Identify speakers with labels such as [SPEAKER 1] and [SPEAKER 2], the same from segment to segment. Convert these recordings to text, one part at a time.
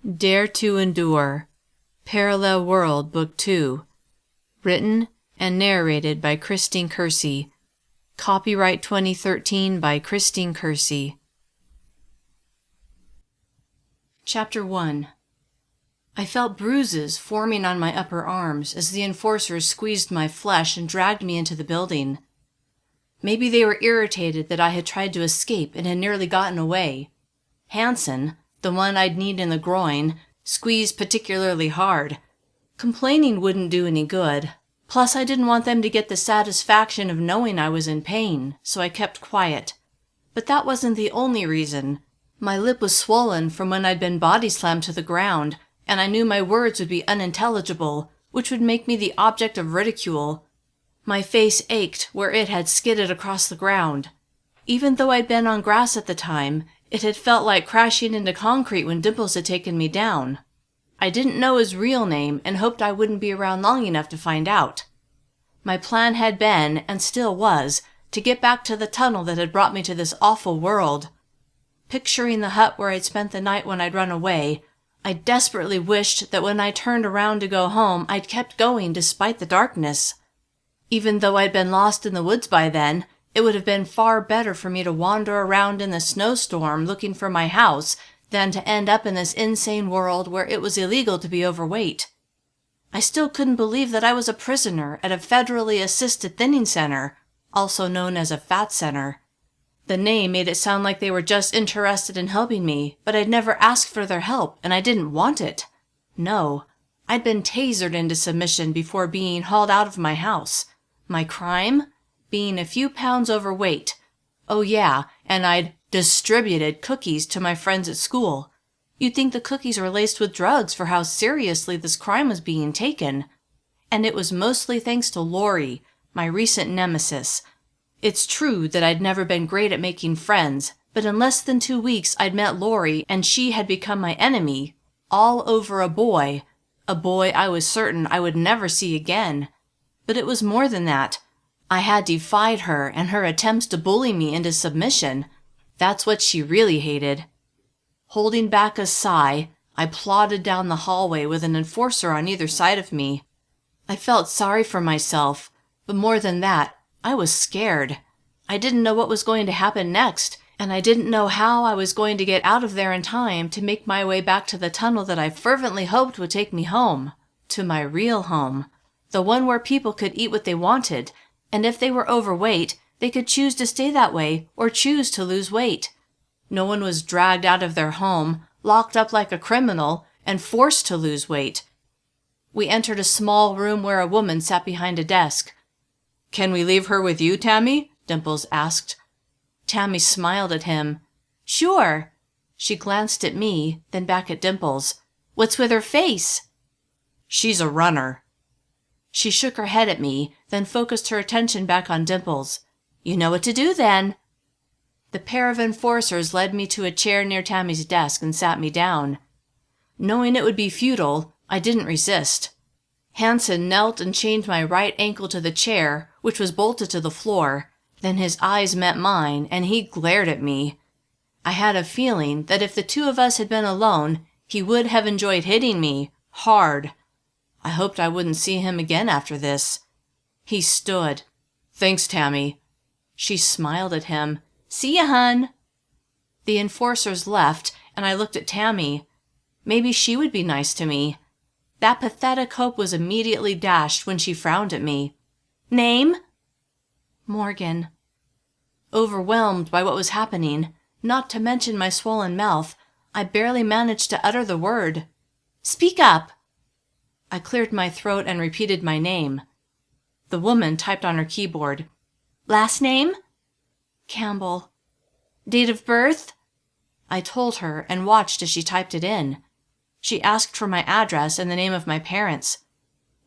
[SPEAKER 1] Dare to Endure, Parallel World, Book 2. Written and narrated by Kersey. Copyright 2013 by Kersey. Chapter 1. I felt bruises forming on my upper arms as the enforcers squeezed my flesh and dragged me into the building. Maybe they were irritated that I had tried to escape and had nearly gotten away. Hansen, the one I'd kneed in the groin, squeezed particularly hard. Complaining wouldn't do any good. Plus, I didn't want them to get the satisfaction of knowing I was in pain, so I kept quiet. But that wasn't the only reason. My lip was swollen from when I'd been body slammed to the ground, and I knew my words would be unintelligible, which would make me the object of ridicule. My face ached where it had skidded across the ground. Even though I'd been on grass at the time, it had felt like crashing into concrete when Dimples had taken me down. I didn't know his real name and hoped I wouldn't be around long enough to find out. My plan had been, and still was, to get back to the tunnel that had brought me to this awful world. Picturing the hut where I'd spent the night when I'd run away, I desperately wished that when I turned around to go home, I'd kept going despite the darkness. Even though I'd been lost in the woods by then, it would have been far better for me to wander around in the snowstorm looking for my house than to end up in this insane world where it was illegal to be overweight. I still couldn't believe that I was a prisoner at a federally assisted thinning center, also known as a F.A.T center. The name made it sound like they were just interested in helping me, but I'd never asked for their help, and I didn't want it. No, I'd been tasered into submission before being hauled out of my house. My crime? Being a few pounds overweight. Oh yeah, and I'd distributed cookies to my friends at school. You'd think the cookies were laced with drugs for how seriously this crime was being taken. And it was mostly thanks to Lori, my recent nemesis. It's true that I'd never been great at making friends, but in less than 2 weeks I'd met Lori and she had become my enemy, all over a boy I was certain I would never see again. But it was more than that. I had defied her and her attempts to bully me into submission. That's what she really hated. Holding back a sigh, I plodded down the hallway with an enforcer on either side of me. I felt sorry for myself, but more than that, I was scared. I didn't know what was going to happen next, and I didn't know how I was going to get out of there in time to make my way back to the tunnel that I fervently hoped would take me home. To my real home. The one where people could eat what they wanted, and if they were overweight, they could choose to stay that way or choose to lose weight. No one was dragged out of their home, locked up like a criminal, and forced to lose weight. We entered a small room where a woman sat behind a desk. "Can we leave her with you, Tammy?" Dimples asked. Tammy smiled at him. "Sure." She glanced at me, then back at Dimples. "What's with her face?" "She's a runner." She shook her head at me, then focused her attention back on Dimples. "You know what to do then." The pair of enforcers led me to a chair near Tammy's desk and sat me down. Knowing it would be futile, I didn't resist. Hansen knelt and chained my right ankle to the chair, which was bolted to the floor. Then his eyes met mine, and he glared at me. I had a feeling that if the two of us had been alone, he would have enjoyed hitting me, hard. I hoped I wouldn't see him again after this. He stood. "Thanks, Tammy." She smiled at him. "See ya, hun." The enforcers left, and I looked at Tammy. Maybe she would be nice to me. That pathetic hope was immediately dashed when she frowned at me. "Name?" "Morgan." Overwhelmed by what was happening, not to mention my swollen mouth, I barely managed to utter the word. "Speak up." I cleared my throat and repeated my name. The woman typed on her keyboard. "Last name?" "Campbell." "Date of birth?" I told her and watched as she typed it in. She asked for my address and the name of my parents.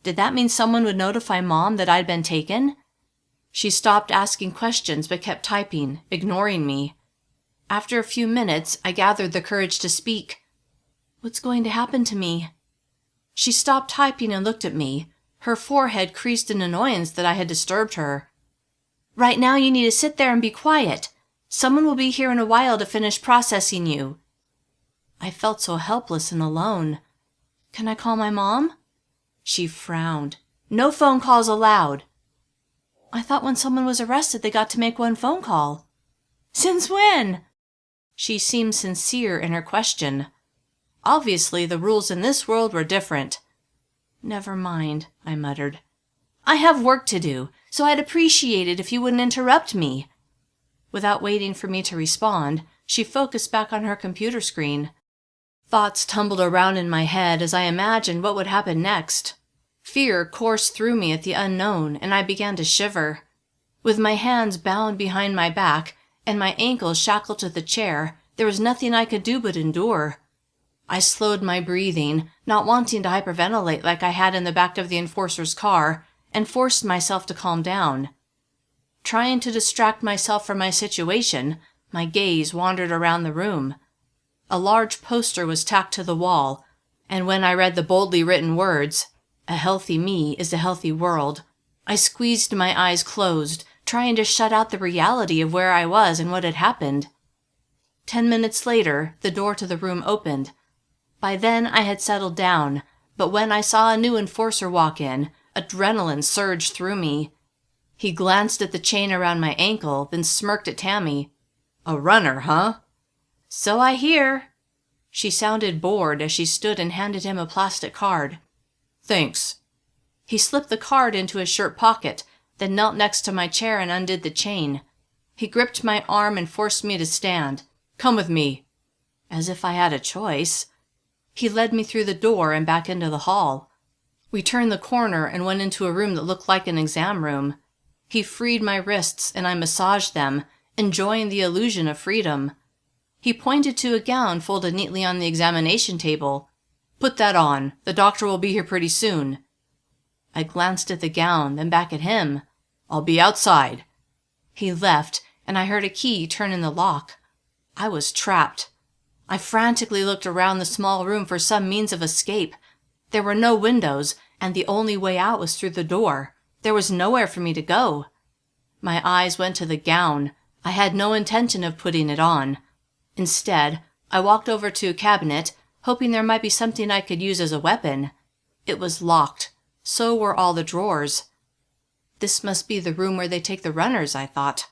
[SPEAKER 1] Did that mean someone would notify Mom that I'd been taken? She stopped asking questions but kept typing, ignoring me. After a few minutes, I gathered the courage to speak. "What's going to happen to me?" She stopped typing and looked at me. Her forehead creased in annoyance that I had disturbed her. "Right now you need to sit there and be quiet. Someone will be here in a while to finish processing you." I felt so helpless and alone. "Can I call my mom?" She frowned. "No phone calls allowed." "I thought when someone was arrested they got to make one phone call." "Since when?" She seemed sincere in her question. Obviously, the rules in this world were different. "Never mind," I muttered. "I have work to do, so I'd appreciate it if you wouldn't interrupt me." Without waiting for me to respond, she focused back on her computer screen. Thoughts tumbled around in my head as I imagined what would happen next. Fear coursed through me at the unknown, and I began to shiver. With my hands bound behind my back and my ankles shackled to the chair, there was nothing I could do but endure. I slowed my breathing, not wanting to hyperventilate like I had in the back of the enforcer's car, and forced myself to calm down. Trying to distract myself from my situation, my gaze wandered around the room. A large poster was tacked to the wall, and when I read the boldly written words, "A healthy me is a healthy world," I squeezed my eyes closed, trying to shut out the reality of where I was and what had happened. 10 minutes later, the door to the room opened. By then I had settled down, but when I saw a new enforcer walk in, adrenaline surged through me. He glanced at the chain around my ankle, then smirked at Tammy. "A runner, huh?" "So I hear." She sounded bored as she stood and handed him a plastic card. "Thanks." He slipped the card into his shirt pocket, then knelt next to my chair and undid the chain. He gripped my arm and forced me to stand. "Come with me." As if I had a choice. He led me through the door and back into the hall. We turned the corner and went into a room that looked like an exam room. He freed my wrists and I massaged them, enjoying the illusion of freedom. He pointed to a gown folded neatly on the examination table. "Put that on. The doctor will be here pretty soon." I glanced at the gown, then back at him. "I'll be outside." He left, and I heard a key turn in the lock. I was trapped. I frantically looked around the small room for some means of escape. There were no windows, and the only way out was through the door. There was nowhere for me to go. My eyes went to the gown. I had no intention of putting it on. Instead, I walked over to a cabinet, hoping there might be something I could use as a weapon. It was locked. So were all the drawers. This must be the room where they take the runners, I thought.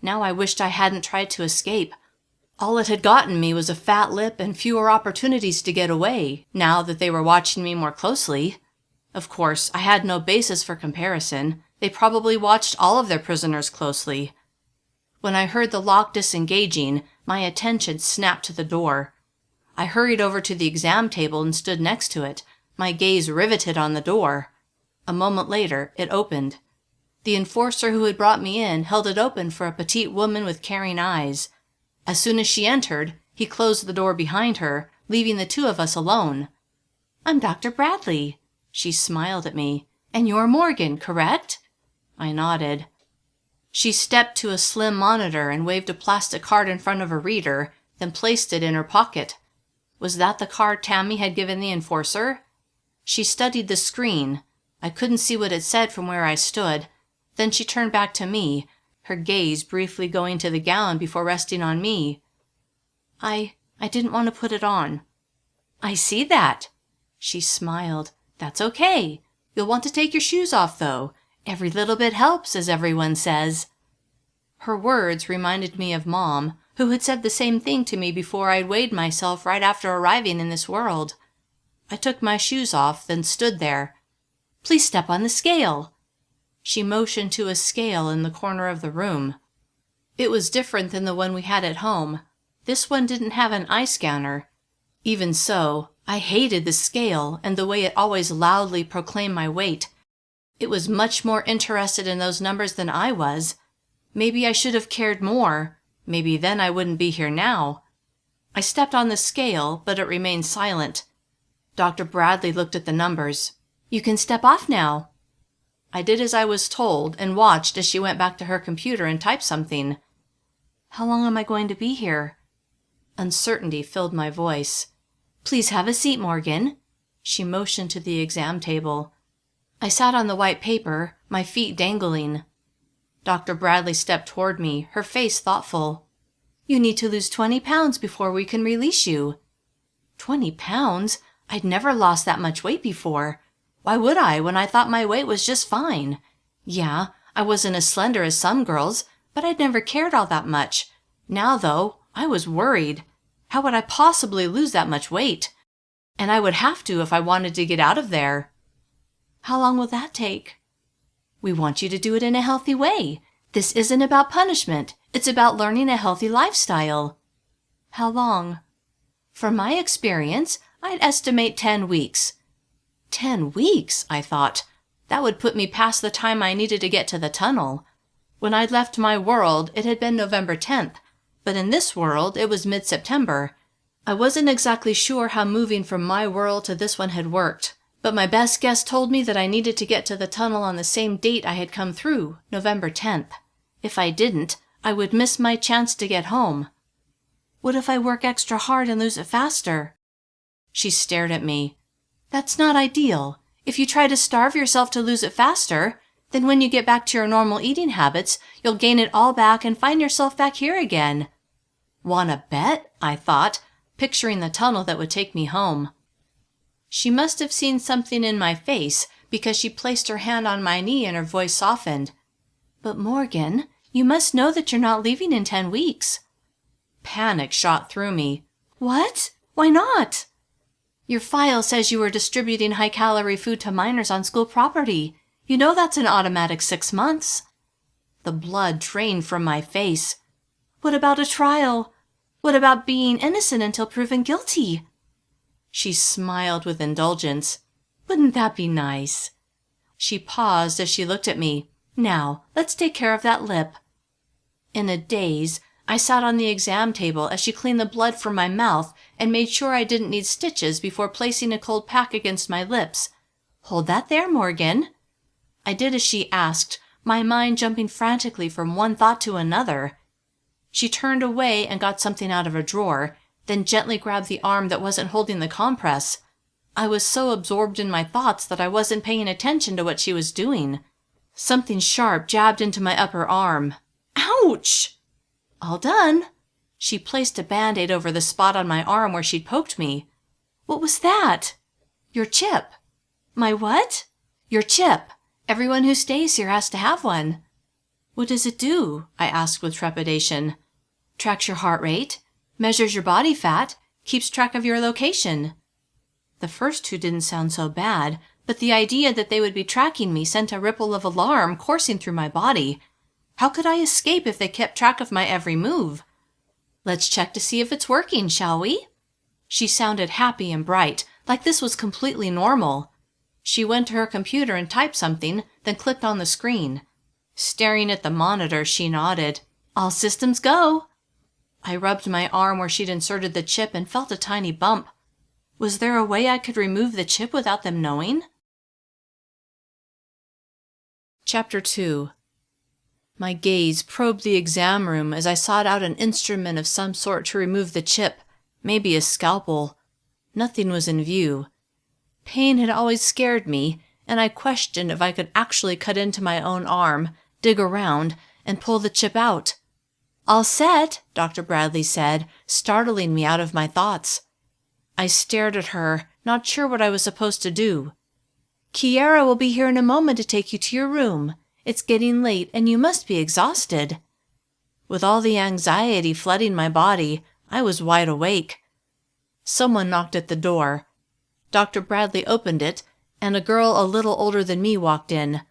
[SPEAKER 1] Now I wished I hadn't tried to escape. All it had gotten me was a fat lip and fewer opportunities to get away, now that they were watching me more closely. Of course, I had no basis for comparison. They probably watched all of their prisoners closely. When I heard the lock disengaging, my attention snapped to the door. I hurried over to the exam table and stood next to it, my gaze riveted on the door. A moment later, it opened. The enforcer who had brought me in held it open for a petite woman with caring eyes. As soon as she entered, he closed the door behind her, leaving the two of us alone. "I'm Dr. Bradley." She smiled at me. "And you're Morgan, correct?" I nodded. She stepped to a slim monitor and waved a plastic card in front of a reader, then placed it in her pocket. Was that the card Tammy had given the enforcer? She studied the screen. I couldn't see what it said from where I stood. Then she turned back to me, her gaze briefly going to the gown before resting on me. I didn't want to put it on." "I see that." She smiled. "That's okay. You'll want to take your shoes off, though. Every little bit helps, as everyone says." Her words reminded me of Mom, who had said the same thing to me before I'd weighed myself right after arriving in this world. I took my shoes off, then stood there. "Please step on the scale." She motioned to a scale in the corner of the room. It was different than the one we had at home. This one didn't have an eye scanner. Even so, I hated the scale and the way it always loudly proclaimed my weight. It was much more interested in those numbers than I was. Maybe I should have cared more. Maybe then I wouldn't be here now. I stepped on the scale, but it remained silent. Dr. Bradley looked at the numbers. "You can step off now." I did as I was told and watched as she went back to her computer and typed something. "How long am I going to be here?" Uncertainty filled my voice. "Please have a seat, Morgan." She motioned to the exam table. I sat on the white paper, my feet dangling. Dr. Bradley stepped toward me, her face thoughtful. "You need to lose 20 pounds before we can release you." 20 pounds? I'd never lost that much weight before. Why would I when I thought my weight was just fine? Yeah, I wasn't as slender as some girls, but I'd never cared all that much. Now, though, I was worried. How would I possibly lose that much weight? And I would have to if I wanted to get out of there. How long will that take? We want you to do it in a healthy way. This isn't about punishment. It's about learning a healthy lifestyle. How long? From my experience, I'd estimate 10 weeks. 10 weeks, I thought. That would put me past the time I needed to get to the tunnel. When I'd left my world, it had been November 10th, but in this world, it was mid-September. I wasn't exactly sure how moving from my world to this one had worked, but my best guess told me that I needed to get to the tunnel on the same date I had come through, November 10th. If I didn't, I would miss my chance to get home. What if I work extra hard and lose it faster? She stared at me. That's not ideal. If you try to starve yourself to lose it faster, then when you get back to your normal eating habits, you'll gain it all back and find yourself back here again. Wanna bet? I thought, picturing the tunnel that would take me home. She must have seen something in my face because she placed her hand on my knee and her voice softened. But Morgan, you must know that you're not leaving in 10 weeks. Panic shot through me. What? Why not? Your file says you were distributing high-calorie food to minors on school property. You know that's an automatic 6 months. The blood drained from my face. What about a trial? What about being innocent until proven guilty? She smiled with indulgence. Wouldn't that be nice? She paused as she looked at me. Now, let's take care of that lip. In a daze, I sat on the exam table as she cleaned the blood from my mouth and made sure I didn't need stitches before placing a cold pack against my lips. Hold that there, Morgan. I did as she asked, my mind jumping frantically from one thought to another. She turned away and got something out of a drawer, then gently grabbed the arm that wasn't holding the compress. I was so absorbed in my thoughts that I wasn't paying attention to what she was doing. Something sharp jabbed into my upper arm. Ouch! All done. She placed a Band-Aid over the spot on my arm where she'd poked me. What was that? Your chip. My what? Your chip. Everyone who stays here has to have one. What does it do? I asked with trepidation. Tracks your heart rate, measures your body fat, keeps track of your location. The first two didn't sound so bad, but the idea that they would be tracking me sent a ripple of alarm coursing through my body. How could I escape if they kept track of my every move? Let's check to see if it's working, shall we? She sounded happy and bright, like this was completely normal. She went to her computer and typed something, then clicked on the screen. Staring at the monitor, she nodded. All systems go. I rubbed my arm where she'd inserted the chip and felt a tiny bump. Was there a way I could remove the chip without them knowing? Chapter 2. My gaze probed the exam room as I sought out an instrument of some sort to remove the chip, maybe a scalpel. Nothing was in view. Pain had always scared me, and I questioned if I could actually cut into my own arm, dig around, and pull the chip out. All set, Dr. Bradley said, startling me out of my thoughts. I stared at her, not sure what I was supposed to do. Kiara will be here in a moment to take you to your room. It's getting late, and you must be exhausted. With all the anxiety flooding my body, I was wide awake. Someone knocked at the door. Dr. Bradley opened it, and a girl a little older than me walked in.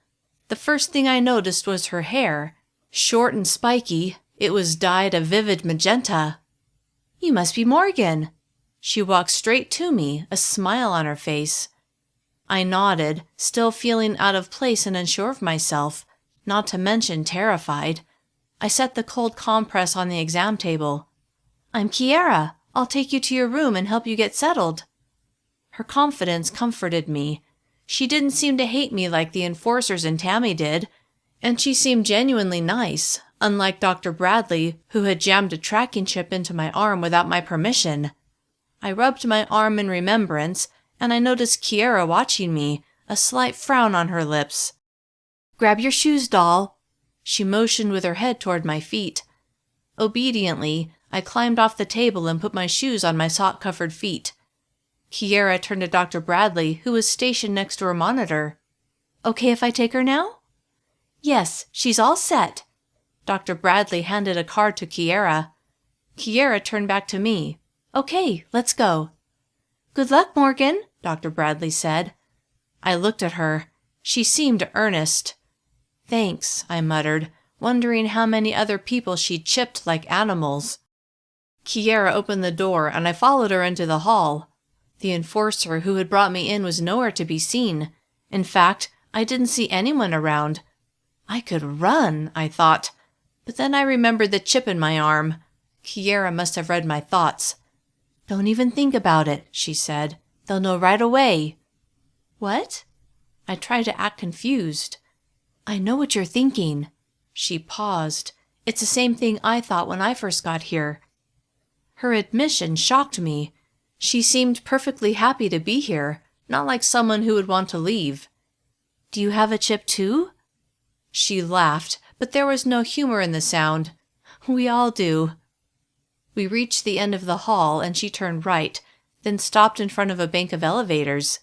[SPEAKER 1] The first thing I noticed was her hair. Short and spiky, it was dyed a vivid magenta. You must be Morgan. She walked straight to me, a smile on her face. I nodded, still feeling out of place and unsure of myself, not to mention terrified. I set the cold compress on the exam table. I'm Kiara. I'll take you to your room and help you get settled. Her confidence comforted me. She didn't seem to hate me like the enforcers in Tammy did, and she seemed genuinely nice, unlike Dr. Bradley, who had jammed a tracking chip into my arm without my permission. I rubbed my arm in remembrance, and I noticed Kiara watching me, a slight frown on her lips. Grab your shoes, doll. She motioned with her head toward my feet. Obediently, I climbed off the table and put my shoes on my sock-covered feet. Kiera turned to Dr. Bradley, who was stationed next to her monitor. "Okay if I take her now?" "Yes, she's all set." Dr. Bradley handed a card to Kiera. Kiera turned back to me. "Okay, let's go." "Good luck, Morgan," Dr. Bradley said. I looked at her. She seemed earnest. "Thanks," I muttered, wondering how many other people she'd chipped like animals. Kiera opened the door, and I followed her into the hall. The enforcer who had brought me in was nowhere to be seen. In fact, I didn't see anyone around. I could run, I thought. But then I remembered the chip in my arm. Kiera must have read my thoughts. "Don't even think about it," she said. "They'll know right away." "What?" I tried to act confused. "I know what you're thinking." She paused. "It's the same thing I thought when I first got here." Her admission shocked me. She seemed perfectly happy to be here, not like someone who would want to leave. "Do you have a chip too?" She laughed, but there was no humor in the sound. "We all do." We reached the end of the hall, and she turned right, then stopped in front of a bank of elevators.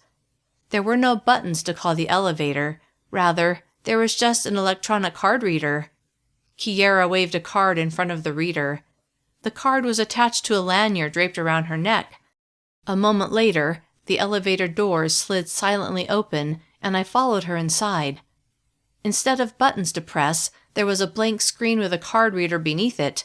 [SPEAKER 1] There were no buttons to call the elevator. Rather, there was just an electronic card reader. Kiera waved a card in front of the reader. The card was attached to a lanyard draped around her neck. A moment later, the elevator doors slid silently open, and I followed her inside. Instead of buttons to press, there was a blank screen with a card reader beneath it.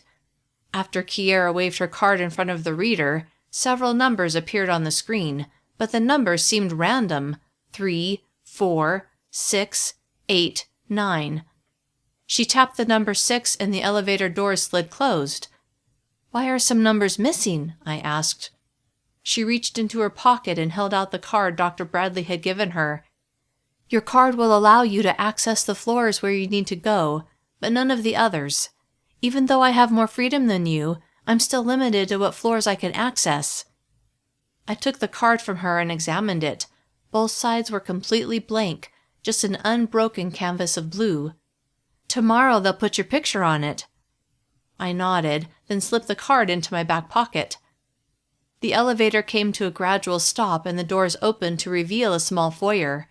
[SPEAKER 1] After Kiera waved her card in front of the reader, several numbers appeared on the screen, but the numbers seemed random: 3, 4, 6, 8, 9. She tapped the number 6 and the elevator doors slid closed. "Why are some numbers missing?" I asked. She reached into her pocket and held out the card Dr. Bradley had given her. "Your card will allow you to access the floors where you need to go, but none of the others. Even though I have more freedom than you, I'm still limited to what floors I can access." I took the card from her and examined it. Both sides were completely blank, just an unbroken canvas of blue. "Tomorrow they'll put your picture on it." I nodded, then slipped the card into my back pocket. The elevator came to a gradual stop and the doors opened to reveal a small foyer.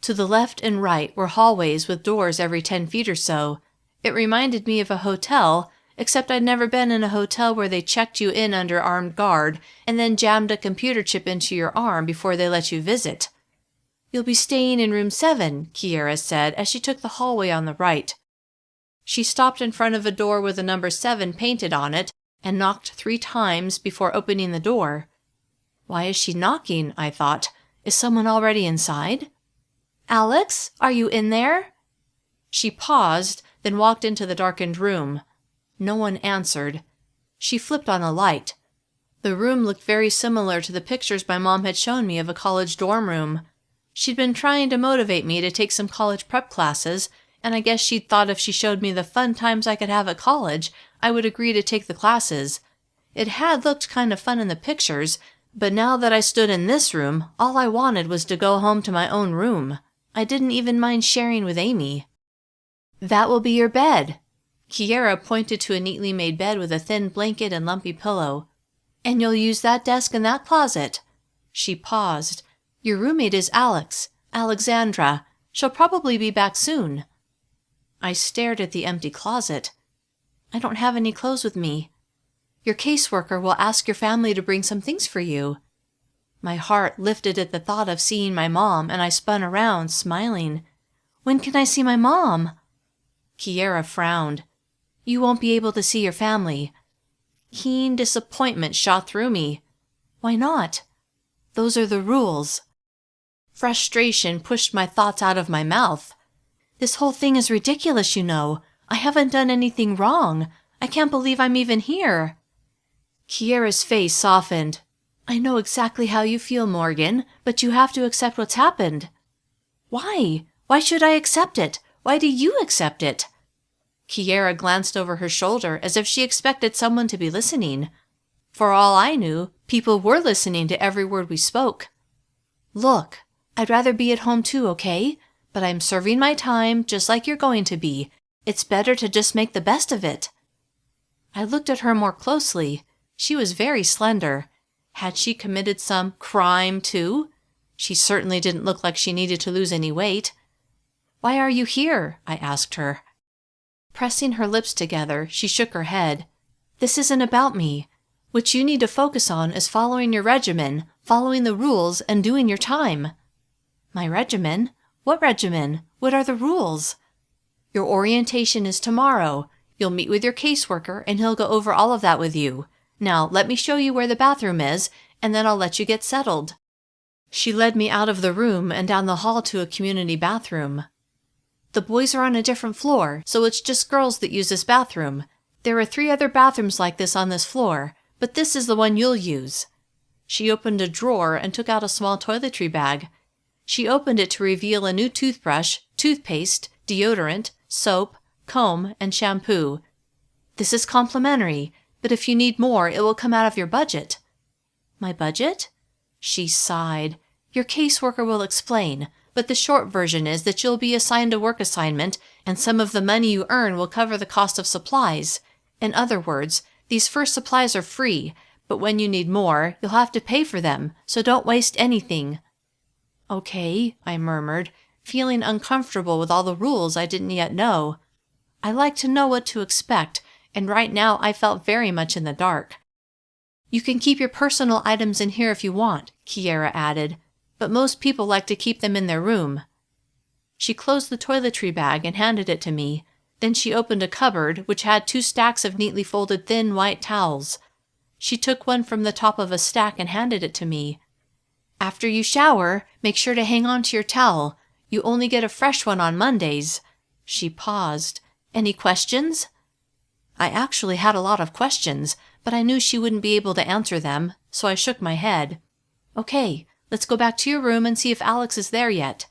[SPEAKER 1] To the left and right were hallways with doors every 10 feet or so. It reminded me of a hotel, except I'd never been in a hotel where they checked you in under armed guard and then jammed a computer chip into your arm before they let you visit. "You'll be staying in room 7, Kiera said as she took the hallway on the right. She stopped in front of a door with the number 7 painted on it and knocked 3 times before opening the door. Why is she knocking? I thought. Is someone already inside? "Alex, are you in there?" She paused, then walked into the darkened room. No one answered. She flipped on a light. The room looked very similar to the pictures my mom had shown me of a college dorm room. She'd been trying to motivate me to take some college prep classes, and I guess she'd thought if she showed me the fun times I could have at college, I would agree to take the classes. It had looked kind of fun in the pictures, but now that I stood in this room, all I wanted was to go home to my own room. I didn't even mind sharing with Amy. "That will be your bed." Kiera pointed to a neatly made bed with a thin blanket and lumpy pillow. "And you'll use that desk and that closet." She paused. "Your roommate is Alexandra. She'll probably be back soon." I stared at the empty closet. "I don't have any clothes with me." "Your caseworker will ask your family to bring some things for you." My heart lifted at the thought of seeing my mom, and I spun around, smiling. "When can I see my mom?" Kiera frowned. "You won't be able to see your family." Keen disappointment shot through me. "Why not?" "Those are the rules." Frustration pushed my thoughts out of my mouth. "This whole thing is ridiculous, you know. I haven't done anything wrong. I can't believe I'm even here." Kiera's face softened. "I know exactly how you feel, Morgan, but you have to accept what's happened." "Why? Why should I accept it? Why do you accept it?" Kiera glanced over her shoulder as if she expected someone to be listening. For all I knew, people were listening to every word we spoke. "Look, I'd rather be at home too, okay? But I'm serving my time just like you're going to be. It's better to just make the best of it." I looked at her more closely. She was very slender. Had she committed some crime, too? She certainly didn't look like she needed to lose any weight. "Why are you here?" I asked her. Pressing her lips together, she shook her head. "This isn't about me. What you need to focus on is following your regimen, following the rules, and doing your time." "My regimen? What regimen? What are the rules?" "Your orientation is tomorrow. You'll meet with your caseworker, and he'll go over all of that with you. Now, let me show you where the bathroom is, and then I'll let you get settled." She led me out of the room and down the hall to a community bathroom. "The boys are on a different floor, so it's just girls that use this bathroom. There are 3 other bathrooms like this on this floor, but this is the one you'll use." She opened a drawer and took out a small toiletry bag. She opened it to reveal a new toothbrush, toothpaste, deodorant, soap, comb, and shampoo. "This is complimentary, but if you need more, it will come out of your budget." "My budget?" She sighed. "Your caseworker will explain, but the short version is that you'll be assigned a work assignment, and some of the money you earn will cover the cost of supplies. In other words, these first supplies are free, but when you need more, you'll have to pay for them, so don't waste anything." "Okay," I murmured, feeling uncomfortable with all the rules I didn't yet know. I like to know what to expect, and right now I felt very much in the dark. "You can keep your personal items in here if you want," Kiera added, "but most people like to keep them in their room." She closed the toiletry bag and handed it to me. Then she opened a cupboard, which had 2 stacks of neatly folded thin white towels. She took one from the top of a stack and handed it to me. "After you shower, make sure to hang on to your towel. You only get a fresh one on Mondays." She paused. "Any questions?" I actually had a lot of questions, but I knew she wouldn't be able to answer them, so I shook my head. "Okay, let's go back to your room and see if Alex is there yet."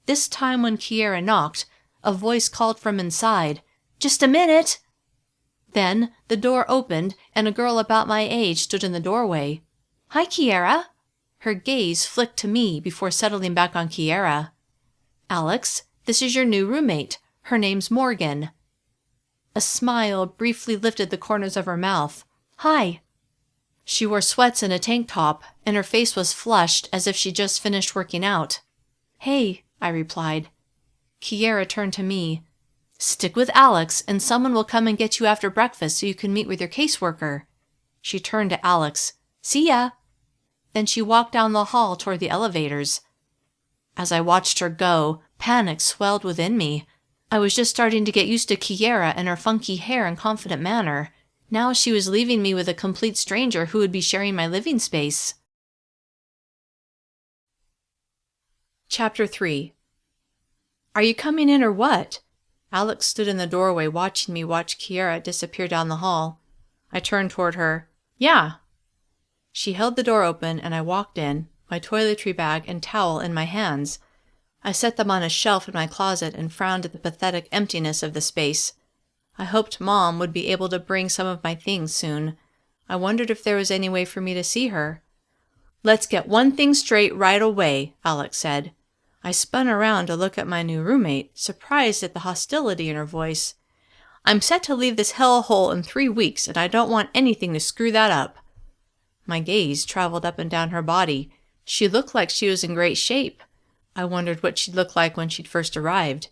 [SPEAKER 1] This time when Kiera knocked, a voice called from inside, "Just a minute!" Then the door opened, and a girl about my age stood in the doorway. "Hi, Kiera." Her gaze flicked to me before settling back on Kiera. "Alex, this is your new roommate. Her name's Morgan." A smile briefly lifted the corners of her mouth. "Hi." She wore sweats and a tank top, and her face was flushed as if she just finished working out. "Hey," I replied. Kiera turned to me. "Stick with Alex, and someone will come and get you after breakfast so you can meet with your caseworker." She turned to Alex. "See ya." Then she walked down the hall toward the elevators. As I watched her go, panic swelled within me. I was just starting to get used to Kiera and her funky hair and confident manner. Now she was leaving me with a complete stranger who would be sharing my living space. Chapter 3. "Are you coming in or what?" Alex stood in the doorway watching me watch Kiera disappear down the hall. I turned toward her. "Yeah." She held the door open and I walked in, my toiletry bag and towel in my hands. I set them on a shelf in my closet and frowned at the pathetic emptiness of the space. I hoped Mom would be able to bring some of my things soon. I wondered if there was any way for me to see her. "Let's get one thing straight right away," Alex said. I spun around to look at my new roommate, surprised at the hostility in her voice. "I'm set to leave this hellhole in 3 weeks, and I don't want anything to screw that up." My gaze traveled up and down her body. She looked like she was in great shape. I wondered what she'd look like when she'd first arrived.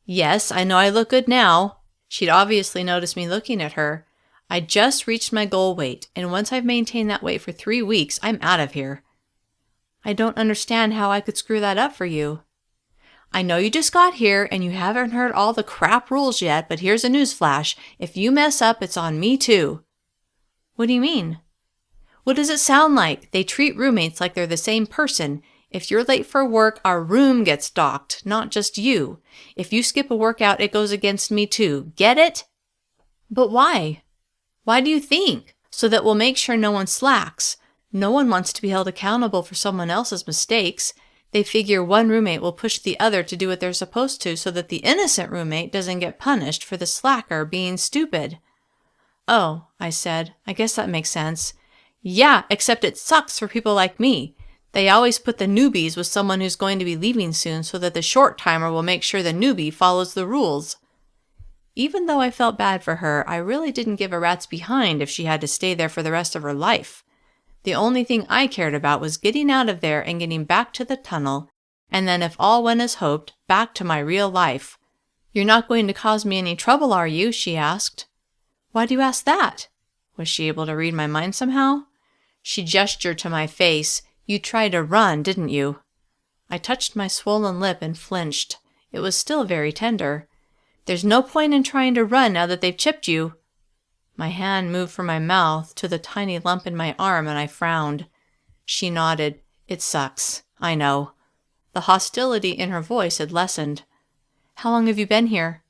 [SPEAKER 1] "Yes, I know I look good now." She'd obviously noticed me looking at her. "I just reached my goal weight, and once I've maintained that weight for 3 weeks, I'm out of here." "I don't understand how I could screw that up for you." "I know you just got here, and you haven't heard all the crap rules yet, but here's a newsflash. If you mess up, it's on me too." "What do you mean?" "What does it sound like? They treat roommates like they're the same person. If you're late for work, our room gets docked, not just you. If you skip a workout, it goes against me too. Get it?" "But why?" "Why do you think? So that we'll make sure no one slacks. No one wants to be held accountable for someone else's mistakes. They figure one roommate will push the other to do what they're supposed to so that the innocent roommate doesn't get punished for the slacker being stupid." "Oh," I said, "I guess that makes sense." "Yeah, except it sucks for people like me. They always put the newbies with someone who's going to be leaving soon so that the short-timer will make sure the newbie follows the rules." Even though I felt bad for her, I really didn't give a rat's behind if she had to stay there for the rest of her life. The only thing I cared about was getting out of there and getting back to the tunnel, and then if all went as hoped, back to my real life. "You're not going to cause me any trouble, are you?" she asked. "Why do you ask that?" Was she able to read my mind somehow? She gestured to my face. "You tried to run, didn't you?" I touched my swollen lip and flinched. It was still very tender. "There's no point in trying to run now that they've chipped you." My hand moved from my mouth to the tiny lump in my arm, and I frowned. She nodded. "It sucks. I know." The hostility in her voice had lessened. "How long have you been here?"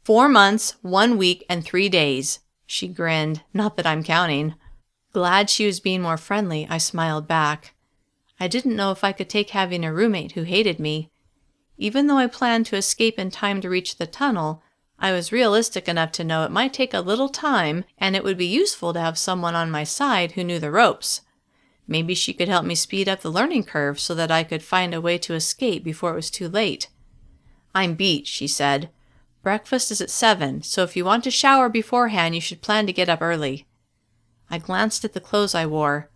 [SPEAKER 1] 4 months, 1 week, and 3 days. She grinned. "Not that I'm counting." Glad she was being more friendly, I smiled back. I didn't know if I could take having a roommate who hated me. Even though I planned to escape in time to reach the tunnel, I was realistic enough to know it might take a little time, and it would be useful to have someone on my side who knew the ropes. Maybe she could help me speed up the learning curve so that I could find a way to escape before it was too late. "I'm beat," she said. "Breakfast is at 7, so if you want to shower beforehand, you should plan to get up early." I glanced at the clothes I wore.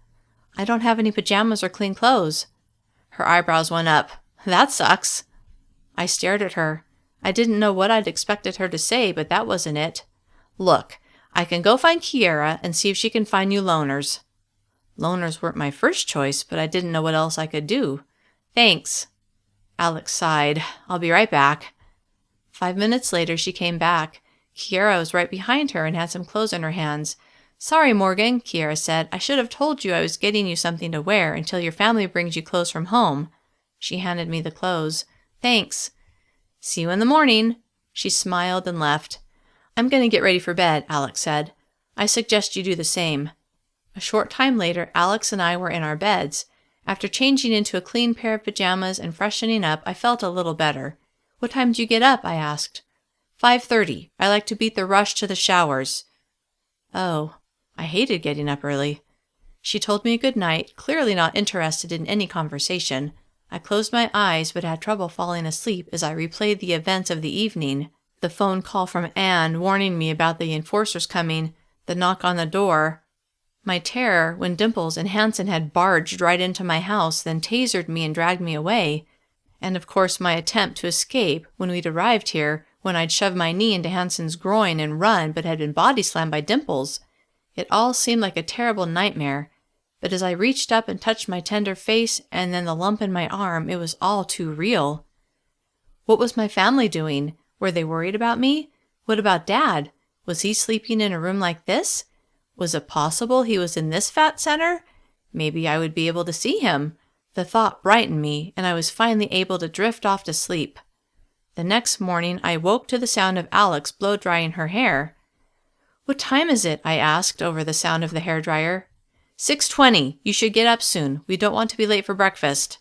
[SPEAKER 1] "I don't have any pajamas or clean clothes." Her eyebrows went up. "That sucks." I stared at her. I didn't know what I'd expected her to say, but that wasn't it. "Look, I can go find Kiera and see if she can find you loners." Loners weren't my first choice, but I didn't know what else I could do. "Thanks." Alex sighed. "I'll be right back." 5 minutes later, she came back. Kiera was right behind her and had some clothes in her hands. "Sorry, Morgan," Kiera said. "I should have told you I was getting you something to wear until your family brings you clothes from home." She handed me the clothes. "Thanks." "See you in the morning." She smiled and left. "I'm going to get ready for bed," Alex said. "I suggest you do the same." A short time later, Alex and I were in our beds. After changing into a clean pair of pajamas and freshening up, I felt a little better. "What time do you get up?" I asked. 5:30. I like to beat the rush to the showers." Oh, I hated getting up early. She told me good night, clearly not interested in any conversation. I closed my eyes but had trouble falling asleep as I replayed the events of the evening. The phone call from Anne warning me about the enforcers coming, the knock on the door. My terror when Dimples and Hanson had barged right into my house, then tasered me and dragged me away. And of course my attempt to escape when we'd arrived here, when I'd shoved my knee into Hanson's groin and run but had been body slammed by Dimples. It all seemed like a terrible nightmare. But as I reached up and touched my tender face and then the lump in my arm, it was all too real. What was my family doing? Were they worried about me? What about Dad? Was he sleeping in a room like this? Was it possible he was in this fat center? Maybe I would be able to see him. The thought brightened me, and I was finally able to drift off to sleep. The next morning, I woke to the sound of Alex blow-drying her hair. "What time is it?" I asked over the sound of the hairdryer. 6:20. You should get up soon. We don't want to be late for breakfast."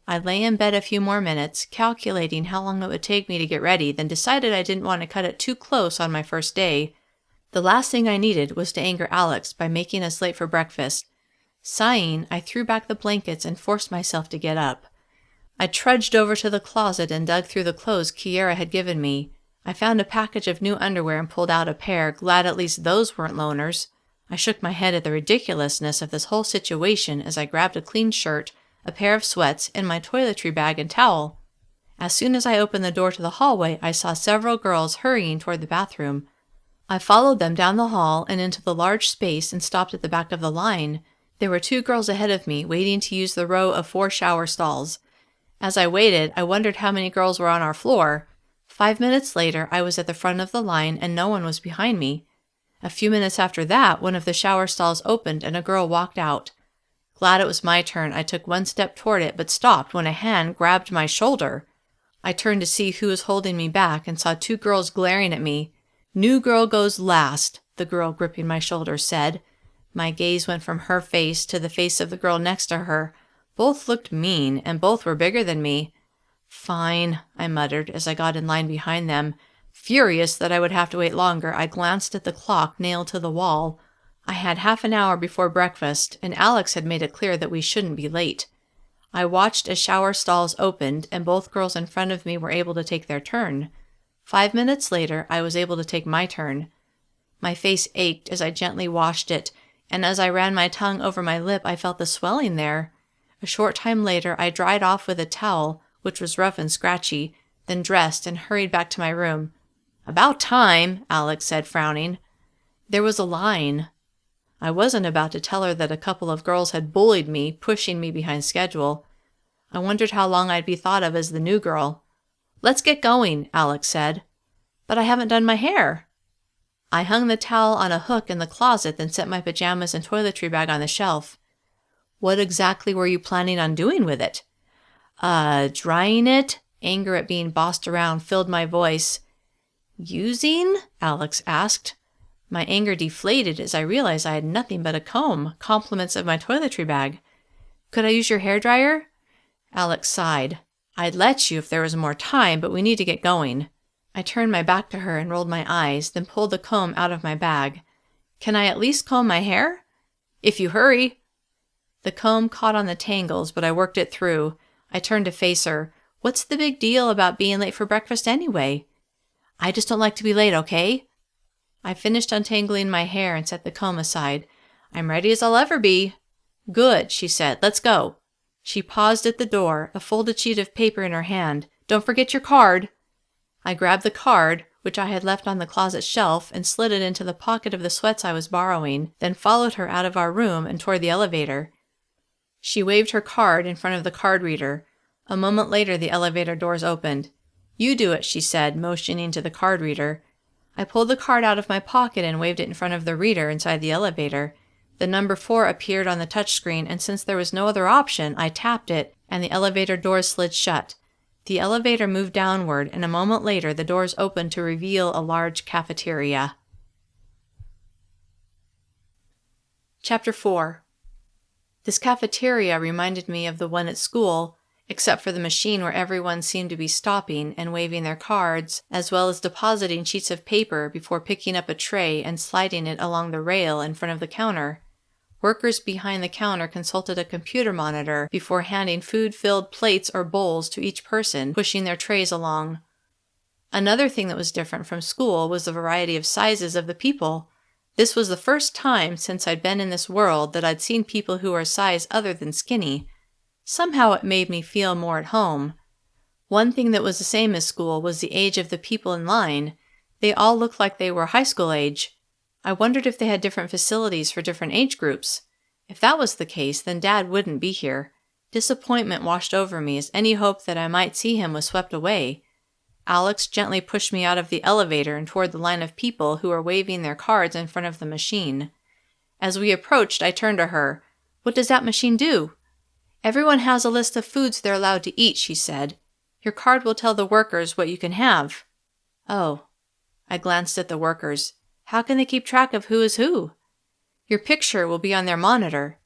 [SPEAKER 1] I lay in bed a few more minutes, calculating how long it would take me to get ready, then decided I didn't want to cut it too close on my first day. The last thing I needed was to anger Alex by making us late for breakfast. Sighing, I threw back the blankets and forced myself to get up. I trudged over to the closet and dug through the clothes Kiera had given me. I found a package of new underwear and pulled out a pair, glad at least those weren't loners. I shook my head at the ridiculousness of this whole situation as I grabbed a clean shirt, a pair of sweats, and my toiletry bag and towel. As soon as I opened the door to the hallway, I saw several girls hurrying toward the bathroom. I followed them down the hall and into the large space and stopped at the back of the line. There were 2 girls ahead of me, waiting to use the row of 4 shower stalls. As I waited, I wondered how many girls were on our floor. 5 minutes later, I was at the front of the line and no one was behind me. A few minutes after that, one of the shower stalls opened and a girl walked out. Glad it was my turn, I took 1 step toward it but stopped when a hand grabbed my shoulder. I turned to see who was holding me back and saw 2 girls glaring at me. "New girl goes last," the girl gripping my shoulder said. My gaze went from her face to the face of the girl next to her. Both looked mean, and both were bigger than me. "Fine," I muttered as I got in line behind them. Furious that I would have to wait longer, I glanced at the clock nailed to the wall. I had half an hour before breakfast, and Alex had made it clear that we shouldn't be late. I watched as shower stalls opened, and both girls in front of me were able to take their turn. 5 minutes later, I was able to take my turn. My face ached as I gently washed it, and as I ran my tongue over my lip, I felt the swelling there. A short time later, I dried off with a towel, which was rough and scratchy, then dressed and hurried back to my room. "About time," Alex said, frowning. There was a line. I wasn't about to tell her that a couple of girls had bullied me, pushing me behind schedule. I wondered how long I'd be thought of as the new girl. "Let's get going," Alex said. "But I haven't done my hair." I hung the towel on a hook in the closet, then set my pajamas and toiletry bag on the shelf. "What exactly were you planning on doing with it?" Drying it?" Anger at being bossed around filled my voice. "Using?" Alex asked. My anger deflated as I realized I had nothing but a comb, compliments of my toiletry bag. "Could I use your hairdryer?" Alex sighed. "I'd let you if there was more time, but we need to get going." I turned my back to her and rolled my eyes, then pulled the comb out of my bag. "Can I at least comb my hair?" "If you hurry." The comb caught on the tangles, but I worked it through. I turned to face her. "What's the big deal about being late for breakfast anyway?" "I just don't like to be late, okay?" I finished untangling my hair and set the comb aside. "I'm ready as I'll ever be." "Good," she said. "Let's go." She paused at the door, a folded sheet of paper in her hand. "Don't forget your card." I grabbed the card, which I had left on the closet shelf, and slid it into the pocket of the sweats I was borrowing, then followed her out of our room and toward the elevator. She waved her card in front of the card reader. A moment later, the elevator doors opened. "You do it," she said, motioning to the card reader. I pulled the card out of my pocket and waved it in front of the reader inside the elevator. The number 4 appeared on the touchscreen, and since there was no other option, I tapped it, and the elevator doors slid shut. The elevator moved downward, and a moment later the doors opened to reveal a large cafeteria. Chapter 4. This cafeteria reminded me of the one at school, except for the machine where everyone seemed to be stopping and waving their cards, as well as depositing sheets of paper before picking up a tray and sliding it along the rail in front of the counter. Workers behind the counter consulted a computer monitor before handing food-filled plates or bowls to each person, pushing their trays along. Another thing that was different from school was the variety of sizes of the people. This was the first time since I'd been in this world that I'd seen people who were a size other than skinny. Somehow it made me feel more at home. One thing that was the same as school was the age of the people in line. They all looked like they were high school age. I wondered if they had different facilities for different age groups. If that was the case, then Dad wouldn't be here. Disappointment washed over me as any hope that I might see him was swept away. Alex gently pushed me out of the elevator and toward the line of people who were waving their cards in front of the machine. As we approached, I turned to her. "What does that machine do?" "Everyone has a list of foods they're allowed to eat," she said. "Your card will tell the workers what you can have." "Oh." I glanced at the workers. "How can they keep track of who is who?" "Your picture will be on their monitor."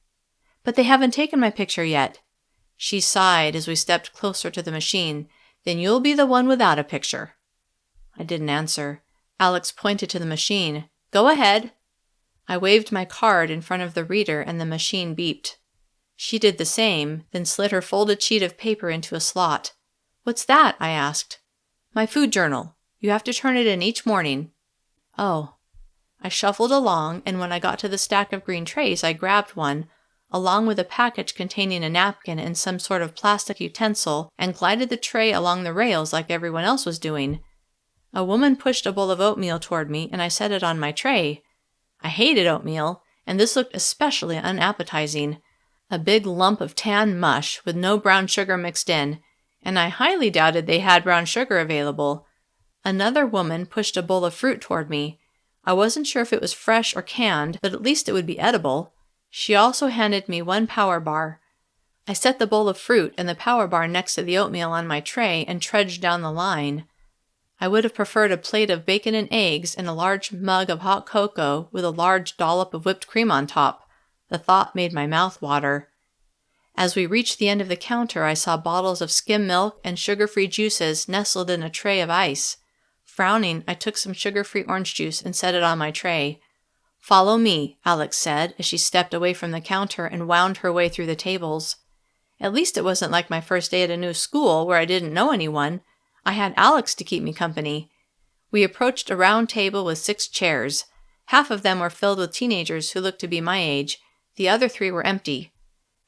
[SPEAKER 1] "But they haven't taken my picture yet." She sighed as we stepped closer to the machine. "Then you'll be the one without a picture." I didn't answer. Alex pointed to the machine. "Go ahead." I waved my card in front of the reader and the machine beeped. She did the same, then slid her folded sheet of paper into a slot. "What's that?" I asked. "My food journal. You have to turn it in each morning." "Oh." I shuffled along, and when I got to the stack of green trays, I grabbed one, along with a package containing a napkin and some sort of plastic utensil, and glided the tray along the rails like everyone else was doing. A woman pushed a bowl of oatmeal toward me, and I set it on my tray. I hated oatmeal, and this looked especially unappetizing. A big lump of tan mush with no brown sugar mixed in, and I highly doubted they had brown sugar available. Another woman pushed a bowl of fruit toward me. I wasn't sure if it was fresh or canned, but at least it would be edible. She also handed me one power bar. I set the bowl of fruit and the power bar next to the oatmeal on my tray and trudged down the line. I would have preferred a plate of bacon and eggs and a large mug of hot cocoa with a large dollop of whipped cream on top. The thought made my mouth water. As we reached the end of the counter, I saw bottles of skim milk and sugar-free juices nestled in a tray of ice. Frowning, I took some sugar-free orange juice and set it on my tray. "Follow me," Alex said as she stepped away from the counter and wound her way through the tables. At least it wasn't like my first day at a new school where I didn't know anyone. I had Alex to keep me company. We approached a round table with 6 chairs. Half of them were filled with teenagers who looked to be my age. The other 3 were empty.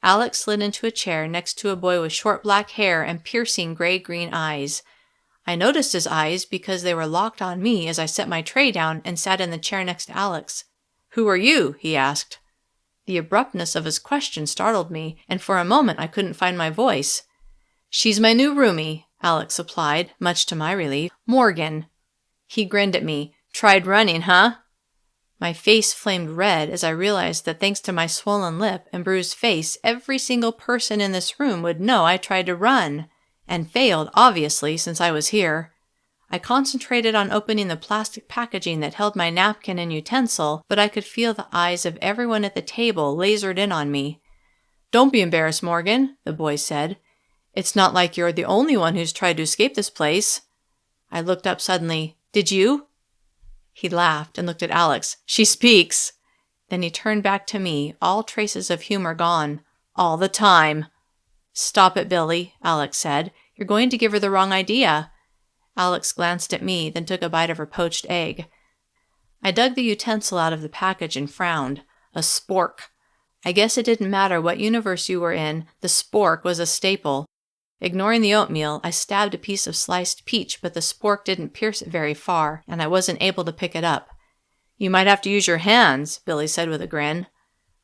[SPEAKER 1] Alex slid into a chair next to a boy with short black hair and piercing gray-green eyes. I noticed his eyes because they were locked on me as I set my tray down and sat in the chair next to Alex. "Who are you?" he asked. The abruptness of his question startled me, and for a moment I couldn't find my voice. "She's my new roomie," Alex supplied, much to my relief. "Morgan." He grinned at me. "Tried running, huh?" My face flamed red as I realized that thanks to my swollen lip and bruised face, every single person in this room would know I tried to run. And failed, obviously, since I was here. I concentrated on opening the plastic packaging that held my napkin and utensil, but I could feel the eyes of everyone at the table lasered in on me. "Don't be embarrassed, Morgan," the boy said. "It's not like you're the only one who's tried to escape this place." I looked up suddenly. "Did you?" He laughed and looked at Alex. "She speaks." Then he turned back to me, all traces of humor gone. "All the time." "Stop it, Billy," Alex said. "You're going to give her the wrong idea." Alex glanced at me, then took a bite of her poached egg. I dug the utensil out of the package and frowned. A spork. I guess it didn't matter what universe you were in, the spork was a staple. Ignoring the oatmeal, I stabbed a piece of sliced peach, but the spork didn't pierce it very far, and I wasn't able to pick it up. "You might have to use your hands," Billy said with a grin.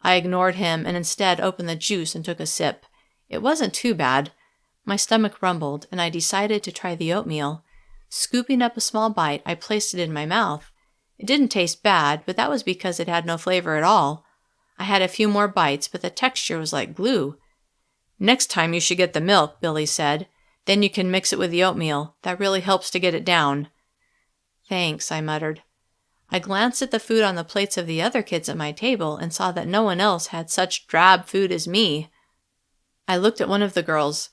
[SPEAKER 1] I ignored him and instead opened the juice and took a sip. It wasn't too bad. My stomach rumbled, and I decided to try the oatmeal. Scooping up a small bite, I placed it in my mouth. It didn't taste bad, but that was because it had no flavor at all. I had a few more bites, but the texture was like glue. "Next time you should get the milk," Billy said. "Then you can mix it with the oatmeal. That really helps to get it down." "Thanks," I muttered. I glanced at the food on the plates of the other kids at my table and saw that no one else had such drab food as me. I looked at one of the girls.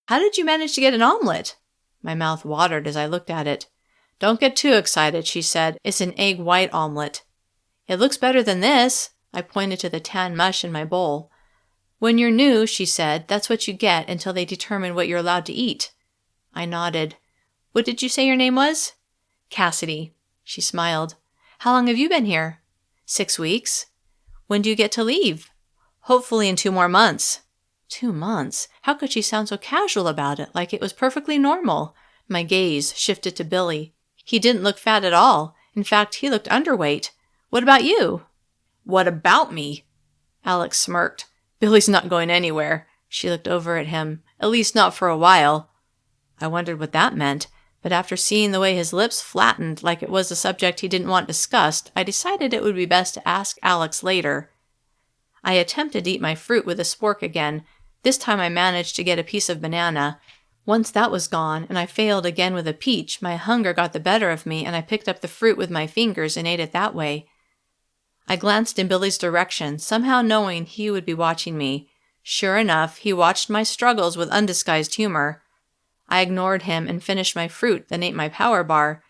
[SPEAKER 1] "How did you manage to get an omelet?" My mouth watered as I looked at it. "Don't get too excited," she said. "It's an egg white omelet." "It looks better than this." I pointed to the tan mush in my bowl. "When you're new," she said, "that's what you get until they determine what you're allowed to eat." I nodded. "What did you say your name was?" "Cassidy." She smiled. "How long have you been here?" 6 weeks. "When do you get to leave?" "Hopefully in 2 more months." 2 months? How could she sound so casual about it, like it was perfectly normal? My gaze shifted to Billy. He didn't look fat at all. In fact, he looked underweight. "What about you?" "What about me?" Alex smirked. "Billy's not going anywhere." She looked over at him. "At least not for a while." I wondered what that meant, but after seeing the way his lips flattened like it was a subject he didn't want discussed, I decided it would be best to ask Alex later. I attempted to eat my fruit with a spork again. This time I managed to get a piece of banana. Once that was gone, and I failed again with a peach, my hunger got the better of me, and I picked up the fruit with my fingers and ate it that way. I glanced in Billy's direction, somehow knowing he would be watching me. Sure enough, he watched my struggles with undisguised humor. I ignored him and finished my fruit, then ate my power bar.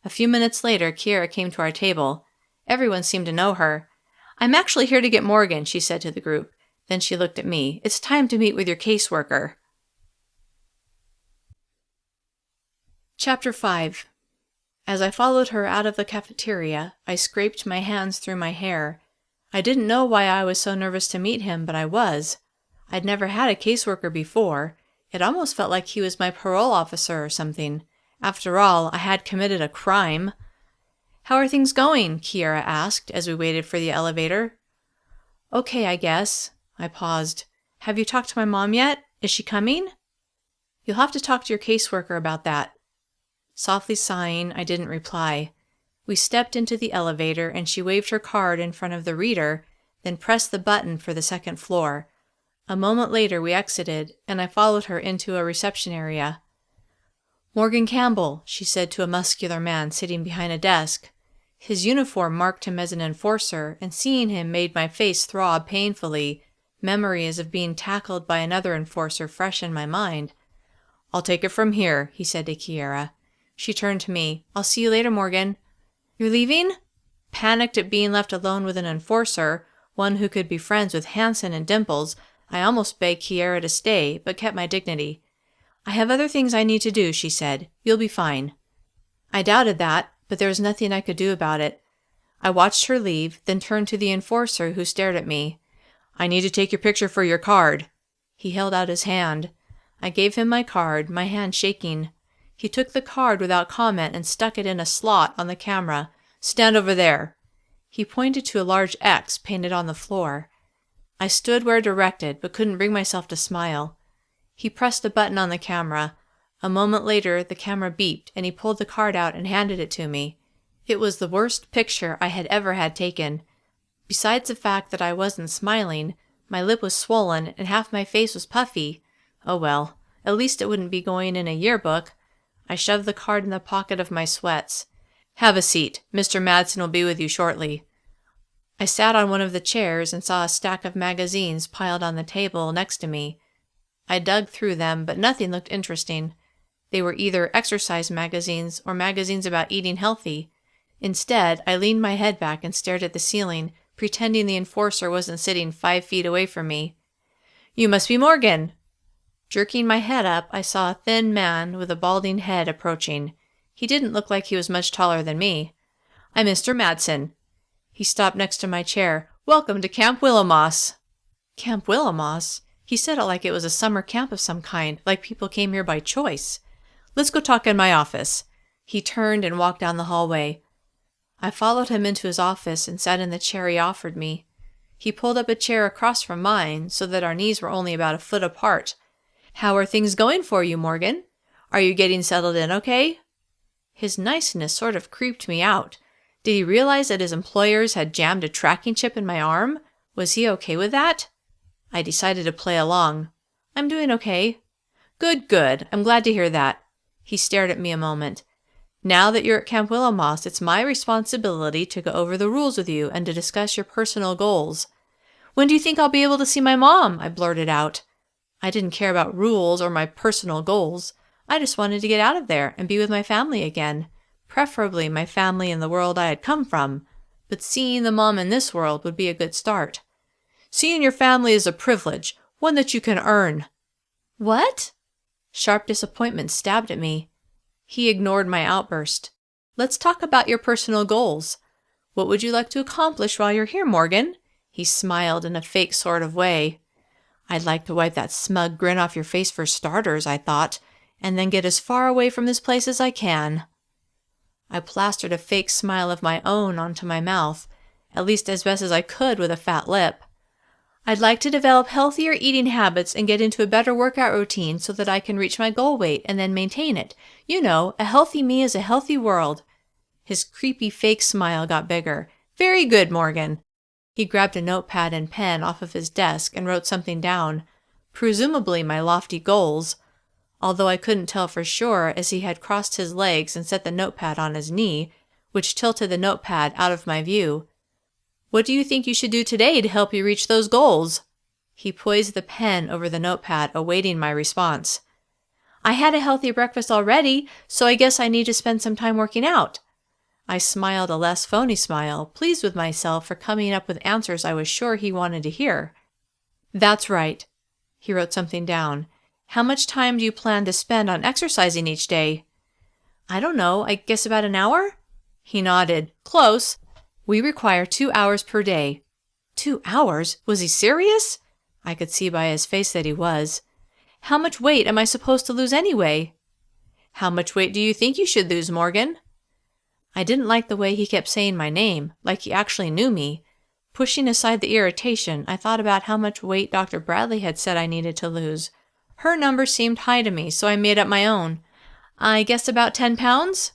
[SPEAKER 1] A few minutes later, Kiera came to our table. Everyone seemed to know her. "I'm actually here to get Morgan," she said to the group. Then she looked at me. "It's time to meet with your caseworker." Chapter 5. As I followed her out of the cafeteria, I scraped my hands through my hair. I didn't know why I was so nervous to meet him, but I was. I'd never had a caseworker before. It almost felt like he was my parole officer or something. After all, I had committed a crime. "How are things going?" Kiera asked as we waited for the elevator. "Okay, I guess." I paused. "Have you talked to my mom yet? Is she coming?" "You'll have to talk to your caseworker about that." Softly sighing, I didn't reply. We stepped into the elevator and she waved her card in front of the reader, then pressed the button for the second floor. A moment later we exited, and I followed her into a reception area. "Morgan Campbell," she said to a muscular man sitting behind a desk. His uniform marked him as an enforcer, and seeing him made my face throb painfully. Memories of being tackled by another enforcer fresh in my mind. "I'll take it from here," he said to Kiera. She turned to me. "I'll see you later, Morgan." "You're leaving?" Panicked at being left alone with an enforcer, one who could be friends with Hanson and Dimples, I almost begged Kiera to stay, but kept my dignity. "I have other things I need to do," she said. "You'll be fine." I doubted that, but there was nothing I could do about it. I watched her leave, then turned to the enforcer who stared at me. "I need to take your picture for your card." He held out his hand. I gave him my card, my hand shaking. He took the card without comment and stuck it in a slot on the camera. "Stand over there." He pointed to a large X painted on the floor. I stood where directed, but couldn't bring myself to smile. He pressed a button on the camera. A moment later, the camera beeped, and he pulled the card out and handed it to me. It was the worst picture I had ever had taken. Besides the fact that I wasn't smiling, my lip was swollen and half my face was puffy. Oh well, at least it wouldn't be going in a yearbook. I shoved the card in the pocket of my sweats. "Have a seat. Mr. Madsen will be with you shortly." I sat on one of the chairs and saw a stack of magazines piled on the table next to me. I dug through them, but nothing looked interesting. They were either exercise magazines or magazines about eating healthy. Instead, I leaned my head back and stared at the ceiling, pretending the enforcer wasn't sitting 5 feet away from me. "You must be Morgan." Jerking my head up, I saw a thin man with a balding head approaching. He didn't look like he was much taller than me. "I'm Mr. Madsen." He stopped next to my chair. "Welcome to Camp Willowmoss." Camp Willowmoss? He said it like it was a summer camp of some kind, like people came here by choice. "Let's go talk in my office." He turned and walked down the hallway. I followed him into his office and sat in the chair he offered me. He pulled up a chair across from mine so that our knees were only about a foot apart. "How are things going for you, Morgan? Are you getting settled in okay?" His niceness sort of creeped me out. Did he realize that his employers had jammed a tracking chip in my arm? Was he okay with that? I decided to play along. "I'm doing okay." "Good, good. I'm glad to hear that." He stared at me a moment. "Now that you're at Camp Willowmoss, it's my responsibility to go over the rules with you and to discuss your personal goals." "When do you think I'll be able to see my mom?" I blurted out. I didn't care about rules or my personal goals. I just wanted to get out of there and be with my family again, preferably my family in the world I had come from, but seeing the mom in this world would be a good start. "Seeing your family is a privilege, one that you can earn." "What?" Sharp disappointment stabbed at me. He ignored my outburst. "Let's talk about your personal goals. What would you like to accomplish while you're here, Morgan?" He smiled in a fake sort of way. "I'd like to wipe that smug grin off your face for starters," I thought, "and then get as far away from this place as I can." I plastered a fake smile of my own onto my mouth, at least as best as I could with a fat lip. "I'd like to develop healthier eating habits and get into a better workout routine so that I can reach my goal weight and then maintain it. You know, a healthy me is a healthy world." His creepy fake smile got bigger. "Very good, Morgan." He grabbed a notepad and pen off of his desk and wrote something down, presumably my lofty goals, although I couldn't tell for sure as he had crossed his legs and set the notepad on his knee, which tilted the notepad out of my view. "What do you think you should do today to help you reach those goals?" He poised the pen over the notepad, awaiting my response. "I had a healthy breakfast already, so I guess I need to spend some time working out." I smiled a less phony smile, pleased with myself for coming up with answers I was sure he wanted to hear. "That's right." He wrote something down. "How much time do you plan to spend on exercising each day?" "I don't know, I guess about an hour?" He nodded. "Close. We require 2 hours per day." 2 hours? Was he serious? I could see by his face that he was. "How much weight am I supposed to lose anyway?" "How much weight do you think you should lose, Morgan?" I didn't like the way he kept saying my name, like he actually knew me. Pushing aside the irritation, I thought about how much weight Dr. Bradley had said I needed to lose. Her number seemed high to me, so I made up my own. "I guess about 10 pounds?"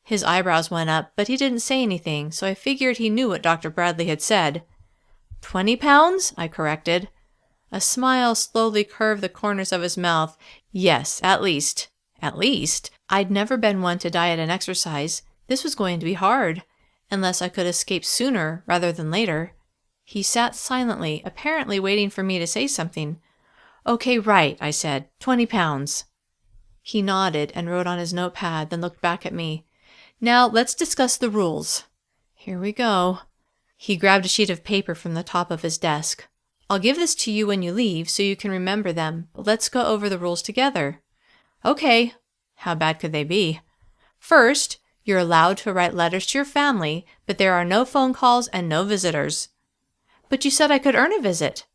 [SPEAKER 1] His eyebrows went up, but he didn't say anything, so I figured he knew what Dr. Bradley had said. 20 pounds? I corrected. A smile slowly curved the corners of his mouth. "Yes, at least." At least? I'd never been one to diet and exercise. This was going to be hard, unless I could escape sooner rather than later. He sat silently, apparently waiting for me to say something. "Okay, right," I said. 20 pounds. He nodded and wrote on his notepad, then looked back at me. "Now, let's discuss the rules." Here we go. He grabbed a sheet of paper from the top of his desk. "I'll give this to you when you leave so you can remember them, but let's go over the rules together." "Okay." How bad could they be? "First,
[SPEAKER 2] You're allowed to write letters to your family, but there are no phone calls and no visitors. But you said I could earn a visit.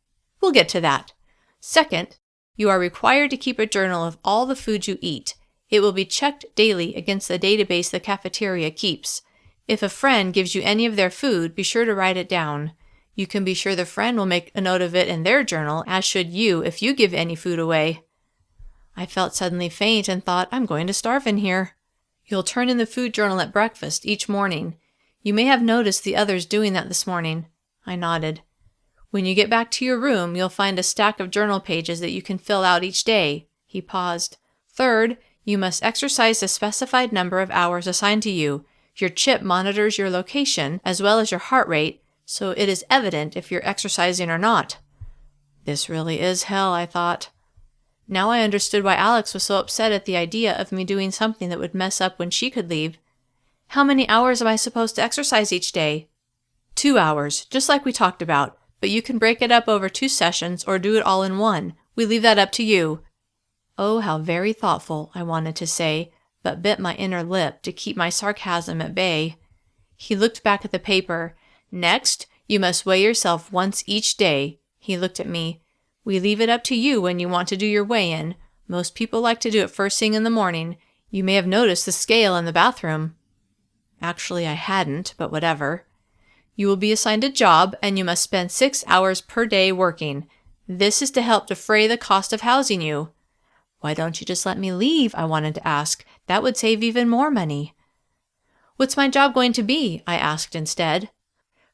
[SPEAKER 2] We'll get to that. Second, you are required to keep a journal of all the food you eat. It will be checked daily against the database the cafeteria keeps. If a friend gives you any of their food, be sure to write it down. You can be sure the friend will make a note of it in their journal, as should you if you give any food away. I felt suddenly faint and thought, I'm going to starve in here. You'll turn in the food journal at breakfast each morning. You may have noticed the others doing that this morning. I nodded. When you get back to your room, you'll find a stack of journal pages that you can fill out each day. He paused. Third, you must exercise the specified number of hours assigned to you. Your chip monitors your location as well as your heart rate, so it is evident if you're exercising or not. This really is hell, I thought. Now I understood why Alex was so upset at the idea of me doing something that would mess up when she could leave. How many hours am I supposed to exercise each day? 2 hours, just like we talked about, but you can break it up over 2 sessions or do it all in one. We leave that up to you. Oh, how very thoughtful, I wanted to say, but bit my inner lip to keep my sarcasm at bay. He looked back at the paper. Next, you must weigh yourself once each day. He looked at me. We leave it up to you when you want to do your weigh-in. Most people like to do it first thing in the morning. You may have noticed the scale in the bathroom. Actually, I hadn't, but whatever. You will be assigned a job, and you must spend 6 hours per day working. This is to help defray the cost of housing you. Why don't you just let me leave? I wanted to ask. That would save even more money. What's my job going to be? I asked instead.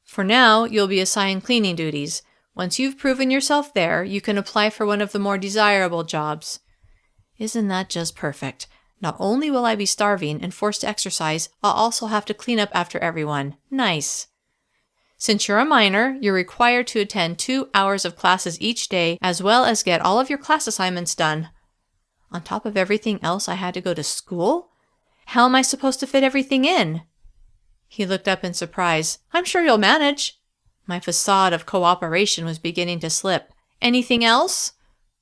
[SPEAKER 2] For now, you'll be assigned cleaning duties. Once you've proven yourself there, you can apply for one of the more desirable jobs. Isn't that just perfect? Not only will I be starving and forced to exercise, I'll also have to clean up after everyone. Nice. Since you're a minor, you're required to attend 2 hours of classes each day, as well as get all of your class assignments done. On top of everything else, I had to go to school? How am I supposed to fit everything in? He looked up in surprise. I'm sure you'll manage. My facade of cooperation was beginning to slip. Anything else?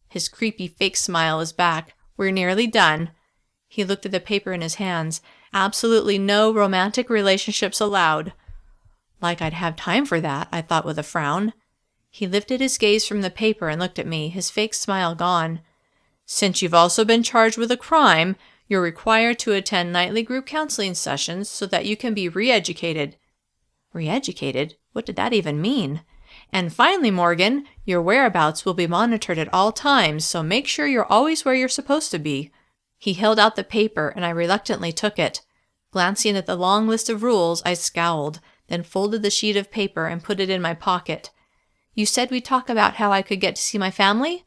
[SPEAKER 2] His creepy fake smile was back. We're nearly done. He looked at the paper in his hands. Absolutely no romantic relationships allowed. Like I'd have time for that, I thought with a frown. He lifted his gaze from the paper and looked at me, his fake smile gone. Since you've also been charged with a crime, you're required to attend nightly group counseling sessions so that you can be re-educated. Re-educated? What did that even mean? And finally, Morgan, your whereabouts will be monitored at all times, so make sure you're always where you're supposed to be. He held out the paper, and I reluctantly took it. Glancing at the long list of rules, I scowled, then folded the sheet of paper and put it in my pocket. You said we'd talk about how I could get to see my family?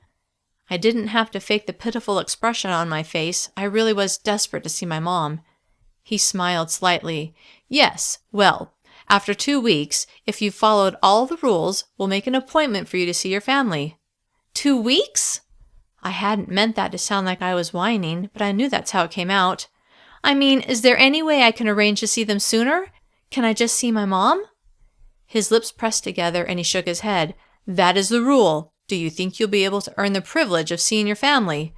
[SPEAKER 2] I didn't have to fake the pitiful expression on my face. I really was desperate to see my mom. He smiled slightly. Yes, well, after 2 weeks, if you've followed all the rules, we'll make an appointment for you to see your family. 2 weeks? I hadn't meant that to sound like I was whining, but I knew that's how it came out. I mean, is there any way I can arrange to see them sooner? Can I just see my mom? His lips pressed together and he shook his head. That is the rule. Do you think you'll be able to earn the privilege of seeing your family?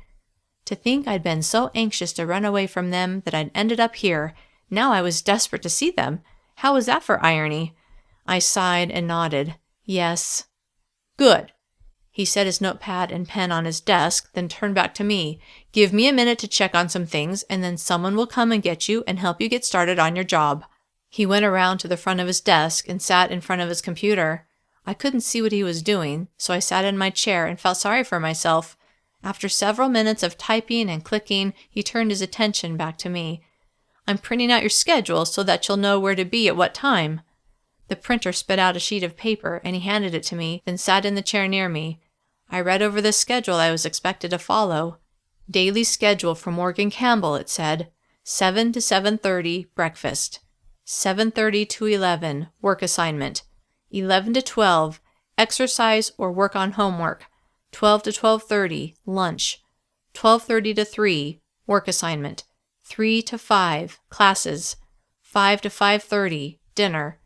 [SPEAKER 2] To think I'd been so anxious to run away from them that I'd ended up here. Now I was desperate to see them. How was that for irony? I sighed and nodded. Yes. Good. He set his notepad and pen on his desk, then turned back to me. Give me a minute to check on some things, and then someone will come and get you and help you get started on your job. He went around to the front of his desk and sat in front of his computer. I couldn't see what he was doing, so I sat in my chair and felt sorry for myself. After several minutes of typing and clicking, he turned his attention back to me. I'm printing out your schedule so that you'll know where to be at what time. The printer spit out a sheet of paper, and he handed it to me, then sat in the chair near me. I read over the schedule I was expected to follow. Daily schedule for Morgan Campbell, it said. 7 to 7:30, breakfast. 7:30 to 11, work assignment. 11 to 12, exercise or work on homework. 12 to 12:30, lunch. 12:30 to 3, work assignment. 3 to 5, classes. 5 to 5:30, dinner.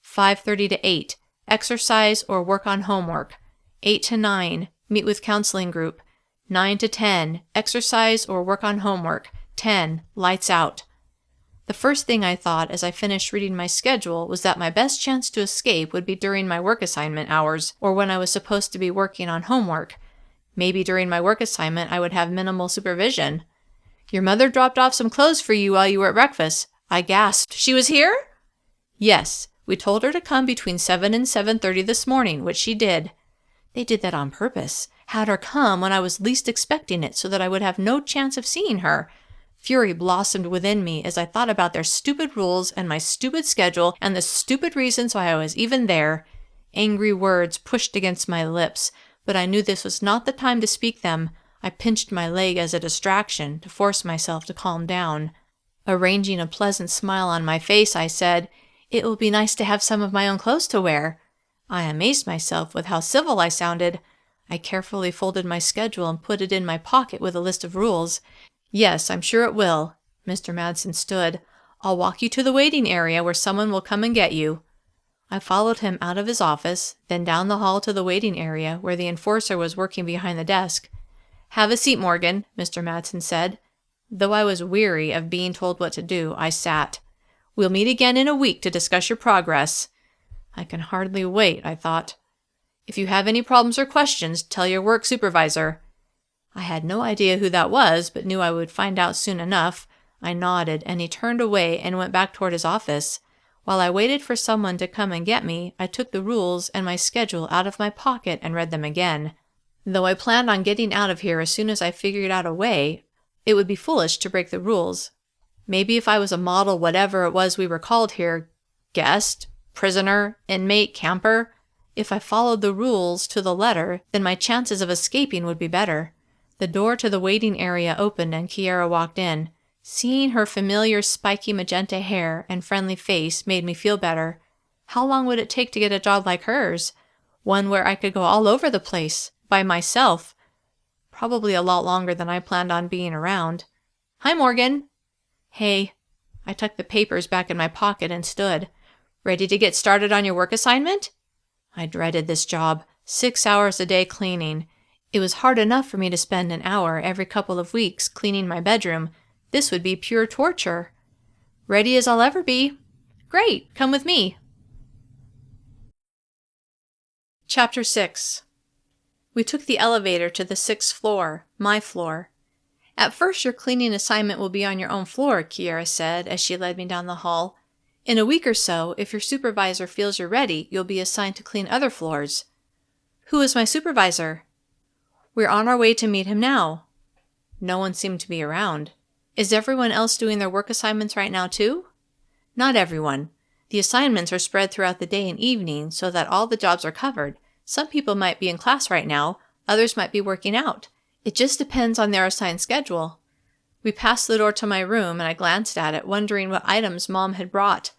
[SPEAKER 2] 5:30 to 8, exercise or work on homework. 8 to 9, meet with counseling group. 9 to 10, exercise or work on homework. 10, lights out. The first thing I thought as I finished reading my schedule was that my best chance to escape would be during my work assignment hours or when I was supposed to be working on homework. Maybe during my work assignment I would have minimal supervision. "Your mother dropped off some clothes for you while you were at breakfast." I gasped. "She was here?" "Yes. We told her to come between 7 and 7:30 this morning, which she did." They did that on purpose. Had her come when I was least expecting it so that I would have no chance of seeing her. Fury blossomed within me as I thought about their stupid rules and my stupid schedule and the stupid reasons why I was even there. Angry words pushed against my lips, but I knew this was not the time to speak them. I pinched my leg as a distraction to force myself to calm down. Arranging a pleasant smile on my face, I said, "It will be nice to have some of my own clothes to wear." I amazed myself with how civil I sounded. I carefully folded my schedule and put it in my pocket with a list of rules. "Yes, I'm sure it will." Mr. Madsen stood. "I'll walk you to the waiting area where someone will come and get you." I followed him out of his office, then down the hall to the waiting area where the enforcer was working behind the desk. "Have a seat, Morgan," Mr. Madsen said. Though I was weary of being told what to do, I sat. "We'll meet again in a week to discuss your progress." I can hardly wait, I thought. "If you have any problems or questions, tell your work supervisor." I had no idea who that was, but knew I would find out soon enough. I nodded, and he turned away and went back toward his office. While I waited for someone to come and get me, I took the rules and my schedule out of my pocket and read them again. Though I planned on getting out of here as soon as I figured out a way, it would be foolish to break the rules. Maybe if I was a model whatever it was we were called here, guest, prisoner, inmate, camper, if I followed the rules to the letter, then my chances of escaping would be better. The door to the waiting area opened and Kiera walked in. Seeing her familiar spiky magenta hair and friendly face made me feel better. How long would it take to get a job like hers? One where I could go all over the place, by myself. Probably a lot longer than I planned on being around. "Hi, Morgan." "Hey." I tucked the papers back in my pocket and stood. "Ready to get started on your work assignment?" I dreaded this job. 6 hours a day cleaning. It was hard enough for me to spend an hour every couple of weeks cleaning my bedroom. This would be pure torture. "Ready as I'll ever be." "Great, come with me." Chapter 6. We took the elevator to the 6th floor, my floor. "At first your cleaning assignment will be on your own floor," Kiera said as she led me down the hall. "In a week or so, if your supervisor feels you're ready, you'll be assigned to clean other floors." "Who is my supervisor?" "We're on our way to meet him now." No one seemed to be around. "Is everyone else doing their work assignments right now too?" "Not everyone. The assignments are spread throughout the day and evening so that all the jobs are covered. Some people might be in class right now, others might be working out. It just depends on their assigned schedule." We passed the door to my room and I glanced at it, wondering what items Mom had brought.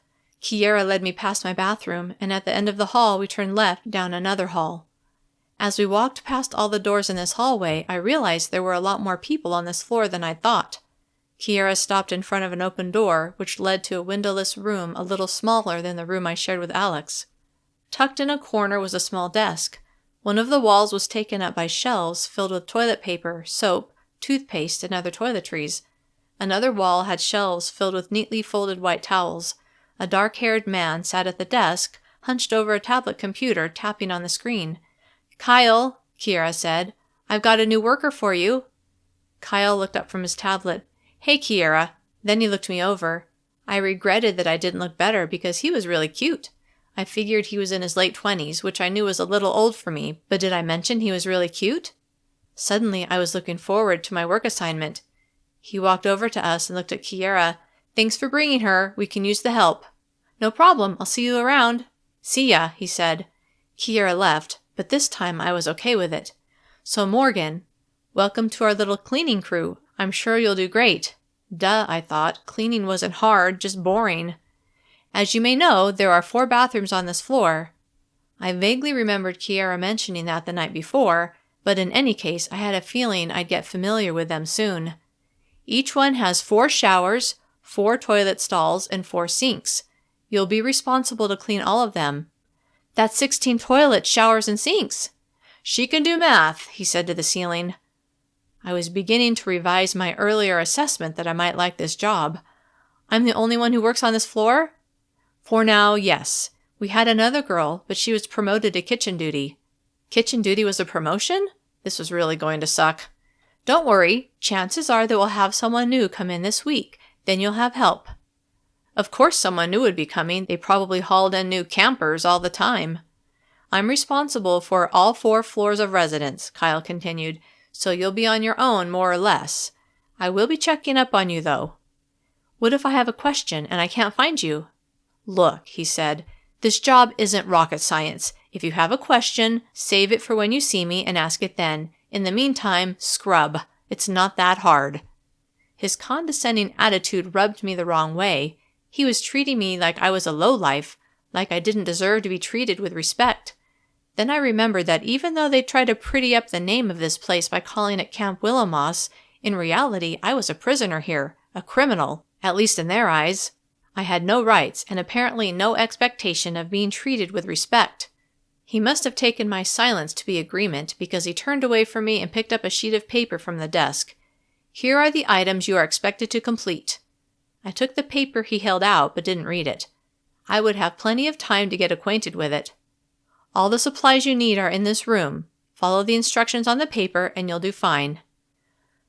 [SPEAKER 2] Kiera led me past my bathroom, and at the end of the hall we turned left down another hall. As we walked past all the doors in this hallway, I realized there were a lot more people on this floor than I'd thought. Kiera stopped in front of an open door, which led to a windowless room a little smaller than the room I shared with Alex. Tucked in a corner was a small desk. One of the walls was taken up by shelves filled with toilet paper, soap, toothpaste, and other toiletries. Another wall had shelves filled with neatly folded white towels. A dark-haired man sat at the desk, hunched over a tablet computer, tapping on the screen. "Kyle," Kiera said, "I've got a new worker for you." Kyle looked up from his tablet. "Hey, Kiera." Then he looked me over. I regretted that I didn't look better because he was really cute. I figured he was in his late 20s, which I knew was a little old for me, but did I mention he was really cute? Suddenly, I was looking forward to my work assignment. He walked over to us and looked at Kiera. "Thanks for bringing her. We can use the help." "No problem. I'll see you around." "See ya," he said. Kiera left, but this time I was okay with it. "So Morgan, welcome to our little cleaning crew. I'm sure you'll do great." Duh, I thought. Cleaning wasn't hard, just boring. "As you may know, there are 4 bathrooms on this floor." I vaguely remembered Kiera mentioning that the night before, but in any case, I had a feeling I'd get familiar with them soon. "Each one has 4 showers, 4 toilet stalls, and 4 sinks. You'll be responsible to clean all of them." "That's 16 toilets, showers, and sinks." "She can do math," he said to the ceiling. I was beginning to revise my earlier assessment that I might like this job. I'm the only one who works on this floor? For now, yes. We had another girl, but she was promoted to kitchen duty. Kitchen duty was a promotion? This was really going to suck. Don't worry. Chances are that we'll have someone new come in this week. Then you'll have help. Of course someone new would be coming. They probably hauled in new campers all the time. I'm responsible for all 4 floors of residence, Kyle continued, so you'll be on your own more or less. I will be checking up on you, though. What if I have a question and I can't find you? Look, he said, this job isn't rocket science. If you have a question, save it for when you see me and ask it then. In the meantime, scrub. It's not that hard. His condescending attitude rubbed me the wrong way. He was treating me like I was a lowlife, like I didn't deserve to be treated with respect. Then I remembered that even though they tried to pretty up the name of this place by calling it Camp Willowmoss, in reality I was a prisoner here, a criminal, at least in their eyes. I had no rights and apparently no expectation of being treated with respect. He must have taken my silence to be agreement because he turned away from me and picked up a sheet of paper from the desk. Here are the items you are expected to complete. I took the paper he held out but didn't read it. I would have plenty of time to get acquainted with it. All the supplies you need are in this room. Follow the instructions on the paper and you'll do fine.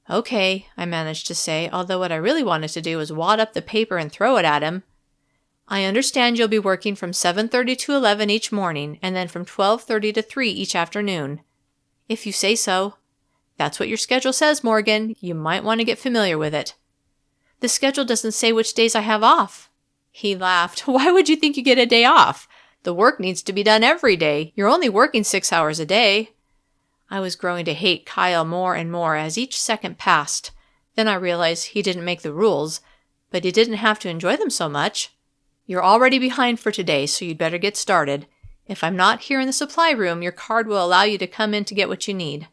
[SPEAKER 2] Okay, I managed to say, although what I really wanted to do was wad up the paper and throw it at him. I understand you'll be working from 7:30 to 11 each morning and then from 12:30 to 3 each afternoon. If you say so. That's what your schedule says, Morgan. You might want to get familiar with it. The schedule doesn't say which days I have off. He laughed. Why would you think you get a day off? The work needs to be done every day. You're only working 6 hours a day. I was growing to hate Kyle more and more as each second passed. Then I realized he didn't make the rules, but he didn't have to enjoy them so much. You're already behind for today, so you'd better get started. If I'm not here in the supply room, your card will allow you to come in to get what you need.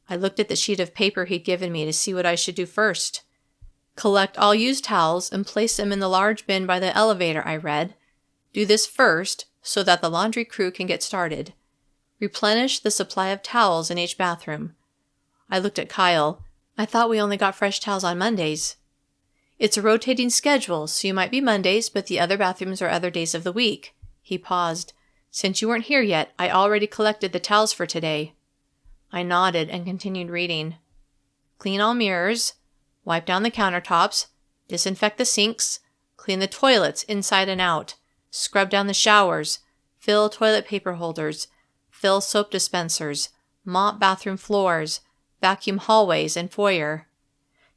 [SPEAKER 2] I looked at the sheet of paper he'd given me to see what I should do first. Collect all used towels and place them in the large bin by the elevator, I read. Do this first, so that the laundry crew can get started. Replenish the supply of towels in each bathroom. I looked at Kyle. I thought we only got fresh towels on Mondays. It's a rotating schedule, so you might be Mondays, but the other bathrooms are other days of the week. He paused. Since you weren't here yet, I already collected the towels for today. I nodded and continued reading. Clean all mirrors. Wipe down the countertops. Disinfect the sinks. Clean the toilets inside and out. Scrub down the showers. Fill toilet paper holders. Fill soap dispensers. Mop bathroom floors. Vacuum hallways and foyer.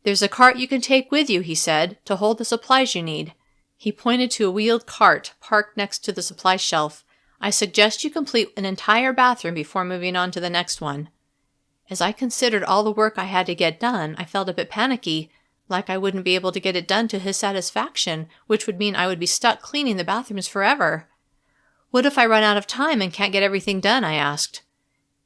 [SPEAKER 2] There's a cart you can take with you, he said, to hold the supplies you need. He pointed to a wheeled cart parked next to the supply shelf. I suggest you complete an entire bathroom before moving on to the next one. As I considered all the work I had to get done, I felt a bit panicky, like I wouldn't be able to get it done to his satisfaction, which would mean I would be stuck cleaning the bathrooms forever. What if I run out of time and can't get everything done? I asked.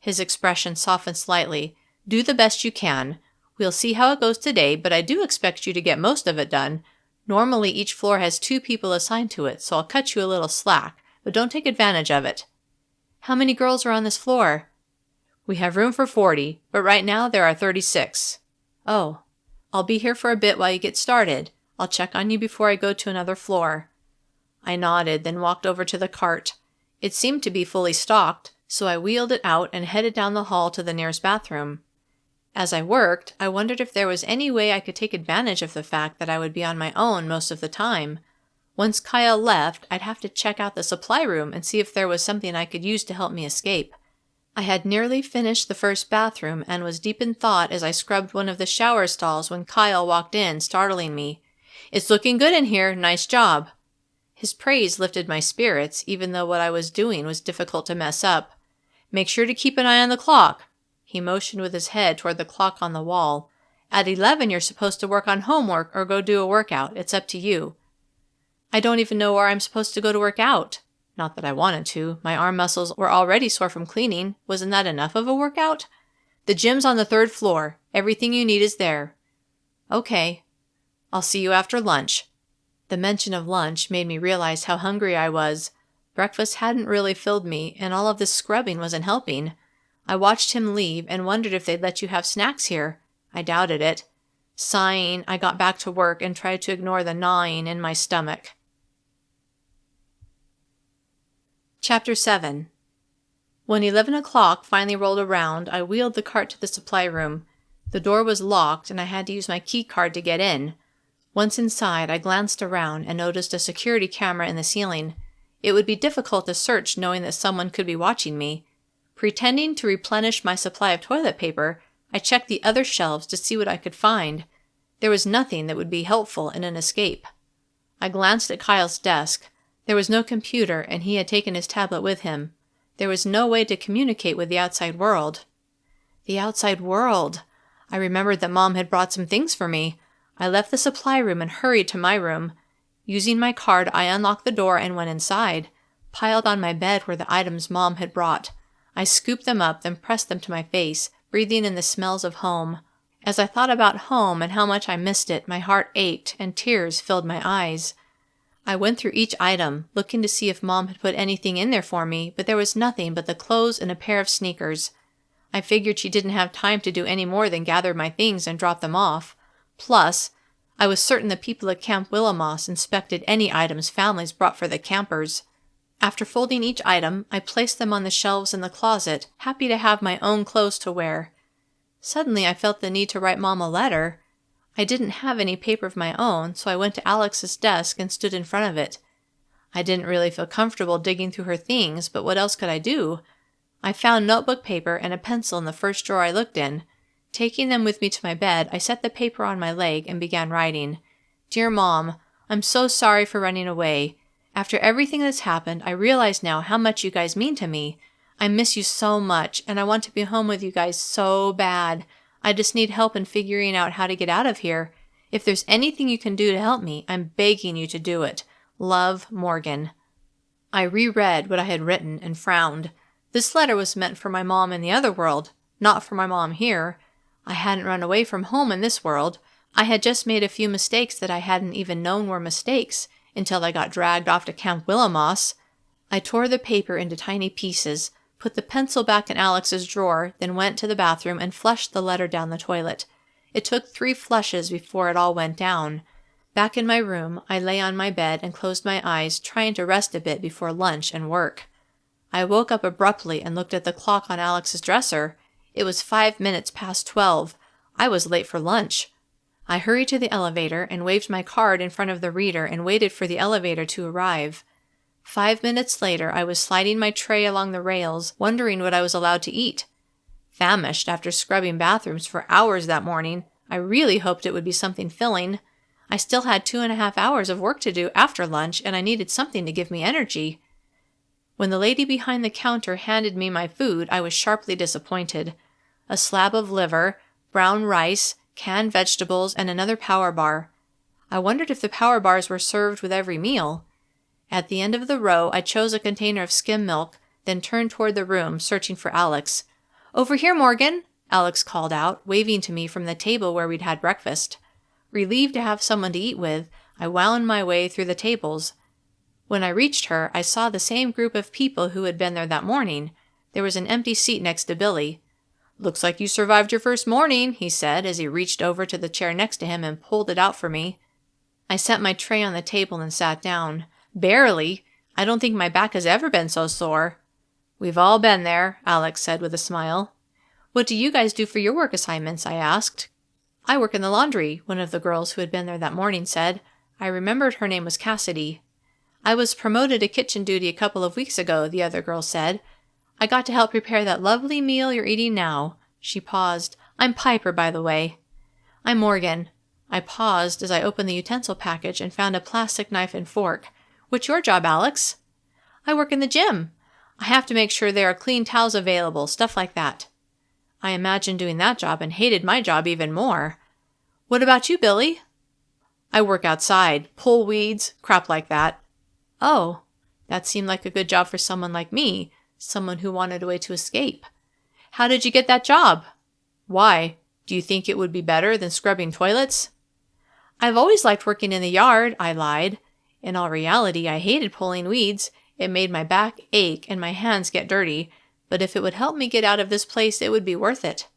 [SPEAKER 2] His expression softened slightly. Do the best you can. We'll see how it goes today, but I do expect you to get most of it done. Normally each floor has 2 people assigned to it, so I'll cut you a little slack, but don't take advantage of it. How many girls are on this floor? We have room for 40, but right now there are 36. Oh. I'll be here for a bit while you get started. I'll check on you before I go to another floor. I nodded, then walked over to the cart. It seemed to be fully stocked, so I wheeled it out and headed down the hall to the nearest bathroom. As I worked, I wondered if there was any way I could take advantage of the fact that I would be on my own most of the time. Once Kyle left, I'd have to check out the supply room and see if there was something I could use to help me escape. I had nearly finished the first bathroom and was deep in thought as I scrubbed one of the shower stalls when Kyle walked in, startling me. It's looking good in here. Nice job. His praise lifted my spirits, even though what I was doing was difficult to mess up. Make sure to keep an eye on the clock. He motioned with his head toward the clock on the wall. At 11, you're supposed to work on homework or go do a workout. It's up to you. I don't even know where I'm supposed to go to work out. Not that I wanted to. My arm muscles were already sore from cleaning. Wasn't that enough of a workout? The gym's on the 3rd floor. Everything you need is there. Okay. I'll see you after lunch. The mention of lunch made me realize how hungry I was. Breakfast hadn't really filled me, and all of this scrubbing wasn't helping. I watched him leave and wondered if they'd let you have snacks here. I doubted it. Sighing, I got back to work and tried to ignore the gnawing in my stomach. Chapter 7. When 11 o'clock finally rolled around, I wheeled the cart to the supply room. The door was locked, and I had to use my key card to get in. Once inside, I glanced around and noticed a security camera in the ceiling. It would be difficult to search knowing that someone could be watching me. Pretending to replenish my supply of toilet paper, I checked the other shelves to see what I could find. There was nothing that would be helpful in an escape. I glanced at Kyle's desk. There was no computer, and he had taken his tablet with him. There was no way to communicate with the outside world. The outside world! I remembered that Mom had brought some things for me. I left the supply room and hurried to my room. Using my card, I unlocked the door and went inside. Piled on my bed were the items Mom had brought. I scooped them up, then pressed them to my face, breathing in the smells of home. As I thought about home and how much I missed it, my heart ached and tears filled my eyes. I went through each item, looking to see if Mom had put anything in there for me, but there was nothing but the clothes and a pair of sneakers. I figured she didn't have time to do any more than gather my things and drop them off. Plus, I was certain the people at Camp Willowmoss inspected any items families brought for the campers. After folding each item, I placed them on the shelves in the closet, happy to have my own clothes to wear. Suddenly, I felt the need to write Mom a letter. I didn't have any paper of my own, so I went to Alex's desk and stood in front of it. I didn't really feel comfortable digging through her things, but what else could I do? I found notebook paper and a pencil in the first drawer I looked in. Taking them with me to my bed, I set the paper on my leg and began writing. Dear Mom, I'm so sorry for running away. After everything that's happened, I realize now how much you guys mean to me. I miss you so much, and I want to be home with you guys so bad. I just need help in figuring out how to get out of here. If there's anything you can do to help me, I'm begging you to do it. Love, Morgan. I reread what I had written and frowned. This letter was meant for my mom in the other world, not for my mom here. I hadn't run away from home in this world. I had just made a few mistakes that I hadn't even known were mistakes until I got dragged off to Camp Willowmoss. I tore the paper into tiny pieces, put the pencil back in Alex's drawer, then went to the bathroom and flushed the letter down the toilet. It took 3 flushes before it all went down. Back in my room, I lay on my bed and closed my eyes, trying to rest a bit before lunch and work. I woke up abruptly and looked at the clock on Alex's dresser. It was 5 minutes past 12. I was late for lunch. I hurried to the elevator and waved my card in front of the reader and waited for the elevator to arrive. 5 minutes later, I was sliding my tray along the rails, wondering what I was allowed to eat. Famished after scrubbing bathrooms for hours that morning, I really hoped it would be something filling. I still had 2.5 hours of work to do after lunch, and I needed something to give me energy. When the lady behind the counter handed me my food, I was sharply disappointed. A slab of liver, brown rice, canned vegetables, and another power bar. I wondered if the power bars were served with every meal. At the end of the row, I chose a container of skim milk, then turned toward the room, searching for Alex. "Over here, Morgan," Alex called out, waving to me from the table where we'd had breakfast. Relieved to have someone to eat with, I wound my way through the tables. When I reached her, I saw the same group of people who had been there that morning. There was an empty seat next to Billy. "Looks like you survived your first morning," he said as he reached over to the chair next to him and pulled it out for me. I set my tray on the table and sat down. "Barely. I don't think my back has ever been so sore." "We've all been there," Alex said with a smile. "What do you guys do for your work assignments?" I asked. "I work in the laundry," one of the girls who had been there that morning said. I remembered her name was Cassidy. "I was promoted to kitchen duty a couple of weeks ago," the other girl said. "I got to help prepare that lovely meal you're eating now." She paused. "I'm Piper, by the way." "I'm Morgan." I paused as I opened the utensil package and found a plastic knife and fork. "What's your job, Alex?" "I work in the gym. I have to make sure there are clean towels available, stuff like that." I imagined doing that job and hated my job even more. "What about you, Billy?" "I work outside, pull weeds, crap like that." "Oh, that seemed like a good job for someone like me, someone who wanted a way to escape." "How did you get that job?" "Why? Do you think it would be better than scrubbing toilets?" "I've always liked working in the yard," I lied. In all reality, I hated pulling weeds. It made my back ache and my hands get dirty. But if it would help me get out of this place, it would be worth it.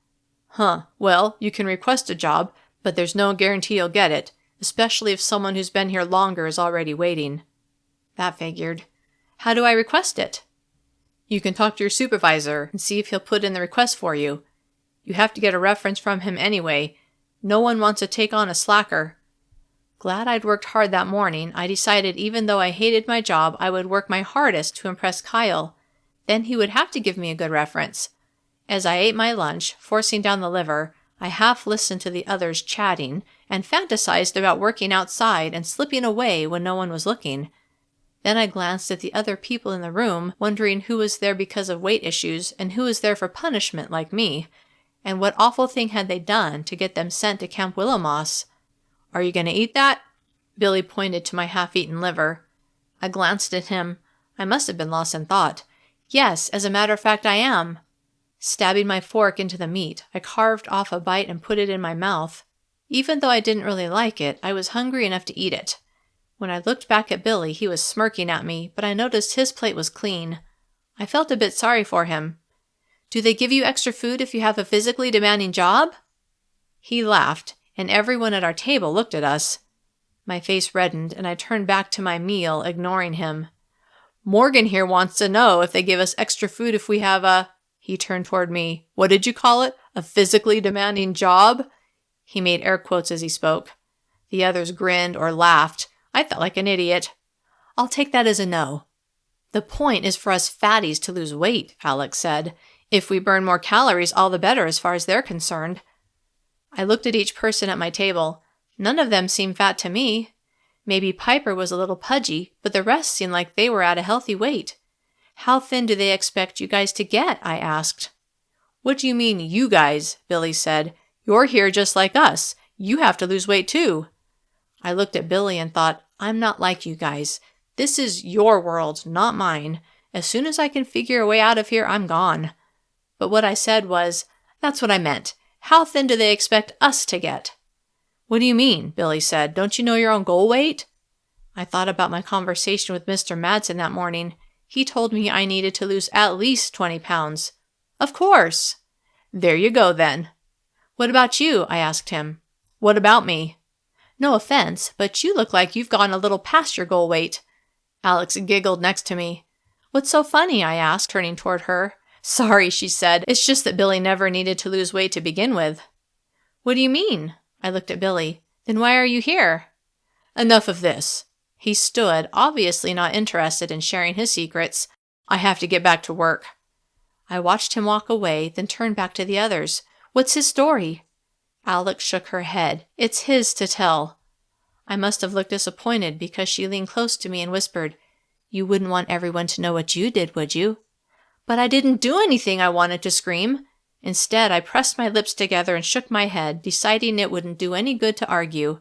[SPEAKER 2] "Huh. Well, you can request a job, But there's no guarantee you'll get it, especially if someone who's been here longer is already waiting. That figured. How do I request it? You can talk to your supervisor and see if he'll put in the request for you. You have to get a reference from him anyway. No one wants to take on a slacker. Glad I'd worked hard that morning, I decided even though I hated my job, I would work my hardest to impress Kyle. Then he would have to give me a good reference. As I ate my lunch, forcing down the liver, I half listened to the others chatting and fantasized about working outside and slipping away when no one was looking. Then I glanced at the other people in the room, wondering who was there because of weight issues and who was there for punishment like me, and what awful thing had they done to get them sent to Camp Willowmoss. Are you going to eat that? Billy pointed to my half-eaten liver. I glanced at him. I must have been lost in thought. Yes, as a matter of fact, I am. Stabbing my fork into the meat, I carved off a bite and put it in my mouth. Even though I didn't really like it, I was hungry enough to eat it. When I looked back at Billy, he was smirking at me, but I noticed his plate was clean. I felt a bit sorry for him. Do they give you extra food if you have a physically demanding job? He laughed, and everyone at our table looked at us. My face reddened, and I turned back to my meal, ignoring him. Morgan here wants to know if they give us extra food if we have a... He turned toward me. What did you call it? A physically demanding job? He made air quotes as he spoke. The others grinned or laughed. I felt like an idiot. I'll take that as a no. The point is for us fatties to lose weight, Alex said. If we burn more calories, all the better as far as they're concerned. I looked at each person at my table. None of them seemed fat to me. Maybe Piper was a little pudgy, but the rest seemed like they were at a healthy weight. How thin do they expect you guys to get? I asked. What do you mean, you guys? Billy said. You're here just like us. You have to lose weight too. I looked at Billy and thought, I'm not like you guys. This is your world, not mine. As soon as I can figure a way out of here, I'm gone. But what I said was, that's what I meant. How thin do they expect us to get? What do you mean? Billy said. Don't you know your own goal weight? I thought about my conversation with Mr. Madsen that morning. He told me I needed to lose at least 20 pounds. Of course. There you go then. What about you? I asked him. What about me? No offense, but you look like you've gone a little past your goal weight. Alex giggled next to me. What's so funny? I asked, turning toward her. Sorry, she said. It's just that Billy never needed to lose weight to begin with. What do you mean? I looked at Billy. Then why are you here? Enough of this. He stood, obviously not interested in sharing his secrets. I have to get back to work. I watched him walk away, then turned back to the others. What's his story? Alex shook her head. It's his to tell. I must have looked disappointed because she leaned close to me and whispered, You wouldn't want everyone to know what you did, would you? But I didn't do anything, I wanted to scream. Instead, I pressed my lips together and shook my head, deciding it wouldn't do any good to argue.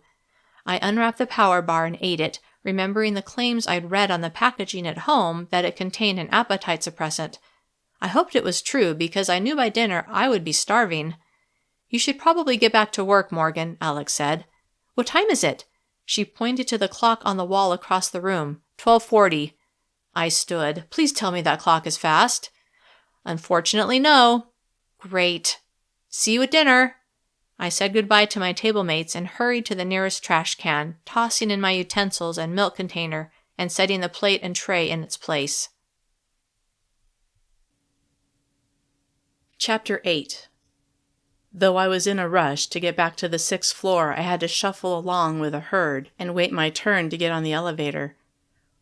[SPEAKER 2] I unwrapped the power bar and ate it, remembering the claims I'd read on the packaging at home that it contained an appetite suppressant. I hoped it was true because I knew by dinner I would be starving. You should probably get back to work, Morgan, Alex said. What time is it? She pointed to the clock on the wall across the room. 12:40. I stood. Please tell me that clock is fast. Unfortunately, no. Great. See you at dinner. I said goodbye to my table mates and hurried to the nearest trash can, tossing in my utensils and milk container and setting the plate and tray in its place. Chapter 8. Though I was in a rush to get back to the 6th floor, I had to shuffle along with a herd and wait my turn to get on the elevator.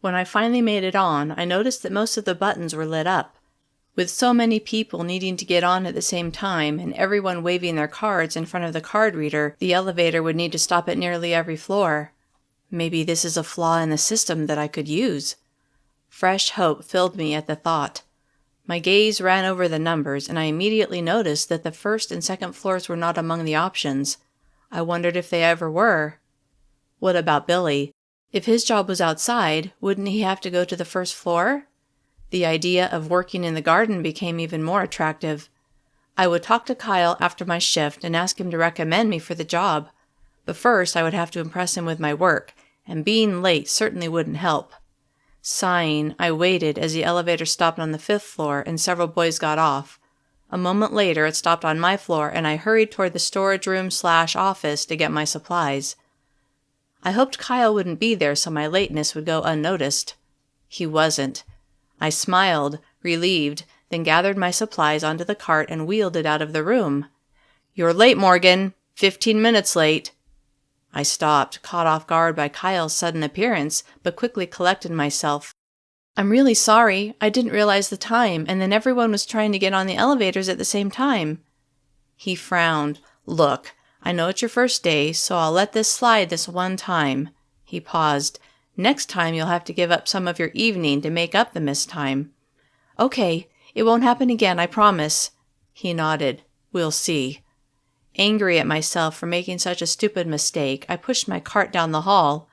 [SPEAKER 2] When I finally made it on, I noticed that most of the buttons were lit up. With so many people needing to get on at the same time and everyone waving their cards in front of the card reader, the elevator would need to stop at nearly every floor. Maybe this is a flaw in the system that I could use. Fresh hope filled me at the thought. My gaze ran over the numbers, and I immediately noticed that the 1st and 2nd floors were not among the options. I wondered if they ever were. What about Billy? If his job was outside, wouldn't he have to go to the 1st floor? The idea of working in the garden became even more attractive. I would talk to Kyle after my shift and ask him to recommend me for the job. But first I would have to impress him with my work, and being late certainly wouldn't help. Sighing, I waited as the elevator stopped on the 5th floor and several boys got off. A moment later, it stopped on my floor, and I hurried toward the storage room/office to get my supplies. I hoped Kyle wouldn't be there so my lateness would go unnoticed. He wasn't. I smiled, relieved, then gathered my supplies onto the cart and wheeled it out of the room. "You're late, Morgan. 15 minutes late." I stopped, caught off guard by Kyle's sudden appearance, but quickly collected myself. "I'm really sorry. I didn't realize the time, and then everyone was trying to get on the elevators at the same time." He frowned. "Look, I know it's your first day, so I'll let this slide this one time." He paused. "Next time you'll have to give up some of your evening to make up the missed time." "Okay, it won't happen again, I promise." He nodded. "We'll see." Angry at myself for making such a stupid mistake, I pushed my cart down the hall.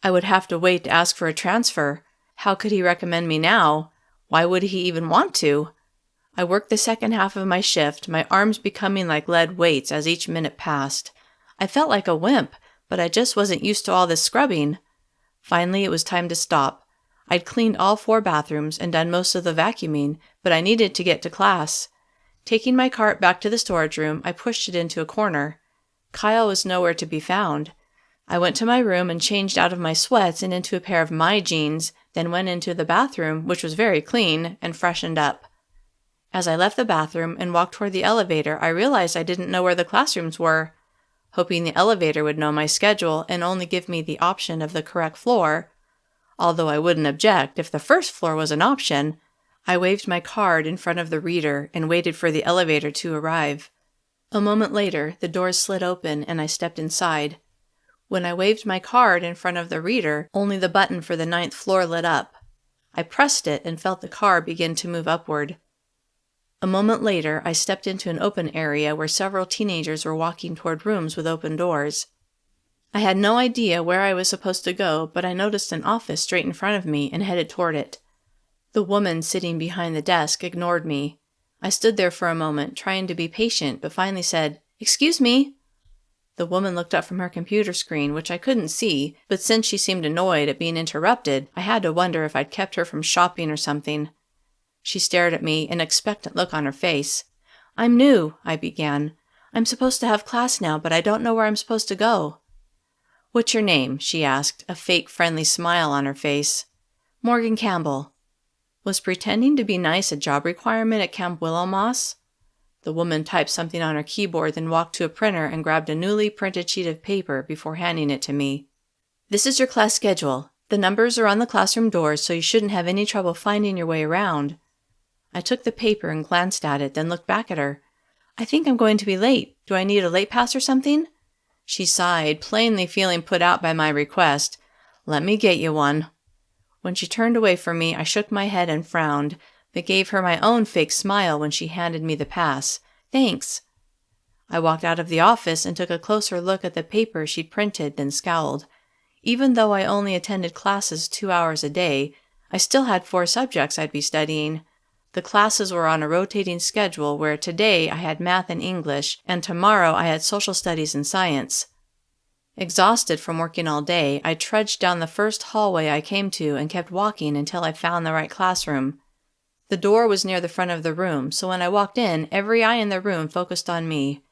[SPEAKER 2] I would have to wait to ask for a transfer. How could he recommend me now? Why would he even want to? I worked the second half of my shift, my arms becoming like lead weights as each minute passed. I felt like a wimp, but I just wasn't used to all this scrubbing. Finally, it was time to stop. I'd cleaned all 4 bathrooms and done most of the vacuuming, but I needed to get to class. Taking my cart back to the storage room, I pushed it into a corner. Kyle was nowhere to be found. I went to my room and changed out of my sweats and into a pair of my jeans, then went into the bathroom, which was very clean, and freshened up. As I left the bathroom and walked toward the elevator, I realized I didn't know where the classrooms were. Hoping the elevator would know my schedule and only give me the option of the correct floor, although I wouldn't object if the first floor was an option, I waved my card in front of the reader and waited for the elevator to arrive. A moment later, the doors slid open and I stepped inside. When I waved my card in front of the reader, only the button for the 9th floor lit up. I pressed it and felt the car begin to move upward. A moment later, I stepped into an open area where several teenagers were walking toward rooms with open doors. I had no idea where I was supposed to go, but I noticed an office straight in front of me and headed toward it. The woman sitting behind the desk ignored me. I stood there for a moment, trying to be patient, but finally said, "Excuse me." The woman looked up from her computer screen, which I couldn't see, but since she seemed annoyed at being interrupted, I had to wonder if I'd kept her from shopping or something. She stared at me, an expectant look on her face. "I'm new," I began. "I'm supposed to have class now, but I don't know where I'm supposed to go." "What's your name?" she asked, a fake friendly smile on her face. "Morgan Campbell." Was pretending to be nice a job requirement at Camp Willowmoss? The woman typed something on her keyboard, then walked to a printer and grabbed a newly printed sheet of paper before handing it to me. "This is your class schedule. The numbers are on the classroom doors, so you shouldn't have any trouble finding your way around." I took the paper and glanced at it, then looked back at her. "I think I'm going to be late. Do I need a late pass or something?" She sighed, plainly feeling put out by my request. "Let me get you one." When she turned away from me, I shook my head and frowned, but gave her my own fake smile when she handed me the pass. "Thanks." I walked out of the office and took a closer look at the paper she'd printed, then scowled. Even though I only attended classes 2 hours a day, I still had 4 subjects I'd be studying. The classes were on a rotating schedule where today I had math and English, and tomorrow I had social studies and science. Exhausted from working all day, I trudged down the first hallway I came to and kept walking until I found the right classroom. The door was near the front of the room, so when I walked in, every eye in the room focused on me.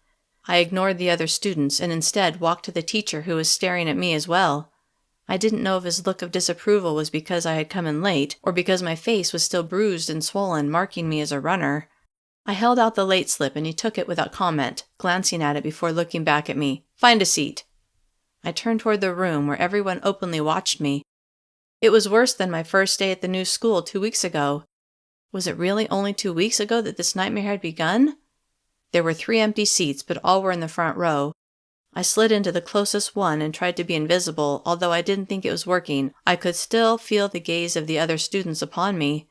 [SPEAKER 2] I ignored the other students and instead walked to the teacher who was staring at me as well. I didn't know if his look of disapproval was because I had come in late or because my face was still bruised and swollen, marking me as a runner. I held out the late slip and he took it without comment, glancing at it before looking back at me. "Find a seat." I turned toward the room where everyone openly watched me. It was worse than my first day at the new school 2 weeks ago. Was it really only 2 weeks ago that this nightmare had begun? There were 3 empty seats, but all were in the front row. I slid into the closest one and tried to be invisible, although I didn't think it was working. I could still feel the gaze of the other students upon me.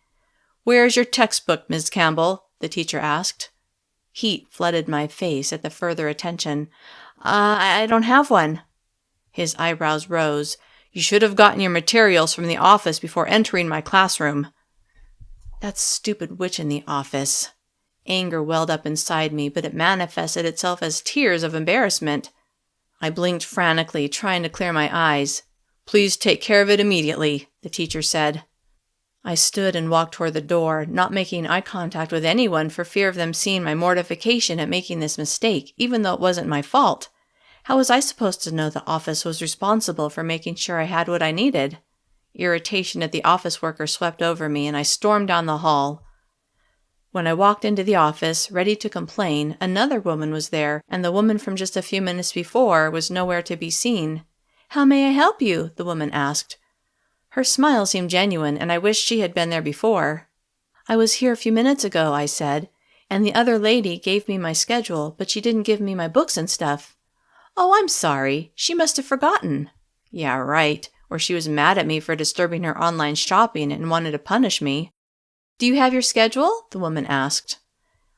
[SPEAKER 2] "Where is your textbook, Ms. Campbell?" the teacher asked. Heat flooded my face at the further attention. I don't have one." His eyebrows rose. "You should have gotten your materials from the office before entering my classroom." That stupid witch in the office. Anger welled up inside me, but it manifested itself as tears of embarrassment. I blinked frantically, trying to clear my eyes. "Please take care of it immediately," the teacher said. I stood and walked toward the door, not making eye contact with anyone for fear of them seeing my mortification at making this mistake, even though it wasn't my fault. How was I supposed to know the office was responsible for making sure I had what I needed? Irritation at the office worker swept over me, and I stormed down the hall. When I walked into the office, ready to complain, another woman was there, and the woman from just a few minutes before was nowhere to be seen. "How may I help you?" the woman asked. Her smile seemed genuine, and I wished she had been there before. "I was here a few minutes ago," I said, "and the other lady gave me my schedule, but she didn't give me my books and stuff." "Oh, I'm sorry. She must have forgotten." "Yeah, right. Or she was mad at me for disturbing her online shopping and wanted to punish me." "Do you have your schedule?" the woman asked.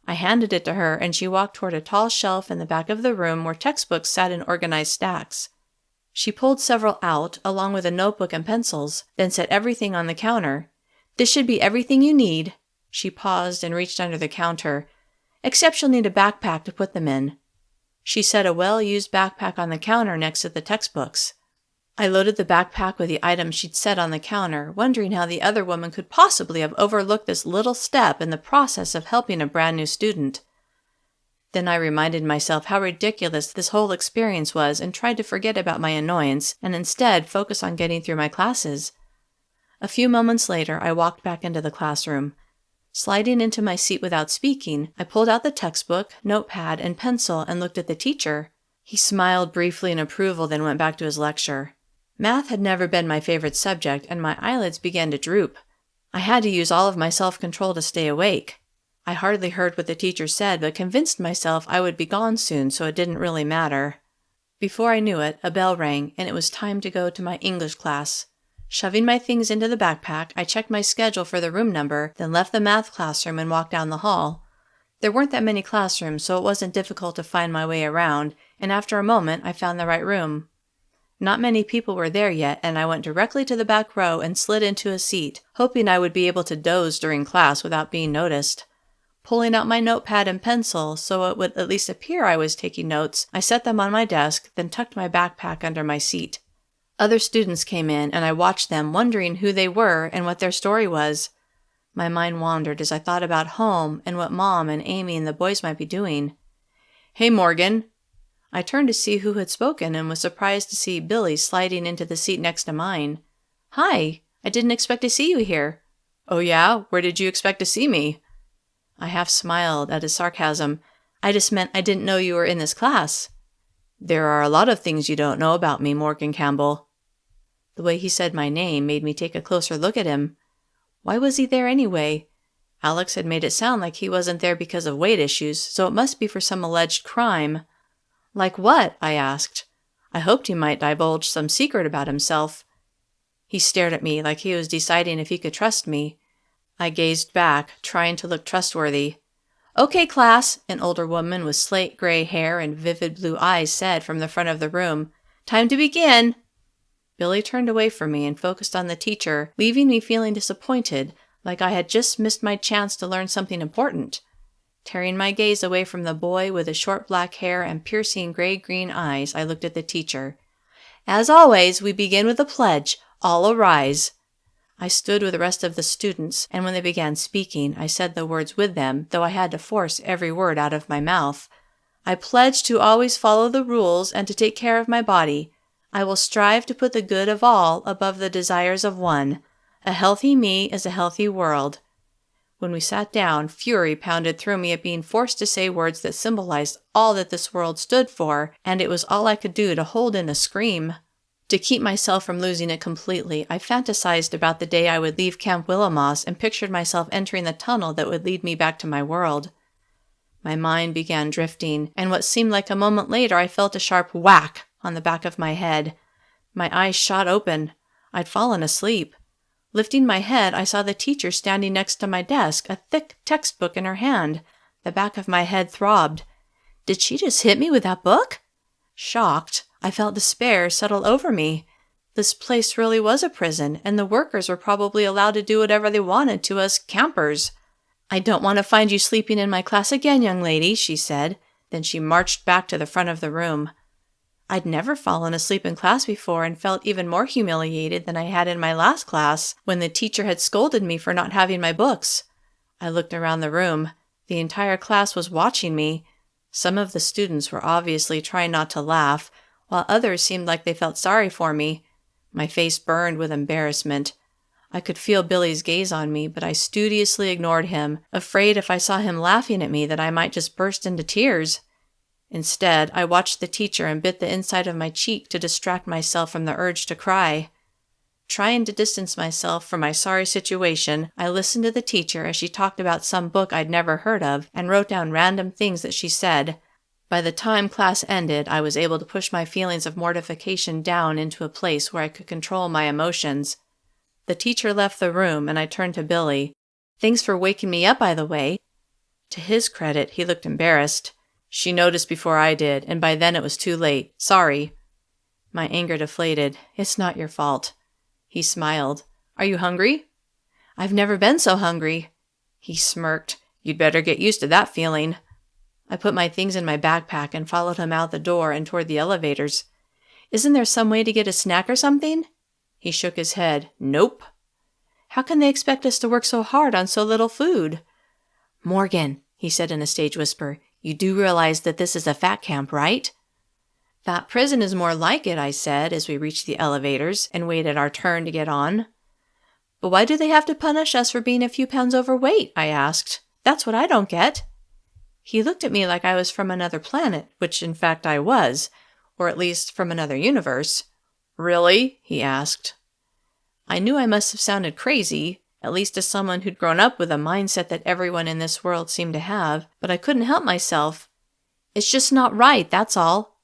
[SPEAKER 2] I handed it to her, and she walked toward a tall shelf in the back of the room where textbooks sat in organized stacks. She pulled several out, along with a notebook and pencils, then set everything on the counter. "This should be everything you need." She paused and reached under the counter. "Except you'll need a backpack to put them in." She set a well-used backpack on the counter next to the textbooks. I loaded the backpack with the items she'd set on the counter, wondering how the other woman could possibly have overlooked this little step in the process of helping a brand new student. Then I reminded myself how ridiculous this whole experience was and tried to forget about my annoyance and instead focus on getting through my classes. A few moments later, I walked back into the classroom. Sliding into my seat without speaking, I pulled out the textbook, notepad, and pencil and looked at the teacher. He smiled briefly in approval, then went back to his lecture. Math had never been my favorite subject, and my eyelids began to droop. I had to use all of my self-control to stay awake. I hardly heard what the teacher said, but convinced myself I would be gone soon, so it didn't really matter. Before I knew it, a bell rang, and it was time to go to my English class. Shoving my things into the backpack, I checked my schedule for the room number, then left the math classroom and walked down the hall. There weren't that many classrooms, so it wasn't difficult to find my way around, and after a moment, I found the right room. Not many people were there yet, and I went directly to the back row and slid into a seat, hoping I would be able to doze during class without being noticed. Pulling out my notepad and pencil so it would at least appear I was taking notes, I set them on my desk, then tucked my backpack under my seat. Other students came in, and I watched them, wondering who they were and what their story was. My mind wandered as I thought about home and what Mom and Amy and the boys might be doing. "Hey, Morgan." I turned to see who had spoken and was surprised to see Billy sliding into the seat next to mine. "Hi, I didn't expect to see you here." "Oh yeah? Where did you expect to see me?" I half smiled at his sarcasm. "I just meant I didn't know you were in this class." "There are a lot of things you don't know about me, Morgan Campbell." The way he said my name made me take a closer look at him. Why was he there anyway? Alex had made it sound like he wasn't there because of weight issues, so it must be for some alleged crime. "Like what?" I asked. I hoped he might divulge some secret about himself. He stared at me like he was deciding if he could trust me. I gazed back, trying to look trustworthy. "Okay, class," an older woman with slate gray hair and vivid blue eyes said from the front of the room. "Time to begin." Billy turned away from me and focused on the teacher, leaving me feeling disappointed, like I had just missed my chance to learn something important. Tearing my gaze away from the boy with the short black hair and piercing gray-green eyes, I looked at the teacher. "As always, we begin with a pledge. All arise." I stood with the rest of the students, and when they began speaking, I said the words with them, though I had to force every word out of my mouth. "I pledge to always follow the rules and to take care of my body. I will strive to put the good of all above the desires of one. A healthy me is a healthy world." When we sat down, fury pounded through me at being forced to say words that symbolized all that this world stood for, and it was all I could do to hold in a scream. To keep myself from losing it completely, I fantasized about the day I would leave Camp Willomoss and pictured myself entering the tunnel that would lead me back to my world. My mind began drifting, and what seemed like a moment later I felt a sharp whack on the back of my head. My eyes shot open. I'd fallen asleep. Lifting my head, I saw the teacher standing next to my desk, a thick textbook in her hand. The back of my head throbbed. Did she just hit me with that book? Shocked, I felt despair settle over me. This place really was a prison, and the workers were probably allowed to do whatever they wanted to us campers. "I don't want to find you sleeping in my class again, young lady," she said. Then she marched back to the front of the room. I'd never fallen asleep in class before and felt even more humiliated than I had in my last class when the teacher had scolded me for not having my books. I looked around the room. The entire class was watching me. Some of the students were obviously trying not to laugh, while others seemed like they felt sorry for me. My face burned with embarrassment. I could feel Billy's gaze on me, but I studiously ignored him, afraid if I saw him laughing at me that I might just burst into tears. Instead, I watched the teacher and bit the inside of my cheek to distract myself from the urge to cry. Trying to distance myself from my sorry situation, I listened to the teacher as she talked about some book I'd never heard of and wrote down random things that she said. By the time class ended, I was able to push my feelings of mortification down into a place where I could control my emotions. The teacher left the room, and I turned to Billy. "Thanks for waking me up, by the way." To his credit, he looked embarrassed. "She noticed before I did, and by then it was too late. Sorry." My anger deflated. "It's not your fault." He smiled. "Are you hungry?" "I've never been so hungry." He smirked. "You'd better get used to that feeling." I put my things in my backpack and followed him out the door and toward the elevators. "Isn't there some way to get a snack or something?" He shook his head. "Nope." "How can they expect us to work so hard on so little food?" "Morgan," he said in a stage whisper, "you do realize that this is a fat camp, right?" "Fat prison is more like it," I said as we reached the elevators and waited our turn to get on. "But why do they have to punish us for being a few pounds overweight?" I asked. "That's what I don't get." He looked at me like I was from another planet, which in fact I was, or at least from another universe. "Really?" he asked. I knew I must have sounded crazy, at least to someone who'd grown up with a mindset that everyone in this world seemed to have, but I couldn't help myself. "It's just not right, that's all."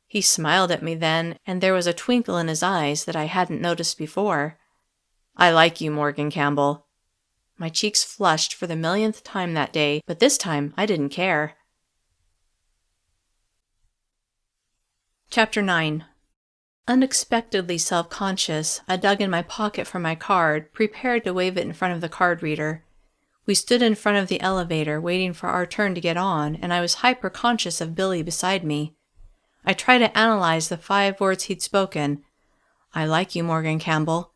[SPEAKER 2] He smiled at me then, and there was a twinkle in his eyes that I hadn't noticed before. "I like you, Morgan Campbell." My cheeks flushed for the millionth time that day, but this time I didn't care. Chapter 9. Unexpectedly self-conscious, I dug in my pocket for my card, prepared to wave it in front of the card reader. We stood in front of the elevator, waiting for our turn to get on, and I was hyper-conscious of Billy beside me. I tried to analyze the 5 words he'd spoken. "I like you, Morgan Campbell."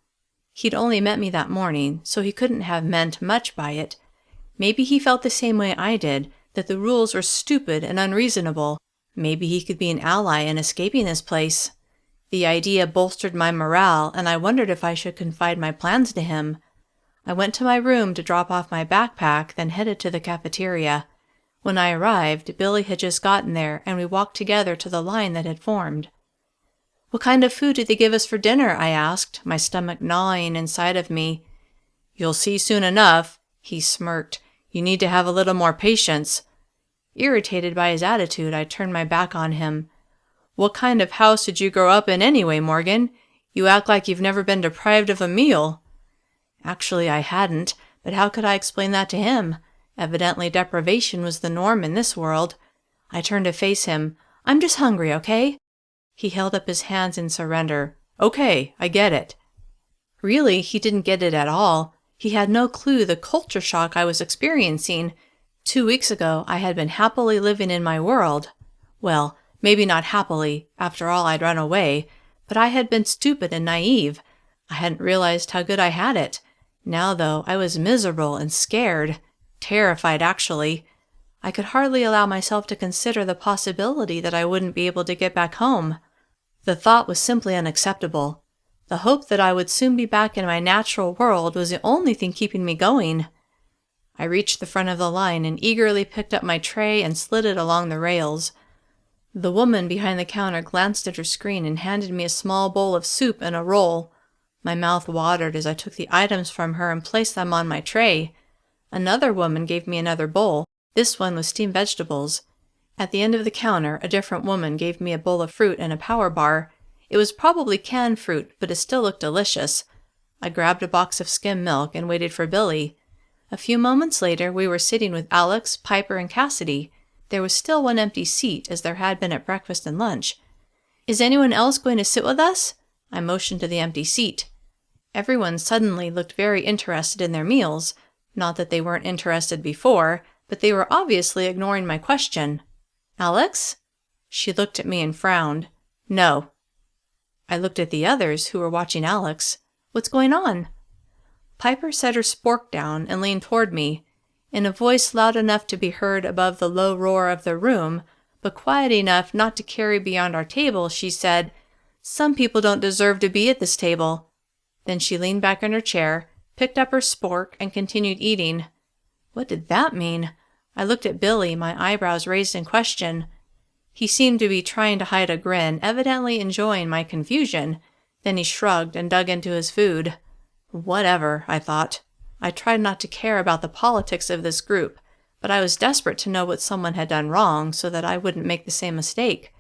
[SPEAKER 2] He'd only met me that morning, so he couldn't have meant much by it. Maybe he felt the same way I did, that the rules were stupid and unreasonable. Maybe he could be an ally in escaping this place. The idea bolstered my morale, and I wondered if I should confide my plans to him. I went to my room to drop off my backpack, then headed to the cafeteria. When I arrived, Billy had just gotten there, and we walked together to the line that had formed. "What kind of food did they give us for dinner?" I asked, my stomach gnawing inside of me. "You'll see soon enough," he smirked. "You need to have a little more patience." Irritated by his attitude, I turned my back on him. "What kind of house did you grow up in anyway, Morgan? You act like you've never been deprived of a meal." Actually, I hadn't, but how could I explain that to him? Evidently, deprivation was the norm in this world. I turned to face him. "I'm just hungry, okay?" He held up his hands in surrender. "Okay, I get it." Really, he didn't get it at all. He had no clue the culture shock I was experiencing. 2 weeks ago, I had been happily living in my world. Well, maybe not happily, after all I'd run away, but I had been stupid and naive. I hadn't realized how good I had it. Now, though, I was miserable and scared. Terrified, actually. I could hardly allow myself to consider the possibility that I wouldn't be able to get back home. The thought was simply unacceptable. The hope that I would soon be back in my natural world was the only thing keeping me going. I reached the front of the line and eagerly picked up my tray and slid it along the rails. The woman behind the counter glanced at her screen and handed me a small bowl of soup and a roll. My mouth watered as I took the items from her and placed them on my tray. Another woman gave me another bowl, this one with steamed vegetables. At the end of the counter, a different woman gave me a bowl of fruit and a power bar. It was probably canned fruit, but it still looked delicious. I grabbed a box of skim milk and waited for Billy. A few moments later, we were sitting with Alex, Piper, and Cassidy. There was still one empty seat, as there had been at breakfast and lunch. "Is anyone else going to sit with us?" I motioned to the empty seat. Everyone suddenly looked very interested in their meals. Not that they weren't interested before, but they were obviously ignoring my question. "Alex?" She looked at me and frowned. No. I looked at the others who were watching Alex. What's going on? Piper set her spork down and leaned toward me. In a voice loud enough to be heard above the low roar of the room, but quiet enough not to carry beyond our table, she said, "Some people don't deserve to be at this table." Then she leaned back in her chair, picked up her spork, and continued eating. What did that mean? I looked at Billy, my eyebrows raised in question. He seemed to be trying to hide a grin, evidently enjoying my confusion. Then he shrugged and dug into his food. Whatever, I thought. I tried not to care about the politics of this group, but I was desperate to know what someone had done wrong so that I wouldn't make the same mistake.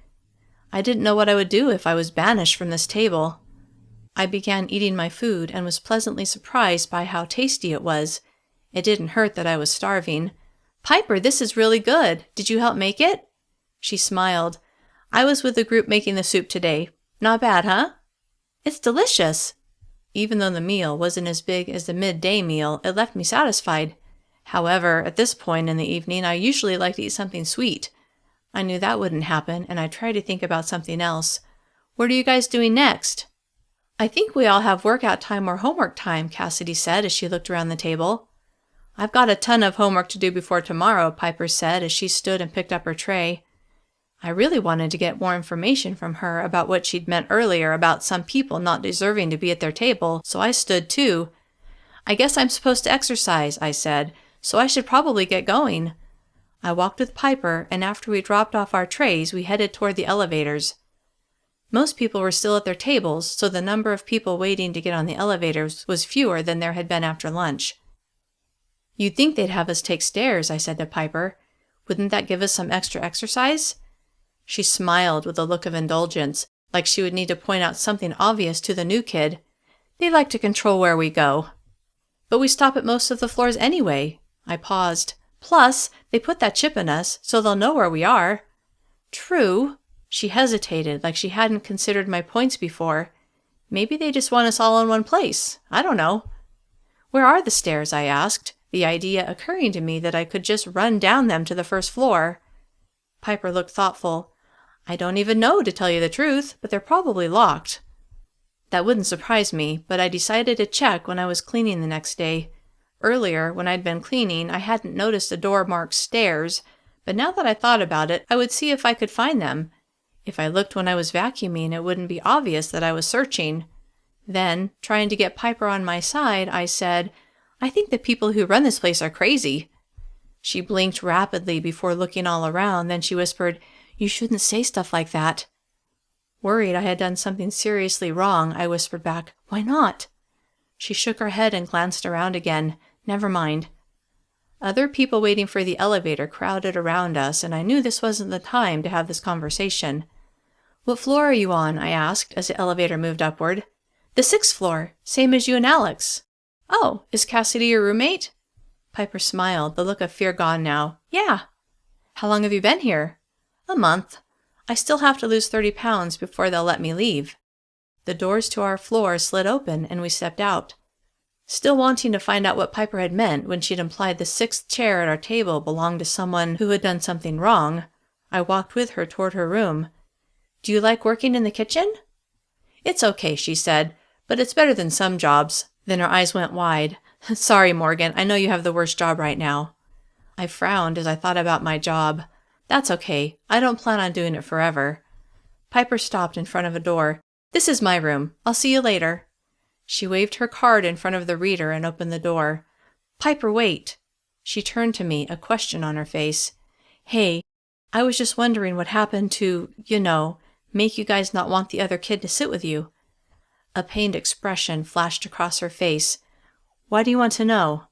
[SPEAKER 2] I didn't know what I would do if I was banished from this table. I began eating my food and was pleasantly surprised by how tasty it was. It didn't hurt that I was starving. "Piper, this is really good. Did you help make it?" She smiled. "I was with the group making the soup today. Not bad, huh?" "It's delicious." Even though the meal wasn't as big as the midday meal, it left me satisfied. However, at this point in the evening, I usually like to eat something sweet. I knew that wouldn't happen, and I tried to think about something else. "What are you guys doing next?" "I think we all have workout time or homework time," Cassidy said as she looked around the table. "I've got a ton of homework to do before tomorrow," Piper said as she stood and picked up her tray. I really wanted to get more information from her about what she'd meant earlier about some people not deserving to be at their table, so I stood too. "I guess I'm supposed to exercise," I said, "so I should probably get going." I walked with Piper, and after we dropped off our trays, we headed toward the elevators. Most people were still at their tables, so the number of people waiting to get on the elevators was fewer than there had been after lunch. "You'd think they'd have us take stairs," I said to Piper. "Wouldn't that give us some extra exercise?" She smiled with a look of indulgence, like she would need to point out something obvious to the new kid. "They like to control where we go." "But we stop at most of the floors anyway." I paused. "Plus, they put that chip in us, so they'll know where we are." "True." She hesitated, like she hadn't considered my points before. "Maybe they just want us all in one place. I don't know." "Where are the stairs?" I asked, the idea occurring to me that I could just run down them to the first floor. Piper looked thoughtful. "I don't even know, to tell you the truth, but they're probably locked." That wouldn't surprise me, but I decided to check when I was cleaning the next day. Earlier, when I'd been cleaning, I hadn't noticed a door marked stairs, but now that I thought about it, I would see if I could find them. If I looked when I was vacuuming, it wouldn't be obvious that I was searching. Then, trying to get Piper on my side, I said, "I think the people who run this place are crazy." She blinked rapidly before looking all around, then she whispered, "You shouldn't say stuff like that." Worried I had done something seriously wrong, I whispered back, "Why not?" She shook her head and glanced around again. "Never mind." Other people waiting for the elevator crowded around us, and I knew this wasn't the time to have this conversation. "What floor are you on?" I asked as the elevator moved upward. "The 6th floor, same as you and Alex." "Oh, is Cassidy your roommate?" Piper smiled, the look of fear gone now. "Yeah." "How long have you been here?" "A month. I still have to lose 30 pounds before they'll let me leave." The doors to our floor slid open, and we stepped out. Still wanting to find out what Piper had meant when she'd implied the 6th chair at our table belonged to someone who had done something wrong, I walked with her toward her room. "Do you like working in the kitchen?" "It's okay," she said, "but it's better than some jobs." Then her eyes went wide. "Sorry, Morgan, I know you have the worst job right now." I frowned as I thought about my job. "That's okay. I don't plan on doing it forever." Piper stopped in front of a door. "This is my room. I'll see you later." She waved her card in front of the reader and opened the door. "Piper, wait." She turned to me, a question on her face. "Hey, I was just wondering what happened to, make you guys not want the other kid to sit with you." A pained expression flashed across her face. "Why do you want to know?"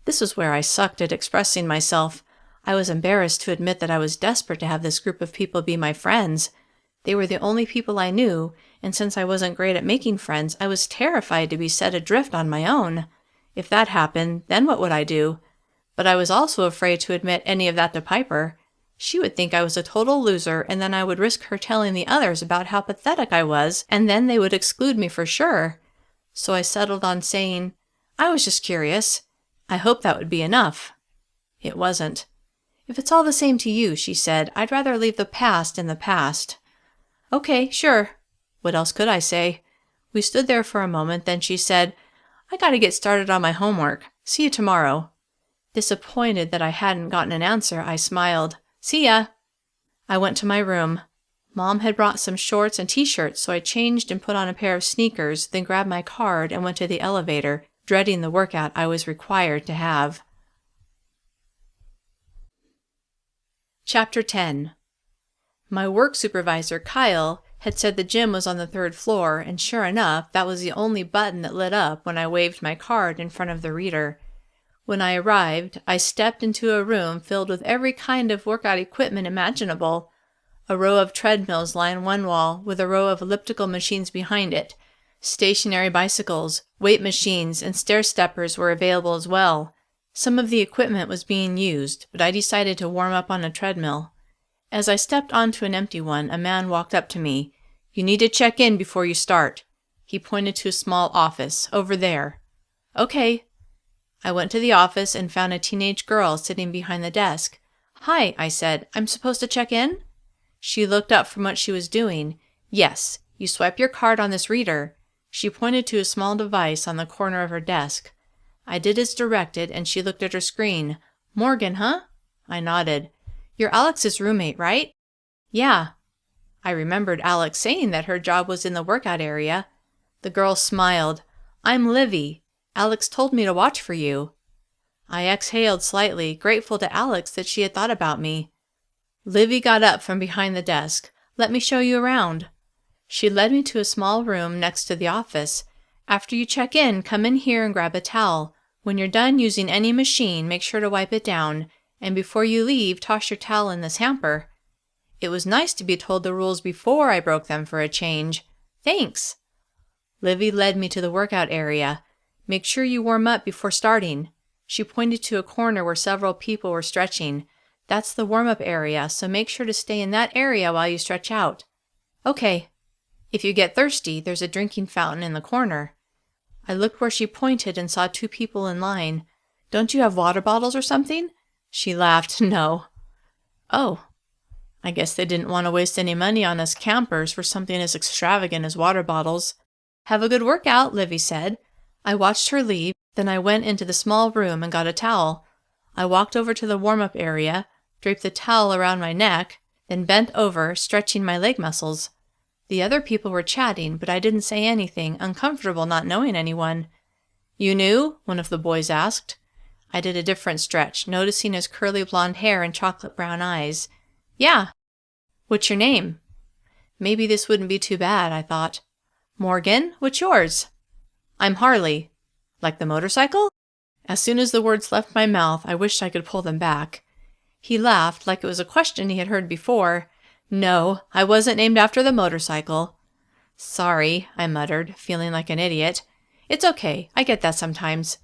[SPEAKER 2] This was where I sucked at expressing myself. I was embarrassed to admit that I was desperate to have this group of people be my friends. They were the only people I knew, and since I wasn't great at making friends, I was terrified to be set adrift on my own. If that happened, then what would I do? But I was also afraid to admit any of that to Piper. She would think I was a total loser, and then I would risk her telling the others about how pathetic I was, and then they would exclude me for sure. So I settled on saying, "I was just curious." I hoped that would be enough. It wasn't. "If it's all the same to you," she said, "I'd rather leave the past in the past." Okay, sure. What else could I say? We stood there for a moment, then she said, I gotta get started on my homework. See you tomorrow. Disappointed that I hadn't gotten an answer, I smiled. See ya. I went to my room. Mom had brought some shorts and t-shirts, so I changed and put on a pair of sneakers, then grabbed my card and went to the elevator, dreading the workout I was required to have. Chapter 10. My work supervisor, Kyle, had said the gym was on the 3rd floor, and sure enough, that was the only button that lit up when I waved my card in front of the reader. When I arrived, I stepped into a room filled with every kind of workout equipment imaginable. A row of treadmills lined one wall, with a row of elliptical machines behind it. Stationary bicycles, weight machines, and stair-steppers were available as well. Some of the equipment was being used, but I decided to warm up on a treadmill. As I stepped onto an empty one, a man walked up to me. You need to check in before you start. He pointed to a small office, over there. Okay. I went to the office and found a teenage girl sitting behind the desk. Hi, I said. I'm supposed to check in? She looked up from what she was doing. Yes, you swipe your card on this reader. She pointed to a small device on the corner of her desk. I did as directed, and she looked at her screen. Morgan, huh? I nodded. You're Alex's roommate, right? Yeah. I remembered Alex saying that her job was in the workout area. The girl smiled. I'm Livy. Alex told me to watch for you. I exhaled slightly, grateful to Alex that she had thought about me. Livy got up from behind the desk. Let me show you around. She led me to a small room next to the office. After you check in, come in here and grab a towel. When you're done using any machine, make sure to wipe it down. And before you leave, toss your towel in this hamper. It was nice to be told the rules before I broke them for a change. Thanks. Livy led me to the workout area. Make sure you warm up before starting. She pointed to a corner where several people were stretching. That's the warm-up area, so make sure to stay in that area while you stretch out. Okay. If you get thirsty, there's a drinking fountain in the corner. I looked where she pointed and saw 2 people in line. Don't you have water bottles or something? She laughed. No. Oh. I guess they didn't want to waste any money on us campers for something as extravagant as water bottles. Have a good workout, Livy said. I watched her leave, then I went into the small room and got a towel. I walked over to the warm-up area, draped the towel around my neck, then bent over, stretching my leg muscles. The other people were chatting, but I didn't say anything, uncomfortable not knowing anyone. You knew? One of the boys asked. I did a different stretch, noticing his curly blonde hair and chocolate brown eyes. Yeah. What's your name? Maybe this wouldn't be too bad, I thought. Morgan, what's yours? I'm Harley. Like the motorcycle? As soon as the words left my mouth, I wished I could pull them back. He laughed like it was a question he had heard before. No, I wasn't named after the motorcycle. Sorry, I muttered, feeling like an idiot. It's okay, I get that sometimes.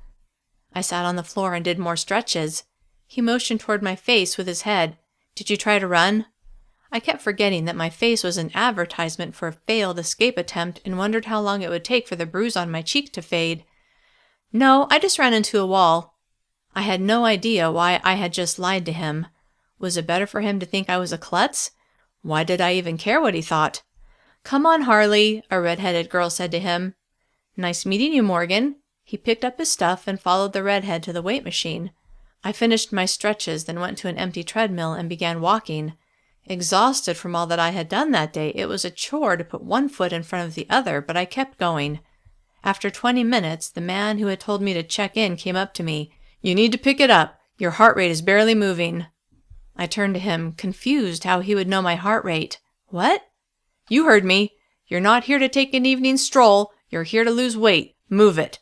[SPEAKER 2] I sat on the floor and did more stretches. He motioned toward my face with his head. Did you try to run? I kept forgetting that my face was an advertisement for a failed escape attempt and wondered how long it would take for the bruise on my cheek to fade. No, I just ran into a wall. I had no idea why I had just lied to him. Was it better for him to think I was a klutz? Why did I even care what he thought? Come on, Harley, a red-headed girl said to him. Nice meeting you, Morgan. He picked up his stuff and followed the redhead to the weight machine. I finished my stretches, then went to an empty treadmill and began walking. Exhausted from all that I had done that day, it was a chore to put one foot in front of the other, but I kept going. After 20 minutes, the man who had told me to check in came up to me. You need to pick it up. Your heart rate is barely moving. I turned to him, confused how he would know my heart rate. What? You heard me. You're not here to take an evening stroll. You're here to lose weight. Move it.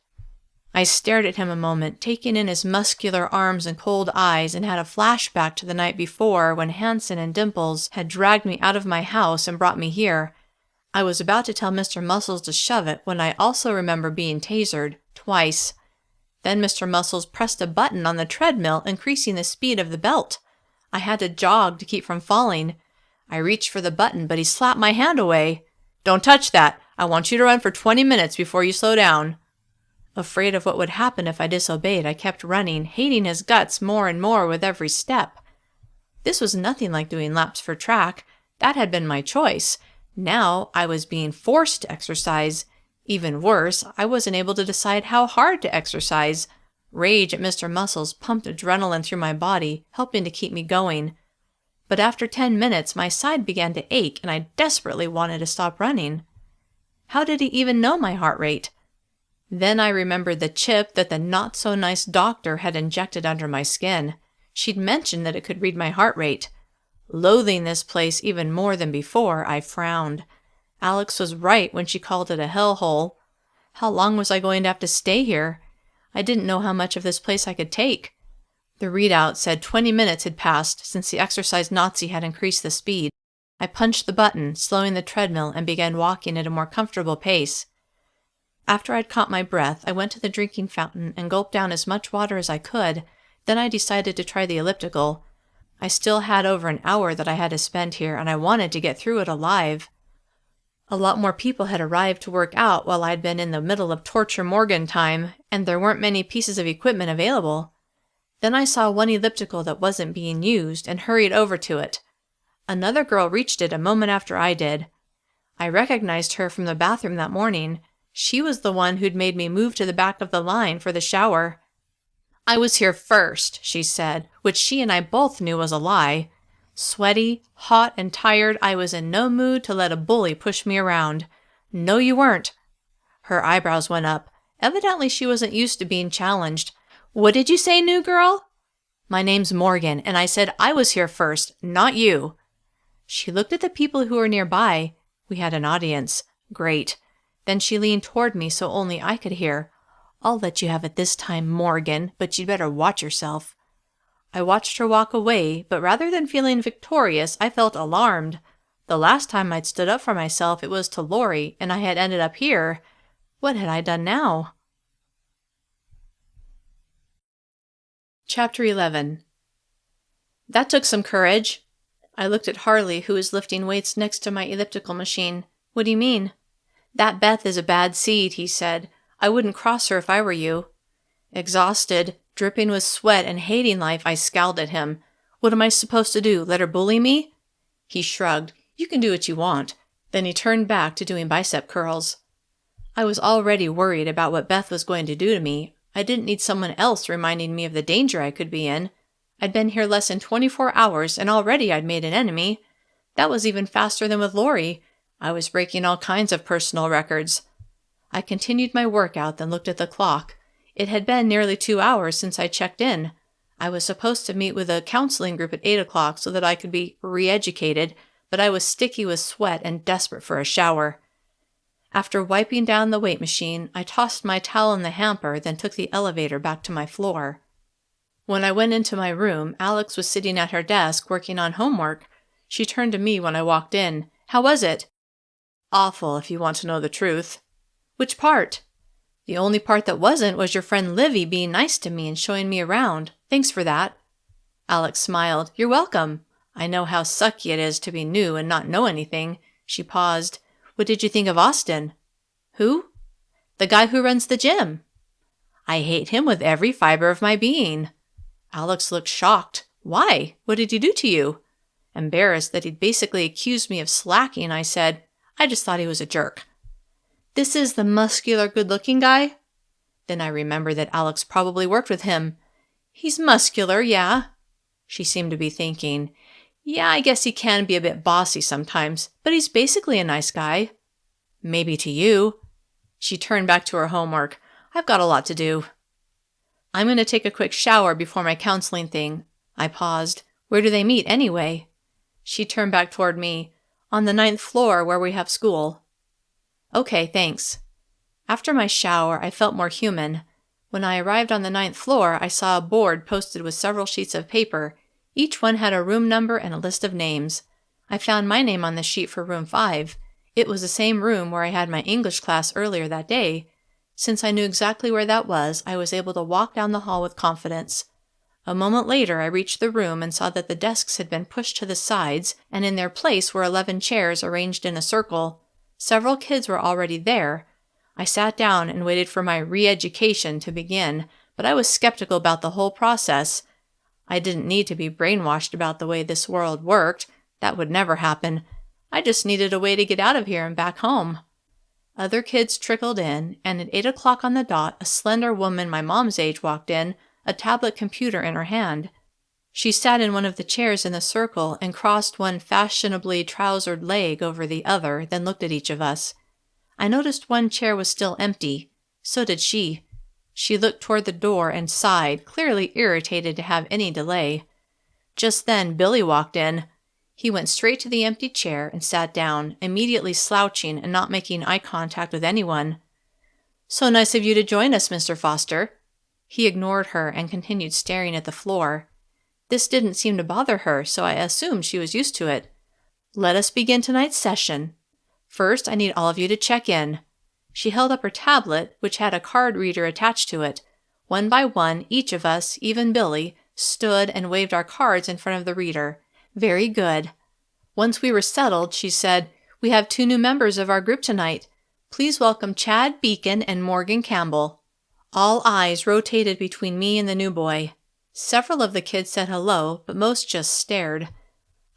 [SPEAKER 2] I stared at him a moment, taking in his muscular arms and cold eyes, and had a flashback to the night before when Hanson and Dimples had dragged me out of my house and brought me here. I was about to tell Mr. Muscles to shove it when I also remember being tasered, twice. Then Mr. Muscles pressed a button on the treadmill, increasing the speed of the belt. I had to jog to keep from falling. I reached for the button, but he slapped my hand away. Don't touch that. I want you to run for 20 minutes before you slow down. Afraid of what would happen if I disobeyed, I kept running, hating his guts more and more with every step. This was nothing like doing laps for track. That had been my choice. Now I was being forced to exercise. Even worse, I wasn't able to decide how hard to exercise. Rage at Mr. Muscles pumped adrenaline through my body, helping to keep me going. But after 10 minutes, my side began to ache and I desperately wanted to stop running. How did he even know my heart rate? Then I remembered the chip that the not-so-nice doctor had injected under my skin. She'd mentioned that it could read my heart rate. Loathing this place even more than before, I frowned. Alex was right when she called it a hellhole. How long was I going to have to stay here? I didn't know how much of this place I could take. The readout said 20 minutes had passed since the exercise Nazi had increased the speed. I punched the button, slowing the treadmill, and began walking at a more comfortable pace. After I'd caught my breath, I went to the drinking fountain and gulped down as much water as I could. Then I decided to try the elliptical. I still had over an hour that I had to spend here, and I wanted to get through it alive. A lot more people had arrived to work out while I'd been in the middle of Torture Morgan time, and there weren't many pieces of equipment available. Then I saw one elliptical that wasn't being used and hurried over to it. Another girl reached it a moment after I did. I recognized her from the bathroom that morning. She was the one who'd made me move to the back of the line for the shower. "I was here first," she said, which she and I both knew was a lie. Sweaty, hot, and tired, I was in no mood to let a bully push me around. "No, you weren't." Her eyebrows went up. Evidently she wasn't used to being challenged. "What did you say, new girl?" "My name's Morgan, and I said I was here first, not you." She looked at the people who were nearby. We had an audience. Great. Then she leaned toward me so only I could hear. "I'll let you have it this time, Morgan, but you'd better watch yourself." I watched her walk away, but rather than feeling victorious, I felt alarmed. The last time I'd stood up for myself, it was to Lori, and I had ended up here. What had I done now? Chapter 11. That took some courage. I looked at Harley, who was lifting weights next to my elliptical machine. "What do you mean?" "That Beth is a bad seed," he said. "I wouldn't cross her if I were you." Exhausted, dripping with sweat, and hating life, I scowled at him. "What am I supposed to do, let her bully me?" He shrugged. "You can do what you want." Then he turned back to doing bicep curls. I was already worried about what Beth was going to do to me. I didn't need someone else reminding me of the danger I could be in. I'd been here less than 24 hours, and already I'd made an enemy. That was even faster than with Lori. I was breaking all kinds of personal records. I continued my workout, then looked at the clock. It had been nearly 2 hours since I checked in. I was supposed to meet with a counseling group at 8 o'clock so that I could be re-educated, but I was sticky with sweat and desperate for a shower. After wiping down the weight machine, I tossed my towel in the hamper, then took the elevator back to my floor. When I went into my room, Alex was sitting at her desk working on homework. She turned to me when I walked in. "How was it?" "Awful, if you want to know the truth." "Which part?" "The only part that wasn't was your friend Livy being nice to me and showing me around. Thanks for that." Alex smiled. "You're welcome. I know how sucky it is to be new and not know anything." She paused. "What did you think of Austin?" "Who?" "The guy who runs the gym." "I hate him with every fiber of my being." Alex looked shocked. "Why? What did he do to you?" Embarrassed that he'd basically accused me of slacking, I said, "I just thought he was a jerk." "This is the muscular, good-looking guy?" Then I remembered that Alex probably worked with him. "He's muscular, yeah." She seemed to be thinking. "Yeah, I guess he can be a bit bossy sometimes, but he's basically a nice guy." "Maybe to you." She turned back to her homework. "I've got a lot to do." "I'm going to take a quick shower before my counseling thing." I paused. "Where do they meet, anyway?" She turned back toward me. "On the 9th floor, where we have school." "Okay, thanks." After my shower, I felt more human. When I arrived on the 9th floor, I saw a board posted with several sheets of paper. Each one had a room number and a list of names. I found my name on the sheet for room 5. It was the same room where I had my English class earlier that day. Since I knew exactly where that was, I was able to walk down the hall with confidence. A moment later, I reached the room and saw that the desks had been pushed to the sides, and in their place were 11 chairs arranged in a circle. Several kids were already there. I sat down and waited for my re-education to begin, but I was skeptical about the whole process. I didn't need to be brainwashed about the way this world worked. That would never happen. I just needed a way to get out of here and back home. Other kids trickled in, and at 8 o'clock on the dot, a slender woman my mom's age walked in, a tablet computer in her hand. She sat in one of the chairs in the circle and crossed one fashionably trousered leg over the other, then looked at each of us. I noticed one chair was still empty. So did she. She looked toward the door and sighed, clearly irritated to have any delay. Just then, Billy walked in. He went straight to the empty chair and sat down, immediately slouching and not making eye contact with anyone. "So nice of you to join us, Mr. Foster." He ignored her and continued staring at the floor. This didn't seem to bother her, so I assumed she was used to it. "Let us begin tonight's session. First, I need all of you to check in." She held up her tablet, which had a card reader attached to it. One by one, each of us, even Billy, stood and waved our cards in front of the reader. "Very good." Once we were settled, she said, "We have 2 new members of our group tonight. Please welcome Chad Beacon and Morgan Campbell." All eyes rotated between me and the new boy. Several of the kids said hello, but most just stared.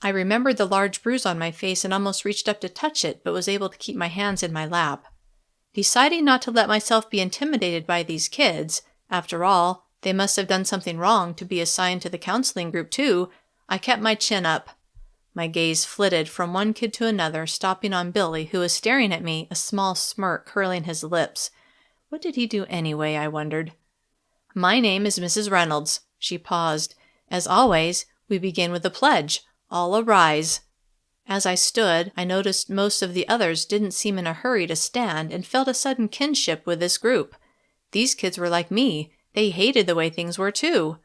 [SPEAKER 2] I remembered the large bruise on my face and almost reached up to touch it, but was able to keep my hands in my lap. Deciding not to let myself be intimidated by these kids, after all, they must have done something wrong to be assigned to the counseling group too, I kept my chin up. My gaze flitted from one kid to another, stopping on Billy, who was staring at me, a small smirk curling his lips. What did he do anyway, I wondered. "My name is Mrs. Reynolds." She paused. "As always, we begin with a pledge. All arise." As I stood, I noticed most of the others didn't seem in a hurry to stand and felt a sudden kinship with this group. These kids were like me. They hated the way things were too.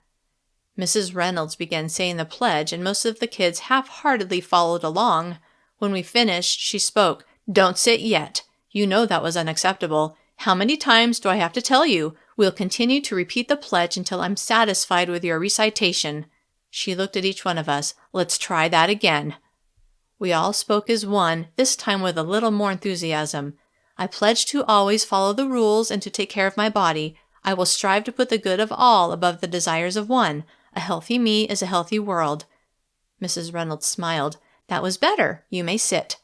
[SPEAKER 2] Mrs. Reynolds began saying the pledge, and most of the kids half-heartedly followed along. When we finished, she spoke. "Don't sit yet. You know that was unacceptable. How many times do I have to tell you? We'll continue to repeat the pledge until I'm satisfied with your recitation." She looked at each one of us. "Let's try that again." We all spoke as one, this time with a little more enthusiasm. "I pledge to always follow the rules and to take care of my body. I will strive to put the good of all above the desires of one. A healthy me is a healthy world." Mrs. Reynolds smiled. "That was better. You may sit."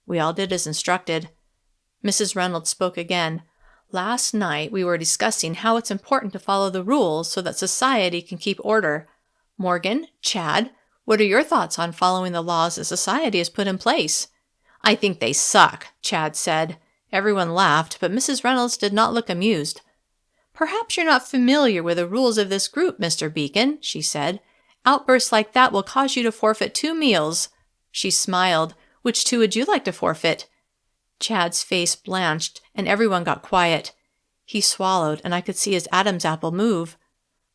[SPEAKER 2] We all did as instructed. Mrs. Reynolds spoke again. "Last night we were discussing how it's important to follow the rules so that society can keep order. Morgan, Chad, what are your thoughts on following the laws that society has put in place?" "I think they suck," Chad said. Everyone laughed, but Mrs. Reynolds did not look amused. "Perhaps you're not familiar with the rules of this group, Mr. Beacon," she said. "Outbursts like that will cause you to forfeit 2 meals. She smiled. "Which 2 would you like to forfeit?" Chad's face blanched, and everyone got quiet. He swallowed, and I could see his Adam's apple move.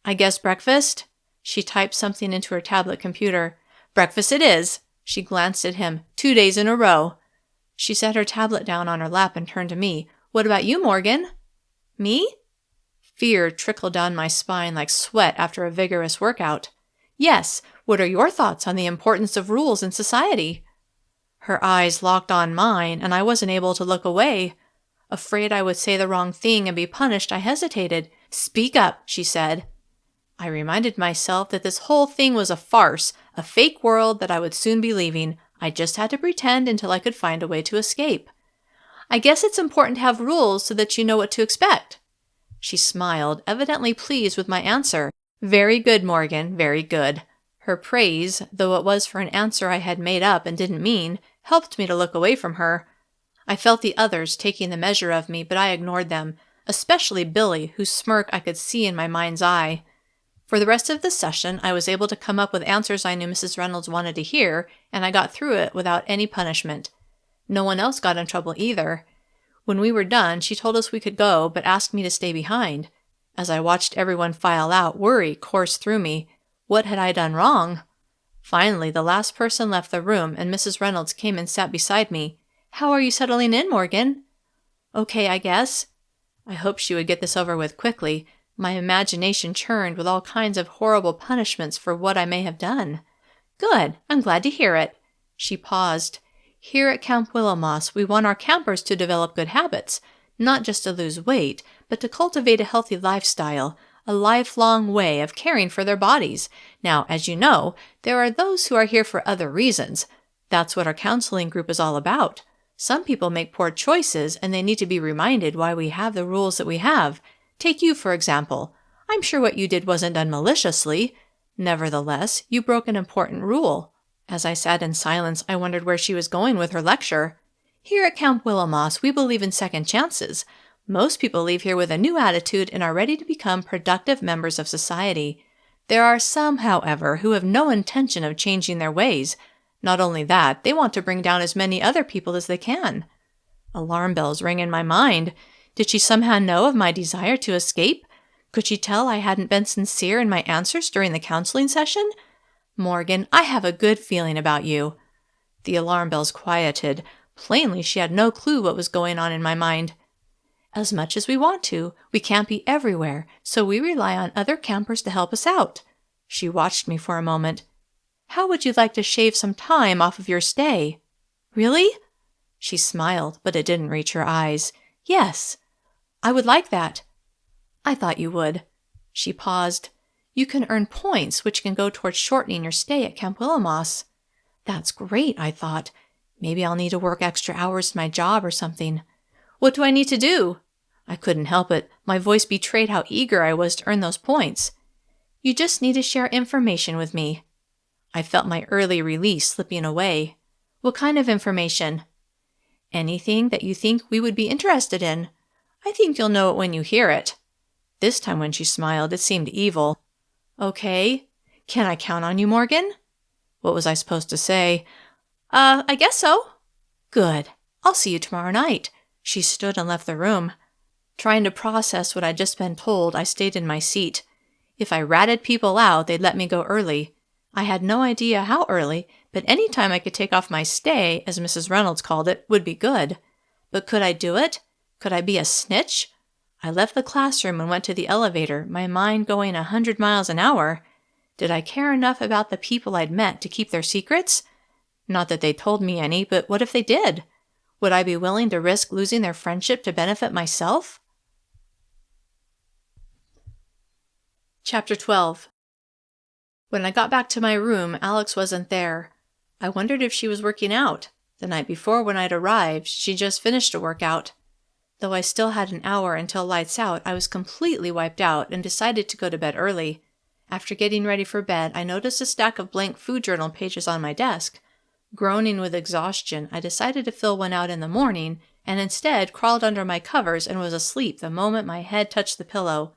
[SPEAKER 2] "I guess breakfast?" She typed something into her tablet computer. "Breakfast it is." She glanced at him. 2 days in a row." She set her tablet down on her lap and turned to me. "What about you, Morgan?" "Me?" Fear trickled down my spine like sweat after a vigorous workout. "Yes, what are your thoughts on the importance of rules in society?" Her eyes locked on mine, and I wasn't able to look away. Afraid I would say the wrong thing and be punished, I hesitated. "Speak up," she said. I reminded myself that this whole thing was a farce, a fake world that I would soon be leaving. I just had to pretend until I could find a way to escape. "I guess it's important to have rules so that you know what to expect." She smiled, evidently pleased with my answer. "Very good, Morgan, very good." Her praise, though it was for an answer I had made up and didn't mean, helped me to look away from her. I felt the others taking the measure of me, but I ignored them, especially Billy, whose smirk I could see in my mind's eye. For the rest of the session, I was able to come up with answers I knew Mrs. Reynolds wanted to hear, and I got through it without any punishment. No one else got in trouble either. When we were done, she told us we could go, but asked me to stay behind. As I watched everyone file out, worry coursed through me. What had I done wrong? Finally, the last person left the room, and Mrs. Reynolds came and sat beside me. "How are you settling in, Morgan?" "Okay, I guess." I hoped she would get this over with quickly. My imagination churned with all kinds of horrible punishments for what I may have done. "Good. I'm glad to hear it." She paused. "Here at Camp Willowmoss, we want our campers to develop good habits, not just to lose weight, but to cultivate a healthy lifestyle, a lifelong way of caring for their bodies. Now, as you know, there are those who are here for other reasons. That's what our counseling group is all about. Some people make poor choices, and they need to be reminded why we have the rules that we have. Take you, for example. I'm sure what you did wasn't done maliciously. Nevertheless, you broke an important rule. As I sat in silence, I wondered where she was going with her lecture. Here at Camp Willomoss, we believe in second chances. Most people leave here with a new attitude and are ready to become productive members of society. There are some, however, who have no intention of changing their ways. Not only that, they want to bring down as many other people as they can. Alarm bells rang in my mind. Did she somehow know of my desire to escape? Could she tell I hadn't been sincere in my answers during the counseling session? Morgan, I have a good feeling about you. The alarm bells quieted. Plainly, she had no clue what was going on in my mind. As much as we want to, we can't be everywhere, so we rely on other campers to help us out. She watched me for a moment. How would you like to shave some time off of your stay? Really? She smiled, but it didn't reach her eyes. Yes, I would like that. I thought you would. She paused. You can earn points, which can go towards shortening your stay at Camp Willomoss. That's great, I thought. Maybe I'll need to work extra hours in my job or something. What do I need to do? I couldn't help it. My voice betrayed how eager I was to earn those points. You just need to share information with me. I felt my early release slipping away. What kind of information? Anything that you think we would be interested in. I think you'll know it when you hear it. This time when she smiled, it seemed evil. Okay. Can I count on you, Morgan? What was I supposed to say? I guess so. Good. I'll see you tomorrow night. She stood and left the room. Trying to process what I'd just been told, I stayed in my seat. If I ratted people out, they'd let me go early. I had no idea how early, but any time I could take off my stay, as Mrs. Reynolds called it, would be good. But could I do it? Could I be a snitch? I left the classroom and went to the elevator, my mind going 100 miles an hour. Did I care enough about the people I'd met to keep their secrets? Not that they told me any, but what if they did? Would I be willing to risk losing their friendship to benefit myself? Chapter 12. When I got back to my room, Alex wasn't there. I wondered if she was working out. The night before, when I'd arrived, she just finished a workout. Though I still had an hour until lights out, I was completely wiped out and decided to go to bed early. After getting ready for bed, I noticed a stack of blank food journal pages on my desk. Groaning with exhaustion, I decided to fill one out in the morning, and instead crawled under my covers and was asleep the moment my head touched the pillow.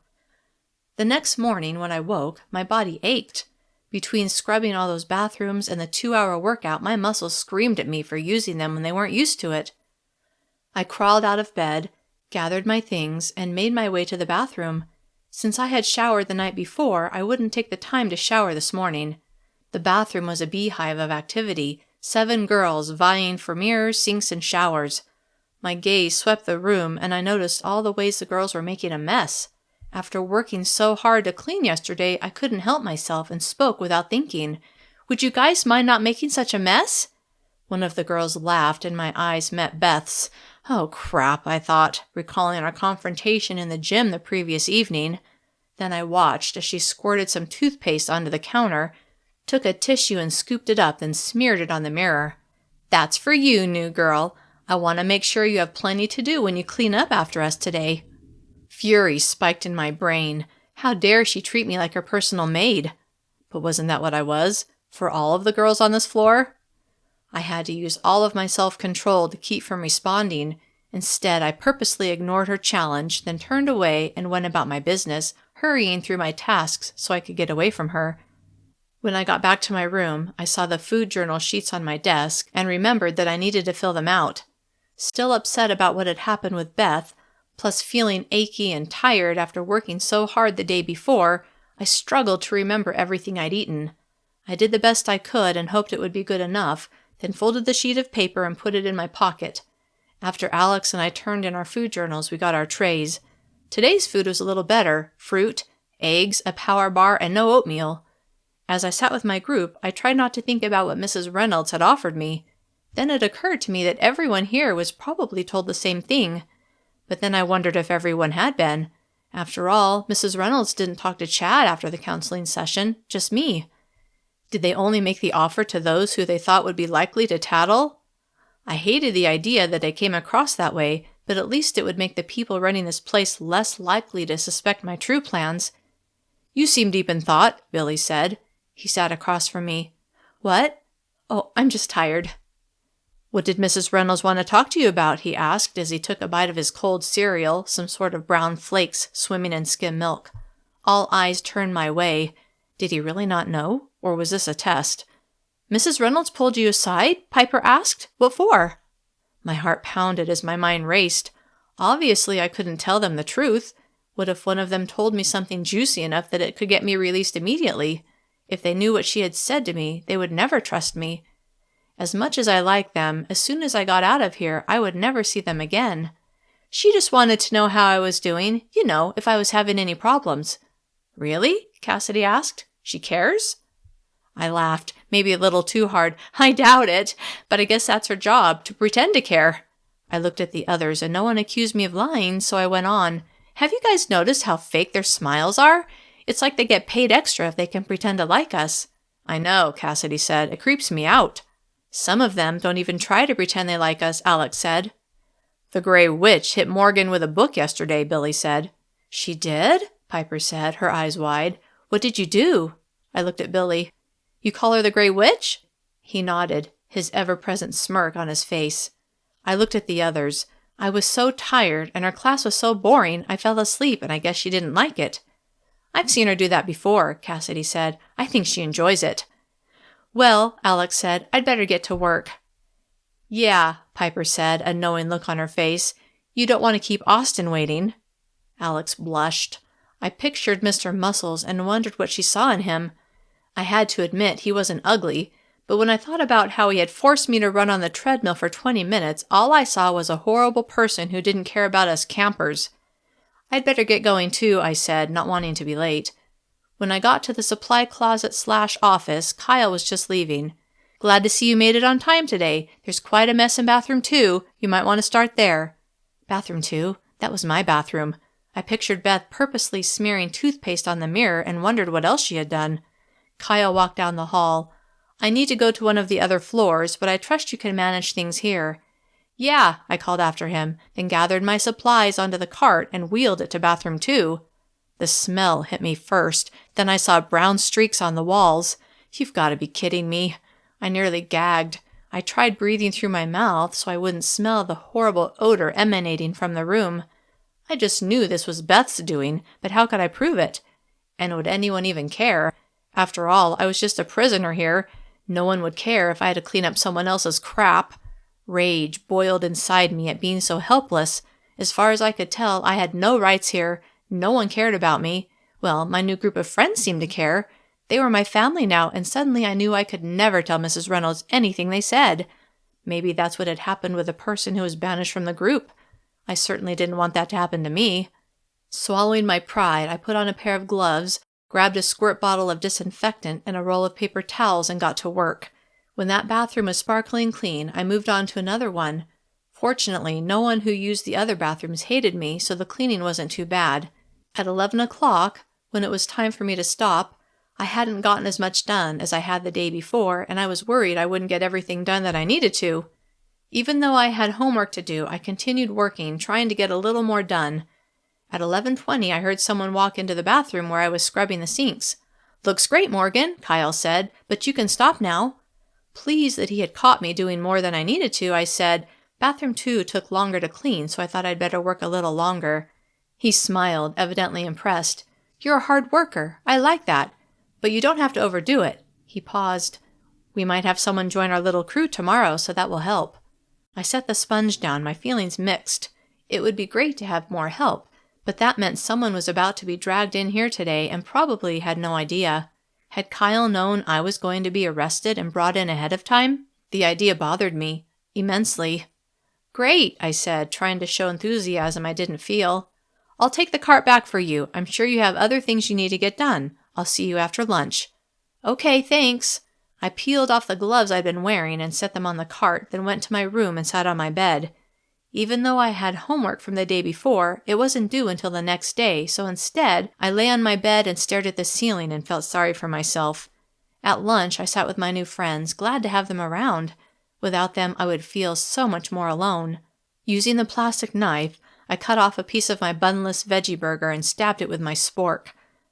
[SPEAKER 2] The next morning, when I woke, my body ached. Between scrubbing all those bathrooms and the 2-hour workout, my muscles screamed at me for using them when they weren't used to it. I crawled out of bed, gathered my things, and made my way to the bathroom. Since I had showered the night before, I wouldn't take the time to shower this morning. The bathroom was a beehive of activity, 7 girls vying for mirrors, sinks, and showers. My gaze swept the room, and I noticed all the ways the girls were making a mess. After working so hard to clean yesterday, I couldn't help myself and spoke without thinking. Would you guys mind not making such a mess? One of the girls laughed, and my eyes met Beth's. Oh, crap, I thought, recalling our confrontation in the gym the previous evening. Then I watched as she squirted some toothpaste onto the counter, took a tissue and scooped it up, then smeared it on the mirror. That's for you, new girl. I want to make sure you have plenty to do when you clean up after us today. Fury spiked in my brain. How dare she treat me like her personal maid? But wasn't that what I was? For all of the girls on this floor? I had to use all of my self-control to keep from responding. Instead, I purposely ignored her challenge, then turned away and went about my business, hurrying through my tasks so I could get away from her. When I got back to my room, I saw the food journal sheets on my desk and remembered that I needed to fill them out. Still upset about what had happened with Beth, plus feeling achy and tired after working so hard the day before, I struggled to remember everything I'd eaten. I did the best I could and hoped it would be good enough, then folded the sheet of paper and put it in my pocket. After Alex and I turned in our food journals, we got our trays. Today's food was a little better: fruit, eggs, a power bar, and no oatmeal. As I sat with my group, I tried not to think about what Mrs. Reynolds had offered me. Then it occurred to me that everyone here was probably told the same thing. But then I wondered if everyone had been. After all, Mrs. Reynolds didn't talk to Chad after the counseling session, just me. Did they only make the offer to those who they thought would be likely to tattle? I hated the idea that I came across that way, but at least it would make the people running this place less likely to suspect my true plans. "You seem deep in thought," Billy said. He sat across from me. "What? Oh, I'm just tired." "What did Mrs. Reynolds want to talk to you about?" he asked as he took a bite of his cold cereal, some sort of brown flakes swimming in skim milk. All eyes turned my way. Did he really not know? Or was this a test? "Mrs. Reynolds pulled you aside?" Piper asked. "What for?" My heart pounded as my mind raced. Obviously, I couldn't tell them the truth. What if one of them told me something juicy enough that it could get me released immediately? If they knew what she had said to me, they would never trust me. As much as I liked them, as soon as I got out of here, I would never see them again. She just wanted to know how I was doing, if I was having any problems. "Really?" Cassidy asked. "She cares?" I laughed, maybe a little too hard. "I doubt it, but I guess that's her job, to pretend to care." I looked at the others, and no one accused me of lying, so I went on. "Have you guys noticed how fake their smiles are? It's like they get paid extra if they can pretend to like us." "I know," Cassidy said. "It creeps me out." "Some of them don't even try to pretend they like us," Alex said. "The Gray Witch hit Morgan with a book yesterday," Billy said. "She did?" Piper said, her eyes wide. "What did you do?" I looked at Billy. "You call her the Gray Witch?" He nodded, his ever-present smirk on his face. I looked at the others. I was so tired, and her class was so boring, I fell asleep, and I guess she didn't like it. "I've seen her do that before," Cassidy said. "I think she enjoys it." "Well," Alex said, "I'd better get to work." "Yeah," Piper said, a knowing look on her face. "You don't want to keep Austin waiting." Alex blushed. I pictured Mr. Muscles and wondered what she saw in him. I had to admit he wasn't ugly, but when I thought about how he had forced me to run on the treadmill for 20 minutes, all I saw was a horrible person who didn't care about us campers. "I'd better get going too," I said, not wanting to be late. When I got to the supply closet/office, Kyle was just leaving. "Glad to see you made it on time today. There's quite a mess in bathroom 2. You might want to start there." Bathroom 2? That was my bathroom. I pictured Beth purposely smearing toothpaste on the mirror and wondered what else she had done. Kyle walked down the hall. "I need to go to one of the other floors, but I trust you can manage things here." "Yeah," I called after him, then gathered my supplies onto the cart and wheeled it to bathroom 2. The smell hit me first, then I saw brown streaks on the walls. You've got to be kidding me. I nearly gagged. I tried breathing through my mouth so I wouldn't smell the horrible odor emanating from the room. I just knew this was Beth's doing, but how could I prove it? And would anyone even care? After all, I was just a prisoner here. No one would care if I had to clean up someone else's crap. Rage boiled inside me at being so helpless. As far as I could tell, I had no rights here. No one cared about me. Well, my new group of friends seemed to care. They were my family now, and suddenly I knew I could never tell Mrs. Reynolds anything they said. Maybe that's what had happened with the person who was banished from the group. I certainly didn't want that to happen to me. Swallowing my pride, I put on a pair of gloves, grabbed a squirt bottle of disinfectant and a roll of paper towels, and got to work. When that bathroom was sparkling clean, I moved on to another one. Fortunately, no one who used the other bathrooms hated me, so the cleaning wasn't too bad. At 11 o'clock, when it was time for me to stop, I hadn't gotten as much done as I had the day before, and I was worried I wouldn't get everything done that I needed to. Even though I had homework to do, I continued working, trying to get a little more done. At 11:20, I heard someone walk into the bathroom where I was scrubbing the sinks. "Looks great, Morgan," Kyle said, "but you can stop now." Pleased that he had caught me doing more than I needed to, I said, "Bathroom 2 took longer to clean, so I thought I'd better work a little longer." He smiled, evidently impressed. "You're a hard worker. I like that. But you don't have to overdo it." He paused. "We might have someone join our little crew tomorrow, so that will help." I set the sponge down, my feelings mixed. It would be great to have more help, but that meant someone was about to be dragged in here today and probably had no idea. Had Kyle known I was going to be arrested and brought in ahead of time? The idea bothered me immensely. "Great," I said, trying to show enthusiasm I didn't feel. "I'll take the cart back for you. I'm sure you have other things you need to get done. I'll see you after lunch." "Okay, thanks." I peeled off the gloves I'd been wearing and set them on the cart, then went to my room and sat on my bed. Even though I had homework from the day before, it wasn't due until the next day, so instead, I lay on my bed and stared at the ceiling and felt sorry for myself. At lunch, I sat with my new friends, glad to have them around. Without them, I would feel so much more alone. Using the plastic knife, I cut off a piece of my bunless veggie burger and stabbed it with my spork.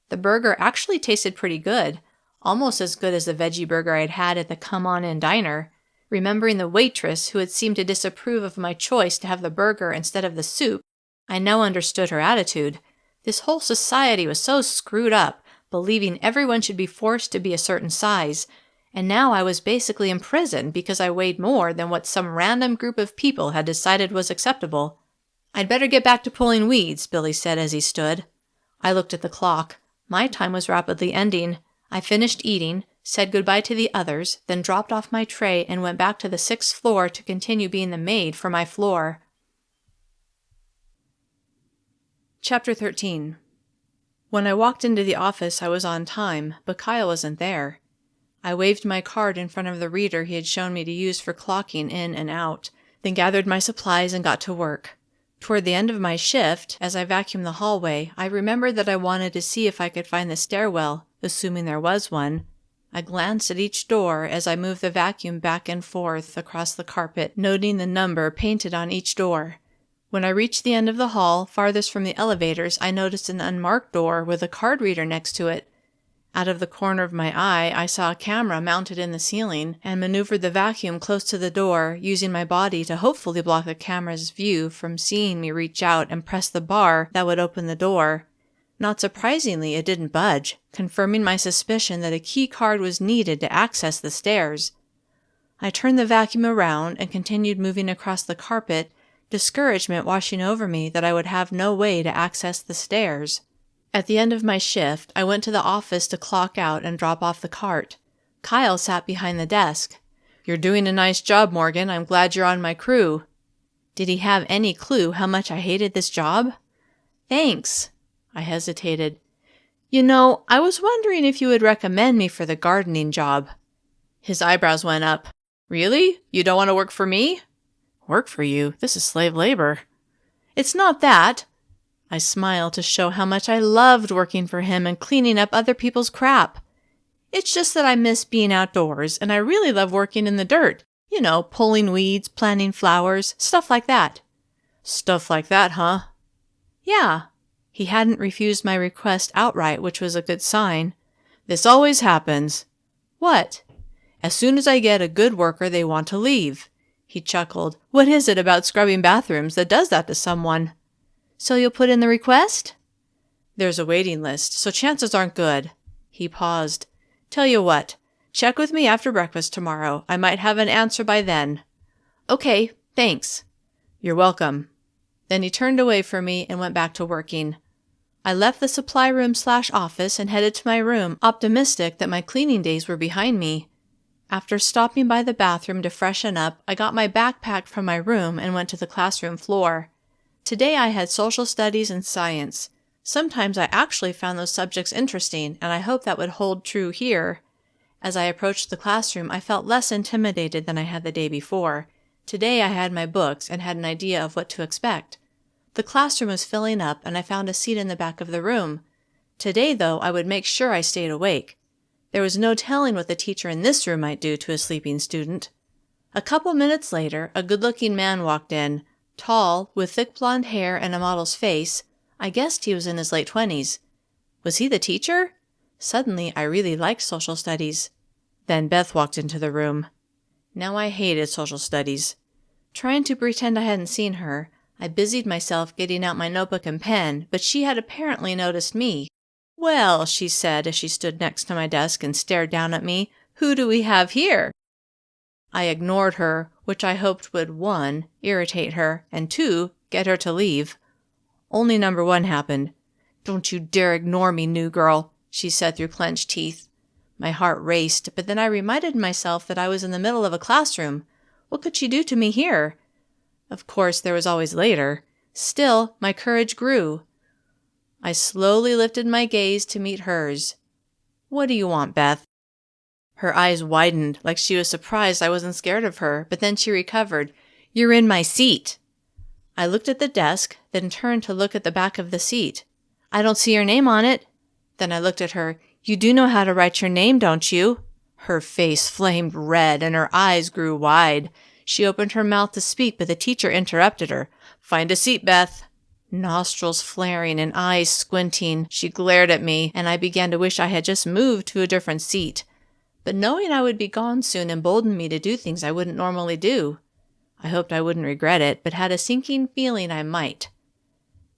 [SPEAKER 2] The burger actually tasted pretty good, almost as good as the veggie burger I'd had at the Come On In diner. Remembering the waitress who had seemed to disapprove of my choice to have the burger instead of the soup, I now understood her attitude. This whole society was so screwed up, believing everyone should be forced to be a certain size, and now I was basically imprisoned because I weighed more than what some random group of people had decided was acceptable. "I'd better get back to pulling weeds," Billy said as he stood. I looked at the clock. My time was rapidly ending. I finished eating, said goodbye to the others, then dropped off my tray and went back to the 6th floor to continue being the maid for my floor.
[SPEAKER 1] Chapter 13. When I walked into the office, I was on time, but Kyle wasn't there. I waved my card in front of the reader he had shown me to use for clocking in and out, then gathered my supplies and got to work. Toward the end of my shift, as I vacuumed the hallway, I remembered that I wanted to see if I could find the stairwell, assuming there was one. I glanced at each door as I moved the vacuum back and forth across the carpet, noting the number painted on each door. When I reached the end of the hall, farthest from the elevators, I noticed an unmarked door with a card reader next to it. Out of the corner of my eye, I saw a camera mounted in the ceiling and maneuvered the vacuum close to the door, using my body to hopefully block the camera's view from seeing me reach out and press the bar that would open the door. Not surprisingly, it didn't budge, confirming my suspicion that a key card was needed to access the stairs. I turned the vacuum around and continued moving across the carpet, discouragement washing over me that I would have no way to access the stairs. At the end of my shift, I went to the office to clock out and drop off the cart. Kyle sat behind the desk. "You're doing a nice job, Morgan. I'm glad you're on my crew." Did he have any clue how much I hated this job? "Thanks." I hesitated. "You know, I was wondering if you would recommend me for the gardening job." His eyebrows went up. "Really? You don't want to work for me?" "Work for you? This is slave labor." "It's not that." I smiled to show how much I loved working for him and cleaning up other people's crap. "It's just that I miss being outdoors, and I really love working in the dirt. You know, pulling weeds, planting flowers, stuff like that." "Stuff like that, huh?" "Yeah." He hadn't refused my request outright, which was a good sign. "This always happens." "What?" "As soon as I get a good worker, they want to leave." He chuckled. "What is it about scrubbing bathrooms that does that to someone?" "So you'll put in the request?" "There's a waiting list, so chances aren't good." He paused. "Tell you what, check with me after breakfast tomorrow. I might have an answer by then." "Okay, thanks." "You're welcome." Then he turned away from me and went back to working. I left the supply room/office and headed to my room, optimistic that my cleaning days were behind me. After stopping by the bathroom to freshen up, I got my backpack from my room and went to the classroom floor. Today I had social studies and science. Sometimes I actually found those subjects interesting, and I hope that would hold true here. As I approached the classroom, I felt less intimidated than I had the day before. Today I had my books and had an idea of what to expect. The classroom was filling up, and I found a seat in the back of the room. Today, though, I would make sure I stayed awake. There was no telling what the teacher in this room might do to a sleeping student. A couple minutes later, a good-looking man walked in, tall, with thick blonde hair and a model's face. I guessed he was in his late 20s. Was he the teacher? Suddenly, I really liked social studies. Then Beth walked into the room. Now I hated social studies. Trying to pretend I hadn't seen her, I busied myself getting out my notebook and pen, but she had apparently noticed me. "Well," she said as she stood next to my desk and stared down at me, "who do we have here?" I ignored her, which I hoped would 1. Irritate her, and 2. Get her to leave. Only number 1 happened. "Don't you dare ignore me, new girl," she said through clenched teeth. My heart raced, but then I reminded myself that I was in the middle of a classroom. What could she do to me here? Of course, there was always later. Still, my courage grew. I slowly lifted my gaze to meet hers. "What do you want, Beth?" Her eyes widened, like she was surprised I wasn't scared of her, but then she recovered. "You're in my seat." I looked at the desk, then turned to look at the back of the seat. "I don't see your name on it." Then I looked at her. "You do know how to write your name, don't you?"
[SPEAKER 2] Her face flamed red and her eyes grew wide. She opened her mouth to speak, but the teacher interrupted her. "Find a seat, Beth." Nostrils flaring and eyes squinting, she glared at me, and I began to wish I had just moved to a different seat. But knowing I would be gone soon emboldened me to do things I wouldn't normally do. I hoped I wouldn't regret it, but had a sinking feeling I might.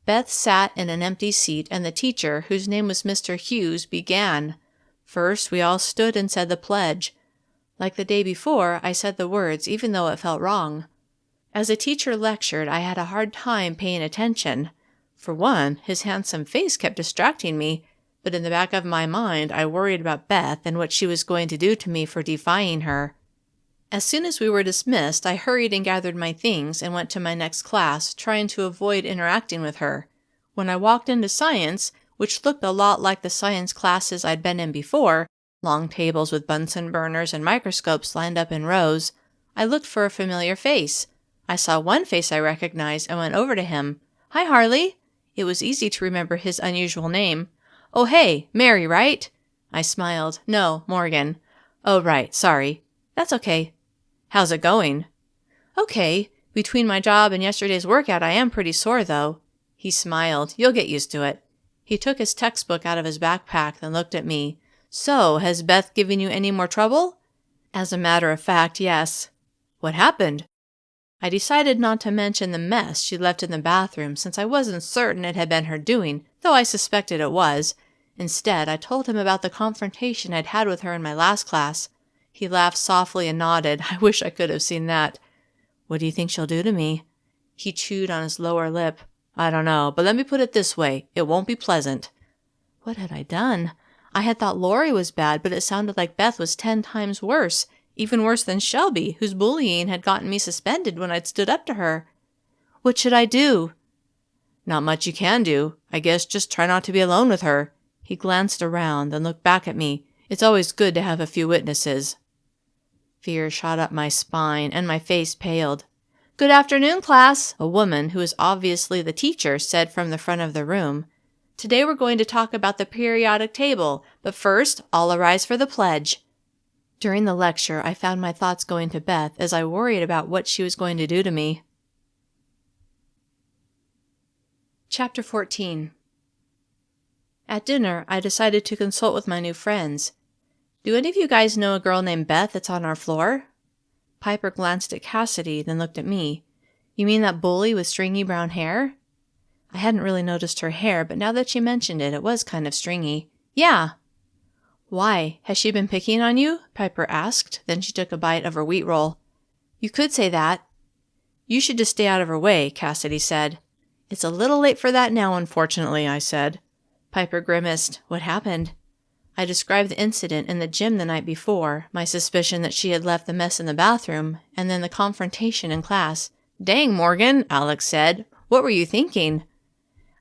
[SPEAKER 2] Beth sat in an empty seat, and the teacher, whose name was Mr. Hughes, began. First, we all stood and said the pledge. Like the day before, I said the words, even though it felt wrong. As a teacher lectured, I had a hard time paying attention. For one, his handsome face kept distracting me, but in the back of my mind, I worried about Beth and what she was going to do to me for defying her. As soon as we were dismissed, I hurried and gathered my things and went to my next class, trying to avoid interacting with her. When I walked into science, which looked a lot like the science classes I'd been in before, long tables with Bunsen burners and microscopes lined up in rows, I looked for a familiar face. I saw one face I recognized and went over to him. "Hi, Harley." It was easy to remember his unusual name. "Oh, hey, Mary, right?" I smiled. "No, Morgan." "Oh, right, sorry." "That's okay." "How's it going?" "Okay. Between my job and yesterday's workout, I am pretty sore, though." He smiled. "You'll get used to it." He took his textbook out of his backpack, then looked at me. "So, has Beth given you any more trouble?" "As a matter of fact, yes." "What happened?" I decided not to mention the mess she left in the bathroom since I wasn't certain it had been her doing, though I suspected it was. Instead, I told him about the confrontation I'd had with her in my last class. He laughed softly and nodded. I wish I could have seen that. "What do you think she'll do to me?" He chewed on his lower lip. "I don't know, but let me put it this way. It won't be pleasant." What had I done? I had thought Lori was bad, but it sounded like Beth was 10 times worse. Even worse than Shelby, whose bullying had gotten me suspended when I'd stood up to her. What should I do? "Not much you can do. I guess just try not to be alone with her." He glanced around, then looked back at me. "It's always good to have a few witnesses." Fear shot up my spine, and my face paled. "Good afternoon, class," a woman, who was obviously the teacher, said from the front of the room. "Today we're going to talk about the periodic table, but first, all arise for the pledge." During the lecture, I found my thoughts going to Beth as I worried about what she was going to do to me. Chapter 14. At dinner, I decided to consult with my new friends. "Do any of you guys know a girl named Beth that's on our floor?" Piper glanced at Cassidy, then looked at me. "You mean that bully with stringy brown hair?" I hadn't really noticed her hair, but now that she mentioned it, it was kind of stringy. "Yeah." "Why? Has she been picking on you?" Piper asked. Then she took a bite of her wheat roll. "You could say that." "You should just stay out of her way," Cassidy said. "It's a little late for that now, unfortunately," I said. Piper grimaced. "What happened?" I described the incident in the gym the night before, my suspicion that she had left the mess in the bathroom, and then the confrontation in class. "Dang, Morgan," Alex said. "What were you thinking?"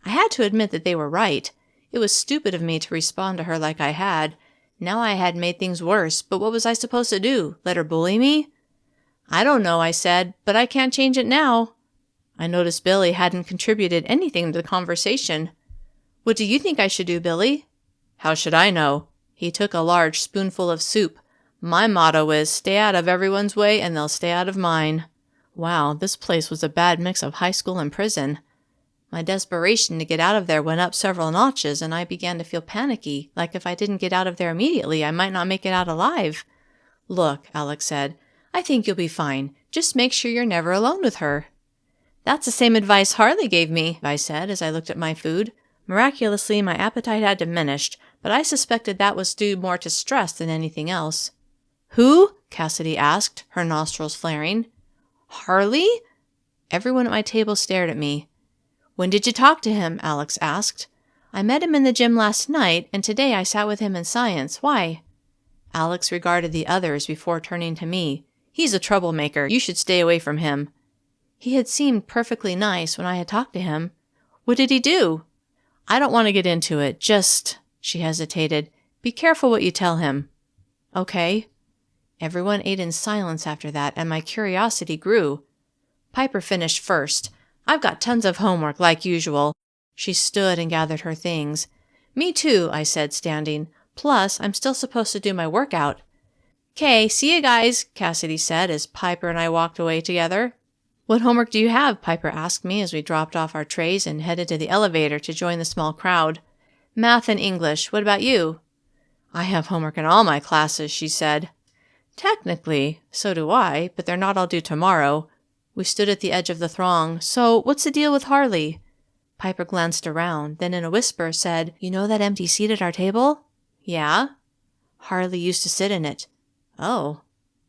[SPEAKER 2] I had to admit that they were right. It was stupid of me to respond to her like I had. Now I had made things worse, but what was I supposed to do? Let her bully me? "I don't know," I said, "but I can't change it now." I noticed Billy hadn't contributed anything to the conversation. "What do you think I should do, Billy?" "How should I know?" He took a large spoonful of soup. "My motto is, stay out of everyone's way and they'll stay out of mine." Wow, this place was a bad mix of high school and prison. My desperation to get out of there went up several notches, and I began to feel panicky, like if I didn't get out of there immediately, I might not make it out alive. "Look," Alex said, "I think you'll be fine. Just make sure you're never alone with her." "That's the same advice Harley gave me," I said as I looked at my food. Miraculously, my appetite had diminished, but I suspected that was due more to stress than anything else. "Who?" Cassidy asked, her nostrils flaring. "Harley?" Everyone at my table stared at me. "When did you talk to him?" Alex asked. "I met him in the gym last night, and today I sat with him in science. Why?" Alex regarded the others before turning to me. "He's a troublemaker. You should stay away from him." He had seemed perfectly nice when I had talked to him. "What did he do?" "I don't want to get into it. Just," she hesitated, "be careful what you tell him." "Okay." Everyone ate in silence after that, and my curiosity grew. Piper finished first. "I've got tons of homework, like usual." She stood and gathered her things. "Me too," I said, standing. "Plus, I'm still supposed to do my workout." "'Kay, see you guys," Cassidy said as Piper and I walked away together. "What homework do you have?" Piper asked me as we dropped off our trays and headed to the elevator to join the small crowd. "Math and English. What about you?" "I have homework in all my classes," she said. "Technically, so do I, but they're not all due tomorrow." We stood at the edge of the throng. "So, what's the deal with Harley?" Piper glanced around, then in a whisper said, "You know that empty seat at our table?" "Yeah." "Harley used to sit in it." "Oh."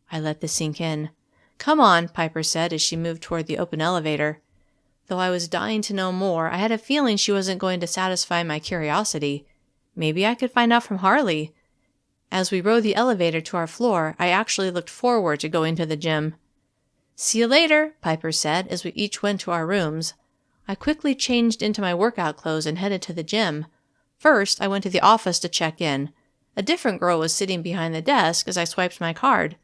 [SPEAKER 2] I let this sink in. "Come on," Piper said as she moved toward the open elevator. Though I was dying to know more, I had a feeling she wasn't going to satisfy my curiosity. Maybe I could find out from Harley. As we rode the elevator to our floor, I actually looked forward to going to the gym. "See you later," Piper said as we each went to our rooms. I quickly changed into my workout clothes and headed to the gym. First, I went to the office to check in. A different girl was sitting behind the desk as I swiped my card.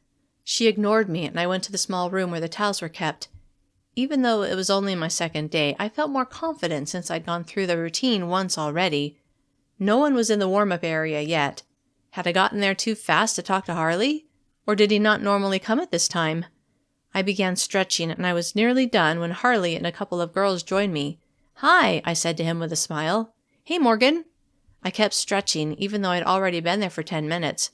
[SPEAKER 2] She ignored me, and I went to the small room where the towels were kept. Even though it was only my second day, I felt more confident since I'd gone through the routine once already. No one was in the warm-up area yet. Had I gotten there too fast to talk to Harley? Or did he not normally come at this time? I began stretching, and I was nearly done when Harley and a couple of girls joined me. "Hi," I said to him with a smile. "Hey, Morgan." I kept stretching, even though I'd already been there for 10 minutes.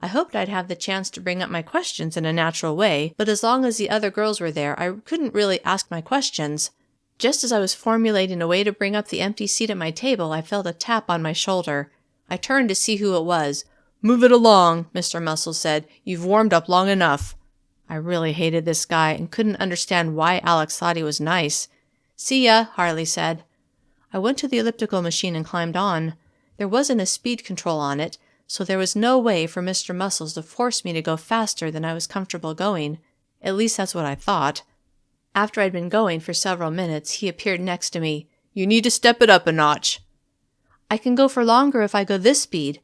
[SPEAKER 2] I hoped I'd have the chance to bring up my questions in a natural way, but as long as the other girls were there, I couldn't really ask my questions. Just as I was formulating a way to bring up the empty seat at my table, I felt a tap on my shoulder. I turned to see who it was. "Move it along," Mr. Muscle said. "You've warmed up long enough." I really hated this guy and couldn't understand why Alex thought he was nice. "See ya," Harley said. I went to the elliptical machine and climbed on. There wasn't a speed control on it, so there was no way for Mr. Muscles to force me to go faster than I was comfortable going. At least that's what I thought. After I'd been going for several minutes, he appeared next to me. "You need to step it up a notch." "I can go for longer if I go this speed."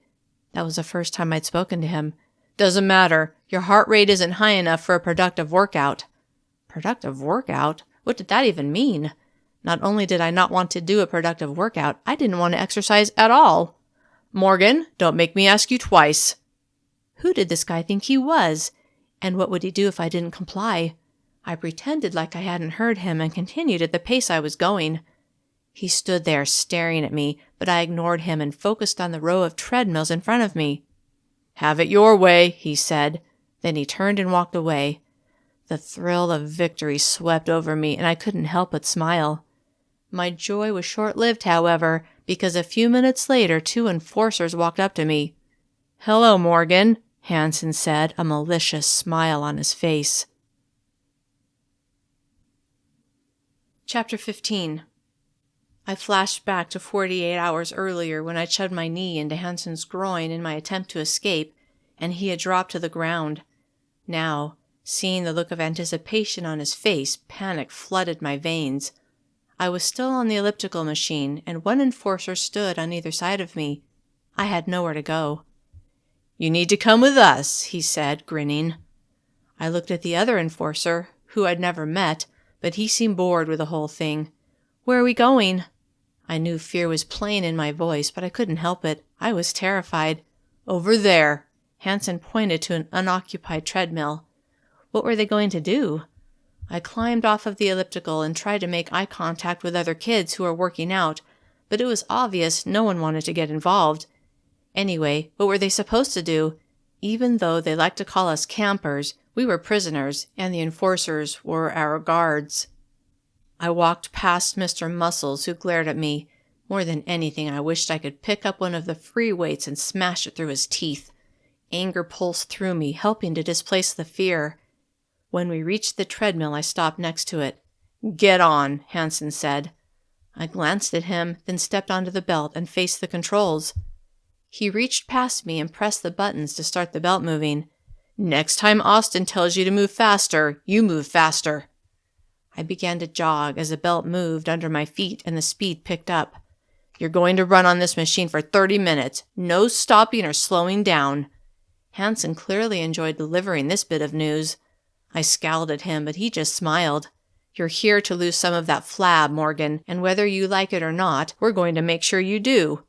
[SPEAKER 2] That was the first time I'd spoken to him. "Doesn't matter. Your heart rate isn't high enough for a productive workout." Productive workout? What did that even mean? Not only did I not want to do a productive workout, I didn't want to exercise at all. "Morgan, don't make me ask you twice." Who did this guy think he was? And what would he do if I didn't comply? I pretended like I hadn't heard him and continued at the pace I was going. He stood there staring at me, but I ignored him and focused on the row of treadmills in front of me. "Have it your way," he said. Then he turned and walked away. The thrill of victory swept over me, and I couldn't help but smile. My joy was short-lived, however, because a few minutes later 2 enforcers walked up to me. "Hello, Morgan," Hansen said, a malicious smile on his face. Chapter 15. I flashed back to 48 hours earlier when I shoved my knee into Hansen's groin in my attempt to escape, and he had dropped to the ground. Now, seeing the look of anticipation on his face, panic flooded my veins. I was still on the elliptical machine, and 1 enforcer stood on either side of me. I had nowhere to go. "You need to come with us," he said, grinning. I looked at the other enforcer, who I'd never met, but he seemed bored with the whole thing. "Where are we going?" I knew fear was plain in my voice, but I couldn't help it. I was terrified. "Over there." Hansen pointed to an unoccupied treadmill. What were they going to do? I climbed off of the elliptical and tried to make eye contact with other kids who were working out, but it was obvious no one wanted to get involved. Anyway, what were they supposed to do? Even though they liked to call us campers, we were prisoners, and the enforcers were our guards. I walked past Mr. Muscles, who glared at me. More than anything, I wished I could pick up one of the free weights and smash it through his teeth. Anger pulsed through me, helping to displace the fear. When we reached the treadmill, I stopped next to it. "Get on," Hansen said. I glanced at him, then stepped onto the belt and faced the controls. He reached past me and pressed the buttons to start the belt moving. "Next time Austin tells you to move faster, you move faster." I began to jog as the belt moved under my feet and the speed picked up. "You're going to run on this machine for 30 minutes. No stopping or slowing down." Hansen clearly enjoyed delivering this bit of news. I scowled at him, but he just smiled. "You're here to lose some of that flab, Morgan, and whether you like it or not, we're going to make sure you do."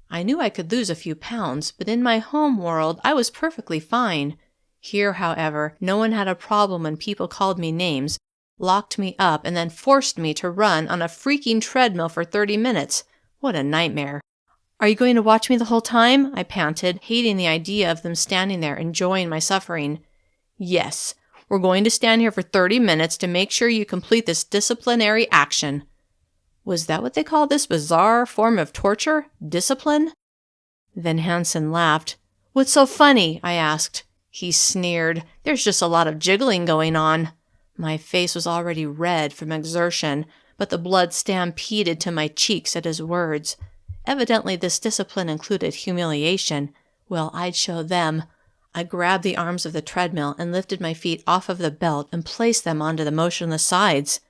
[SPEAKER 2] I knew I could lose a few pounds, but in my home world, I was perfectly fine. Here, however, no one had a problem when people called me names, locked me up, and then forced me to run on a freaking treadmill for 30 minutes. What a nightmare. "Are you going to watch me the whole time?" I panted, hating the idea of them standing there enjoying my suffering. "Yes, we're going to stand here for 30 minutes to make sure you complete this disciplinary action." Was that what they called this bizarre form of torture? Discipline? Then Hansen laughed. "What's so funny?" I asked. He sneered. "There's just a lot of jiggling going on." My face was already red from exertion, but the blood stampeded to my cheeks at his words. Evidently this discipline included humiliation. Well, I'd show them. I grabbed the arms of the treadmill and lifted my feet off of the belt and placed them onto the motionless sides.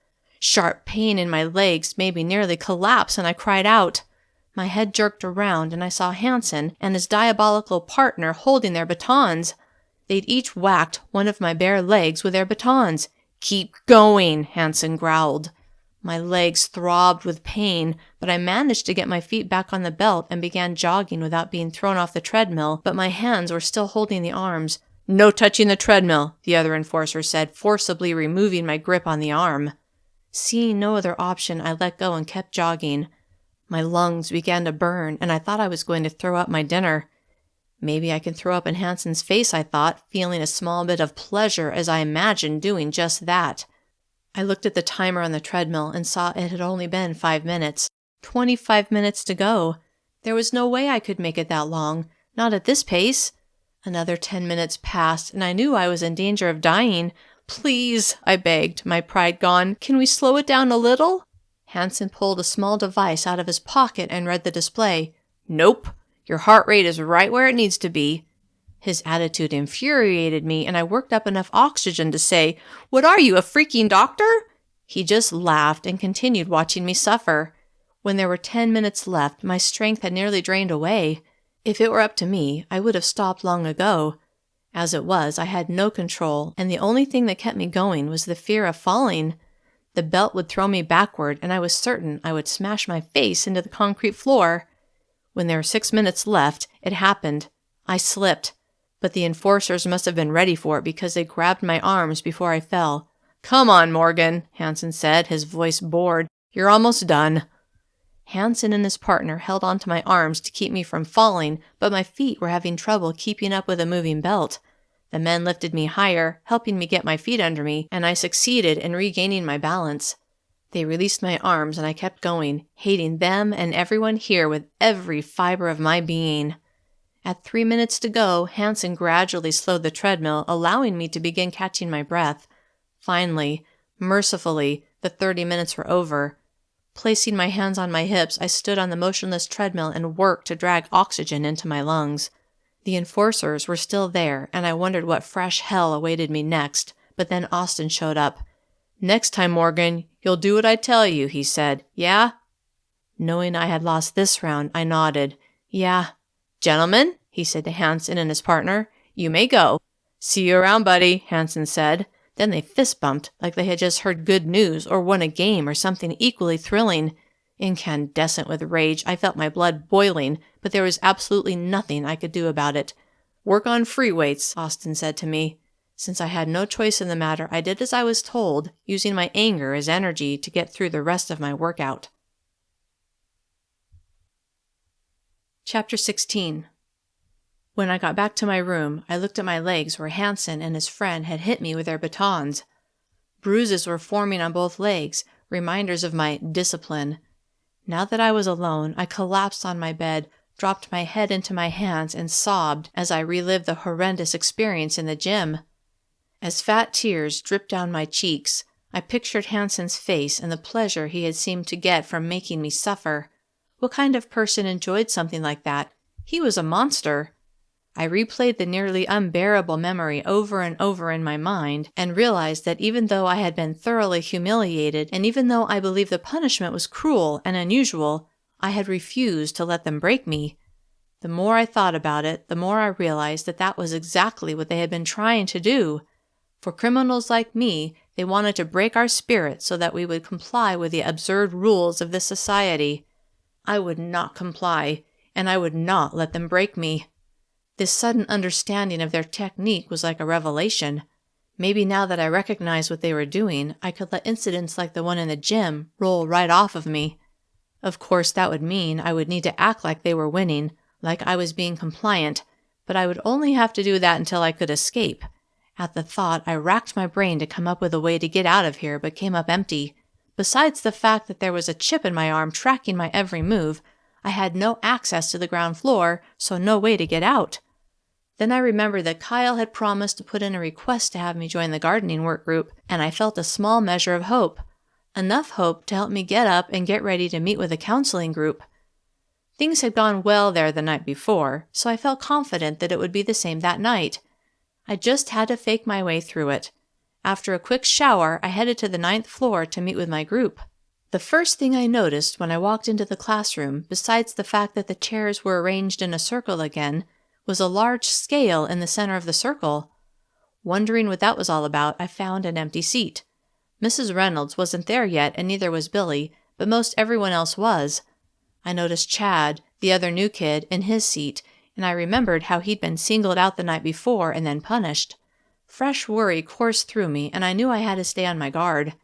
[SPEAKER 2] Sharp pain in my legs made me nearly collapse, and I cried out. My head jerked around, and I saw Hansen and his diabolical partner holding their batons. They'd each whacked one of my bare legs with their batons. "Keep going," Hansen growled. My legs throbbed with pain, but I managed to get my feet back on the belt and began jogging without being thrown off the treadmill, but my hands were still holding the arms. "No touching the treadmill," the other enforcer said, forcibly removing my grip on the arm. Seeing no other option, I let go and kept jogging. My lungs began to burn, and I thought I was going to throw up my dinner. Maybe I can throw up in Hansen's face, I thought, feeling a small bit of pleasure as I imagined doing just that. I looked at the timer on the treadmill and saw it had only been 5 minutes. 25 minutes to go. There was no way I could make it that long, not at this pace. Another 10 minutes passed, and I knew I was in danger of dying. "Please," I begged, my pride gone, "can we slow it down a little?" Hansen pulled a small device out of his pocket and read the display. "Nope. Your heart rate is right where it needs to be." His attitude infuriated me, and I worked up enough oxygen to say, "What are you, a freaking doctor?" He just laughed and continued watching me suffer. When there were 10 minutes left, my strength had nearly drained away. If it were up to me, I would have stopped long ago. As it was, I had no control, and the only thing that kept me going was the fear of falling. The belt would throw me backward, and I was certain I would smash my face into the concrete floor. When there were 6 minutes left, it happened. I slipped, but the enforcers must have been ready for it because they grabbed my arms before I fell. "Come on, Morgan," Hansen said, his voice bored. "You're almost done." Hansen and his partner held onto my arms to keep me from falling, but my feet were having trouble keeping up with a moving belt. The men lifted me higher, helping me get my feet under me, and I succeeded in regaining my balance. They released my arms, and I kept going, hating them and everyone here with every fiber of my being. At 3 minutes to go, Hansen gradually slowed the treadmill, allowing me to begin catching my breath. Finally, mercifully, the 30 minutes were over. Placing my hands on my hips, I stood on the motionless treadmill and worked to drag oxygen into my lungs. The enforcers were still there, and I wondered what fresh hell awaited me next, but then Austin showed up. "Next time, Morgan, you'll do what I tell you," he said. "Yeah?" Knowing I had lost this round, I nodded. "Yeah." "Gentlemen," he said to Hansen and his partner, "you may go." "See you around, buddy," Hansen said. Then they fist-bumped like they had just heard good news or won a game or something equally thrilling. Incandescent with rage, I felt my blood boiling, but there was absolutely nothing I could do about it. "Work on free weights," Austin said to me. Since I had no choice in the matter, I did as I was told, using my anger as energy to get through the rest of my workout. Chapter 16. When I got back to my room, I looked at my legs where Hansen and his friend had hit me with their batons. Bruises were forming on both legs, reminders of my discipline. Now that I was alone, I collapsed on my bed, dropped my head into my hands, and sobbed as I relived the horrendous experience in the gym. As fat tears dripped down my cheeks, I pictured Hansen's face and the pleasure he had seemed to get from making me suffer. What kind of person enjoyed something like that? He was a monster. I replayed the nearly unbearable memory over and over in my mind and realized that even though I had been thoroughly humiliated and even though I believed the punishment was cruel and unusual, I had refused to let them break me. The more I thought about it, the more I realized that that was exactly what they had been trying to do. For criminals like me, they wanted to break our spirit so that we would comply with the absurd rules of this society. I would not comply, and I would not let them break me. This sudden understanding of their technique was like a revelation. Maybe now that I recognized what they were doing, I could let incidents like the one in the gym roll right off of me. Of course, that would mean I would need to act like they were winning, like I was being compliant, but I would only have to do that until I could escape. At the thought, I racked my brain to come up with a way to get out of here, but came up empty. Besides the fact that there was a chip in my arm tracking my every move, I had no access to the ground floor, so no way to get out. Then I remembered that Kyle had promised to put in a request to have me join the gardening work group, and I felt a small measure of hope. Enough hope to help me get up and get ready to meet with a counseling group. Things had gone well there the night before, so I felt confident that it would be the same that night. I just had to fake my way through it. After a quick shower, I headed to the 9th floor to meet with my group. The first thing I noticed when I walked into the classroom, besides the fact that the chairs were arranged in a circle again, was a large scale in the center of the circle. Wondering what that was all about, I found an empty seat. Mrs. Reynolds wasn't there yet, and neither was Billy, but most everyone else was. I noticed Chad, the other new kid, in his seat, and I remembered how he'd been singled out the night before and then punished. Fresh worry coursed through me, and I knew I had to stay on my guard.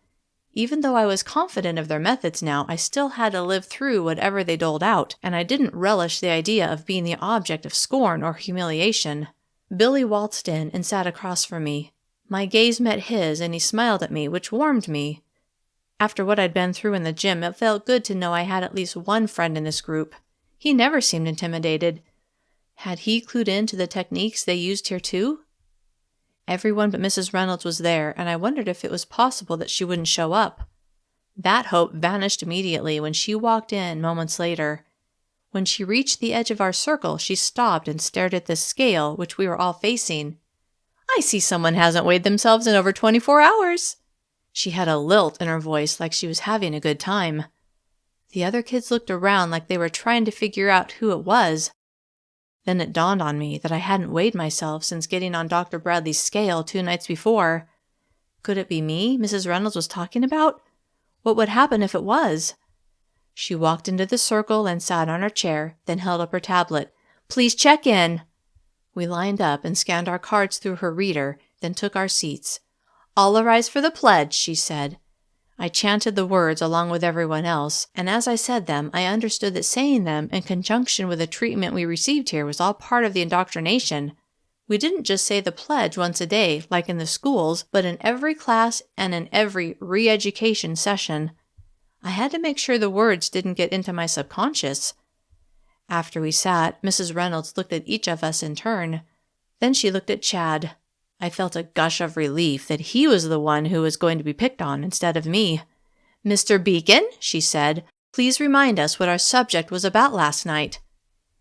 [SPEAKER 2] Even though I was confident of their methods now, I still had to live through whatever they doled out, and I didn't relish the idea of being the object of scorn or humiliation. Billy waltzed in and sat across from me. My gaze met his, and he smiled at me, which warmed me. After what I'd been through in the gym, it felt good to know I had at least one friend in this group. He never seemed intimidated. Had he clued in to the techniques they used here too? Everyone but Mrs. Reynolds was there, and I wondered if it was possible that she wouldn't show up. That hope vanished immediately when she walked in moments later. When she reached the edge of our circle, she stopped and stared at the scale which we were all facing. "I see someone hasn't weighed themselves in over 24 hours. She had a lilt in her voice like she was having a good time. The other kids looked around like they were trying to figure out who it was. Then it dawned on me that I hadn't weighed myself since getting on Dr. Bradley's scale 2 nights before. Could it be me Mrs. Reynolds was talking about? What would happen if it was? She walked into the circle and sat on her chair, then held up her tablet. "Please check in." We lined up and scanned our cards through her reader, then took our seats. "All arise for the pledge," she said. I chanted the words along with everyone else, and as I said them, I understood that saying them in conjunction with the treatment we received here was all part of the indoctrination. We didn't just say the pledge once a day, like in the schools, but in every class and in every re-education session. I had to make sure the words didn't get into my subconscious. After we sat, Mrs. Reynolds looked at each of us in turn. Then she looked at Chad. I felt a gush of relief that he was the one who was going to be picked on instead of me. "Mr. Beacon," she said, "please remind us what our subject was about last night."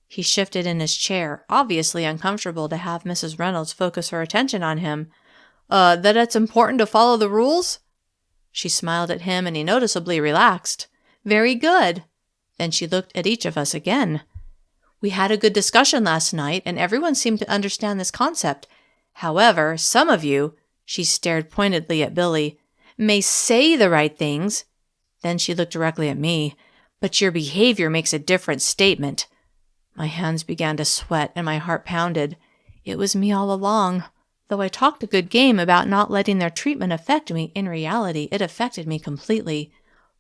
[SPEAKER 2] He shifted in his chair, obviously uncomfortable to have Mrs. Reynolds focus her attention on him. That it's important to follow the rules?" She smiled at him, and he noticeably relaxed. "Very good." Then she looked at each of us again. "We had a good discussion last night, and everyone seemed to understand this concept. However, some of you," she stared pointedly at Billy, "may say the right things." Then she looked directly at me. "But your behavior makes a different statement." My hands began to sweat and my heart pounded. It was me all along. Though I talked a good game about not letting their treatment affect me, in reality it affected me completely.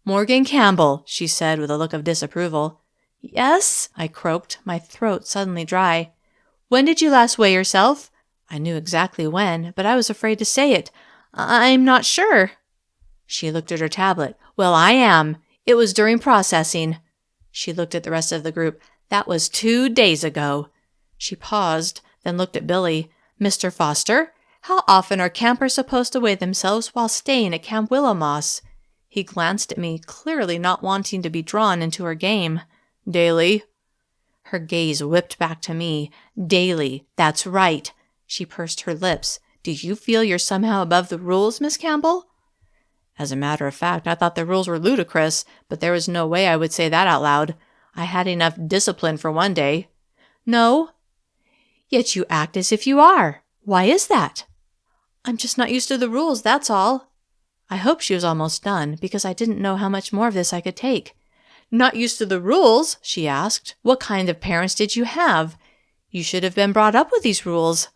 [SPEAKER 2] "Morgan Campbell," she said with a look of disapproval. "Yes?" I croaked, my throat suddenly dry. "When did you last weigh yourself?" I knew exactly when, but I was afraid to say it. "I'm not sure." She looked at her tablet. "Well, I am. It was during processing." She looked at the rest of the group. "That was 2 days ago." She paused, then looked at Billy. "Mr. Foster, how often are campers supposed to weigh themselves while staying at Camp Willowmoss?" He glanced at me, clearly not wanting to be drawn into her game. "Daily." Her gaze whipped back to me. "Daily. That's right." She pursed her lips. "Do you feel you're somehow above the rules, Miss Campbell?" As a matter of fact, I thought the rules were ludicrous, but there was no way I would say that out loud. I had enough discipline for one day. "No." "Yet you act as if you are. Why is that?" "I'm just not used to the rules, that's all." I hoped she was almost done, because I didn't know how much more of this I could take. "Not used to the rules?" she asked. "What kind of parents did you have? You should have been brought up with these rules."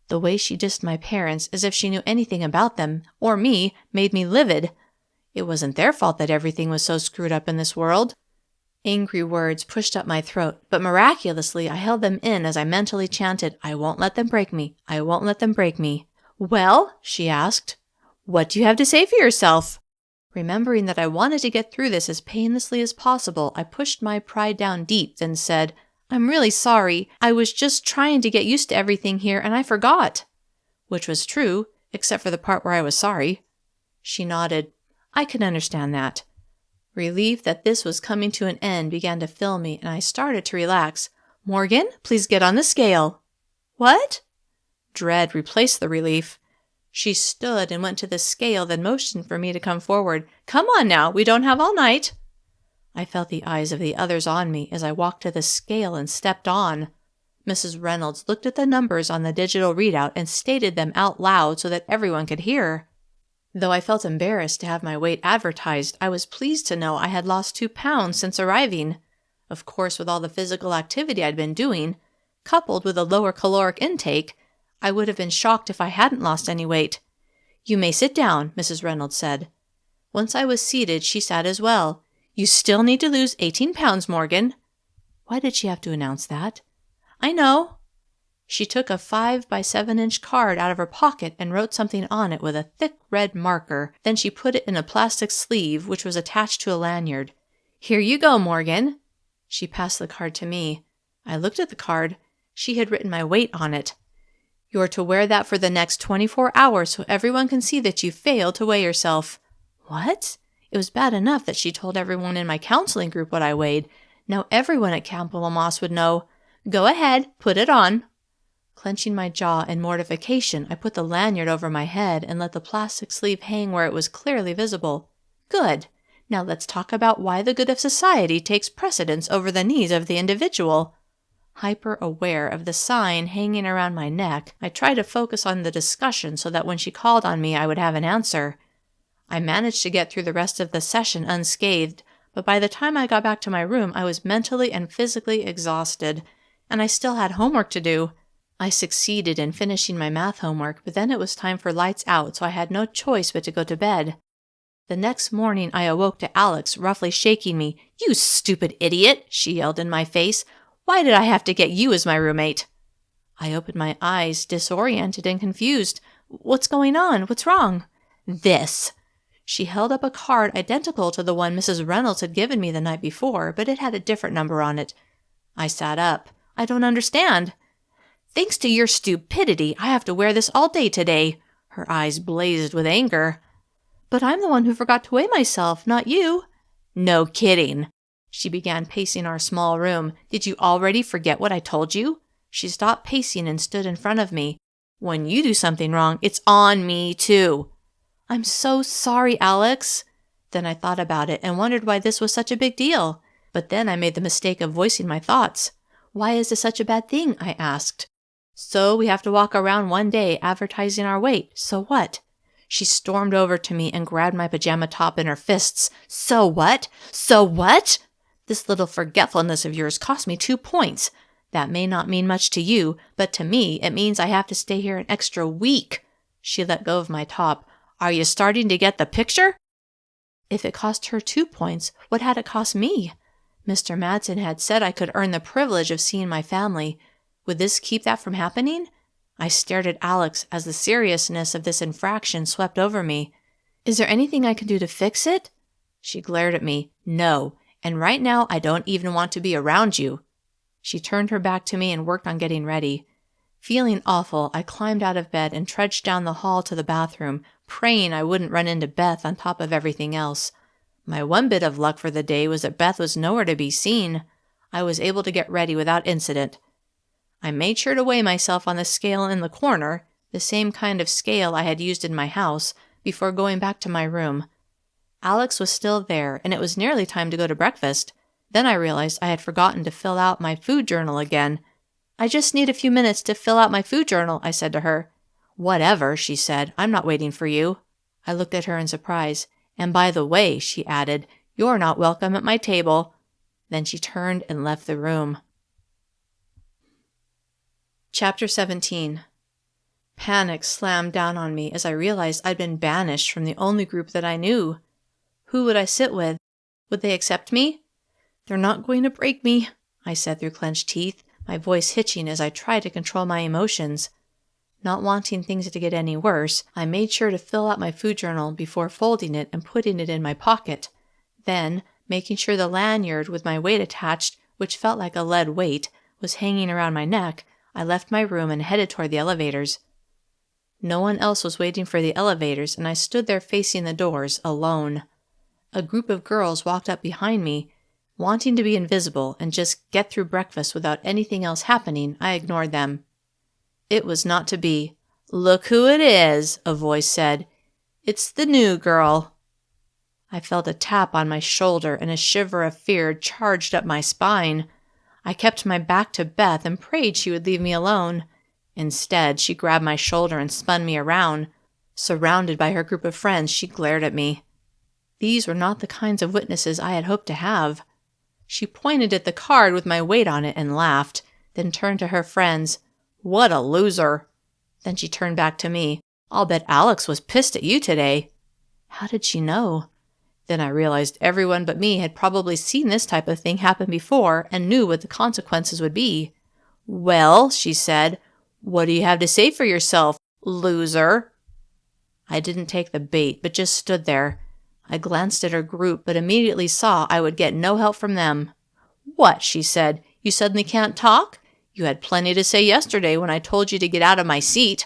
[SPEAKER 2] The way she dissed my parents, as if she knew anything about them, or me, made me livid. It wasn't their fault that everything was so screwed up in this world. Angry words pushed up my throat, but miraculously I held them in as I mentally chanted, "I won't let them break me. I won't let them break me." "Well," she asked, "what do you have to say for yourself?" Remembering that I wanted to get through this as painlessly as possible, I pushed my pride down deep, then said, "I'm really sorry. I was just trying to get used to everything here, and I forgot." Which was true, except for the part where I was sorry. She nodded. I could understand that. Relief that this was coming to an end began to fill me, and I started to relax. "Morgan, please get on the scale." "What?" Dread replaced the relief. She stood and went to the scale, then motioned for me to come forward. "Come on now, we don't have all night." I felt the eyes of the others on me as I walked to the scale and stepped on. Mrs. Reynolds looked at the numbers on the digital readout and stated them out loud so that everyone could hear. Though I felt embarrassed to have my weight advertised, I was pleased to know I had lost 2 pounds since arriving. Of course, with all the physical activity I'd been doing, coupled with a lower caloric intake, I would have been shocked if I hadn't lost any weight. "You may sit down," Mrs. Reynolds said. Once I was seated, she sat as well. "You still need to lose 18 pounds, Morgan." Why did she have to announce that? "I know." She took a 5-by-7-inch card out of her pocket and wrote something on it with a thick red marker. Then she put it in a plastic sleeve, which was attached to a lanyard. "Here you go, Morgan." She passed the card to me. I looked at the card. She had written my weight on it. "You're to wear that for the next 24 hours so everyone can see that you failed to weigh yourself." What? It was bad enough that she told everyone in my counseling group what I weighed. Now everyone at Campbell would know. "Go ahead, put it on." Clenching my jaw in mortification, I put the lanyard over my head and let the plastic sleeve hang where it was clearly visible. Good. Now let's talk about why the good of society takes precedence over the needs of the individual. Hyper-aware of the sign hanging around my neck, I tried to focus on the discussion so that when she called on me, I would have an answer. I managed to get through the rest of the session unscathed, but by the time I got back to my room, I was mentally and physically exhausted, and I still had homework to do. I succeeded in finishing my math homework, but then it was time for lights out, so I had no choice but to go to bed. The next morning, I awoke to Alex roughly shaking me. "You stupid idiot," she yelled in my face. "Why did I have to get you as my roommate?" I opened my eyes, disoriented and confused. "What's going on? What's wrong?" "This." She held up a card identical to the one Mrs. Reynolds had given me the night before, but it had a different number on it. I sat up. "I don't understand." "Thanks to your stupidity, I have to wear this all day today." Her eyes blazed with anger. "But I'm the one who forgot to weigh myself, not you." "No kidding." She began pacing our small room. "Did you already forget what I told you?" She stopped pacing and stood in front of me. "When you do something wrong, it's on me too." "I'm so sorry, Alex." Then I thought about it and wondered why this was such a big deal. But then I made the mistake of voicing my thoughts. "Why is this such a bad thing?" I asked. "So we have to walk around one day advertising our weight. So what?" She stormed over to me and grabbed my pajama top in her fists. "So what? So what? This little forgetfulness of yours cost me 2 points. That may not mean much to you, but to me it means I have to stay here an extra week." She let go of my top. "Are you starting to get the picture?" If it cost her 2 points, what had it cost me? Mr. Madsen had said I could earn the privilege of seeing my family. Would this keep that from happening? I stared at Alex as the seriousness of this infraction swept over me. "Is there anything I can do to fix it?" She glared at me. "No, and right now I don't even want to be around you." She turned her back to me and worked on getting ready. Feeling awful, I climbed out of bed and trudged down the hall to the bathroom, praying I wouldn't run into Beth on top of everything else. My one bit of luck for the day was that Beth was nowhere to be seen. I was able to get ready without incident. I made sure to weigh myself on the scale in the corner, the same kind of scale I had used in my house, before going back to my room. Alex was still there, and it was nearly time to go to breakfast. Then I realized I had forgotten to fill out my food journal again. "I just need a few minutes to fill out my food journal," I said to her. "Whatever," she said. "I'm not waiting for you." I looked at her in surprise. "And by the way," she added, "you're not welcome at my table." Then she turned and left the room. Chapter 17. Panic slammed down on me as I realized I'd been banished from the only group that I knew. Who would I sit with? Would they accept me? "They're not going to break me," I said through clenched teeth, my voice hitching as I tried to control my emotions. Not wanting things to get any worse, I made sure to fill out my food journal before folding it and putting it in my pocket. Then, making sure the lanyard with my weight attached, which felt like a lead weight, was hanging around my neck, I left my room and headed toward the elevators. No one else was waiting for the elevators, and I stood there facing the doors, alone. A group of girls walked up behind me. Wanting to be invisible and just get through breakfast without anything else happening, I ignored them. It was not to be. "Look who it is," a voice said. "It's the new girl." I felt a tap on my shoulder and a shiver of fear charged up my spine. I kept my back to Beth and prayed she would leave me alone. Instead, she grabbed my shoulder and spun me around. Surrounded by her group of friends, she glared at me. These were not the kinds of witnesses I had hoped to have. She pointed at the card with my weight on it and laughed, then turned to her friends. "What a loser." Then she turned back to me. "I'll bet Alex was pissed at you today." How did she know? Then I realized everyone but me had probably seen this type of thing happen before and knew what the consequences would be. "Well," she said, "what do you have to say for yourself, loser?" I didn't take the bait, but just stood there. I glanced at her group, but immediately saw I would get no help from them. "What?" she said. "You suddenly can't talk? You had plenty to say yesterday when I told you to get out of my seat."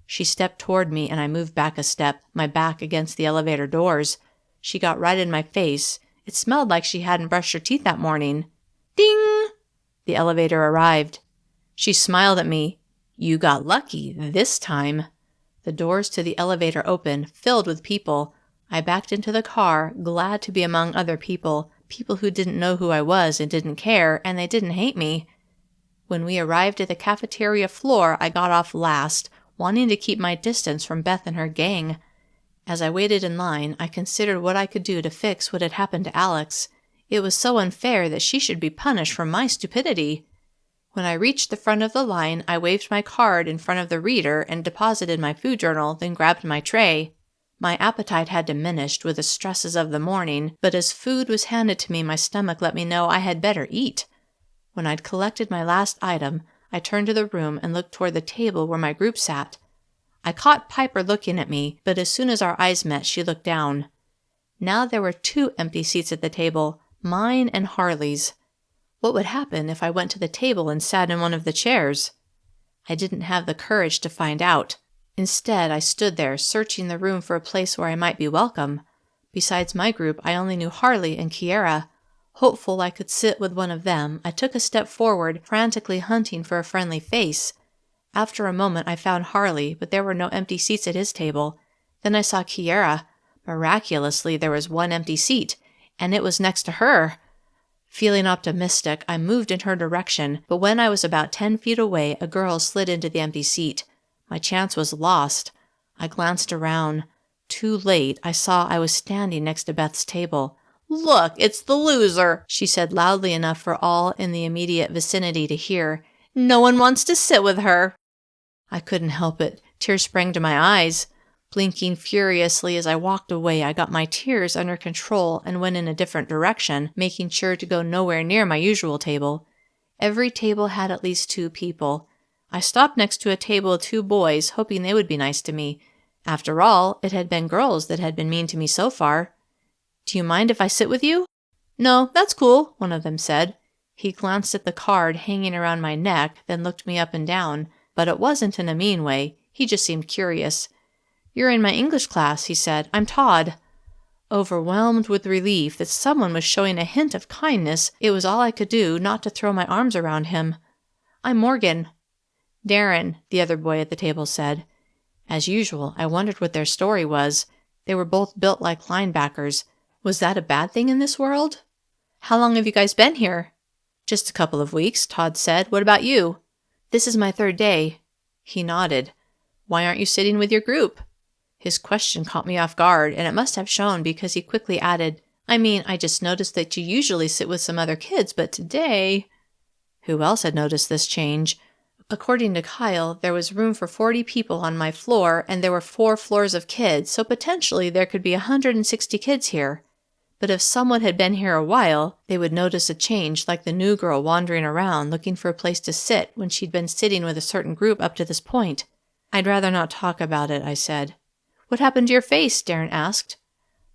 [SPEAKER 2] She stepped toward me, and I moved back a step, my back against the elevator doors. She got right in my face. It smelled like she hadn't brushed her teeth that morning. Ding! The elevator arrived. She smiled at me. "You got lucky this time." The doors to the elevator opened, filled with people. I backed into the car, glad to be among other people who didn't know who I was and didn't care, and they didn't hate me. When we arrived at the cafeteria floor, I got off last, wanting to keep my distance from Beth and her gang. As I waited in line, I considered what I could do to fix what had happened to Alex. It was so unfair that she should be punished for my stupidity. When I reached the front of the line, I waved my card in front of the reader and deposited my food journal, then grabbed my tray. My appetite had diminished with the stresses of the morning, but as food was handed to me, my stomach let me know I had better eat. When I'd collected my last item, I turned to the room and looked toward the table where my group sat. I caught Piper looking at me, but as soon as our eyes met, she looked down. Now there were 2 empty seats at the table, mine and Harley's. What would happen if I went to the table and sat in one of the chairs? I didn't have the courage to find out. Instead, I stood there, searching the room for a place where I might be welcome. Besides my group, I only knew Harley and Kiera. Hopeful I could sit with one of them, I took a step forward, frantically hunting for a friendly face. After a moment, I found Harley, but there were no empty seats at his table. Then I saw Kiera. Miraculously, there was 1 empty seat, and it was next to her. Feeling optimistic, I moved in her direction, but when I was about 10 feet away, a girl slid into the empty seat. My chance was lost. I glanced around. Too late, I saw I was standing next to Beth's table. "Look, it's the loser," she said loudly enough for all in the immediate vicinity to hear. "No one wants to sit with her." I couldn't help it. Tears sprang to my eyes. Blinking furiously as I walked away, I got my tears under control and went in a different direction, making sure to go nowhere near my usual table. Every table had at least 2 people. I stopped next to a table with 2 boys, hoping they would be nice to me. After all, it had been girls that had been mean to me so far. "Do you mind if I sit with you?" "No, that's cool," one of them said. He glanced at the card hanging around my neck, then looked me up and down, but it wasn't in a mean way. He just seemed curious. "You're in my English class," he said. "I'm Todd." Overwhelmed with relief that someone was showing a hint of kindness, it was all I could do not to throw my arms around him. "I'm Morgan." "Darren," the other boy at the table said. As usual, I wondered what their story was. They were both built like linebackers. Was that a bad thing in this world? "How long have you guys been here?" "Just a couple of weeks," Todd said. "What about you?" "This is my 3rd day." He nodded. "Why aren't you sitting with your group?" His question caught me off guard, and it must have shown because he quickly added, I just noticed that you usually sit with some other kids, but today—" Who else had noticed this change? A According to Kyle, there was room for 40 people on my floor, and there were 4 floors of kids, so potentially there could be 160 kids here. But if someone had been here a while, they would notice a change, like the new girl wandering around looking for a place to sit when she'd been sitting with a certain group up to this point. I'd rather not talk about it, I said. What happened to your face? Darren asked.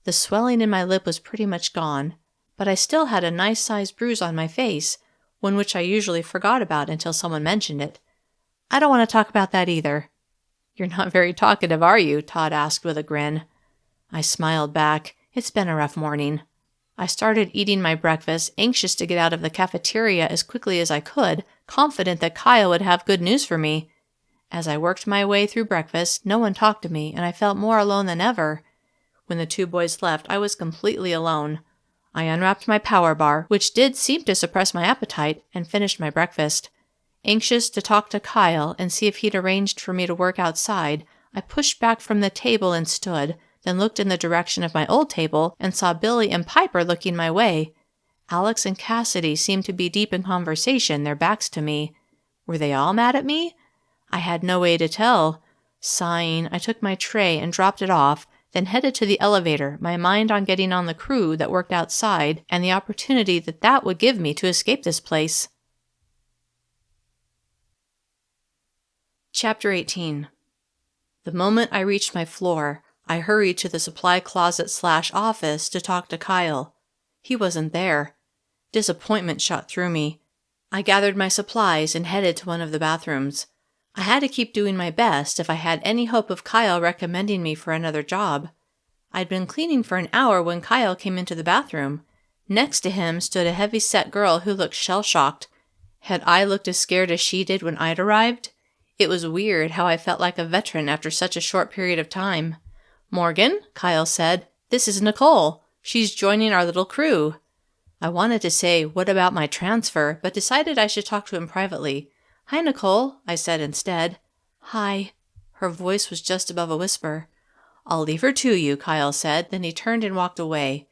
[SPEAKER 2] The swelling in my lip was pretty much gone, but I still had a nice-sized bruise on my face, one which I usually forgot about until someone mentioned it. I don't want to talk about that either. You're not very talkative, are you? Todd asked with a grin. I smiled back. It's been a rough morning. I started eating my breakfast, anxious to get out of the cafeteria as quickly as I could, confident that Kyle would have good news for me. As I worked my way through breakfast, no one talked to me, and I felt more alone than ever. When the 2 boys left, I was completely alone. I unwrapped my power bar, which did seem to suppress my appetite, and finished my breakfast. Anxious to talk to Kyle and see if he'd arranged for me to work outside, I pushed back from the table and stood, then looked in the direction of my old table and saw Billy and Piper looking my way. Alex and Cassidy seemed to be deep in conversation, their backs to me. Were they all mad at me? I had no way to tell. Sighing, I took my tray and dropped it off, then headed to the elevator, my mind on getting on the crew that worked outside and the opportunity that would give me to escape this place. Chapter 18. The moment I reached my floor, I hurried to the supply closet/office to talk to Kyle. He wasn't there. Disappointment shot through me. I gathered my supplies and headed to one of the bathrooms. I had to keep doing my best if I had any hope of Kyle recommending me for another job. I'd been cleaning for an hour when Kyle came into the bathroom. Next to him stood a heavy-set girl who looked shell-shocked. Had I looked as scared as she did when I'd arrived? It was weird how I felt like a veteran after such a short period of time. "Morgan," Kyle said, "this is Nicole. She's joining our little crew." I wanted to say, "What about my transfer?" but decided I should talk to him privately. "Hi, Nicole," I said instead. "Hi." Her voice was just above a whisper. "I'll leave her to you," Kyle said, then he turned and walked away.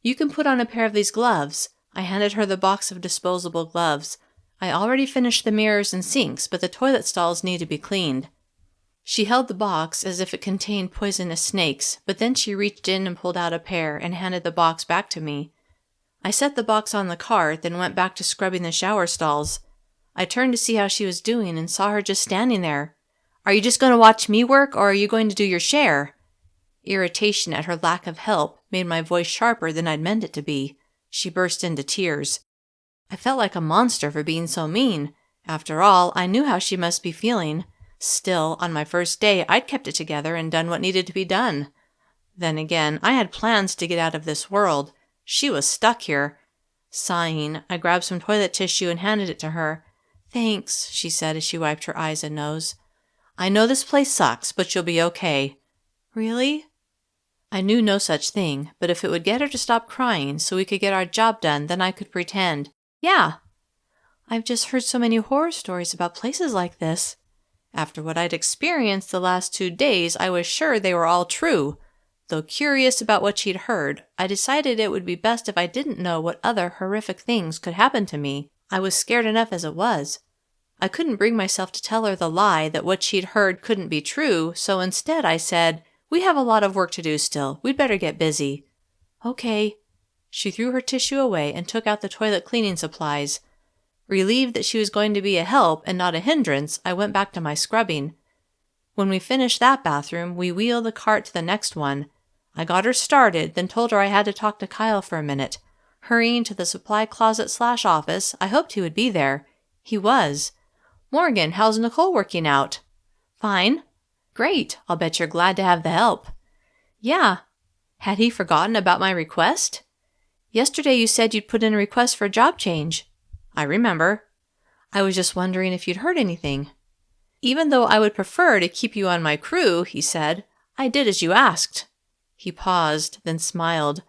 [SPEAKER 2] "You can put on a pair of these gloves." I handed her the box of disposable gloves. I already finished the mirrors and sinks, but the toilet stalls need to be cleaned. She held the box as if it contained poisonous snakes, but then she reached in and pulled out a pair and handed the box back to me. I set the box on the cart, then went back to scrubbing the shower stalls. I turned to see how she was doing and saw her just standing there. "Are you just going to watch me work, or are you going to do your share?" Irritation at her lack of help made my voice sharper than I'd meant it to be. She burst into tears. I felt like a monster for being so mean. After all, I knew how she must be feeling. Still, on my first day, I'd kept it together and done what needed to be done. Then again, I had plans to get out of this world. She was stuck here. Sighing, I grabbed some toilet tissue and handed it to her. "Thanks," she said as she wiped her eyes and nose. "I know this place sucks, but you'll be okay." "Really?" I knew no such thing, but if it would get her to stop crying so we could get our job done, then I could pretend. "Yeah." "I've just heard so many horror stories about places like this." After what I'd experienced the last 2 days, I was sure they were all true. Though curious about what she'd heard, I decided it would be best if I didn't know what other horrific things could happen to me. I was scared enough as it was. I couldn't bring myself to tell her the lie that what she'd heard couldn't be true, so instead I said, "We have a lot of work to do still. We'd better get busy." "Okay." She threw her tissue away and took out the toilet cleaning supplies. Relieved that she was going to be a help and not a hindrance, I went back to my scrubbing. When we finished that bathroom, we wheeled the cart to the next one. I got her started, then told her I had to talk to Kyle for a minute. Hurrying to the supply closet/office, I hoped he would be there. He was. "Morgan, how's Nicole working out?" "Fine." "Great. I'll bet you're glad to have the help." "Yeah." Had he forgotten about my request? "Yesterday you said you'd put in a request for a job change." "I remember." "I was just wondering if you'd heard anything." "Even though I would prefer to keep you on my crew," he said, "I did as you asked." He paused, then smiled.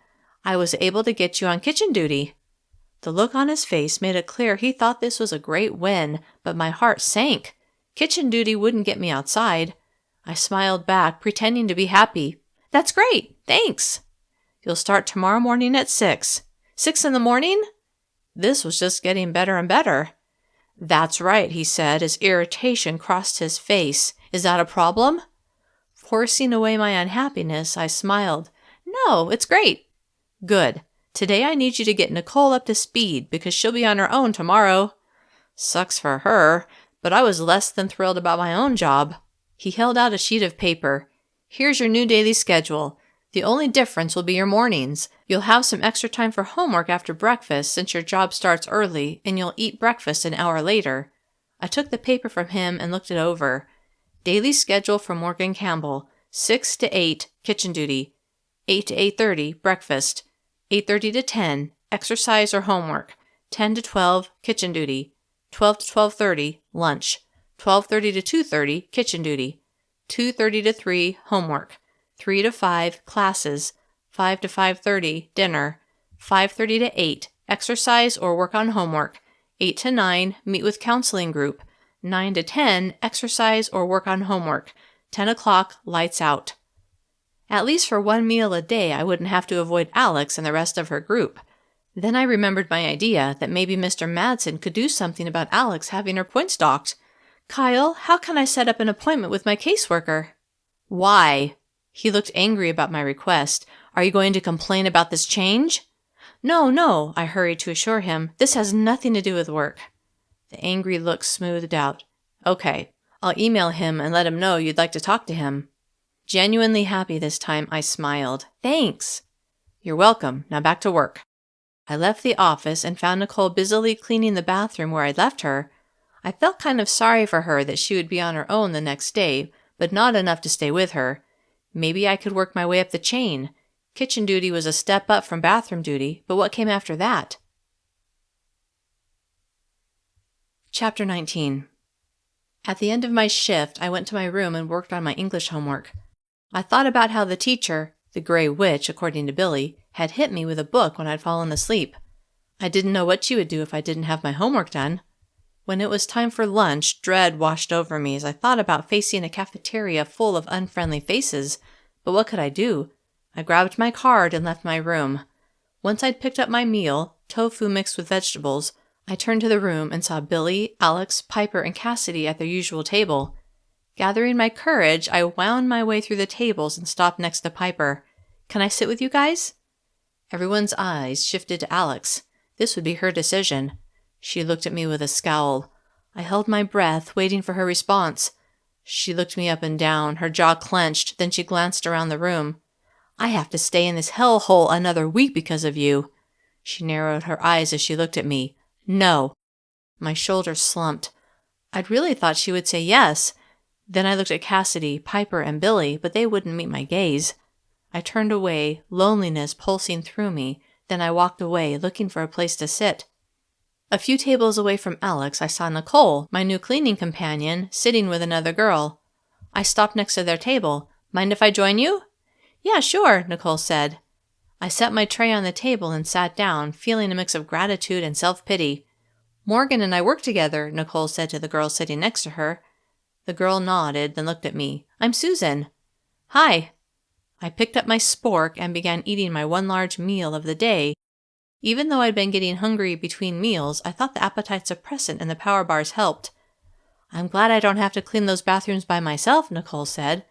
[SPEAKER 2] "I was able to get you on kitchen duty." The look on his face made it clear he thought this was a great win, but my heart sank. Kitchen duty wouldn't get me outside. I smiled back, pretending to be happy. "That's great. Thanks." "You'll start tomorrow morning at 6. 6 in the morning?" This was just getting better and better. "That's right," he said as irritation crossed his face. "Is that a problem?" Forcing away my unhappiness, I smiled. "No, it's great." "Good. Today I need you to get Nicole up to speed because she'll be on her own tomorrow." Sucks for her, but I was less than thrilled about my own job. He held out a sheet of paper. "Here's your new daily schedule. The only difference will be your mornings. You'll have some extra time for homework after breakfast since your job starts early, and you'll eat breakfast an hour later." I took the paper from him and looked it over. Daily schedule for Morgan Campbell: 6 to 8, kitchen duty; 8 to 8:30, breakfast; 8:30 to 10, exercise or homework; 10 to 12, kitchen duty; 12 to 12:30, lunch; 12:30 to 2:30, kitchen duty; 2:30 to 3, homework; 3 to 5, classes; 5 to 5:30, dinner; 5:30 to 8, exercise or work on homework; 8 to 9, meet with counseling group; 9 to 10, exercise or work on homework; 10 o'clock, lights out. At least for one meal a day I wouldn't have to avoid Alex and the rest of her group. Then I remembered my idea that maybe Mr. Madsen could do something about Alex having her points docked. "Kyle, how can I set up an appointment with my caseworker?" "Why?" He looked angry about my request. "Are you going to complain about this change?" No, I hurried to assure him. "This has nothing to do with work." The angry look smoothed out. "Okay, I'll email him and let him know you'd like to talk to him." Genuinely happy this time, I smiled. "Thanks." "You're welcome. Now back to work." I left the office and found Nicole busily cleaning the bathroom where I'd left her. I felt kind of sorry for her that she would be on her own the next day, but not enough to stay with her. Maybe I could work my way up the chain. Kitchen duty was a step up from bathroom duty, but what came after that? Chapter 19. At the end of my shift, I went to my room and worked on my English homework. I thought about how the teacher, the gray witch, according to Billy, had hit me with a book when I'd fallen asleep. I didn't know what she would do if I didn't have my homework done. When it was time for lunch, dread washed over me as I thought about facing a cafeteria full of unfriendly faces. But what could I do? I grabbed my card and left my room. Once I'd picked up my meal, tofu mixed with vegetables, I turned to the room and saw Billy, Alex, Piper, and Cassidy at their usual table. Gathering my courage, I wound my way through the tables and stopped next to Piper. "Can I sit with you guys?" Everyone's eyes shifted to Alex. This would be her decision. She looked at me with a scowl. I held my breath, waiting for her response. She looked me up and down, her jaw clenched, then she glanced around the room. "I have to stay in this hellhole another week because of you." She narrowed her eyes as she looked at me. "No." My shoulders slumped. I'd really thought she would say yes. Then I looked at Cassidy, Piper, and Billy, but they wouldn't meet my gaze. I turned away, loneliness pulsing through me. Then I walked away, looking for a place to sit. A few tables away from Alex, I saw Nicole, my new cleaning companion, sitting with another girl. I stopped next to their table. "Mind if I join you?" "Yeah, sure," Nicole said. I set my tray on the table and sat down, feeling a mix of gratitude and self-pity. "Morgan and I work together," Nicole said to the girl sitting next to her. The girl nodded, then looked at me. "I'm Susan." "Hi." I picked up my spork and began eating my one large meal of the day. Even though I'd been getting hungry between meals, I thought the appetite suppressant and the power bars helped. "I'm glad I don't have to clean those bathrooms by myself," Nicole said.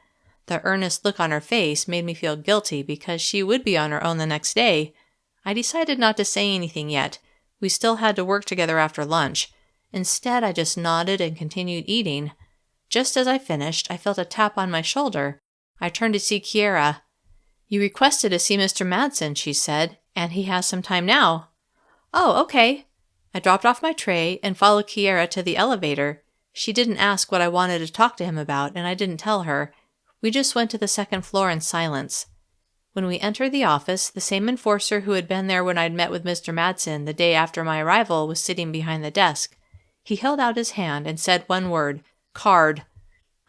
[SPEAKER 2] The earnest look on her face made me feel guilty because she would be on her own the next day. I decided not to say anything yet. We still had to work together after lunch. Instead, I just nodded and continued eating. Just as I finished, I felt a tap on my shoulder. I turned to see Kiera. "You requested to see Mr. Madsen," she said, "and he has some time now." "Oh, okay." I dropped off my tray and followed Kiera to the elevator. She didn't ask what I wanted to talk to him about, and I didn't tell her. We just went to the second floor in silence. When we entered the office, the same enforcer who had been there when I'd met with Mr. Madsen the day after my arrival was sitting behind the desk. He held out his hand and said one word, "Card."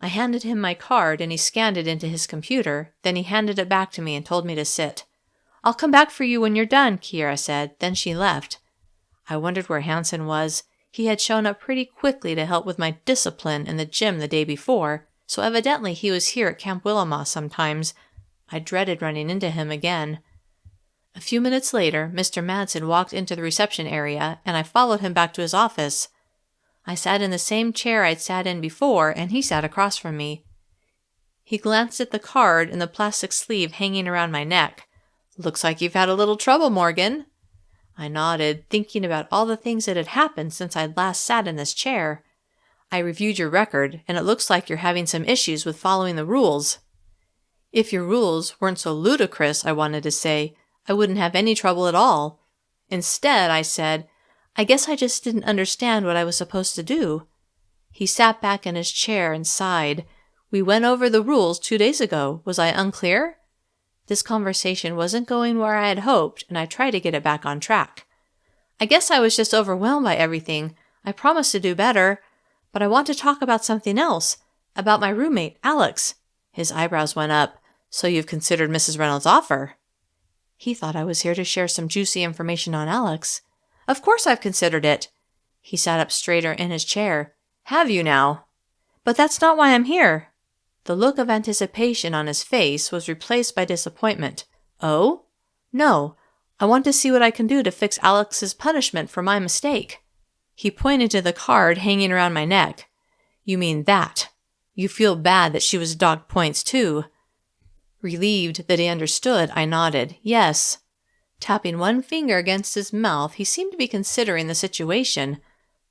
[SPEAKER 2] I handed him my card and he scanned it into his computer. Then he handed it back to me and told me to sit. "I'll come back for you when you're done," Kiera said. Then she left. I wondered where Hansen was. He had shown up pretty quickly to help with my discipline in the gym the day before, so evidently he was here at Camp Willamette sometimes. I dreaded running into him again. A few minutes later, Mr. Madsen walked into the reception area, and I followed him back to his office. I sat in the same chair I'd sat in before, and he sat across from me. He glanced at the card in the plastic sleeve hanging around my neck. "Looks like you've had a little trouble, Morgan." I nodded, thinking about all the things that had happened since I'd last sat in this chair. "I reviewed your record, and it looks like you're having some issues with following the rules." "If your rules weren't so ludicrous," I wanted to say, "I wouldn't have any trouble at all." Instead, I said, "I guess I just didn't understand what I was supposed to do." He sat back in his chair and sighed. "We went over the rules 2 days ago. Was I unclear?" This conversation wasn't going where I had hoped, and I tried to get it back on track. "I guess I was just overwhelmed by everything. I promised to do better. But I want to talk about something else. About my roommate, Alex." His eyebrows went up. "So you've considered Mrs. Reynolds' offer?" He thought I was here to share some juicy information on Alex. "Of course I've considered it." He sat up straighter in his chair. "Have you now?" "But that's not why I'm here." The look of anticipation on his face was replaced by disappointment. "Oh?" "No. I want to see what I can do to fix Alex's punishment for my mistake." He pointed to the card hanging around my neck. "You mean that. You feel bad that she was docked points too." Relieved that he understood, I nodded. "Yes." Tapping one finger against his mouth, he seemed to be considering the situation.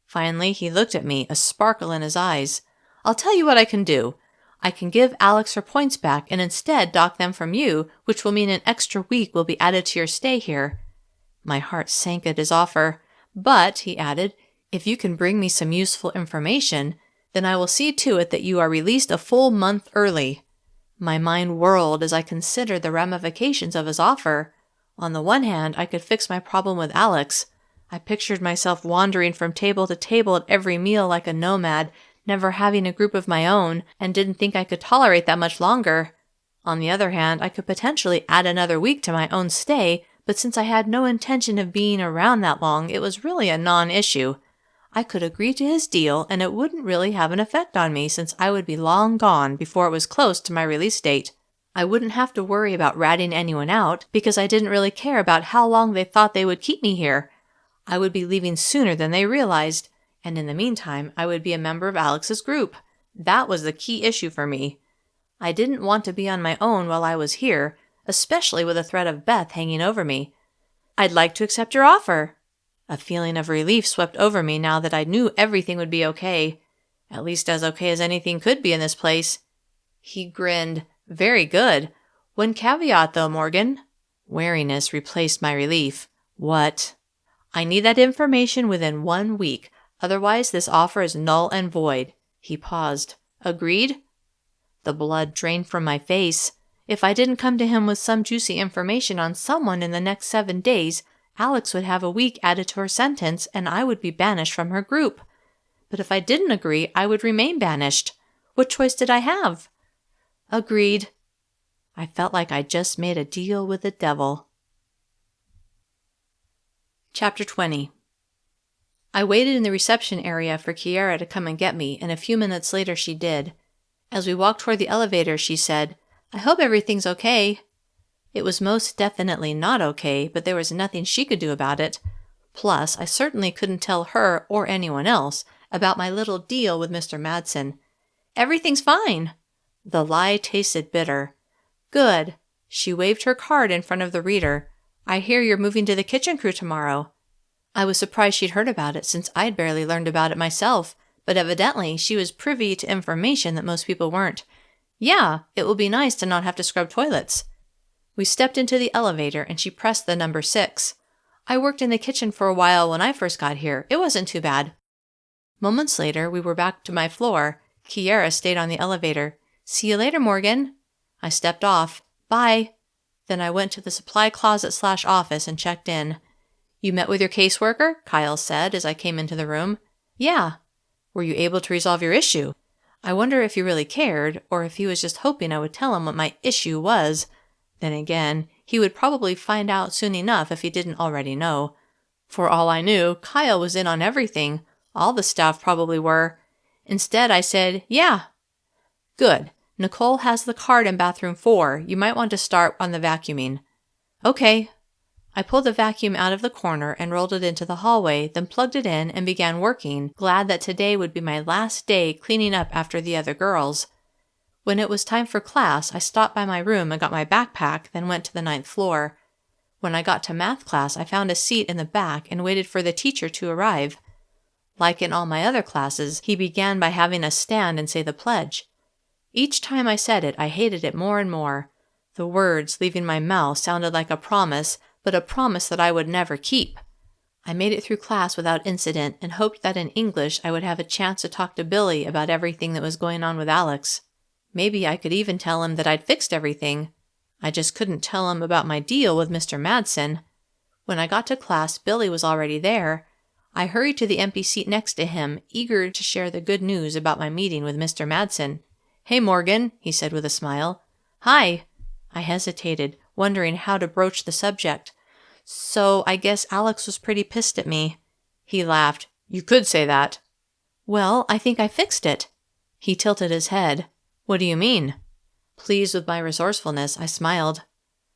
[SPEAKER 2] Finally, he looked at me, a sparkle in his eyes. "I'll tell you what I can do. I can give Alex her points back and instead dock them from you, which will mean an extra week will be added to your stay here." My heart sank at his offer. "But," he added, "if you can bring me some useful information, then I will see to it that you are released a full month early." My mind whirled as I considered the ramifications of his offer. On the one hand, I could fix my problem with Alex. I pictured myself wandering from table to table at every meal like a nomad, never having a group of my own, and didn't think I could tolerate that much longer. On the other hand, I could potentially add another week to my own stay, but since I had no intention of being around that long, it was really a non-issue. I could agree to his deal, and it wouldn't really have an effect on me since I would be long gone before it was close to my release date. I wouldn't have to worry about ratting anyone out because I didn't really care about how long they thought they would keep me here. I would be leaving sooner than they realized, and in the meantime, I would be a member of Alex's group. That was the key issue for me. I didn't want to be on my own while I was here, especially with the threat of Beth hanging over me. "I'd like to accept your offer." A feeling of relief swept over me now that I knew everything would be okay. At least as okay as anything could be in this place. He grinned. "Very good. One caveat though, Morgan." Wariness replaced my relief. "What?" "I need that information within 1 week. Otherwise, this offer is null and void." He paused. "Agreed?" The blood drained from my face. If I didn't come to him with some juicy information on someone in the next 7 days, Alex would have a week added to her sentence and I would be banished from her group. But if I didn't agree, I would remain banished. What choice did I have? "Agreed." I felt like I just made a deal with the devil. Chapter 20. I waited in the reception area for Kiara to come and get me, and a few minutes later she did. As we walked toward the elevator, she said, "I hope everything's okay." It was most definitely not okay, but there was nothing she could do about it. Plus, I certainly couldn't tell her or anyone else about my little deal with Mr. Madsen. "Everything's fine." The lie tasted bitter. "Good." She waved her card in front of the reader. "I hear you're moving to the kitchen crew tomorrow." I was surprised she'd heard about it since I'd barely learned about it myself, but evidently she was privy to information that most people weren't. "Yeah, it will be nice to not have to scrub toilets." We stepped into the elevator and she pressed the number 6. "I worked in the kitchen for a while when I first got here. It wasn't too bad." Moments later, we were back to my floor. Kiara stayed on the elevator. "See you later, Morgan." I stepped off. "Bye." Then I went to the supply closet/office and checked in. "You met with your caseworker?" Kyle said as I came into the room. "Yeah." "Were you able to resolve your issue?" I wonder if he really cared, or if he was just hoping I would tell him what my issue was. Then again, he would probably find out soon enough if he didn't already know. For all I knew, Kyle was in on everything. All the staff probably were. Instead, I said, "Yeah." "Good. Nicole has the card in bathroom 4. You might want to start on the vacuuming." "Okay." I pulled the vacuum out of the corner and rolled it into the hallway, then plugged it in and began working, glad that today would be my last day cleaning up after the other girls. When it was time for class, I stopped by my room and got my backpack, then went to the 9th floor. When I got to math class, I found a seat in the back and waited for the teacher to arrive. Like in all my other classes, he began by having us stand and say the pledge. Each time I said it, I hated it more and more. The words leaving my mouth sounded like a promise, but a promise that I would never keep. I made it through class without incident and hoped that in English I would have a chance to talk to Billy about everything that was going on with Alex. Maybe I could even tell him that I'd fixed everything. I just couldn't tell him about my deal with Mr. Madsen. When I got to class, Billy was already there. I hurried to the empty seat next to him, eager to share the good news about my meeting with Mr. Madsen. "Hey, Morgan," he said with a smile. "Hi." I hesitated, wondering how to broach the subject. "So I guess Alex was pretty pissed at me." He laughed. "You could say that." "Well, I think I fixed it." He tilted his head. "What do you mean?" Pleased with my resourcefulness, I smiled.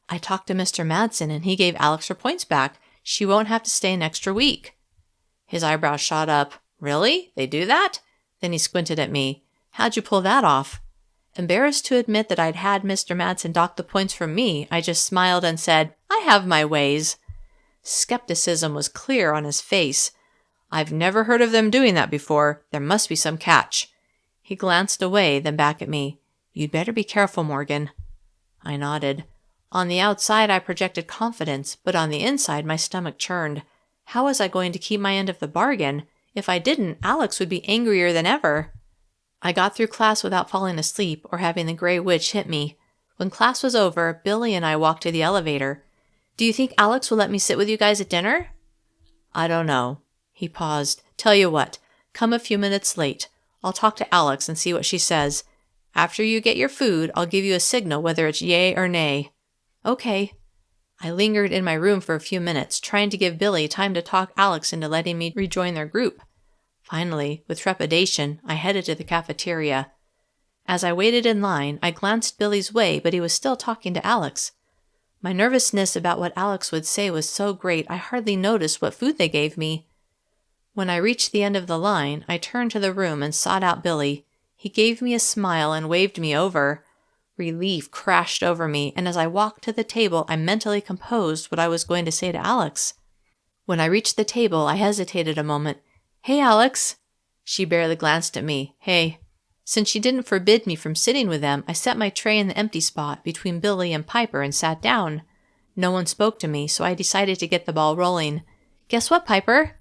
[SPEAKER 2] "I talked to Mr. Madsen and he gave Alex her points back. She won't have to stay an extra week." His eyebrows shot up. "Really? They do that?" Then he squinted at me. "How'd you pull that off?" Embarrassed to admit that I'd had Mr. Madsen dock the points from me, I just smiled and said, "I have my ways." Skepticism was clear on his face. "I've never heard of them doing that before. There must be some catch." He glanced away, then back at me. "You'd better be careful, Morgan." I nodded. On the outside, I projected confidence, but on the inside, my stomach churned. How was I going to keep my end of the bargain? If I didn't, Alex would be angrier than ever. I got through class without falling asleep or having the gray witch hit me. When class was over, Billy and I walked to the elevator. "Do you think Alex will let me sit with you guys at dinner?" "I don't know." He paused. "Tell you what, come a few minutes late. I'll talk to Alex and see what she says. After you get your food, I'll give you a signal whether it's yay or nay." "Okay." I lingered in my room for a few minutes, trying to give Billy time to talk Alex into letting me rejoin their group. Finally, with trepidation, I headed to the cafeteria. As I waited in line, I glanced Billy's way, but he was still talking to Alex. My nervousness about what Alex would say was so great I hardly noticed what food they gave me. When I reached the end of the line, I turned to the room and sought out Billy. He gave me a smile and waved me over. Relief crashed over me, and as I walked to the table, I mentally composed what I was going to say to Alex. When I reached the table, I hesitated a moment. "Hey, Alex." She barely glanced at me. "Hey." Since she didn't forbid me from sitting with them, I set my tray in the empty spot between Billy and Piper and sat down. No one spoke to me, so I decided to get the ball rolling. "Guess what, Piper?"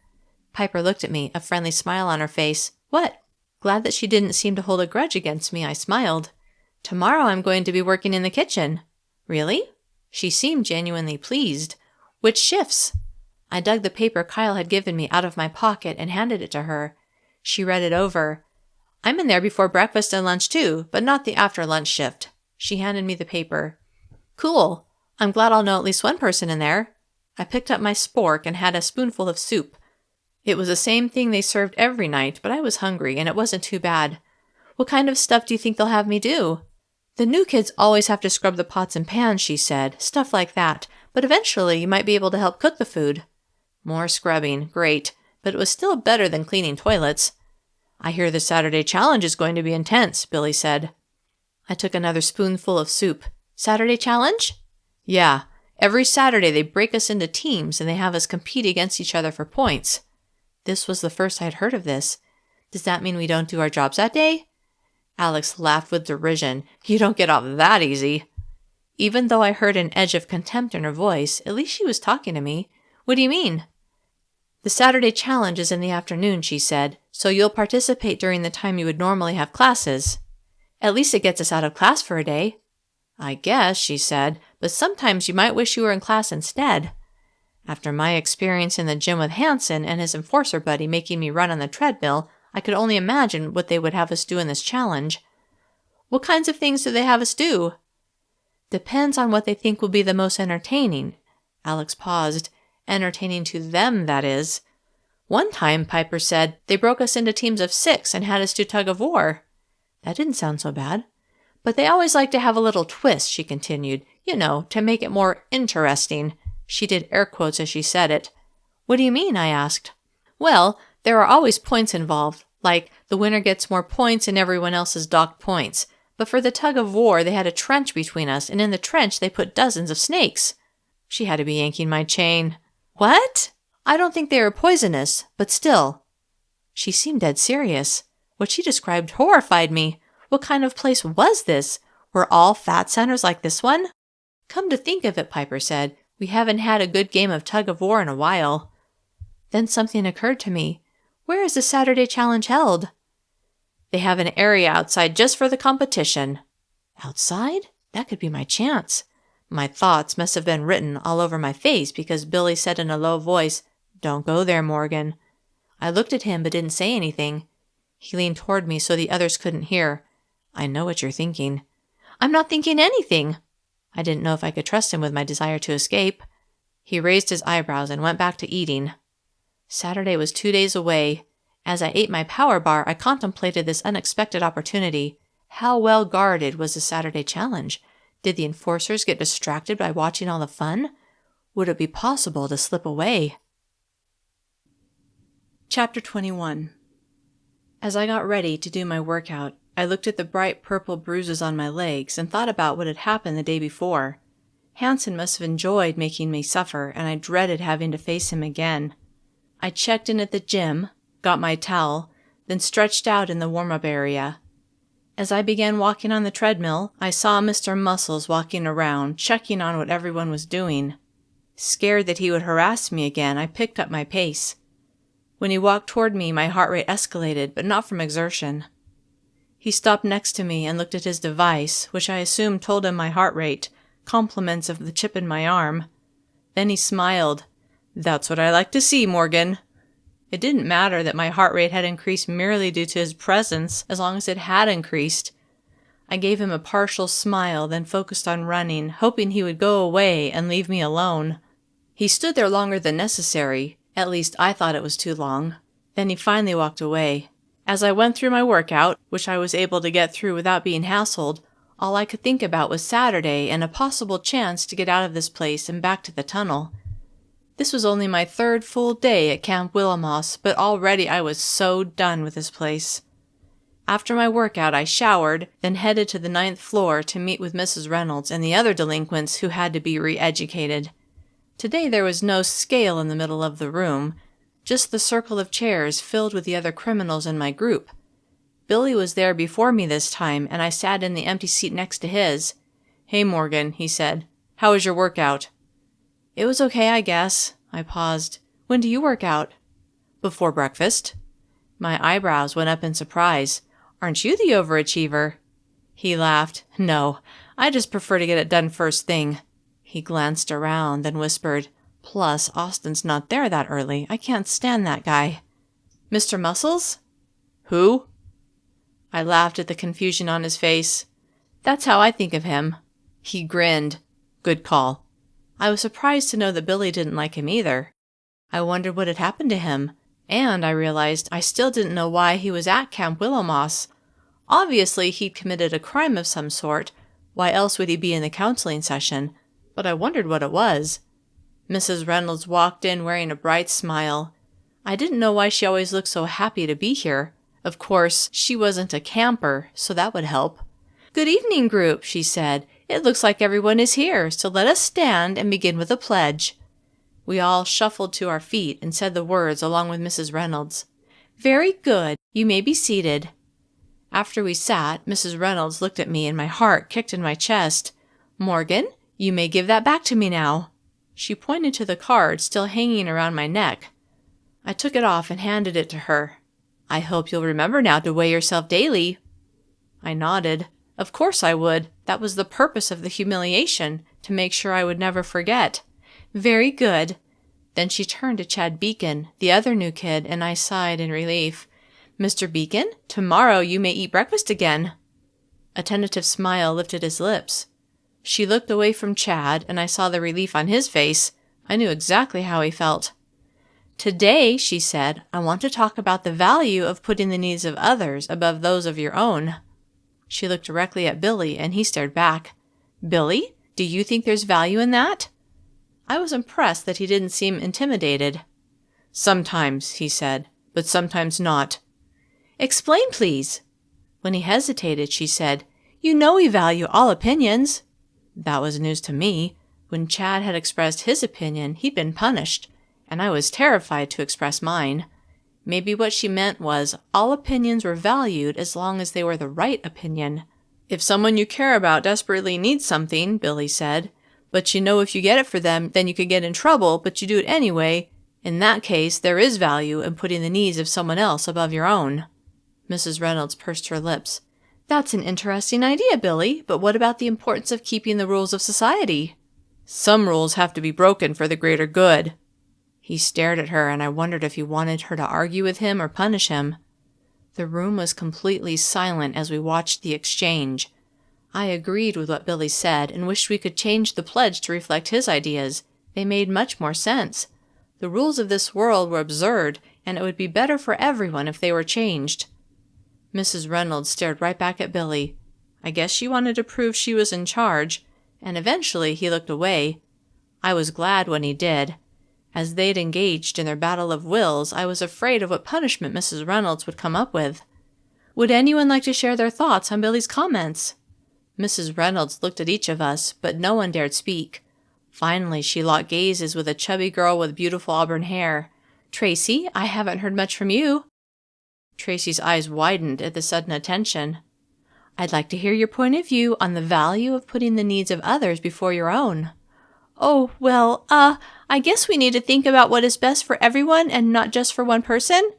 [SPEAKER 2] Piper looked at me, a friendly smile on her face. "What?" Glad that she didn't seem to hold a grudge against me, I smiled. "Tomorrow I'm going to be working in the kitchen." "Really?" She seemed genuinely pleased. "Which shifts?" I dug the paper Kyle had given me out of my pocket and handed it to her. She read it over. "I'm in there before breakfast and lunch too, but not the after-lunch shift." She handed me the paper. "Cool. I'm glad I'll know at least one person in there." I picked up my spork and had a spoonful of soup. It was the same thing they served every night, but I was hungry, and it wasn't too bad. "What kind of stuff do you think they'll have me do?" "The new kids always have to scrub the pots and pans," she said. "Stuff like that. But eventually you might be able to help cook the food." More scrubbing. Great. But it was still better than cleaning toilets. "I hear the Saturday challenge is going to be intense," Billy said. I took another spoonful of soup. "Saturday challenge?" "Yeah. Every Saturday they break us into teams and they have us compete against each other for points." This was the first I'd heard of this. "Does that mean we don't do our jobs that day?" Alex laughed with derision. "You don't get off that easy." Even though I heard an edge of contempt in her voice, at least she was talking to me. "What do you mean?" "The Saturday challenge is in the afternoon," she said, "so you'll participate during the time you would normally have classes." "At least it gets us out of class for a day." "I guess," she said, "but sometimes you might wish you were in class instead." After my experience in the gym with Hanson and his enforcer buddy making me run on the treadmill, I could only imagine what they would have us do in this challenge. "What kinds of things do they have us do?" "Depends on what they think will be the most entertaining." Alex paused. "Entertaining to them, that is." "One time," Piper said, "they broke us into teams of 6 and had us do tug-of-war." That didn't sound so bad. "But they always like to have a little twist," she continued. "You know, to make it more interesting." She did air quotes as she said it. What do you mean? I asked. Well, there are always points involved, like the winner gets more points and everyone else is docked points. But for the tug of war, they had a trench between us, and in the trench they put dozens of snakes. She had to be yanking my chain. What? I don't think they were poisonous, but still. She seemed dead serious. What she described horrified me. What kind of place was this? Were all fat centers like this one? Come to think of it, Piper said, we haven't had a good game of tug of war in a while. Then something occurred to me. Where is the Saturday challenge held? They have an area outside just for the competition. Outside? That could be my chance. My thoughts must have been written all over my face because Billy said in a low voice, Don't go there, Morgan. I looked at him but didn't say anything. He leaned toward me so the others couldn't hear. I know what you're thinking. I'm not thinking anything. I didn't know if I could trust him with my desire to escape. He raised his eyebrows and went back to eating. Saturday was 2 days away. As I ate my power bar, I contemplated this unexpected opportunity. How well guarded was the Saturday challenge? Did the enforcers get distracted by watching all the fun? Would it be possible to slip away?
[SPEAKER 1] Chapter 21. As I got ready to do my workout, I looked at the bright purple bruises on my legs and thought about what had happened the day before. Hansen must have enjoyed making me suffer, and I dreaded having to face him again. I checked in at the gym, got my towel, then stretched out in the warm-up area. As I began walking on the treadmill, I saw Mr. Muscles walking around, checking on what everyone was doing. Scared that he would harass me again, I picked up my pace. When he walked toward me, my heart rate escalated, but not from exertion. He stopped next to me and looked at his device, which I assumed told him my heart rate, compliments of the chip in my arm. Then he smiled. That's what I like to see, Morgan. It didn't matter that my heart rate had increased merely due to his presence, as long as it had increased. I gave him a partial smile, then focused on running, hoping he would go away and leave me alone. He stood there longer than necessary. At least I thought it was too long. Then he finally walked away. As I went through my workout, which I was able to get through without being hassled, all I could think about was Saturday and a possible chance to get out of this place and back to the tunnel. This was only my 3rd full day at Camp Williamos, but already I was so done with this place. After my workout, I showered, then headed to the 9th floor to meet with Mrs. Reynolds and the other delinquents who had to be re-educated. Today there was no scale in the middle of the room, just the circle of chairs filled with the other criminals in my group. Billy was there before me this time, and I sat in the empty seat next to his. Hey, Morgan, he said. How was your workout? It was okay, I guess. I paused. When do you work out? Before breakfast. My eyebrows went up in surprise. Aren't you the overachiever? He laughed. No, I just prefer to get it done first thing. He glanced around, then whispered, Plus, Austin's not there that early. I can't stand that guy. Mr. Muscles? Who? I laughed at the confusion on his face. That's how I think of him. He grinned. Good call. I was surprised to know that Billy didn't like him either. I wondered what had happened to him, and I realized I still didn't know why he was at Camp Williamos. Obviously, he'd committed a crime of some sort. Why else would he be in the counseling session? But I wondered what it was. Mrs. Reynolds walked in wearing a bright smile. I didn't know why she always looked so happy to be here. Of course, she wasn't a camper, so that would help. Good evening, group, she said. It looks like everyone is here, so let us stand and begin with a pledge. We all shuffled to our feet and said the words along with Mrs. Reynolds. Very good. You may be seated. After we sat, Mrs. Reynolds looked at me and my heart kicked in my chest. Morgan, you may give that back to me now. She pointed to the card still hanging around my neck. I took it off and handed it to her. I hope you'll remember now to weigh yourself daily. I nodded. Of course I would. That was the purpose of the humiliation, to make sure I would never forget. Very good. Then she turned to Chad Beacon, the other new kid, and I sighed in relief. Mr. Beacon, tomorrow you may eat breakfast again. A tentative smile lifted his lips. She looked away from Chad, and I saw the relief on his face. I knew exactly how he felt. Today, she said, I want to talk about the value of putting the needs of others above those of your own. She looked directly at Billy, and he stared back. Billy, do you think there's value in that?
[SPEAKER 2] I was impressed that he didn't seem intimidated. "Sometimes," he said, "but sometimes not." "Explain, please." When he hesitated, she said, "You know we value all opinions." That was news to me. When Chad had expressed his opinion, he'd been punished, and I was terrified to express mine. Maybe what she meant was all opinions were valued as long as they were the right opinion. "If someone you care about desperately needs something," Billy said, "but you know if you get it for them, then you could get in trouble, but you do it anyway, in that case, there is value in putting the needs of someone else above your own." Mrs. Reynolds pursed her lips. "That's an interesting idea, Billy, but what about the importance of keeping the rules of society?" "Some rules have to be broken for the greater good." He stared at her, and I wondered if he wanted her to argue with him or punish him. The room was completely silent as we watched the exchange. I agreed with what Billy said and wished we could change the pledge to reflect his ideas. They made much more sense. The rules of this world were absurd, and it would be better for everyone if they were changed. Mrs. Reynolds stared right back at Billy. I guess she wanted to prove she was in charge, and eventually he looked away. I was glad when he did. As they'd engaged in their battle of wills, I was afraid of what punishment Mrs. Reynolds would come up with. Would anyone like to share their thoughts on Billy's comments? Mrs. Reynolds looked at each of us, but no one dared speak. Finally, she locked gazes with a chubby girl with beautiful auburn hair. "Tracy, I haven't heard much from you." Tracy's eyes widened at the sudden attention. "I'd like to hear your point of view on the value of putting the needs of others before your own." "Oh, well, I guess we need to think about what is best for everyone and not just for one person."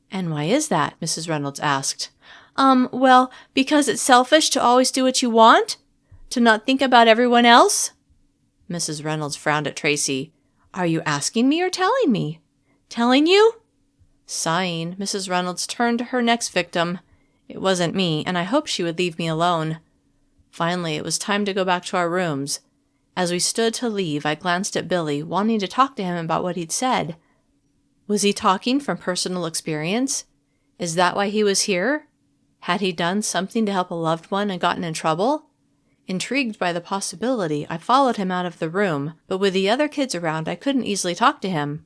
[SPEAKER 2] "And why is that?" Mrs. Reynolds asked. Well, because it's selfish to always do what you want? To not think about everyone else?" Mrs. Reynolds frowned at Tracy. "Are you asking me or telling me?" "Telling you." Sighing, Mrs. Reynolds turned to her next victim. It wasn't me, and I hoped she would leave me alone. Finally, it was time to go back to our rooms. As we stood to leave, I glanced at Billy, wanting to talk to him about what he'd said. Was he talking from personal experience? Is that why he was here? Had he done something to help a loved one and gotten in trouble? Intrigued by the possibility, I followed him out of the room, but with the other kids around, I couldn't easily talk to him.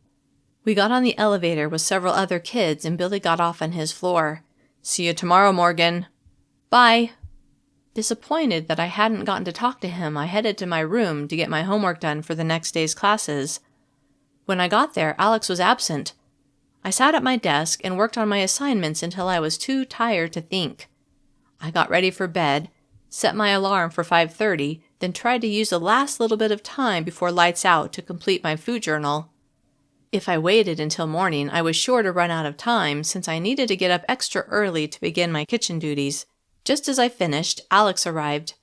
[SPEAKER 2] We got on the elevator with several other kids, and Billy got off on his floor. "See you tomorrow, Morgan." "Bye." Disappointed that I hadn't gotten to talk to him, I headed to my room to get my homework done for the next day's classes. When I got there, Alex was absent. I sat at my desk and worked on my assignments until I was too tired to think. I got ready for bed, set my alarm for 5:30, then tried to use the last little bit of time before lights out to complete my food journal. If I waited until morning, I was sure to run out of time since I needed to get up extra early to begin my kitchen duties. Just as I finished, Alex arrived.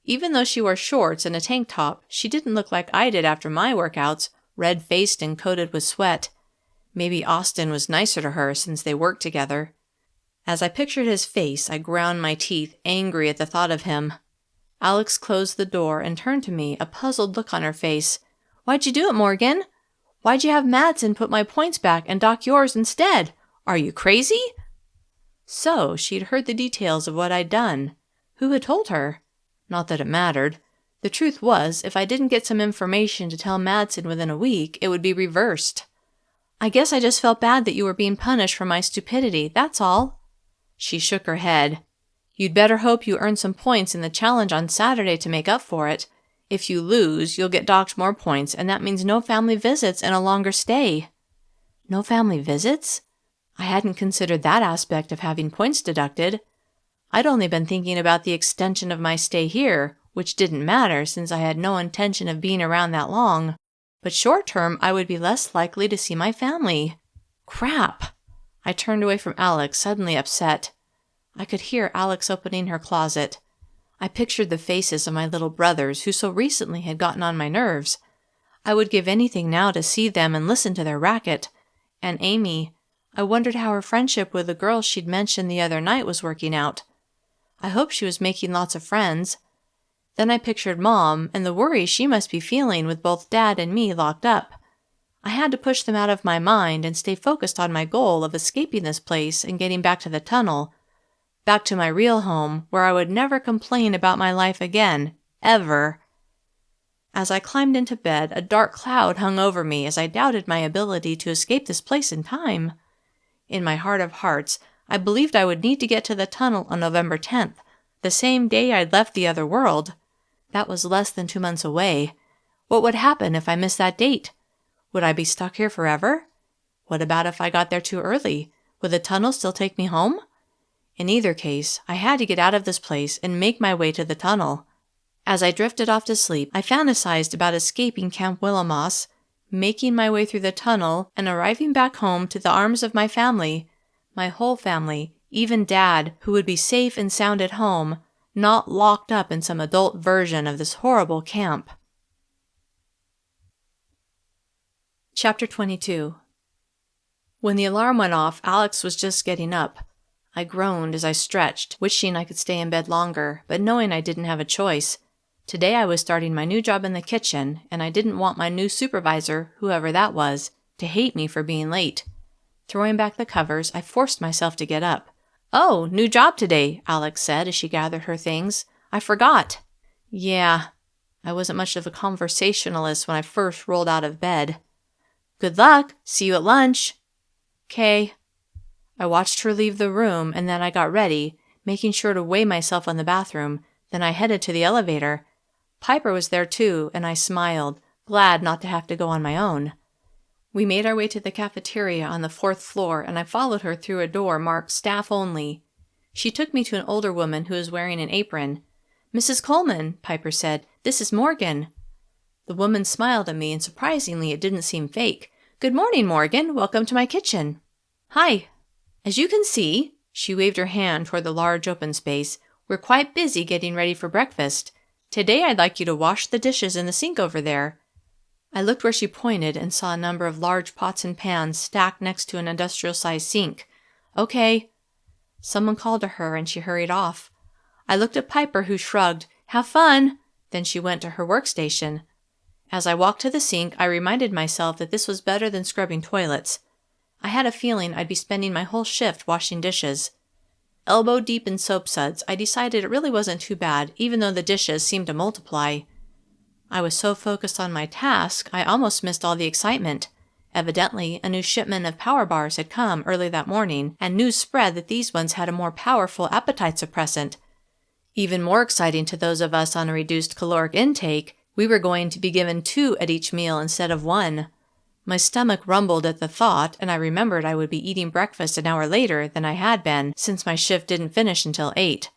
[SPEAKER 2] Even though she wore shorts and a tank top, she didn't look like I did after my workouts, red-faced and coated with sweat. Maybe Austin was nicer to her since they worked together. As I pictured his face, I ground my teeth, angry at the thought of him. Alex closed the door and turned to me, a puzzled look on her face. "Why'd you do it, Morgan? Why'd you have Madsen put my points back and dock yours instead? Are you crazy?" So, she'd heard the details of what I'd done. Who had told her? Not that it mattered. The truth was, if I didn't get some information to tell Madsen within a week, it would be reversed. "I guess I just felt bad that you were being punished for my stupidity, that's all." She shook her head. "You'd better hope you earn some points in the challenge on Saturday to make up for it. If you lose, you'll get docked more points, and that means no family visits and a longer stay." No family visits? I hadn't considered that aspect of having points deducted. I'd only been thinking about the extension of my stay here, which didn't matter since I had no intention of being around that long. But short term, I would be less likely to see my family. Crap! I turned away from Alex, suddenly upset. I could hear Alex opening her closet. I pictured the faces of my little brothers who so recently had gotten on my nerves. I would give anything now to see them and listen to their racket. And Amy, I wondered how her friendship with the girl she'd mentioned the other night was working out. I hoped she was making lots of friends. Then I pictured Mom and the worry she must be feeling with both Dad and me locked up. I had to push them out of my mind and stay focused on my goal of escaping this place and getting back to the tunnel. Back to my real home, where I would never complain about my life again, ever. As I climbed into bed, a dark cloud hung over me as I doubted my ability to escape this place in time. In my heart of hearts, I believed I would need to get to the tunnel on November 10th, the same day I'd left the other world. That was less than 2 months away. What would happen if I missed that date? Would I be stuck here forever? What about if I got there too early? Would the tunnel still take me home? In either case, I had to get out of this place and make my way to the tunnel. As I drifted off to sleep, I fantasized about escaping Camp Willowmoss, making my way through the tunnel, and arriving back home to the arms of my family, my whole family, even Dad, who would be safe and sound at home, not locked up in some adult version of this horrible camp. Chapter 22. When the alarm went off, Alex was just getting up. I groaned as I stretched, wishing I could stay in bed longer, but knowing I didn't have a choice. Today I was starting my new job in the kitchen, and I didn't want my new supervisor, whoever that was, to hate me for being late. Throwing back the covers, I forced myself to get up. "Oh, new job today," Alex said as she gathered her things. "I forgot." Yeah, I wasn't much of a conversationalist when I first rolled out of bed. "Good luck. See you at lunch." "'Kay." I watched her leave the room, and then I got ready, making sure to weigh myself in the bathroom. Then I headed to the elevator. Piper was there too, and I smiled, glad not to have to go on my own. We made our way to the cafeteria on the 4th floor, and I followed her through a door marked Staff Only. She took me to an older woman who was wearing an apron. "Mrs. Coleman," Piper said, "this is Morgan." The woman smiled at me, and surprisingly it didn't seem fake. "Good morning, Morgan. Welcome to my kitchen." "Hi." "As you can see," she waved her hand toward the large open space, "we're quite busy getting ready for breakfast. Today I'd like you to wash the dishes in the sink over there." I looked where she pointed and saw a number of large pots and pans stacked next to an industrial-sized sink. "Okay." Someone called to her and she hurried off. I looked at Piper, who shrugged, "Have fun." Then she went to her workstation. As I walked to the sink, I reminded myself that this was better than scrubbing toilets. I had a feeling I'd be spending my whole shift washing dishes. Elbow deep in soap suds, I decided it really wasn't too bad, even though the dishes seemed to multiply. I was so focused on my task, I almost missed all the excitement. Evidently, a new shipment of power bars had come early that morning, and news spread that these ones had a more powerful appetite suppressant. Even more exciting to those of us on a reduced caloric intake, we were going to be given 2 at each meal instead of 1. My stomach rumbled at the thought, and I remembered I would be eating breakfast an hour later than I had been, since my shift didn't finish until 8.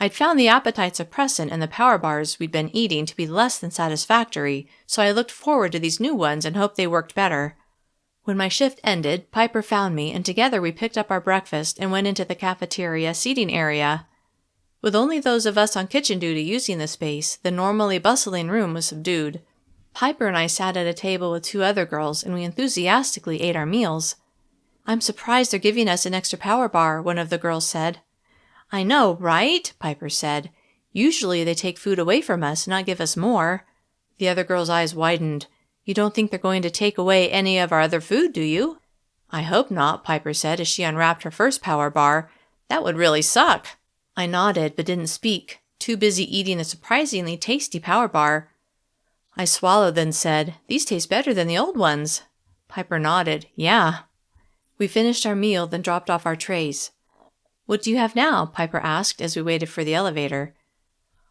[SPEAKER 2] I'd found the appetite suppressant in the power bars we'd been eating to be less than satisfactory, so I looked forward to these new ones and hoped they worked better. When my shift ended, Piper found me, and together we picked up our breakfast and went into the cafeteria seating area. With only those of us on kitchen duty using the space, the normally bustling room was subdued. Piper and I sat at a table with 2 other girls, and we enthusiastically ate our meals. "I'm surprised they're giving us an extra power bar," one of the girls said. "I know, right?" Piper said. "Usually they take food away from us, not give us more." The other girl's eyes widened. "You don't think they're going to take away any of our other food, do you?" "I hope not," Piper said as she unwrapped her first power bar. "That would really suck." I nodded but didn't speak, too busy eating a surprisingly tasty power bar. I swallowed, then said, "These taste better than the old ones." Piper nodded. "Yeah." We finished our meal, then dropped off our trays. "What do you have now?" Piper asked as we waited for the elevator.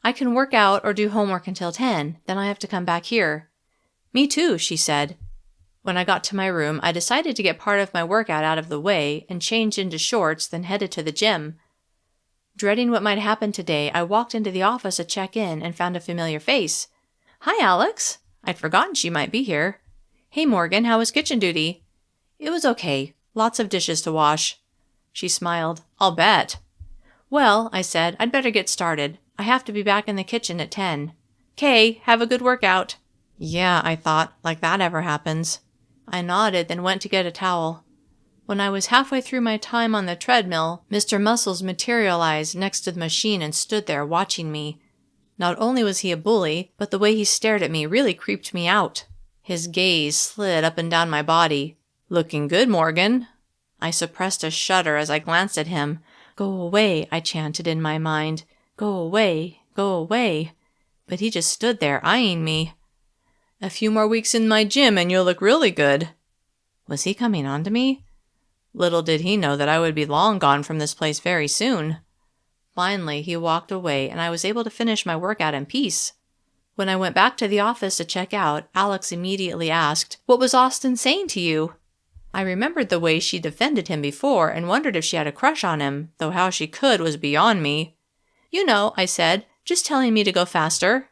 [SPEAKER 2] "I can work out or do homework until 10, then I have to come back here." "Me too," she said. When I got to my room, I decided to get part of my workout out of the way and changed into shorts, then headed to the gym. Dreading what might happen today, I walked into the office to check in and found a familiar face. "Hi, Alex." I'd forgotten she might be here. "Hey, Morgan, how was kitchen duty?" "It was okay. Lots of dishes to wash." She smiled. "I'll bet." "Well," I said, "I'd better get started. I have to be back in the kitchen at 10. "'Kay, have a good workout." Yeah, I thought, like that ever happens. I nodded, then went to get a towel. When I was halfway through my time on the treadmill, Mr. Muscles materialized next to the machine and stood there watching me. Not only was he a bully, but the way he stared at me really creeped me out. His gaze slid up and down my body. "Looking good, Morgan." I suppressed a shudder as I glanced at him. "Go away," I chanted in my mind. "Go away, go away." But he just stood there, eyeing me. A few more weeks in my gym and you'll look really good." Was he coming on to me? Little did he know that I would be long gone from this place very soon. Finally, he walked away and I was able to finish my workout in peace. When I went back to the office to check out, Alex immediately asked, "What was Austin saying to you?" I remembered the way she defended him before and wondered if she had a crush on him, though how she could was beyond me. "You know," I said, "just telling me to go faster."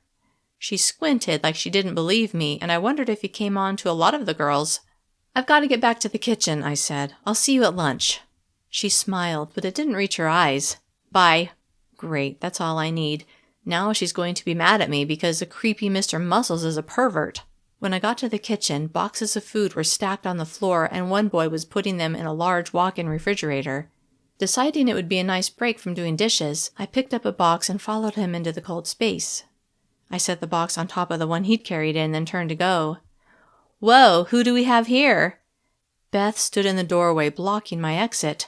[SPEAKER 2] She squinted like she didn't believe me, and I wondered if he came on to a lot of the girls. "I've got to get back to the kitchen," I said. "I'll see you at lunch." She smiled, but it didn't reach her eyes. "Bye." Great, that's all I need. Now she's going to be mad at me because the creepy Mr. Muscles is a pervert. When I got to the kitchen, boxes of food were stacked on the floor and one boy was putting them in a large walk-in refrigerator. Deciding it would be a nice break from doing dishes, I picked up a box and followed him into the cold space. I set the box on top of the one he'd carried in, then turned to go. "Whoa, who do we have here?" Beth stood in the doorway, blocking my exit.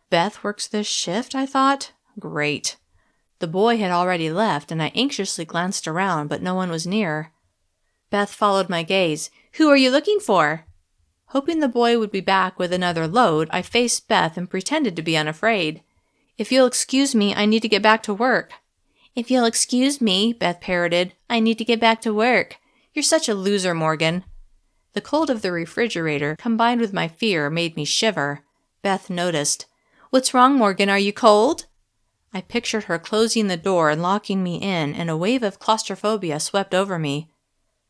[SPEAKER 2] Beth works this shift, I thought? Great. The boy had already left, and I anxiously glanced around, but no one was near. Beth followed my gaze. "Who are you looking for?" Hoping the boy would be back with another load, I faced Beth and pretended to be unafraid. "If you'll excuse me, I need to get back to work." "If you'll excuse me," Beth parroted, "I need to get back to work. You're such a loser, Morgan." The cold of the refrigerator, combined with my fear, made me shiver. Beth noticed. "What's wrong, Morgan? Are you cold?" I pictured her closing the door and locking me in, and a wave of claustrophobia swept over me.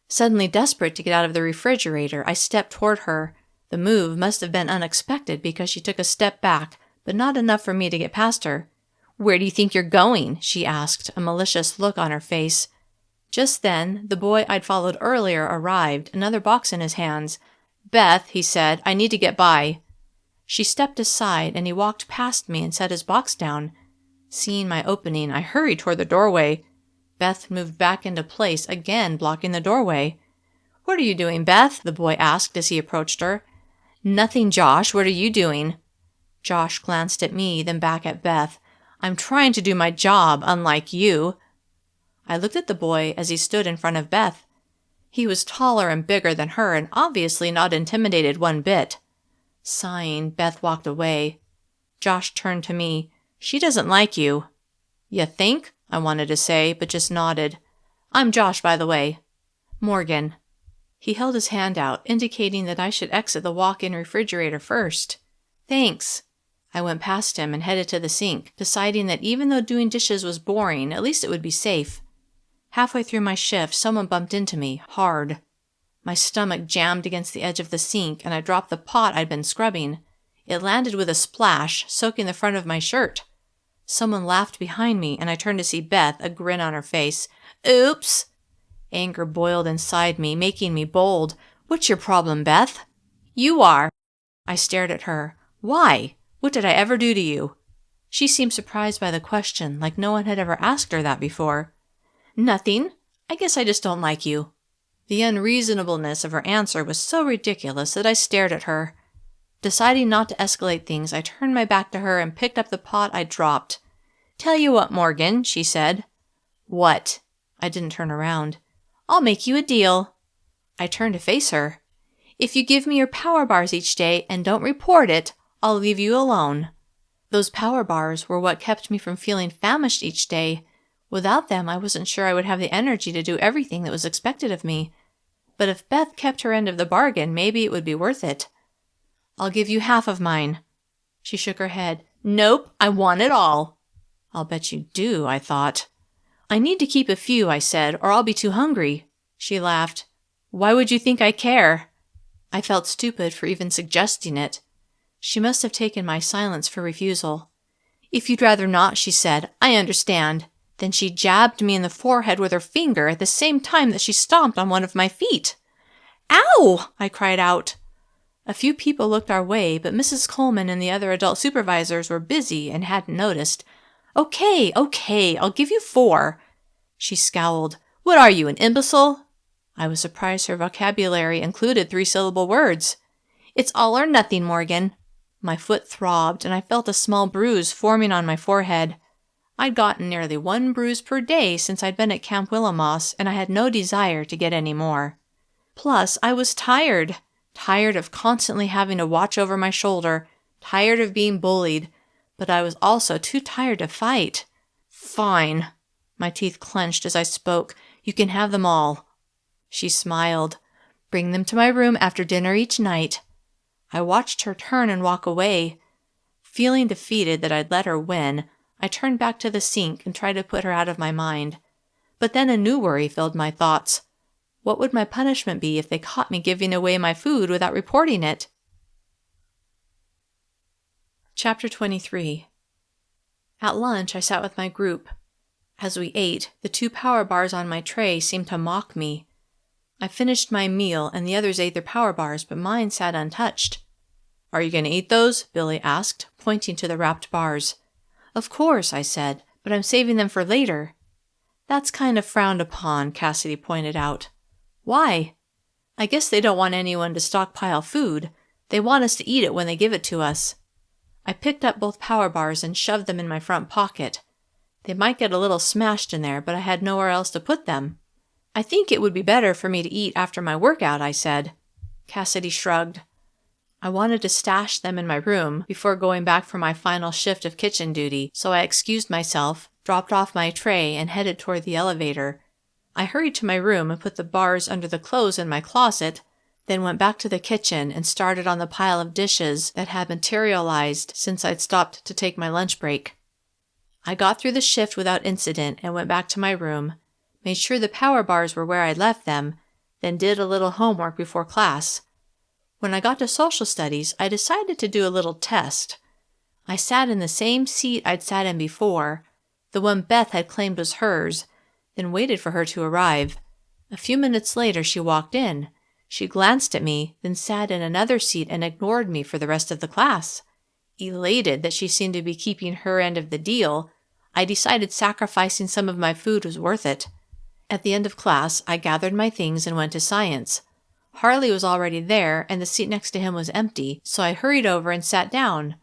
[SPEAKER 2] Suddenly desperate to get out of the refrigerator, I stepped toward her. The move must have been unexpected because she took a step back, but not enough for me to get past her. "Where do you think you're going?" she asked, a malicious look on her face. Just then, the boy I'd followed earlier arrived, another box in his hands. "Beth," he said, "I need to get by." She stepped aside, and he walked past me and set his box down. Seeing my opening, I hurried toward the doorway. Beth moved back into place, again blocking the doorway. "What are you doing, Beth?" the boy asked as he approached her. "Nothing, Josh. What are you doing?" Josh glanced at me, then back at Beth. "I'm trying to do my job, unlike you." I looked at the boy as he stood in front of Beth. He was taller and bigger than her and obviously not intimidated one bit. Sighing, Beth walked away. Josh turned to me. "She doesn't like you." "You think?" I wanted to say, but just nodded. "I'm Josh, by the way." "Morgan." He held his hand out, indicating that I should exit the walk-in refrigerator first. "Thanks." I went past him and headed to the sink, deciding that even though doing dishes was boring, at least it would be safe. Halfway through my shift, someone bumped into me, hard. My stomach jammed against the edge of the sink, and I dropped the pot I'd been scrubbing. It landed with a splash, soaking the front of my shirt. Someone laughed behind me, and I turned to see Beth, a grin on her face. "Oops!" Anger boiled inside me, making me bold. "What's your problem, Beth?" "You are." I stared at her. "Why? What did I ever do to you?" She seemed surprised by the question, like no one had ever asked her that before. "Nothing. I guess I just don't like you." The unreasonableness of her answer was so ridiculous that I stared at her. Deciding not to escalate things, I turned my back to her and picked up the pot I'd dropped. "Tell you what, Morgan," she said. "What?" I didn't turn around. "I'll make you a deal." I turned to face her. "If you give me your power bars each day and don't report it, I'll leave you alone." Those power bars were what kept me from feeling famished each day. Without them, I wasn't sure I would have the energy to do everything that was expected of me. But if Beth kept her end of the bargain, maybe it would be worth it. "I'll give you half of mine." She shook her head. "Nope, I want it all." "I'll bet you do," I thought. "I need to keep a few," I said, "or I'll be too hungry." She laughed. "Why would you think I care?" I felt stupid for even suggesting it. She must have taken my silence for refusal. "If you'd rather not," she said, "I understand." Then she jabbed me in the forehead with her finger at the same time that she stomped on one of my feet. "Ow!" I cried out. A few people looked our way, but Mrs. Coleman and the other adult supervisors were busy and hadn't noticed. Okay, I'll give you 4. She scowled. "What are you, an imbecile?" I was surprised her vocabulary included 3-syllable words. "It's all or nothing, Morgan." My foot throbbed, and I felt a small bruise forming on my forehead. I'd gotten nearly 1 bruise per day since I'd been at Camp Willamoss, and I had no desire to get any more. Plus, I was tired. Tired of constantly having to watch over my shoulder. Tired of being bullied. But I was also too tired to fight. Fine. My teeth clenched as I spoke. You can have them all. She smiled. Bring them to my room after dinner each night. I watched her turn and walk away. Feeling defeated that I'd let her win, I turned back to the sink and tried to put her out of my mind. But then a new worry filled my thoughts. What would my punishment be if they caught me giving away my food without reporting it? Chapter 23. At lunch, I sat with my group. As we ate, the 2 power bars on my tray seemed to mock me. I finished my meal, and the others ate their power bars, but mine sat untouched. Are you going to eat those? Billy asked, pointing to the wrapped bars. Of course, I said, but I'm saving them for later. That's kind of frowned upon, Cassidy pointed out. Why? I guess they don't want anyone to stockpile food. They want us to eat it when they give it to us. I picked up both power bars and shoved them in my front pocket. They might get a little smashed in there, but I had nowhere else to put them. I think it would be better for me to eat after my workout, I said. Cassidy shrugged. I wanted to stash them in my room before going back for my final shift of kitchen duty, so I excused myself, dropped off my tray, and headed toward the elevator. I hurried to my room and put the bars under the clothes in my closet, then went back to the kitchen and started on the pile of dishes that had materialized since I'd stopped to take my lunch break. I got through the shift without incident and went back to my room, made sure the power bars were where I'd left them, then did a little homework before class. When I got to social studies, I decided to do a little test. I sat in the same seat I'd sat in before, the one Beth had claimed was hers, then waited for her to arrive. A few minutes later, she walked in. She glanced at me, then sat in another seat and ignored me for the rest of the class. Elated that she seemed to be keeping her end of the deal, I decided sacrificing some of my food was worth it. At the end of class, I gathered my things and went to science. Harley was already there, and the seat next to him was empty, so I hurried over and sat down.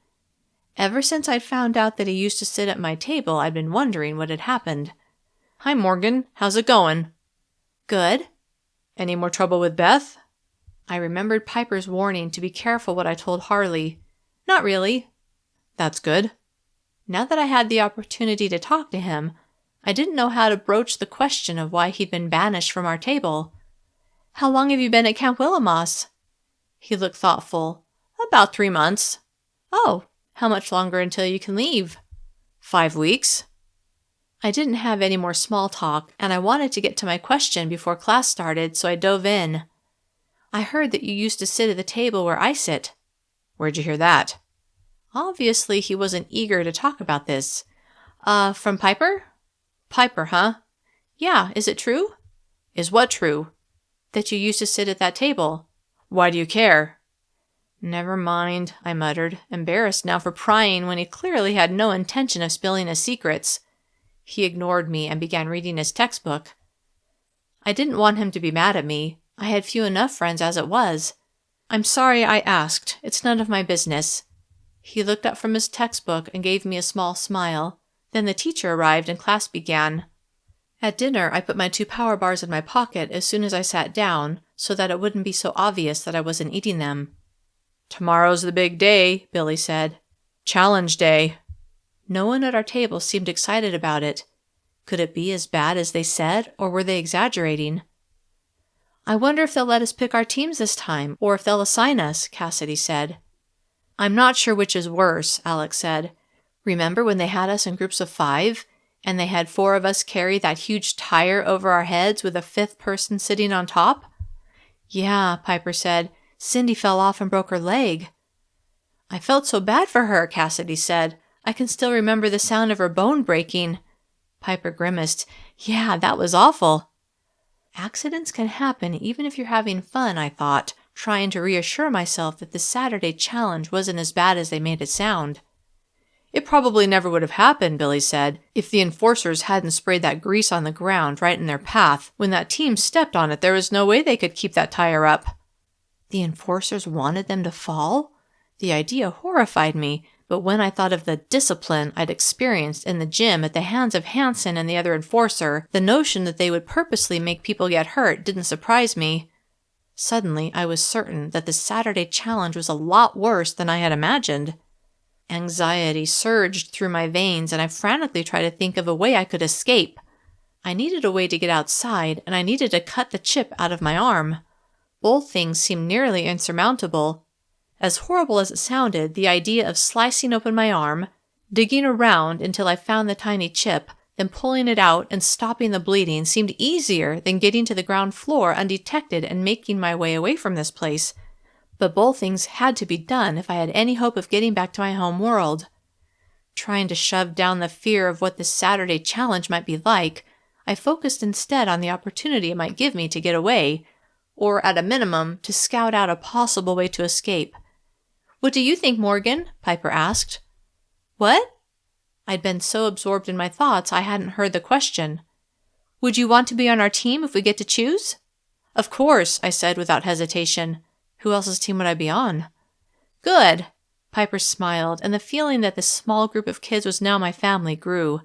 [SPEAKER 2] Ever since I'd found out that he used to sit at my table, I'd been wondering what had happened. Hi, Morgan. How's it going? Good. Any more trouble with Beth? I remembered Piper's warning to be careful what I told Harley. Not really. That's good. Now that I had the opportunity to talk to him, I didn't know how to broach the question of why he'd been banished from our table. How long have you been at Camp Willamos? He looked thoughtful. About 3 months. Oh, how much longer until you can leave? 5 weeks. I didn't have any more small talk, and I wanted to get to my question before class started, so I dove in. I heard that you used to sit at the table where I sit. Where'd you hear that? Obviously, he wasn't eager to talk about this. From Piper? Piper, huh? Yeah, is it true? Is what true? That you used to sit at that table. Why do you care? Never mind, I muttered, embarrassed now for prying when he clearly had no intention of spilling his secrets. He ignored me and began reading his textbook. I didn't want him to be mad at me. I had few enough friends as it was. I'm sorry I asked. It's none of my business. He looked up from his textbook and gave me a small smile. Then the teacher arrived and class began. At dinner, I put my 2 power bars in my pocket as soon as I sat down, so that it wouldn't be so obvious that I wasn't eating them. Tomorrow's the big day, Billy said. Challenge day. No one at our table seemed excited about it. Could it be as bad as they said, or were they exaggerating? I wonder if they'll let us pick our teams this time, or if they'll assign us, Cassidy said. I'm not sure which is worse, Alex said. Remember when they had us in groups of 5, and they had 4 of us carry that huge tire over our heads with a 5th person sitting on top? Yeah, Piper said. Cindy fell off and broke her leg. I felt so bad for her, Cassidy said. I can still remember the sound of her bone breaking. Piper grimaced. Yeah, that was awful. Accidents can happen even if you're having fun, I thought, trying to reassure myself that the Saturday challenge wasn't as bad as they made it sound. It probably never would have happened, Billy said, if the enforcers hadn't sprayed that grease on the ground right in their path. When that team stepped on it, there was no way they could keep that tire up. The enforcers wanted them to fall? The idea horrified me, but when I thought of the discipline I'd experienced in the gym at the hands of Hansen and the other enforcer, the notion that they would purposely make people get hurt didn't surprise me. Suddenly, I was certain that the Saturday challenge was a lot worse than I had imagined. Anxiety surged through my veins, and I frantically tried to think of a way I could escape. I needed a way to get outside, and I needed to cut the chip out of my arm. Both things seemed nearly insurmountable. As horrible as it sounded, the idea of slicing open my arm, digging around until I found the tiny chip, then pulling it out and stopping the bleeding seemed easier than getting to the ground floor undetected and making my way away from this place. But both things had to be done if I had any hope of getting back to my home world. Trying to shove down the fear of what this Saturday challenge might be like, I focused instead on the opportunity it might give me to get away, or at a minimum, to scout out a possible way to escape. "What do you think, Morgan?" Piper asked. "What?" I'd been so absorbed in my thoughts I hadn't heard the question. "Would you want to be on our team if we get to choose?" "Of course," I said without hesitation. Who else's team would I be on? "Good." Piper smiled, and the feeling that this small group of kids was now my family grew.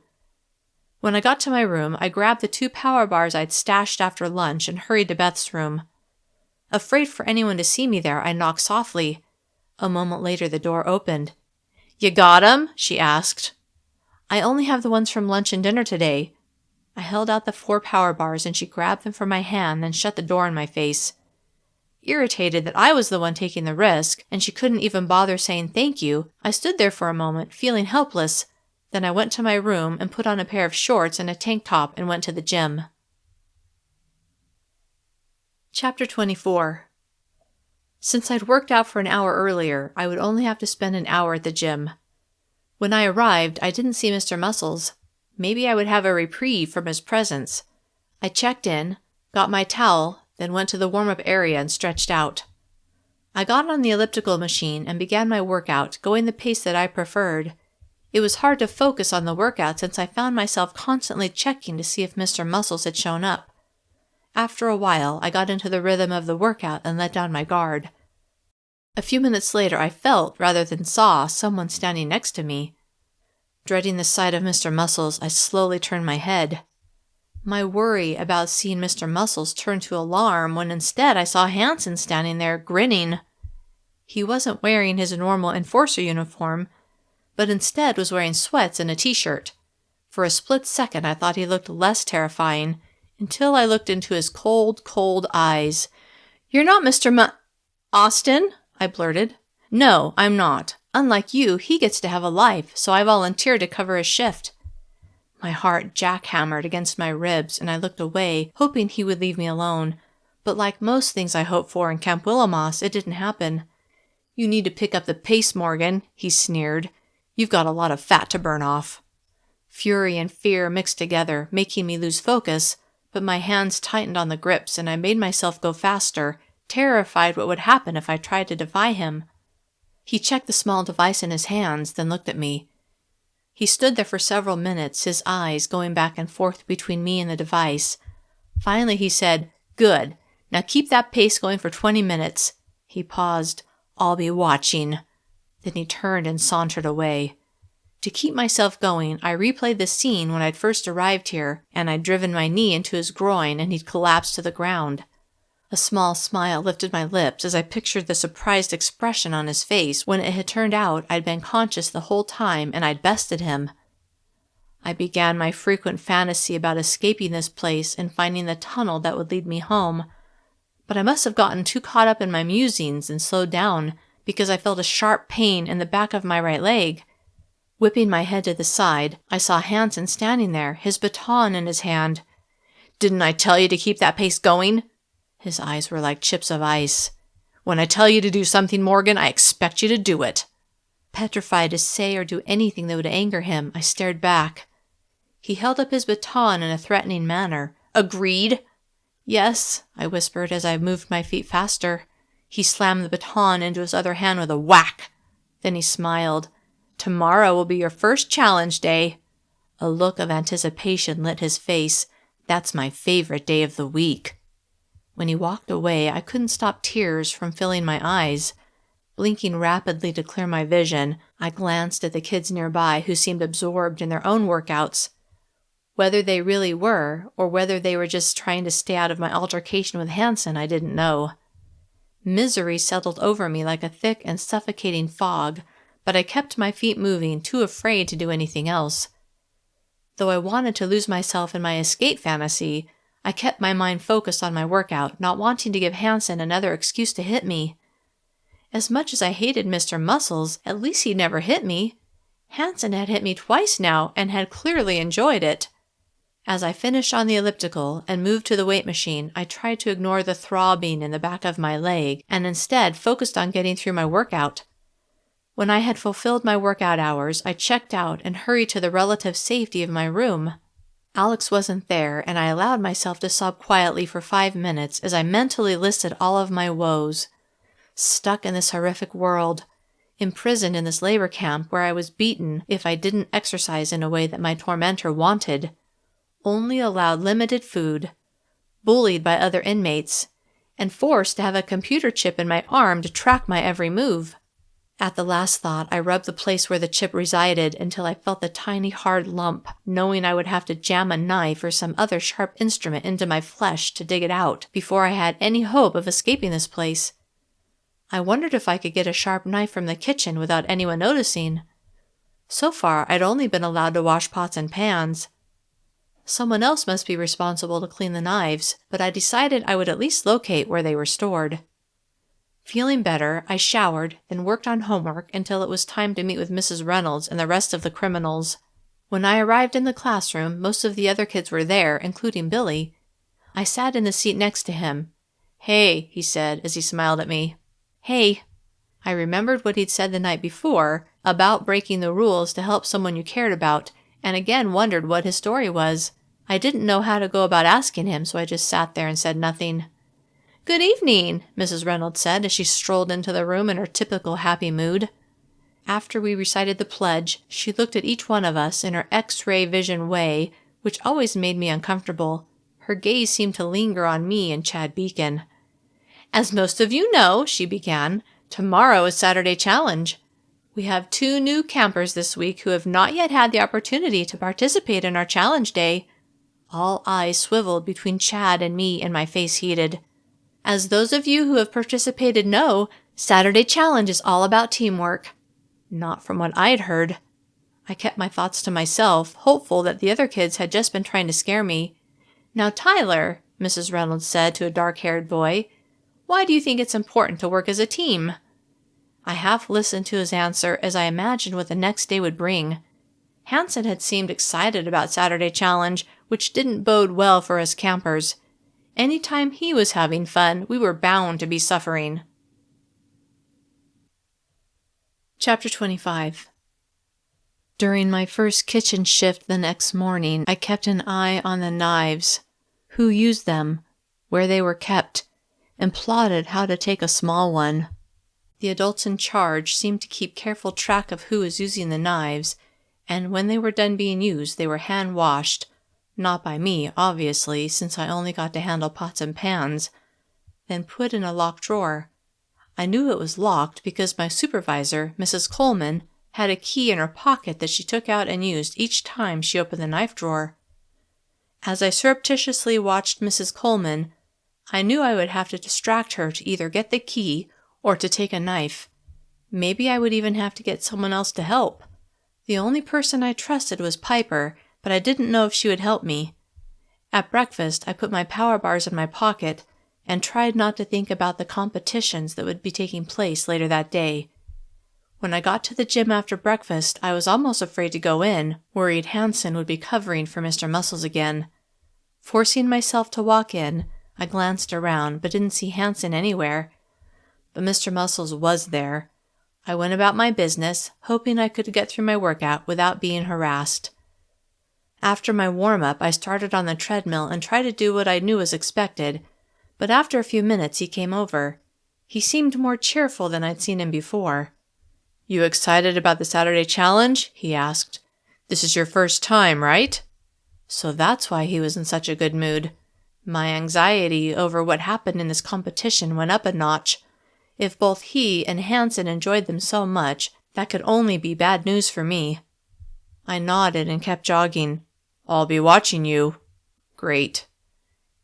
[SPEAKER 2] When I got to my room, I grabbed the 2 power bars I'd stashed after lunch and hurried to Beth's room. Afraid for anyone to see me there, I knocked softly. A moment later, the door opened. "You got 'em?" she asked. "I only have the ones from lunch and dinner today." I held out the 4 power bars and she grabbed them from my hand, then shut the door in my face. Irritated that I was the one taking the risk, and she couldn't even bother saying thank you, I stood there for a moment, feeling helpless. Then I went to my room and put on a pair of shorts and a tank top and went to the gym. Chapter 24. Since I'd worked out for an hour earlier, I would only have to spend an hour at the gym. When I arrived, I didn't see Mr. Muscles. Maybe I would have a reprieve from his presence. I checked in, got my towel, then went to the warm-up area and stretched out. I got on the elliptical machine and began my workout, going the pace that I preferred. It was hard to focus on the workout since I found myself constantly checking to see if Mr. Muscles had shown up. After a while, I got into the rhythm of the workout and let down my guard. A few minutes later, I felt, rather than saw, someone standing next to me. Dreading the sight of Mr. Muscles, I slowly turned my head. My worry about seeing Mr. Muscles turned to alarm when instead I saw Hanson standing there, grinning. He wasn't wearing his normal enforcer uniform, but instead was wearing sweats and a t-shirt. For a split second, I thought he looked less terrifying, until I looked into his cold, cold eyes. "You're not Mr. Austin?" I blurted. "No, I'm not. Unlike you, he gets to have a life, so I volunteered to cover his shift." My heart jackhammered against my ribs, and I looked away, hoping he would leave me alone. But like most things I hoped for in Camp Willowmoss, it didn't happen. "You need to pick up the pace, Morgan," he sneered. "You've got a lot of fat to burn off." Fury and fear mixed together, making me lose focus, but my hands tightened on the grips and I made myself go faster, terrified what would happen if I tried to defy him. He checked the small device in his hands, then looked at me. He stood there for several minutes, his eyes going back and forth between me and the device. Finally he said, "Good. Now keep that pace going for 20 minutes. He paused. "I'll be watching." Then he turned and sauntered away. To keep myself going, I replayed the scene when I'd first arrived here, and I'd driven my knee into his groin and he'd collapsed to the ground. A small smile lifted my lips as I pictured the surprised expression on his face when it had turned out I'd been conscious the whole time and I'd bested him. I began my frequent fantasy about escaping this place and finding the tunnel that would lead me home. But I must have gotten too caught up in my musings and slowed down because I felt a sharp pain in the back of my right leg. Whipping my head to the side, I saw Hanson standing there, his baton in his hand. "Didn't I tell you to keep that pace going?" His eyes were like chips of ice. "When I tell you to do something, Morgan, I expect you to do it." Petrified to say or do anything that would anger him, I stared back. He held up his baton in a threatening manner. "Agreed?" "Yes," I whispered as I moved my feet faster. He slammed the baton into his other hand with a whack. Then he smiled. "Tomorrow will be your first challenge day." A look of anticipation lit his face. "That's my favorite day of the week." When he walked away, I couldn't stop tears from filling my eyes. Blinking rapidly to clear my vision, I glanced at the kids nearby who seemed absorbed in their own workouts. Whether they really were, or whether they were just trying to stay out of my altercation with Hanson, I didn't know. Misery settled over me like a thick and suffocating fog, but I kept my feet moving, too afraid to do anything else. Though I wanted to lose myself in my escape fantasy, I kept my mind focused on my workout, not wanting to give Hansen another excuse to hit me. As much as I hated Mr. Muscles, at least he'd never hit me. Hansen had hit me twice now and had clearly enjoyed it. As I finished on the elliptical and moved to the weight machine, I tried to ignore the throbbing in the back of my leg and instead focused on getting through my workout. When I had fulfilled my workout hours, I checked out and hurried to the relative safety of my room. Alex wasn't there, and I allowed myself to sob quietly for 5 minutes as I mentally listed all of my woes. Stuck in this horrific world, imprisoned in this labor camp where I was beaten if I didn't exercise in a way that my tormentor wanted, only allowed limited food, bullied by other inmates, and forced to have a computer chip in my arm to track my every move. At the last thought, I rubbed the place where the chip resided until I felt the tiny hard lump, knowing I would have to jam a knife or some other sharp instrument into my flesh to dig it out before I had any hope of escaping this place. I wondered if I could get a sharp knife from the kitchen without anyone noticing. So far, I'd only been allowed to wash pots and pans. Someone else must be responsible to clean the knives, but I decided I would at least locate where they were stored. Feeling better, I showered, then worked on homework until it was time to meet with Mrs. Reynolds and the rest of the criminals. When I arrived in the classroom, most of the other kids were there, including Billy. I sat in the seat next to him. "Hey," he said as he smiled at me. "Hey." I remembered what he'd said the night before about breaking the rules to help someone you cared about, and again wondered what his story was. I didn't know how to go about asking him, so I just sat there and said nothing. "Good evening," Mrs. Reynolds said as she strolled into the room in her typical happy mood. After we recited the pledge, she looked at each one of us in her X-ray vision way, which always made me uncomfortable. Her gaze seemed to linger on me and Chad Beacon. "As most of you know," she began, "tomorrow is Saturday Challenge. We have 2 new campers this week who have not yet had the opportunity to participate in our challenge day." All eyes swiveled between Chad and me, and my face heated. "As those of you who have participated know, Saturday Challenge is all about teamwork." Not from what I'd heard. I kept my thoughts to myself, hopeful that the other kids had just been trying to scare me. "Now, Tyler," Mrs. Reynolds said to a dark-haired boy, "why do you think it's important to work as a team?" I half listened to his answer as I imagined what the next day would bring. Hansen had seemed excited about Saturday Challenge, which didn't bode well for us campers. Any time he was having fun, we were bound to be suffering. Chapter 25. During my first kitchen shift the next morning, I kept an eye on the knives, who used them, where they were kept, and plotted how to take a small one. The adults in charge seemed to keep careful track of who was using the knives, and when they were done being used, they were hand-washed. Not by me, obviously, since I only got to handle pots and pans, then put in a locked drawer. I knew it was locked because my supervisor, Mrs. Coleman, had a key in her pocket that she took out and used each time she opened the knife drawer. As I surreptitiously watched Mrs. Coleman, I knew I would have to distract her to either get the key or to take a knife. Maybe I would even have to get someone else to help. The only person I trusted was Piper, but I didn't know if she would help me. At breakfast, I put my power bars in my pocket and tried not to think about the competitions that would be taking place later that day. When I got to the gym after breakfast, I was almost afraid to go in, worried Hansen would be covering for Mr. Muscles again. Forcing myself to walk in, I glanced around but didn't see Hansen anywhere. But Mr. Muscles was there. I went about my business, hoping I could get through my workout without being harassed. After my warm-up, I started on the treadmill and tried to do what I knew was expected, but after a few minutes he came over. He seemed more cheerful than I'd seen him before. "You excited about the Saturday Challenge?" he asked. "This is your first time, right?" So that's why he was in such a good mood. My anxiety over what happened in this competition went up a notch. If both he and Hansen enjoyed them so much, that could only be bad news for me. I nodded and kept jogging. "I'll be watching you." "Great."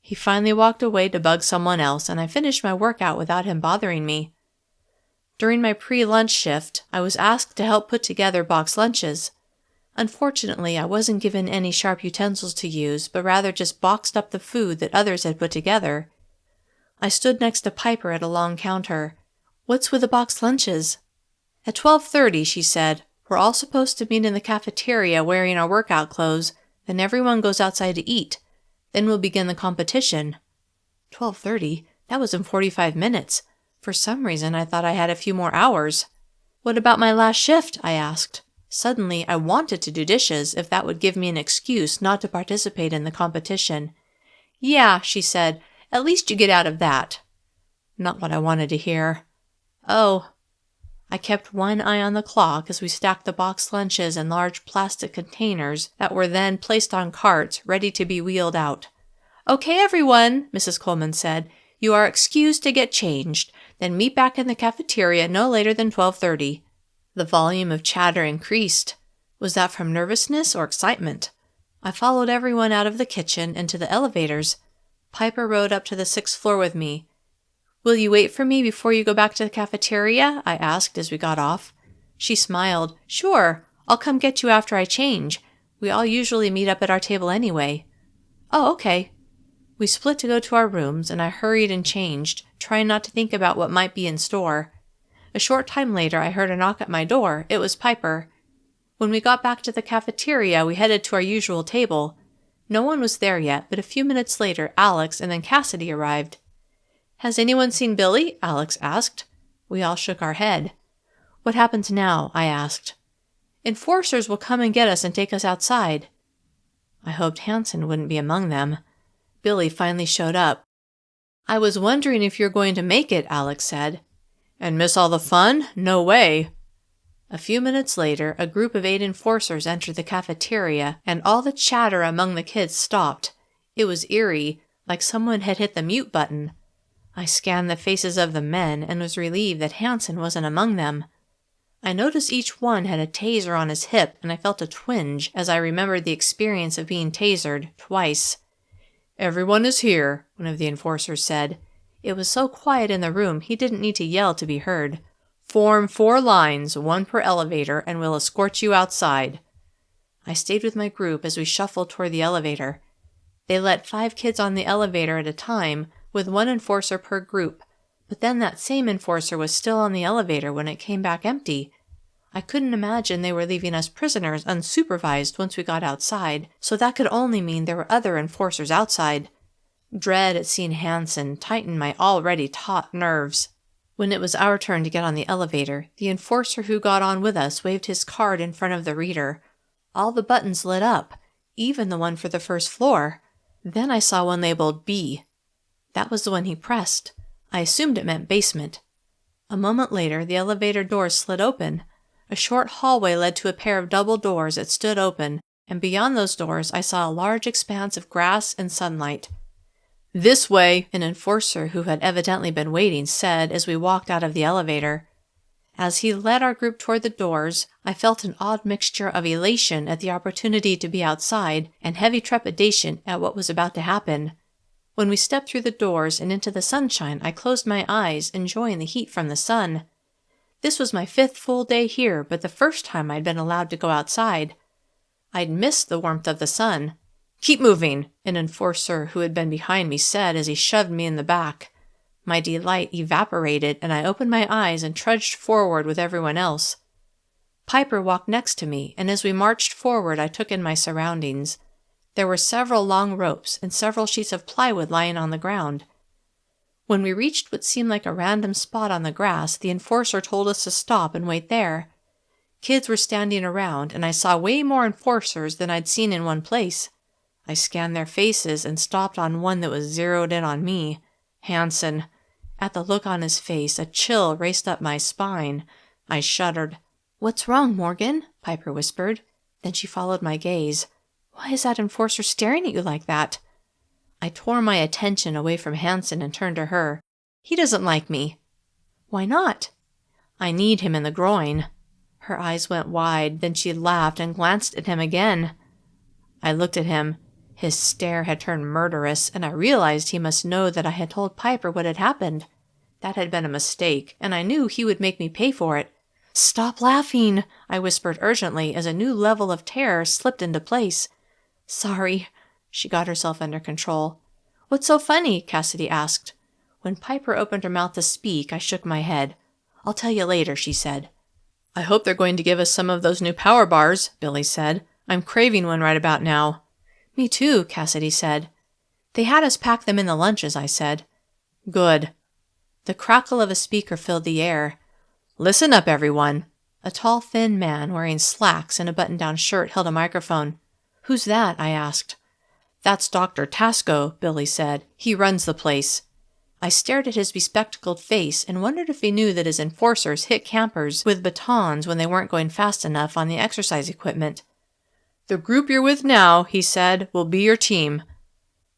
[SPEAKER 2] He finally walked away to bug someone else, and I finished my workout without him bothering me. During my pre-lunch shift, I was asked to help put together boxed lunches. Unfortunately, I wasn't given any sharp utensils to use, but rather just boxed up the food that others had put together. I stood next to Piper at a long counter. "What's with the boxed lunches?" "At 12:30, she said. "We're all supposed to meet in the cafeteria wearing our workout clothes, then everyone goes outside to eat. Then we'll begin the competition." 12:30? That was in 45 minutes. For some reason, I thought I had a few more hours. "What about my last shift?" I asked. Suddenly, I wanted to do dishes if that would give me an excuse not to participate in the competition. "Yeah," she said. "At least you get out of that." Not what I wanted to hear. "Oh." I kept one eye on the clock as we stacked the boxed lunches in large plastic containers that were then placed on carts ready to be wheeled out. "Okay, everyone," Mrs. Coleman said. "You are excused to get changed. Then meet back in the cafeteria no later than 12:30. The volume of chatter increased. Was that from nervousness or excitement? I followed everyone out of the kitchen and to the elevators. Piper rode up to the 6th floor with me. "Will you wait for me before you go back to the cafeteria?" I asked as we got off. She smiled. "Sure, I'll come get you after I change. We all usually meet up at our table anyway." "Oh, okay." We split to go to our rooms, and I hurried and changed, trying not to think about what might be in store. A short time later, I heard a knock at my door. It was Piper. When we got back to the cafeteria, we headed to our usual table. No one was there yet, but a few minutes later, Alex and then Cassidy arrived. "Has anyone seen Billy?" Alex asked. We all shook our head. "What happens now?" I asked. "Enforcers will come and get us and take us outside." I hoped Hanson wouldn't be among them. Billy finally showed up. "I was wondering if you're going to make it," Alex said. "And miss all the fun? No way." A few minutes later, a group of 8 enforcers entered the cafeteria, and all the chatter among the kids stopped. It was eerie, like someone had hit the mute button. I scanned the faces of the men and was relieved that Hanson wasn't among them. I noticed each one had a taser on his hip, and I felt a twinge as I remembered the experience of being tasered twice. "Everyone is here," one of the enforcers said. It was so quiet in the room he didn't need to yell to be heard. "Form 4 lines, 1 per elevator, and we'll escort you outside." I stayed with my group as we shuffled toward the elevator. They let 5 kids on the elevator at a time, with 1 enforcer per group, but then that same enforcer was still on the elevator when it came back empty. I couldn't imagine they were leaving us prisoners unsupervised once we got outside, so that could only mean there were other enforcers outside. Dread at seeing Hanson tightened my already taut nerves. When it was our turn to get on the elevator, the enforcer who got on with us waved his card in front of the reader. All the buttons lit up, even the one for the 1st floor. Then I saw one labeled B. That was the one he pressed. I assumed it meant basement. A moment later, the elevator doors slid open. A short hallway led to a pair of double doors that stood open, and beyond those doors I saw a large expanse of grass and sunlight. "This way," an enforcer who had evidently been waiting said as we walked out of the elevator. As he led our group toward the doors, I felt an odd mixture of elation at the opportunity to be outside and heavy trepidation at what was about to happen. When we stepped through the doors and into the sunshine, I closed my eyes, enjoying the heat from the sun. This was my 5th full day here, but the first time I'd been allowed to go outside. I'd missed the warmth of the sun. "Keep moving," an enforcer who had been behind me said as he shoved me in the back. My delight evaporated, and I opened my eyes and trudged forward with everyone else. Piper walked next to me, and as we marched forward I took in my surroundings. There were several long ropes and several sheets of plywood lying on the ground. When we reached what seemed like a random spot on the grass, the enforcer told us to stop and wait there. Kids were standing around, and I saw way more enforcers than I'd seen in one place. I scanned their faces and stopped on one that was zeroed in on me. Hanson. At the look on his face, a chill raced up my spine. I shuddered. "What's wrong, Morgan?" Piper whispered. Then she followed my gaze. "Why is that enforcer staring at you like that?" I tore my attention away from Hanson and turned to her. "He doesn't like me." "Why not?" "I need him in the groin." Her eyes went wide, then she laughed and glanced at him again. I looked at him. His stare had turned murderous, and I realized he must know that I had told Piper what had happened. That had been a mistake, and I knew he would make me pay for it. "Stop laughing," I whispered urgently as a new level of terror slipped into place. "Sorry." She got herself under control. "What's so funny?" Cassidy asked. When Piper opened her mouth to speak, I shook my head. "I'll tell you later," she said. "I hope they're going to give us some of those new power bars," Billy said. "I'm craving one right about now." "Me too," Cassidy said. "They had us pack them in the lunches," I said. "Good." The crackle of a speaker filled the air. "Listen up, everyone." A tall, thin man wearing slacks and a button-down shirt held a microphone. "Who's that?" I asked. "That's Dr. Tasco," Billy said. "He runs the place." I stared at his bespectacled face and wondered if he knew that his enforcers hit campers with batons when they weren't going fast enough on the exercise equipment. "The group you're with now," he said, "will be your team."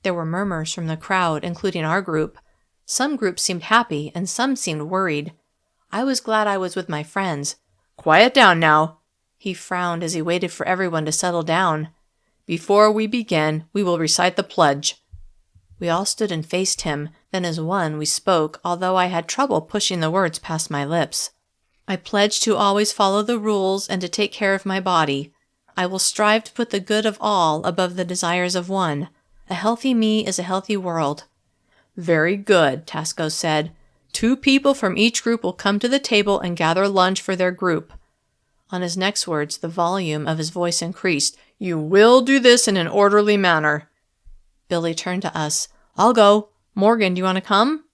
[SPEAKER 2] There were murmurs from the crowd, including our group. Some groups seemed happy, and some seemed worried. I was glad I was with my friends. "Quiet down now." He frowned as he waited for everyone to settle down. "Before we begin, we will recite the pledge." We all stood and faced him. Then as one, we spoke, although I had trouble pushing the words past my lips. "I pledge to always follow the rules and to take care of my body. I will strive to put the good of all above the desires of one. A healthy me is a healthy world." "Very good," Tasco said. 2 people from each group will come to the table and gather lunch for their group." On his next words, the volume of his voice increased. "You will do this in an orderly manner." Billy turned to us. "I'll go. Morgan, do you want to come?"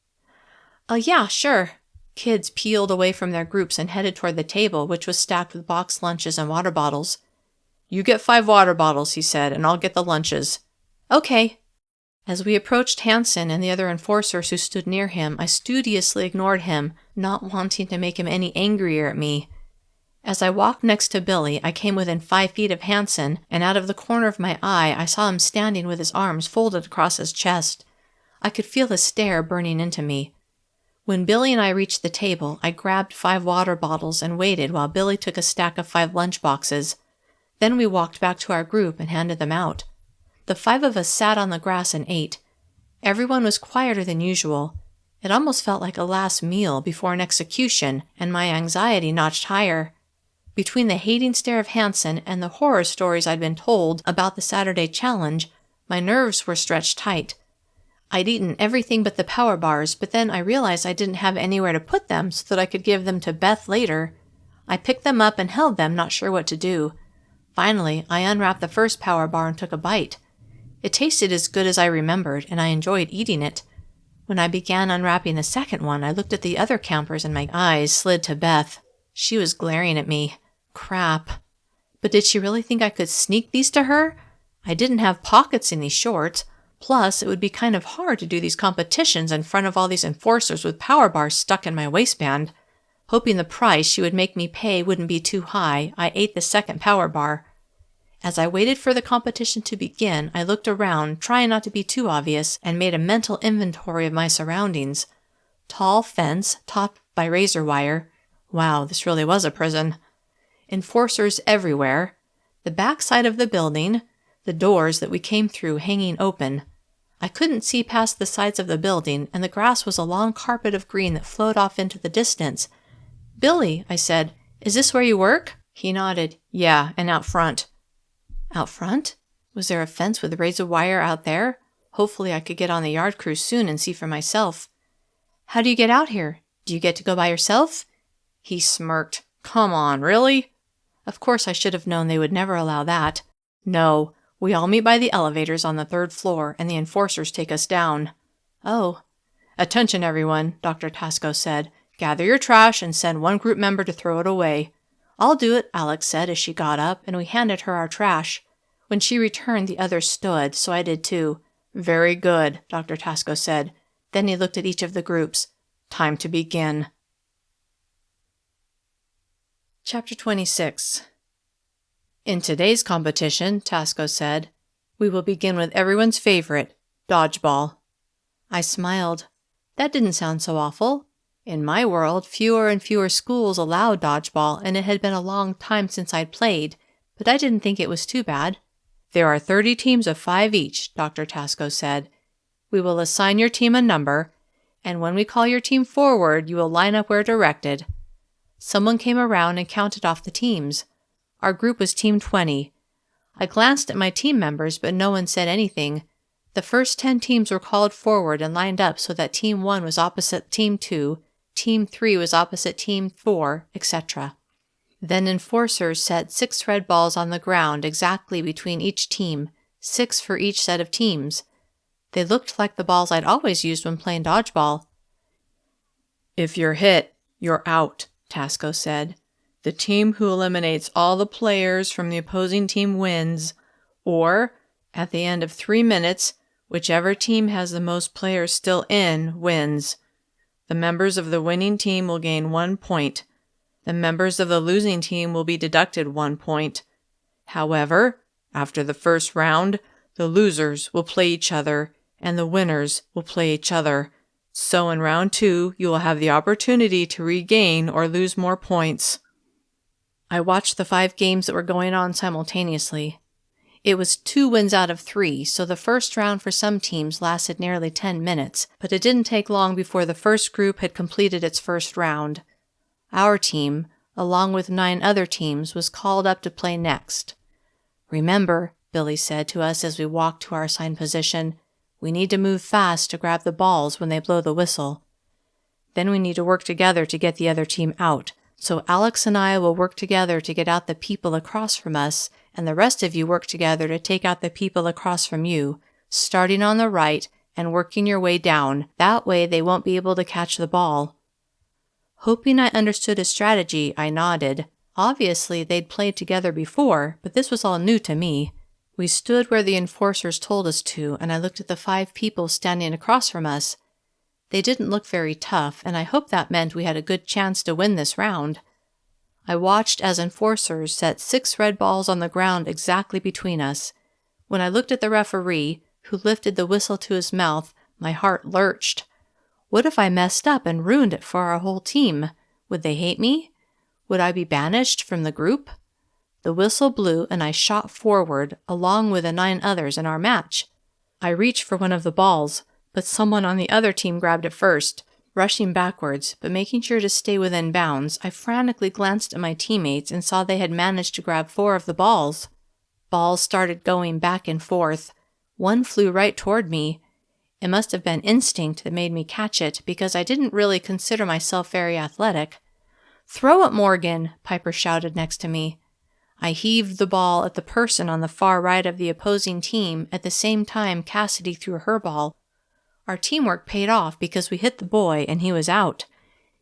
[SPEAKER 2] Yeah, sure." Kids peeled away from their groups and headed toward the table, which was stacked with boxed lunches and water bottles. "You get 5 water bottles," he said, "and I'll get the lunches." "Okay." As we approached Hanson and the other enforcers who stood near him, I studiously ignored him, not wanting to make him any angrier at me. As I walked next to Billy, I came within 5 feet of Hanson, and out of the corner of my eye, I saw him standing with his arms folded across his chest. I could feel his stare burning into me. When Billy and I reached the table, I grabbed 5 water bottles and waited while Billy took a stack of 5 lunch boxes. Then we walked back to our group and handed them out. The 5 of us sat on the grass and ate. Everyone was quieter than usual. It almost felt like a last meal before an execution, and my anxiety notched higher. Between the hating stare of Hanson and the horror stories I'd been told about the Saturday challenge, my nerves were stretched tight. I'd eaten everything but the power bars, but then I realized I didn't have anywhere to put them so that I could give them to Beth later. I picked them up and held them, not sure what to do. Finally, I unwrapped the first power bar and took a bite. It tasted as good as I remembered, and I enjoyed eating it. When I began unwrapping the second one, I looked at the other campers and my eyes slid to Beth. She was glaring at me. Crap. But did she really think I could sneak these to her? I didn't have pockets in these shorts. Plus, it would be kind of hard to do these competitions in front of all these enforcers with power bars stuck in my waistband. Hoping the price she would make me pay wouldn't be too high, I ate the second power bar. As I waited for the competition to begin, I looked around, trying not to be too obvious, and made a mental inventory of my surroundings. Tall fence, topped by razor wire. Wow, this really was a prison. Enforcers everywhere. The back side of the building. The doors that we came through hanging open. I couldn't see past the sides of the building, and the grass was a long carpet of green that flowed off into the distance. "Billy," I said, "is this where you work?" He nodded. "Yeah, and out front." Out front? Was there a fence with razor wire out there? Hopefully I could get on the yard crew soon and see for myself. "How do you get out here? Do you get to go by yourself?" He smirked. "Come on, really?" Of course I should have known they would never allow that. "No, we all meet by the elevators on the 3rd floor, and the enforcers take us down." "Oh." "Attention, everyone," Dr. Tasco said. "Gather your trash and send one group member to throw it away." "I'll do it," Alex said as she got up, and we handed her our trash. When she returned, the others stood, so I did too. "Very good," Dr. Tasco said. Then he looked at each of the groups. "Time to begin." Chapter 26. "In today's competition," Tasco said, "we will begin with everyone's favorite, dodgeball." I smiled. That didn't sound so awful. In my world, fewer and fewer schools allowed dodgeball, and it had been a long time since I'd played, but I didn't think it was too bad. There are 30 teams of 5 each, Dr. Tasco said. We will assign your team a number, and when we call your team forward, you will line up where directed. Someone came around and counted off the teams. Our group was Team 20. I glanced at my team members, but no one said anything. The first 10 teams were called forward and lined up so that Team 1 was opposite Team 2, Team 3 was opposite Team 4, etc. Then enforcers set 6 red balls on the ground exactly between each team, 6 for each set of teams. They looked like the balls I'd always used when playing dodgeball. If you're hit, you're out, Tasco said. The team who eliminates all the players from the opposing team wins, or, at the end of 3 minutes, whichever team has the most players still in wins. The members of the winning team will gain 1 point. The members of the losing team will be deducted 1 point. However, after the first round, the losers will play each other, and the winners will play each other. So in round 2, you will have the opportunity to regain or lose more points. I watched the 5 games that were going on simultaneously. It was 2 wins out of 3, so the first round for some teams lasted nearly 10 minutes, but it didn't take long before the first group had completed its first round. Our team, along with 9 other teams, was called up to play next. Remember, Billy said to us as we walked to our assigned position, we need to move fast to grab the balls when they blow the whistle. Then we need to work together to get the other team out, so Alex and I will work together to get out the people across from us, and the rest of you work together to take out the people across from you, starting on the right and working your way down. That way they won't be able to catch the ball. Hoping I understood his strategy, I nodded. Obviously, they'd played together before, but this was all new to me. We stood where the enforcers told us to, and I looked at the 5 people standing across from us. They didn't look very tough, and I hoped that meant we had a good chance to win this round. I watched as enforcers set 6 red balls on the ground exactly between us. When I looked at the referee, who lifted the whistle to his mouth, my heart lurched. What if I messed up and ruined it for our whole team? Would they hate me? Would I be banished from the group? The whistle blew and I shot forward, along with the 9 others in our match. I reached for one of the balls, but someone on the other team grabbed it first. Rushing backwards, but making sure to stay within bounds, I frantically glanced at my teammates and saw they had managed to grab 4 of the balls. Balls started going back and forth. One flew right toward me. It must have been instinct that made me catch it, because I didn't really consider myself very athletic. "Throw it, Morgan!" Piper shouted next to me. I heaved the ball at the person on the far right of the opposing team at the same time Cassidy threw her ball. Our teamwork paid off because we hit the boy and he was out.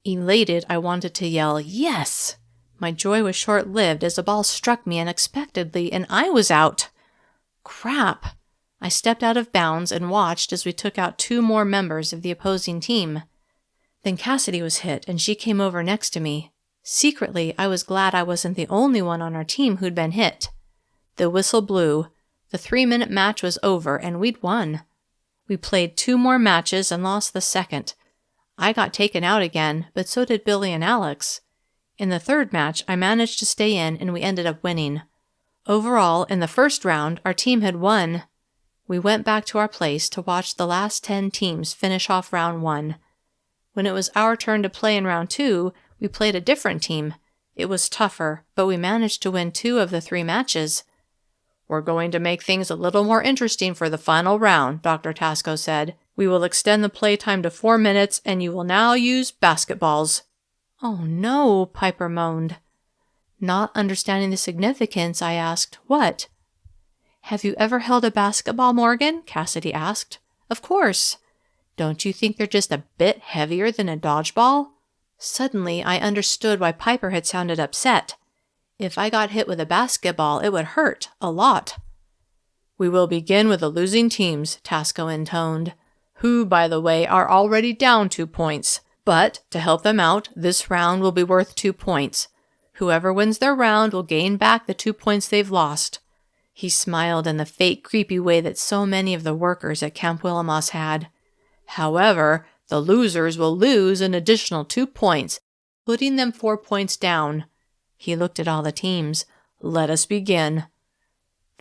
[SPEAKER 2] Elated, I wanted to yell, "Yes!" My joy was short-lived as a ball struck me unexpectedly and I was out. Crap! I stepped out of bounds and watched as we took out 2 more members of the opposing team. Then Cassidy was hit and she came over next to me. Secretly, I was glad I wasn't the only one on our team who'd been hit. The whistle blew. The 3-minute match was over and we'd won. We played 2 more matches and lost the second. I got taken out again, but so did Billy and Alex. In the 3rd match, I managed to stay in and we ended up winning. Overall, in the first round, our team had won. We went back to our place to watch the last 10 teams finish off round 1. When it was our turn to play in round 2, we played a different team. It was tougher, but we managed to win 2 of the 3 matches. "We're going to make things a little more interesting for the final round," Dr. Tasco said. "We will extend the playtime to 4 minutes, and you will now use basketballs." "Oh no," Piper moaned. Not understanding the significance, I asked, "What?" "Have you ever held a basketball, Morgan?" Cassidy asked. "Of course." "Don't you think they're just a bit heavier than a dodgeball?" Suddenly, I understood why Piper had sounded upset. If I got hit with a basketball, it would hurt a lot. "We will begin with the losing teams," Tasco intoned, "who, by the way, are already down 2 points. But, to help them out, this round will be worth 2 points. Whoever wins their round will gain back the 2 points they've lost." He smiled in the fake, creepy way that so many of the workers at Camp Willamos had. "However, the losers will lose an additional 2 points, putting them 4 points down." He looked at all the teams. "Let us begin."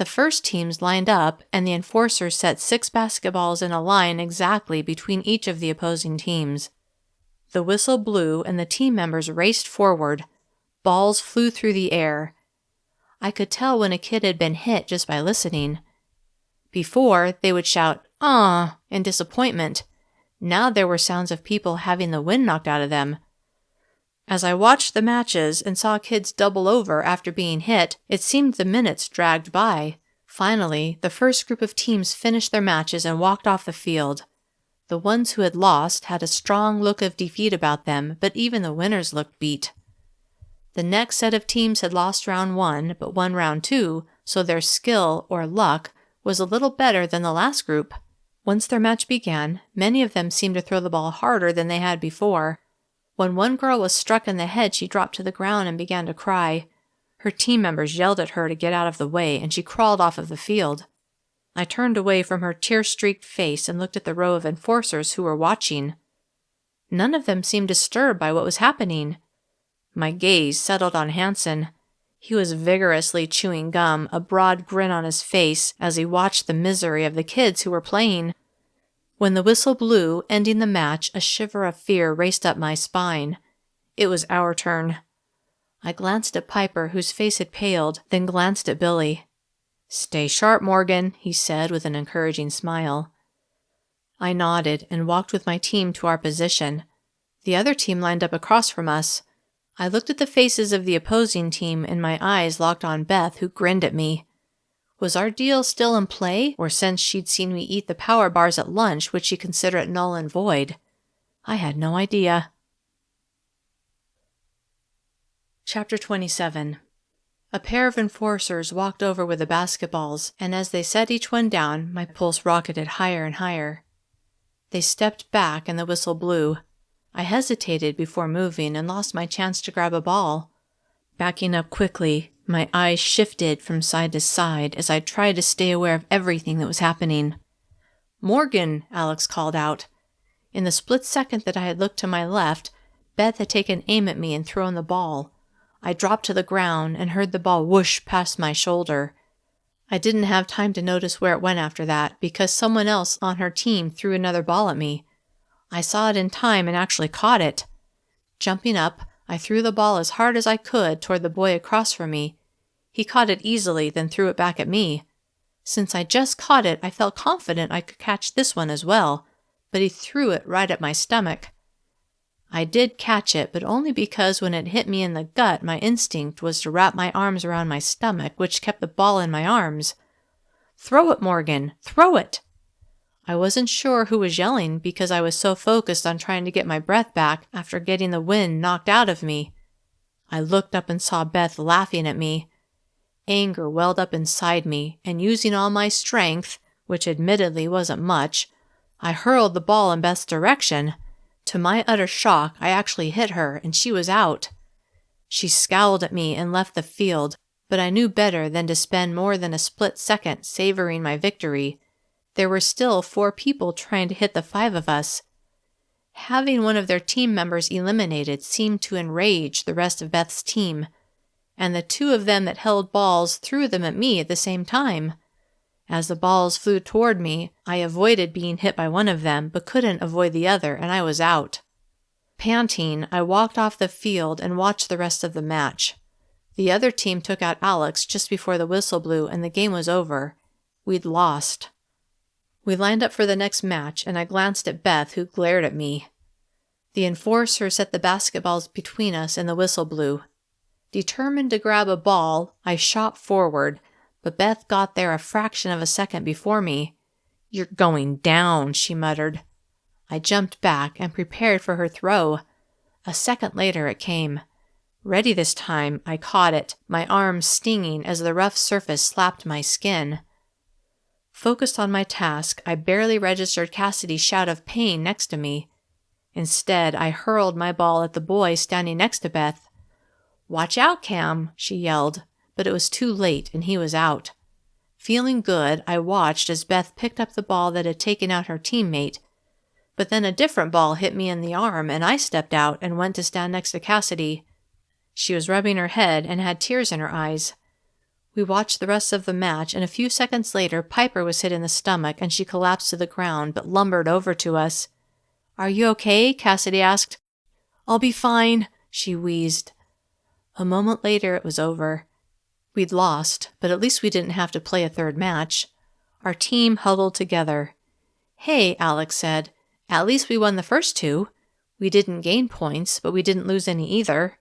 [SPEAKER 2] The first teams lined up, and the enforcers set 6 basketballs in a line exactly between each of the opposing teams. The whistle blew, and the team members raced forward. Balls flew through the air. I could tell when a kid had been hit just by listening. Before, they would shout, "Aw," in disappointment. Now there were sounds of people having the wind knocked out of them. As I watched the matches and saw kids double over after being hit, it seemed the minutes dragged by. Finally, the first group of teams finished their matches and walked off the field. The ones who had lost had a strong look of defeat about them, but even the winners looked beat. The next set of teams had lost round 1, but won round 2, so their skill, or luck, was a little better than the last group. Once their match began, many of them seemed to throw the ball harder than they had before. When one girl was struck in the head, she dropped to the ground and began to cry. Her team members yelled at her to get out of the way, and she crawled off of the field. I turned away from her tear-streaked face and looked at the row of enforcers who were watching. None of them seemed disturbed by what was happening. My gaze settled on Hansen. He was vigorously chewing gum, a broad grin on his face as he watched the misery of the kids who were playing. When the whistle blew, ending the match, a shiver of fear raced up my spine. It was our turn. I glanced at Piper, whose face had paled, then glanced at Billy. "Stay sharp, Morgan," he said with an encouraging smile. I nodded and walked with my team to our position. The other team lined up across from us. I looked at the faces of the opposing team, and my eyes locked on Beth, who grinned at me. Was our deal still in play, or since she'd seen me eat the power bars at lunch, would she consider it null and void? I had no idea. Chapter 27. A pair of enforcers walked over with the basketballs, and as they set each one down, my pulse rocketed higher and higher. They stepped back, and the whistle blew. I hesitated before moving and lost my chance to grab a ball. Backing up quickly, my eyes shifted from side to side as I tried to stay aware of everything that was happening. "Morgan!" Alex called out. In the split second that I had looked to my left, Beth had taken aim at me and thrown the ball. I dropped to the ground and heard the ball whoosh past my shoulder. I didn't have time to notice where it went after that because someone else on her team threw another ball at me. I saw it in time and actually caught it. Jumping up, I threw the ball as hard as I could toward the boy across from me. He caught it easily, then threw it back at me. Since I just caught it, I felt confident I could catch this one as well, but he threw it right at my stomach. I did catch it, but only because when it hit me in the gut, my instinct was to wrap my arms around my stomach, which kept the ball in my arms. "Throw it, Morgan! Throw it!" I wasn't sure who was yelling because I was so focused on trying to get my breath back after getting the wind knocked out of me. I looked up and saw Beth laughing at me. Anger welled up inside me, and using all my strength, which admittedly wasn't much, I hurled the ball in Beth's direction. To my utter shock, I actually hit her, and she was out. She scowled at me and left the field, but I knew better than to spend more than a split second savoring my victory. There were still 4 people trying to hit the 5 of us. Having one of their team members eliminated seemed to enrage the rest of Beth's team, and the 2 of them that held balls threw them at me at the same time. As the balls flew toward me, I avoided being hit by one of them, but couldn't avoid the other, and I was out. Panting, I walked off the field and watched the rest of the match. The other team took out Alex just before the whistle blew, and the game was over. We'd lost. We lined up for the next match, and I glanced at Beth, who glared at me. The enforcer set the basketballs between us, and the whistle blew. Determined to grab a ball, I shot forward, but Beth got there a fraction of a second before me. "You're going down," she muttered. I jumped back and prepared for her throw. A second later it came. Ready this time, I caught it, my arms stinging as the rough surface slapped my skin. Focused on my task, I barely registered Cassidy's shout of pain next to me. Instead, I hurled my ball at the boy standing next to Beth. "Watch out, Cam," she yelled, but it was too late and he was out. Feeling good, I watched as Beth picked up the ball that had taken out her teammate, but then a different ball hit me in the arm and I stepped out and went to stand next to Cassidy. She was rubbing her head and had tears in her eyes. We watched the rest of the match, and a few seconds later, Piper was hit in the stomach and she collapsed to the ground, but lumbered over to us. "Are you okay?" Cassidy asked. "I'll be fine," she wheezed. A moment later, it was over. We'd lost, but at least we didn't have to play a third match. Our team huddled together. "Hey," Alex said, "at least we won the first two. We didn't gain points, but we didn't lose any either."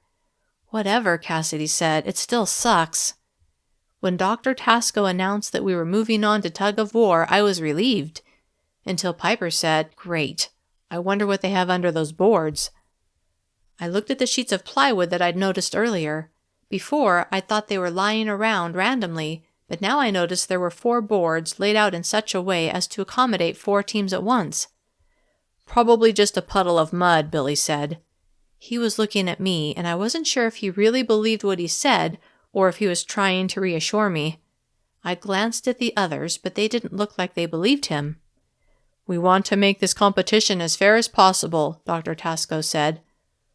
[SPEAKER 2] "Whatever," Cassidy said, "it still sucks." When Dr. Tasco announced that we were moving on to tug of war, I was relieved. Until Piper said, "Great. I wonder what they have under those boards." I looked at the sheets of plywood that I'd noticed earlier. Before, I thought they were lying around randomly, but now I noticed there were 4 boards laid out in such a way as to accommodate 4 teams at once. "Probably just a puddle of mud," Billy said. He was looking at me, and I wasn't sure if he really believed what he said or if he was trying to reassure me. I glanced at the others, but they didn't look like they believed him. "We want to make this competition as fair as possible," Dr. Tasco said.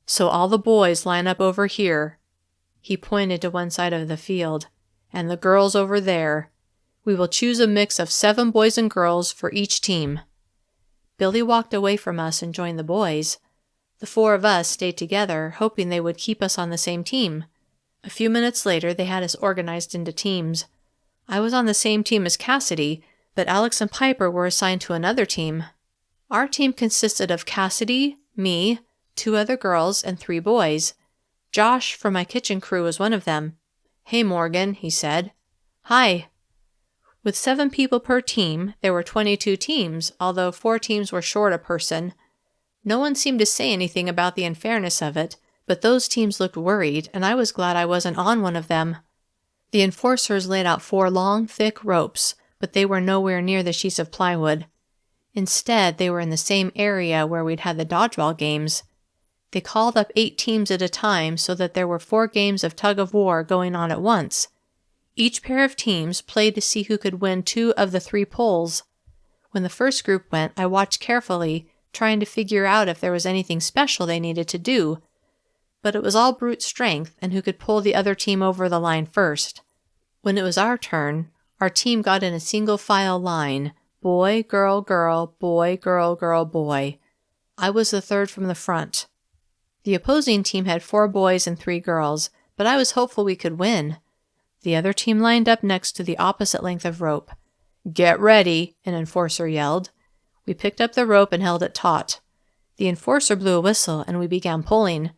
[SPEAKER 2] "So all the boys line up over here." He pointed to one side of the field. "And the girls over there. We will choose a mix of 7 boys and girls for each team." Billy walked away from us and joined the boys. The 4 of us stayed together, hoping they would keep us on the same team. A few minutes later, they had us organized into teams. I was on the same team as Cassidy, but Alex and Piper were assigned to another team. Our team consisted of Cassidy, me, 2 other girls, and 3 boys. Josh from my kitchen crew was one of them. "Hey, Morgan," he said. "Hi." With 7 people per team, there were 22 teams, although 4 teams were short a person. No one seemed to say anything about the unfairness of it, but those teams looked worried, and I was glad I wasn't on one of them. The enforcers laid out 4 long, thick ropes, but they were nowhere near the sheets of plywood. Instead, they were in the same area where we'd had the dodgeball games. They called up 8 teams at a time so that there were 4 games of tug-of-war going on at once. Each pair of teams played to see who could win 2 of the 3 poles. When the first group went, I watched carefully, trying to figure out if there was anything special they needed to do. But it was all brute strength and who could pull the other team over the line first. When it was our turn, our team got in a single file line, boy, girl, girl, boy, girl, girl, boy. I was the third from the front. The opposing team had 4 boys and 3 girls, but I was hopeful we could win. The other team lined up next to the opposite length of rope. "Get ready," an enforcer yelled. We picked up the rope and held it taut. The enforcer blew a whistle, and we began pulling.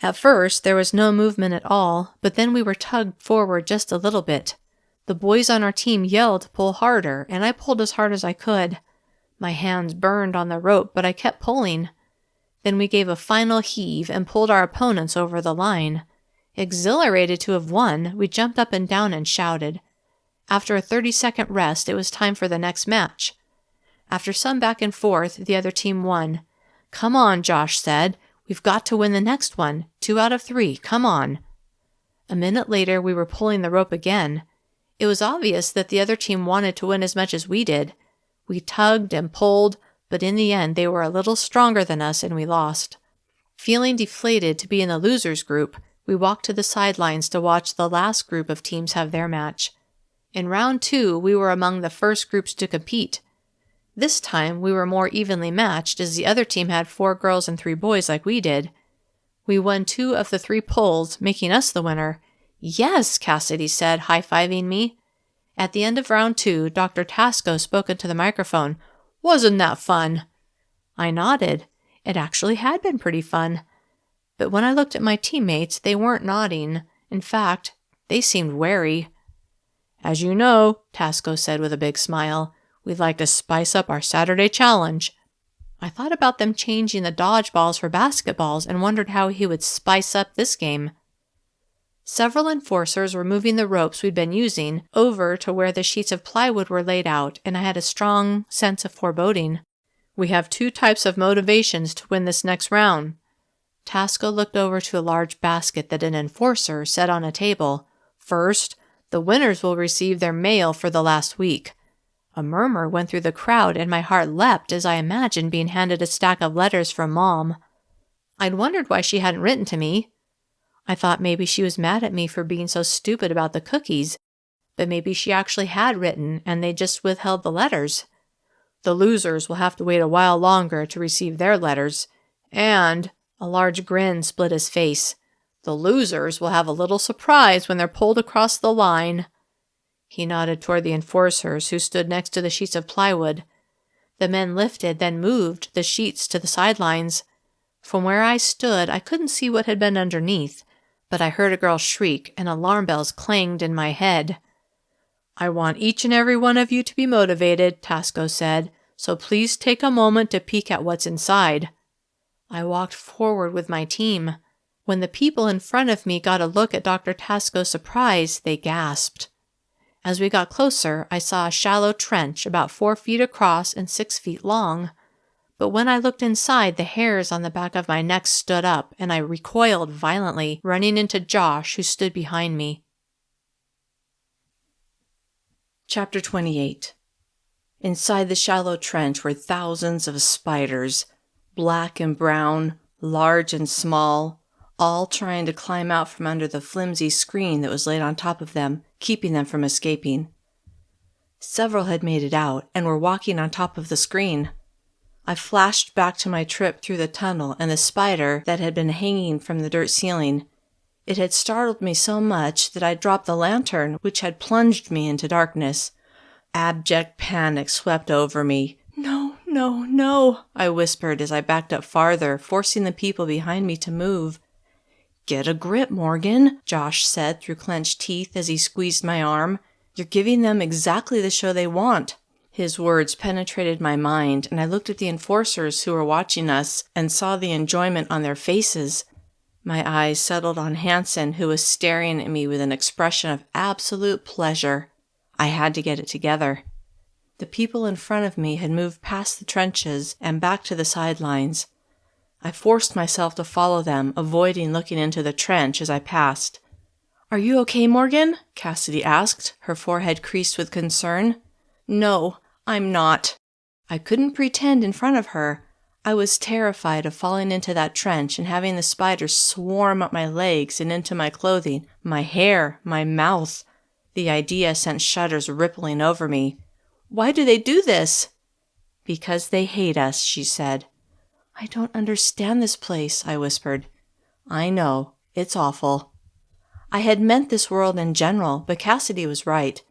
[SPEAKER 2] At first, there was no movement at all, but then we were tugged forward just a little bit. The boys on our team yelled to pull harder, and I pulled as hard as I could. My hands burned on the rope, but I kept pulling. Then we gave a final heave and pulled our opponents over the line. Exhilarated to have won, we jumped up and down and shouted. After a 30-second rest, it was time for the next match. After some back and forth, the other team won. "Come on," Josh said. "We've got to win the next one. 2 out of 3. Come on." A minute later, we were pulling the rope again. It was obvious that the other team wanted to win as much as we did. We tugged and pulled, but in the end, they were a little stronger than us and we lost. Feeling deflated to be in the losers group, we walked to the sidelines to watch the last group of teams have their match. In round 2, we were among the first groups to compete. This time, we were more evenly matched as the other team had 4 girls and 3 boys like we did. We won 2 of the 3 pulls, making us the winner. "Yes," Cassidy said, high-fiving me. At the end of round 2, Dr. Tasco spoke into the microphone. "Wasn't that fun?" I nodded. It actually had been pretty fun. But when I looked at my teammates, they weren't nodding. In fact, they seemed wary. "As you know," Tasco said with a big smile, "we'd like to spice up our Saturday challenge." I thought about them changing the dodgeballs for basketballs and wondered how he would spice up this game. Several enforcers were moving the ropes we'd been using over to where the sheets of plywood were laid out, and I had a strong sense of foreboding. "We have 2 types of motivations to win this next round." Tasco looked over to a large basket that an enforcer set on a table. "First, the winners will receive their mail for the last week." A murmur went through the crowd, and my heart leapt as I imagined being handed a stack of letters from Mom. I'd wondered why she hadn't written to me. I thought maybe she was mad at me for being so stupid about the cookies. But maybe she actually had written and they just withheld the letters. The losers will have to wait a while longer to receive their letters. And, a large grin split his face, the losers will have a little surprise when they're pulled across the line. He nodded toward the enforcers who stood next to the sheets of plywood. The men lifted, then moved the sheets to the sidelines. From where I stood, I couldn't see what had been underneath, but I heard a girl shriek and alarm bells clanged in my head. I want each and every one of you to be motivated, Tasco said, so please take a moment to peek at what's inside. I walked forward with my team. When the people in front of me got a look at Dr. Tasco's surprise, they gasped. As we got closer, I saw a shallow trench about 4 feet across and 6 feet long. But when I looked inside, the hairs on the back of my neck stood up, and I recoiled violently, running into Josh, who stood behind me.
[SPEAKER 1] Chapter 28. Inside the shallow trench were thousands of spiders, black and brown, large and small, all trying to climb out from under the flimsy screen that was laid on top of them, keeping them from escaping. Several had made it out and were walking on top of the screen. I flashed back to my trip through the tunnel and the spider that had been hanging from the dirt ceiling. It had startled me so much that I dropped the lantern, which had plunged me into darkness. Abject panic swept over me. "No, no, no," I whispered as I backed up farther, forcing the people behind me to move. "Get a grip, Morgan," Josh said through clenched teeth as he squeezed my arm. "You're giving them exactly the show they want." His words penetrated my mind, and I looked at the enforcers who were watching us and saw the enjoyment on their faces. My eyes settled on Hanson, who was staring at me with an expression of absolute pleasure. I had to get it together. The people in front of me had moved past the trenches and back to the sidelines. I forced myself to follow them, avoiding looking into the trench as I passed. "Are you okay, Morgan?" Cassidy asked, her forehead creased with concern. "No, I'm not." I couldn't pretend in front of her. I was terrified of falling into that trench and having the spiders swarm up my legs and into my clothing, my hair, my mouth. The idea sent shudders rippling over me. "Why do they do this?" "Because they hate us," she said. "I don't understand this place," I whispered. "I know. It's awful." I had meant this world in general, but Cassidy was right.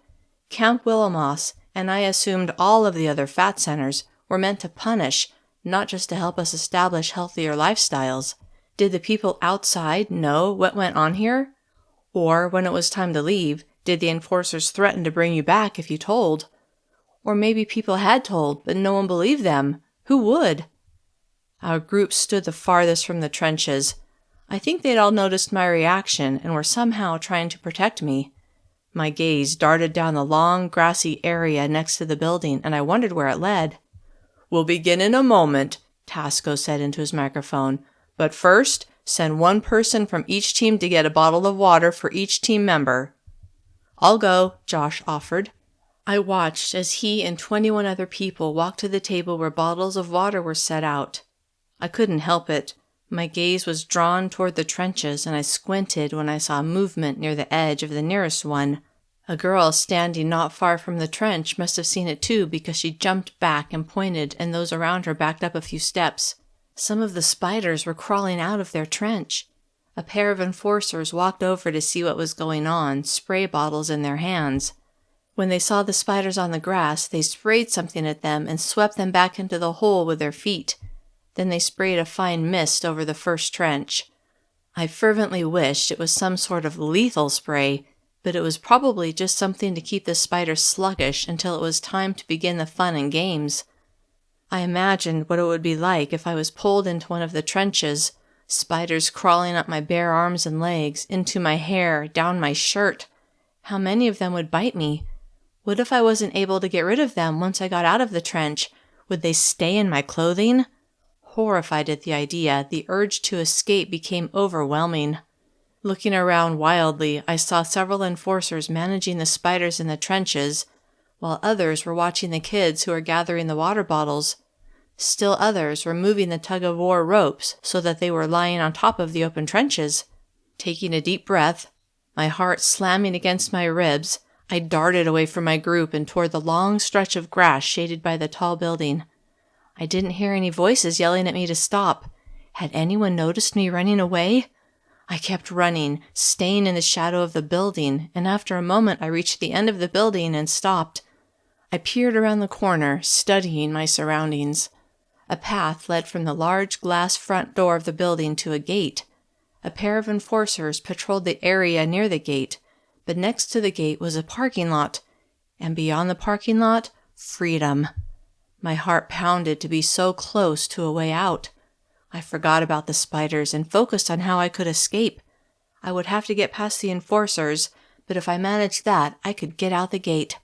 [SPEAKER 1] Camp Wilhelmoss, and I assumed all of the other F.A.T centers, were meant to punish, not just to help us establish healthier lifestyles. Did the people outside know what went on here? Or, when it was time to leave, did the enforcers threaten to bring you back if you told? Or maybe people had told, but no one believed them. Who would? Our group stood the farthest from the trenches. I think they'd all noticed my reaction and were somehow trying to protect me. My gaze darted down the long, grassy area next to the building, and I wondered where it led. "We'll begin in a moment," Tasco said into his microphone. "But first, send one person from each team to get a bottle of water for each team member." "I'll go," Josh offered. I watched as he and 21 other people walked to the table where bottles of water were set out. I couldn't help it. My gaze was drawn toward the trenches, and I squinted when I saw movement near the edge of the nearest one. A girl standing not far from the trench must have seen it too, because she jumped back and pointed, and those around her backed up a few steps. Some of the spiders were crawling out of their trench. A pair of enforcers walked over to see what was going on, spray bottles in their hands. When they saw the spiders on the grass, they sprayed something at them and swept them back into the hole with their feet. Then they sprayed a fine mist over the first trench. I fervently wished it was some sort of lethal spray, but it was probably just something to keep the spiders sluggish until it was time to begin the fun and games. I imagined what it would be like if I was pulled into one of the trenches, spiders crawling up my bare arms and legs, into my hair, down my shirt. How many of them would bite me? What if I wasn't able to get rid of them once I got out of the trench? Would they stay in my clothing? Horrified at the idea, the urge to escape became overwhelming. Looking around wildly, I saw several enforcers managing the spiders in the trenches, while others were watching the kids who were gathering the water bottles. Still others were moving the tug-of-war ropes so that they were lying on top of the open trenches. Taking a deep breath, my heart slamming against my ribs,
[SPEAKER 2] I darted away from my group and toward the long stretch of grass shaded by the tall building. I didn't hear any voices yelling at me to stop. Had anyone noticed me running away? I kept running, staying in the shadow of the building, and after a moment I reached the end of the building and stopped. I peered around the corner, studying my surroundings. A path led from the large glass front door of the building to a gate. A pair of enforcers patrolled the area near the gate, but next to the gate was a parking lot, and beyond the parking lot, freedom. My heart pounded to be so close to a way out. I forgot about the spiders and focused on how I could escape. I would have to get past the enforcers, but if I managed that, I could get out the gate.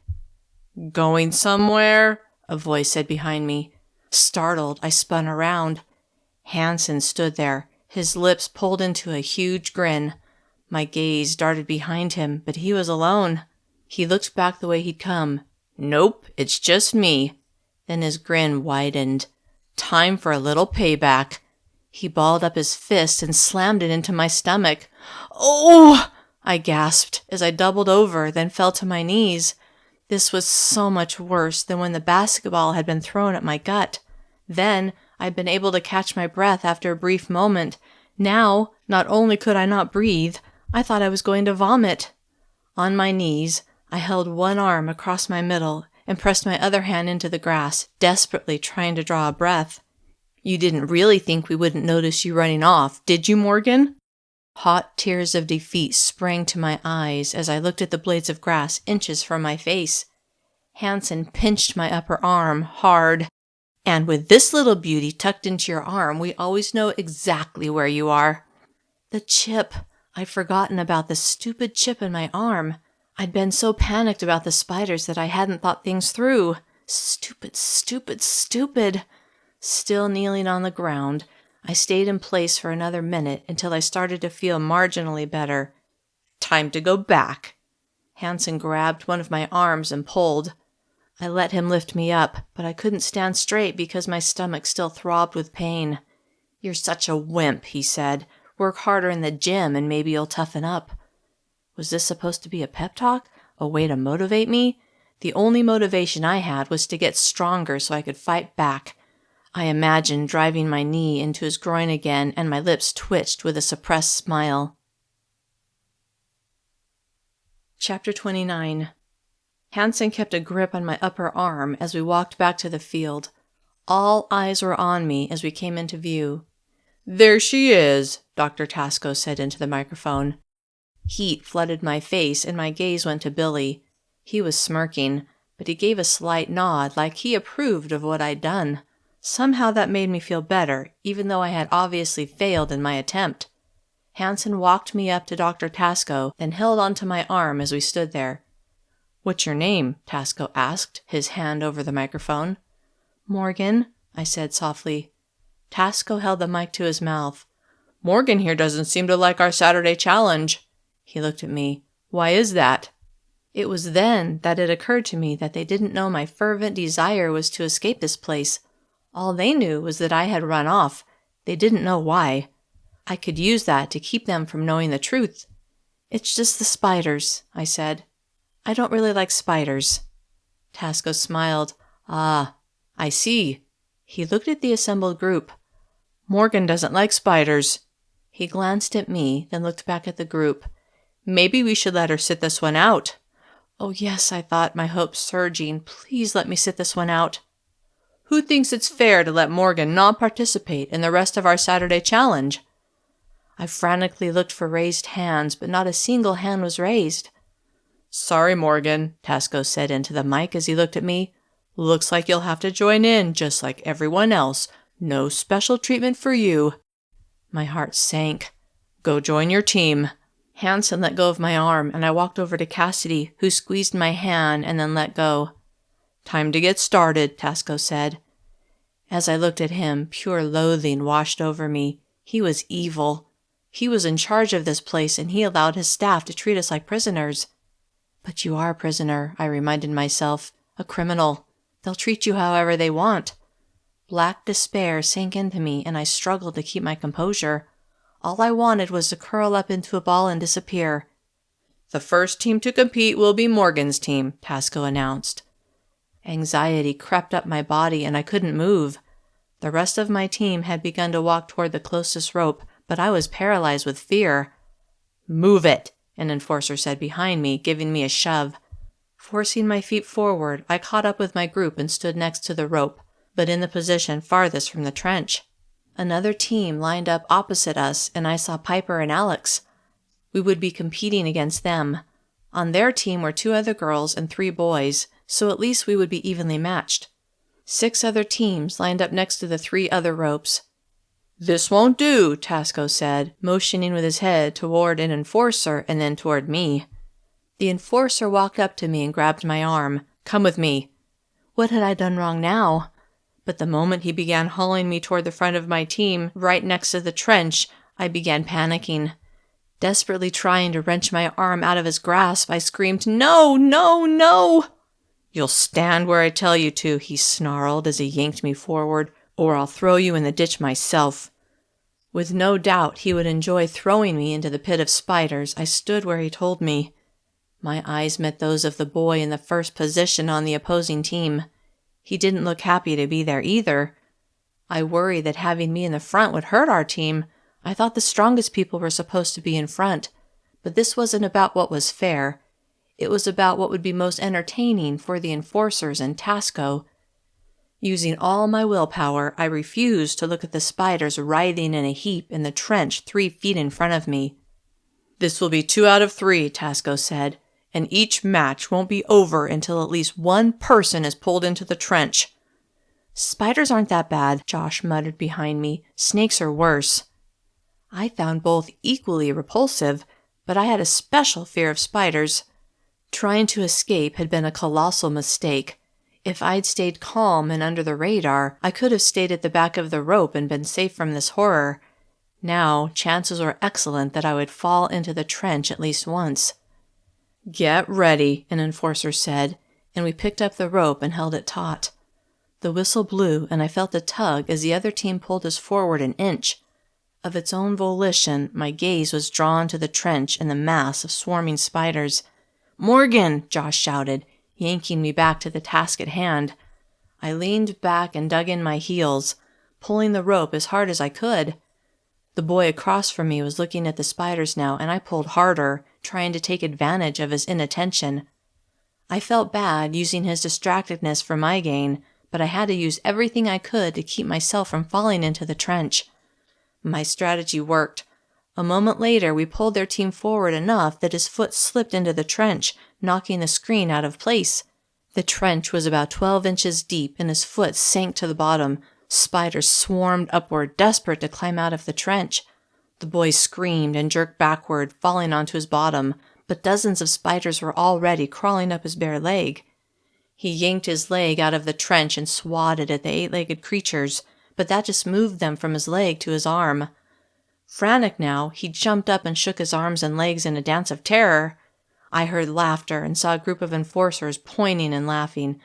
[SPEAKER 2] "Going somewhere?" a voice said behind me. Startled, I spun around. Hansen stood there, his lips pulled into a huge grin. My gaze darted behind him, but he was alone. He looked back the way he'd come. "Nope, it's just me." Then his grin widened. "Time for a little payback." He balled up his fist and slammed it into my stomach. "Oh!" I gasped as I doubled over, then fell to my knees. This was so much worse than when the basketball had been thrown at my gut. Then I'd been able to catch my breath after a brief moment. Now, not only could I not breathe, I thought I was going to vomit. On my knees, I held one arm across my middle and pressed my other hand into the grass, desperately trying to draw a breath. "You didn't really think we wouldn't notice you running off, did you, Morgan?" Hot tears of defeat sprang to my eyes as I looked at the blades of grass inches from my face. Hansen pinched my upper arm hard. "And with this little beauty tucked into your arm, we always know exactly where you are." The chip. I'd forgotten about the stupid chip in my arm. I'd been so panicked about the spiders that I hadn't thought things through. Stupid, stupid, stupid. Still kneeling on the ground, I stayed in place for another minute until I started to feel marginally better. "Time to go back." Hansen grabbed one of my arms and pulled. I let him lift me up, but I couldn't stand straight because my stomach still throbbed with pain. "You're such a wimp," he said. "Work harder in the gym and maybe you'll toughen up." Was this supposed to be a pep talk? A way to motivate me? The only motivation I had was to get stronger so I could fight back. I imagined driving my knee into his groin again, and my lips twitched with a suppressed smile. Chapter 29. Hansen kept a grip on my upper arm as we walked back to the field. All eyes were on me as we came into view. "There she is," Dr. Tasco said into the microphone. Heat flooded my face, and my gaze went to Billy. He was smirking, but he gave a slight nod like he approved of what I'd done. Somehow that made me feel better, even though I had obviously failed in my attempt. Hansen walked me up to Dr. Tasco, then held onto my arm as we stood there. "What's your name?" Tasco asked, his hand over the microphone. "Morgan," I said softly. Tasco held the mic to his mouth. "Morgan here doesn't seem to like our Saturday challenge." He looked at me. "Why is that?" It was then that it occurred to me that they didn't know my fervent desire was to escape this place. All they knew was that I had run off. They didn't know why. I could use that to keep them from knowing the truth. "It's just the spiders," I said. "I don't really like spiders." Tasco smiled. "Ah, I see." He looked at the assembled group. "Morgan doesn't like spiders." He glanced at me, then looked back at the group. "Maybe we should let her sit this one out." Oh yes, I thought, my hopes surging. Please let me sit this one out. "Who thinks it's fair to let Morgan not participate in the rest of our Saturday challenge?" I frantically looked for raised hands, but not a single hand was raised. "Sorry, Morgan," Tasco said into the mic as he looked at me. "Looks like you'll have to join in, just like everyone else. No special treatment for you." My heart sank. "Go join your team." Hansen let go of my arm, and I walked over to Cassidy, who squeezed my hand and then let go. "Time to get started," Tasco said. As I looked at him, pure loathing washed over me. He was evil. He was in charge of this place, and he allowed his staff to treat us like prisoners. "But you are a prisoner," I reminded myself. "A criminal. They'll treat you however they want." Black despair sank into me, and I struggled to keep my composure. All I wanted was to curl up into a ball and disappear. "The first team to compete will be Morgan's team," Tasco announced. Anxiety crept up my body and I couldn't move. The rest of my team had begun to walk toward the closest rope, but I was paralyzed with fear. "Move it," an enforcer said behind me, giving me a shove. Forcing my feet forward, I caught up with my group and stood next to the rope, but in the position farthest from the trench. Another team lined up opposite us, and I saw Piper and Alex. We would be competing against them. On their team were 2 other girls and 3 boys, so at least we would be evenly matched. 6 other teams lined up next to the 3 other ropes. "This won't do," Tasco said, motioning with his head toward an enforcer and then toward me. The enforcer walked up to me and grabbed my arm. "Come with me." What had I done wrong now? But the moment he began hauling me toward the front of my team, right next to the trench, I began panicking. Desperately trying to wrench my arm out of his grasp, I screamed, "No, no, no!" "You'll stand where I tell you to," he snarled as he yanked me forward, "or I'll throw you in the ditch myself." With no doubt he would enjoy throwing me into the pit of spiders, I stood where he told me. My eyes met those of the boy in the first position on the opposing team. He didn't look happy to be there either. I worried that having me in the front would hurt our team. I thought the strongest people were supposed to be in front, but this wasn't about what was fair. It was about what would be most entertaining for the enforcers and Tasco. Using all my willpower, I refused to look at the spiders writhing in a heap in the trench 3 feet in front of me. "This will be 2 out of 3, Tasco said, "and each match won't be over until at least 1 person is pulled into the trench." "Spiders aren't that bad," Josh muttered behind me. "Snakes are worse." I found both equally repulsive, but I had a special fear of spiders. Trying to escape had been a colossal mistake. If I'd stayed calm and under the radar, I could have stayed at the back of the rope and been safe from this horror. Now, chances were excellent that I would fall into the trench at least once. "Get ready," an enforcer said, and we picked up the rope and held it taut. The whistle blew, and I felt a tug as the other team pulled us forward an inch. Of its own volition, my gaze was drawn to the trench and the mass of swarming spiders. "Morgan!" Josh shouted, yanking me back to the task at hand. I leaned back and dug in my heels, pulling the rope as hard as I could. The boy across from me was looking at the spiders now, and I pulled harder, trying to take advantage of his inattention. I felt bad using his distractedness for my gain, but I had to use everything I could to keep myself from falling into the trench. My strategy worked. A moment later, we pulled their team forward enough that his foot slipped into the trench, knocking the screen out of place. The trench was about 12 inches deep, and his foot sank to the bottom. Spiders swarmed upward, desperate to climb out of the trench. The boy screamed and jerked backward, falling onto his bottom, but dozens of spiders were already crawling up his bare leg. He yanked his leg out of the trench and swatted at the 8-legged creatures, but that just moved them from his leg to his arm. Frantic now, he jumped up and shook his arms and legs in a dance of terror. I heard laughter and saw a group of enforcers pointing and laughing.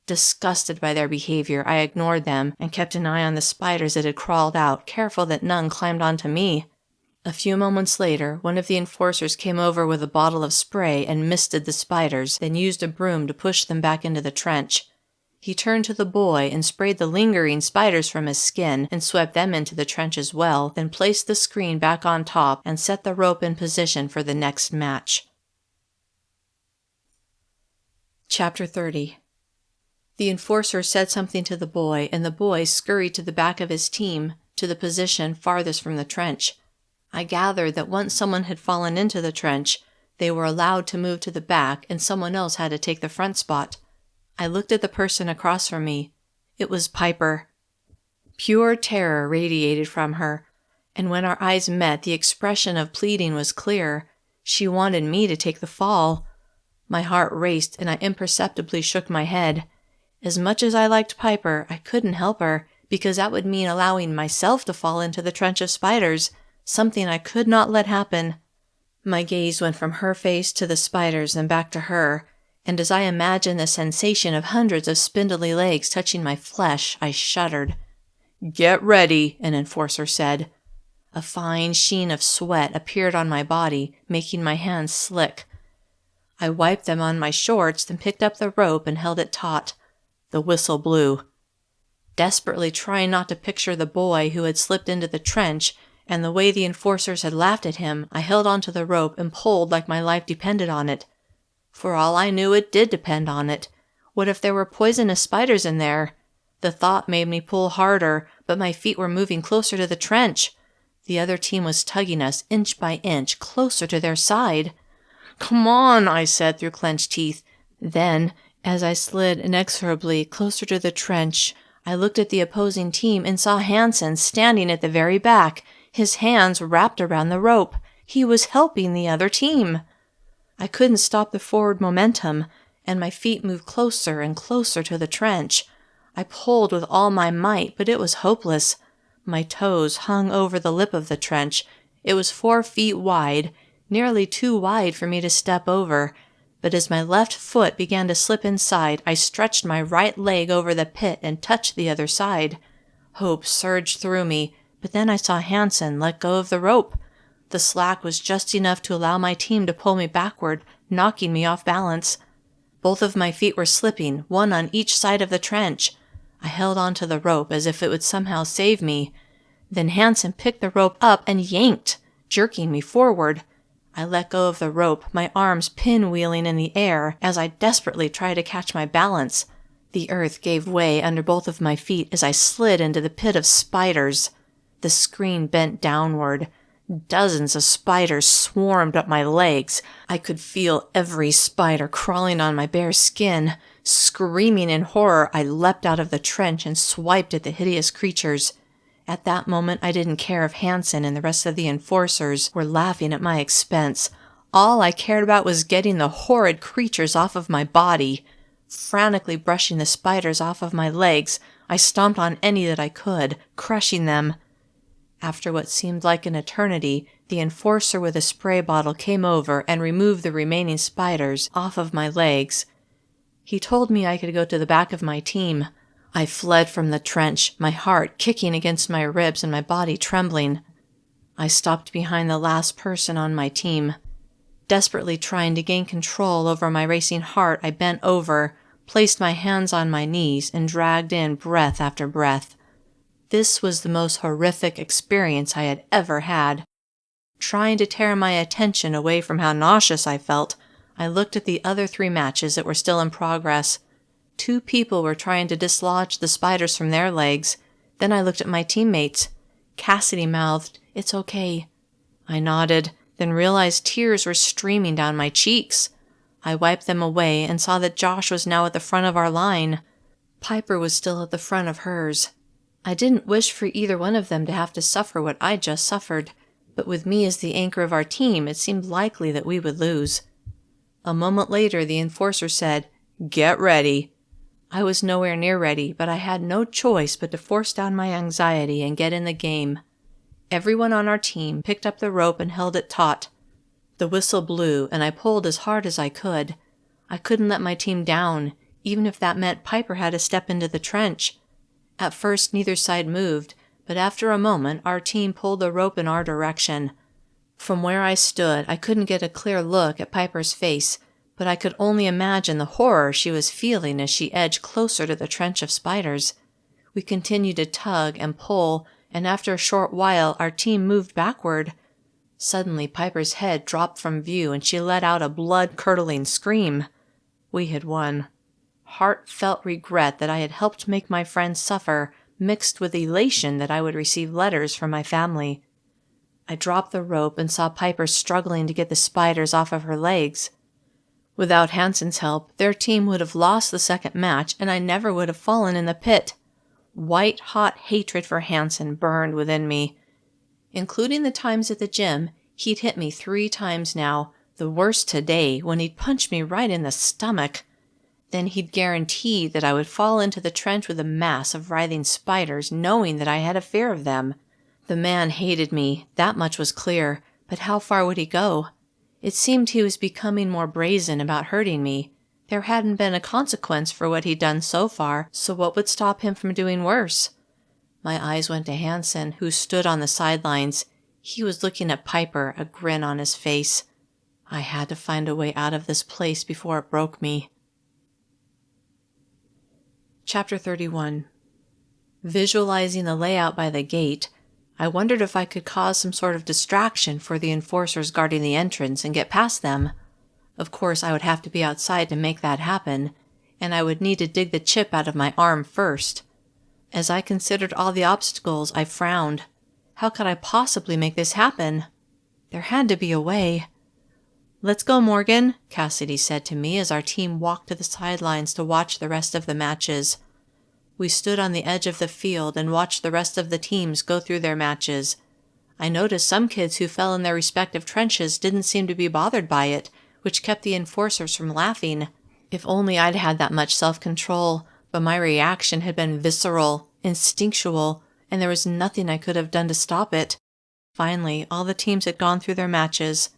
[SPEAKER 2] Disgusted by their behavior, I ignored them and kept an eye on the spiders that had crawled out, careful that none climbed onto me. A few moments later, one of the enforcers came over with a bottle of spray and misted the spiders, then used a broom to push them back into the trench. He turned to the boy and sprayed the lingering spiders from his skin and swept them into the trench as well, then placed the screen back on top and set the rope in position for the next match. Chapter 30. The enforcer said something to the boy, and the boy scurried to the back of his team, to the position farthest from the trench. I gathered that once someone had fallen into the trench, they were allowed to move to the back and someone else had to take the front spot. I looked at the person across from me. It was Piper. Pure terror radiated from her, and when our eyes met, the expression of pleading was clear. She wanted me to take the fall. My heart raced, and I imperceptibly shook my head. As much as I liked Piper, I couldn't help her, because that would mean allowing myself to fall into the trench of spiders, something I could not let happen. My gaze went from her face to the spiders and back to her, and as I imagined the sensation of hundreds of spindly legs touching my flesh, I shuddered. "Get ready," an enforcer said. A fine sheen of sweat appeared on my body, making my hands slick. I wiped them on my shorts, then picked up the rope and held it taut. The whistle blew. Desperately trying not to picture the boy who had slipped into the trench and the way the enforcers had laughed at him, I held onto the rope and pulled like my life depended on it. For all I knew, it did depend on it. What if there were poisonous spiders in there? The thought made me pull harder, but my feet were moving closer to the trench. The other team was tugging us, inch by inch, closer to their side. "Come on," I said through clenched teeth. Then, as I slid inexorably closer to the trench, I looked at the opposing team and saw Hansen standing at the very back, his hands wrapped around the rope. He was helping the other team. I couldn't stop the forward momentum, and my feet moved closer and closer to the trench. I pulled with all my might, but it was hopeless. My toes hung over the lip of the trench. It was 4 feet wide, nearly too wide for me to step over, but as my left foot began to slip inside, I stretched my right leg over the pit and touched the other side. Hope surged through me, but then I saw Hansen let go of the rope. The slack was just enough to allow my team to pull me backward, knocking me off balance. Both of my feet were slipping, one on each side of the trench. I held onto the rope as if it would somehow save me. Then Hansen picked the rope up and yanked, jerking me forward. I let go of the rope, my arms pinwheeling in the air as I desperately tried to catch my balance. The earth gave way under both of my feet as I slid into the pit of spiders. The screen bent downward. Dozens of spiders swarmed up my legs. I could feel every spider crawling on my bare skin. Screaming in horror, I leapt out of the trench and swiped at the hideous creatures. At that moment, I didn't care if Hansen and the rest of the enforcers were laughing at my expense. All I cared about was getting the horrid creatures off of my body. Frantically brushing the spiders off of my legs, I stomped on any that I could, crushing them. After what seemed like an eternity, the enforcer with a spray bottle came over and removed the remaining spiders off of my legs. He told me I could go to the back of my team. I fled from the trench, my heart kicking against my ribs and my body trembling. I stopped behind the last person on my team. Desperately trying to gain control over my racing heart, I bent over, placed my hands on my knees, and dragged in breath after breath. This was the most horrific experience I had ever had. Trying to tear my attention away from how nauseous I felt, I looked at the other 3 matches that were still in progress. 2 people were trying to dislodge the spiders from their legs. Then I looked at my teammates. Cassidy mouthed, "It's okay." I nodded, then realized tears were streaming down my cheeks. I wiped them away and saw that Josh was now at the front of our line. Piper was still at the front of hers. I didn't wish for either one of them to have to suffer what I just suffered, but with me as the anchor of our team, it seemed likely that we would lose. A moment later, the enforcer said, "Get ready." I was nowhere near ready, but I had no choice but to force down my anxiety and get in the game. Everyone on our team picked up the rope and held it taut. The whistle blew, and I pulled as hard as I could. I couldn't let my team down, even if that meant Piper had to step into the trench. At first, neither side moved, but after a moment, our team pulled the rope in our direction. From where I stood, I couldn't get a clear look at Piper's face, but I could only imagine the horror she was feeling as she edged closer to the trench of spiders. We continued to tug and pull, and after a short while, our team moved backward. Suddenly, Piper's head dropped from view, and she let out a blood-curdling scream. We had won. Heartfelt regret that I had helped make my friends suffer, mixed with elation that I would receive letters from my family. I dropped the rope and saw Piper struggling to get the spiders off of her legs. Without Hansen's help, their team would have lost the second match, and I never would have fallen in the pit. White-hot hatred for Hansen burned within me. Including the times at the gym, he'd hit me 3 times now, the worst today when he'd punched me right in the stomach. Then he'd guaranteed that I would fall into the trench with a mass of writhing spiders, knowing that I had a fear of them. The man hated me, that much was clear, but how far would he go? It seemed he was becoming more brazen about hurting me. There hadn't been a consequence for what he'd done so far, so what would stop him from doing worse? My eyes went to Hansen, who stood on the sidelines. He was looking at Piper, a grin on his face.
[SPEAKER 1] I had to find a way out of this place before it broke me. Chapter 31. Visualizing the layout by the gate, I wondered if I could cause some sort of distraction for the enforcers guarding the entrance and get past them. Of course, I would have to be outside to make that happen, and I would need to dig the chip out of my arm first. As I considered all the obstacles, I frowned. How could I possibly make this happen? There had to be a way. "Let's go, Morgan," Cassidy said to me as our team walked to the sidelines to watch the rest of the matches. We stood on the edge of the field and watched the rest of the teams go through their matches. I noticed some kids who fell in their respective trenches didn't seem to be bothered by it, which kept the enforcers from laughing. If only I'd had that much self-control, but my reaction had been visceral, instinctual, and there was nothing I could have done to stop it. Finally, all the teams had gone through their matches.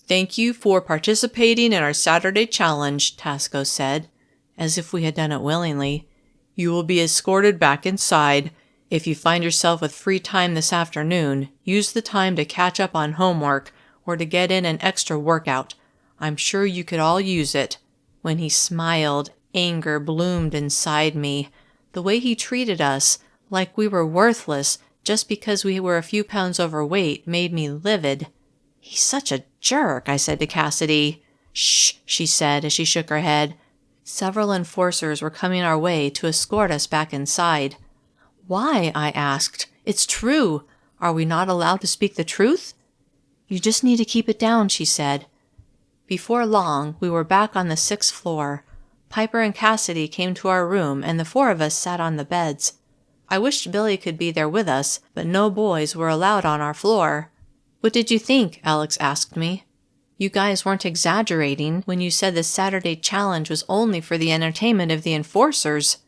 [SPEAKER 1] "Thank you for participating in our Saturday challenge," Tasco said, as if we had done it willingly. "You will be escorted back inside. If you find yourself with free time this afternoon, use the time to catch up on homework or to get in an extra workout. I'm sure you could all use it." When he smiled, anger bloomed inside me. The way he treated us, like we were worthless just because we were a few pounds overweight, made me livid. "He's such a jerk," I said to Cassidy. "Shh," she said as she shook her head. Several enforcers were coming our way to escort us back inside. "Why?" I asked. "It's true. Are we not allowed to speak the truth?" "You just need to keep it down," she said. Before long, we were back on the 6th floor. Piper and Cassidy came to our room, and the 4 of us sat on the beds. I wished Billy could be there with us, but no boys were allowed on our floor. "What did you think?" Alex asked me. "You guys weren't exaggerating when you said the Saturday challenge was only for the entertainment of the enforcers."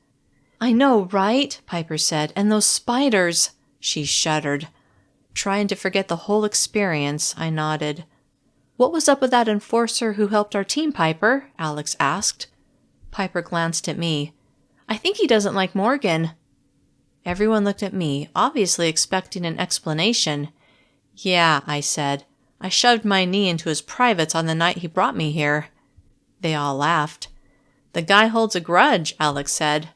[SPEAKER 1] "I know, right?" Piper said. "And those spiders." She shuddered. Trying to forget the whole experience, I nodded. "What was up with that enforcer who helped our team, Piper?" Alex asked. Piper glanced at me. "I think he doesn't like Morgan." Everyone looked at me, obviously expecting an explanation. "Yeah," I said. "I shoved my knee into his privates on the night he brought me here." They all laughed. "The guy holds a grudge," Alex said.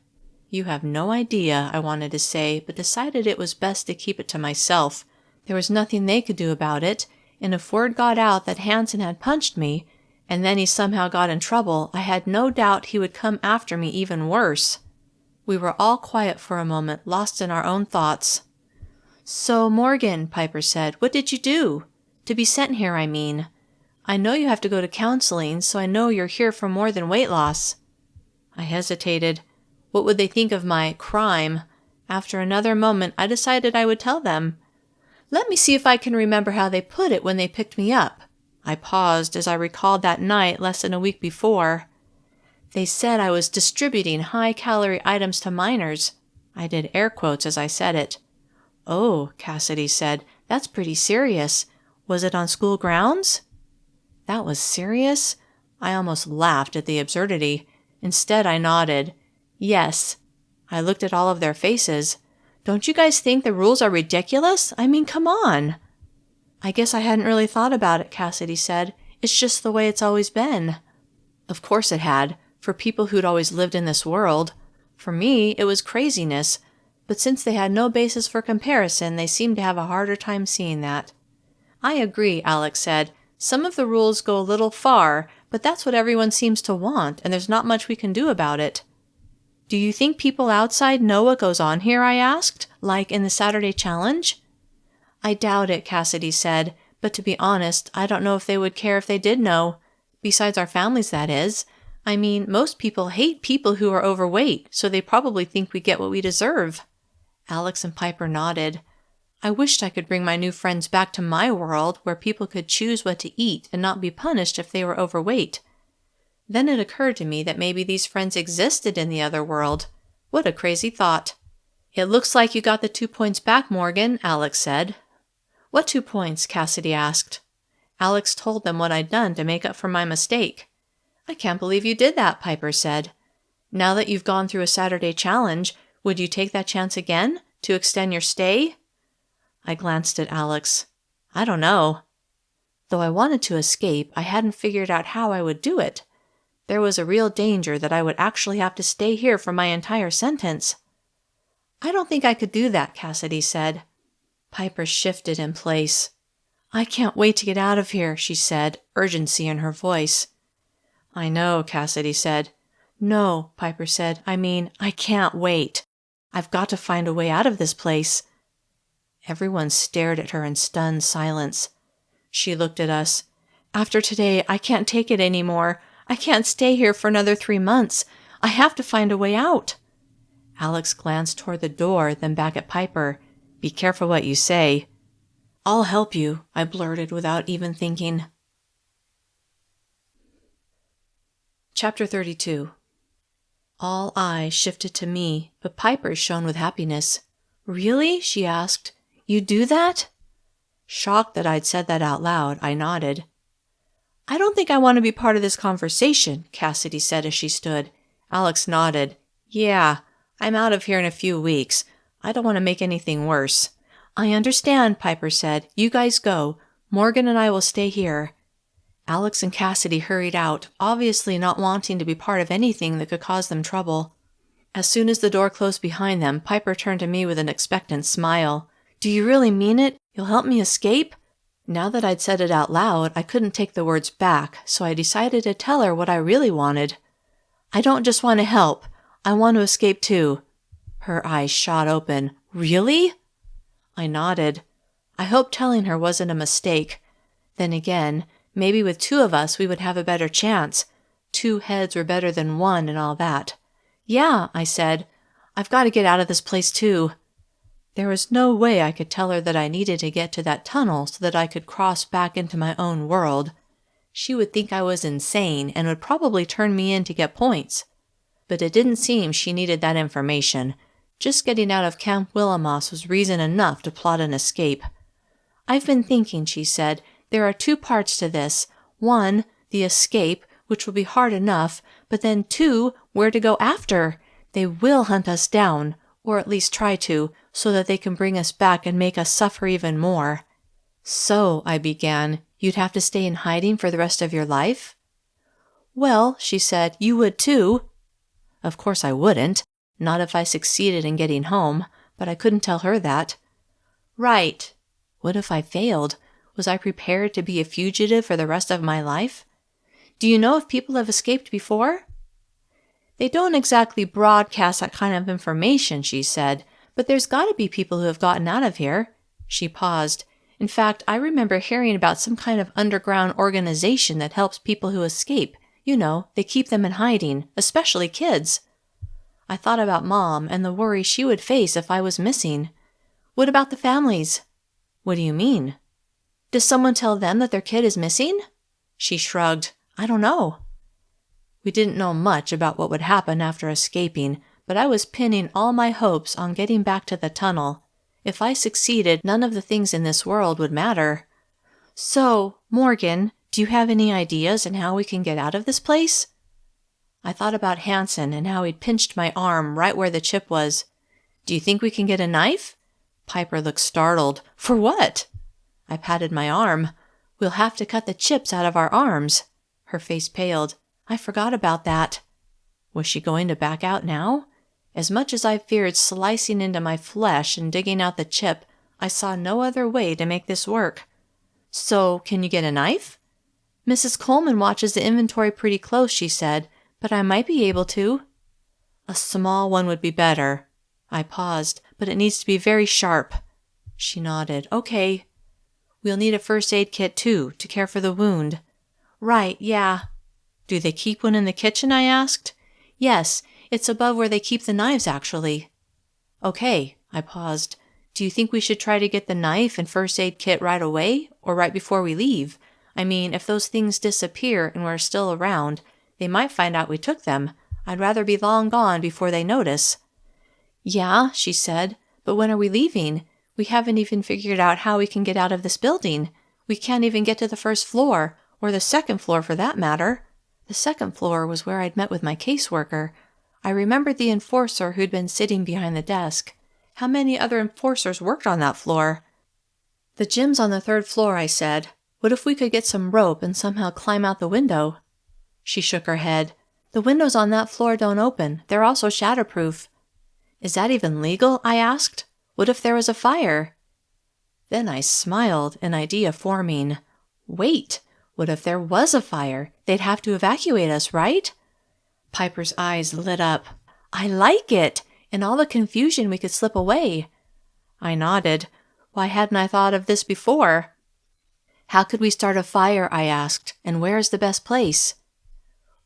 [SPEAKER 1] You have no idea, I wanted to say, but decided it was best to keep it to myself. There was nothing they could do about it, and if word got out that Hanson had punched me, and then he somehow got in trouble, I had no doubt he would come after me even worse. We were all quiet for a moment, lost in our own thoughts. "So, Morgan," Piper said, "what did you do? To be sent here, I mean. I know you have to go to counseling, so I know you're here for more than weight loss." I hesitated. What would they think of my crime? After another moment, I decided I would tell them. "Let me see if I can remember how they put it when they picked me up." I paused as I recalled that night less than a week before. "They said I was distributing high-calorie items to minors." I did air quotes as I said it. "Oh," Cassidy said, "that's pretty serious. Was it on school grounds?" That was serious? I almost laughed at the absurdity. Instead, I nodded. "Yes." I looked at all of their faces. "Don't you guys think the rules are ridiculous? I mean, come on." "I guess I hadn't really thought about it," Cassidy said. "It's just the way it's always been." Of course it had, for people who'd always lived in this world. For me, it was craziness, but since they had no basis for comparison, they seemed to have a harder time seeing that. "I agree," Alex said. "Some of the rules go a little far, but that's what everyone seems to want, and there's not much we can do about it." "Do you think people outside know what goes on here?" I asked, "like in the Saturday challenge?" "I doubt it," Cassidy said, "but to be honest, I don't know if they would care if they did know. Besides our families, that is. I mean, most people hate people who are overweight, so they probably think we get what we deserve." Alex and Piper nodded. I wished I could bring my new friends back to my world where people could choose what to eat and not be punished if they were overweight. Then it occurred to me that maybe these friends existed in the other world. What a crazy thought. "It looks like you got the 2 points back, Morgan," Alex said. "What 2 points?" Cassidy asked. Alex told them what I'd done to make up for my mistake. "I can't believe you did that," Piper said. "Now that you've gone through a Saturday challenge, would you take that chance again, to extend your stay?" I glanced at Alex. "I don't know."
[SPEAKER 2] Though I wanted to escape, I hadn't figured out how I would do it. There was a real danger that I would actually have to stay here for my entire sentence. I don't think I could do that, Cassidy said. Piper shifted in place. I can't wait to get out of here, she said, urgency in her voice. I know, Cassidy said. No, Piper said. I can't wait. I've got to find a way out of this place. Everyone stared at her in stunned silence. She looked at us. After today, I can't take it anymore. I can't stay here for another 3 months. I have to find a way out. Alex glanced toward the door, then back at Piper. Be careful what you say. I'll help you, I blurted without even thinking. Chapter 32. All eyes shifted to me, but Piper shone with happiness. Really? She asked. You do that? Shocked that I'd said that out loud, I nodded. I don't think I want to be part of this conversation, Cassidy said as she stood. Alex nodded. Yeah, I'm out of here in a few weeks. I don't want to make anything worse. I understand, Piper said. You guys go. Morgan and I will stay here. Alex and Cassidy hurried out, obviously not wanting to be part of anything that could cause them trouble. As soon as the door closed behind them, Piper turned to me with an expectant smile. Do you really mean it? You'll help me escape? Now that I'd said it out loud, I couldn't take the words back, so I decided to tell her what I really wanted. I don't just want to help. I want to escape too. Her eyes shot open. Really? I nodded. I hoped telling her wasn't a mistake. Then again, maybe with 2 of us we would have a better chance. 2 heads were better than 1 and all that. Yeah, I said. I've got to get out of this place too. There was no way I could tell her that I needed to get to that tunnel so that I could cross back into my own world. She would think I was insane and would probably turn me in to get points. But it didn't seem she needed that information. Just getting out of Camp Willamos was reason enough to plot an escape. I've been thinking, she said. There are 2 parts to this. 1, the escape, which will be hard enough, but then 2, where to go after. They will hunt us down, or at least try to, so that they can bring us back and make us suffer even more. So, I began, you'd have to stay in hiding for the rest of your life? Well, she said, you would too. Of course I wouldn't. Not if I succeeded in getting home, but I couldn't tell her that. Right. What if I failed? Was I prepared to be a fugitive for the rest of my life? Do you know if people have escaped before? They don't exactly broadcast that kind of information, she said, but there's got to be people who have gotten out of here. She paused. In fact, I remember hearing about some kind of underground organization that helps people who escape. You know, they keep them in hiding, especially kids. I thought about Mom and the worry she would face if I was missing. What about the families? What do you mean? Does someone tell them that their kid is missing? She shrugged. I don't know. We didn't know much about what would happen after escaping, but I was pinning all my hopes on getting back to the tunnel. If I succeeded, none of the things in this world would matter. So, Morgan, do you have any ideas on how we can get out of this place? I thought about Hanson and how he'd pinched my arm right where the chip was. Do you think we can get a knife? Piper looked startled. For what? I patted my arm. We'll have to cut the chips out of our arms. Her face paled. I forgot about that. Was she going to back out now? As much as I feared slicing into my flesh and digging out the chip, I saw no other way to make this work. So, can you get a knife? Mrs. Coleman watches the inventory pretty close, she said, but I might be able to. A small one would be better. I paused, but it needs to be very sharp. She nodded. Okay. We'll need a first aid kit, too, to care for the wound. Right, yeah. Do they keep one in the kitchen, I asked. Yes, it's above where they keep the knives, actually. Okay, I paused. Do you think we should try to get the knife and first aid kit right away, or right before we leave? I mean, if those things disappear and we're still around, they might find out we took them. I'd rather be long gone before they notice. Yeah, she said, but when are we leaving? We haven't even figured out how we can get out of this building. We can't even get to the first floor, or the second floor for that matter. The second floor was where I'd met with my caseworker. I remembered the enforcer who'd been sitting behind the desk. How many other enforcers worked on that floor? The gym's on the 3rd floor, I said. What if we could get some rope and somehow climb out the window? She shook her head. The windows on that floor don't open. They're also shatterproof. Is that even legal? I asked. What if there was a fire? Then I smiled, an idea forming. Wait, what if there was a fire? They'd have to evacuate us, right? Piper's eyes lit up. I like it! In all the confusion, we could slip away. I nodded. Why hadn't I thought of this before? How could we start a fire, I asked, and where is the best place?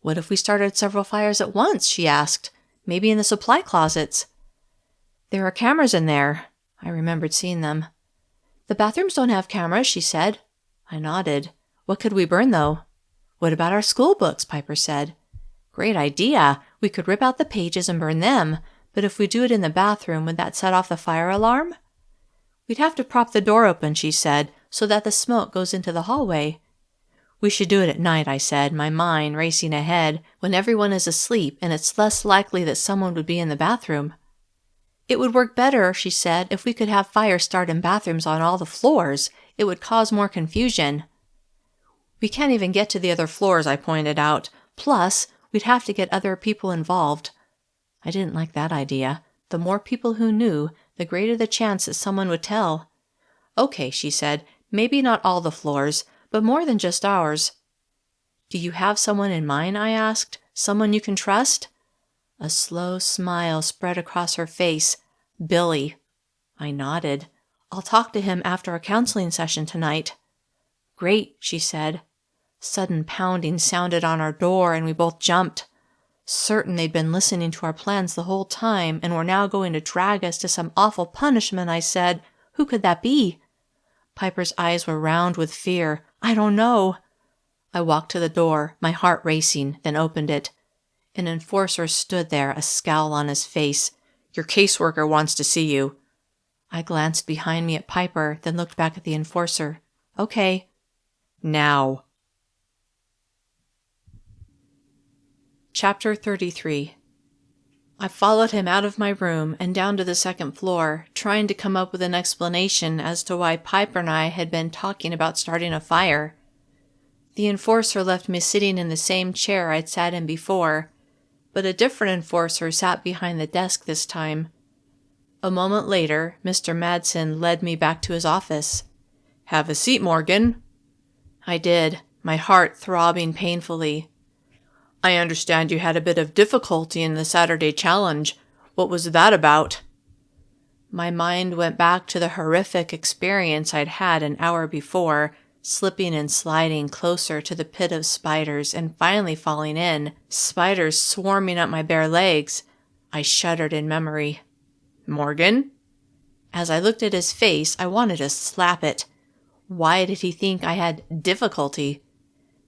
[SPEAKER 2] What if we started several fires at once, she asked, maybe in the supply closets? There are cameras in there. I remembered seeing them. The bathrooms don't have cameras, she said. I nodded. What could we burn, though? What about our school books, Piper said. Great idea. We could rip out the pages and burn them, but if we do it in the bathroom, would that set off the fire alarm? We'd have to prop the door open, she said, so that the smoke goes into the hallway. We should do it at night, I said, my mind racing ahead, when everyone is asleep and it's less likely that someone would be in the bathroom. It would work better, she said, if we could have fires start in bathrooms on all the floors. It would cause more confusion. We can't even get to the other floors, I pointed out. Plus, we'd have to get other people involved. I didn't like that idea. The more people who knew, the greater the chance that someone would tell. Okay, she said, maybe not all the floors, but more than just ours. Do you have someone in mind, I asked? Someone you can trust? A slow smile spread across her face. Billy. I nodded. I'll talk to him after our counseling session tonight. Great, she said. Sudden pounding sounded on our door and we both jumped. Certain they'd been listening to our plans the whole time and were now going to drag us to some awful punishment, I said. Who could that be? Piper's eyes were round with fear. I don't know. I walked to the door, my heart racing, then opened it. An enforcer stood there, a scowl on his face. Your caseworker wants to see you. I glanced behind me at Piper, then looked back at the enforcer. Okay. Now. Chapter 33. I followed him out of my room and down to the second floor, trying to come up with an explanation as to why Piper and I had been talking about starting a fire. The enforcer left me sitting in the same chair I'd sat in before, but a different enforcer sat behind the desk this time. A moment later, Mr. Madsen led me back to his office. Have a seat, Morgan. I did, my heart throbbing painfully. I understand you had a bit of difficulty in the Saturday challenge. What was that about? My mind went back to the horrific experience I'd had an hour before, slipping and sliding closer to the pit of spiders and finally falling in, spiders swarming up my bare legs. I shuddered in memory. Morgan? As I looked at his face, I wanted to slap it. Why did he think I had difficulty?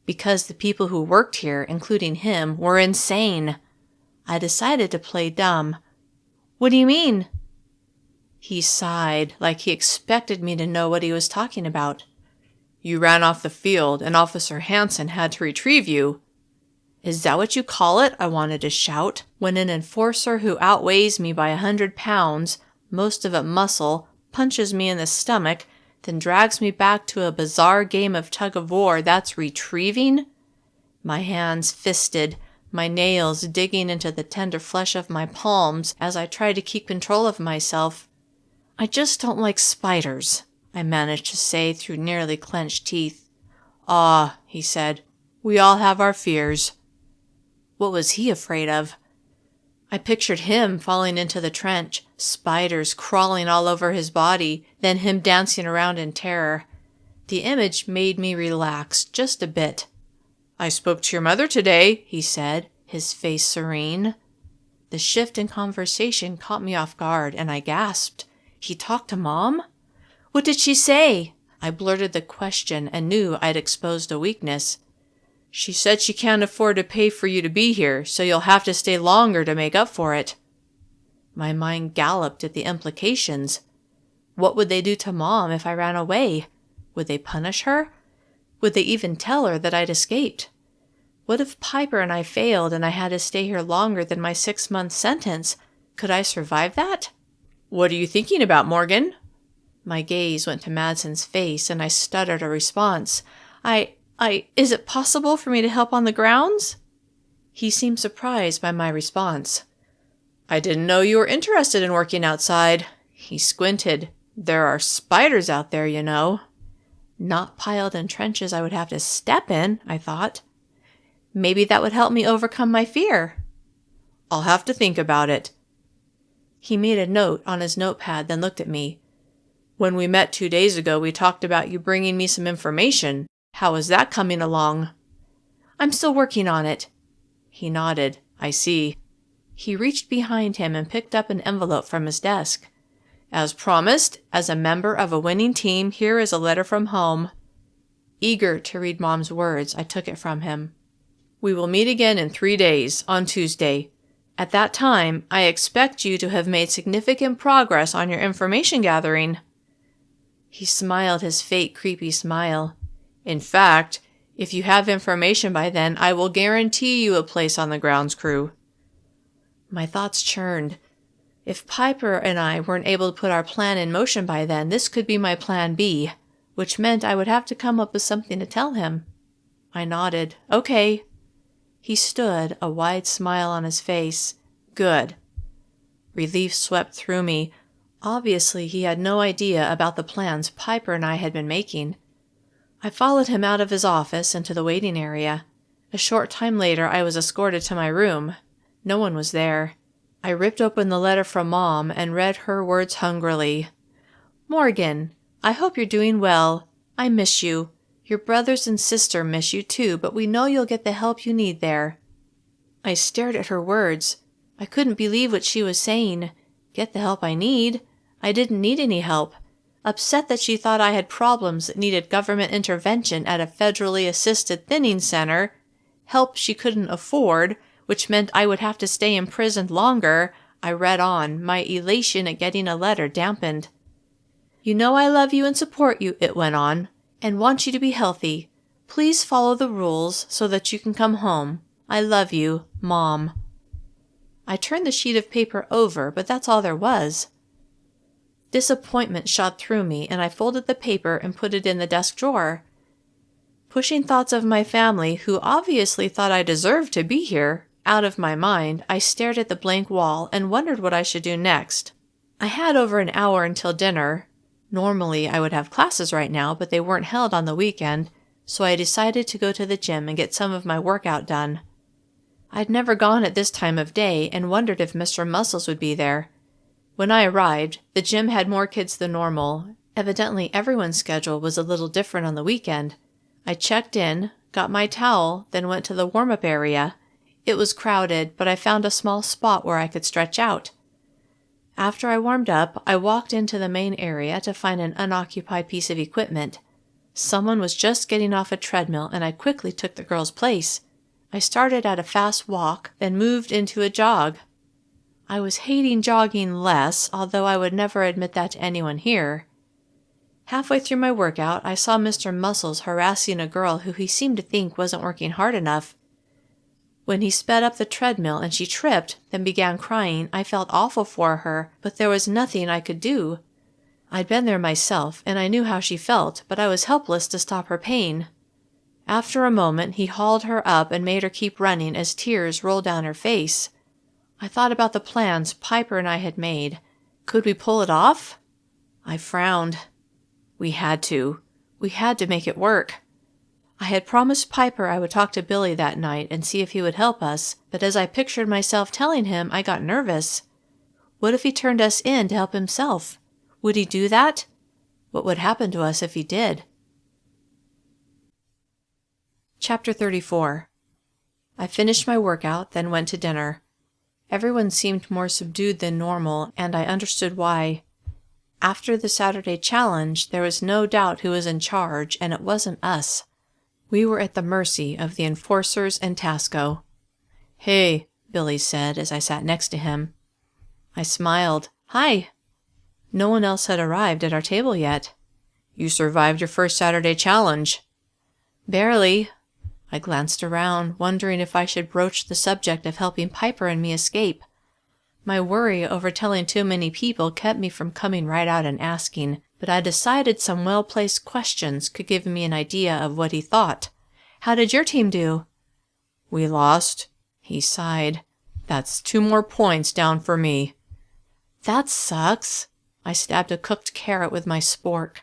[SPEAKER 2] Because the people who worked here, including him, were insane. I decided to play dumb. What do you mean? He sighed, like he expected me to know what he was talking about. You ran off the field, and Officer Hansen had to retrieve you. Is that what you call it? I wanted to shout, when an enforcer who outweighs me by 100 pounds, most of it muscle, punches me in the stomach, then drags me back to a bizarre game of tug-of-war. That's retrieving? My hands fisted, my nails digging into the tender flesh of my palms as I tried to keep control of myself. I just don't like spiders, I managed to say through nearly clenched teeth. Ah, he said, we all have our fears. What was he afraid of? I pictured him falling into the trench, spiders crawling all over his body, then him dancing around in terror. The image made me relax just a bit. I spoke to your mother today, he said, his face serene. The shift in conversation caught me off guard, and I gasped. He talked to Mom? What did she say? I blurted the question and knew I'd exposed a weakness. She said she can't afford to pay for you to be here, so you'll have to stay longer to make up for it. My mind galloped at the implications. What would they do to Mom if I ran away? Would they punish her? Would they even tell her that I'd escaped? What if Piper and I failed and I had to stay here longer than my 6-month sentence? Could I survive that? What are you thinking about, Morgan? My gaze went to Madsen's face and I stuttered a response. Is it possible for me to help on the grounds?" He seemed surprised by my response. "I didn't know you were interested in working outside." He squinted. "There are spiders out there, you know." Not piled in trenches I would have to step in, I thought. Maybe that would help me overcome my fear. "I'll have to think about it." He made a note on his notepad, then looked at me. "When we met 2 days ago, we talked about you bringing me some information. How is that coming along?" "I'm still working on it." He nodded. "I see." He reached behind him and picked up an envelope from his desk. "As promised, as a member of a winning team, here is a letter from home." Eager to read Mom's words, I took it from him. "We will meet again in 3 days, on Tuesday. At that time, I expect you to have made significant progress on your information gathering." He smiled his fake creepy smile. "In fact, if you have information by then, I will guarantee you a place on the grounds crew." My thoughts churned. If Piper and I weren't able to put our plan in motion by then, this could be my plan B, which meant I would have to come up with something to tell him. I nodded. "Okay." He stood, a wide smile on his face. "Good." Relief swept through me. Obviously, he had no idea about the plans Piper and I had been making. I followed him out of his office into the waiting area. A short time later, I was escorted to my room. No one was there. I ripped open the letter from Mom and read her words hungrily. "Morgan, I hope you're doing well. I miss you. Your brothers and sister miss you too, but we know you'll get the help you need there." I stared at her words. I couldn't believe what she was saying. Get the help I need? I didn't need any help. Upset that she thought I had problems that needed government intervention at a federally assisted thinning center, help she couldn't afford, which meant I would have to stay imprisoned longer, I read on, my elation at getting a letter dampened. "You know I love you and support you," it went on, "and want you to be healthy. Please follow the rules so that you can come home. I love you, Mom." I turned the sheet of paper over, but that's all there was. Disappointment shot through me, and I folded the paper and put it in the desk drawer. Pushing thoughts of my family, who obviously thought I deserved to be here, out of my mind, I stared at the blank wall and wondered what I should do next. I had over an hour until dinner. Normally, I would have classes right now, but they weren't held on the weekend, so I decided to go to the gym and get some of my workout done. I'd never gone at this time of day and wondered if Mr. Muscles would be there. When I arrived, the gym had more kids than normal. Evidently, everyone's schedule was a little different on the weekend. I checked in, got my towel, then went to the warm-up area. It was crowded, but I found a small spot where I could stretch out. After I warmed up, I walked into the main area to find an unoccupied piece of equipment. Someone was just getting off a treadmill, and I quickly took the girl's place. I started at a fast walk, then moved into a jog. I was hating jogging less, although I would never admit that to anyone here. Halfway through my workout, I saw Mr. Muscles harassing a girl who he seemed to think wasn't working hard enough. When he sped up the treadmill and she tripped, then began crying, I felt awful for her, but there was nothing I could do. I'd been there myself, and I knew how she felt, but I was helpless to stop her pain. After a moment, he hauled her up and made her keep running as tears rolled down her face. I thought about the plans Piper and I had made. Could we pull it off? I frowned. We had to. We had to make it work. I had promised Piper I would talk to Billy that night and see if he would help us, but as I pictured myself telling him, I got nervous. What if he turned us in to help himself? Would he do that? What would happen to us if he did? Chapter 34. I finished my workout, then went to dinner. Everyone seemed more subdued than normal, and I understood why. After the Saturday challenge, there was no doubt who was in charge, and it wasn't us. We were at the mercy of the enforcers and Tasco. "Hey," Billy said as I sat next to him. I smiled. "Hi." No one else had arrived at our table yet. "You survived your first Saturday challenge." "Barely." I glanced around, wondering if I should broach the subject of helping Piper and me escape. My worry over telling too many people kept me from coming right out and asking, but I decided some well-placed questions could give me an idea of what he thought. How did your team do? We lost. He sighed. That's 2 more points down for me. That sucks. I stabbed a cooked carrot with my spork.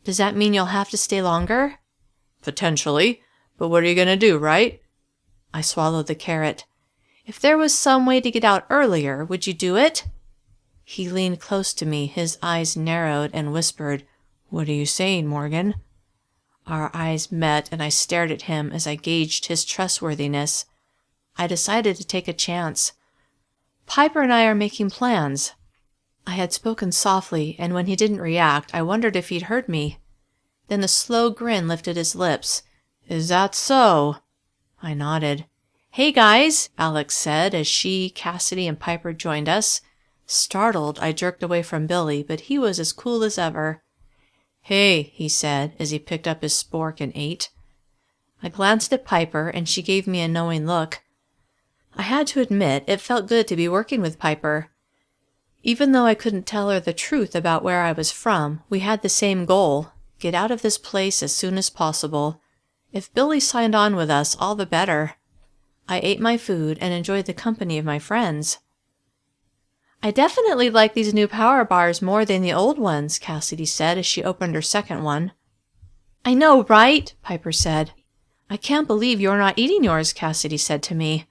[SPEAKER 2] Does that mean you'll have to stay longer? Potentially, but what are you going to do, right? I swallowed the carrot. If there was some way to get out earlier, would you do it? He leaned close to me, his eyes narrowed, and whispered, What are you saying, Morgan? Our eyes met, and I stared at him as I gauged his trustworthiness. I decided to take a chance. Piper and I are making plans. I had spoken softly, and when he didn't react, I wondered if he'd heard me. Then a slow grin lifted his lips. Is that so? I nodded. Hey, guys, Alex said as she, Cassidy, and Piper joined us. Startled, I jerked away from Billy, but he was as cool as ever. Hey, he said as he picked up his spork and ate. I glanced at Piper, and she gave me a knowing look. I had to admit it felt good to be working with Piper. Even though I couldn't tell her the truth about where I was from, we had the same goal, get out of this place as soon as possible. If Billy signed on with us, all the better. I ate my food and enjoyed the company of my friends. I definitely like these new power bars more than the old ones, Cassidy said as she opened her second one. I know, right? Piper said. I can't believe you're not eating yours, Cassidy said to me.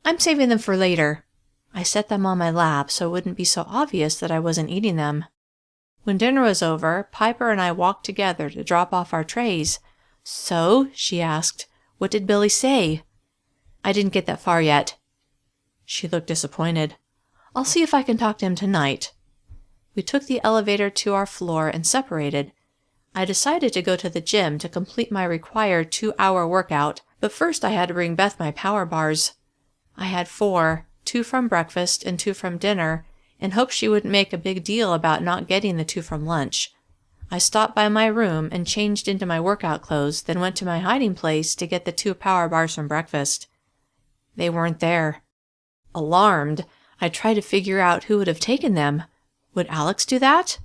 [SPEAKER 2] I'm saving them for later. I set them on my lap so it wouldn't be so obvious that I wasn't eating them. When dinner was over, Piper and I walked together to drop off our trays. So, she asked, what did Billy say? I didn't get that far yet. She looked disappointed. I'll see if I can talk to him tonight. We took the elevator to our floor and separated. I decided to go to the gym to complete my required 2-hour workout, but first I had to bring Beth my power bars. I had 4, 2 from breakfast and 2 from dinner, and hoped she wouldn't make a big deal about not getting the 2 from lunch. I stopped by my room and changed into my workout clothes, then went to my hiding place to get the 2 power bars from breakfast. They weren't there. Alarmed, I tried to figure out who would have taken them. Would Alex do that?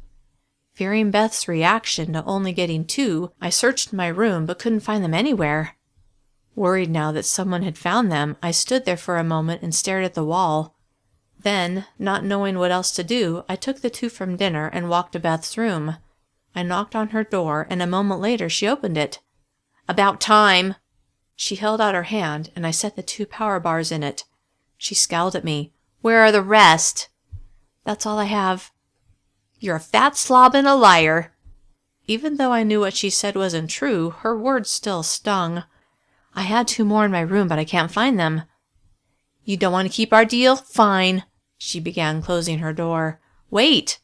[SPEAKER 2] Fearing Beth's reaction to only getting 2, I searched my room but couldn't find them anywhere. Worried now that someone had found them, I stood there for a moment and stared at the wall. Then, not knowing what else to do, I took the 2 from dinner and walked to Beth's room. I knocked on her door, and a moment later she opened it. About time! She held out her hand, and I set the 2 power bars in it. She scowled at me. Where are the rest? That's all I have. You're a fat slob and a liar. Even though I knew what she said wasn't true, her words still stung. I had 2 more in my room, but I can't find them. You don't want to keep our deal? Fine. She began closing her door. Wait.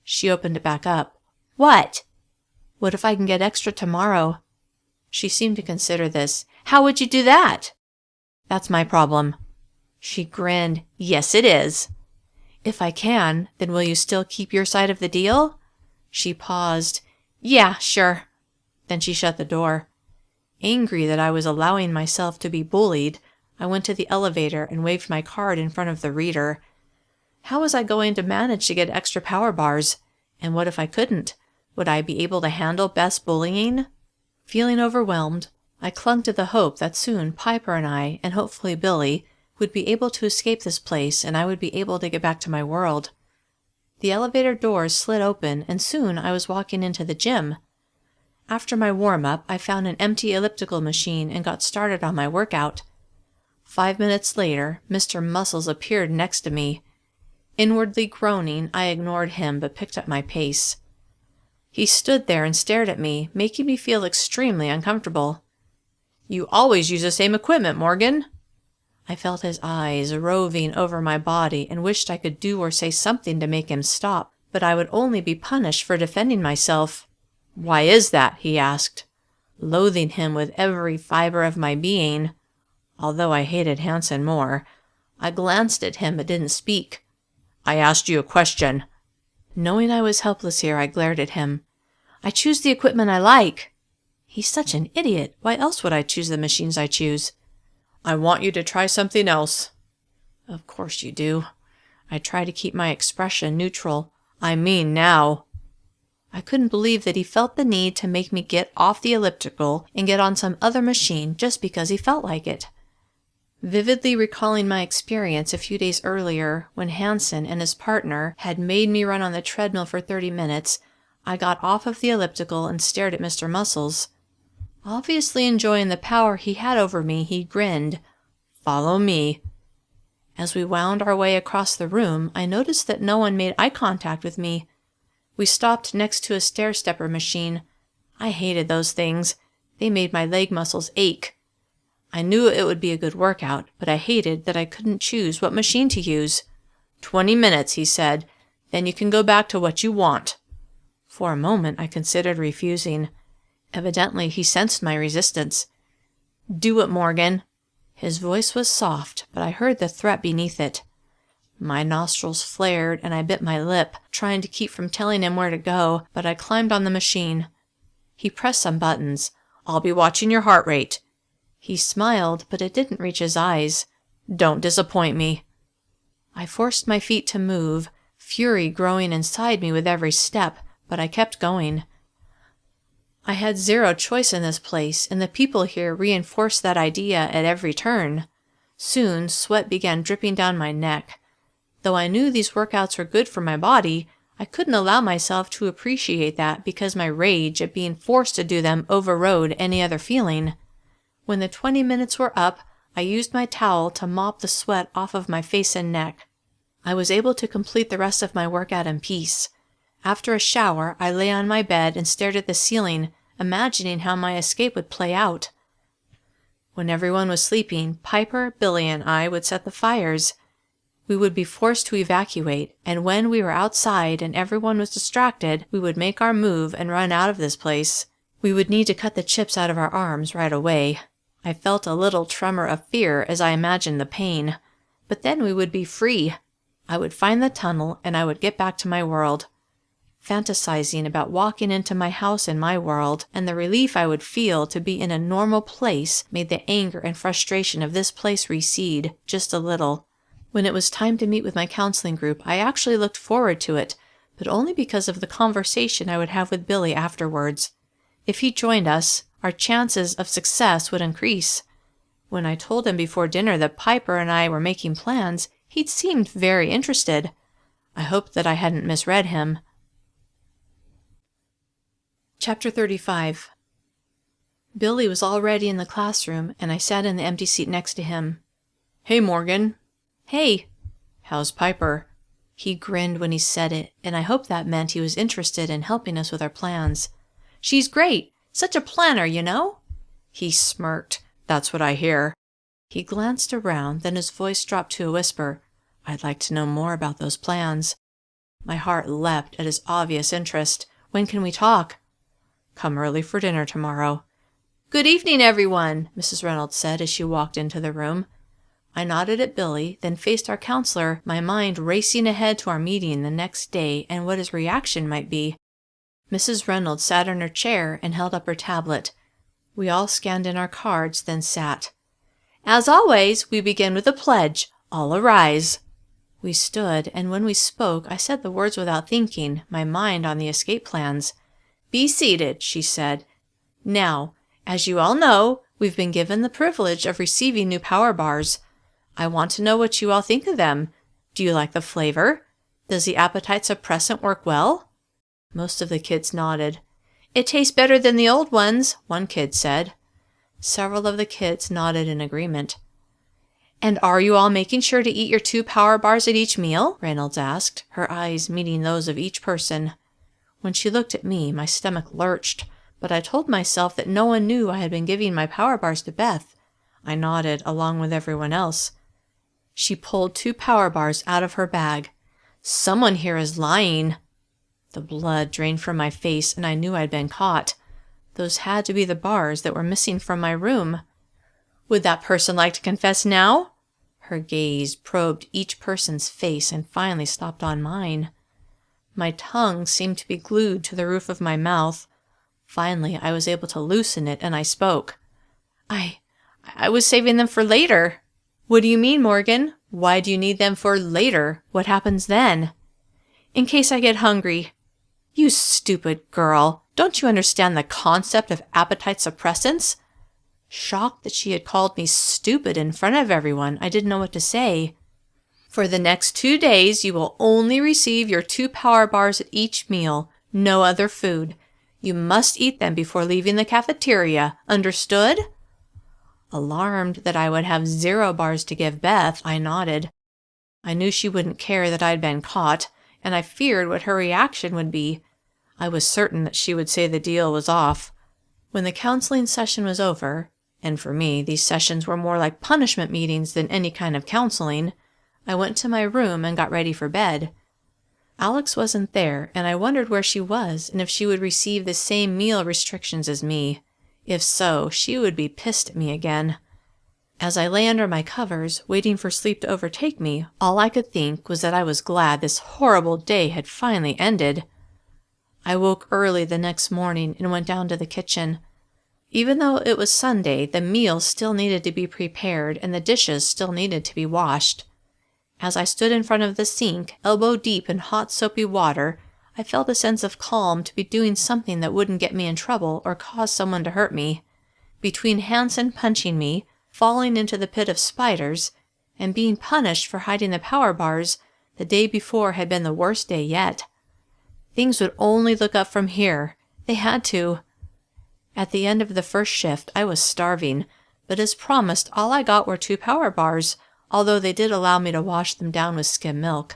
[SPEAKER 2] She opened it back up. What? What if I can get extra tomorrow? She seemed to consider this. How would you do that? That's my problem. She grinned. Yes, it is. If I can, then will you still keep your side of the deal? She paused. Yeah, sure. Then she shut the door. Angry that I was allowing myself to be bullied, I went to the elevator and waved my card in front of the reader. How was I going to manage to get extra power bars? And what if I couldn't? Would I be able to handle Beth's bullying? Feeling overwhelmed, I clung to the hope that soon Piper and I, and hopefully Billy, would be able to escape this place and I would be able to get back to my world. The elevator doors slid open and soon I was walking into the gym. After my warm-up, I found an empty elliptical machine and got started on my workout. 5 minutes later, Mr. Muscles appeared next to me. Inwardly groaning, I ignored him but picked up my pace. He stood there and stared at me, making me feel extremely uncomfortable. You always use the same equipment, Morgan. I felt his eyes roving over my body and wished I could do or say something to make him stop, but I would only be punished for defending myself. Why is that? He asked, loathing him with every fiber of my being. Although I hated Hanson more, I glanced at him but didn't speak. I asked you a question. Knowing I was helpless here, I glared at him. I choose the equipment I like. He's such an idiot. Why else would I choose the machines I choose? I want you to try something else. Of course you do. I try to keep my expression neutral. I mean now. I couldn't believe that he felt the need to make me get off the elliptical and get on some other machine just because he felt like it. Vividly recalling my experience a few days earlier when Hansen and his partner had made me run on the treadmill for 30 minutes, I got off of the elliptical and stared at Mr. Muscles. Obviously enjoying the power he had over me, he grinned. "Follow me." As we wound our way across the room, I noticed that no one made eye contact with me. We stopped next to a stair-stepper machine. I hated those things. They made my leg muscles ache. I knew it would be a good workout, but I hated that I couldn't choose what machine to use. 20 minutes, he said. Then you can go back to what you want. For a moment, I considered refusing. Evidently, he sensed my resistance. "Do it, Morgan." His voice was soft, but I heard the threat beneath it. My nostrils flared, and I bit my lip, trying to keep from telling him where to go, but I climbed on the machine. He pressed some buttons. "I'll be watching your heart rate." He smiled, but it didn't reach his eyes. "Don't disappoint me." I forced my feet to move, fury growing inside me with every step, but I kept going. I had zero choice in this place, and the people here reinforced that idea at every turn. Soon, sweat began dripping down my neck. Though I knew these workouts were good for my body, I couldn't allow myself to appreciate that because my rage at being forced to do them overrode any other feeling. When the 20 minutes were up, I used my towel to mop the sweat off of my face and neck. I was able to complete the rest of my workout in peace. After a shower, I lay on my bed and stared at the ceiling, imagining how my escape would play out. When everyone was sleeping, Piper, Billy, and I would set the fires. We would be forced to evacuate, and when we were outside and everyone was distracted, we would make our move and run out of this place. We would need to cut the chips out of our arms right away. I felt a little tremor of fear as I imagined the pain. But then we would be free. I would find the tunnel, and I would get back to my world. Fantasizing about walking into my house in my world, and the relief I would feel to be in a normal place made the anger and frustration of this place recede just a little. When it was time to meet with my counseling group, I actually looked forward to it, but only because of the conversation I would have with Billy afterwards. If he joined us, our chances of success would increase. When I told him before dinner that Piper and I were making plans, he'd seemed very interested. I hoped that I hadn't misread him. Chapter 35. Billy was already in the classroom, and I sat in the empty seat next to him. "Hey, Morgan." "Hey." "How's Piper?" He grinned when he said it, and I hoped that meant he was interested in helping us with our plans. "She's great. Such a planner, you know." He smirked. "That's what I hear." He glanced around, then his voice dropped to a whisper. "I'd like to know more about those plans." My heart leapt at his obvious interest. "When can we talk?" "Come early for dinner tomorrow." "Good evening, everyone," Mrs. Reynolds said as she walked into the room. I nodded at Billy, then faced our counselor, my mind racing ahead to our meeting the next day and what his reaction might be. Mrs. Reynolds sat in her chair and held up her tablet. We all scanned in our cards, then sat. "As always, we begin with a pledge. All arise." We stood, and when we spoke, I said the words without thinking, my mind on the escape plans. "Be seated," she said. "Now, as you all know, we've been given the privilege of receiving new power bars. I want to know what you all think of them. Do you like the flavor? Does the appetite suppressant work well?" Most of the kids nodded. "It tastes better than the old ones," one kid said. Several of the kids nodded in agreement. "And are you all making sure to eat your 2 power bars at each meal?" Reynolds asked, her eyes meeting those of each person. When she looked at me, my stomach lurched, but I told myself that no one knew I had been giving my power bars to Beth. I nodded, along with everyone else. She pulled 2 power bars out of her bag. "Someone here is lying." The blood drained from my face, and I knew I'd been caught. Those had to be the bars that were missing from my room. "Would that person like to confess now?" Her gaze probed each person's face and finally stopped on mine. My tongue seemed to be glued to the roof of my mouth. Finally, I was able to loosen it, and I spoke. I was saving them for later." "What do you mean, Morgan? Why do you need them for later? What happens then?" "In case I get hungry." You stupid girl! Don't you understand the concept of appetite suppressants? Shocked that she had called me stupid in front of everyone, I didn't know what to say. For the next 2 days, you will only receive your 2 power bars at each meal, no other food. You must eat them before leaving the cafeteria. Understood? Alarmed that I would have 0 bars to give Beth, I nodded. I knew she wouldn't care that I'd been caught, and I feared what her reaction would be. I was certain that she would say the deal was off. When the counseling session was over, and for me these sessions were more like punishment meetings than any kind of counseling, I went to my room and got ready for bed. Alex wasn't there, and I wondered where she was and if she would receive the same meal restrictions as me. If so, she would be pissed at me again. As I lay under my covers, waiting for sleep to overtake me, all I could think was that I was glad this horrible day had finally ended. I woke early the next morning and went down to the kitchen. Even though it was Sunday, the meals still needed to be prepared and the dishes still needed to be washed. As I stood in front of the sink, elbow deep in hot soapy water, I felt a sense of calm to be doing something that wouldn't get me in trouble or cause someone to hurt me. Between Hansen punching me, falling into the pit of spiders, and being punished for hiding the power bars, the day before had been the worst day yet. Things would only look up from here. They had to. At the end of the first shift, I was starving, but as promised, all I got were 2 power bars, although they did allow me to wash them down with skim milk.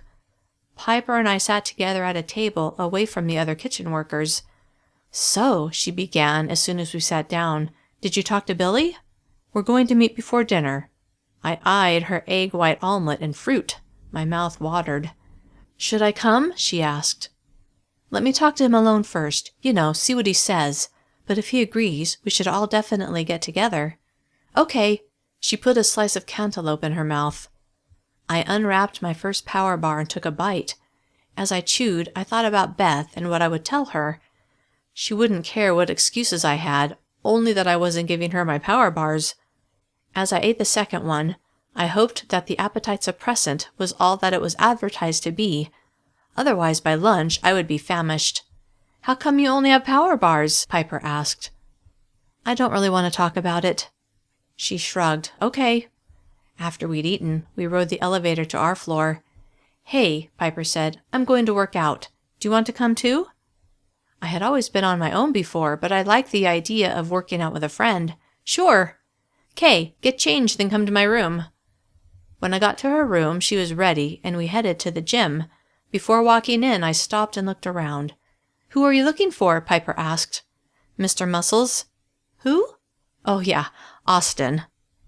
[SPEAKER 2] Piper and I sat together at a table away from the other kitchen workers. "So," she began as soon as we sat down, "did you talk to Billy? We're going to meet before dinner." I eyed her egg white omelet and fruit. My mouth watered. "Should I come?" she asked. "Let me talk to him alone first. See what he says. But if he agrees, we should all definitely get together." "Okay." She put a slice of cantaloupe in her mouth. I unwrapped my first power bar and took a bite. As I chewed, I thought about Beth and what I would tell her. She wouldn't care what excuses I had, only that I wasn't giving her my power bars. As I ate the second one, I hoped that the appetite suppressant was all that it was advertised to be. Otherwise, by lunch, I would be famished. "How come you only have power bars?" Piper asked. "I don't really want to talk about it." She shrugged. "Okay." After we'd eaten, we rode the elevator to our floor. "Hey," Piper said, "I'm going to work out. Do you want to come too?" I had always been on my own before, but I liked the idea of working out with a friend. "Sure." "'Kay, get changed, then come to my room." When I got to her room, she was ready, and we headed to the gym. Before walking in, I stopped and looked around. "Who are you looking for?" Piper asked. "Mr. Muscles." "Who?" "Oh, yeah, Austin."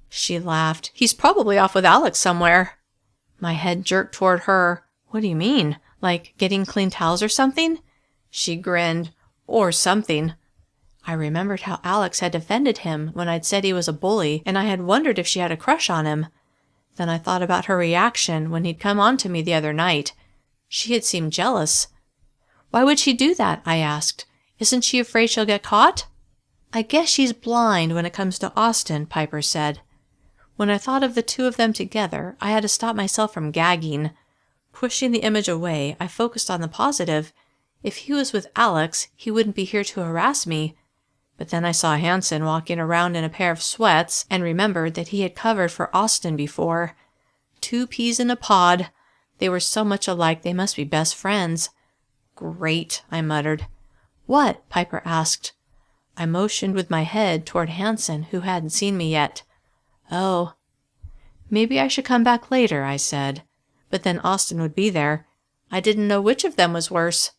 [SPEAKER 2] She laughed. "He's probably off with Alex somewhere." My head jerked toward her. "What do you mean? Like getting clean towels or something?" She grinned. "Or something." I remembered how Alex had defended him when I'd said he was a bully, and I had wondered if she had a crush on him. Then I thought about her reaction when he'd come on to me the other night. She had seemed jealous. "Why would she do that?" I asked. "Isn't she afraid she'll get caught?" "I guess she's blind when it comes to Austin," Piper said. When I thought of the 2 of them together, I had to stop myself from gagging. Pushing the image away, I focused on the positive. If he was with Alex, he wouldn't be here to harass me. But then I saw Hansen walking around in a pair of sweats and remembered that he had covered for Austin before. 2 peas in a pod. They were so much alike they must be best friends. "Great," I muttered. "What?" Piper asked. I motioned with my head toward Hansen, who hadn't seen me yet. "Oh." "Maybe I should come back later," I said. But then Austin would be there. I didn't know which of them was worse.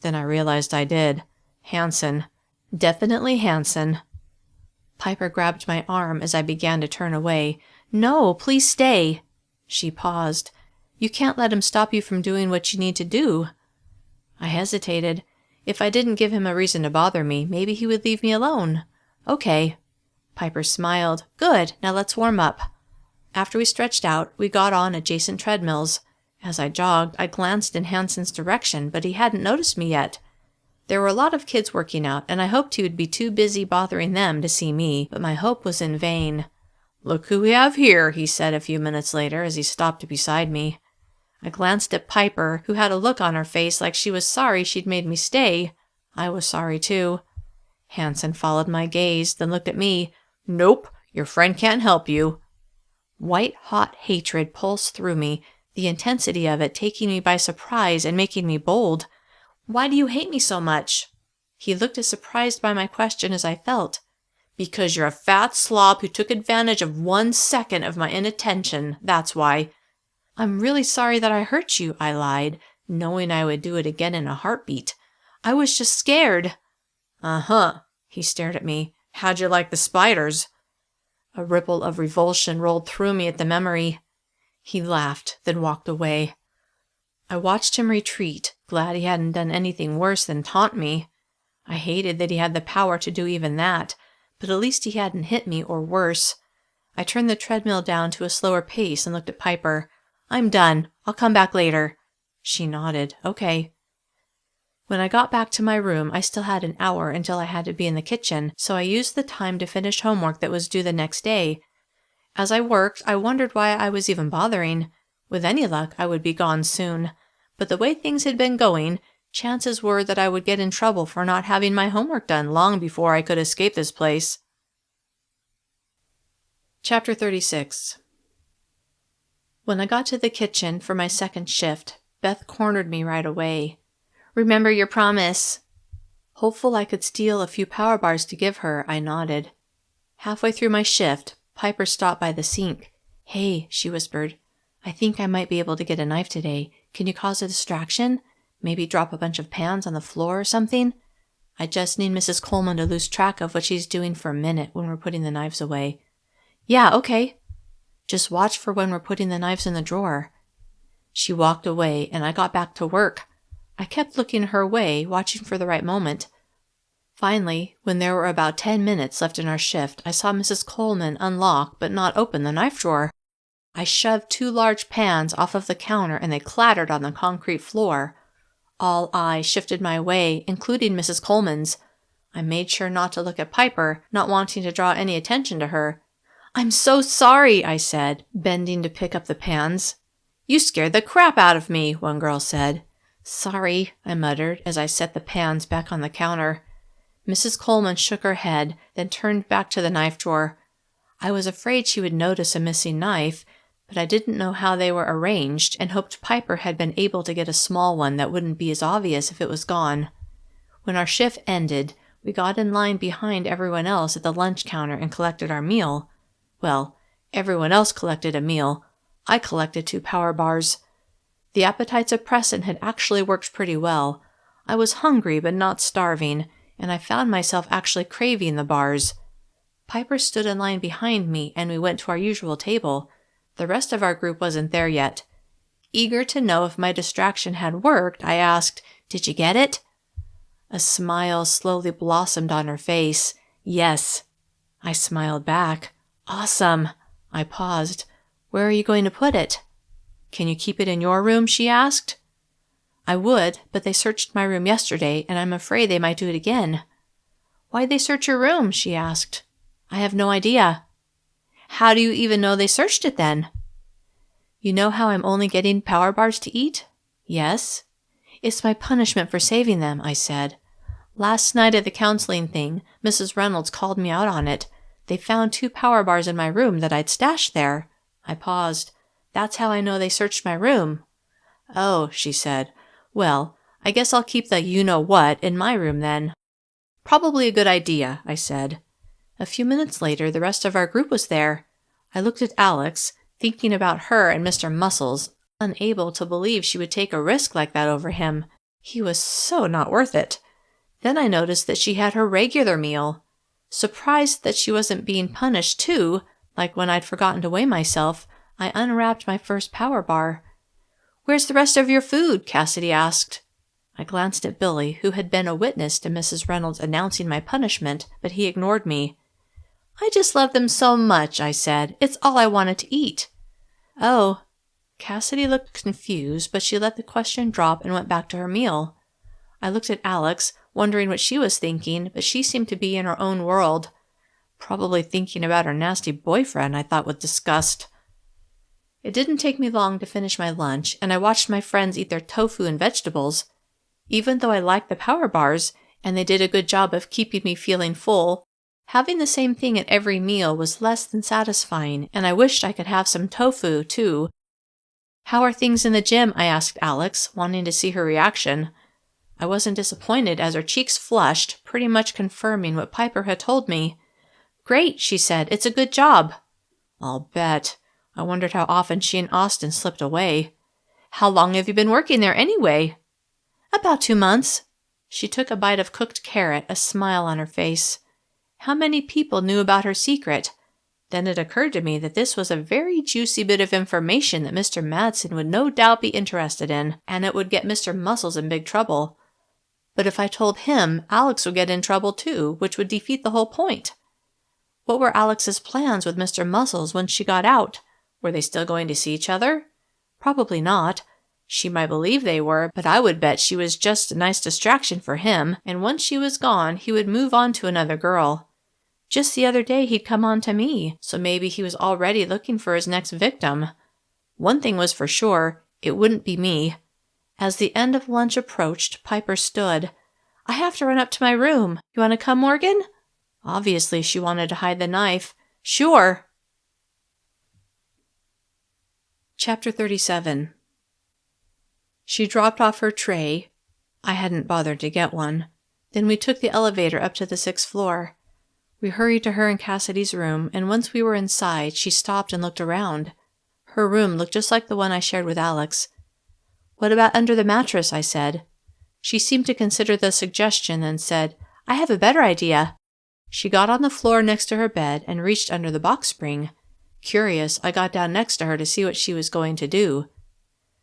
[SPEAKER 2] Then I realized I did. Hansen. Definitely Hansen. Piper grabbed my arm as I began to turn away. "No, please stay." She paused. "You can't let him stop you from doing what you need to do." I hesitated. If I didn't give him a reason to bother me, maybe he would leave me alone. "Okay." Piper smiled. "Good. Now let's warm up." After we stretched out, we got on adjacent treadmills. As I jogged, I glanced in Hansen's direction, but he hadn't noticed me yet. There were a lot of kids working out, and I hoped he would be too busy bothering them to see me, but my hope was in vain. "Look who we have here," he said a few minutes later as he stopped beside me. I glanced at Piper, who had a look on her face like she was sorry she'd made me stay. I was sorry too. Hanson followed my gaze, then looked at me. "Nope, your friend can't help you." White-hot hatred pulsed through me, the intensity of it taking me by surprise and making me bold. "Why do you hate me so much?" He looked as surprised by my question as I felt. "Because you're a fat slob who took advantage of 1 second of my inattention, that's why." "I'm really sorry that I hurt you," I lied, knowing I would do it again in a heartbeat. "I was just scared." "Uh-huh," he stared at me. "How'd you like the spiders?" A ripple of revulsion rolled through me at the memory. He laughed, then walked away. I watched him retreat, glad he hadn't done anything worse than taunt me. I hated that he had the power to do even that, but at least he hadn't hit me or worse. I turned the treadmill down to a slower pace and looked at Piper. "I'm done. I'll come back later." She nodded. "Okay." When I got back to my room, I still had an hour until I had to be in the kitchen, so I used the time to finish homework that was due the next day. As I worked, I wondered why I was even bothering. With any luck, I would be gone soon. But the way things had been going, chances were that I would get in trouble for not having my homework done long before I could escape this place. Chapter 36. When I got to the kitchen for my second shift, Beth cornered me right away. "Remember your promise." Hopeful I could steal a few power bars to give her, I nodded. Halfway through my shift, Piper stopped by the sink. "Hey," she whispered, "I think I might be able to get a knife today. Can you cause a distraction? Maybe drop a bunch of pans on the floor or something? I just need Mrs. Coleman to lose track of what she's doing for a minute when we're putting the knives away." "Yeah, okay." "Just watch for when we're putting the knives in the drawer." She walked away, and I got back to work. I kept looking her way, watching for the right moment. Finally, when there were about 10 minutes left in our shift, I saw Mrs. Coleman unlock but not open the knife drawer. I shoved 2 large pans off of the counter and they clattered on the concrete floor. All eyes shifted my way, including Mrs. Coleman's. I made sure not to look at Piper, not wanting to draw any attention to her. "I'm so sorry," I said, bending to pick up the pans. "You scared the crap out of me," one girl said. "Sorry," I muttered as I set the pans back on the counter. Mrs. Coleman shook her head, then turned back to the knife drawer. I was afraid she would notice a missing knife, but I didn't know how they were arranged and hoped Piper had been able to get a small one that wouldn't be as obvious if it was gone. When our shift ended, we got in line behind everyone else at the lunch counter and collected our meal. Well, everyone else collected a meal. I collected 2 power bars. The appetite suppressant had actually worked pretty well. I was hungry but not starving, and I found myself actually craving the bars. Piper stood in line behind me, and we went to our usual table. The rest of our group wasn't there yet. Eager to know if my distraction had worked, I asked, "Did you get it?" A smile slowly blossomed on her face. "Yes." I smiled back. "Awesome." I paused. "Where are you going to put it?" "Can you keep it in your room?" she asked. "I would, but they searched my room yesterday, and I'm afraid they might do it again." "Why'd they search your room?" she asked. "I have no idea." "How do you even know they searched it then?" "You know how I'm only getting power bars to eat?" "Yes." "It's my punishment for saving them," I said. "Last night at the counseling thing, Mrs. Reynolds called me out on it. They found 2 power bars in my room that I'd stashed there." I paused. "That's how I know they searched my room." "Oh," she said. "Well, I guess I'll keep the you-know-what in my room then." "Probably a good idea," I said. A few minutes later, the rest of our group was there. I looked at Alex, thinking about her and Mr. Muscles, unable to believe she would take a risk like that over him. He was so not worth it. Then I noticed that she had her regular meal. Surprised that she wasn't being punished too, like when I'd forgotten to weigh myself, I unwrapped my first power bar. "Where's the rest of your food?" Cassidy asked. I glanced at Billy, who had been a witness to Mrs. Reynolds announcing my punishment, but he ignored me. "I just love them so much," I said. "It's all I wanted to eat." "Oh." Cassidy looked confused, but she let the question drop and went back to her meal. I looked at Alex, wondering what she was thinking, but she seemed to be in her own world. Probably thinking about her nasty boyfriend, I thought with disgust. It didn't take me long to finish my lunch, and I watched my friends eat their tofu and vegetables. Even though I liked the power bars, and they did a good job of keeping me feeling full, having the same thing at every meal was less than satisfying, and I wished I could have some tofu, too. "How are things in the gym?" I asked Alex, wanting to see her reaction. I wasn't disappointed as her cheeks flushed, pretty much confirming what Piper had told me. "Great," she said. "It's a good job." "I'll bet." I wondered how often she and Austin slipped away. "How long have you been working there anyway?" "About 2 months." She took a bite of cooked carrot, a smile on her face. How many people knew about her secret? Then it occurred to me that this was a very juicy bit of information that Mr. Madsen would no doubt be interested in, and it would get Mr. Muscles in big trouble. But if I told him, Alex would get in trouble too, which would defeat the whole point. What were Alex's plans with Mr. Muscles when she got out? Were they still going to see each other? Probably not. She might believe they were, but I would bet she was just a nice distraction for him, and once she was gone, he would move on to another girl. Just the other day he'd come on to me, so maybe he was already looking for his next victim. One thing was for sure, it wouldn't be me. As the end of lunch approached, Piper stood. "I have to run up to my room. You want to come, Morgan?" Obviously, she wanted to hide the knife. "Sure." Chapter 37. She dropped off her tray. I hadn't bothered to get one. Then we took the elevator up to the 6th floor. We hurried to her and Cassidy's room, and once we were inside, she stopped and looked around. Her room looked just like the one I shared with Alex. "What about under the mattress?" I said. She seemed to consider the suggestion and said, "I have a better idea." She got on the floor next to her bed and reached under the box spring. Curious, I got down next to her to see what she was going to do.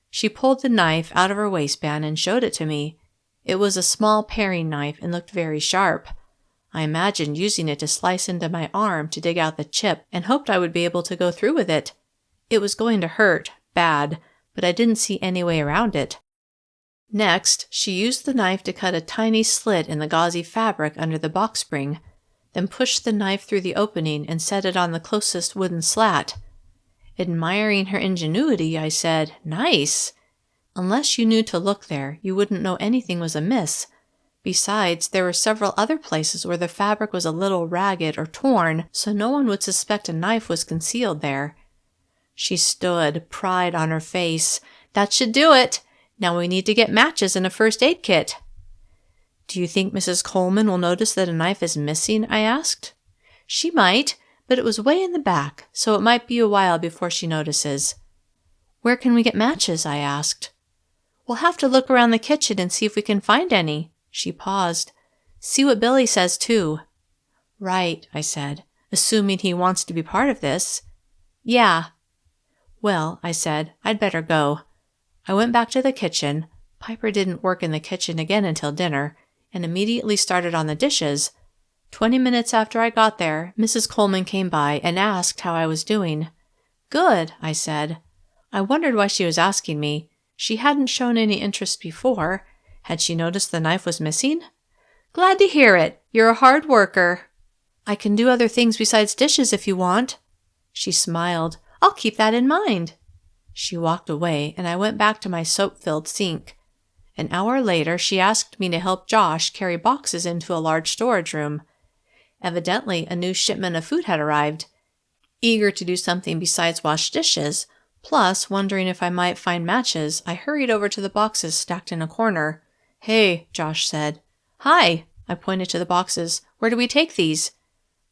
[SPEAKER 2] She pulled the knife out of her waistband and showed it to me. It was a small paring knife and looked very sharp. I imagined using it to slice into my arm to dig out the chip and hoped I would be able to go through with it. It was going to hurt, bad, but I didn't see any way around it. Next, she used the knife to cut a tiny slit in the gauzy fabric under the box spring, then pushed the knife through the opening and set it on the closest wooden slat. Admiring her ingenuity, I said, "Nice! Unless you knew to look there, you wouldn't know anything was amiss. Besides, there were several other places where the fabric was a little ragged or torn, so no one would suspect a knife was concealed there." She stood, pride on her face. "That should do it. Now we need to get matches and a first aid kit." "Do you think Mrs. Coleman will notice that a knife is missing?" I asked. "She might, but it was way in the back, so it might be a while before she notices." "Where can we get matches?" I asked. "We'll have to look around the kitchen and see if we can find any." She paused. "See what Billy says, too." "Right," I said, "assuming he wants to be part of this." "Yeah." "Well," I said, "I'd better go." I went back to the kitchen. Piper didn't work in the kitchen again until dinner, and immediately started on the dishes. 20 minutes after I got there, Mrs. Coleman came by and asked how I was doing. "Good," I said. I wondered why she was asking me. She hadn't shown any interest before. Had she noticed the knife was missing? "Glad to hear it. You're a hard worker." "I can do other things besides dishes if you want." She smiled. "I'll keep that in mind." She walked away, and I went back to my soap-filled sink. An hour later, she asked me to help Josh carry boxes into a large storage room. Evidently, a new shipment of food had arrived. Eager to do something besides wash dishes, plus wondering if I might find matches, I hurried over to the boxes stacked in a corner. "Hey," Josh said. "Hi," I pointed to the boxes. "Where do we take these?"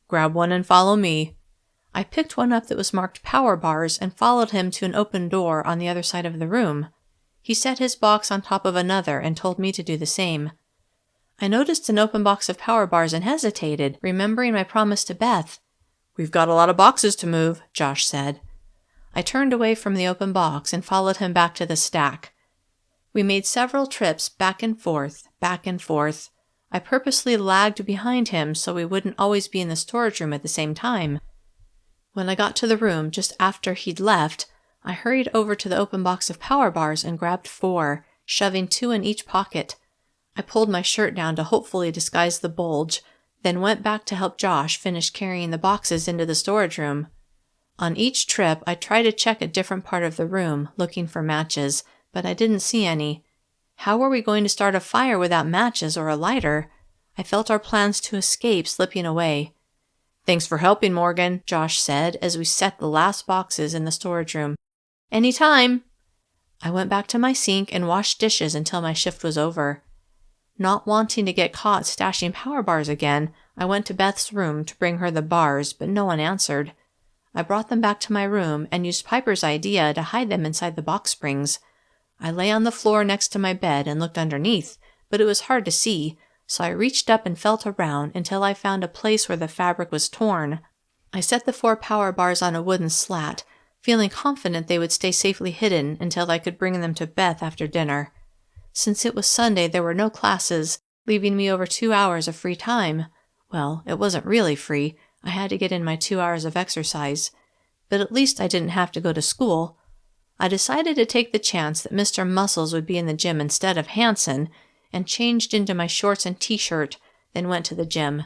[SPEAKER 2] "Grab one and follow me." I picked one up that was marked Power Bars and followed him to an open door on the other side of the room. He set his box on top of another and told me to do the same. I noticed an open box of Power Bars and hesitated, remembering my promise to Beth. "We've got a lot of boxes to move," Josh said. I turned away from the open box and followed him back to the stack. We made several trips back and forth, back and forth. I purposely lagged behind him so we wouldn't always be in the storage room at the same time. When I got to the room just after he'd left, I hurried over to the open box of Power Bars and grabbed 4, shoving 2 in each pocket. I pulled my shirt down to hopefully disguise the bulge, then went back to help Josh finish carrying the boxes into the storage room. On each trip, I tried to check a different part of the room, looking for matches, but I didn't see any. How were we going to start a fire without matches or a lighter? I felt our plans to escape slipping away. "Thanks for helping, Morgan," Josh said as we set the last boxes in the storage room. "Any time." I went back to my sink and washed dishes until my shift was over. Not wanting to get caught stashing power bars again, I went to Beth's room to bring her the bars, but no one answered. I brought them back to my room and used Piper's idea to hide them inside the box springs. I lay on the floor next to my bed and looked underneath, but it was hard to see, so I reached up and felt around until I found a place where the fabric was torn. I set the 4 power bars on a wooden slat, feeling confident they would stay safely hidden until I could bring them to Beth after dinner. Since it was Sunday, there were no classes, leaving me over 2 hours of free time. Well, it wasn't really free. I had to get in my 2 hours of exercise. But at least I didn't have to go to school. I decided to take the chance that Mr. Muscles would be in the gym instead of Hanson, and changed into my shorts and t-shirt, then went to the gym.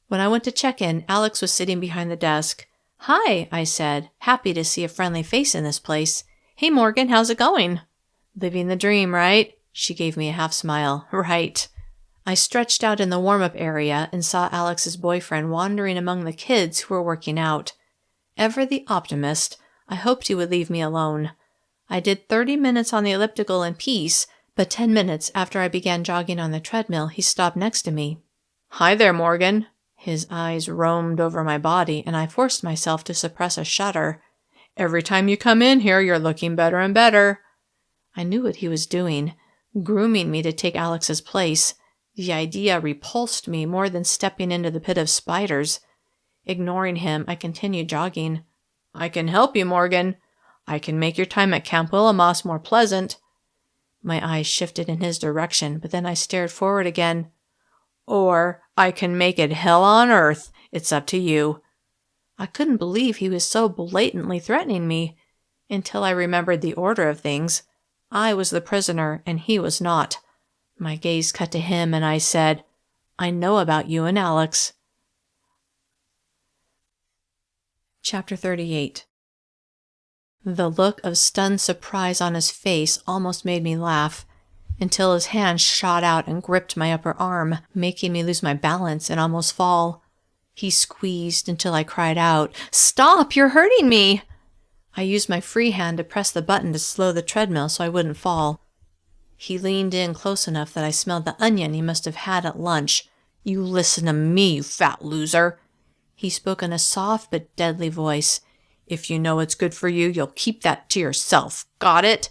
[SPEAKER 2] When I went to check in, Alex was sitting behind the desk. "Hi," I said, happy to see a friendly face in this place. "Hey, Morgan, how's it going?" "Living the dream, right?" She gave me a half smile. "Right." I stretched out in the warm-up area and saw Alex's boyfriend wandering among the kids who were working out. Ever the optimist, I hoped he would leave me alone. I did 30 minutes on the elliptical in peace, but 10 minutes after I began jogging on the treadmill, he stopped next to me. "Hi there, Morgan." His eyes roamed over my body, and I forced myself to suppress a shudder. "Every time you come in here, you're looking better and better." I knew what he was doing, grooming me to take Alex's place. The idea repulsed me more than stepping into the pit of spiders. Ignoring him, I continued jogging. "I can help you, Morgan. I can make your time at Camp Willimas more pleasant." My eyes shifted in his direction, but then I stared forward again. "Or I can make it hell on earth. It's up to you." I couldn't believe he was so blatantly threatening me, until I remembered the order of things. I was the prisoner, and he was not. My gaze cut to him, and I said, "I know about you and Alex." Chapter 38. The look of stunned surprise on his face almost made me laugh, until his hand shot out and gripped my upper arm, making me lose my balance and almost fall. He squeezed until I cried out, "Stop! You're hurting me!" I used my free hand to press the button to slow the treadmill so I wouldn't fall. He leaned in close enough that I smelled the onion he must have had at lunch. "You listen to me, you fat loser." He spoke in a soft but deadly voice. "If you know what's good for you, you'll keep that to yourself. Got it?"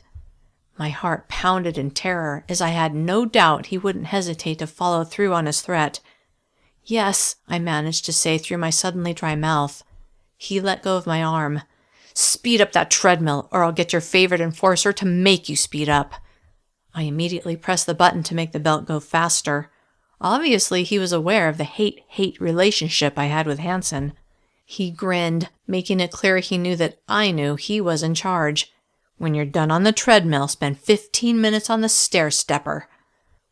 [SPEAKER 2] My heart pounded in terror, as I had no doubt he wouldn't hesitate to follow through on his threat. "Yes," I managed to say through my suddenly dry mouth. He let go of my arm. "Speed up that treadmill, or I'll get your favorite enforcer to make you speed up." I immediately pressed the button to make the belt go faster. Obviously, he was aware of the hate-hate relationship I had with Hanson. He grinned, making it clear he knew that I knew he was in charge. "When you're done on the treadmill, spend 15 minutes on the stair-stepper."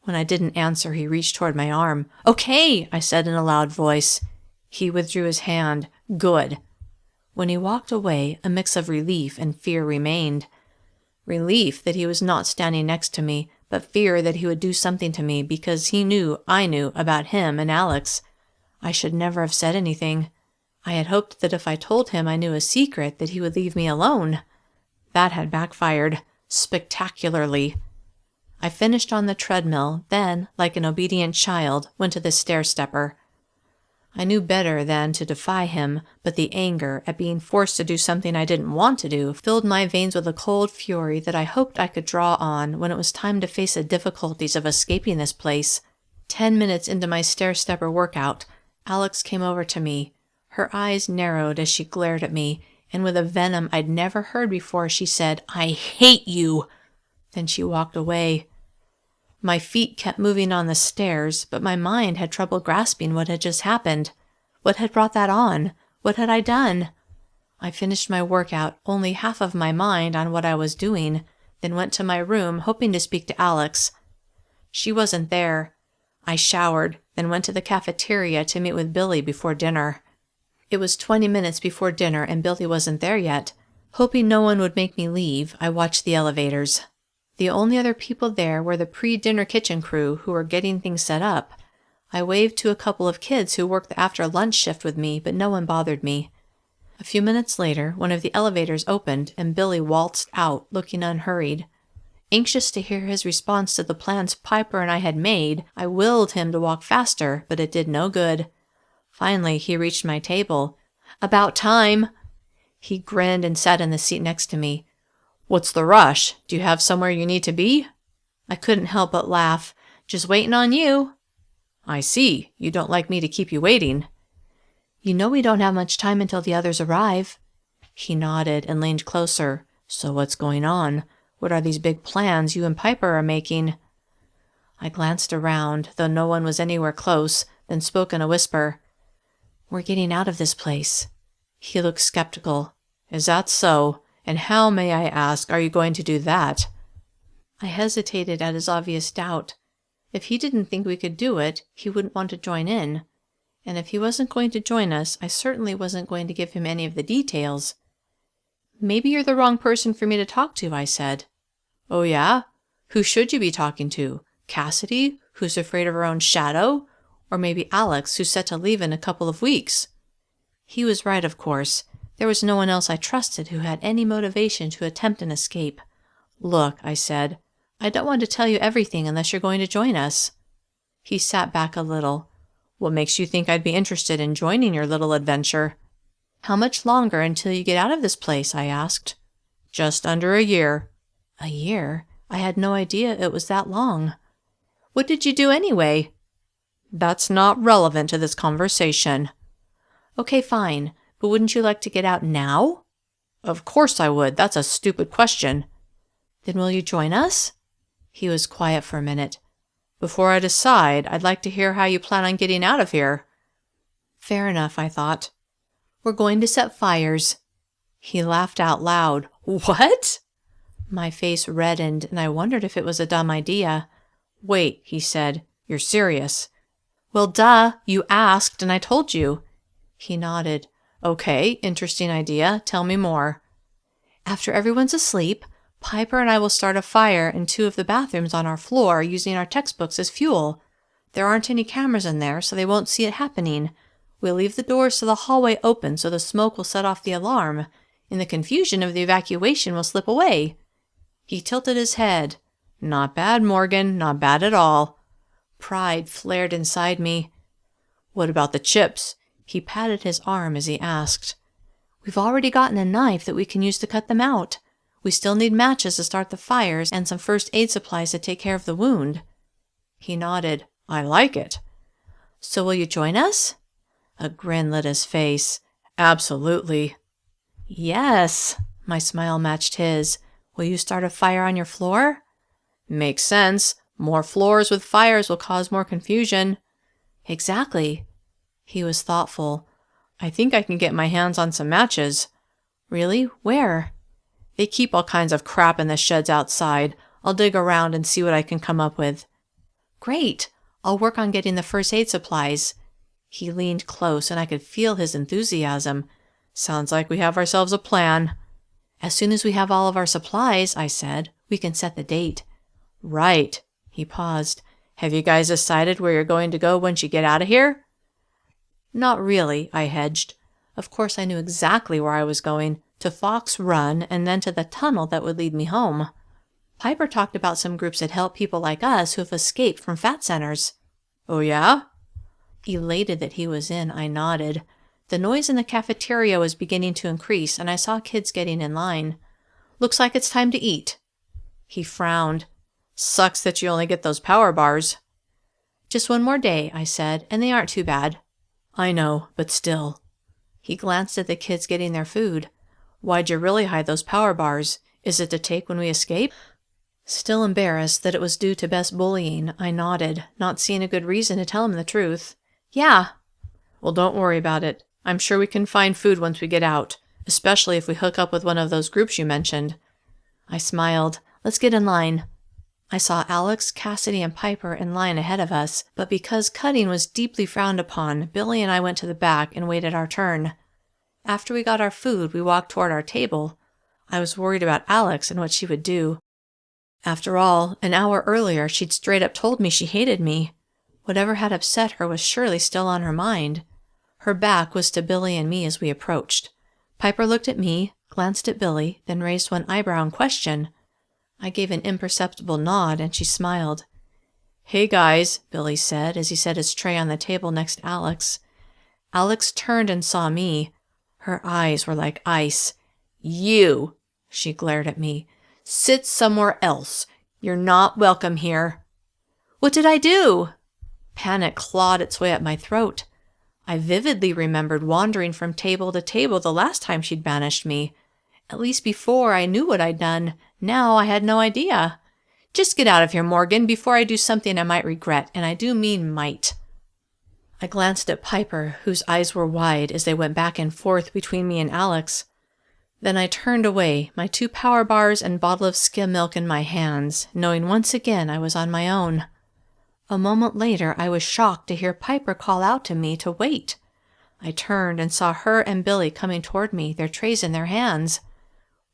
[SPEAKER 2] When I didn't answer, he reached toward my arm. "Okay," I said in a loud voice. He withdrew his hand. "Good." When he walked away, a mix of relief and fear remained. Relief that he was not standing next to me, but fear that he would do something to me because he knew I knew about him and Alex. I should never have said anything. I had hoped that if I told him I knew a secret that he would leave me alone. That had backfired, spectacularly. I finished on the treadmill, then, like an obedient child, went to the stair-stepper. I knew better than to defy him, but the anger at being forced to do something I didn't want to do filled my veins with a cold fury that I hoped I could draw on when it was time to face the difficulties of escaping this place. 10 minutes into my stair-stepper workout, Alex came over to me. Her eyes narrowed as she glared at me, and with a venom I'd never heard before, she said, "I hate you!" Then she walked away. My feet kept moving on the stairs, but my mind had trouble grasping what had just happened. What had brought that on? What had I done? I finished my workout, only half of my mind on what I was doing, then went to my room, hoping to speak to Alex. She wasn't there. I showered, then went to the cafeteria to meet with Billy before dinner. It was 20 minutes before dinner and Billy wasn't there yet. Hoping no one would make me leave, I watched the elevators. The only other people there were the pre-dinner kitchen crew who were getting things set up. I waved to a couple of kids who worked the after-lunch shift with me, but no one bothered me. A few minutes later, one of the elevators opened and Billy waltzed out, looking unhurried. Anxious to hear his response to the plans Piper and I had made, I willed him to walk faster, but it did no good. Finally, he reached my table. "About time!" He grinned and sat in the seat next to me. "What's the rush? Do you have somewhere you need to be?" I couldn't help but laugh. "Just waiting on you." "I see. You don't like me to keep you waiting." "You know we don't have much time until the others arrive." He nodded and leaned closer. "So what's going on? What are these big plans you and Piper are making?" I glanced around, though no one was anywhere close, then spoke in a whisper. "We're getting out of this place." He looked skeptical. "Is that so? And how, may I ask, are you going to do that?" I hesitated at his obvious doubt. If he didn't think we could do it, he wouldn't want to join in. And if he wasn't going to join us, I certainly wasn't going to give him any of the details. "Maybe you're the wrong person for me to talk to," I said. "Oh yeah? Who should you be talking to? Cassidy, who's afraid of her own shadow? Or maybe Alex, who's set to leave in a couple of weeks?" He was right, of course. There was no one else I trusted who had any motivation to attempt an escape. "Look," I said, "I don't want to tell you everything unless you're going to join us." He sat back a little. "What makes you think I'd be interested in joining your little adventure?" "How much longer until you get out of this place?" I asked. "Just under a year." "A year? I had no idea it was that long." "What did you do anyway?" "That's not relevant to this conversation." "Okay, fine. But wouldn't you like to get out now?" "Of course I would. That's a stupid question." "Then will you join us?" He was quiet for a minute. "Before I decide, I'd like to hear how you plan on getting out of here." Fair enough, I thought. "We're going to set fires." He laughed out loud. "What?" My face reddened, and I wondered if it was a dumb idea. "Wait," he said. "You're serious?" "Well, duh. You asked, and I told you." He nodded. "Okay, interesting idea. Tell me more." "After everyone's asleep, Piper and I will start a fire in 2 of the bathrooms on our floor using our textbooks as fuel. There aren't any cameras in there, so they won't see it happening. We'll leave the doors to the hallway open so the smoke will set off the alarm. In the confusion of the evacuation, we'll slip away." He tilted his head. "Not bad, Morgan. Not bad at all." Pride flared inside me. "What about the chips?" He patted his arm as he asked. "We've already gotten a knife that we can use to cut them out. We still need matches to start the fires and some first aid supplies to take care of the wound." He nodded. "I like it." "So will you join us?" A grin lit his face. "Absolutely." "Yes." My smile matched his. "Will you start a fire on your floor?" "Makes sense. More floors with fires will cause more confusion." "Exactly." He was thoughtful. "I think I can get my hands on some matches." "Really? Where?" "They keep all kinds of crap in the sheds outside. I'll dig around and see what I can come up with." "Great. I'll work on getting the first aid supplies." He leaned close, and I could feel his enthusiasm. "Sounds like we have ourselves a plan." "As soon as we have all of our supplies," I said, "we can set the date." "Right." He paused. "Have you guys decided where you're going to go once you get out of here?" "Not really," I hedged. Of course I knew exactly where I was going, to Fox Run and then to the tunnel that would lead me home. Piper talked about some groups that help people like us who have escaped from FAT centers. "Oh yeah?" Elated that he was in, I nodded. The noise in the cafeteria was beginning to increase, and I saw kids getting in line. "Looks like it's time to eat." He frowned. "Sucks that you only get those power bars." "Just one more day," I said, "and they aren't too bad." "I know, but still." He glanced at the kids getting their food. "Why'd you really hide those power bars? Is it to take when we escape?" Still embarrassed that it was due to Bess bullying, I nodded, not seeing a good reason to tell him the truth. "Yeah." "Well, don't worry about it. I'm sure we can find food once we get out, especially if we hook up with one of those groups you mentioned." I smiled. "Let's get in line." I saw Alex, Cassidy, and Piper in line ahead of us, but because cutting was deeply frowned upon, Billy and I went to the back and waited our turn. After we got our food, we walked toward our table. I was worried about Alex and what she would do. After all, an hour earlier she'd straight up told me she hated me. Whatever had upset her was surely still on her mind. Her back was to Billy and me as we approached. Piper looked at me, glanced at Billy, then raised one eyebrow in question. I gave an imperceptible nod, and she smiled. "Hey guys," Billy said as he set his tray on the table next to Alex. Alex turned and saw me. Her eyes were like ice. "You," she glared at me. "Sit somewhere else. You're not welcome here." "What did I do?" Panic clawed its way up my throat. I vividly remembered wandering from table to table the last time she'd banished me. At least before I knew what I'd done. Now I had no idea. "Just get out of here, Morgan, before I do something I might regret, and I do mean might." I glanced at Piper, whose eyes were wide as they went back and forth between me and Alex. Then I turned away, my 2 power bars and bottle of skim milk in my hands, knowing once again I was on my own. A moment later, I was shocked to hear Piper call out to me to wait. I turned and saw her and Billy coming toward me, their trays in their hands.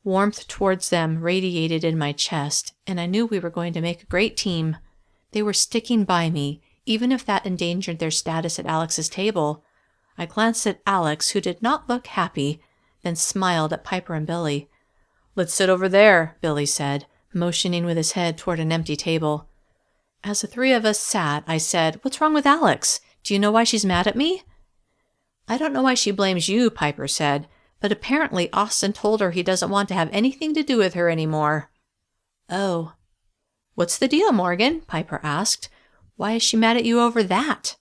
[SPEAKER 2] Warmth towards them radiated in my chest, and I knew we were going to make a great team. They were sticking by me, even if that endangered their status at Alex's table. I glanced at Alex, who did not look happy, then smiled at Piper and Billy. "Let's sit over there," Billy said, motioning with his head toward an empty table. As the 3 of us sat, I said, "What's wrong with Alex? Do you know why she's mad at me?" "I don't know why she blames you," Piper said, "but apparently Austin told her he doesn't want to have anything to do with her anymore." "Oh." "What's the deal, Morgan?" Piper asked. "Why is she mad at you over that?"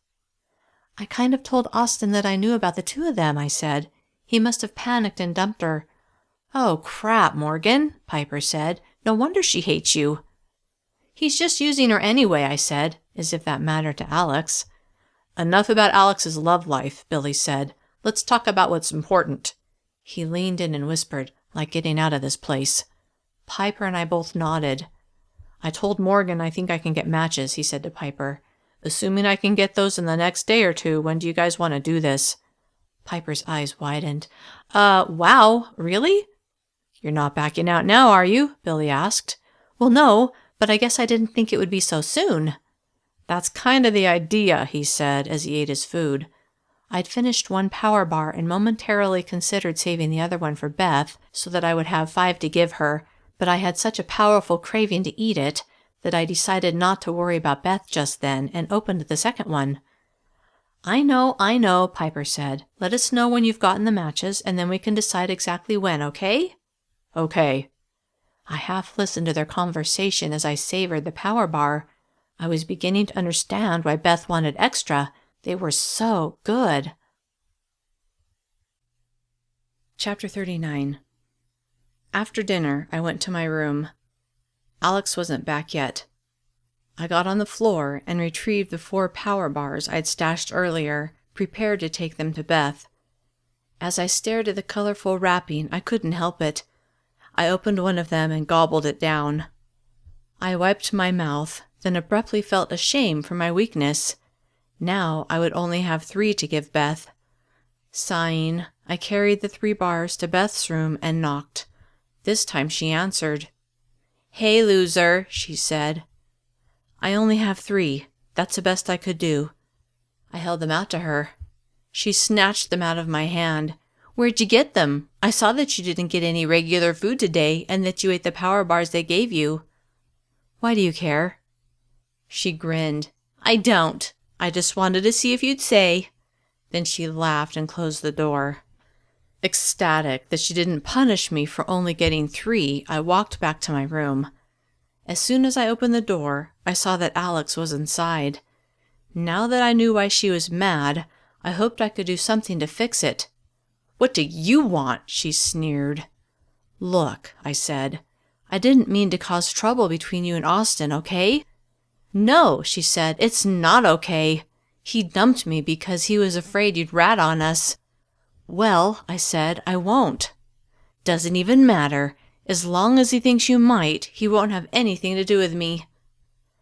[SPEAKER 2] "I kind of told Austin that I knew about the 2 of them," I said. "He must have panicked and dumped her." "Oh, crap, Morgan," Piper said. "No wonder she hates you." "He's just using her anyway," I said, as if that mattered to Alex. "Enough about Alex's love life," Billy said. "Let's talk about what's important." He leaned in and whispered, "Like getting out of this place." Piper and I both nodded. "I told Morgan I think I can get matches," he said to Piper. "Assuming I can get those in the next day or 2, when do you guys want to do this?" Piper's eyes widened. Wow, really?" "You're not backing out now, are you?" Billy asked. "Well, no, but I guess I didn't think it would be so soon." "That's kind of the idea," he said as he ate his food. I'd finished 1 power bar and momentarily considered saving the other one for Beth so that I would have 5 to give her, but I had such a powerful craving to eat it that I decided not to worry about Beth just then and opened the second one. I know, Piper said. "Let us know when you've gotten the matches, and then we can decide exactly when, okay?" "Okay." I half listened to their conversation as I savored the power bar. I was beginning to understand why Beth wanted extra. They were so good. Chapter 39. After dinner, I went to my room. Alex wasn't back yet. I got on the floor and retrieved the 4 power bars I'd stashed earlier, prepared to take them to Beth. As I stared at the colorful wrapping, I couldn't help it. I opened one of them and gobbled it down. I wiped my mouth, then abruptly felt ashamed for my weakness. Now I would only have 3 to give Beth. Sighing, I carried the 3 bars to Beth's room and knocked. This time she answered. "Hey, loser," she said. "I only have 3. That's the best I could do." I held them out to her. She snatched them out of my hand. "Where'd you get them? I saw that you didn't get any regular food today and that you ate the power bars they gave you." "Why do you care?" She grinned. "I don't. I just wanted to see if you'd say." Then she laughed and closed the door. Ecstatic that she didn't punish me for only getting 3, I walked back to my room. As soon as I opened the door, I saw that Alex was inside. Now that I knew why she was mad, I hoped I could do something to fix it. "What do you want?" she sneered. "Look," I said, "I didn't mean to cause trouble between you and Austin, okay?" "No," she said, "it's not okay. He dumped me because he was afraid you'd rat on us." "Well," I said, "I won't." "Doesn't even matter. As long as he thinks you might, he won't have anything to do with me."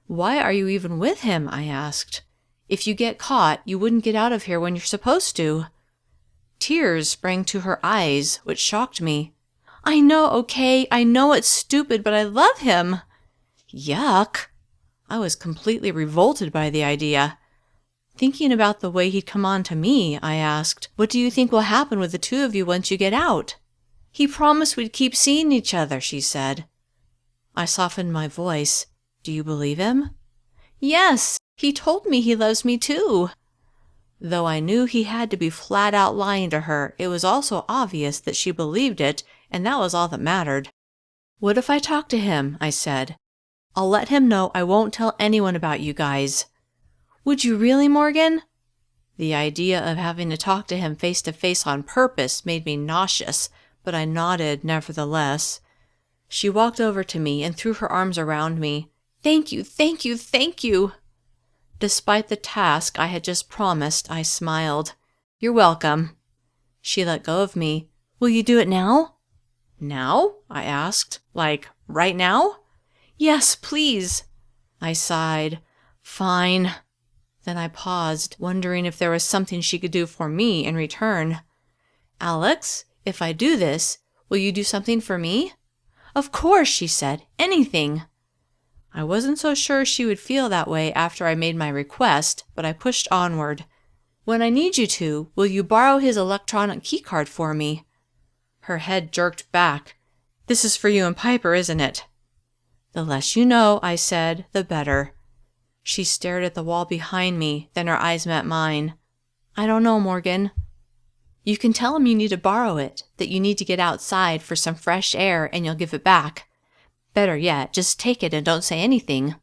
[SPEAKER 2] "Why are you even with him?" I asked. "If you get caught, you wouldn't get out of here when you're supposed to." Tears sprang to her eyes, which shocked me. I know, okay, I know it's stupid, but I love him. Yuck. I was completely revolted by the idea. Thinking about the way he'd come on to me, I asked, what do you think will happen with the two of you once you get out? He promised we'd keep seeing each other, she said. I softened my voice. Do you believe him? Yes, he told me he loves me too. Though I knew he had to be flat out lying to her, it was also obvious that she believed it, and that was all that mattered. What if I talk to him? I said. I'll let him know I won't tell anyone about you guys. Would you really, Morgan? The idea of having to talk to him face to face on purpose made me nauseous, but I nodded nevertheless. She walked over to me and threw her arms around me. Thank you, thank you, thank you. Despite the task I had just promised, I smiled. You're welcome. She let go of me. Will you do it now? Now? I asked. Like, right now? Yes, please. I sighed. Fine. Then I paused, wondering if there was something she could do for me in return. Alex, if I do this, will you do something for me? Of course, she said. Anything. I wasn't so sure she would feel that way after I made my request, but I pushed onward. When I need you to, will you borrow his electronic keycard for me? Her head jerked back. This is for you and Piper, isn't it? The less you know, I said, the better. She stared at the wall behind me, then her eyes met mine. I don't know, Morgan. You can tell him you need to borrow it, that you need to get outside for some fresh air, and you'll give it back. Better yet, just take it and don't say anything.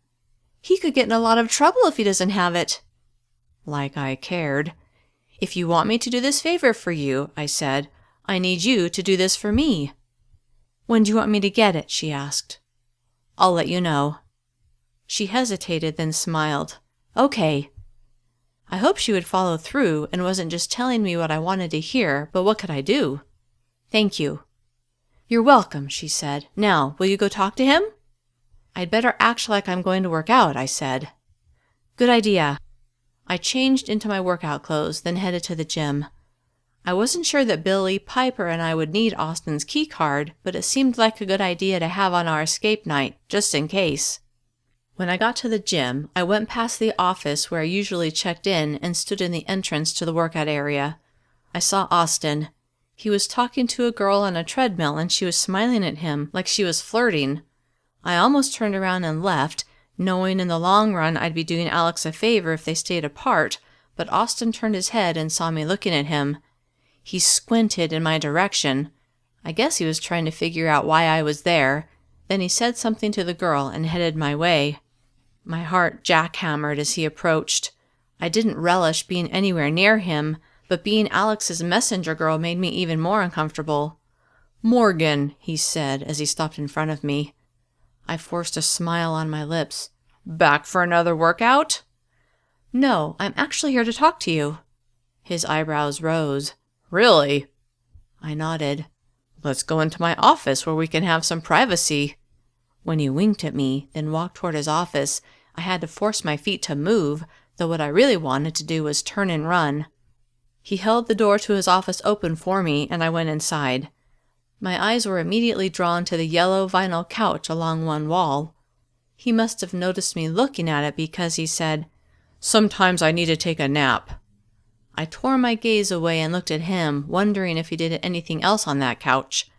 [SPEAKER 2] He could get in a lot of trouble if he doesn't have it. Like I cared. If you want me to do this favor for you, I said, I need you to do this for me. When do you want me to get it? She asked. I'll let you know. She hesitated, then smiled. Okay. I hoped she would follow through and wasn't just telling me what I wanted to hear, but what could I do? Thank you. You're welcome, she said. Now, will you go talk to him? I'd better act like I'm going to work out, I said. Good idea. I changed into my workout clothes, then headed to the gym. I wasn't sure that Billy, Piper, and I would need Austin's key card, but it seemed like a good idea to have on our escape night, just in case. When I got to the gym, I went past the office where I usually checked in and stood in the entrance to the workout area. I saw Austin. He was talking to a girl on a treadmill and she was smiling at him like she was flirting. I almost turned around and left, knowing in the long run I'd be doing Alex a favor if they stayed apart, but Austin turned his head and saw me looking at him. He squinted in my direction. I guess he was trying to figure out why I was there. Then he said something to the girl and headed my way. My heart jackhammered as he approached. I didn't relish being anywhere near him, but being Alex's messenger girl made me even more uncomfortable. Morgan, he said as he stopped in front of me. I forced a smile on my lips. Back for another workout? No, I'm actually here to talk to you. His eyebrows rose. Really? I nodded. Let's go into my office where we can have some privacy. When he winked at me, then walked toward his office, I had to force my feet to move, though what I really wanted to do was turn and run. He held the door to his office open for me, and I went inside. My eyes were immediately drawn to the yellow vinyl couch along one wall. He must have noticed me looking at it because he said, Sometimes I need to take a nap. I tore my gaze away and looked at him, wondering if he did anything else on that couch.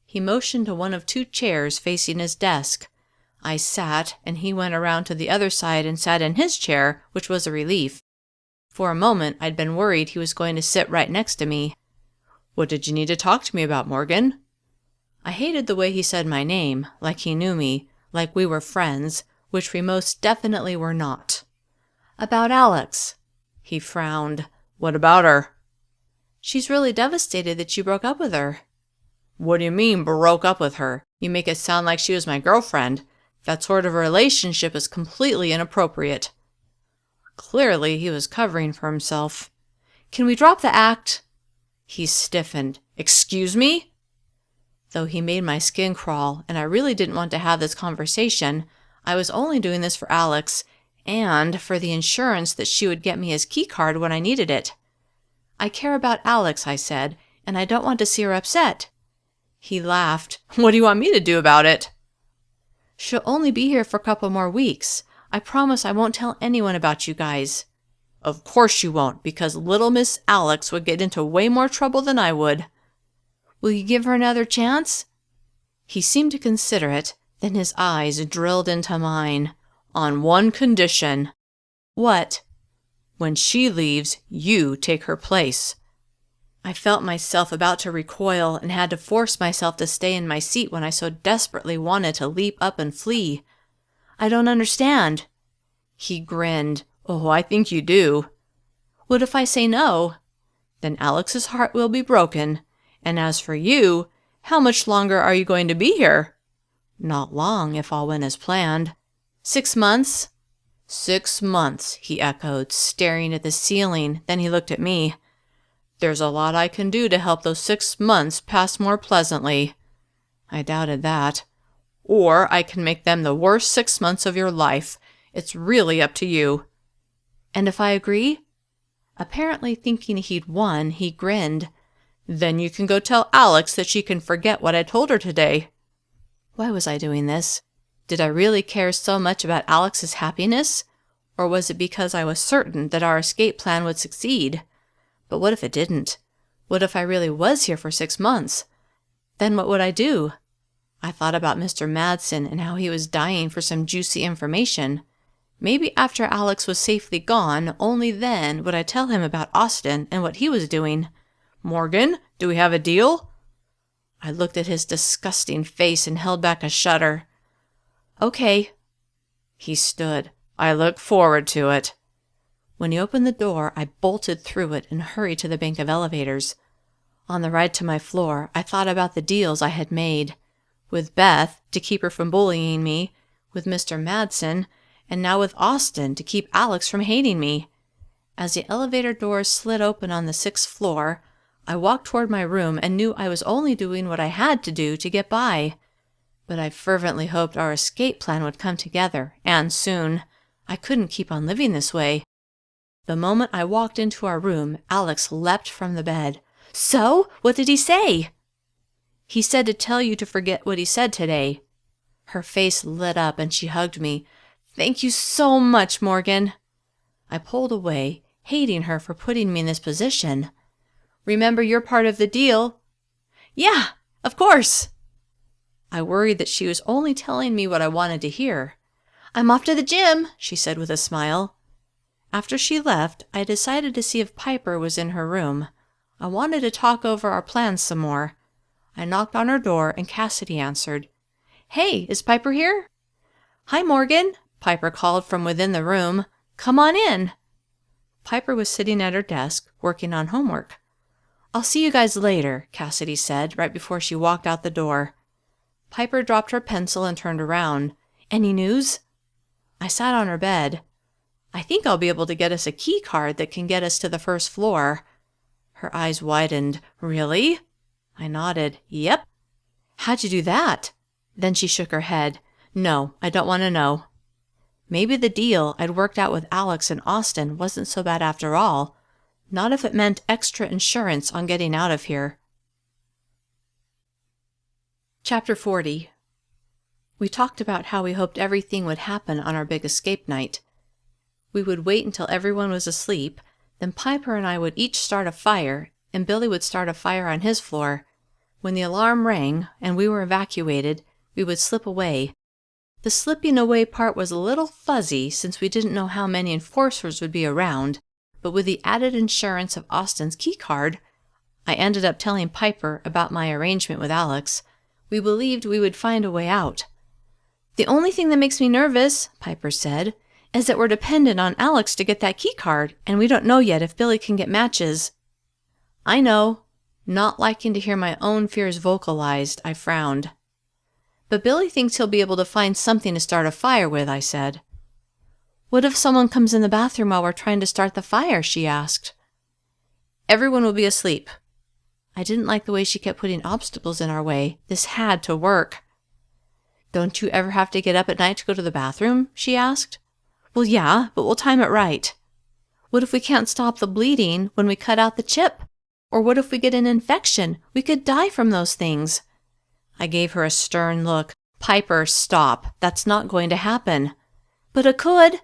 [SPEAKER 2] He motioned to one of two chairs facing his desk. I sat, and he went around to the other side and sat in his chair, which was a relief. For a moment, I'd been worried he was going to sit right next to me. What did you need to talk to me about, Morgan? I hated the way he said my name, like he knew me, like we were friends, which we most definitely were not. About Alex. He frowned. What about her? She's really devastated that you broke up with her. What do you mean, broke up with her? You make it sound like she was my girlfriend. That sort of a relationship is completely inappropriate. Clearly, he was covering for himself. Can we drop the act? He stiffened. Excuse me? Though he made my skin crawl, and I really didn't want to have this conversation, I was only doing this for Alex, and for the insurance that she would get me his key card when I needed it. I care about Alex, I said, and I don't want to see her upset. He laughed. What do you want me to do about it? She'll only be here for a couple more weeks. I promise I won't tell anyone about you guys. Of course you won't, because little Miss Alex would get into way more trouble than I would. Will you give her another chance? He seemed to consider it, then his eyes drilled into mine. On one condition. What? When she leaves, you take her place. I felt myself about to recoil and had to force myself to stay in my seat when I so desperately wanted to leap up and flee. I don't understand. He grinned. Oh, I think you do. What if I say no? Then Alex's heart will be broken. And as for you, how much longer are you going to be here? Not long, if all went as planned. 6 months? 6 months, he echoed, staring at the ceiling. Then he looked at me. There's a lot I can do to help those 6 months pass more pleasantly. I doubted that. Or I can make them the worst 6 months of your life. It's really up to you. And if I agree? Apparently thinking he'd won, he grinned. Then you can go tell Alex that she can forget what I told her today. Why was I doing this? Did I really care so much about Alex's happiness? Or was it because I was certain that our escape plan would succeed? But what if it didn't? What if I really was here for 6 months? Then what would I do? I thought about Mr. Madsen and how he was dying for some juicy information. Maybe after Alex was safely gone, only then would I tell him about Austin and what he was doing. Morgan, do we have a deal? I looked at his disgusting face and held back a shudder. Okay. He stood. I look forward to it. When he opened the door, I bolted through it and hurried to the bank of elevators. On the ride to my floor, I thought about the deals I had made. With Beth, to keep her from bullying me, with Mr. Madsen, and now with Austin, to keep Alex from hating me. As the elevator doors slid open on the 6th floor, I walked toward my room and knew I was only doing what I had to do to get by. But I fervently hoped our escape plan would come together, and soon. I couldn't keep on living this way. The moment I walked into our room, Alex leapt from the bed. So? What did he say? He said to tell you to forget what he said today. Her face lit up and she hugged me. Thank you so much, Morgan. I pulled away, hating her for putting me in this position. Remember you're part of the deal? Yeah, of course. I worried that she was only telling me what I wanted to hear. I'm off to the gym, she said with a smile. After she left, I decided to see if Piper was in her room. I wanted to talk over our plans some more. I knocked on her door and Cassidy answered. Hey, is Piper here? Hi, Morgan, Piper called from within the room. Come on in. Piper was sitting at her desk, working on homework. I'll see you guys later, Cassidy said, right before she walked out the door. Piper dropped her pencil and turned around. Any news? I sat on her bed. I think I'll be able to get us a key card that can get us to the 1st floor. Her eyes widened. Really? I nodded. Yep. How'd you do that? Then she shook her head. No, I don't want to know. Maybe the deal I'd worked out with Alex and Austin wasn't so bad after all. Not if it meant extra insurance on getting out of here. Chapter 40. We talked about how we hoped everything would happen on our big escape night. We would wait until everyone was asleep, then Piper and I would each start a fire, and Billy would start a fire on his floor. When the alarm rang and we were evacuated, we would slip away. The slipping away part was a little fuzzy since we didn't know how many enforcers would be around, but with the added insurance of Austin's key card, I ended up telling Piper about my arrangement with Alex. We believed we would find a way out. The only thing that makes me nervous, Piper said, is that we're dependent on Alex to get that key card, and we don't know yet if Billy can get matches. I know. Not liking to hear my own fears vocalized, I frowned. But Billy thinks he'll be able to find something to start a fire with, I said. What if someone comes in the bathroom while we're trying to start the fire? She asked. Everyone will be asleep. I didn't like the way she kept putting obstacles in our way. This had to work. Don't you ever have to get up at night to go to the bathroom? She asked. Well, yeah, but we'll time it right. What if we can't stop the bleeding when we cut out the chip? Or what if we get an infection? We could die from those things. I gave her a stern look. Piper, stop. That's not going to happen. But it could.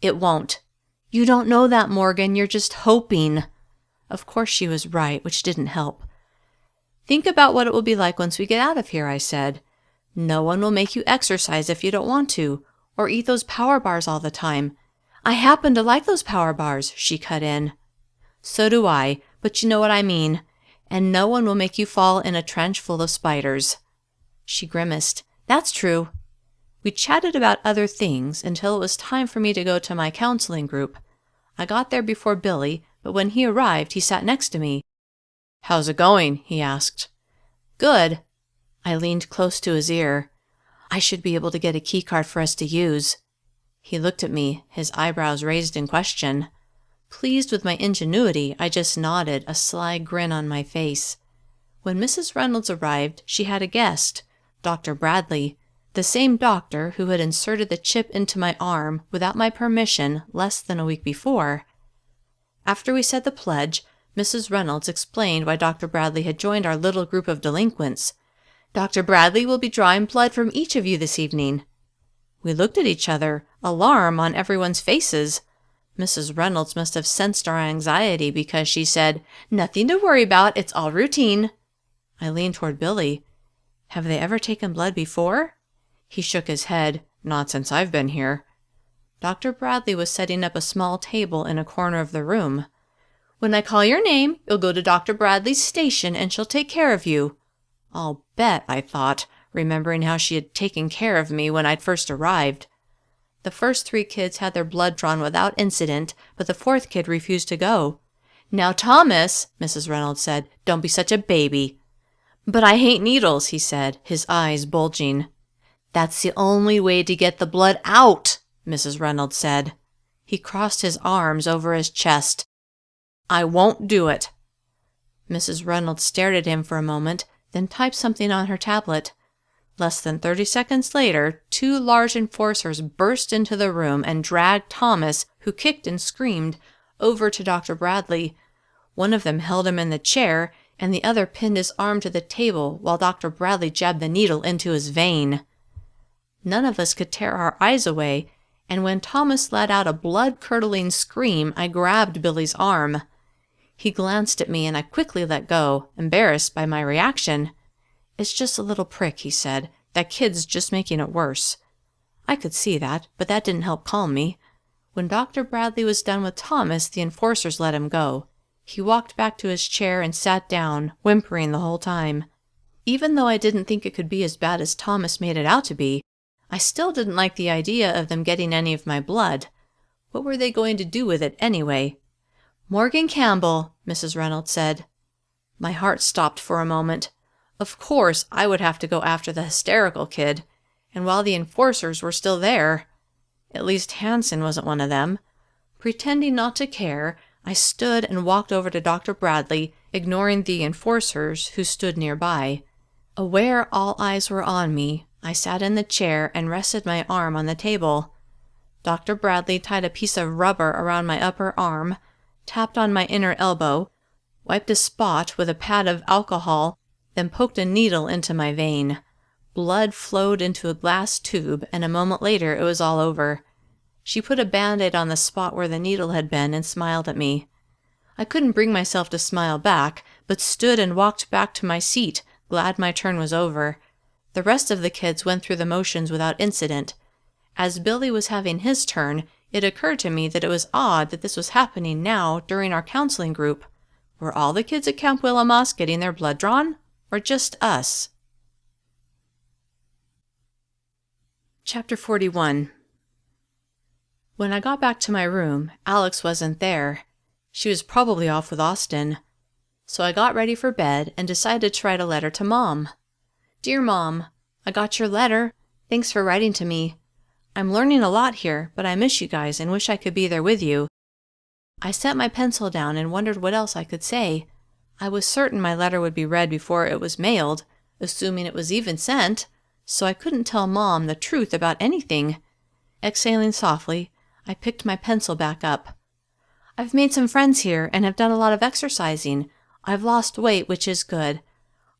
[SPEAKER 2] It won't. You don't know that, Morgan. You're just hoping. Of course she was right, which didn't help. Think about what it will be like once we get out of here, I said. No one will make you exercise if you don't want to, or eat those power bars all the time. I happen to like those power bars, she cut in. So do I, but you know what I mean. And no one will make you fall in a trench full of spiders. She grimaced. That's true. We chatted about other things until it was time for me to go to my counseling group. I got there before Billy, but when he arrived, he sat next to me. How's it going? He asked. Good. I leaned close to his ear. I should be able to get a keycard for us to use. He looked at me, his eyebrows raised in question. Pleased with my ingenuity, I just nodded, a sly grin on my face. When Mrs. Reynolds arrived, she had a guest, Dr. Bradley, the same doctor who had inserted the chip into my arm without my permission less than a week before. After we said the pledge, Mrs. Reynolds explained why Dr. Bradley had joined our little group of delinquents. Dr. Bradley will be drawing blood from each of you this evening. We looked at each other, alarm on everyone's faces. Mrs. Reynolds must have sensed our anxiety because she said, Nothing to worry about, it's all routine. I leaned toward Billy. Have they ever taken blood before? He shook his head. Not since I've been here. Dr. Bradley was setting up a small table in a corner of the room. When I call your name, you'll go to Dr. Bradley's station and she'll take care of you. I'll bet, I thought, remembering how she had taken care of me when I'd first arrived. The first 3 kids had their blood drawn without incident, but the 4th kid refused to go. Now, Thomas, Mrs. Reynolds said, don't be such a baby. But I hate needles, he said, his eyes bulging. That's the only way to get the blood out, Mrs. Reynolds said. He crossed his arms over his chest. I won't do it. Mrs. Reynolds stared at him for a moment, then typed something on her tablet. Less than 30 seconds later, 2 large enforcers burst into the room and dragged Thomas, who kicked and screamed, over to Dr. Bradley. One of them held him in the chair, and the other pinned his arm to the table while Dr. Bradley jabbed the needle into his vein. None of us could tear our eyes away, and when Thomas let out a blood-curdling scream, I grabbed Billy's arm. He glanced at me, and I quickly let go, embarrassed by my reaction. It's just a little prick, he said. That kid's just making it worse. I could see that, but that didn't help calm me. When Dr. Bradley was done with Thomas, the enforcers let him go. He walked back to his chair and sat down, whimpering the whole time. Even though I didn't think it could be as bad as Thomas made it out to be, I still didn't like the idea of them getting any of my blood. What were they going to do with it anyway? Morgan Campbell, Mrs. Reynolds said. My heart stopped for a moment. Of course, I would have to go after the hysterical kid, and while the enforcers were still there, at least Hanson wasn't one of them. Pretending not to care, I stood and walked over to Dr. Bradley, ignoring the enforcers who stood nearby. Aware all eyes were on me, I sat in the chair and rested my arm on the table. Dr. Bradley tied a piece of rubber around my upper arm, tapped on my inner elbow, wiped a spot with a pad of alcohol, then poked a needle into my vein. Blood flowed into a glass tube, and a moment later it was all over. She put a Band-Aid on the spot where the needle had been and smiled at me. I couldn't bring myself to smile back, but stood and walked back to my seat, glad my turn was over. The rest of the kids went through the motions without incident. As Billy was having his turn, it occurred to me that it was odd that this was happening now during our counseling group. Were all the kids at Camp Willamos getting their blood drawn, or just us? Chapter 41. When I got back to my room, Alex wasn't there. She was probably off with Austin. So I got ready for bed and decided to write a letter to Mom. Dear Mom, I got your letter. Thanks for writing to me. I'm learning a lot here, but I miss you guys and wish I could be there with you. I set my pencil down and wondered what else I could say. I was certain my letter would be read before it was mailed, assuming it was even sent, so I couldn't tell Mom the truth about anything. Exhaling softly, I picked my pencil back up. I've made some friends here and have done a lot of exercising. I've lost weight, which is good.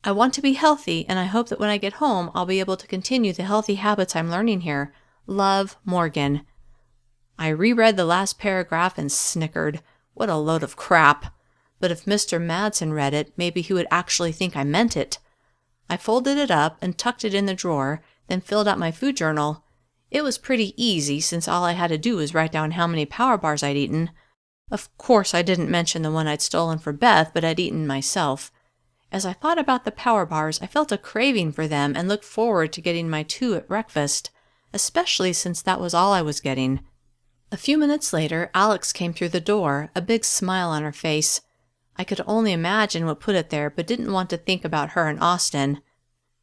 [SPEAKER 2] I want to be healthy, and I hope that when I get home, I'll be able to continue the healthy habits I'm learning here. Love, Morgan. I reread the last paragraph and snickered. What a load of crap. But if Mr. Madsen read it, maybe he would actually think I meant it. I folded it up and tucked it in the drawer, then filled out my food journal. It was pretty easy since all I had to do was write down how many power bars I'd eaten. Of course, I didn't mention the one I'd stolen for Beth, but I'd eaten myself. As I thought about the power bars, I felt a craving for them and looked forward to getting my 2 at breakfast, especially since that was all I was getting. A few minutes later, Alex came through the door, a big smile on her face. I could only imagine what put it there, but didn't want to think about her and Austin.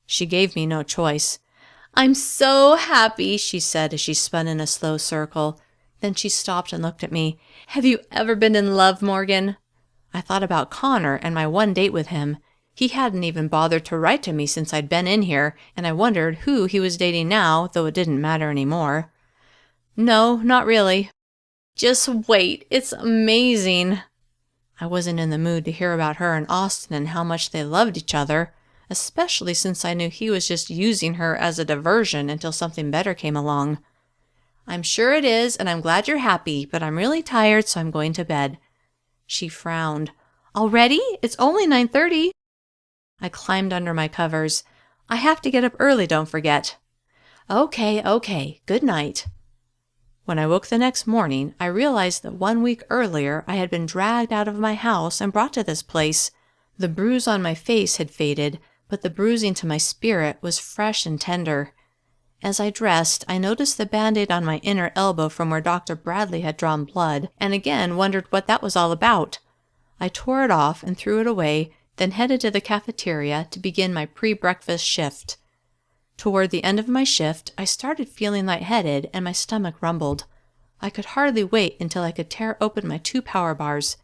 [SPEAKER 2] She gave me no choice. "I'm so happy," she said as she spun in a slow circle. Then she stopped and looked at me. "Have you ever been in love, Morgan?" I thought about Connor and my one date with him. He hadn't even bothered to write to me since I'd been in here, and I wondered who he was dating now, though it didn't matter anymore. "No, not really." "Just wait. It's amazing." I wasn't in the mood to hear about her and Austin and how much they loved each other, especially since I knew he was just using her as a diversion until something better came along. "I'm sure it is, and I'm glad you're happy, but I'm really tired, so I'm going to bed." She frowned. "Already? It's only 9:30. I climbed under my covers. "I have to get up early, don't forget." Okay. Good night." When I woke the next morning, I realized that 1 week earlier I had been dragged out of my house and brought to this place. The bruise on my face had faded, but the bruising to my spirit was fresh and tender. As I dressed, I noticed the Band-Aid on my inner elbow from where Dr. Bradley had drawn blood, and again wondered what that was all about. I tore it off and threw it away, then headed to the cafeteria to begin my pre-breakfast shift. Toward the end of my shift, I started feeling lightheaded and my stomach rumbled. I could hardly wait until I could tear open my 2 power bars.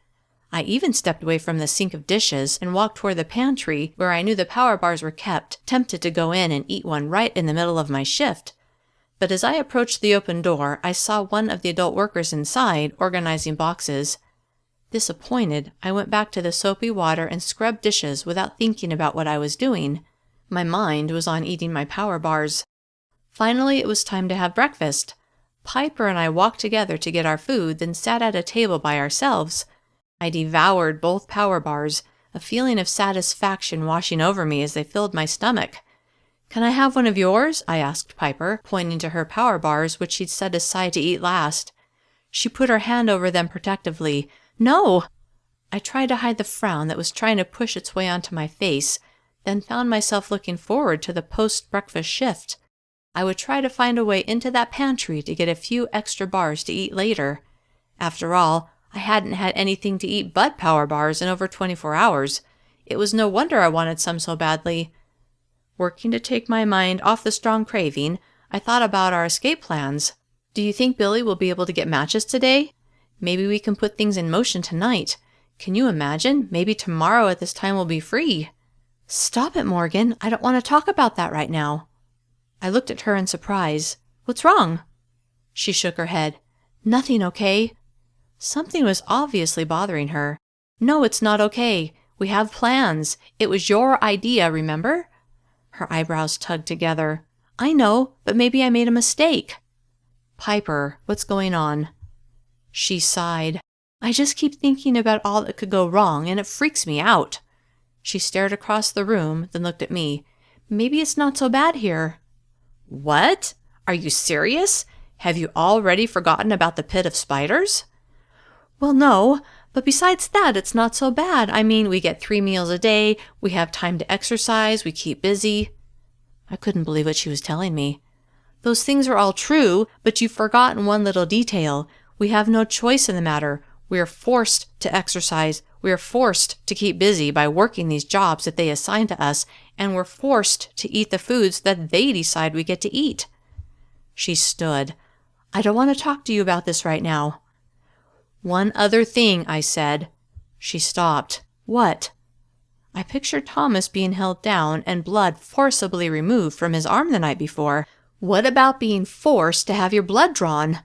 [SPEAKER 2] I even stepped away from the sink of dishes and walked toward the pantry where I knew the power bars were kept, tempted to go in and eat one right in the middle of my shift. But as I approached the open door, I saw one of the adult workers inside organizing boxes. Disappointed, I went back to the soapy water and scrubbed dishes without thinking about what I was doing. My mind was on eating my power bars. Finally, it was time to have breakfast. Piper and I walked together to get our food, then sat at a table by ourselves. I devoured both power bars, a feeling of satisfaction washing over me as they filled my stomach. "Can I have one of yours?" I asked Piper, pointing to her power bars, which she'd set aside to eat last. She put her hand over them protectively. "No!" I tried to hide the frown that was trying to push its way onto my face, then found myself looking forward to the post-breakfast shift. I would try to find a way into that pantry to get a few extra bars to eat later. After all, I hadn't had anything to eat but power bars in over 24 hours. It was no wonder I wanted some so badly. Working to take my mind off the strong craving, I thought about our escape plans. "Do you think Billy will be able to get matches today? Maybe we can put things in motion tonight. Can you imagine? Maybe tomorrow at this time we'll be free." "Stop it, Morgan. I don't want to talk about that right now." I looked at her in surprise. "What's wrong?" She shook her head. "Nothing, okay?" Something was obviously bothering her. "No, it's not okay. We have plans. It was your idea, remember?" Her eyebrows tugged together. "I know, but maybe I made a mistake." "Piper, what's going on?" She sighed. "I just keep thinking about all that could go wrong, and it freaks me out." She stared across the room, then looked at me. "Maybe it's not so bad here." "What? Are you serious? Have you already forgotten about the pit of spiders?" "Well, no, but besides that, it's not so bad. I mean, we get 3 meals a day, we have time to exercise, we keep busy." I couldn't believe what she was telling me. "Those things are all true, but you've forgotten one little detail. We have no choice in the matter. We are forced to exercise. We are forced to keep busy by working these jobs that they assign to us, and we're forced to eat the foods that they decide we get to eat." She stood. "I don't want to talk to you about this right now." "One other thing," I said. She stopped. "What?" I pictured Thomas being held down and blood forcibly removed from his arm the night before. "What about being forced to have your blood drawn?"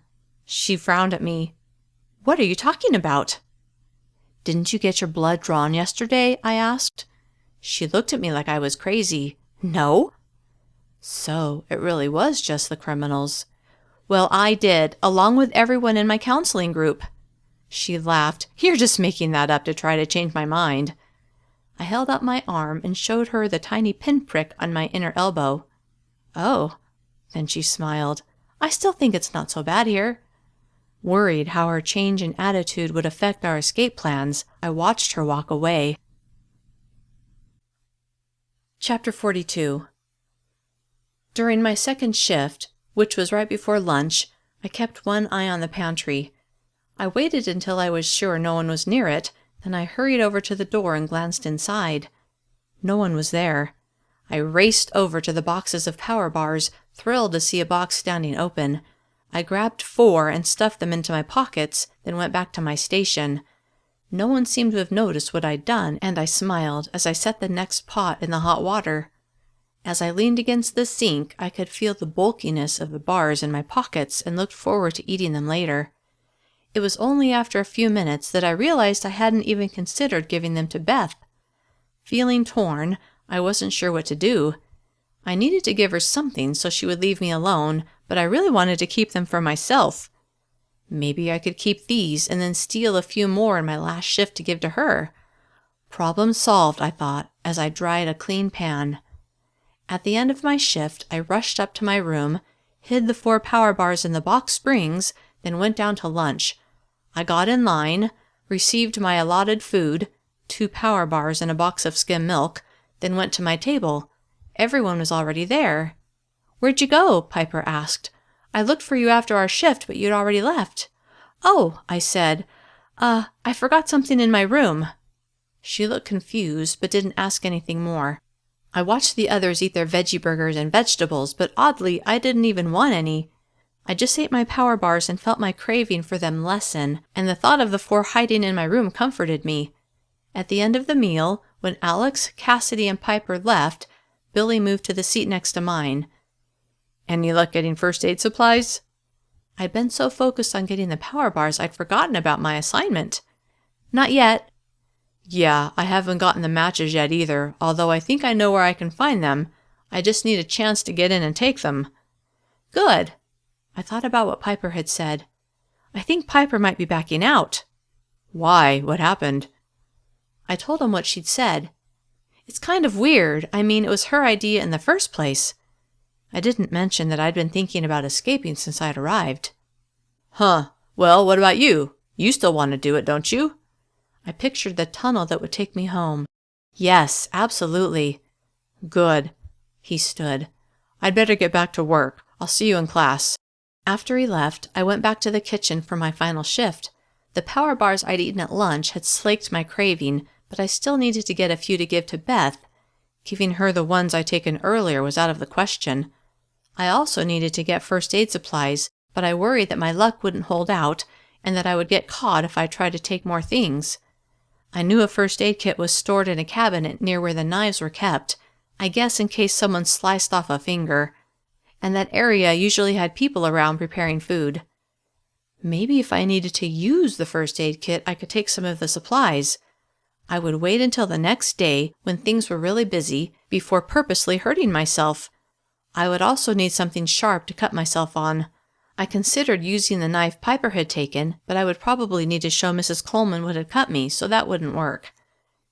[SPEAKER 2] She frowned at me. What are you talking about?" "Didn't you get your blood drawn yesterday?" I asked. She looked at me like I was crazy. "No." So it really was just the criminals. "Well, I did, along with everyone in my counseling group." She laughed. "You're just making that up to try to change my mind." I held up my arm and showed her the tiny pinprick on my inner elbow. "Oh." Then she smiled. "I still think it's not so bad here." Worried how her change in attitude would affect our escape plans, I watched her walk away. Chapter 42. During my second shift, which was right before lunch, I kept one eye on the pantry. I waited until I was sure no one was near it, then I hurried over to the door and glanced inside. No one was there. I raced over to the boxes of power bars, thrilled to see a box standing open. I grabbed 4 and stuffed them into my pockets, then went back to my station. No one seemed to have noticed what I'd done, and I smiled as I set the next pot in the hot water. As I leaned against the sink, I could feel the bulkiness of the bars in my pockets and looked forward to eating them later. It was only after a few minutes that I realized I hadn't even considered giving them to Beth. Feeling torn, I wasn't sure what to do. I needed to give her something so she would leave me alone, but I really wanted to keep them for myself. Maybe I could keep these and then steal a few more in my last shift to give to her. Problem solved, I thought, as I dried a clean pan. At the end of my shift, I rushed up to my room, hid the 4 power bars in the box springs, then went down to lunch. I got in line, received my allotted food, 2 power bars and a box of skim milk, then went to my table. Everyone was already there. "Where'd you go?" Piper asked. "I looked for you after our shift, but you'd already left." "Oh," I said. I forgot something in my room." She looked confused, but didn't ask anything more. I watched the others eat their veggie burgers and vegetables, but oddly, I didn't even want any. I just ate my power bars and felt my craving for them lessen, and the thought of the 4 hiding in my room comforted me. At the end of the meal, when Alex, Cassidy, and Piper left, Billy moved to the seat next to mine. "Any luck getting first aid supplies?" I'd been so focused on getting the power bars I'd forgotten about my assignment. "Not yet." "Yeah, I haven't gotten the matches yet either, although I think I know where I can find them. I just need a chance to get in and take them." "Good." I thought about what Piper had said. I think Piper might be backing out. "Why? What happened?" I told him what she'd said. It's kind of weird. I mean, it was her idea in the first place. I didn't mention that I'd been thinking about escaping since I'd arrived. "Huh. Well, what about you? You still want to do it, don't you?" I pictured the tunnel that would take me home. "Yes, absolutely." "Good." He stood. "I'd better get back to work. I'll see you in class." After he left, I went back to the kitchen for my final shift. The power bars I'd eaten at lunch had slaked my craving, but I still needed to get a few to give to Beth. Giving her the ones I'd taken earlier was out of the question. I also needed to get first aid supplies, but I worried that my luck wouldn't hold out and that I would get caught if I tried to take more things. I knew a first aid kit was stored in a cabinet near where the knives were kept, I guess in case someone sliced off a finger, and that area usually had people around preparing food. Maybe if I needed to use the first aid kit, I could take some of the supplies. I would wait until the next day, when things were really busy, before purposely hurting myself. I would also need something sharp to cut myself on. I considered using the knife Piper had taken, but I would probably need to show Mrs. Coleman what had cut me, so that wouldn't work.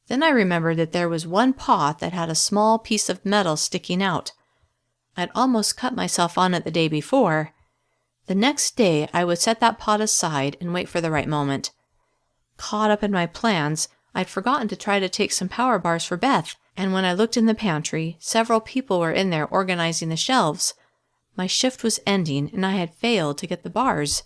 [SPEAKER 2] Then I remembered that there was one pot that had a small piece of metal sticking out. I'd almost cut myself on it the day before. The next day, I would set that pot aside and wait for the right moment. Caught up in my plans, I'd forgotten to try to take some power bars for Beth, and when I looked in the pantry, several people were in there organizing the shelves. My shift was ending, and I had failed to get the bars.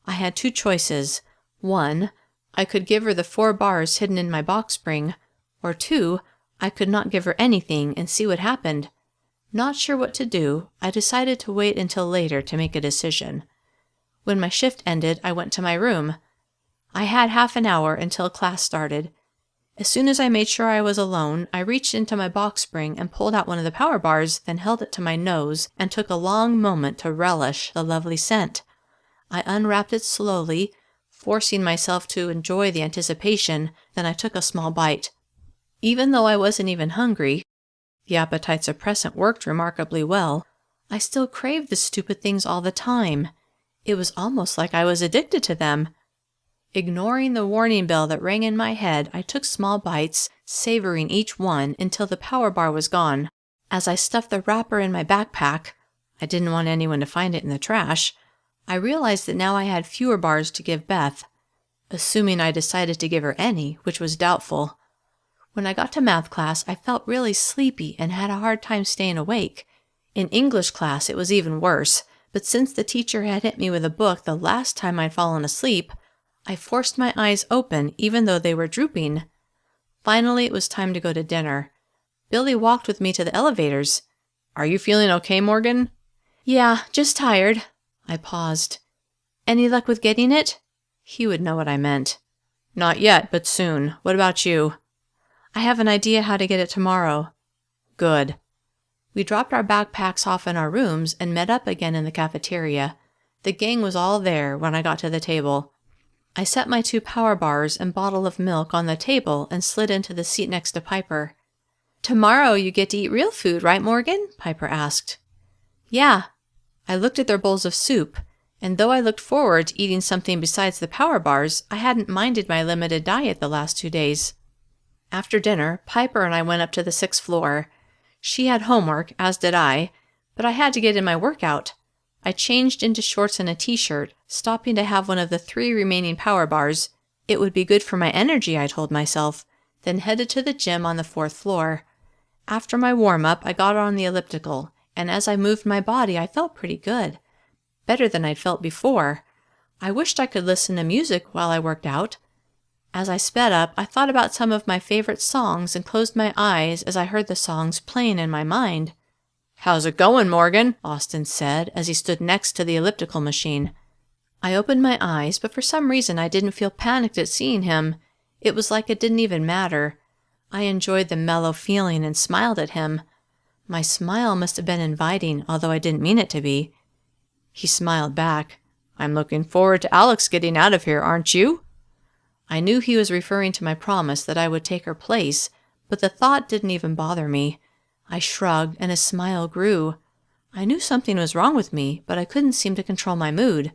[SPEAKER 2] I had 2 choices. 1, I could give her the 4 bars hidden in my box spring, or 2, I could not give her anything and see what happened. Not sure what to do, I decided to wait until later to make a decision. When my shift ended, I went to my room. I had half an hour until class started. As soon as I made sure I was alone, I reached into my box spring and pulled out one of the power bars, then held it to my nose and took a long moment to relish the lovely scent. I unwrapped it slowly, Forcing myself to enjoy the anticipation, then I took a small bite. Even though I wasn't even hungry, the appetite suppressant worked remarkably well, I still craved the stupid things all the time. It was almost like I was addicted to them. Ignoring the warning bell that rang in my head, I took small bites, savoring each one until the power bar was gone. As I stuffed the wrapper in my backpack, I didn't want anyone to find it in the trash, I realized that now I had fewer bars to give Beth, assuming I decided to give her any, which was doubtful. When I got to math class, I felt really sleepy and had a hard time staying awake. In English class, it was even worse, but since the teacher had hit me with a book the last time I'd fallen asleep, I forced my eyes open even though they were drooping. Finally, it was time to go to dinner. Billy walked with me to the elevators. "Are you feeling okay, Morgan?" "Yeah, just tired." I paused. "Any luck with getting it?" He would know what I meant. "Not yet, but soon. What about you?" "I have an idea how to get it tomorrow." "Good." We dropped our backpacks off in our rooms and met up again in the cafeteria. The gang was all there when I got to the table. I set my 2 power bars and bottle of milk on the table and slid into the seat next to Piper. "Tomorrow you get to eat real food, right, Morgan?" Piper asked. "Yeah." I looked at their bowls of soup, and though I looked forward to eating something besides the power bars, I hadn't minded my limited diet the last 2 days. After dinner, Piper and I went up to the 6th floor. She had homework, as did I, but I had to get in my workout. I changed into shorts and a t-shirt, stopping to have one of the 3 remaining power bars. It would be good for my energy, I told myself, then headed to the gym on the 4th floor. After my warm-up, I got on the elliptical, and as I moved my body, I felt pretty good. Better than I'd felt before. I wished I could listen to music while I worked out. As I sped up, I thought about some of my favorite songs and closed my eyes as I heard the songs playing in my mind. "How's it going, Morgan?" Austin said as he stood next to the elliptical machine. I opened my eyes, but for some reason I didn't feel panicked at seeing him. It was like it didn't even matter. I enjoyed the mellow feeling and smiled at him. My smile must have been inviting, although I didn't mean it to be. He smiled back. "I'm looking forward to Alex getting out of here, aren't you?" I knew he was referring to my promise that I would take her place, but the thought didn't even bother me. I shrugged, and his smile grew. I knew something was wrong with me, but I couldn't seem to control my mood.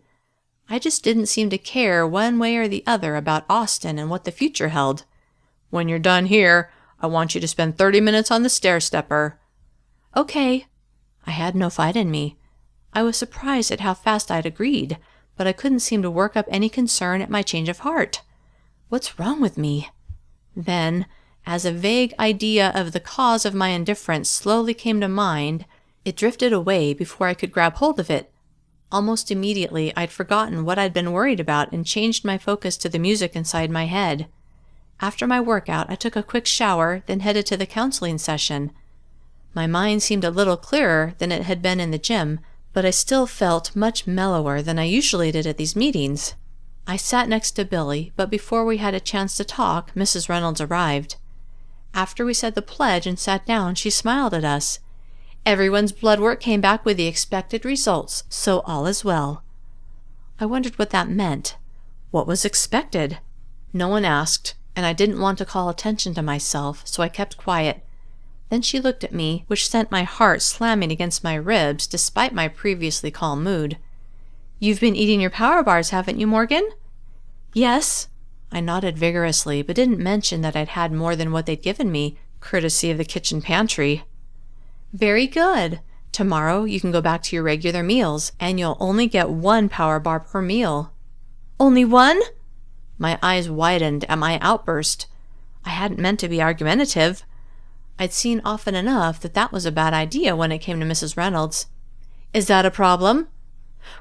[SPEAKER 2] I just didn't seem to care one way or the other about Austin and what the future held. "When you're done here, I want you to spend 30 minutes on the stair-stepper." "Okay." I had no fight in me. I was surprised at how fast I'd agreed, but I couldn't seem to work up any concern at my change of heart. What's wrong with me? Then, as a vague idea of the cause of my indifference slowly came to mind, it drifted away before I could grab hold of it. Almost immediately, I'd forgotten what I'd been worried about and changed my focus to the music inside my head. After my workout, I took a quick shower, then headed to the counseling session. My mind seemed a little clearer than it had been in the gym, but I still felt much mellower than I usually did at these meetings. I sat next to Billy, but before we had a chance to talk, Mrs. Reynolds arrived. After we said the pledge and sat down, she smiled at us. "Everyone's blood work came back with the expected results, so all is well." I wondered what that meant. What was expected? No one asked, and I didn't want to call attention to myself, so I kept quiet. Then she looked at me, which sent my heart slamming against my ribs despite my previously calm mood. "You've been eating your power bars, haven't you, Morgan?" "Yes." I nodded vigorously, but didn't mention that I'd had more than what they'd given me, courtesy of the kitchen pantry. "Very good. Tomorrow you can go back to your regular meals, and you'll only get 1 power bar per meal." "Only 1?" My eyes widened at my outburst. I hadn't meant to be argumentative. I'd seen often enough that that was a bad idea when it came to Mrs. Reynolds. "Is that a problem?"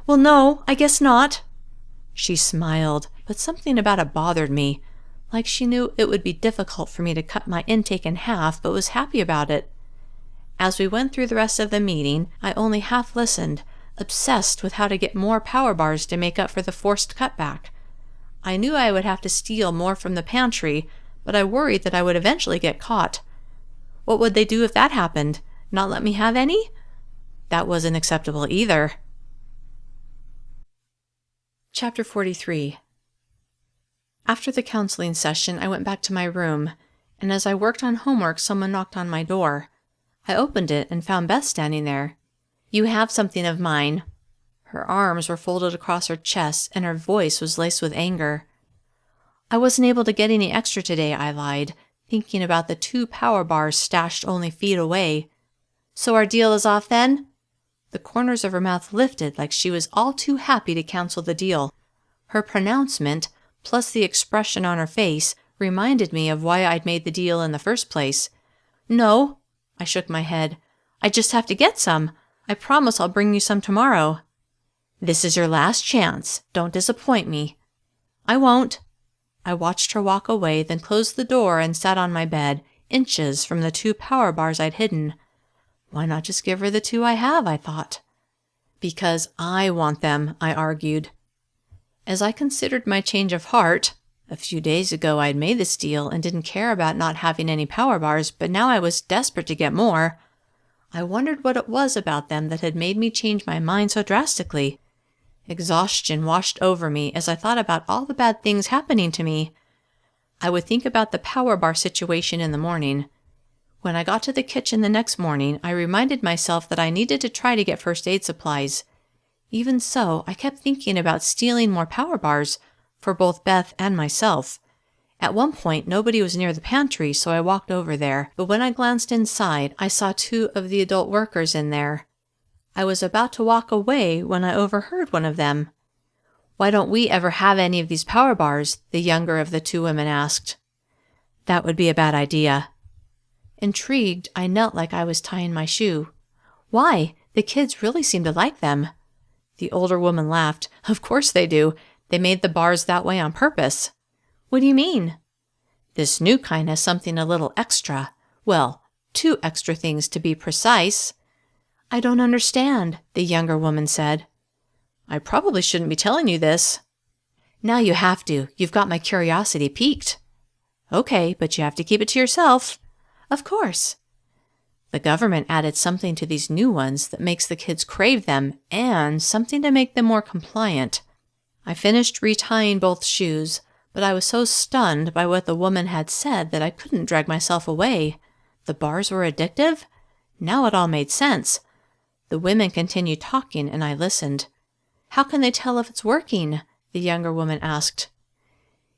[SPEAKER 2] "Well, no, I guess not." She smiled, but something about it bothered me, like she knew it would be difficult for me to cut my intake in half, but was happy about it. As we went through the rest of the meeting, I only half listened, obsessed with how to get more power bars to make up for the forced cutback. I knew I would have to steal more from the pantry, but I worried that I would eventually get caught. What would they do if that happened? Not let me have any? That wasn't acceptable either. Chapter 43. After the counseling session, I went back to my room, and as I worked on homework, someone knocked on my door. I opened it and found Beth standing there. "You have something of mine." Her arms were folded across her chest, and her voice was laced with anger. "I wasn't able to get any extra today," I lied, thinking about the 2 power bars stashed only feet away. "So our deal is off then?" The corners of her mouth lifted like she was all too happy to cancel the deal. Her pronouncement, plus the expression on her face, reminded me of why I'd made the deal in the first place. "No," I shook my head. "I just have to get some. I promise I'll bring you some tomorrow." "This is your last chance. Don't disappoint me." "I won't." I watched her walk away, then closed the door and sat on my bed, inches from the 2 power bars I'd hidden. Why not just give her the 2 I have, I thought. "Because I want them," I argued. As I considered my change of heart, a few days ago I'd made this deal and didn't care about not having any power bars, but now I was desperate to get more. I wondered what it was about them that had made me change my mind so drastically. Exhaustion washed over me as I thought about all the bad things happening to me. I would think about the power bar situation in the morning. When I got to the kitchen the next morning, I reminded myself that I needed to try to get first aid supplies. Even so, I kept thinking about stealing more power bars for both Beth and myself. At one point, nobody was near the pantry, so I walked over there, but when I glanced inside, I saw 2 of the adult workers in there. I was about to walk away when I overheard one of them. "Why don't we ever have any of these power bars?" the younger of the 2 women asked. "That would be a bad idea." Intrigued, I knelt like I was tying my shoe. "Why? The kids really seem to like them." The older woman laughed. "Of course they do. They made the bars that way on purpose." "What do you mean?" "This new kind has something a little extra. Well, 2 extra things to be precise." "I don't understand," the younger woman said. "I probably shouldn't be telling you this." "Now you have to. You've got my curiosity piqued." "Okay, but you have to keep it to yourself." "Of course." "The government added something to these new ones that makes the kids crave them, and something to make them more compliant." I finished retying both shoes, but I was so stunned by what the woman had said that I couldn't drag myself away. The bars were addictive? Now it all made sense. The women continued talking, and I listened. "How can they tell if it's working?" the younger woman asked.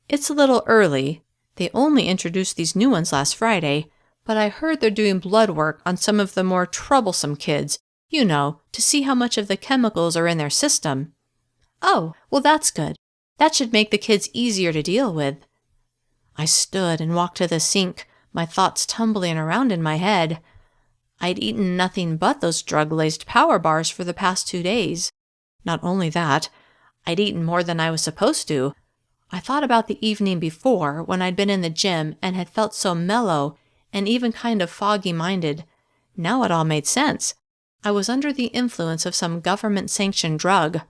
[SPEAKER 2] "It's a little early. They only introduced these new ones last Friday, but I heard they're doing blood work on some of the more troublesome kids, to see how much of the chemicals are in their system." "Oh, well that's good. That should make the kids easier to deal with." I stood and walked to the sink, my thoughts tumbling around in my head. I'd eaten nothing but those drug-laced power bars for the past 2 days. Not only that, I'd eaten more than I was supposed to. I thought about the evening before when I'd been in the gym and had felt so mellow and even kind of foggy-minded. Now it all made sense. I was under the influence of some government-sanctioned drug.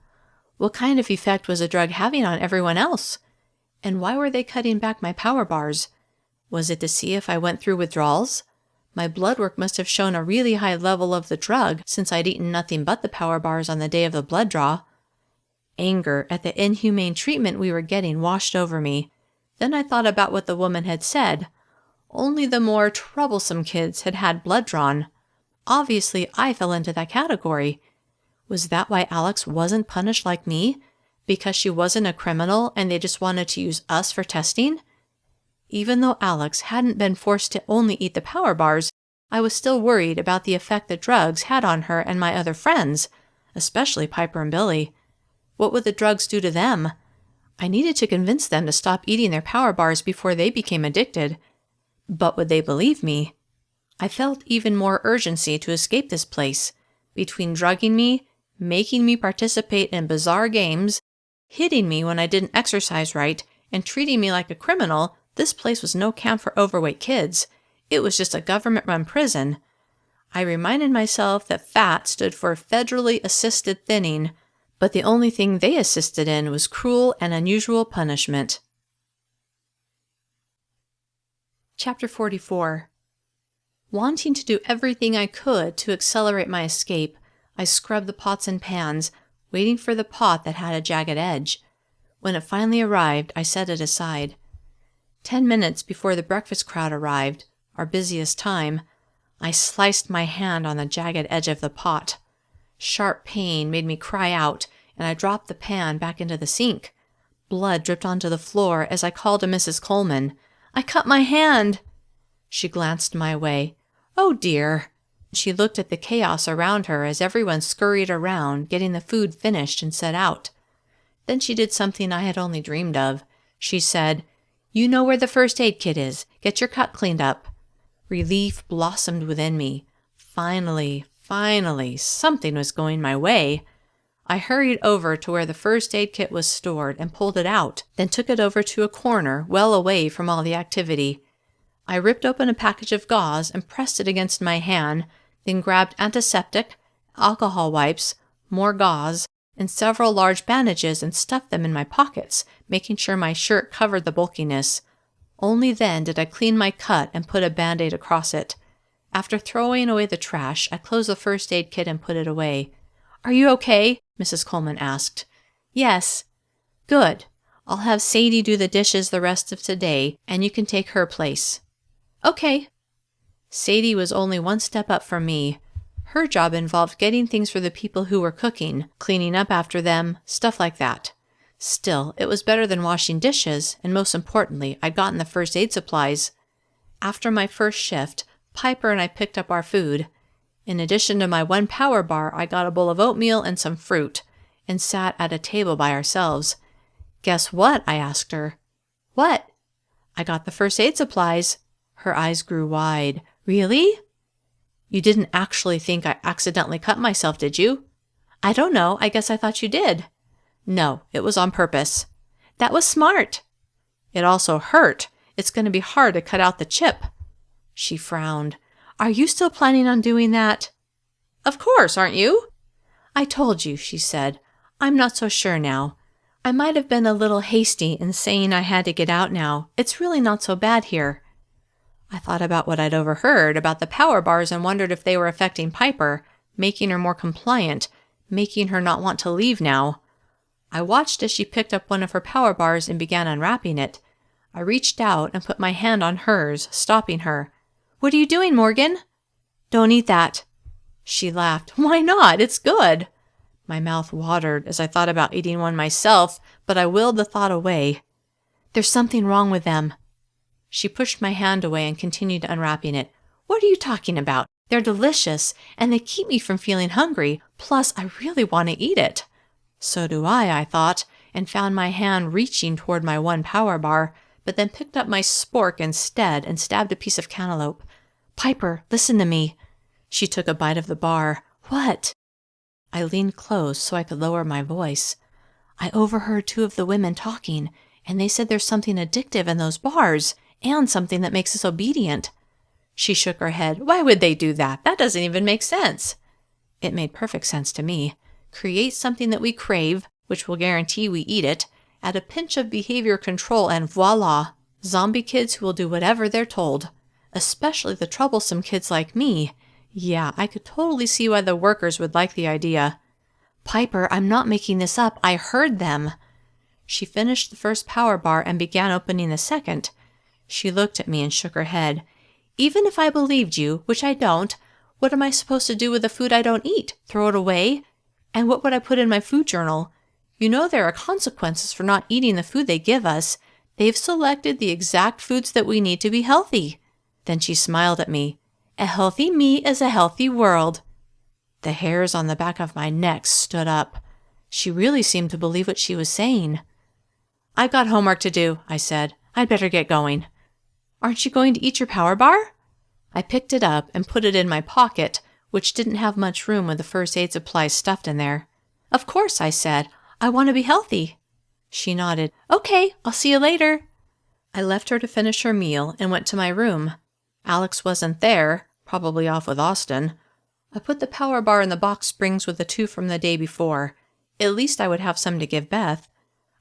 [SPEAKER 2] What kind of effect was the drug having on everyone else? And why were they cutting back my power bars? Was it to see if I went through withdrawals? My blood work must have shown a really high level of the drug since I'd eaten nothing but the power bars on the day of the blood draw. Anger at the inhumane treatment we were getting washed over me. Then I thought about what the woman had said. Only the more troublesome kids had had blood drawn. Obviously, I fell into that category. Was that why Alex wasn't punished like me? Because she wasn't a criminal and they just wanted to use us for testing? Even though Alex hadn't been forced to only eat the power bars, I was still worried about the effect the drugs had on her and my other friends, especially Piper and Billy. What would the drugs do to them? I needed to convince them to stop eating their power bars before they became addicted. But would they believe me? I felt even more urgency to escape this place. Between drugging me, making me participate in bizarre games, hitting me when I didn't exercise right, and treating me like a criminal, this place was no camp for overweight kids. It was just a government-run prison. I reminded myself that F.A.T stood for Federally Assisted Thinning, but the only thing they assisted in was cruel and unusual punishment. Chapter 44. Wanting to do everything I could to accelerate my escape, I scrubbed the pots and pans, waiting for the pot that had a jagged edge. When it finally arrived, I set it aside. 10 minutes before the breakfast crowd arrived, our busiest time, I sliced my hand on the jagged edge of the pot. Sharp pain made me cry out, and I dropped the pan back into the sink. Blood dripped onto the floor as I called to Mrs. Coleman. "I cut my hand!" She glanced my way. "Oh, dear." She looked at the chaos around her as everyone scurried around, getting the food finished and set out. Then she did something I had only dreamed of. She said, "You know where the first aid kit is. Get your cut cleaned up." Relief blossomed within me. Finally, something was going my way. I hurried over to where the first aid kit was stored and pulled it out, then took it over to a corner well away from all the activity. I ripped open a package of gauze and pressed it against my hand, then grabbed antiseptic, alcohol wipes, more gauze, and several large bandages and stuffed them in my pockets, making sure my shirt covered the bulkiness. Only then did I clean my cut and put a Band-Aid across it. After throwing away the trash, I closed the first aid kit and put it away. "Are you okay?" Mrs. Coleman asked. "Yes." "Good. I'll have Sadie do the dishes the rest of today, and you can take her place." "Okay." Sadie was only one step up from me. Her job involved getting things for the people who were cooking, cleaning up after them, stuff like that. Still, it was better than washing dishes, and most importantly, I'd gotten the first aid supplies. After my first shift, Piper and I picked up our food. In addition to my 1 power bar, I got a bowl of oatmeal and some fruit, and sat at a table by ourselves. "Guess what?" I asked her. "What?" "I got the first aid supplies." Her eyes grew wide. "Really?" "You didn't actually think I accidentally cut myself, did you?" "I don't know. I guess I thought you did." "No, it was on purpose." "That was smart." "It also hurt. It's going to be hard to cut out the chip." She frowned. "Are you still planning on doing that?" "Of course, aren't you?" "I told you," she said. "I'm not so sure now. I might have been a little hasty in saying I had to get out now. It's really not so bad here." I thought about what I'd overheard about the power bars and wondered if they were affecting Piper, making her more compliant, making her not want to leave now. I watched as she picked up one of her power bars and began unwrapping it. I reached out and put my hand on hers, stopping her. "What are you doing, Morgan?" "Don't eat that." She laughed. "Why not? It's good." My mouth watered as I thought about eating one myself, but I willed the thought away. "There's something wrong with them." She pushed my hand away and continued unwrapping it. "What are you talking about? They're delicious, and they keep me from feeling hungry. Plus, I really want to eat it." So do I thought, and found my hand reaching toward my 1 power bar, but then picked up my spork instead and stabbed a piece of cantaloupe. "Piper, listen to me." She took a bite of the bar. "What?" I leaned close so I could lower my voice. "I overheard 2 of the women talking, and they said there's something addictive in those bars, and something that makes us obedient." She shook her head. "Why would they do that? That doesn't even make sense." It made perfect sense to me. Create something that we crave, which will guarantee we eat it, add a pinch of behavior control, and voila, zombie kids who will do whatever they're told. Especially the troublesome kids like me. Yeah, I could totally see why the workers would like the idea. "Piper, I'm not making this up. I heard them." She finished the first power bar and began opening the second. She looked at me and shook her head. "Even if I believed you, which I don't, what am I supposed to do with the food I don't eat? Throw it away? And what would I put in my food journal? You know there are consequences for not eating the food they give us. They've selected the exact foods that we need to be healthy." Then she smiled at me. "A healthy me is a healthy world." The hairs on the back of my neck stood up. She really seemed to believe what she was saying. "I've got homework to do," I said. "I'd better get going." "Aren't you going to eat your power bar?" I picked it up and put it in my pocket, which didn't have much room with the first aid supplies stuffed in there. "Of course," I said. "I want to be healthy." She nodded. "Okay, I'll see you later." I left her to finish her meal and went to my room. Alex wasn't there, probably off with Austin. I put the power bar in the box springs with the 2 from the day before. At least I would have some to give Beth.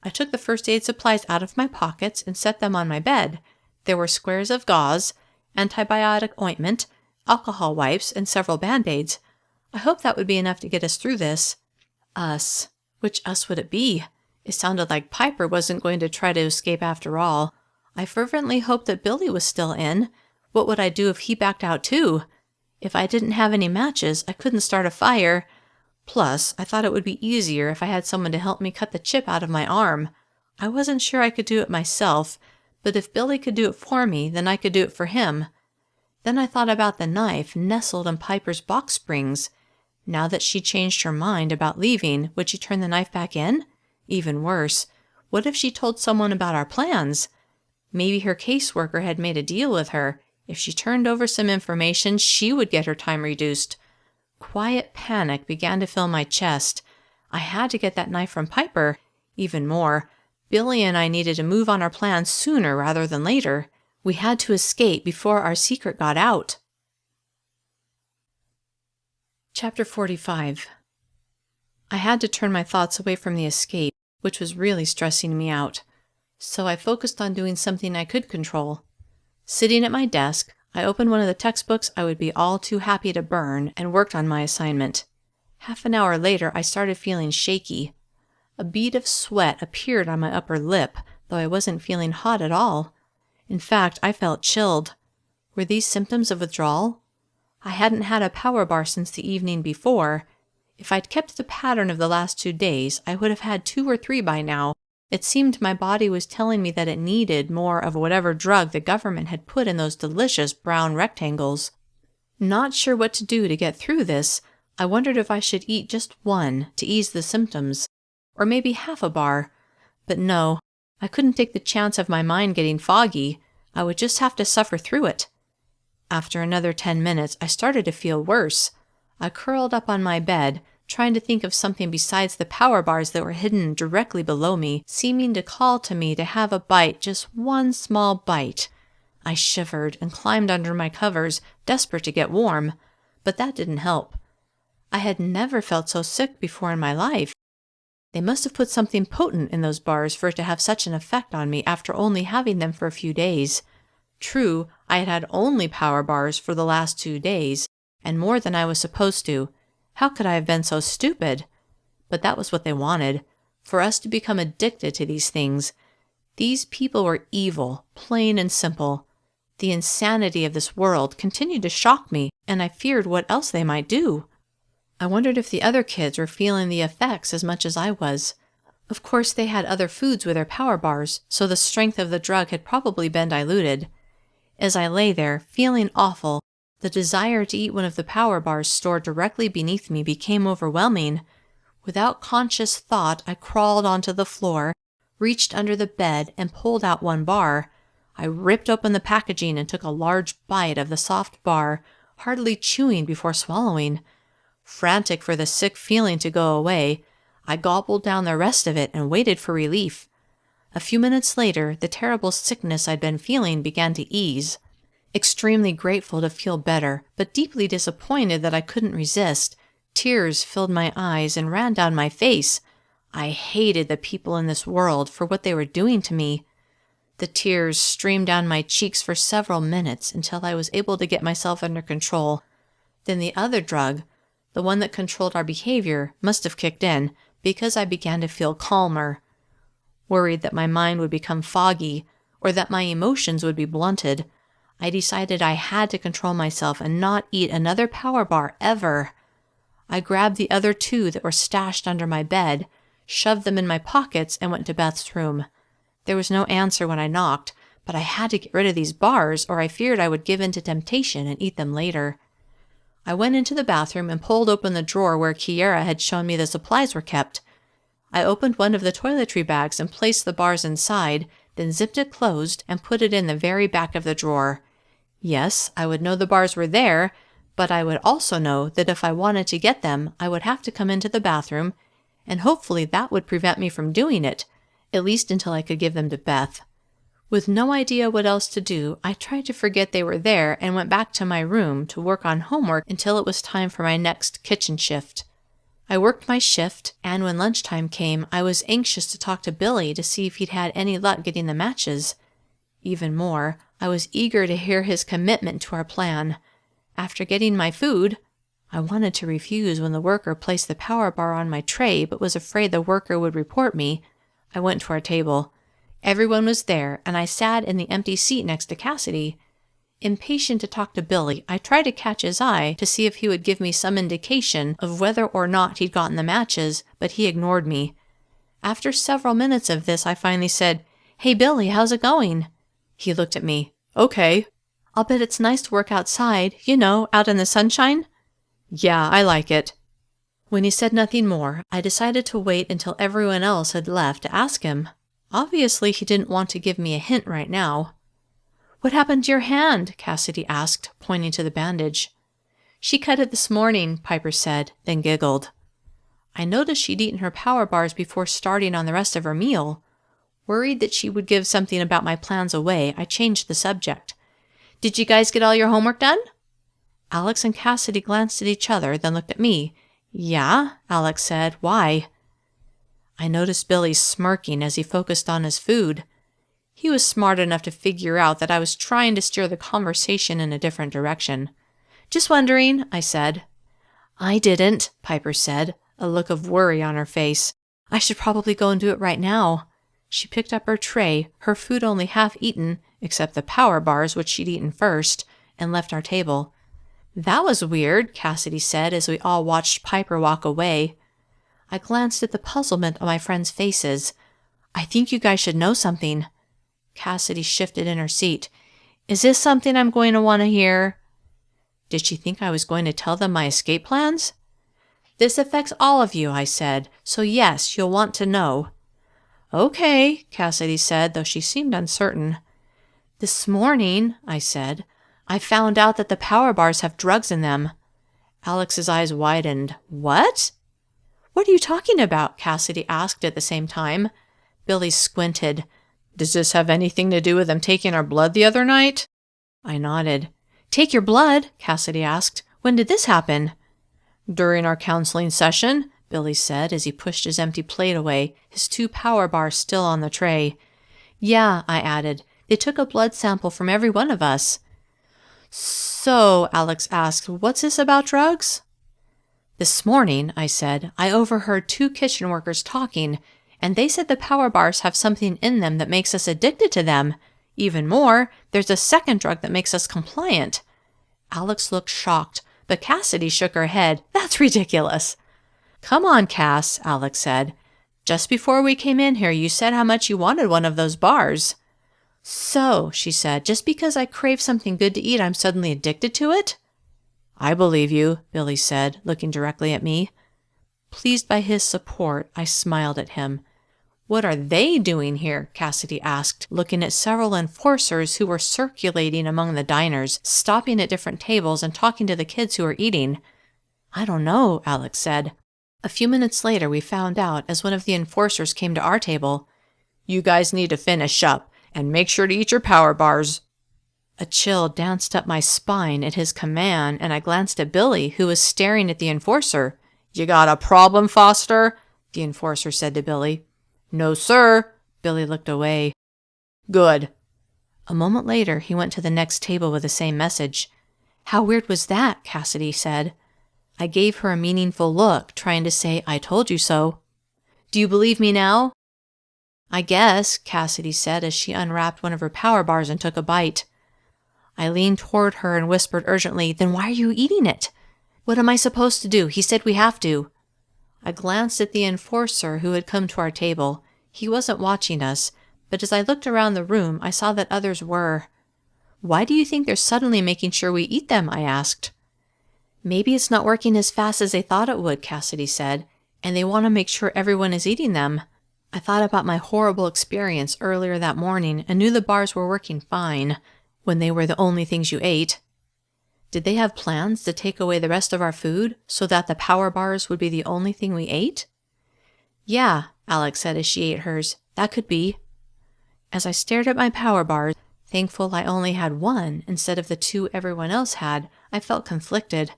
[SPEAKER 2] I took the first aid supplies out of my pockets and set them on my bed. There were squares of gauze, antibiotic ointment, alcohol wipes, and several Band-Aids. I hoped that would be enough to get us through this. Us. Which us would it be? It sounded like Piper wasn't going to try to escape after all. I fervently hoped that Billy was still in. What would I do if he backed out too? If I didn't have any matches, I couldn't start a fire. Plus, I thought it would be easier if I had someone to help me cut the chip out of my arm. I wasn't sure I could do it myself, but if Billy could do it for me, then I could do it for him. Then I thought about the knife nestled in Piper's box springs. Now that she changed her mind about leaving, would she turn the knife back in? Even worse, what if she told someone about our plans? Maybe her caseworker had made a deal with her. If she turned over some information, she would get her time reduced. Quiet panic began to fill my chest. I had to get that knife from Piper. Even more, Billy and I needed to move on our plans sooner rather than later. We had to escape before our secret got out. Chapter 45. I had to turn my thoughts away from the escape, which was really stressing me out. So I focused on doing something I could control. Sitting at my desk, I opened one of the textbooks I would be all too happy to burn and worked on my assignment. Half an hour later, I started feeling shaky. A bead of sweat appeared on my upper lip, though I wasn't feeling hot at all. In fact, I felt chilled. Were these symptoms of withdrawal? I hadn't had a power bar since the evening before. If I'd kept the pattern of the last 2 days, I would have had 2 or 3 by now. It seemed my body was telling me that it needed more of whatever drug the government had put in those delicious brown rectangles. Not sure what to do to get through this, I wondered if I should eat just one to ease the symptoms, or maybe half a bar. But no, I couldn't take the chance of my mind getting foggy. I would just have to suffer through it. After another 10 minutes, I started to feel worse. I curled up on my bed, trying to think of something besides the power bars that were hidden directly below me, seeming to call to me to have a bite, just one small bite. I shivered and climbed under my covers, desperate to get warm, but that didn't help. I had never felt so sick before in my life. They must have put something potent in those bars for it to have such an effect on me after only having them for a few days. True, I had had only power bars for the last 2 days, and more than I was supposed to. How could I have been so stupid? But that was what they wanted, for us to become addicted to these things. These people were evil, plain and simple. The insanity of this world continued to shock me, and I feared what else they might do. I wondered if the other kids were feeling the effects as much as I was. Of course, they had other foods with their power bars, so the strength of the drug had probably been diluted. As I lay there, feeling awful, the desire to eat one of the power bars stored directly beneath me became overwhelming. Without conscious thought, I crawled onto the floor, reached under the bed, and pulled out one bar. I ripped open the packaging and took a large bite of the soft bar, hardly chewing before swallowing. Frantic for the sick feeling to go away, I gobbled down the rest of it and waited for relief. A few minutes later, the terrible sickness I'd been feeling began to ease. Extremely grateful to feel better, but deeply disappointed that I couldn't resist, tears filled my eyes and ran down my face. I hated the people in this world for what they were doing to me. The tears streamed down my cheeks for several minutes until I was able to get myself under control. Then the other drug, the one that controlled our behavior, must have kicked in, because I began to feel calmer. Worried that my mind would become foggy, or that my emotions would be blunted, I decided I had to control myself and not eat another power bar ever. I grabbed the other 2 that were stashed under my bed, shoved them in my pockets, and went to Beth's room. There was no answer when I knocked, but I had to get rid of these bars, or I feared I would give in to temptation and eat them later. I went into the bathroom and pulled open the drawer where Kiera had shown me the supplies were kept. I opened one of the toiletry bags and placed the bars inside, then zipped it closed and put it in the very back of the drawer. Yes, I would know the bars were there, but I would also know that if I wanted to get them, I would have to come into the bathroom, and hopefully that would prevent me from doing it, at least until I could give them to Beth. With no idea what else to do, I tried to forget they were there and went back to my room to work on homework until it was time for my next kitchen shift. I worked my shift, and when lunchtime came, I was anxious to talk to Billy to see if he'd had any luck getting the matches. Even more, I was eager to hear his commitment to our plan. After getting my food, I wanted to refuse when the worker placed the power bar on my tray but was afraid the worker would report me. I went to our table. Everyone was there, and I sat in the empty seat next to Cassidy. Impatient to talk to Billy, I tried to catch his eye to see if he would give me some indication of whether or not he'd gotten the matches, but he ignored me. After several minutes of this, I finally said, "Hey Billy, how's it going?" He looked at me. "Okay." "I'll bet it's nice to work outside, out in the sunshine?" "Yeah, I like it." When he said nothing more, I decided to wait until everyone else had left to ask him. Obviously, he didn't want to give me a hint right now. "What happened to your hand?" Cassidy asked, pointing to the bandage. "She cut it this morning," Piper said, then giggled. I noticed she'd eaten her power bars before starting on the rest of her meal. Worried that she would give something about my plans away, I changed the subject. "Did you guys get all your homework done?" Alex and Cassidy glanced at each other, then looked at me. "Yeah," Alex said. "Why?" I noticed Billy smirking as he focused on his food. He was smart enough to figure out that I was trying to steer the conversation in a different direction. "Just wondering," I said. "I didn't," Piper said, a look of worry on her face. "I should probably go and do it right now." She picked up her tray, her food only half eaten, except the power bars, which she'd eaten first, and left our table. "That was weird," Cassidy said as we all watched Piper walk away. I glanced at the puzzlement on my friends' faces. "I think you guys should know something." Cassidy shifted in her seat. "Is this something I'm going to want to hear?" Did she think I was going to tell them my escape plans? "This affects all of you," I said, "so yes, you'll want to know." "Okay," Cassidy said, though she seemed uncertain. "This morning," I said, "I found out that the power bars have drugs in them." Alex's eyes widened. "What?" "What are you talking about?" Cassidy asked at the same time. Billy squinted. "Does this have anything to do with them taking our blood the other night?" I nodded. "Take your blood?" Cassidy asked. "When did this happen?" "During our counseling session," Billy said as he pushed his empty plate away, his 2 power bars still on the tray. "Yeah," I added. "They took a blood sample from every one of us." "So," Alex asked, "what's this about drugs?" "This morning," I said, "I overheard 2 kitchen workers talking, and they said the power bars have something in them that makes us addicted to them. Even more, there's a second drug that makes us compliant." Alex looked shocked, but Cassidy shook her head. "That's ridiculous." "Come on, Cass," Alex said. "Just before we came in here, you said how much you wanted one of those bars." "So," she said, "just because I crave something good to eat, I'm suddenly addicted to it?" "I believe you," Billy said, looking directly at me. Pleased by his support, I smiled at him. "What are they doing here?" Cassidy asked, looking at several enforcers who were circulating among the diners, stopping at different tables and talking to the kids who were eating. "I don't know," Alex said. A few minutes later, we found out as one of the enforcers came to our table. "You guys need to finish up, and make sure to eat your power bars." A chill danced up my spine at his command, and I glanced at Billy, who was staring at the enforcer. "You got a problem, Foster?" the enforcer said to Billy. "No, sir." Billy looked away. "Good." A moment later, he went to the next table with the same message. "How weird was that?" Cassidy said. I gave her a meaningful look, trying to say, "I told you so." "Do you believe me now?" "I guess," Cassidy said as she unwrapped one of her power bars and took a bite. I leaned toward her and whispered urgently, "Then why are you eating it?" "What am I supposed to do? He said we have to." I glanced at the enforcer who had come to our table. He wasn't watching us, but as I looked around the room, I saw that others were. "Why do you think they're suddenly making sure we eat them?" I asked. "Maybe it's not working as fast as they thought it would," Cassidy said, "and they want to make sure everyone is eating them." I thought about my horrible experience earlier that morning and knew the bars were working fine when they were the only things you ate. Did they have plans to take away the rest of our food so that the power bars would be the only thing we ate? "Yeah," Alex said as she ate hers. "That could be." As I stared at my power bars, thankful I only had one instead of the 2 everyone else had, I felt conflicted.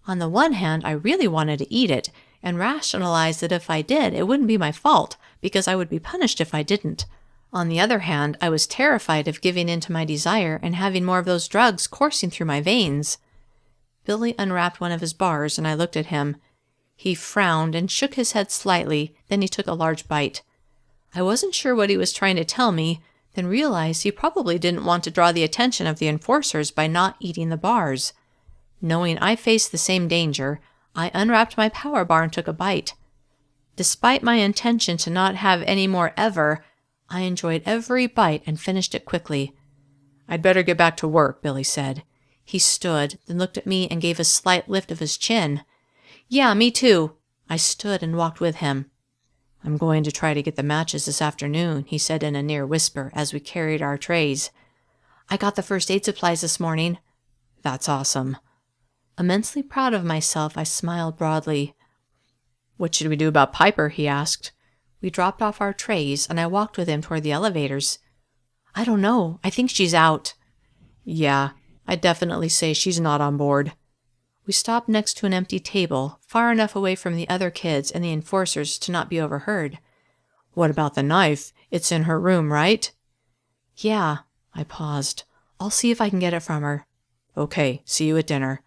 [SPEAKER 2] On the one hand, I really wanted to eat it and rationalized that if I did, it wouldn't be my fault because I would be punished if I didn't. On the other hand, I was terrified of giving in to my desire and having more of those drugs coursing through my veins. Billy unwrapped one of his bars and I looked at him. He frowned and shook his head slightly, then he took a large bite. I wasn't sure what he was trying to tell me, then realized he probably didn't want to draw the attention of the enforcers by not eating the bars. Knowing I faced the same danger, I unwrapped my power bar and took a bite. Despite my intention to not have any more ever, I enjoyed every bite and finished it quickly. "I'd better get back to work," Billy said. He stood, then looked at me and gave a slight lift of his chin. "Yeah, me too." I stood and walked with him. "I'm going to try to get the matches this afternoon," he said in a near whisper as we carried our trays. "I got the first aid supplies this morning." "That's awesome." Immensely proud of myself, I smiled broadly. "What should we do about Piper?" he asked. We dropped off our trays, and I walked with him toward the elevators. "I don't know. I think she's out." "Yeah, I'd definitely say she's not on board." We stopped next to an empty table, far enough away from the other kids and the enforcers to not be overheard. "What about the knife? It's in her room, right?" "Yeah." I paused. "I'll see if I can get it from her." "Okay, see you at dinner."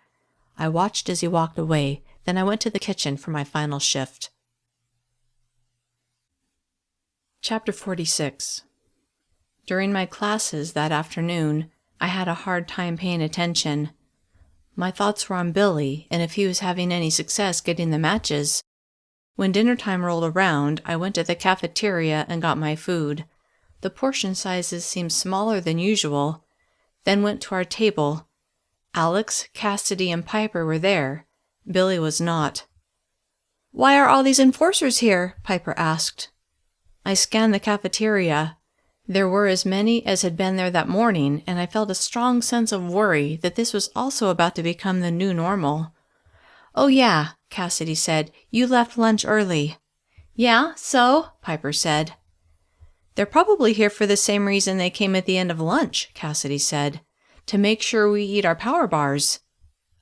[SPEAKER 2] I watched as he walked away, then I went to the kitchen for my final shift. Chapter 46. During my classes that afternoon, I had a hard time paying attention. My thoughts were on Billy and if he was having any success getting the matches. When dinner time rolled around, I went to the cafeteria and got my food. The portion sizes seemed smaller than usual, then went to our table. Alex, Cassidy, and Piper were there. Billy was not. "Why are all these enforcers here?" Piper asked. I scanned the cafeteria. There were as many as had been there that morning, and I felt a strong sense of worry that this was also about to become the new normal. "Oh yeah," Cassidy said. "You left lunch early." "Yeah, so?" Piper said. "They're probably here for the same reason they came at the end of lunch," Cassidy said. "To make sure we eat our power bars."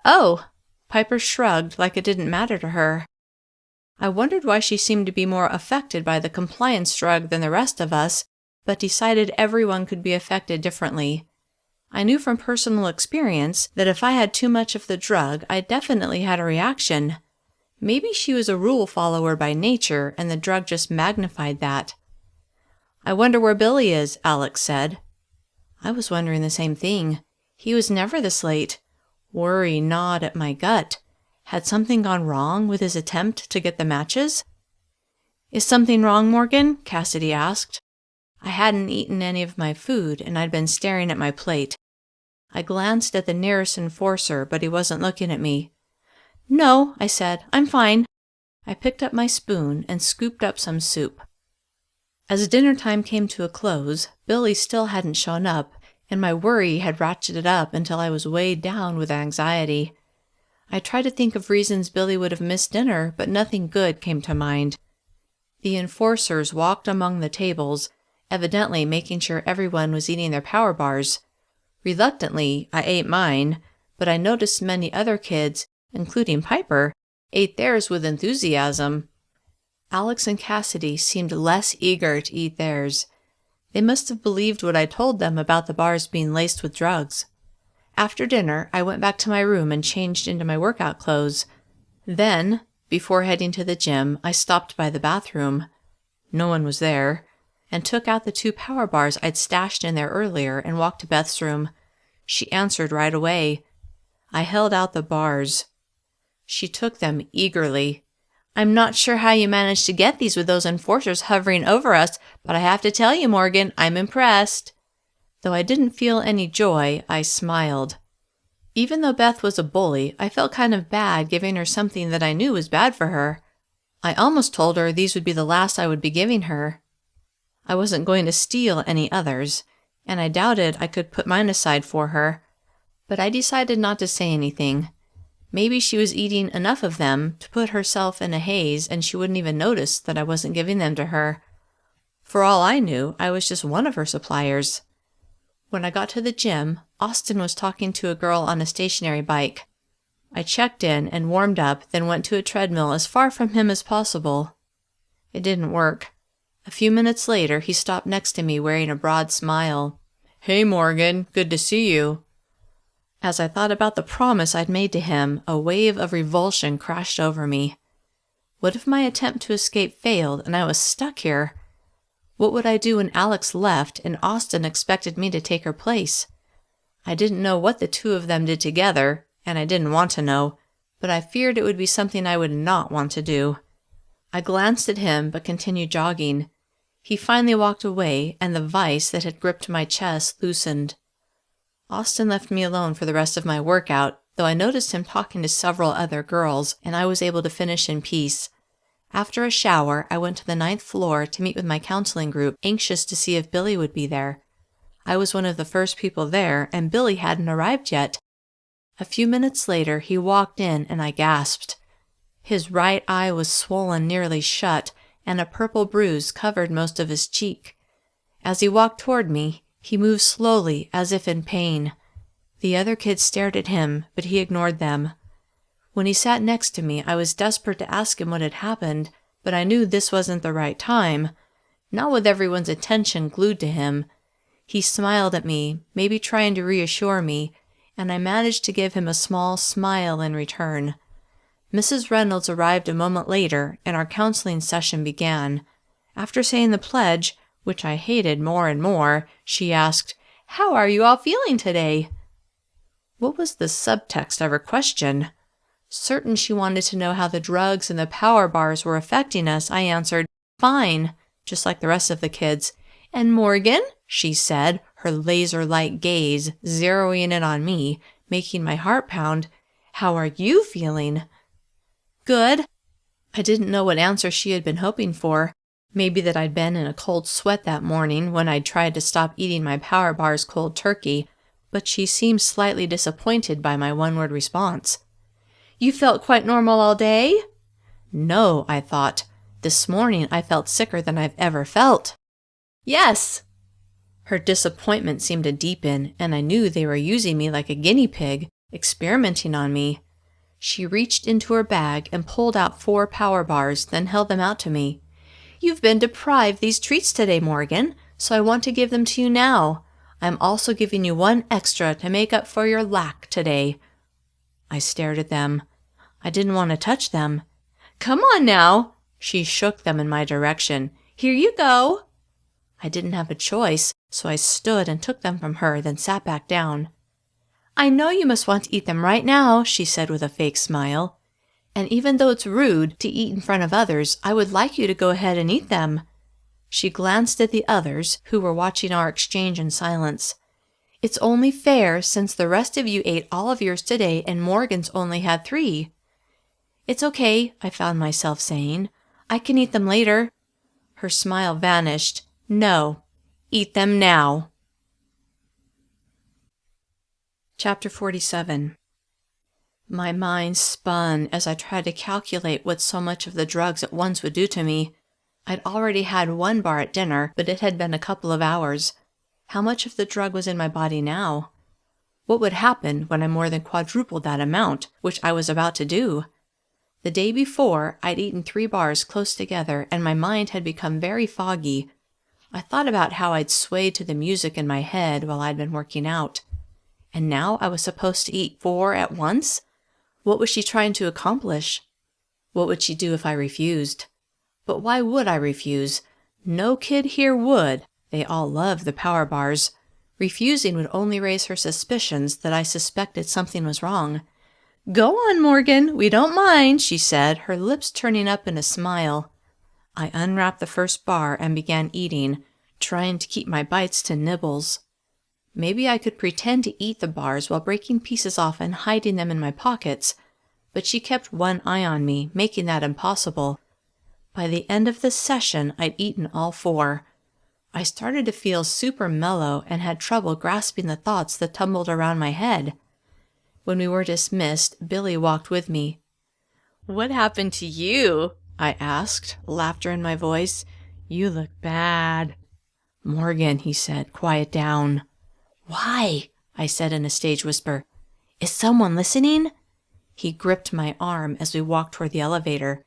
[SPEAKER 2] "Oh!" Piper shrugged like it didn't matter to her. I wondered why she seemed to be more affected by the compliance drug than the rest of us, but decided everyone could be affected differently. I knew from personal experience that if I had too much of the drug, I definitely had a reaction. Maybe she was a rule follower by nature, and the drug just magnified that. "I wonder where Billy is," Alex said. I was wondering the same thing. He was never this late. Worry gnawed at my gut. Had something gone wrong with his attempt to get the matches? "Is something wrong, Morgan?" Cassidy asked. I hadn't eaten any of my food, and I'd been staring at my plate. I glanced at the nearest enforcer, but he wasn't looking at me. "No," I said. "I'm fine." I picked up my spoon and scooped up some soup. As dinner time came to a close, Billy still hadn't shown up, and my worry had ratcheted up until I was weighed down with anxiety. I tried to think of reasons Billy would have missed dinner, but nothing good came to mind. The enforcers walked among the tables, evidently making sure everyone was eating their power bars. Reluctantly, I ate mine, but I noticed many other kids, including Piper, ate theirs with enthusiasm. Alex and Cassidy seemed less eager to eat theirs. They must have believed what I told them about the bars being laced with drugs. After dinner, I went back to my room and changed into my workout clothes. Then, before heading to the gym, I stopped by the bathroom. No one was there, and took out the 2 power bars I'd stashed in there earlier and walked to Beth's room. She answered right away. I held out the bars. She took them eagerly. "I'm not sure how you managed to get these with those enforcers hovering over us, but I have to tell you, Morgan, I'm impressed." Though I didn't feel any joy, I smiled. Even though Beth was a bully, I felt kind of bad giving her something that I knew was bad for her. I almost told her these would be the last I would be giving her. I wasn't going to steal any others, and I doubted I could put mine aside for her. But I decided not to say anything. Maybe she was eating enough of them to put herself in a haze and she wouldn't even notice that I wasn't giving them to her. For all I knew, I was just one of her suppliers. When I got to the gym, Austin was talking to a girl on a stationary bike. I checked in and warmed up, then went to a treadmill as far from him as possible. It didn't work. A few minutes later, he stopped next to me wearing a broad smile. "Hey, Morgan, good to see you." As I thought about the promise I'd made to him, a wave of revulsion crashed over me. What if my attempt to escape failed and I was stuck here? What would I do when Alex left and Austin expected me to take her place? I didn't know what the two of them did together, and I didn't want to know, but I feared it would be something I would not want to do. I glanced at him but continued jogging. He finally walked away, and the vice that had gripped my chest loosened. Austin left me alone for the rest of my workout, though I noticed him talking to several other girls, and I was able to finish in peace. After a shower, I went to the 9th floor to meet with my counseling group, anxious to see if Billy would be there. I was one of the first people there, and Billy hadn't arrived yet. A few minutes later, he walked in, and I gasped. His right eye was swollen nearly shut, and a purple bruise covered most of his cheek. As he walked toward me, he moved slowly, as if in pain. The other kids stared at him, but he ignored them. When he sat next to me, I was desperate to ask him what had happened, but I knew this wasn't the right time. Not with everyone's attention glued to him. He smiled at me, maybe trying to reassure me, and I managed to give him a small smile in return. Mrs. Reynolds arrived a moment later, and our counseling session began. After saying the pledge, which I hated more and more, she asked, "How are you all feeling today?" What was the subtext of her question? Certain she wanted to know how the drugs and the power bars were affecting us, I answered, "Fine," just like the rest of the kids. "And Morgan?" she said, her laser-like gaze zeroing in on me, making my heart pound. "How are you feeling?" "Good." I didn't know what answer she had been hoping for. Maybe that I'd been in a cold sweat that morning when I'd tried to stop eating my power bars cold turkey, but she seemed slightly disappointed by my one-word response. "You felt quite normal all day?" "No," I thought. "This morning I felt sicker than I've ever felt." "Yes." Her disappointment seemed to deepen, and I knew they were using me like a guinea pig, experimenting on me. She reached into her bag and pulled out 4 power bars, then held them out to me. "You've been deprived these treats today, Morgan, so I want to give them to you now. I'm also giving you 1 extra to make up for your lack today." I stared at them. I didn't want to touch them. "Come on now." She shook them in my direction. "Here you go." I didn't have a choice, so I stood and took them from her, then sat back down. "I know you must want to eat them right now," she said with a fake smile. "And even though it's rude to eat in front of others, I would like you to go ahead and eat them." She glanced at the others, who were watching our exchange in silence. "It's only fair since the rest of you ate all of yours today and Morgan's only had 3. "It's okay," I found myself saying. "I can eat them later." Her smile vanished. "No, eat them now." Chapter 47. My mind spun as I tried to calculate what so much of the drugs at once would do to me. I'd already had 1 bar at dinner, but it had been a couple of hours. How much of the drug was in my body now? What would happen when I more than quadrupled that amount, which I was about to do? The day before, I'd eaten 3 bars close together, and my mind had become very foggy. I thought about how I'd swayed to the music in my head while I'd been working out. And now I was supposed to eat 4 at once? What was she trying to accomplish? What would she do if I refused? But why would I refuse? No kid here would. They all loved the power bars. Refusing would only raise her suspicions that I suspected something was wrong. "Go on, Morgan, we don't mind," she said, her lips turning up in a smile. I unwrapped the first bar and began eating, trying to keep my bites to nibbles. Maybe I could pretend to eat the bars while breaking pieces off and hiding them in my pockets, but she kept one eye on me, making that impossible. By the end of the session, I'd eaten all 4. I started to feel super mellow and had trouble grasping the thoughts that tumbled around my head. When we were dismissed, Billy walked with me. "What happened to you?" I asked, laughter in my voice. "You look bad." "Morgan," he said, "quiet down." "Why?" I said in a stage whisper. "Is someone listening?" He gripped my arm as we walked toward the elevator.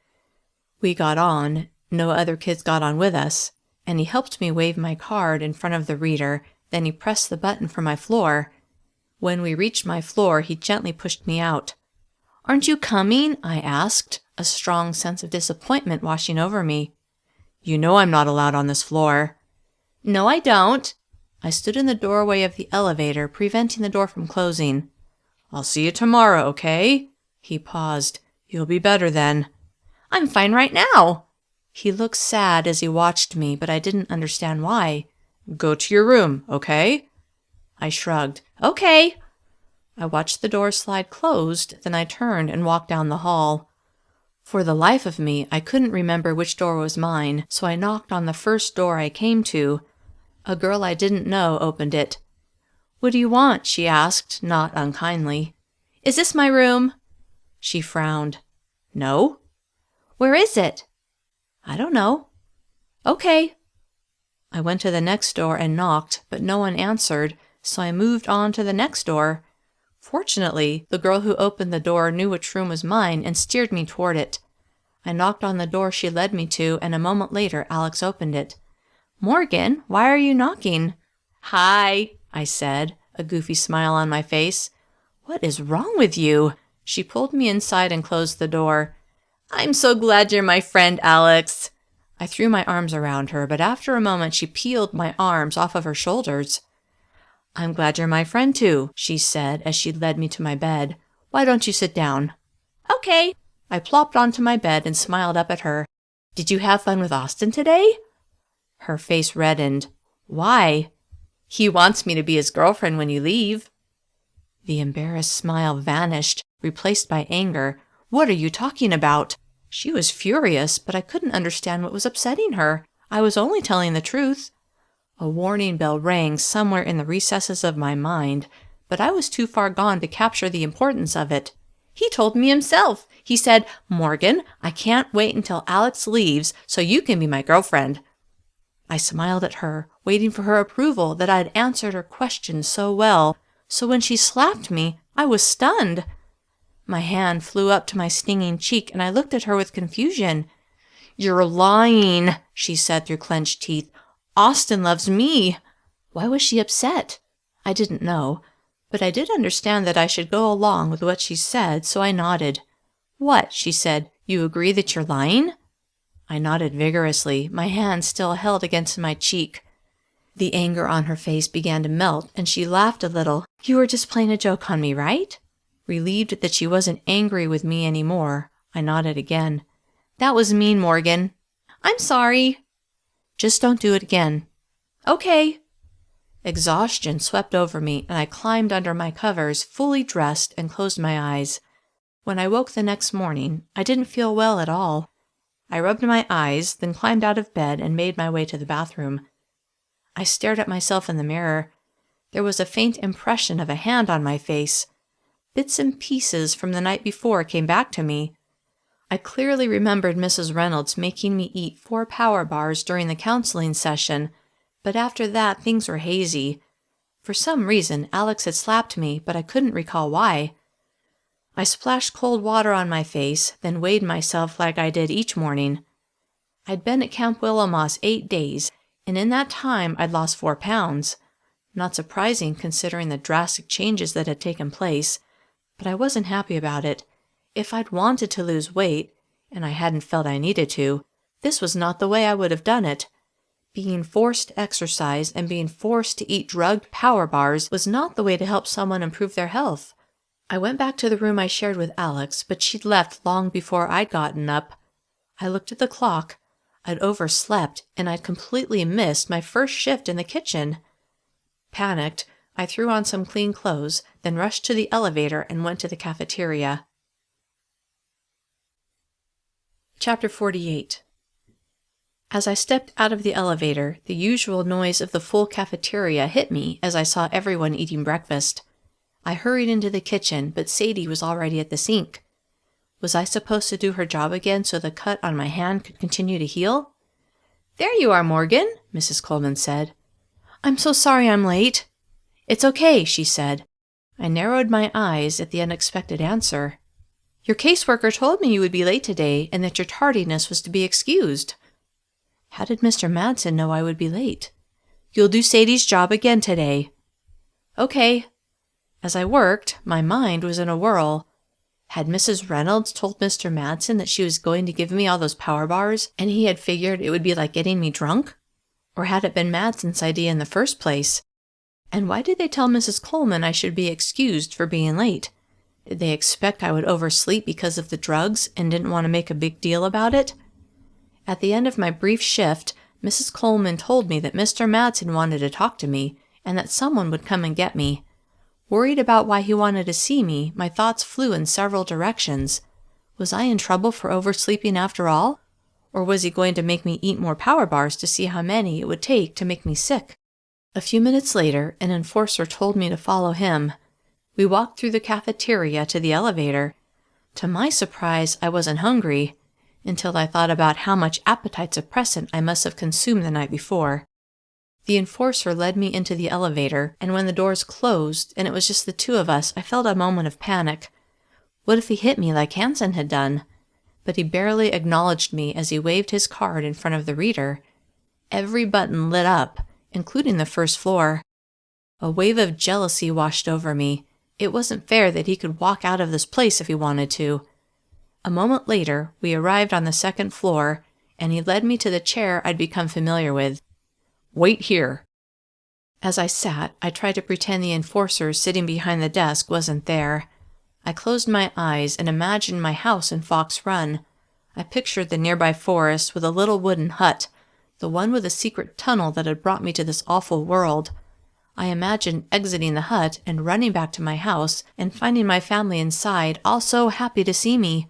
[SPEAKER 2] We got on. No other kids got on with us, and he helped me wave my card in front of the reader, then he pressed the button for my floor. When we reached my floor, he gently pushed me out. "Aren't you coming?" I asked, a strong sense of disappointment washing over me. "You know I'm not allowed on this floor." No, I don't. I stood in the doorway of the elevator, preventing the door from closing. I'll see you tomorrow, okay? He paused. You'll be better then. I'm fine right now. He looked sad as he watched me, but I didn't understand why. Go to your room, okay? I shrugged. Okay. I watched the door slide closed, then I turned and walked down the hall. For the life of me, I couldn't remember which door was mine, so I knocked on the first door I came to. A girl I didn't know opened it. What do you want? She asked, not unkindly. Is this my room? She frowned. No. Where is it? I don't know. Okay. I went to the next door and knocked, but no one answered, so I moved on to the next door. Fortunately, the girl who opened the door knew which room was mine and steered me toward it. I knocked on the door she led me to, and a moment later Alex opened it. Morgan, why are you knocking? Hi, I said, a goofy smile on my face. What is wrong with you? She pulled me inside and closed the door. I'm so glad you're my friend, Alex. I threw my arms around her, but after a moment she peeled my arms off of her shoulders. I'm glad you're my friend too, she said as she led me to my bed. Why don't you sit down? Okay. I plopped onto my bed and smiled up at her. Did you have fun with Austin today? Her face reddened. Why? He wants me to be his girlfriend when you leave. The embarrassed smile vanished, replaced by anger. What are you talking about? She was furious, but I couldn't understand what was upsetting her. I was only telling the truth. A warning bell rang somewhere in the recesses of my mind, but I was too far gone to capture the importance of it. He told me himself. He said, Morgan, I can't wait until Alex leaves so you can be my girlfriend. I smiled at her, waiting for her approval that I'd answered her question so well, so when she slapped me, I was stunned. My hand flew up to my stinging cheek, and I looked at her with confusion. You're lying, she said through clenched teeth. Austin loves me. Why was she upset? I didn't know, but I did understand that I should go along with what she said, so I nodded. What? She said. You agree that you're lying? I nodded vigorously, my hand still held against my cheek. The anger on her face began to melt, and she laughed a little. You were just playing a joke on me, right? Relieved that she wasn't angry with me anymore, I nodded again. That was mean, Morgan. I'm sorry. Just don't do it again. Okay. Exhaustion swept over me, and I climbed under my covers, fully dressed, and closed my eyes. When I woke the next morning, I didn't feel well at all. I rubbed my eyes, then climbed out of bed and made my way to the bathroom. I stared at myself in the mirror. There was a faint impression of a hand on my face. Bits and pieces from the night before came back to me. I clearly remembered Mrs. Reynolds making me eat 4 power bars during the counseling session, but after that things were hazy. For some reason, Alex had slapped me, but I couldn't recall why. I splashed cold water on my face, then weighed myself like I did each morning. I'd been at Camp Willowmoss 8 days, and in that time I'd lost 4 pounds. Not surprising considering the drastic changes that had taken place, but I wasn't happy about it. If I'd wanted to lose weight, and I hadn't felt I needed to, this was not the way I would have done it. Being forced to exercise and being forced to eat drugged power bars was not the way to help someone improve their health. I went back to the room I shared with Alex, but she'd left long before I'd gotten up. I looked at the clock. I'd overslept, and I'd completely missed my first shift in the kitchen. Panicked, I threw on some clean clothes, then rushed to the elevator and went to the cafeteria. Chapter 48. As I stepped out of the elevator, the usual noise of the full cafeteria hit me as I saw everyone eating breakfast. I hurried into the kitchen, but Sadie was already at the sink. Was I supposed to do her job again so the cut on my hand could continue to heal? There you are, Morgan, Mrs. Coleman said. I'm so sorry I'm late. It's okay, she said. I narrowed my eyes at the unexpected answer. Your caseworker told me you would be late today and that your tardiness was to be excused. How did Mr. Madsen know I would be late? You'll do Sadie's job again today. Okay. As I worked, my mind was in a whirl. Had Mrs. Reynolds told Mr. Madsen that she was going to give me all those power bars, and he had figured it would be like getting me drunk? Or had it been Madsen's idea in the first place? And why did they tell Mrs. Coleman I should be excused for being late? Did they expect I would oversleep because of the drugs and didn't want to make a big deal about it? At the end of my brief shift, Mrs. Coleman told me that Mr. Madsen wanted to talk to me and that someone would come and get me. Worried about why he wanted to see me, my thoughts flew in several directions. Was I in trouble for oversleeping after all? Or was he going to make me eat more power bars to see how many it would take to make me sick? A few minutes later, an enforcer told me to follow him. We walked through the cafeteria to the elevator. To my surprise, I wasn't hungry, until I thought about how much appetite suppressant I must have consumed the night before. The enforcer led me into the elevator, and when the doors closed and it was just the two of us, I felt a moment of panic. What if he hit me like Hansen had done? But he barely acknowledged me as he waved his card in front of the reader. Every button lit up, including the first floor. A wave of jealousy washed over me. It wasn't fair that he could walk out of this place if he wanted to. A moment later, we arrived on the second floor, and he led me to the chair I'd become familiar with. "Wait here." As I sat, I tried to pretend the enforcer sitting behind the desk wasn't there. I closed my eyes and imagined my house in Fox Run. I pictured the nearby forest with a little wooden hut, the one with a secret tunnel that had brought me to this awful world. I imagined exiting the hut and running back to my house and finding my family inside, all so happy to see me.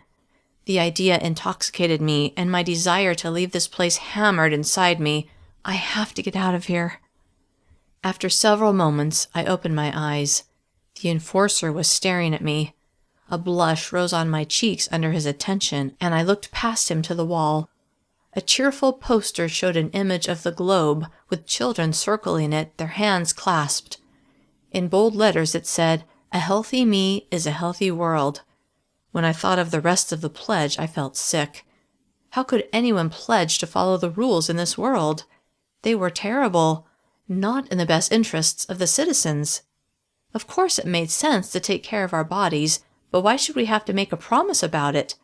[SPEAKER 2] The idea intoxicated me, and my desire to leave this place hammered inside me. I have to get out of here. After several moments, I opened my eyes. The enforcer was staring at me. A blush rose on my cheeks under his attention, and I looked past him to the wall. A cheerful poster showed an image of the globe, with children circling it, their hands clasped. In bold letters it said, "A healthy me is a healthy world." When I thought of the rest of the pledge, I felt sick. How could anyone pledge to follow the rules in this world? They were terrible, not in the best interests of the citizens. Of course it made sense to take care of our bodies, but why should we have to make a promise about it?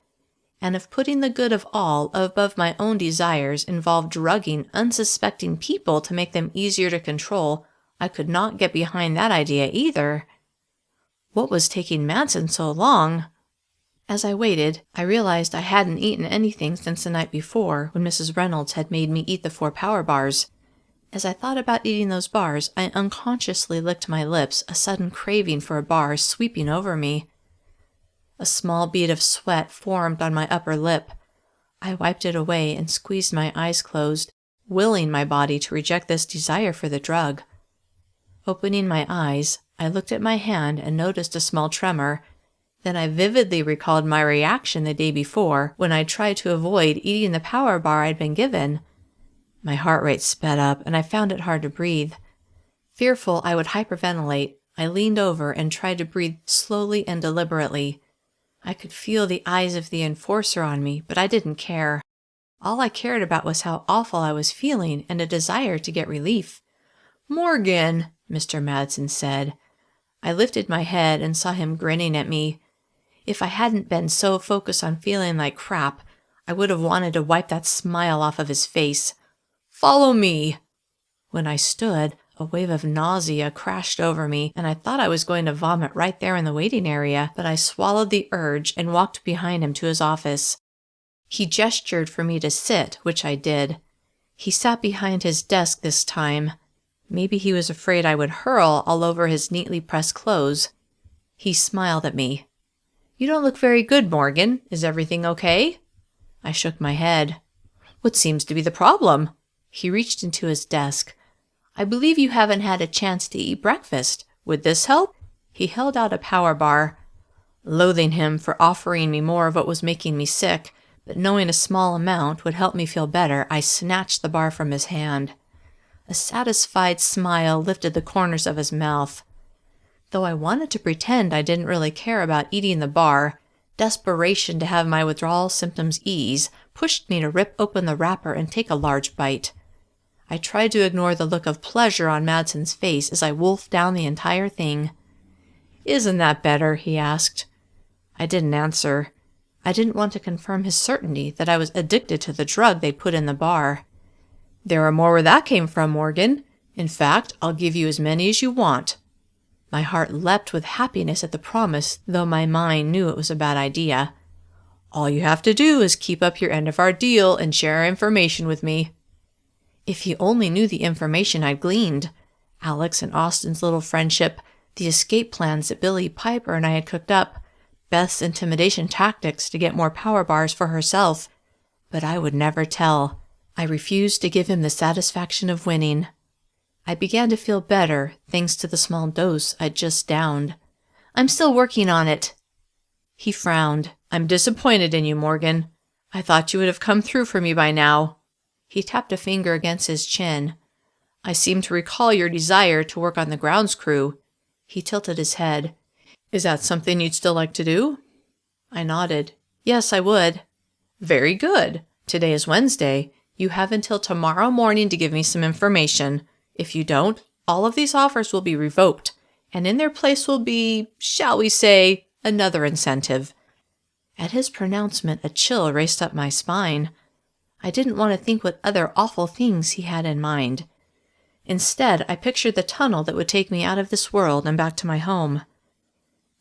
[SPEAKER 2] And if putting the good of all above my own desires involved drugging unsuspecting people to make them easier to control, I could not get behind that idea either. What was taking Madsen so long? As I waited, I realized I hadn't eaten anything since the night before, when Mrs. Reynolds had made me eat the 4 power bars. As I thought about eating those bars, I unconsciously licked my lips, a sudden craving for a bar sweeping over me. A small bead of sweat formed on my upper lip. I wiped it away and squeezed my eyes closed, willing my body to reject this desire for the drug. Opening my eyes, I looked at my hand and noticed a small tremor. Then I vividly recalled my reaction the day before when I tried to avoid eating the power bar I'd been given. My heart rate sped up and I found it hard to breathe. Fearful I would hyperventilate, I leaned over and tried to breathe slowly and deliberately. I could feel the eyes of the enforcer on me, but I didn't care. All I cared about was how awful I was feeling and a desire to get relief. "Morgan," Mr. Madsen said. I lifted my head and saw him grinning at me. If I hadn't been so focused on feeling like crap, I would have wanted to wipe that smile off of his face. "Follow me." When I stood, a wave of nausea crashed over me, and I thought I was going to vomit right there in the waiting area, but I swallowed the urge and walked behind him to his office. He gestured for me to sit, which I did. He sat behind his desk this time. Maybe he was afraid I would hurl all over his neatly pressed clothes. He smiled at me. "You don't look very good, Morgan. Is everything okay?" I shook my head. "What seems to be the problem?" He reached into his desk. "I believe you haven't had a chance to eat breakfast. Would this help?" He held out a power bar. Loathing him for offering me more of what was making me sick, but knowing a small amount would help me feel better, I snatched the bar from his hand. A satisfied smile lifted the corners of his mouth. Though I wanted to pretend I didn't really care about eating the bar, desperation to have my withdrawal symptoms ease pushed me to rip open the wrapper and take a large bite. I tried to ignore the look of pleasure on Madsen's face as I wolfed down the entire thing. "Isn't that better?" he asked. I didn't answer. I didn't want to confirm his certainty that I was addicted to the drug they'd put in the bar. There are more where that came from, Morgan. In fact, I'll give you as many as you want. My heart leapt with happiness at the promise, though my mind knew it was a bad idea. All you have to do is keep up your end of our deal and share our information with me. If he only knew the information I'd gleaned. Alex and Austin's little friendship, the escape plans that Billy, Piper, and I had cooked up, Beth's intimidation tactics to get more power bars for herself. But I would never tell. I refused to give him the satisfaction of winning. I began to feel better, thanks to the small dose I'd just downed. I'm still working on it. He frowned. I'm disappointed in you, Morgan. I thought you would have come through for me by now. He tapped a finger against his chin. I seem to recall your desire to work on the grounds crew. He tilted his head. Is that something you'd still like to do? I nodded. Yes, I would. Very good. Today is Wednesday. You have until tomorrow morning to give me some information. If you don't, all of these offers will be revoked, and in their place will be, shall we say, another incentive. At his pronouncement, a chill raced up my spine. I didn't want to think what other awful things he had in mind. Instead, I pictured the tunnel that would take me out of this world and back to my home.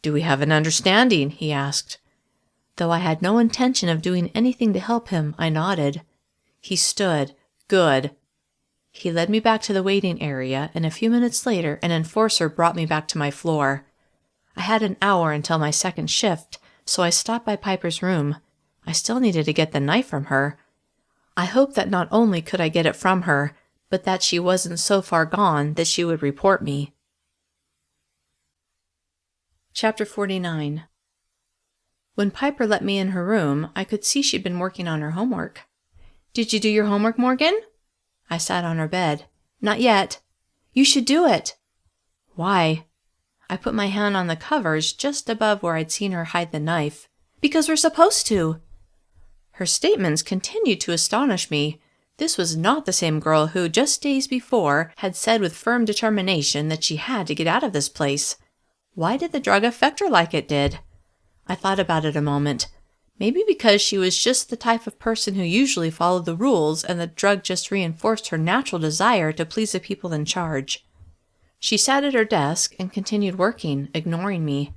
[SPEAKER 2] Do we have an understanding? He asked. Though I had no intention of doing anything to help him, I nodded. He stood. Good. He led me back to the waiting area, and a few minutes later, an enforcer brought me back to my floor. I had an hour until my second shift, so I stopped by Piper's room. I still needed to get the knife from her. I hoped that not only could I get it from her, but that she wasn't so far gone that she would report me. Chapter 49. When Piper let me in her room, I could see she'd been working on her homework. Did you do your homework, Morgan? I sat on her bed. Not yet. You should do it. Why? I put my hand on the covers just above where I'd seen her hide the knife. Because we're supposed to. Her statements continued to astonish me. This was not the same girl who, just days before, had said with firm determination that she had to get out of this place. Why did the drug affect her like it did? I thought about it a moment. Maybe because she was just the type of person who usually followed the rules and the drug just reinforced her natural desire to please the people in charge. She sat at her desk and continued working, ignoring me.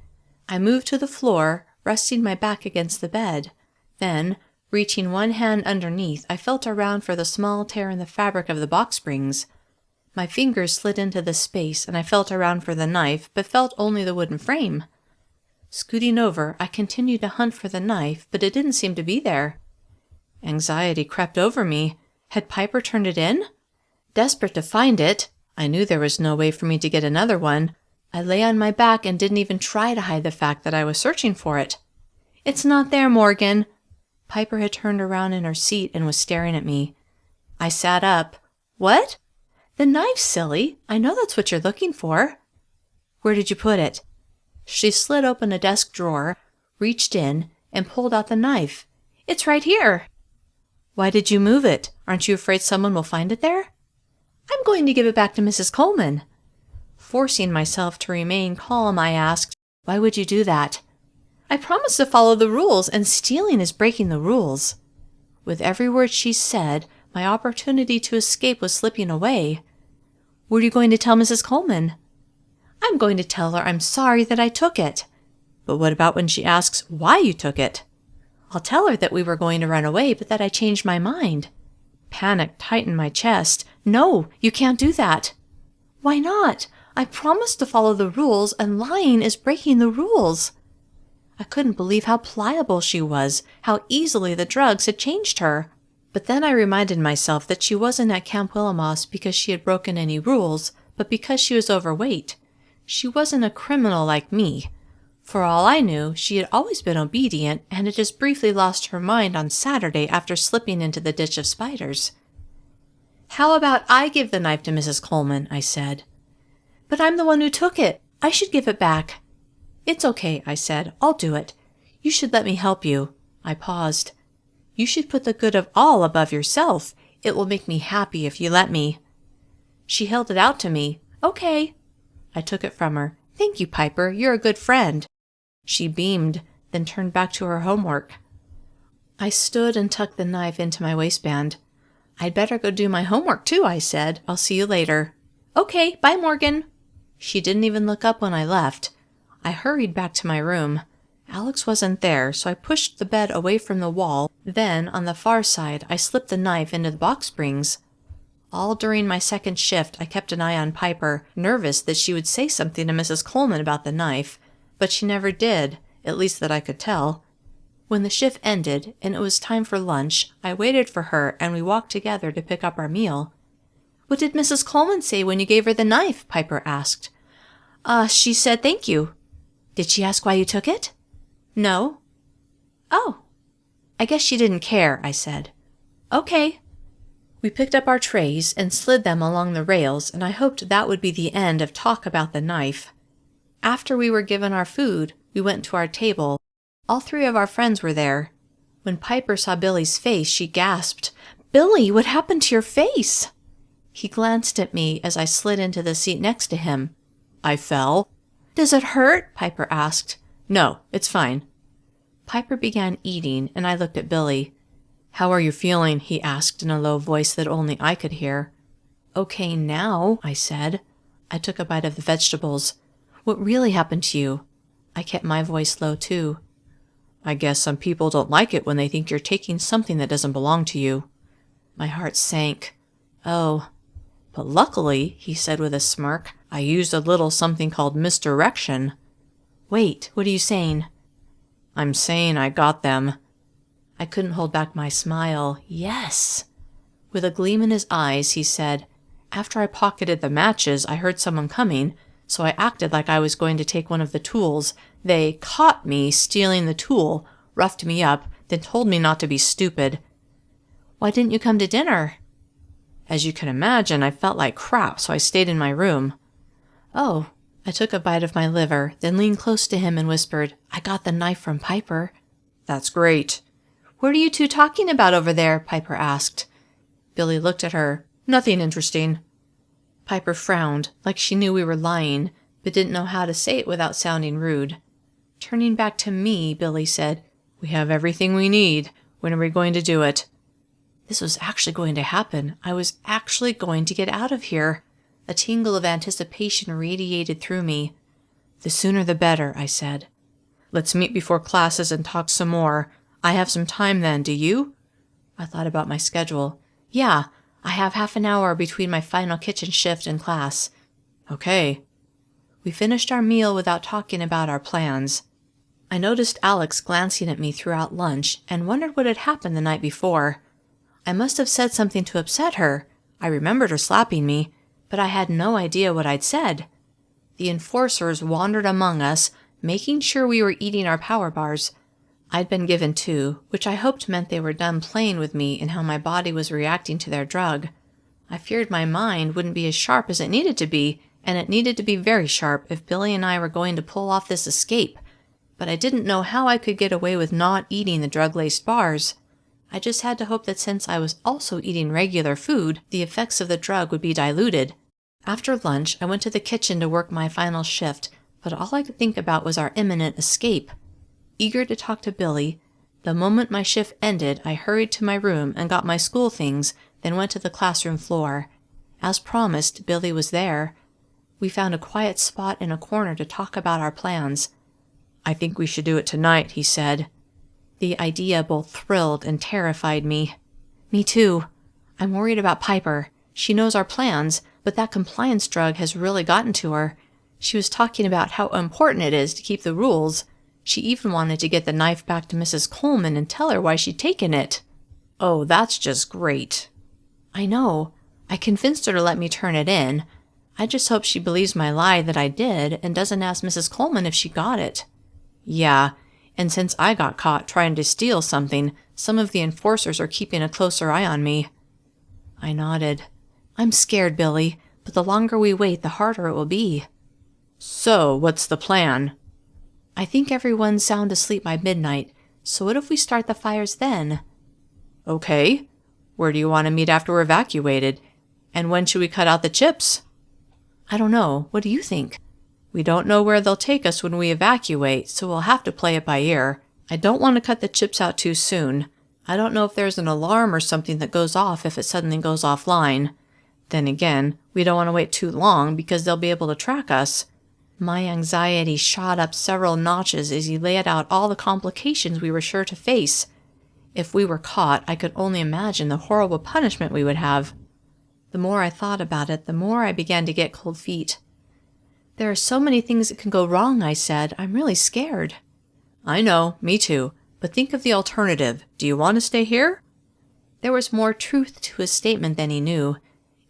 [SPEAKER 2] I moved to the floor, resting my back against the bed. Then, reaching one hand underneath, I felt around for the small tear in the fabric of the box springs. My fingers slid into the space and I felt around for the knife, but felt only the wooden frame. Scooting over, I continued to hunt for the knife, but it didn't seem to be there. Anxiety crept over me. Had Piper turned it in? Desperate to find it, I knew there was no way for me to get another one. I lay on my back and didn't even try to hide the fact that I was searching for it. It's not there, Morgan. Piper had turned around in her seat and was staring at me. I sat up. What? The knife, silly. I know that's what you're looking for. Where did you put it? She slid open a desk drawer, reached in, and pulled out the knife. It's right here. Why did you move it? Aren't you afraid someone will find it there? I'm going to give it back to Mrs. Coleman. Forcing myself to remain calm, I asked, why would you do that? I promised to follow the rules, and stealing is breaking the rules. With every word she said, my opportunity to escape was slipping away. Were you going to tell Mrs. Coleman? I'm going to tell her I'm sorry that I took it. But what about when she asks why you took it? I'll tell her that we were going to run away, but that I changed my mind. Panic tightened my chest. No, you can't do that. Why not? I promised to follow the rules, and lying is breaking the rules. I couldn't believe how pliable she was, how easily the drugs had changed her. But then I reminded myself that she wasn't at Camp Willamos because she had broken any rules, but because she was overweight. She wasn't a criminal like me. For all I knew, she had always been obedient and had just briefly lost her mind on Saturday after slipping into the ditch of spiders. How about I give the knife to Mrs. Coleman? I said. But I'm the one who took it. I should give it back. It's okay, I said. I'll do it. You should let me help you. I paused. You should put the good of all above yourself. It will make me happy if you let me. She held it out to me. Okay. I took it from her. Thank you, Piper. You're a good friend. She beamed, then turned back to her homework. I stood and tucked the knife into my waistband. I'd better go do my homework too, I said. I'll see you later. Okay, bye, Morgan. She didn't even look up when I left. I hurried back to my room. Alex wasn't there, so I pushed the bed away from the wall. Then, on the far side, I slipped the knife into the box springs. All during my second shift, I kept an eye on Piper, nervous that she would say something to Mrs. Coleman about the knife, but she never did, at least that I could tell. When the shift ended, and it was time for lunch, I waited for her and we walked together to pick up our meal. "What did Mrs. Coleman say when you gave her the knife?" Piper asked. She said thank you." "Did she ask why you took it?" "No." "Oh." "I guess she didn't care," I said. "Okay." We picked up our trays and slid them along the rails, and I hoped that would be the end of talk about the knife. After we were given our food, we went to our table. All three of our friends were there. When Piper saw Billy's face, she gasped, "Billy, what happened to your face?" He glanced at me as I slid into the seat next to him. "I fell." "Does it hurt?" Piper asked. "No, it's fine." Piper began eating, and I looked at Billy. "How are you feeling?" he asked in a low voice that only I could hear. "Okay now," I said. I took a bite of the vegetables. "What really happened to you?" I kept my voice low, too. "I guess some people don't like it when they think you're taking something that doesn't belong to you." My heart sank. "Oh. But luckily," he said with a smirk, "I used a little something called misdirection." "Wait, what are you saying?" "I'm saying I got them." I couldn't hold back my smile. Yes. With a gleam in his eyes, he said, "After I pocketed the matches, I heard someone coming, so I acted like I was going to take one of the tools. They caught me stealing the tool, roughed me up, then told me not to be stupid." "Why didn't you come to dinner?" "As you can imagine, I felt like crap, so I stayed in my room." "Oh." I took a bite of my liver, then leaned close to him and whispered, "I got the knife from Piper." "That's great." "What are you two talking about over there?" Piper asked. Billy looked at her. "Nothing interesting." Piper frowned, like she knew we were lying, but didn't know how to say it without sounding rude. Turning back to me, Billy said, "We have everything we need. When are we going to do it?" This was actually going to happen. I was actually going to get out of here. A tingle of anticipation radiated through me. "The sooner the better," I said. "Let's meet before classes and talk some more. I have some time then, do you?" I thought about my schedule. "Yeah, I have half an hour between my final kitchen shift and class." "Okay." We finished our meal without talking about our plans. I noticed Alex glancing at me throughout lunch and wondered what had happened the night before. I must have said something to upset her. I remembered her slapping me, but I had no idea what I'd said. The enforcers wandered among us, making sure we were eating our power bars. I'd been given 2, which I hoped meant they were done playing with me and how my body was reacting to their drug. I feared my mind wouldn't be as sharp as it needed to be, and it needed to be very sharp if Billy and I were going to pull off this escape. But I didn't know how I could get away with not eating the drug-laced bars. I just had to hope that since I was also eating regular food, the effects of the drug would be diluted. After lunch, I went to the kitchen to work my final shift, but all I could think about was our imminent escape. Eager to talk to Billy, the moment my shift ended, I hurried to my room and got my school things, then went to the classroom floor. As promised, Billy was there. We found a quiet spot in a corner to talk about our plans. "I think we should do it tonight," he said. The idea both thrilled and terrified me. "Me too. I'm worried about Piper. She knows our plans, but that compliance drug has really gotten to her. She was talking about how important it is to keep the rules. She even wanted to get the knife back to Mrs. Coleman and tell her why she'd taken it." "Oh, that's just great." "I know. I convinced her to let me turn it in. I just hope she believes my lie that I did and doesn't ask Mrs. Coleman if she got it." "Yeah, and since I got caught trying to steal something, some of the enforcers are keeping a closer eye on me." I nodded. "I'm scared, Billy, but the longer we wait, the harder it will be." "So, what's the plan?" "I think everyone's sound asleep by midnight, so what if we start the fires then?" "Okay. Where do you want to meet after we're evacuated? And when should we cut out the chips?" "I don't know. What do you think?" "We don't know where they'll take us when we evacuate, so we'll have to play it by ear. I don't want to cut the chips out too soon. I don't know if there's an alarm or something that goes off if it suddenly goes offline. Then again, we don't want to wait too long because they'll be able to track us. My anxiety shot up several notches as he laid out all the complications we were sure to face. If we were caught, I could only imagine the horrible punishment we would have. The more I thought about it, the more I began to get cold feet. There are so many things that can go wrong, I said. I'm really scared. I know, me too. But think of the alternative. Do you want to stay here? There was more truth to his statement than he knew.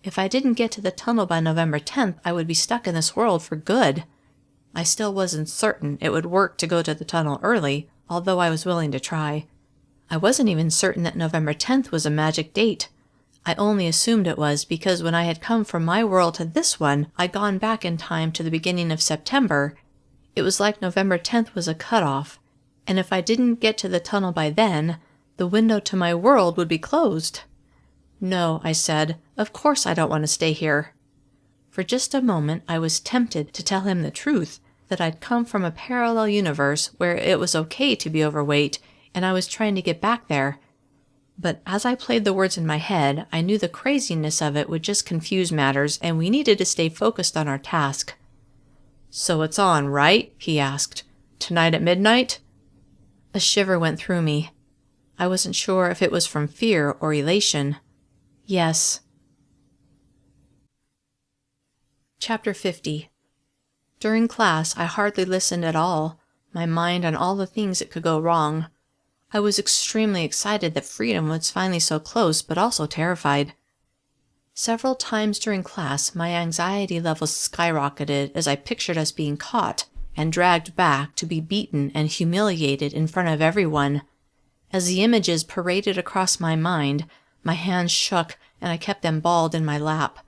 [SPEAKER 2] If I didn't get to the tunnel by November 10th, I would be stuck in this world for good. I still wasn't certain it would work to go to the tunnel early, although I was willing to try. I wasn't even certain that November 10th was a magic date. I only assumed it was because when I had come from my world to this one, I'd gone back in time to the beginning of September. It was like November 10th was a cutoff, and if I didn't get to the tunnel by then, the window to my world would be closed. No, I said, of course I don't want to stay here. For just a moment, I was tempted to tell him the truth, that I'd come from a parallel universe where it was okay to be overweight, and I was trying to get back there. But as I played the words in my head, I knew the craziness of it would just confuse matters, and we needed to stay focused on our task. So it's on, right? He asked. Tonight at midnight? A shiver went through me. I wasn't sure if it was from fear or elation. Yes. Chapter 50. During class, I hardly listened at all, my mind on all the things that could go wrong. I was extremely excited that freedom was finally so close, but also terrified. Several times during class, my anxiety levels skyrocketed as I pictured us being caught and dragged back to be beaten and humiliated in front of everyone. As the images paraded across my mind, my hands shook and I kept them balled in my lap.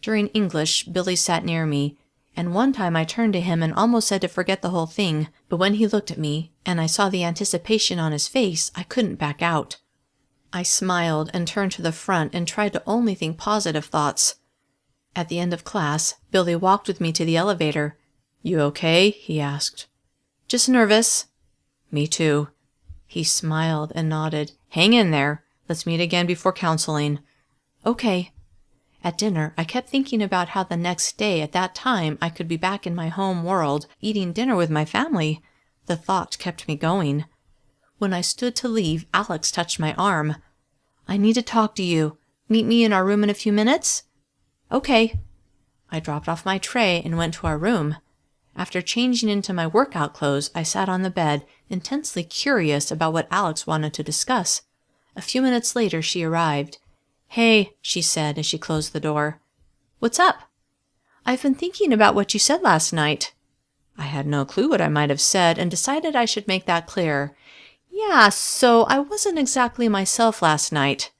[SPEAKER 2] During English, Billy sat near me, and one time I turned to him and almost said to forget the whole thing, but when he looked at me, and I saw the anticipation on his face, I couldn't back out. I smiled and turned to the front and tried to only think positive thoughts. At the end of class, Billy walked with me to the elevator. You okay? He asked. Just nervous. Me too. He smiled and nodded. Hang in there. Let's meet again before counseling. Okay. At dinner, I kept thinking about how the next day at that time I could be back in my home world, eating dinner with my family. The thought kept me going. When I stood to leave, Alex touched my arm. I need to talk to you. Meet me in our room in a few minutes? Okay. I dropped off my tray and went to our room. After changing into my workout clothes, I sat on the bed, intensely curious about what Alex wanted to discuss. A few minutes later, she arrived. Hey, she said as she closed the door. What's up? I've been thinking about what you said last night. I had no clue what I might have said and decided I should make that clear. Yeah, so I wasn't exactly myself last night.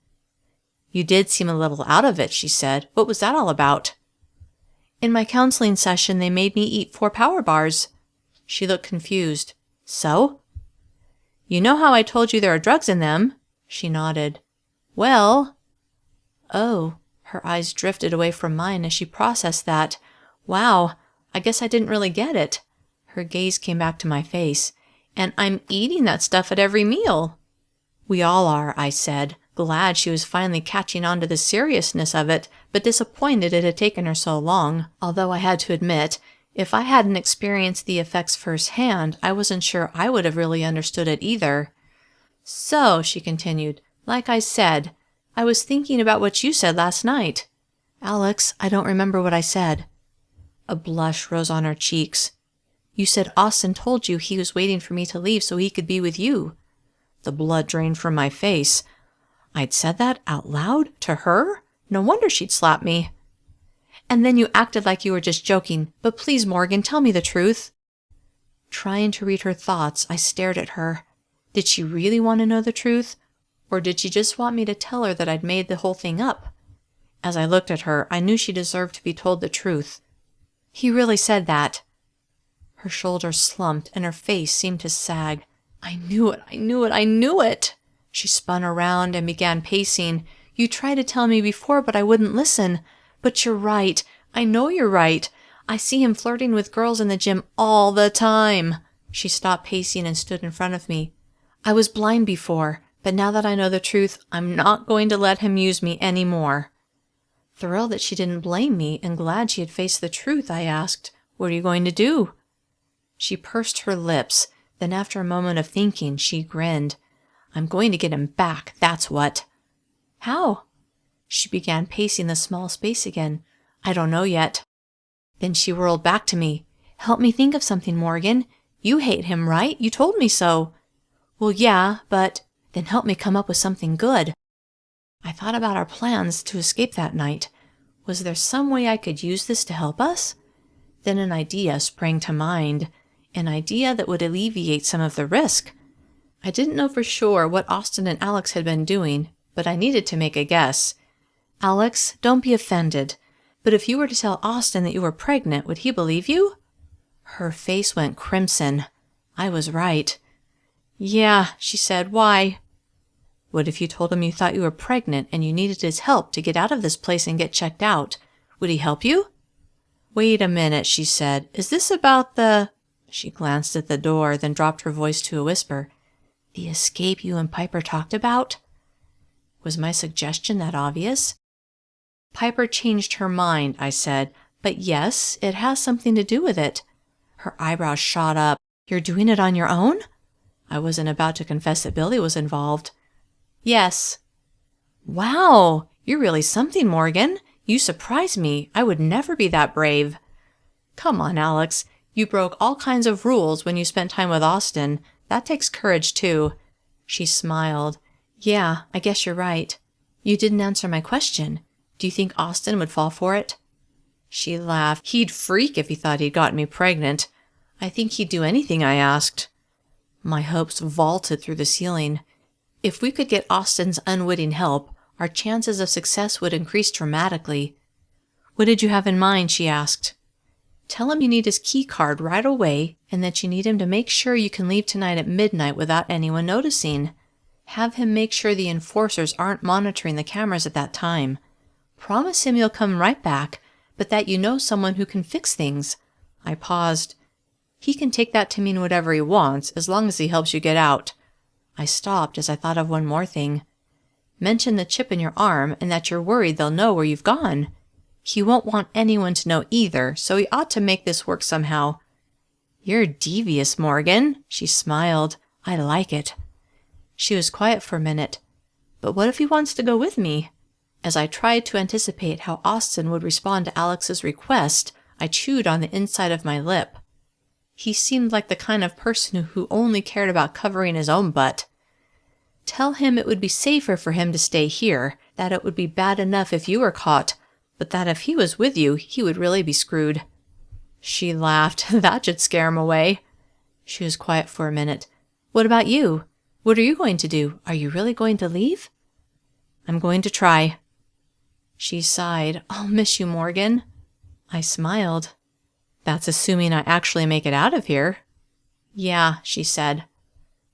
[SPEAKER 2] You did seem a little out of it, she said. What was that all about? In my counseling session, they made me eat 4 power bars. She looked confused. So? You know how I told you there are drugs in them? She nodded. Well... Oh, her eyes drifted away from mine as she processed that. Wow, I guess I didn't really get it. Her gaze came back to my face. And I'm eating that stuff at every meal. We all are, I said, glad she was finally catching on to the seriousness of it, but disappointed it had taken her so long, although I had to admit, if I hadn't experienced the effects firsthand, I wasn't sure I would have really understood it either. So, she continued, like I said, I was thinking about what you said last night. Alex, I don't remember what I said. A blush rose on her cheeks. You said Austin told you he was waiting for me to leave so he could be with you. The blood drained from my face. I'd said that out loud? To her? No wonder she'd slap me. And then you acted like you were just joking. But please, Morgan, tell me the truth. Trying to read her thoughts, I stared at her. Did she really want to know the truth? Or did she just want me to tell her that I'd made the whole thing up? As I looked at her, I knew she deserved to be told the truth. He really said that. Her shoulders slumped and her face seemed to sag. I knew it, I knew it, I knew it! She spun around and began pacing. You tried to tell me before, but I wouldn't listen. But you're right. I know you're right. I see him flirting with girls in the gym all the time. She stopped pacing and stood in front of me. I was blind before, But now that I know the truth, I'm not going to let him use me anymore. Thrilled that she didn't blame me and glad she had faced the truth, I asked, "What are you going to do?" She pursed her lips. Then after a moment of thinking, she grinned. "I'm going to get him back, that's what." "How?" She began pacing the small space again. "I don't know yet." Then she whirled back to me. "Help me think of something, Morgan. You hate him, right? You told me so." "Well, yeah, but—" "Then help me come up with something good." I thought about our plans to escape that night. Was there some way I could use this to help us? Then an idea sprang to mind, an idea that would alleviate some of the risk. I didn't know for sure what Austin and Alex had been doing, but I needed to make a guess. "Alex, don't be offended, but if you were to tell Austin that you were pregnant, would he believe you?" Her face went crimson. I was right. "Yeah," she said. "Why?" "What if you told him you thought you were pregnant and you needed his help to get out of this place and get checked out? Would he help you?" "Wait a minute," she said. "Is this about the—" She glanced at the door, then dropped her voice to a whisper. "The escape you and Piper talked about?" Was my suggestion that obvious? "Piper changed her mind," I said. "But yes, it has something to do with it." Her eyebrows shot up. "You're doing it on your own?" I wasn't about to confess that Billy was involved. "Yes." "Wow, you're really something, Morgan. You surprise me. I would never be that brave." "Come on, Alex. You broke all kinds of rules when you spent time with Austin. That takes courage, too." She smiled. "Yeah, I guess you're right. You didn't answer my question. Do you think Austin would fall for it?" She laughed. "He'd freak if he thought he'd gotten me pregnant. I think he'd do anything I asked." My hopes vaulted through the ceiling. If we could get Austin's unwitting help, our chances of success would increase dramatically. "What did you have in mind?" she asked. "Tell him you need his key card right away and that you need him to make sure you can leave tonight at midnight without anyone noticing. Have him make sure the enforcers aren't monitoring the cameras at that time. Promise him you'll come right back, but that you know someone who can fix things." I paused. "He can take that to mean whatever he wants, as long as he helps you get out." I stopped as I thought of one more thing. "Mention the chip in your arm and that you're worried they'll know where you've gone. He won't want anyone to know either, so he ought to make this work somehow." "You're devious, Morgan." She smiled. "I like it." She was quiet for a minute. "But what if he wants to go with me?" As I tried to anticipate how Austin would respond to Alex's request, I chewed on the inside of my lip. He seemed like the kind of person who only cared about covering his own butt. "Tell him it would be safer for him to stay here, that it would be bad enough if you were caught, but that if he was with you, he would really be screwed." She laughed. "That should scare him away." She was quiet for a minute. "What about you? What are you going to do? Are you really going to leave?" "I'm going to try." She sighed. "I'll miss you, Morgan." I smiled. "That's assuming I actually make it out of here." "Yeah," she said.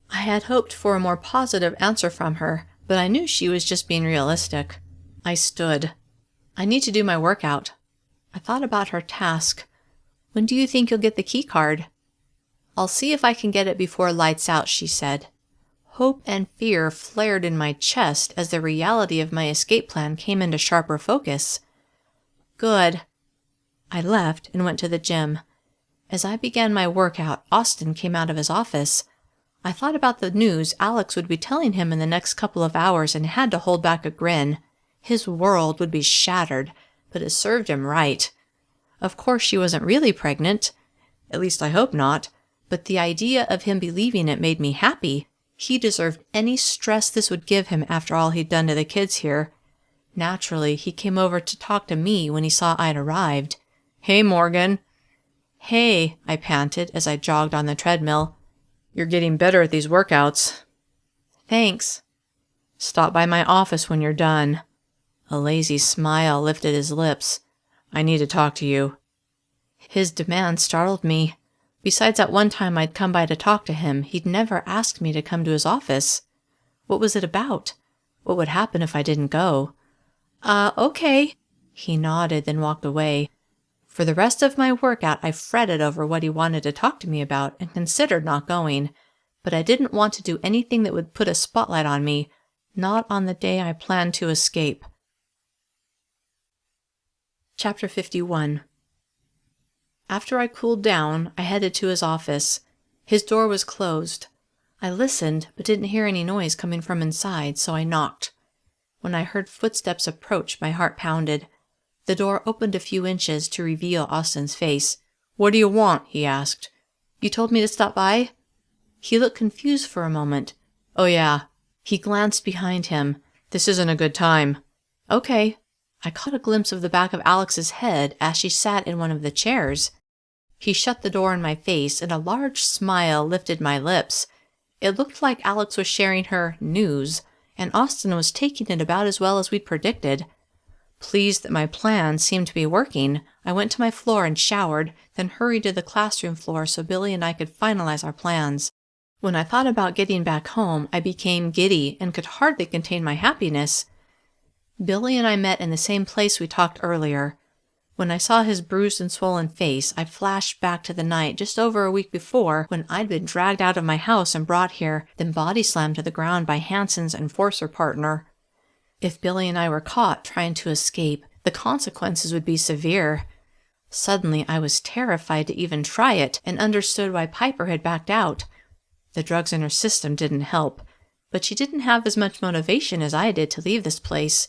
[SPEAKER 2] I had hoped for a more positive answer from her, but I knew she was just being realistic. I stood. "I need to do my workout." I thought about her task. "When do you think you'll get the key card?" "I'll see if I can get it before lights out," she said. Hope and fear flared in my chest as the reality of my escape plan came into sharper focus. "Good." I left and went to the gym. As I began my workout, Austin came out of his office. I thought about the news Alex would be telling him in the next couple of hours and had to hold back a grin. His world would be shattered, but it served him right. Of course she wasn't really pregnant. At least I hope not. But the idea of him believing it made me happy. He deserved any stress this would give him after all he'd done to the kids here. Naturally, he came over to talk to me when he saw I'd arrived. "Hey, Morgan." "Hey," I panted as I jogged on the treadmill. "You're getting better at these workouts." "Thanks." "Stop by my office when you're done." A lazy smile lifted his lips. "I need to talk to you." His demand startled me. Besides that one time I'd come by to talk to him, he'd never asked me to come to his office. What was it about? What would happen if I didn't go? Okay." He nodded, then walked away. For the rest of my workout, I fretted over what he wanted to talk to me about and considered not going. but I didn't want to do anything that would put a spotlight on me, not on the day I planned to escape. Chapter 51. After I cooled down, I headed to his office. His door was closed. I listened, but didn't hear any noise coming from inside, so I knocked. When I heard footsteps approach, my heart pounded. The door opened a few inches to reveal Austin's face. "What do you want?" he asked. "You told me to stop by?" He looked confused for a moment. "Oh yeah." He glanced behind him. "This isn't a good time." "Okay." I caught a glimpse of the back of Alex's head as she sat in one of the chairs. He shut the door in my face, and a large smile lifted my lips. It looked like Alex was sharing her news, and Austin was taking it about as well as we'd predicted. Pleased that my plan seemed to be working, I went to my floor and showered, then hurried to the classroom floor so Billy and I could finalize our plans. When I thought about getting back home, I became giddy and could hardly contain my happiness. Billy and I met in the same place we talked earlier. When I saw his bruised and swollen face, I flashed back to the night just over a week before when I'd been dragged out of my house and brought here, then body slammed to the ground by Hanson's enforcer partner. If Billy and I were caught trying to escape, the consequences would be severe. Suddenly, I was terrified to even try it and understood why Piper had backed out. The drugs in her system didn't help, but she didn't have as much motivation as I did to leave this place.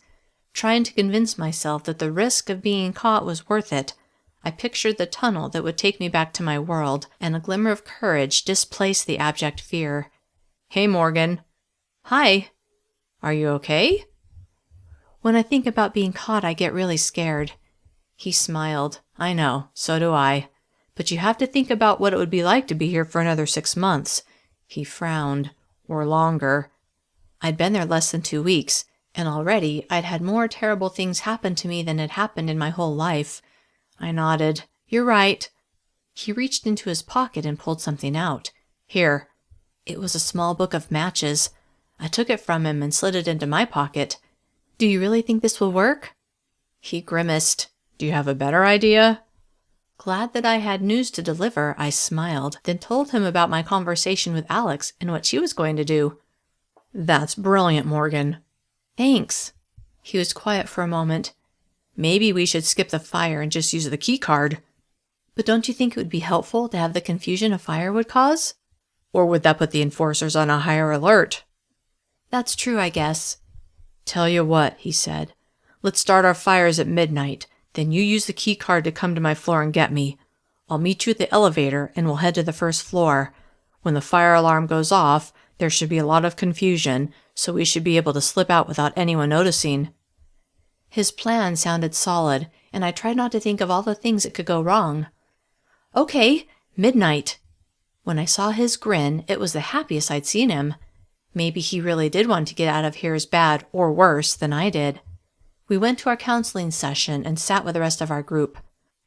[SPEAKER 2] Trying to convince myself that the risk of being caught was worth it, I pictured the tunnel that would take me back to my world, and a glimmer of courage displaced the abject fear. "Hey, Morgan." "Hi." "Are you okay?" "When I think about being caught, I get really scared." He smiled. "I know, so do I. But you have to think about what it would be like to be here for another 6 months. He frowned. "Or longer." I'd been there less than 2 weeks, and already I'd had more terrible things happen to me than had happened in my whole life. I nodded. "You're right." He reached into his pocket and pulled something out. "Here." It was a small book of matches. I took it from him and slid it into my pocket. "Do you really think this will work?" He grimaced. "Do you have a better idea?" Glad that I had news to deliver, I smiled, then told him about my conversation with Alex and what she was going to do. "That's brilliant, Morgan." "Thanks." He was quiet for a moment. "Maybe we should skip the fire and just use the key card." "But don't you think it would be helpful to have the confusion a fire would cause?" "Or would that put the enforcers on a higher alert?" "That's true, I guess." "Tell you what," he said. "Let's start our fires at midnight. Then you use the key card to come to my floor and get me. I'll meet you at the elevator and we'll head to the first floor. When the fire alarm goes off, there should be a lot of confusion, so we should be able to slip out without anyone noticing." His plan sounded solid, and I tried not to think of all the things that could go wrong. "Okay, midnight." When I saw his grin, it was the happiest I'd seen him. Maybe he really did want to get out of here as bad, or worse, than I did. We went to our counseling session and sat with the rest of our group.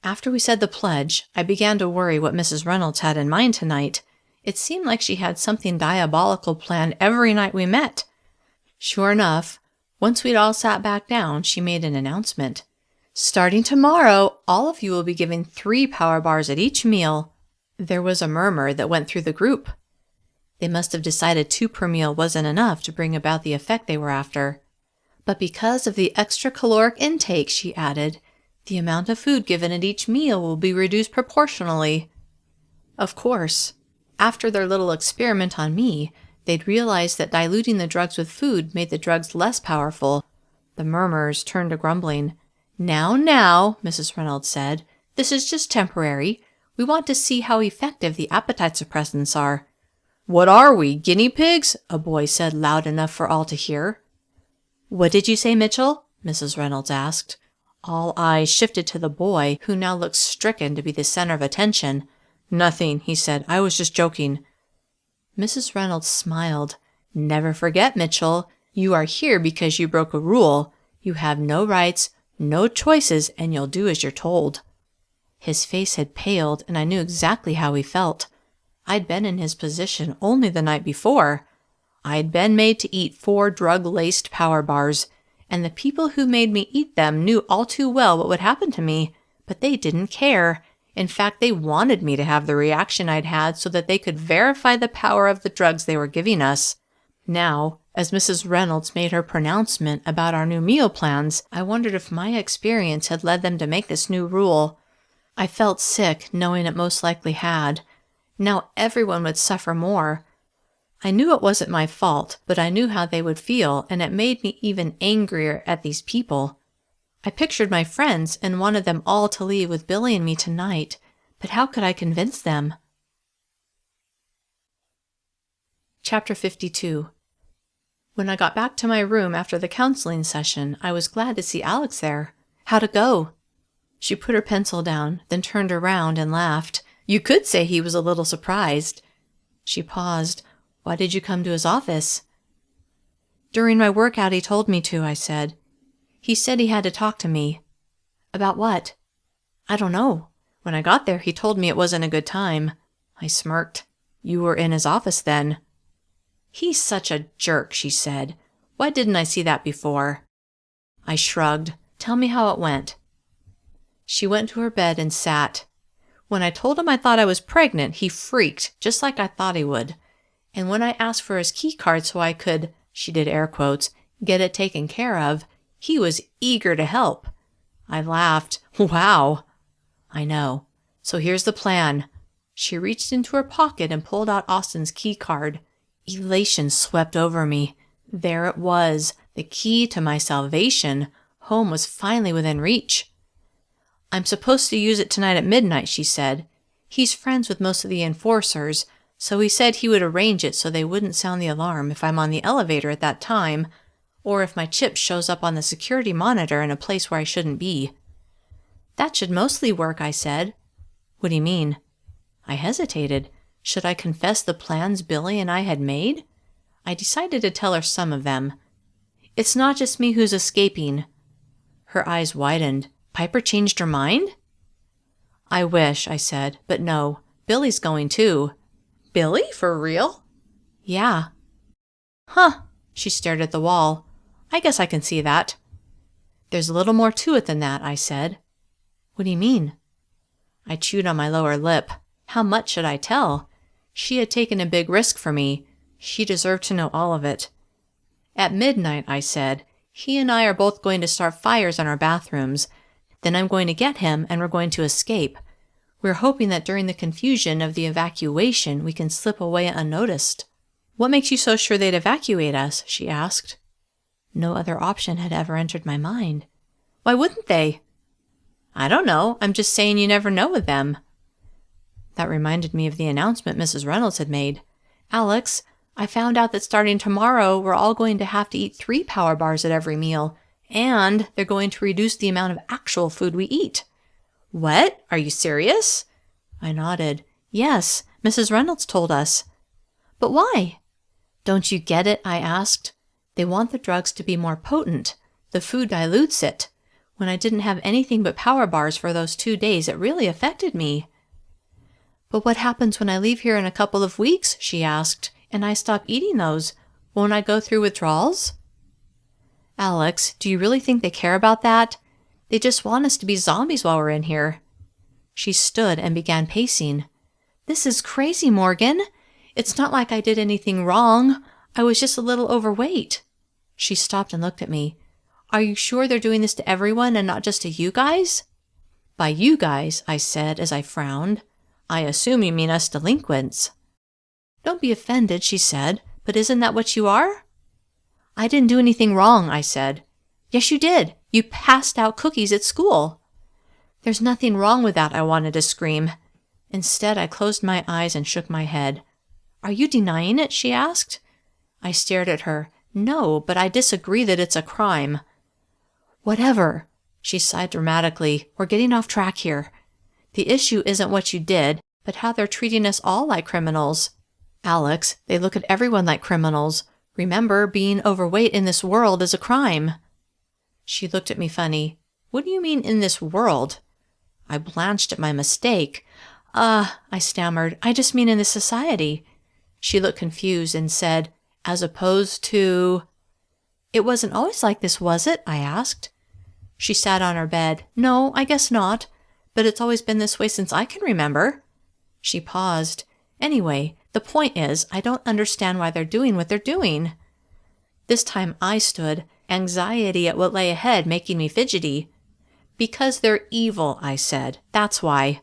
[SPEAKER 2] After we said the pledge, I began to worry what Mrs. Reynolds had in mind tonight. It seemed like she had something diabolical planned every night we met. Sure enough, once we'd all sat back down, she made an announcement. "Starting tomorrow, all of you will be given 3 power bars at each meal." There was a murmur that went through the group. They must have decided 2 per meal wasn't enough to bring about the effect they were after. "But because of the extra caloric intake," she added, "the amount of food given at each meal will be reduced proportionally." Of course. After their little experiment on me, they'd realized that diluting the drugs with food made the drugs less powerful. The murmurs turned to grumbling. Now, Mrs. Reynolds said, "this is just temporary. We want to see how effective the appetite suppressants are." "What are we, guinea pigs?" a boy said loud enough for all to hear. "What did you say, Mitchell?" Mrs. Reynolds asked. All eyes shifted to the boy, who now looked stricken to be the center of attention. "Nothing," he said. "I was just joking." Mrs. Reynolds smiled. "Never forget, Mitchell. You are here because you broke a rule. You have no rights, no choices, and you'll do as you're told." His face had paled, and I knew exactly how he felt. I'd been in his position only the night before. I'd been made to eat 4 drug-laced power bars, and the people who made me eat them knew all too well what would happen to me, but they didn't care. In fact, they wanted me to have the reaction I'd had so that they could verify the power of the drugs they were giving us. Now, as Mrs. Reynolds made her pronouncement about our new meal plans, I wondered if my experience had led them to make this new rule. I felt sick, knowing it most likely had. Now everyone would suffer more. I knew it wasn't my fault, but I knew how they would feel, and it made me even angrier at these people. I pictured my friends and wanted them all to leave with Billy and me tonight, but how could I convince them? Chapter 52. When I got back to my room after the counseling session, I was glad to see Alex there. How'd it go? She put her pencil down, then turned around and laughed. You could say he was a little surprised. She paused. Why did you come to his office? During my workout he told me to, I said. He said he had to talk to me. About what? I don't know. When I got there, he told me it wasn't a good time. I smirked. You were in his office then. He's such a jerk, she said. Why didn't I see that before? I shrugged. Tell me how it went. She went to her bed and sat. When I told him I thought I was pregnant, he freaked, just like I thought he would. And when I asked for his key card so I could, she did air quotes, get it taken care of, he was eager to help. I laughed. Wow. I know. So here's the plan. She reached into her pocket and pulled out Austin's key card. Elation swept over me. There it was, the key to my salvation. Home was finally within reach. I'm supposed to use it tonight at midnight, she said. He's friends with most of the enforcers, so he said he would arrange it so they wouldn't sound the alarm if I'm on the elevator at that time, or if my chip shows up on the security monitor in a place where I shouldn't be. That should mostly work, I said. What do you mean? I hesitated. Should I confess the plans Billy and I had made? I decided to tell her some of them. It's not just me who's escaping. Her eyes widened. Piper changed her mind? I wish, I said, but no. Billy's going too. Billy? For real? Yeah. Huh. She stared at the wall. I guess I can see that. There's a little more to it than that, I said. What do you mean? I chewed on my lower lip. How much should I tell? She had taken a big risk for me. She deserved to know all of it. At midnight, I said, he and I are both going to start fires in our bathrooms. Then I'm going to get him and we're going to escape. We're hoping that during the confusion of the evacuation, we can slip away unnoticed. What makes you so sure they'd evacuate us? She asked. No other option had ever entered my mind. Why wouldn't they? I don't know. I'm just saying you never know with them. That reminded me of the announcement Mrs. Reynolds had made. Alex, I found out that starting tomorrow, we're all going to have to eat 3 power bars at every meal, and they're going to reduce the amount of actual food we eat. What? Are you serious? I nodded. Yes, Mrs. Reynolds told us. But why? Don't you get it? I asked. They want the drugs to be more potent. The food dilutes it. When I didn't have anything but power bars for those 2 days, it really affected me. But what happens when I leave here in a couple of weeks? She asked, and I stop eating those. Won't I go through withdrawals? Alex, do you really think they care about that? They just want us to be zombies while we're in here. She stood and began pacing. This is crazy, Morgan. It's not like I did anything wrong. I was just a little overweight. She stopped and looked at me. Are you sure they're doing this to everyone and not just to you guys? By you guys, I said as I frowned. I assume you mean us delinquents. Don't be offended, she said, but isn't that what you are? I didn't do anything wrong, I said. Yes, you did. You passed out cookies at school. There's nothing wrong with that, I wanted to scream. Instead, I closed my eyes and shook my head. Are you denying it? She asked. I stared at her. No, but I disagree that it's a crime. Whatever. She sighed dramatically. We're getting off track here. The issue isn't what you did, but how they're treating us all like criminals. Alex, they look at everyone like criminals. Remember, being overweight in this world is a crime. She looked at me funny. What do you mean in this world? I blanched at my mistake. I stammered. I just mean in this society. She looked confused and said, as opposed to... It wasn't always like this, was it? I asked. She sat on her bed. No, I guess not. But it's always been this way since I can remember." She paused. "Anyway, the point is, I don't understand why they're doing what they're doing." This time I stood, anxiety at what lay ahead making me fidgety. "Because they're evil," I said. "That's why."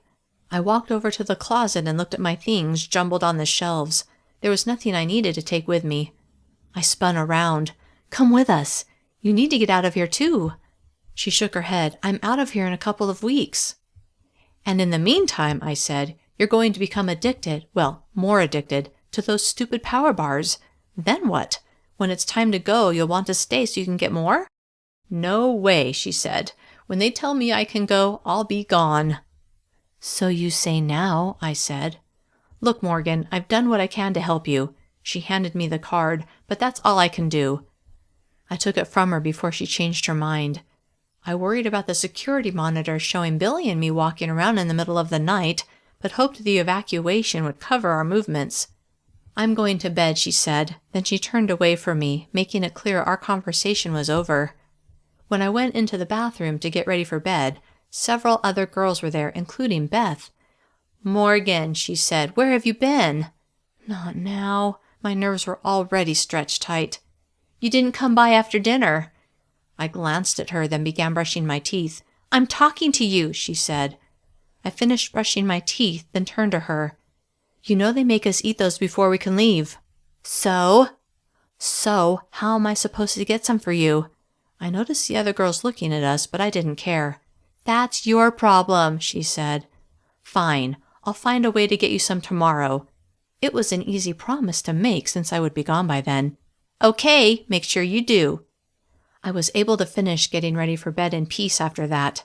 [SPEAKER 2] I walked over to the closet and looked at my things jumbled on the shelves. There was nothing I needed to take with me. I spun around. "Come with us. You need to get out of here too." She shook her head. "I'm out of here in a couple of weeks." "And in the meantime," I said, "you're going to become addicted, well, more addicted, to those stupid power bars. Then what? When it's time to go, you'll want to stay so you can get more?" "No way," she said. "When they tell me I can go, I'll be gone." "So you say now," I said. "Look, Morgan, I've done what I can to help you." She handed me the card, "but that's all I can do." I took it from her before she changed her mind. I worried about the security monitor showing Billy and me walking around in the middle of the night, but hoped the evacuation would cover our movements. "I'm going to bed," she said. Then she turned away from me, making it clear our conversation was over. When I went into the bathroom to get ready for bed, several other girls were there, including Beth. "Morgan," she said, "where have you been?" "Not now." My nerves were already stretched tight. "You didn't come by after dinner." I glanced at her, then began brushing my teeth. "I'm talking to you," she said. I finished brushing my teeth, then turned to her. "You know they make us eat those before we can leave." "So?" "So, how am I supposed to get some for you?" I noticed the other girls looking at us, but I didn't care. "That's your problem," she said. "Fine. I'll find a way to get you some tomorrow." It was an easy promise to make since I would be gone by then. "Okay, make sure you do." I was able to finish getting ready for bed in peace after that.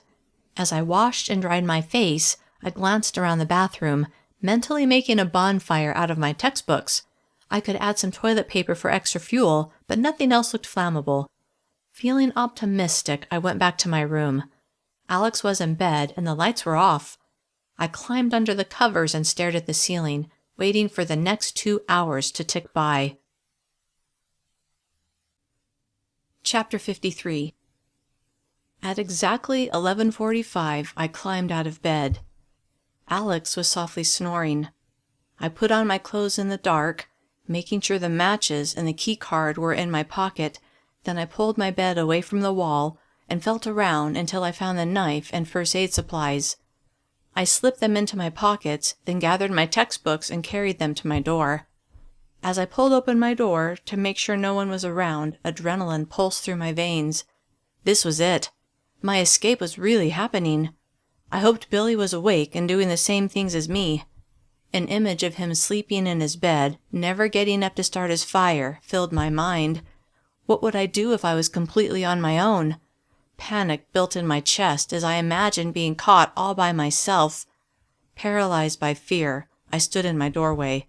[SPEAKER 2] As I washed and dried my face, I glanced around the bathroom, mentally making a bonfire out of my textbooks. I could add some toilet paper for extra fuel, but nothing else looked flammable. Feeling optimistic, I went back to my room. Alex was in bed and the lights were off. I climbed under the covers and stared at the ceiling, waiting for the next 2 hours to tick by. Chapter 53. At exactly 11:45, I climbed out of bed. Alex was softly snoring. I put on my clothes in the dark, making sure the matches and the key card were in my pocket. Then I pulled my bed away from the wall and felt around until I found the knife and first aid supplies. I slipped them into my pockets, then gathered my textbooks and carried them to my door. As I pulled open my door to make sure no one was around, adrenaline pulsed through my veins. This was it. My escape was really happening. I hoped Billy was awake and doing the same things as me. An image of him sleeping in his bed, never getting up to start his fire, filled my mind. What would I do if I was completely on my own? Panic built in my chest as I imagined being caught all by myself. Paralyzed by fear, I stood in my doorway.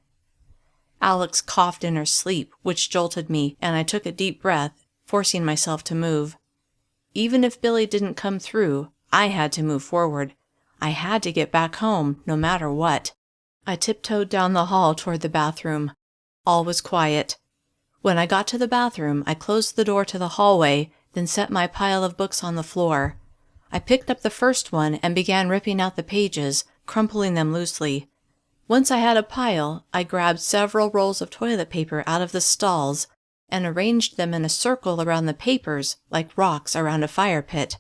[SPEAKER 2] Alex coughed in her sleep, which jolted me, and I took a deep breath, forcing myself to move. Even if Billy didn't come through, I had to move forward. I had to get back home, no matter what. I tiptoed down the hall toward the bathroom. All was quiet. When I got to the bathroom, I closed the door to the hallway, then set my pile of books on the floor. I picked up the first one and began ripping out the pages, crumpling them loosely. Once I had a pile, I grabbed several rolls of toilet paper out of the stalls and arranged them in a circle around the papers, like rocks around a fire pit.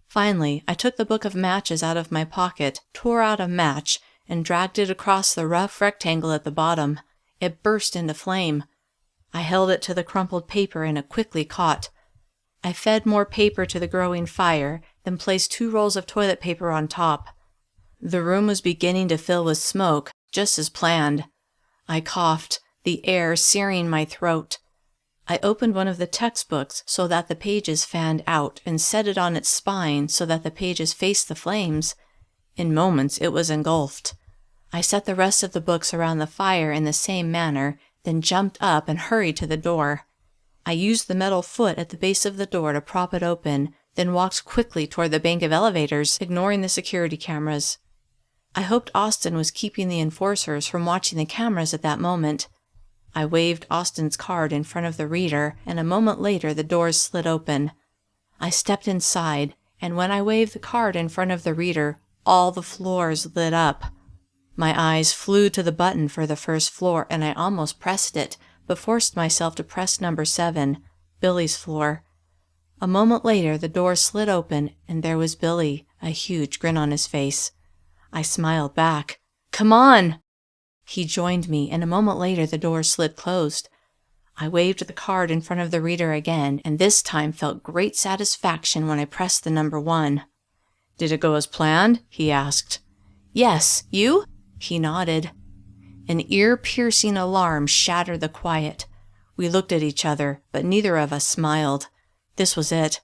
[SPEAKER 2] Finally, I took the book of matches out of my pocket, tore out a match, and dragged it across the rough rectangle at the bottom. It burst into flame. I held it to the crumpled paper and it quickly caught. I fed more paper to the growing fire, then placed 2 rolls of toilet paper on top. The room was beginning to fill with smoke, just as planned. I coughed, the air searing my throat. I opened one of the textbooks so that the pages fanned out and set it on its spine so that the pages faced the flames. In moments it was engulfed. I set the rest of the books around the fire in the same manner, then jumped up and hurried to the door. I used the metal foot at the base of the door to prop it open, then walked quickly toward the bank of elevators, ignoring the security cameras. I hoped Austin was keeping the enforcers from watching the cameras at that moment. I waved Austin's card in front of the reader, and a moment later the doors slid open. I stepped inside, and when I waved the card in front of the reader, all the floors lit up. My eyes flew to the button for the first floor, and I almost pressed it, but forced myself to press number 7, Billy's floor. A moment later, the door slid open, and there was Billy, a huge grin on his face. I smiled back. "Come on!" He joined me, and a moment later the door slid closed. I waved the card in front of the reader again, and this time felt great satisfaction when I pressed the number 1. "Did it go as planned?" he asked. "Yes. You?" He nodded. An ear-piercing alarm shattered the quiet. We looked at each other, but neither of us smiled. This was it.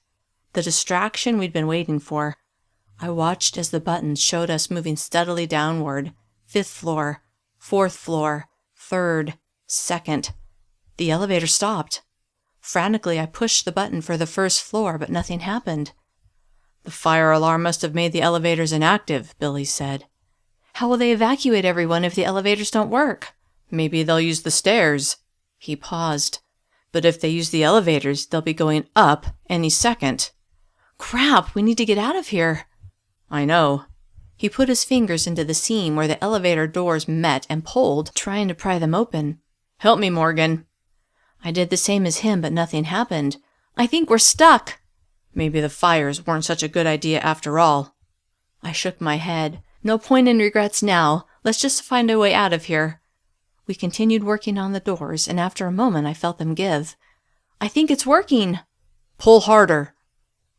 [SPEAKER 2] The distraction we'd been waiting for. I watched as the buttons showed us moving steadily downward. 5th floor, 4th floor, 3rd, 2nd. The elevator stopped. Frantically, I pushed the button for the 1st floor, but nothing happened. "The fire alarm must have made the elevators inactive," Billy said. "How will they evacuate everyone if the elevators don't work?" "Maybe they'll use the stairs." He paused. "But if they use the elevators, they'll be going up any second." "Crap, we need to get out of here." "I know." He put his fingers into the seam where the elevator doors met and pulled, trying to pry them open. "Help me, Morgan." I did the same as him, but nothing happened. "I think we're stuck." "Maybe the fires weren't such a good idea after all." I shook my head. "No point in regrets now. Let's just find a way out of here." We continued working on the doors, and after a moment I felt them give. "I think it's working." "Pull harder."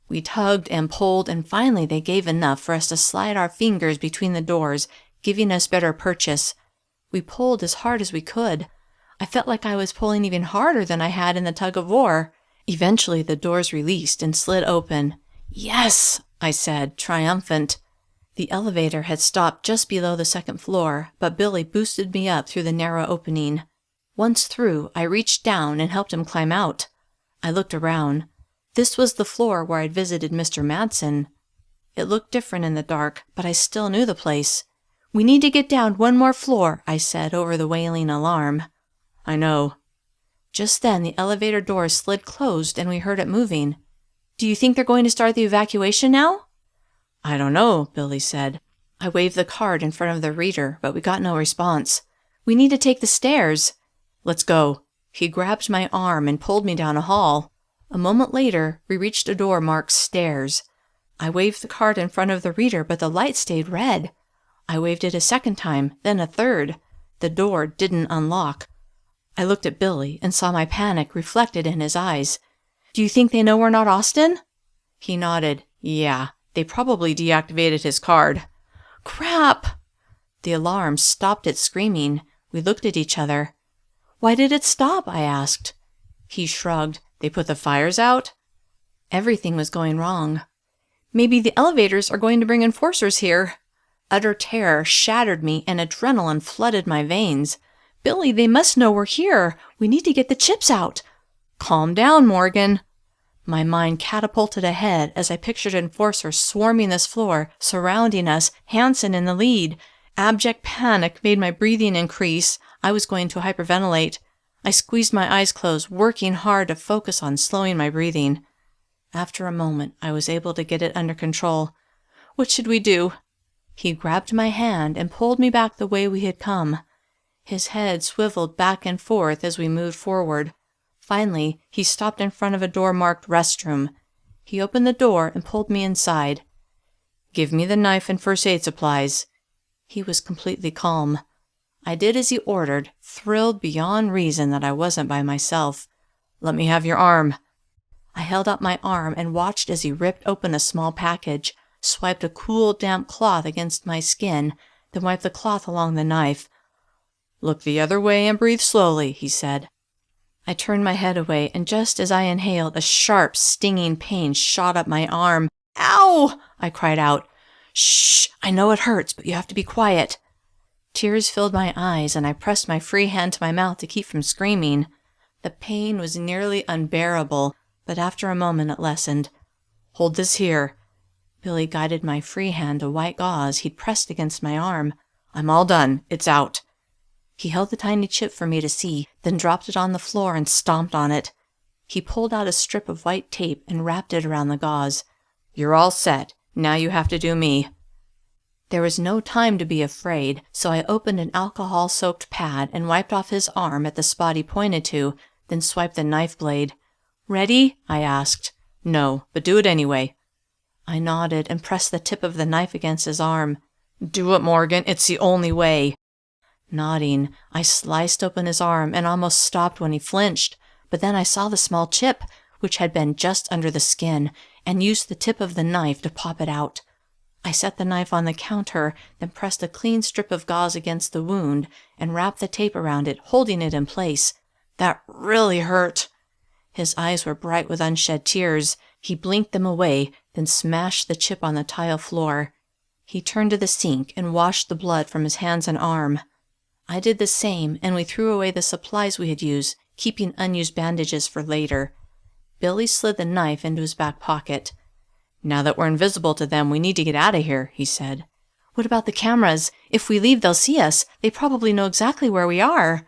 [SPEAKER 2] We tugged and pulled, and finally they gave enough for us to slide our fingers between the doors, giving us better purchase. We pulled as hard as we could. I felt like I was pulling even harder than I had in the tug-of-war. Eventually the doors released and slid open. "Yes," I said, triumphant. The elevator had stopped just below the 2nd floor, but Billy boosted me up through the narrow opening. Once through, I reached down and helped him climb out. I looked around. This was the floor where I'd visited Mr. Madsen. It looked different in the dark, but I still knew the place. "We need to get down one more floor," I said over the wailing alarm. "I know." Just then the elevator door slid closed and we heard it moving. "Do you think they're going to start the evacuation now?" "I don't know," Billy said. I waved the card in front of the reader, but we got no response. "We need to take the stairs." "Let's go." He grabbed my arm and pulled me down a hall. A moment later, we reached a door marked stairs. I waved the card in front of the reader, but the light stayed red. I waved it a second time, then a third. The door didn't unlock. I looked at Billy and saw my panic reflected in his eyes. "Do you think they know we're not Austin?" He nodded. "Yeah, they probably deactivated his card." "Crap!" The alarm stopped its screaming. We looked at each other. "Why did it stop?" I asked. He shrugged. "They put the fires out?" Everything was going wrong. "Maybe the elevators are going to bring enforcers here." Utter terror shattered me and adrenaline flooded my veins. "Billy, they must know we're here. We need to get the chips out." "Calm down, Morgan." My mind catapulted ahead as I pictured enforcers swarming this floor, surrounding us, Hansen in the lead. Abject panic made my breathing increase. I was going to hyperventilate. I squeezed my eyes closed, working hard to focus on slowing my breathing. After a moment, I was able to get it under control. "What should we do?" He grabbed my hand and pulled me back the way we had come. His head swiveled back and forth as we moved forward. Finally, he stopped in front of a door marked restroom. He opened the door and pulled me inside. "Give me the knife and first aid supplies." He was completely calm. I did as he ordered, thrilled beyond reason that I wasn't by myself. "Let me have your arm." I held out my arm and watched as he ripped open a small package, swiped a cool, damp cloth against my skin, then wiped the cloth along the knife. "Look the other way and breathe slowly," he said. I turned my head away, and just as I inhaled, a sharp, stinging pain shot up my arm. "Ow!" I cried out. "Shh! I know it hurts, but you have to be quiet." Tears filled my eyes, and I pressed my free hand to my mouth to keep from screaming. The pain was nearly unbearable, but after a moment it lessened. "Hold this here." Billy guided my free hand to white gauze he'd pressed against my arm. "I'm all done. It's out." He held the tiny chip for me to see, then dropped it on the floor and stomped on it. He pulled out a strip of white tape and wrapped it around the gauze. "You're all set. Now you have to do me." There was no time to be afraid, so I opened an alcohol-soaked pad and wiped off his arm at the spot he pointed to, then swiped the knife blade. "Ready?" I asked. "No, but do it anyway." I nodded and pressed the tip of the knife against his arm. "Do it, Morgan. It's the only way." Nodding, I sliced open his arm and almost stopped when he flinched, but then I saw the small chip, which had been just under the skin, and used the tip of the knife to pop it out. I set the knife on the counter, then pressed a clean strip of gauze against the wound and wrapped the tape around it, holding it in place. That really hurt. His eyes were bright with unshed tears. He blinked them away, then smashed the chip on the tile floor. He turned to the sink and washed the blood from his hands and arm. I did the same, and we threw away the supplies we had used, keeping unused bandages for later. Billy slid the knife into his back pocket. "Now that we're invisible to them, we need to get out of here," he said. "What about the cameras? If we leave, they'll see us. They probably know exactly where we are."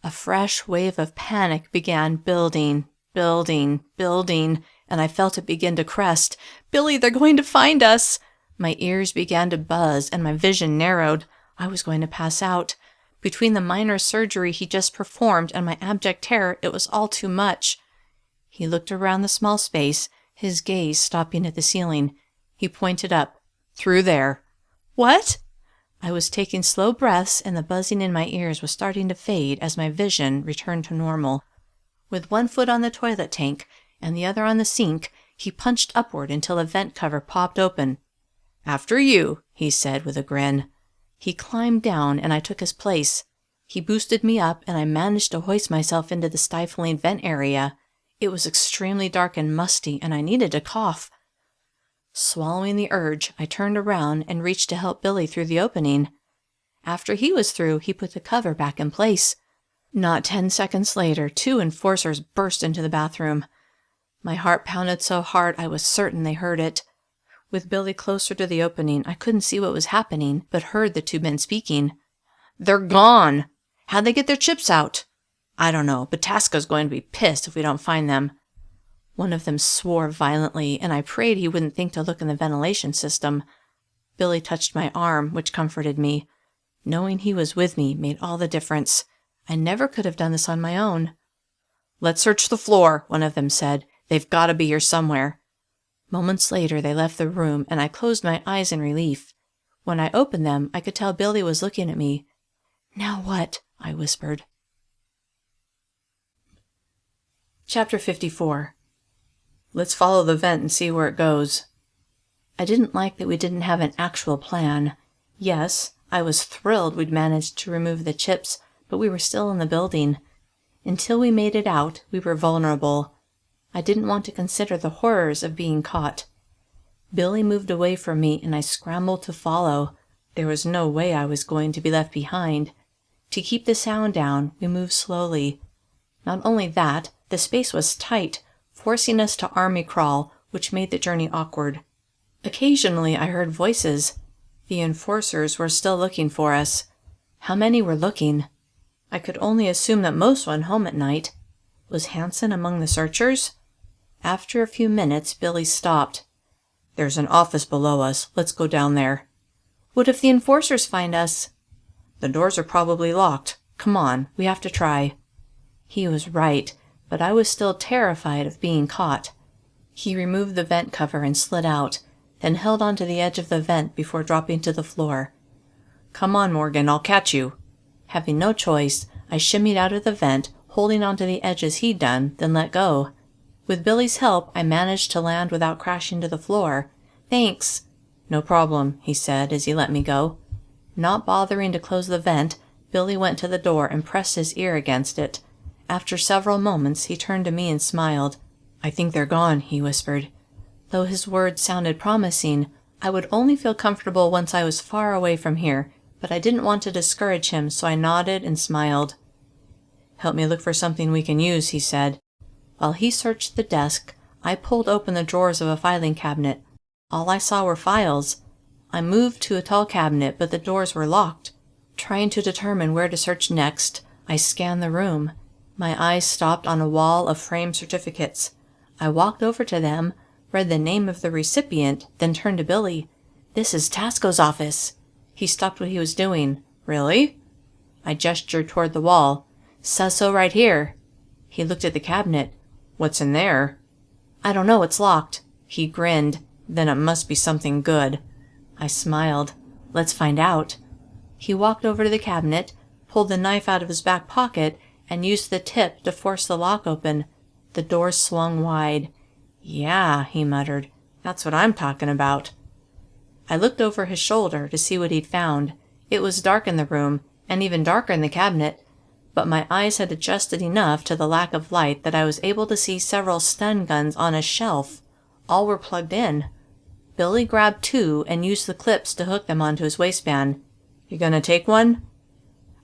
[SPEAKER 2] A fresh wave of panic began building, and I felt it begin to crest. "Billy, they're going to find us!" My ears began to buzz, and my vision narrowed. I was going to pass out. Between the minor surgery he just performed and my abject terror, it was all too much. He looked around the small space, his gaze stopping at the ceiling. He pointed up. "Through there." "What?" I was taking slow breaths, and the buzzing in my ears was starting to fade as my vision returned to normal. With one foot on the toilet tank and the other on the sink, he punched upward until a vent cover popped open. "After you," he said with a grin. He climbed down, and I took his place. He boosted me up, and I managed to hoist myself into the stifling vent area. It was extremely dark and musty, and I needed to cough. Swallowing the urge, I turned around and reached to help Billy through the opening. After he was through, he put the cover back in place. Not 10 seconds later, 2 enforcers burst into the bathroom. My heart pounded so hard I was certain they heard it. With Billy closer to the opening, I couldn't see what was happening, but heard the 2 men speaking. "They're gone! How'd they get their chips out?" "I don't know, but Tasca's going to be pissed if we don't find them." One of them swore violently, and I prayed he wouldn't think to look in the ventilation system. Billy touched my arm, which comforted me. Knowing he was with me made all the difference. I never could have done this on my own. "Let's search the floor," one of them said. "They've got to be here somewhere." Moments later, they left the room, and I closed my eyes in relief. When I opened them, I could tell Billy was looking at me. "Now what?" I whispered. Chapter 54. Let's follow the vent and see where it goes. I didn't like that we didn't have an actual plan. Yes, I was thrilled we'd managed to remove the chips, but we were still in the building. Until we made it out, we were vulnerable. I didn't want to consider the horrors of being caught. Billy moved away from me, and I scrambled to follow. There was no way I was going to be left behind. To keep the sound down, we moved slowly. Not only that, the space was tight, forcing us to army crawl, which made the journey awkward. Occasionally I heard voices. The enforcers were still looking for us. How many were looking? I could only assume that most went home at night. Was Hanson among the searchers? After a few minutes, Billy stopped. "There's an office below us. Let's go down there." "What if the enforcers find us?" "The doors are probably locked. Come on, we have to try." He was right, but I was still terrified of being caught. He removed the vent cover and slid out, then held onto the edge of the vent before dropping to the floor. "Come on, Morgan, I'll catch you." Having no choice, I shimmied out of the vent, holding onto the edge as he'd done, then let go. With Billy's help, I managed to land without crashing to the floor. "Thanks." "No problem," he said as he let me go. Not bothering to close the vent, Billy went to the door and pressed his ear against it. After several moments, he turned to me and smiled. "I think they're gone," he whispered. Though his words sounded promising, I would only feel comfortable once I was far away from here, but I didn't want to discourage him, so I nodded and smiled. "Help me look for something we can use," he said. While he searched the desk, I pulled open the drawers of a filing cabinet. All I saw were files. I moved to a tall cabinet, but the doors were locked. Trying to determine where to search next, I scanned the room. My eyes stopped on a wall of framed certificates. I walked over to them, read the name of the recipient, then turned to Billy.
[SPEAKER 1] "This is Tasco's office." He stopped what he was doing. "Really?" I gestured toward the wall. "Says so right here." He looked at the cabinet. "What's in there?" "I don't know, it's locked." He grinned. "Then it must be something good." I smiled. "Let's find out." He walked over to the cabinet, pulled the knife out of his back pocket, and used the tip to force the lock open. The door swung wide. "Yeah," he muttered. "That's what I'm talking about." I looked over his shoulder to see what he'd found. It was dark in the room, and even darker in the cabinet, but my eyes had adjusted enough to the lack of light that I was able to see several stun guns on a shelf. All were plugged in. Billy grabbed two and used the clips to hook them onto his waistband. "You gonna take one?"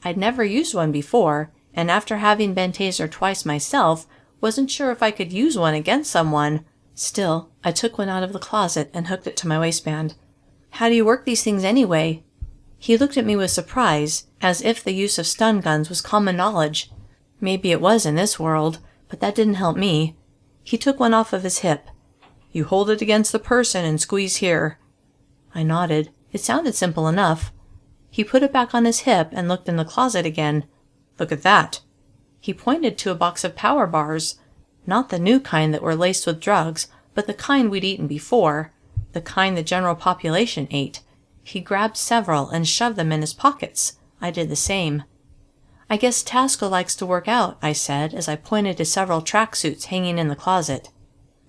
[SPEAKER 1] I'd never used one before, and after having been tasered twice myself, wasn't sure if I could use one against someone. Still, I took one out of the closet and hooked it to my waistband. "How do you work these things anyway?" He looked at me with surprise, as if the use of stun guns was common knowledge. Maybe it was in this world, but that didn't help me. He took one off of his hip. "You hold it against the person and squeeze here." I nodded. It sounded simple enough. He put it back on his hip and looked in the closet again. "Look at that." He pointed to a box of power bars. Not the new kind that were laced with drugs, but the kind we'd eaten before. The kind the general population ate. He grabbed several and shoved them in his pockets. I did the same. "I guess Tasco likes to work out," I said as I pointed to several tracksuits hanging in the closet.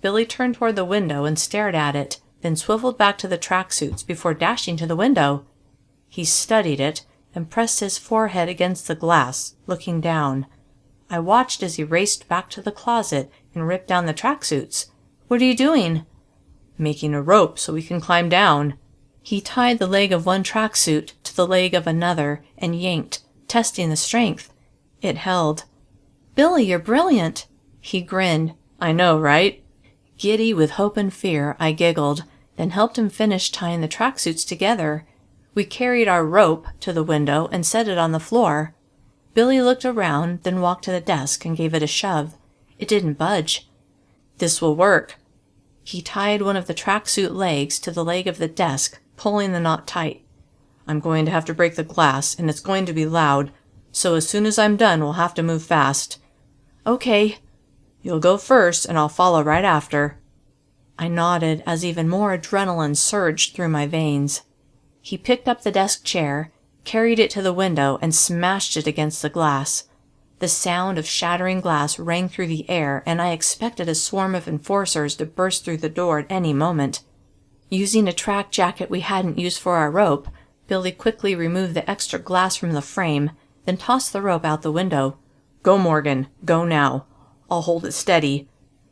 [SPEAKER 1] Billy turned toward the window and stared at it, then swiveled back to the tracksuits before dashing to the window. He studied it and pressed his forehead against the glass, looking down. I watched as he raced back to the closet and ripped down the tracksuits. "What are you doing?" "Making a rope so we can climb down." He tied the leg of one tracksuit to the leg of another and yanked, testing the strength. It held. "Billy, you're brilliant." He grinned. "I know, right?" Giddy with hope and fear, I giggled, then helped him finish tying the tracksuits together. We carried our rope to the window and set it on the floor. Billy looked around, then walked to the desk and gave it a shove. It didn't budge. "This will work." He tied one of the tracksuit legs to the leg of the desk, pulling the knot tight. "I'm going to have to break the glass, and it's going to be loud, so as soon as I'm done we'll have to move fast." "Okay." "You'll go first, and I'll follow right after." I nodded as even more adrenaline surged through my veins. He picked up the desk chair, carried it to the window, and smashed it against the glass. The sound of shattering glass rang through the air, and I expected a swarm of enforcers to burst through the door at any moment. Using a track jacket we hadn't used for our rope, Billy quickly removed the extra glass from the frame, then tossed the rope out the window. "Go, Morgan. Go now. I'll hold it steady."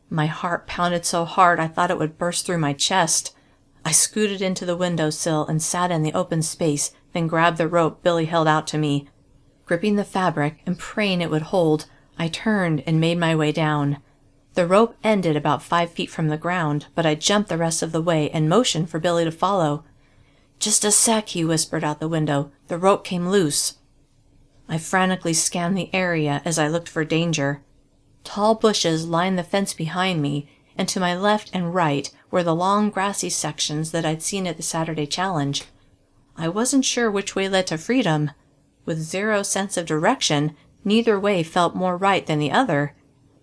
[SPEAKER 1] My heart pounded so hard I thought it would burst through my chest. I scooted into the window sill and sat in the open space, then grabbed the rope Billy held out to me. Gripping the fabric and praying it would hold, I turned and made my way down. The rope ended about 5 feet from the ground, but I jumped the rest of the way and motioned for Billy to follow. "Just a sec," he whispered out the window. "The rope came loose." I frantically scanned the area as I looked for danger. Tall bushes lined the fence behind me, and to my left and right were the long grassy sections that I'd seen at the Saturday Challenge. I wasn't sure which way led to freedom. With zero sense of direction, neither way felt more right than the other,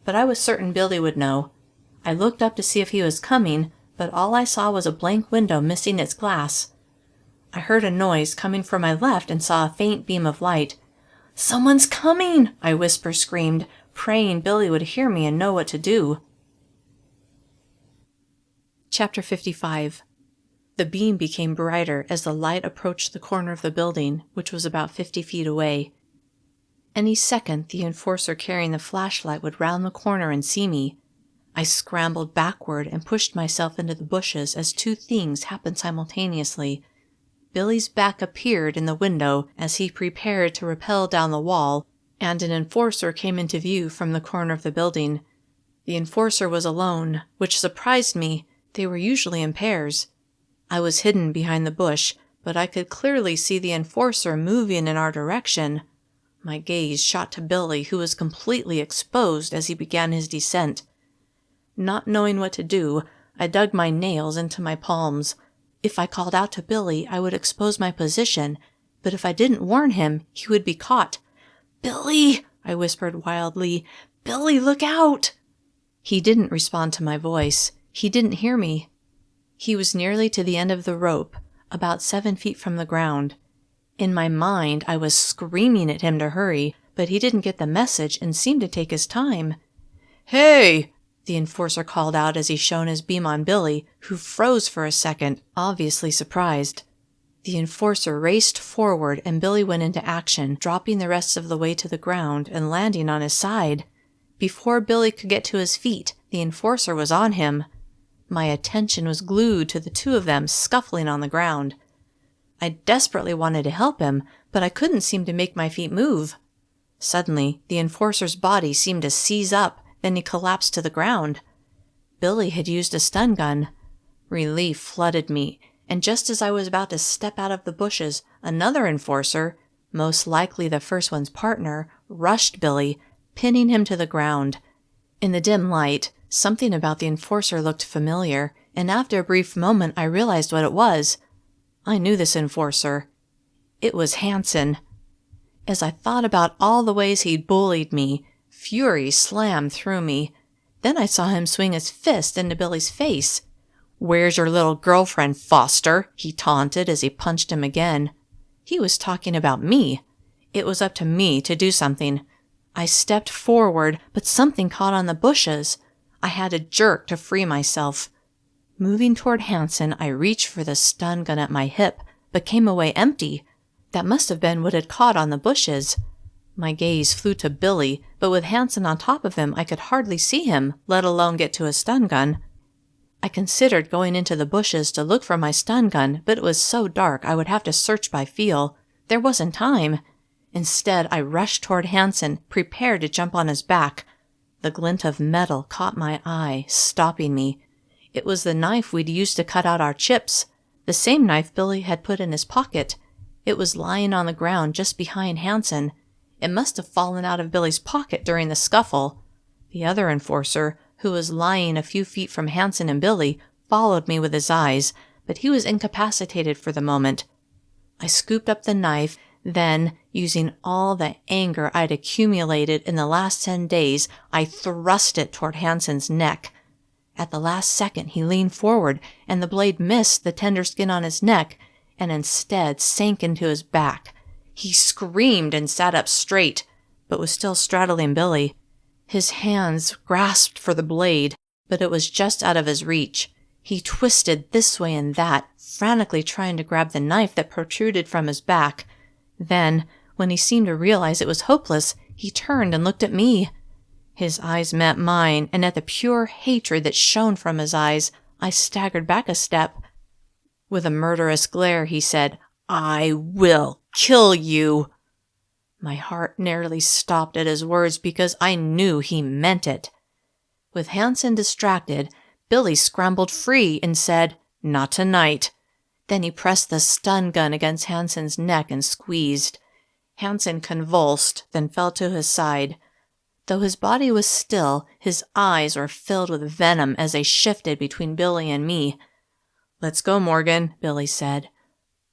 [SPEAKER 1] but I was certain Billy would know. I looked up to see if he was coming, but all I saw was a blank window missing its glass. I heard a noise coming from my left and saw a faint beam of light. "Someone's coming!" I whisper-screamed, praying Billy would hear me and know what to do. Chapter 55. The beam became brighter as the light approached the corner of the building, which was about 50 feet away. Any second, the enforcer carrying the flashlight would round the corner and see me. I scrambled backward and pushed myself into the bushes as two things happened simultaneously. Billy's back appeared in the window as he prepared to rappel down the wall, and an enforcer came into view from the corner of the building. The enforcer was alone, which surprised me. They were usually in pairs. I was hidden behind the bush, but I could clearly see the enforcer moving in our direction. My gaze shot to Billy, who was completely exposed as he began his descent. Not knowing what to do, I dug my nails into my palms.
[SPEAKER 2] If I called out to Billy, I would expose my position, but if I didn't warn him, he would be caught. "Billy!" I whispered wildly. "Billy, look out!" He didn't respond to my voice. He didn't hear me. He was nearly to the end of the rope, about 7 feet from the ground. In my mind, I was screaming at him to hurry, but he didn't get the message and seemed to take his time. "Hey!" the enforcer called out as he shone his beam on Billy, who froze for a second, obviously surprised. The enforcer raced forward and Billy went into action, dropping the rest of the way to the ground and landing on his side. Before Billy could get to his feet, the enforcer was on him. My attention was glued to the two of them scuffling on the ground. I desperately wanted to help him, but I couldn't seem to make my feet move. Suddenly, the enforcer's body seemed to seize up, then he collapsed to the ground. Billy had used a stun gun. Relief flooded me, and just as I was about to step out of the bushes, another enforcer, most likely the first one's partner, rushed Billy, pinning him to the ground. In the dim light, something about the enforcer looked familiar, and after a brief moment I realized what it was. I knew this enforcer. It was Hansen. As I thought about all the ways he'd bullied me, fury slammed through me. Then I saw him swing his fist into Billy's face. "Where's your little girlfriend, Foster?" he taunted as he punched him again. He was talking about me. It was up to me to do something. I stepped forward, but something caught on the bushes. I had to jerk to free myself. Moving toward Hansen, I reached for the stun gun at my hip, but came away empty. That must have been what had caught on the bushes. My gaze flew to Billy, but with Hansen on top of him, I could hardly see him, let alone get to a stun gun. I considered going into the bushes to look for my stun gun, but it was so dark I would have to search by feel. There wasn't time. Instead, I rushed toward Hansen, prepared to jump on his back. The glint of metal caught my eye, stopping me. It was the knife we'd used to cut out our chips, the same knife Billy had put in his pocket. It was lying on the ground just behind Hansen. It must have fallen out of Billy's pocket during the scuffle. The other enforcer, who was lying a few feet from Hansen and Billy, followed me with his eyes, but he was incapacitated for the moment. I scooped up the knife, then, using all the anger I'd accumulated in the last 10 days, I thrust it toward Hansen's neck. At the last second, he leaned forward, and the blade missed the tender skin on his neck, and instead sank into his back. He screamed and sat up straight, but was still straddling Billy. His hands grasped for the blade, but it was just out of his reach. He twisted this way and that, frantically trying to grab the knife that protruded from his back. Then, when he seemed to realize it was hopeless, he turned and looked at me. His eyes met mine, and at the pure hatred that shone from his eyes, I staggered back a step. With a murderous glare, he said, "I will kill you." My heart nearly stopped at his words because I knew he meant it. With Hansen distracted, Billy scrambled free and said, "Not tonight." Then he pressed the stun gun against Hansen's neck and squeezed. Hansen convulsed, then fell to his side. Though his body was still, his eyes were filled with venom as they shifted between Billy and me. "Let's go, Morgan," Billy said.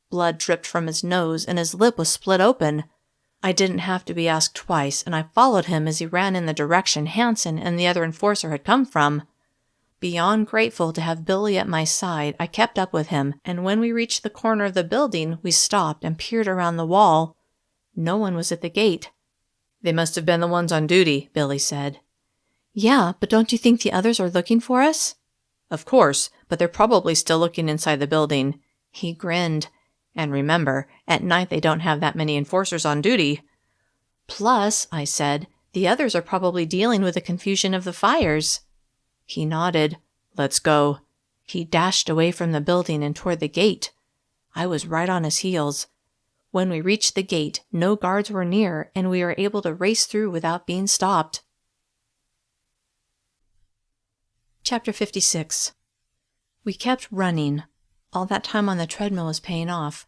[SPEAKER 2] Blood dripped from his nose and his lip was split open. I didn't have to be asked twice, and I followed him as he ran in the direction Hansen and the other enforcer had come from. Beyond grateful to have Billy at my side, I kept up with him, and when we reached the corner of the building, we stopped and peered around the wall. No one was at the gate. "They must have been the ones on duty," Billy said. "Yeah, but don't you think the others are looking for us?" "Of course, but they're probably still looking inside the building." He grinned. "And remember, at night they don't have that many enforcers on duty." "Plus," I said, "the others are probably dealing with the confusion of the fires." He nodded. "Let's go." He dashed away from the building and toward the gate. I was right on his heels. When we reached the gate, no guards were near, and we were able to race through without being stopped. Chapter 56. We kept running. All that time on the treadmill was paying off,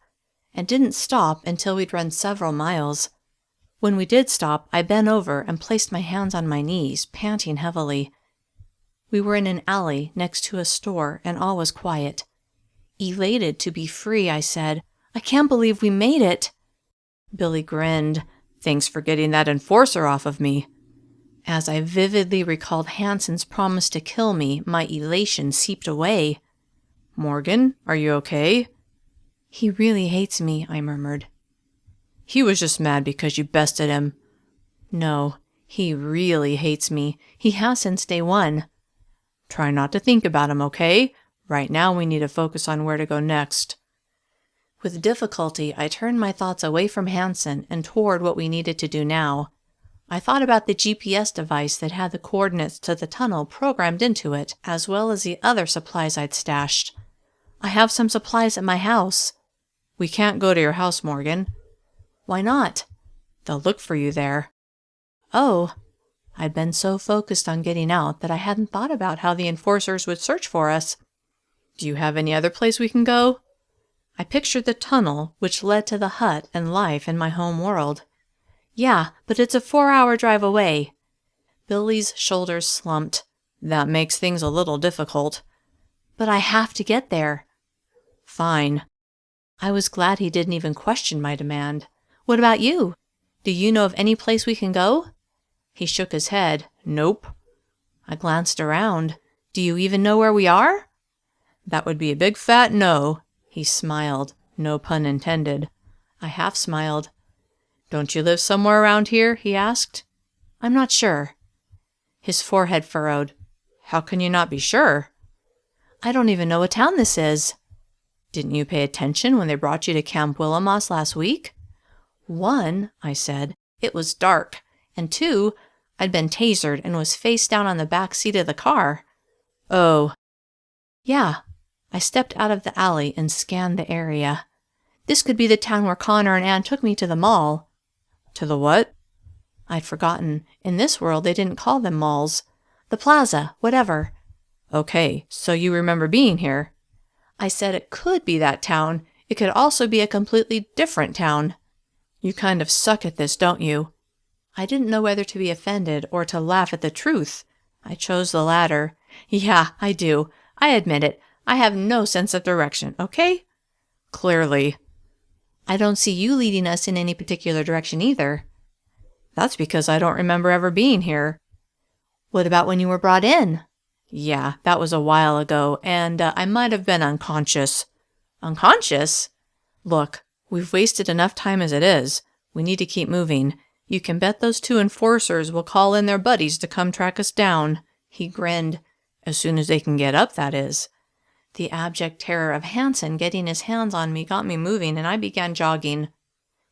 [SPEAKER 2] and didn't stop until we'd run several miles. When we did stop, I bent over and placed my hands on my knees, panting heavily. We were in an alley next to a store, and all was quiet.
[SPEAKER 1] Elated to be free, I said, "I can't believe we made it." Billy grinned. "Thanks for getting that enforcer off of me." As I vividly recalled Hansen's promise to kill me, my elation seeped away. "Morgan, are you okay?" "He really hates me," I murmured. "He was just mad because you bested him." "No, he really hates me. He has since day one." "Try not to think about him, okay? Right now we need to focus on where to go next." With difficulty, I turned my thoughts away from Hansen and toward what we needed to do now. I thought about the GPS device that had the coordinates to the tunnel programmed into it, as well as the other supplies I'd stashed. "I have some supplies at my house." "We can't go to your house, Morgan." "Why not?" "They'll look for you there." "Oh." I'd been so focused on getting out that I hadn't thought about how the enforcers would search for us. "Do you have any other place we can go?" I pictured the tunnel, which led to the hut and life in my home world. "Yeah, but it's a 4-hour drive away." Billy's shoulders slumped. "That makes things a little difficult." "But I have to get there." "Fine." I was glad he didn't even question my demand. "What about you? Do you know of any place we can go?" He shook his head. "Nope." I glanced around. "Do you even know where we are?" "That would be a big fat no." He smiled. No pun intended. I half smiled. "Don't you live somewhere around here?" he asked. "I'm not sure." His forehead furrowed. "How can you not be sure?" "I don't even know what town this is." "Didn't you pay attention when they brought you to Camp Willamos last week?" "One," I said, "it was dark, and two, I'd been tasered and was face down on the back seat of the car." "Oh." "Yeah." I stepped out of the alley and scanned the area. This could be the town where Connor and Ann took me to the mall. "To the what?" I'd forgotten. In this world, they didn't call them malls. "The plaza, whatever." "Okay, so you remember being here." I said it could be that town. It could also be a completely different town. "You kind of suck at this, don't you?" I didn't know whether to be offended or to laugh at the truth. I chose the latter. "Yeah, I do. I admit it. I have no sense of direction, okay?" "Clearly." "I don't see you leading us in any particular direction either." "That's because I don't remember ever being here." "What about when you were brought in?" "Yeah, that was a while ago, and I might have been unconscious." "Unconscious?" "Look, we've wasted enough time as it is. We need to keep moving. You can bet those 2 enforcers will call in their buddies to come track us down." He grinned. "As soon as they can get up, that is." The abject terror of Hansen getting his hands on me got me moving, and I began jogging.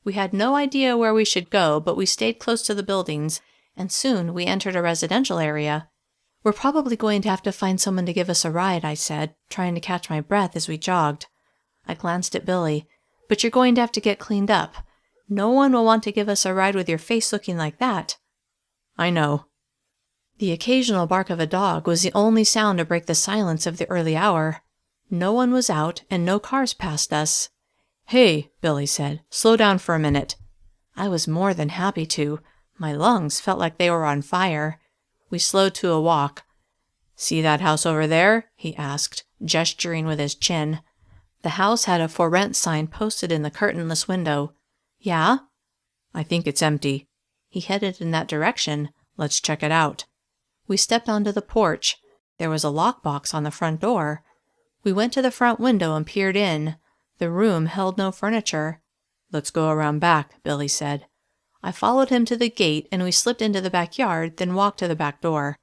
[SPEAKER 1] We had no idea where we should go, but we stayed close to the buildings, and soon we entered a residential area. "We're probably going to have to find someone to give us a ride," I said, trying to catch my breath as we jogged. I glanced at Billy. "But you're going to have to get cleaned up. No one will want to give us a ride with your face looking like that." "I know." The occasional bark of a dog was the only sound to break the silence of the early hour. No one was out, and no cars passed us. "Hey," Billy said, "slow down for a minute." I was more than happy to. My lungs felt like they were on fire. We slowed to a walk. "See that house over there?" he asked, gesturing with his chin. The house had a "For Rent" sign posted in the curtainless window. "Yeah?" "I think it's empty." He headed in that direction. "Let's check it out." We stepped onto the porch. There was a lockbox on the front door. We went to the front window and peered in. The room held no furniture. "Let's go around back," Billy said. I followed him to the gate, and we slipped into the backyard, then walked to the back door.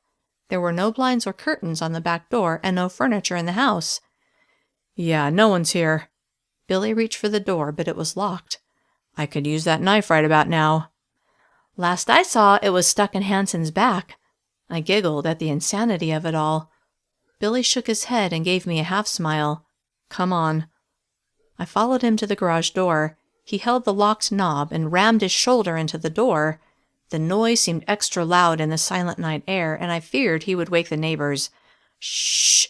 [SPEAKER 1] There were no blinds or curtains on the back door, and no furniture in the house. "Yeah, no one's here." Billy reached for the door, but it was locked. "I could use that knife right about now." "Last I saw, it was stuck in Hansen's back." I giggled at the insanity of it all. Billy shook his head and gave me a half-smile. "Come on." I followed him to the garage door. He held the locked knob and rammed his shoulder into the door. The noise seemed extra loud in the silent night air, and I feared he would wake the neighbors. "Shh!"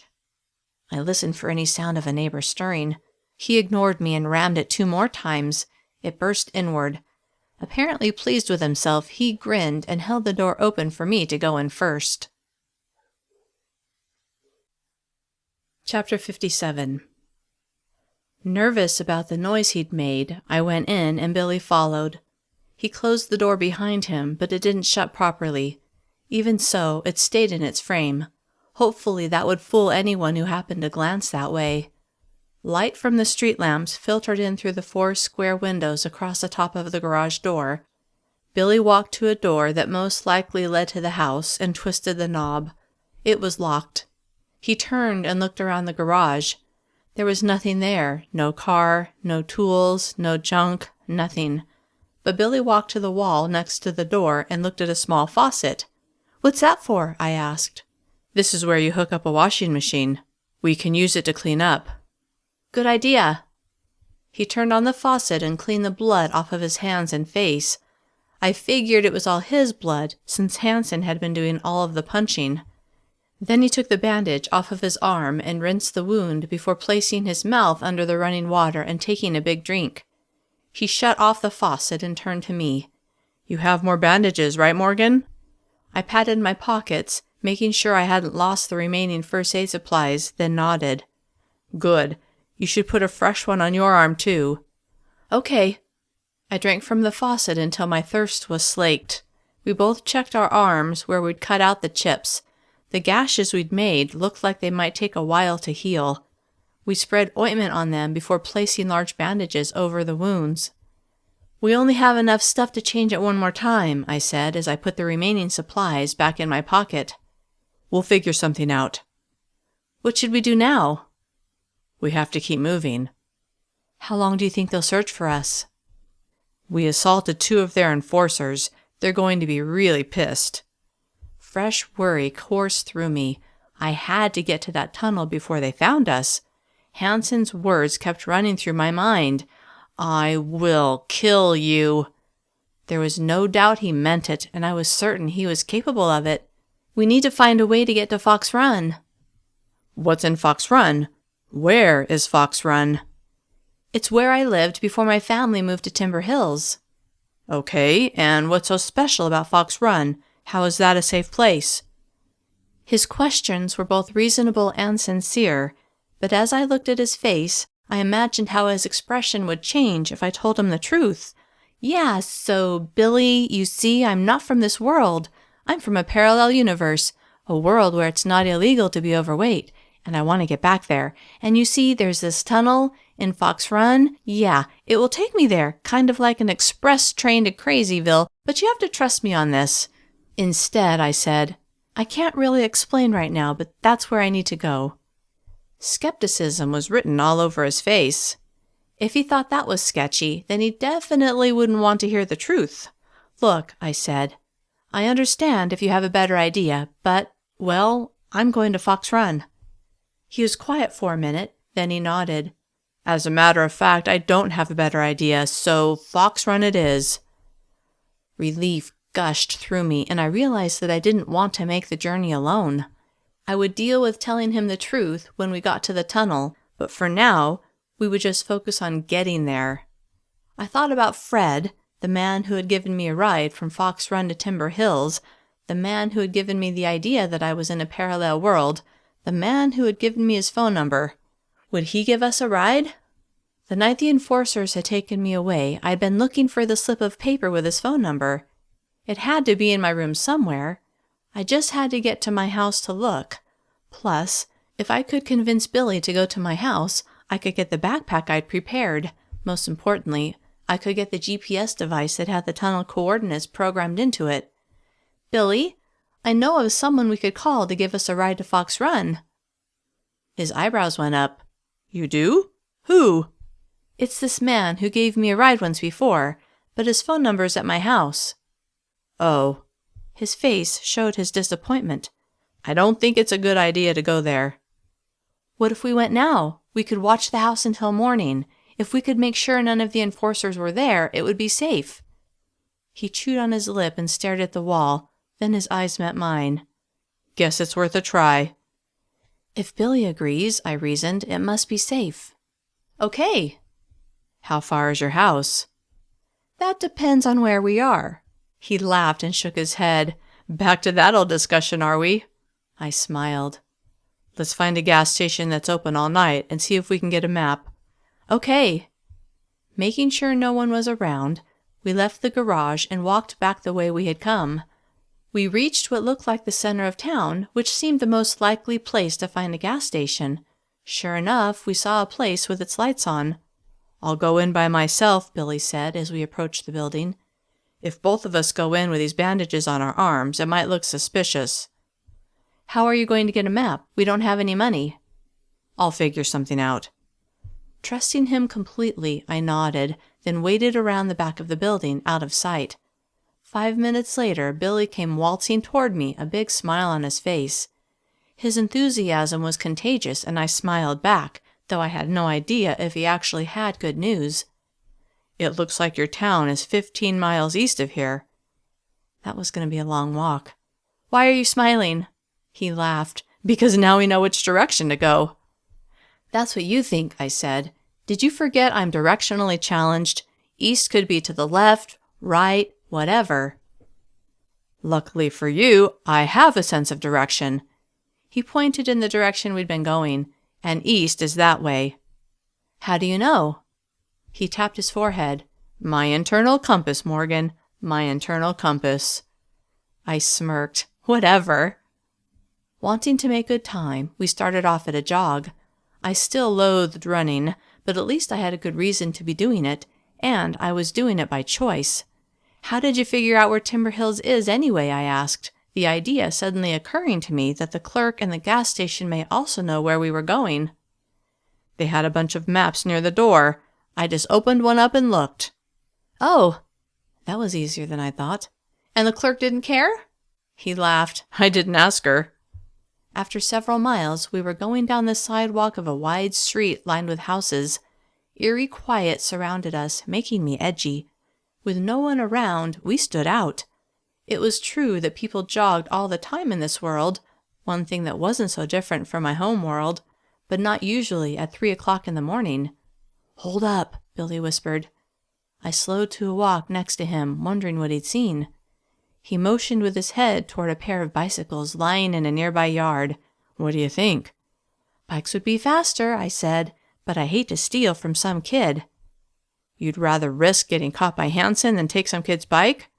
[SPEAKER 1] I listened for any sound of a neighbor stirring. He ignored me and rammed it 2 more times. It burst inward. Apparently pleased with himself, he grinned and held the door open for me to go in first. Chapter 57.
[SPEAKER 2] Nervous about the noise he'd made, I went in and Billy followed. He closed the door behind him, but it didn't shut properly. Even so, it stayed in its frame. Hopefully that would fool anyone who happened to glance that way. Light from the street lamps filtered in through the 4 square windows across the top of the garage door. Billy walked to a door that most likely led to the house and twisted the knob. It was locked. He turned and looked around the garage. There was nothing there, no car, no tools, no junk, nothing. But Billy walked to the wall next to the door and looked at a small faucet. "What's that for?" I asked. "This is where you hook up a washing machine. We can use it to clean up." "Good idea." He turned on the faucet and cleaned the blood off of his hands and face. I figured it was all his blood, since Hansen had been doing all of the punching. Then he took the bandage off of his arm and rinsed the wound before placing his mouth under the running water and taking a big drink. He shut off the faucet and turned to me. "You have more bandages, right, Morgan?" I patted my pockets, making sure I hadn't lost the remaining first aid supplies, then nodded. "Good. You should put a fresh one on your arm, too." "Okay." I drank from the faucet until my thirst was slaked. We both checked our arms where we'd cut out the chips. The gashes we'd made looked like they might take a while to heal. We spread ointment on them before placing large bandages over the wounds. "We only have enough stuff to change it one more time," I said as I put the remaining supplies back in my pocket. "We'll figure something out." "What should we do now?" "We have to keep moving." "How long do you think they'll search for us?" "We assaulted 2 of their enforcers. They're going to be really pissed." Fresh worry coursed through me. I had to get to that tunnel before they found us. Hansen's words kept running through my mind. "I will kill you." There was no doubt he meant it, and I was certain he was capable of it. "We need to find a way to get to Fox Run." "What's in Fox Run? Where is Fox Run?" "It's where I lived before my family moved to Timber Hills." "Okay, and what's so special about Fox Run? How is that a safe place?" His questions were both reasonable and sincere, but as I looked at his face, I imagined how his expression would change if I told him the truth. "Yeah, so, Billy, you see, I'm not from this world. I'm from a parallel universe, a world where it's not illegal to be overweight, and I want to get back there. And you see, there's this tunnel in Fox Run. Yeah, it will take me there, kind of like an express train to Crazyville, but you have to trust me on this." Instead, I said, "I can't really explain right now, but that's where I need to go." Skepticism was written all over his face. If he thought that was sketchy, then he definitely wouldn't want to hear the truth. "Look," I said, "I understand if you have a better idea, but, well, I'm going to Fox Run." He was quiet for a minute, then he nodded. "As a matter of fact, I don't have a better idea, so Fox Run it is." Relief gushed through me, and I realized that I didn't want to make the journey alone. I would deal with telling him the truth when we got to the tunnel, but for now, we would just focus on getting there. I thought about Fred, the man who had given me a ride from Fox Run to Timber Hills, the man who had given me the idea that I was in a parallel world, the man who had given me his phone number. Would he give us a ride? The night the enforcers had taken me away, I'd been looking for the slip of paper with his phone number. It had to be in my room somewhere. I just had to get to my house to look. Plus, if I could convince Billy to go to my house, I could get the backpack I'd prepared. Most importantly, I could get the GPS device that had the tunnel coordinates programmed into it. "Billy, I know of someone we could call to give us a ride to Fox Run." His eyebrows went up. "You do? Who?" "It's this man who gave me a ride once before, but his phone number's at my house." "Oh." His face showed his disappointment. "I don't think it's a good idea to go there." "What if we went now? We could watch the house until morning. If we could make sure none of the enforcers were there, it would be safe." He chewed on his lip and stared at the wall, then his eyes met mine. "Guess it's worth a try." If Billy agrees, I reasoned, it must be safe. "Okay." "How far is your house?" "That depends on where we are." He laughed and shook his head. "Back to that old discussion, are we?" I smiled. "Let's find a gas station that's open all night and see if we can get a map. Okay. Making sure no one was around, we left the garage and walked back the way we had come. We reached what looked like the center of town, which seemed the most likely place to find a gas station. Sure enough, we saw a place with its lights on. "I'll go in by myself," Billy said as we approached the building. "If both of us go in with these bandages on our arms, it might look suspicious." "How are you going to get a map? We don't have any money." "I'll figure something out." Trusting him completely, I nodded, then waited around the back of the building, out of sight. 5 minutes later, Billy came waltzing toward me, a big smile on his face. His enthusiasm was contagious, and I smiled back, though I had no idea if he actually had good news. "It looks like your town is 15 miles east of here." That was going to be a long walk. "Why are you smiling?" He laughed. "Because now we know which direction to go." "That's what you think," I said. "Did you forget I'm directionally challenged? East could be to the left, right, whatever." "Luckily for you, I have a sense of direction." He pointed in the direction we'd been going, "and east is that way." "How do you know?" He tapped his forehead. "My internal compass, Morgan. My internal compass." I smirked. Whatever. Wanting to make good time, we started off at a jog. I still loathed running, but at least I had a good reason to be doing it, and I was doing it by choice. "How did you figure out where Timber Hills is anyway?" I asked, the idea suddenly occurring to me that the clerk in the gas station may also know where we were going. "They had a bunch of maps near the door. I just opened one up and looked." "Oh." That was easier than I thought. "And the clerk didn't care?" He laughed. "I didn't ask her." After several miles, we were going down the sidewalk of a wide street lined with houses. Eerie quiet surrounded us, making me edgy. With no one around, we stood out. It was true that people jogged all the time in this world, one thing that wasn't so different from my home world, but not usually at 3 o'clock in the morning. "Hold up," Billy whispered. I slowed to a walk next to him, wondering what he'd seen. He motioned with his head toward a pair of bicycles lying in a nearby yard. "What do you think?" "Bikes would be faster," I said, "but I hate to steal from some kid." "You'd rather risk getting caught by Hanson than take some kid's bike?"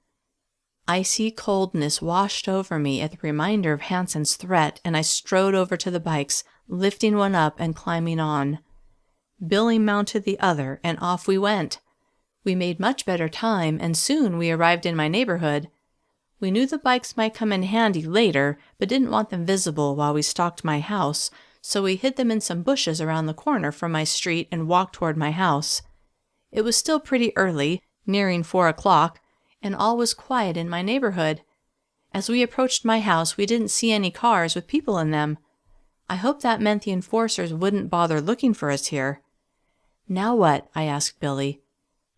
[SPEAKER 2] Icy coldness washed over me at the reminder of Hanson's threat, and I strode over to the bikes, lifting one up and climbing on. Billy mounted the other, and off we went. We made much better time, and soon we arrived in my neighborhood. We knew the bikes might come in handy later, but didn't want them visible while we stalked my house, so we hid them in some bushes around the corner from my street and walked toward my house. It was still pretty early, nearing 4 o'clock, and all was quiet in my neighborhood. As we approached my house, we didn't see any cars with people in them. I hoped that meant the enforcers wouldn't bother looking for us here. "Now what?" I asked Billy.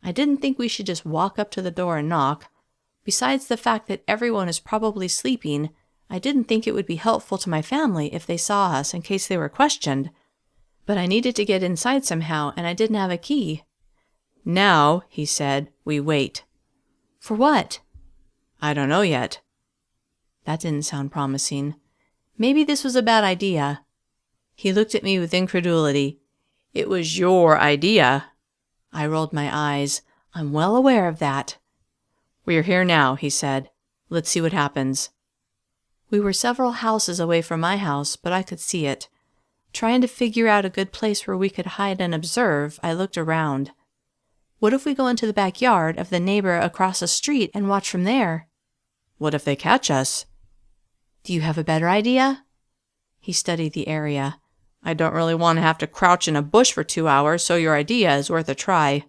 [SPEAKER 2] I didn't think we should just walk up to the door and knock. Besides the fact that everyone is probably sleeping, I didn't think it would be helpful to my family if they saw us in case they were questioned. But I needed to get inside somehow, and I didn't have a key. "Now," he said, "we wait." "For what?" "I don't know yet." That didn't sound promising. Maybe this was a bad idea. He looked at me with incredulity. "It was your idea." I rolled my eyes. "I'm well aware of that." "We're here now," he said. "Let's see what happens." We were several houses away from my house, but I could see it. Trying to figure out a good place where we could hide and observe, I looked around. What if we go into the backyard of the neighbor across the street and watch from there? What if they catch us? "Do you have a better idea?" He studied the area. "I don't really want to have to crouch in a bush for 2 hours, so your idea is worth a try."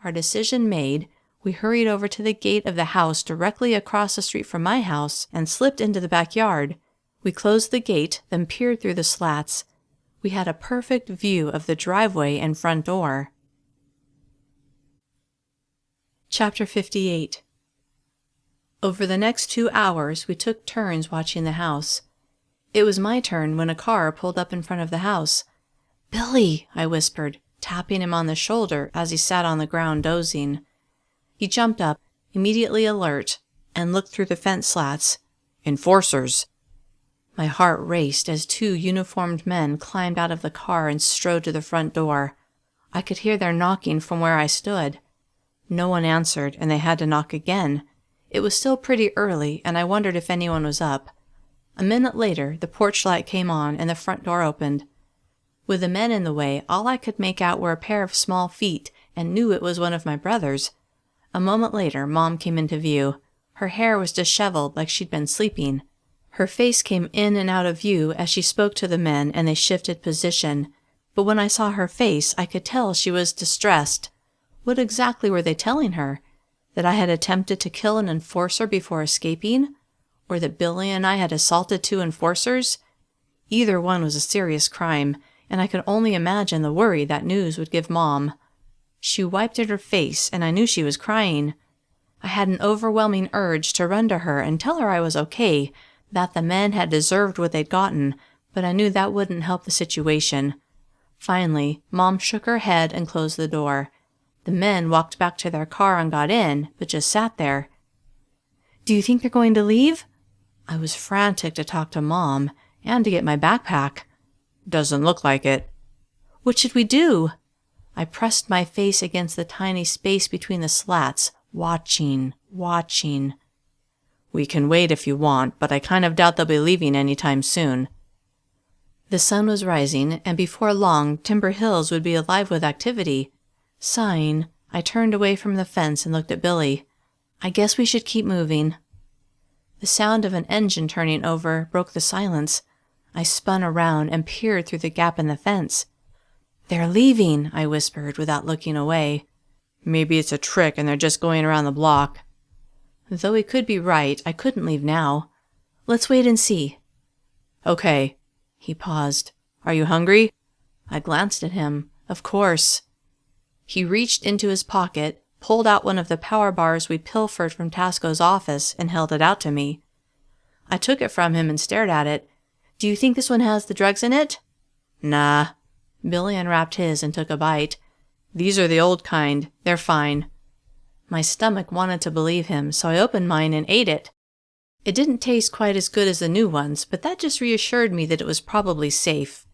[SPEAKER 2] Our decision made, we hurried over to the gate of the house directly across the street from my house and slipped into the backyard. We closed the gate, then peered through the slats. We had a perfect view of the driveway and front door. Chapter 58. Over the next 2 hours, we took turns watching the house. It was my turn when a car pulled up in front of the house. "Billy," I whispered, tapping him on the shoulder as he sat on the ground dozing. He jumped up, immediately alert, and looked through the fence slats. "Enforcers." My heart raced as 2 uniformed men climbed out of the car and strode to the front door. I could hear their knocking from where I stood. No one answered, and they had to knock again. It was still pretty early, and I wondered if anyone was up. A minute later, the porch light came on, and the front door opened. With the men in the way, all I could make out were a pair of small feet, and knew it was one of my brothers. A moment later, Mom came into view. Her hair was disheveled like she'd been sleeping. Her face came in and out of view as she spoke to the men, and they shifted position. But when I saw her face, I could tell she was distressed. What exactly were they telling her? That I had attempted to kill an enforcer before escaping? Or that Billy and I had assaulted 2 enforcers? Either one was a serious crime, and I could only imagine the worry that news would give Mom. She wiped at her face, and I knew she was crying. I had an overwhelming urge to run to her and tell her I was okay, that the men had deserved what they'd gotten, but I knew that wouldn't help the situation. Finally, Mom shook her head and closed the door. The men walked back to their car and got in, but just sat there. "Do you think they're going to leave?" I was frantic to talk to Mom and to get my backpack.
[SPEAKER 3] "Doesn't look like it."
[SPEAKER 2] "What should we do?" I pressed my face against the tiny space between the slats, watching.
[SPEAKER 3] "We can wait if you want, but I kind of doubt they'll be leaving any time soon."
[SPEAKER 2] The sun was rising, and before long, Timber Hills would be alive with activity. Sighing, I turned away from the fence and looked at Billy. "I guess we should keep moving." The sound of an engine turning over broke the silence. I spun around and peered through the gap in the fence. "They're leaving," I whispered without looking away.
[SPEAKER 3] "Maybe it's a trick and they're just going around the block."
[SPEAKER 2] Though he could be right, I couldn't leave now. "Let's wait and see."
[SPEAKER 3] "Okay."
[SPEAKER 2] He paused.
[SPEAKER 3] "Are you hungry?"
[SPEAKER 2] I glanced at him. Of course. He reached into his pocket, pulled out one of the power bars we'd pilfered from Tasco's office, and held it out to me. I took it from him and stared at it. "Do you think this one has the drugs in it?"
[SPEAKER 3] "Nah."
[SPEAKER 2] Billy unwrapped his and took a bite.
[SPEAKER 3] "These are the old kind. They're fine."
[SPEAKER 2] My stomach wanted to believe him, so I opened mine and ate it. It didn't taste quite as good as the new ones, but that just reassured me that it was probably safe.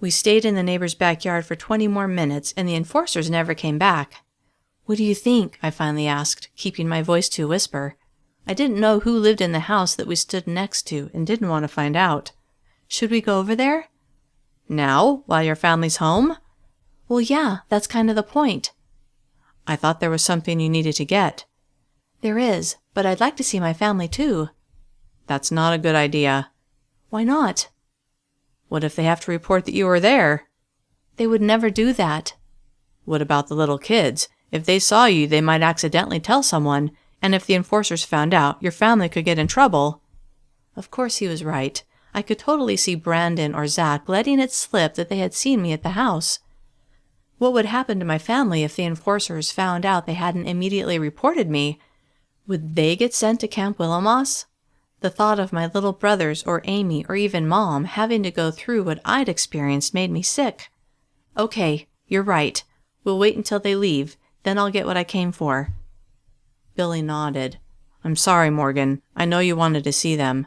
[SPEAKER 2] We stayed in the neighbor's backyard for 20 more minutes, and the enforcers never came back. "What do you think?" I finally asked, keeping my voice to a whisper. I didn't know who lived in the house that we stood next to, and didn't want to find out. "Should we go over there?"
[SPEAKER 3] "Now? While your family's home?"
[SPEAKER 2] "Well, yeah, that's kind of the point."
[SPEAKER 3] "I thought there was something you needed to get."
[SPEAKER 2] "There is, but I'd like to see my family too."
[SPEAKER 3] "That's not a good idea."
[SPEAKER 2] "Why not?"
[SPEAKER 3] "What if they have to report that you were there?"
[SPEAKER 2] "They would never do that."
[SPEAKER 3] "What about the little kids? If they saw you, they might accidentally tell someone, and if the enforcers found out, your family could get in trouble."
[SPEAKER 2] Of course he was right. I could totally see Brandon or Zach letting it slip that they had seen me at the house. What would happen to my family if the enforcers found out they hadn't immediately reported me? Would they get sent to Camp Willowmoss? The thought of my little brothers or Amy or even Mom having to go through what I'd experienced made me sick. "Okay, you're right. We'll wait until they leave. Then I'll get what I came for."
[SPEAKER 3] Billy nodded. "I'm sorry, Morgan. I know you wanted to see them."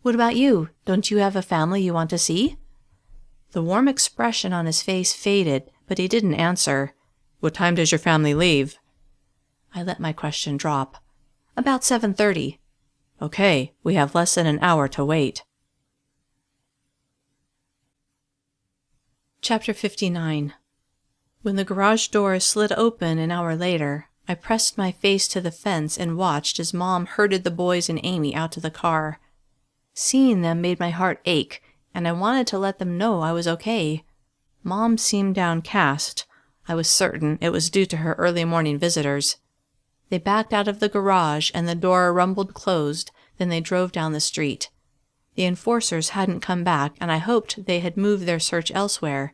[SPEAKER 2] "What about you? Don't you have a family you want to see?" The warm expression on his face faded, but he didn't answer.
[SPEAKER 3] "What time does your family leave?"
[SPEAKER 2] I let my question drop. "About 7:30.
[SPEAKER 3] "Okay, we have less than an hour to wait."
[SPEAKER 2] Chapter 59. When the garage door slid open an hour later, I pressed my face to the fence and watched as Mom herded the boys and Amy out to the car. Seeing them made my heart ache, and I wanted to let them know I was okay. Mom seemed downcast. I was certain it was due to her early morning visitors. They backed out of the garage and the door rumbled closed, then they drove down the street. The enforcers hadn't come back, and I hoped they had moved their search elsewhere.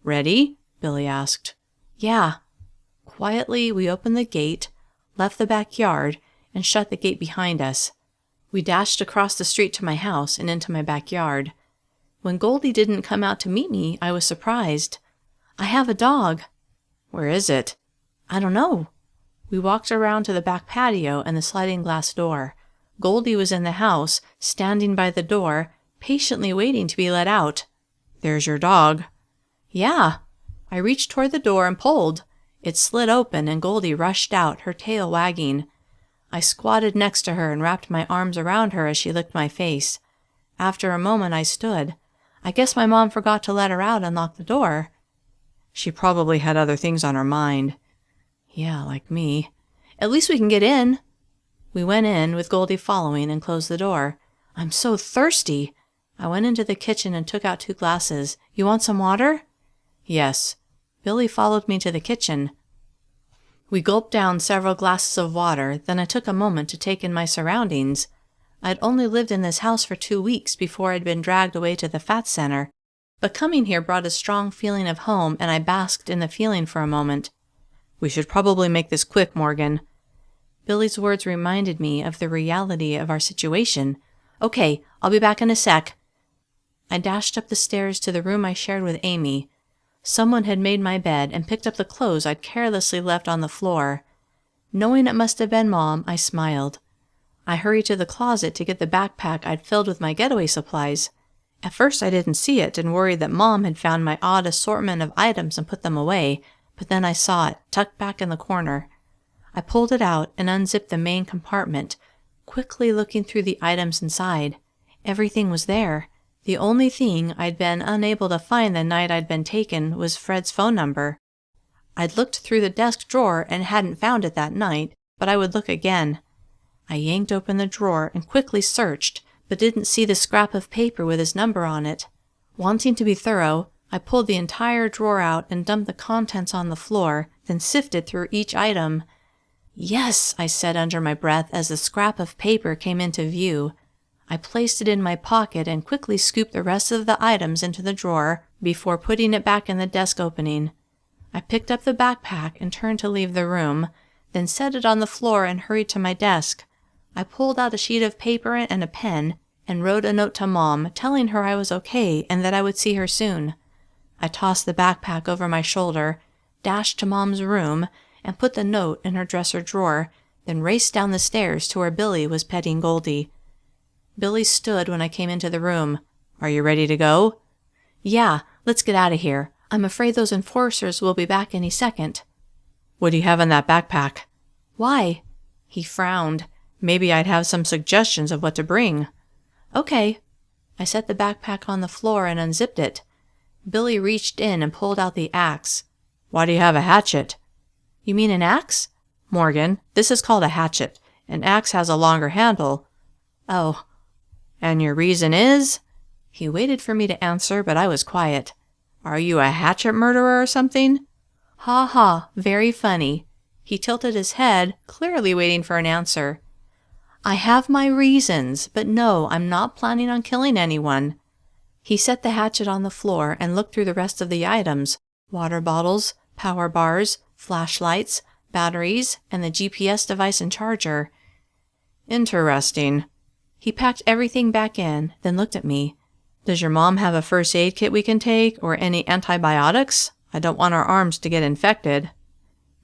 [SPEAKER 3] "Ready?" Billy asked.
[SPEAKER 2] "Yeah." Quietly, we opened the gate, left the backyard, and shut the gate behind us. We dashed across the street to my house and into my backyard. When Goldie didn't come out to meet me, I was surprised. "I have a dog."
[SPEAKER 3] "Where is it?"
[SPEAKER 2] "I don't know." We walked around to the back patio and the sliding glass door. Goldie was in the house, standing by the door, patiently waiting to be let out.
[SPEAKER 3] "There's your dog."
[SPEAKER 2] "Yeah."
[SPEAKER 3] I reached toward the door and pulled. It slid open and Goldie rushed out, her tail wagging. I squatted next to her and wrapped my arms around her as she licked my face. After a moment I stood. I guess my mom forgot to let her out and lock the door. She probably had other things on her mind. Yeah, like me. At least we can get in. We went in, with Goldie following, and closed the door. I'm so thirsty. I went into the kitchen and took out 2 glasses. You want some water? Yes. Billy followed me to the kitchen. We gulped down several glasses of water, then I took a moment to take in my surroundings. I'd only lived in this house for 2 weeks before I'd been dragged away to the F.A.T center, but coming here brought a strong feeling of home, and I basked in the feeling for a moment. We should probably make this quick, Morgan. Billy's words reminded me of the reality of our situation. Okay, I'll be back in a sec. I dashed up the stairs to the room I shared with Amy. Someone had made my bed and picked up the clothes I'd carelessly left on the floor. Knowing it must have been Mom, I smiled. I hurried to the closet to get the backpack I'd filled with my getaway supplies. At first I didn't see it and worried that Mom had found my odd assortment of items and put them away, but then I saw it, tucked back in the corner. I pulled it out and unzipped the main compartment, quickly looking through the items inside. Everything was there. The only thing I'd been unable to find the night I'd been taken was Fred's phone number. I'd looked through the desk drawer and hadn't found it that night, but I would look again. I yanked open the drawer and quickly searched, but didn't see the scrap of paper with his number on it. Wanting to be thorough, I pulled the entire drawer out and dumped the contents on the floor, then sifted through each item. Yes, I said under my breath as the scrap of paper came into view. I placed it in my pocket and quickly scooped the rest of the items into the drawer before putting it back in the desk opening. I picked up the backpack and turned to leave the room, then set it on the floor and hurried to my desk. I pulled out a sheet of paper and a pen and wrote a note to Mom telling her I was okay and that I would see her soon. I tossed the backpack over my shoulder, dashed to Mom's room, and put the note in her dresser drawer, then raced down the stairs to where Billy was petting Goldie. Billy stood when I came into the room. Are you ready to go? Yeah, let's get out of here. I'm afraid those enforcers will be back any second. What do you have in that backpack? Why? He frowned. Maybe I'd have some suggestions of what to bring. Okay. I set the backpack on the floor and unzipped it. Billy reached in and pulled out the axe. Why do you have a hatchet? You mean an axe? Morgan, this is called a hatchet. An axe has a longer handle. Oh. And your reason is? He waited for me to answer, but I was quiet. Are you a hatchet murderer or something? Ha ha, very funny. He tilted his head, clearly waiting for an answer. I have my reasons, but no, I'm not planning on killing anyone. He set the hatchet on the floor and looked through the rest of the items: water bottles, power bars, flashlights, batteries, and the GPS device and charger. Interesting. He packed everything back in, then looked at me. Does your mom have a first aid kit we can take, or any antibiotics? I don't want our arms to get infected.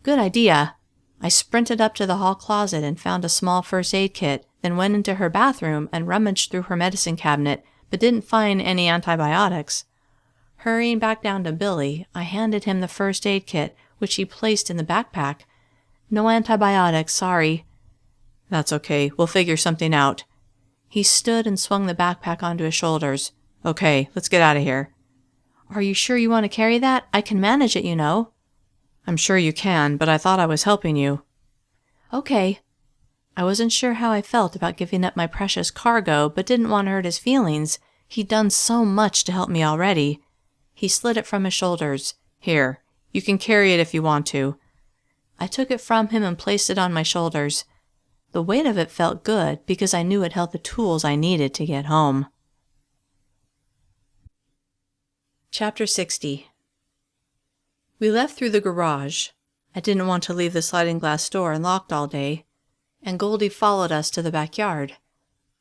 [SPEAKER 3] Good idea. I sprinted up to the hall closet and found a small first aid kit, then went into her bathroom and rummaged through her medicine cabinet, but didn't find any antibiotics. Hurrying back down to Billy, I handed him the first aid kit, which he placed in the backpack. No antibiotics, sorry. That's okay, we'll figure something out. He stood and swung the backpack onto his shoulders. Okay, let's get out of here. Are you sure you want to carry that? I can manage it, you know. I'm sure you can, but I thought I was helping you. Okay. I wasn't sure how I felt about giving up my precious cargo, but didn't want to hurt his feelings. He'd done so much to help me already. He slid it from his shoulders. Here, you can carry it if you want to. I took it from him and placed it on my shoulders. The weight of it felt good because I knew it held the tools I needed to get home. Chapter 60. We left through the garage. I didn't want to leave the sliding glass door unlocked all day, and Goldie followed us to the backyard.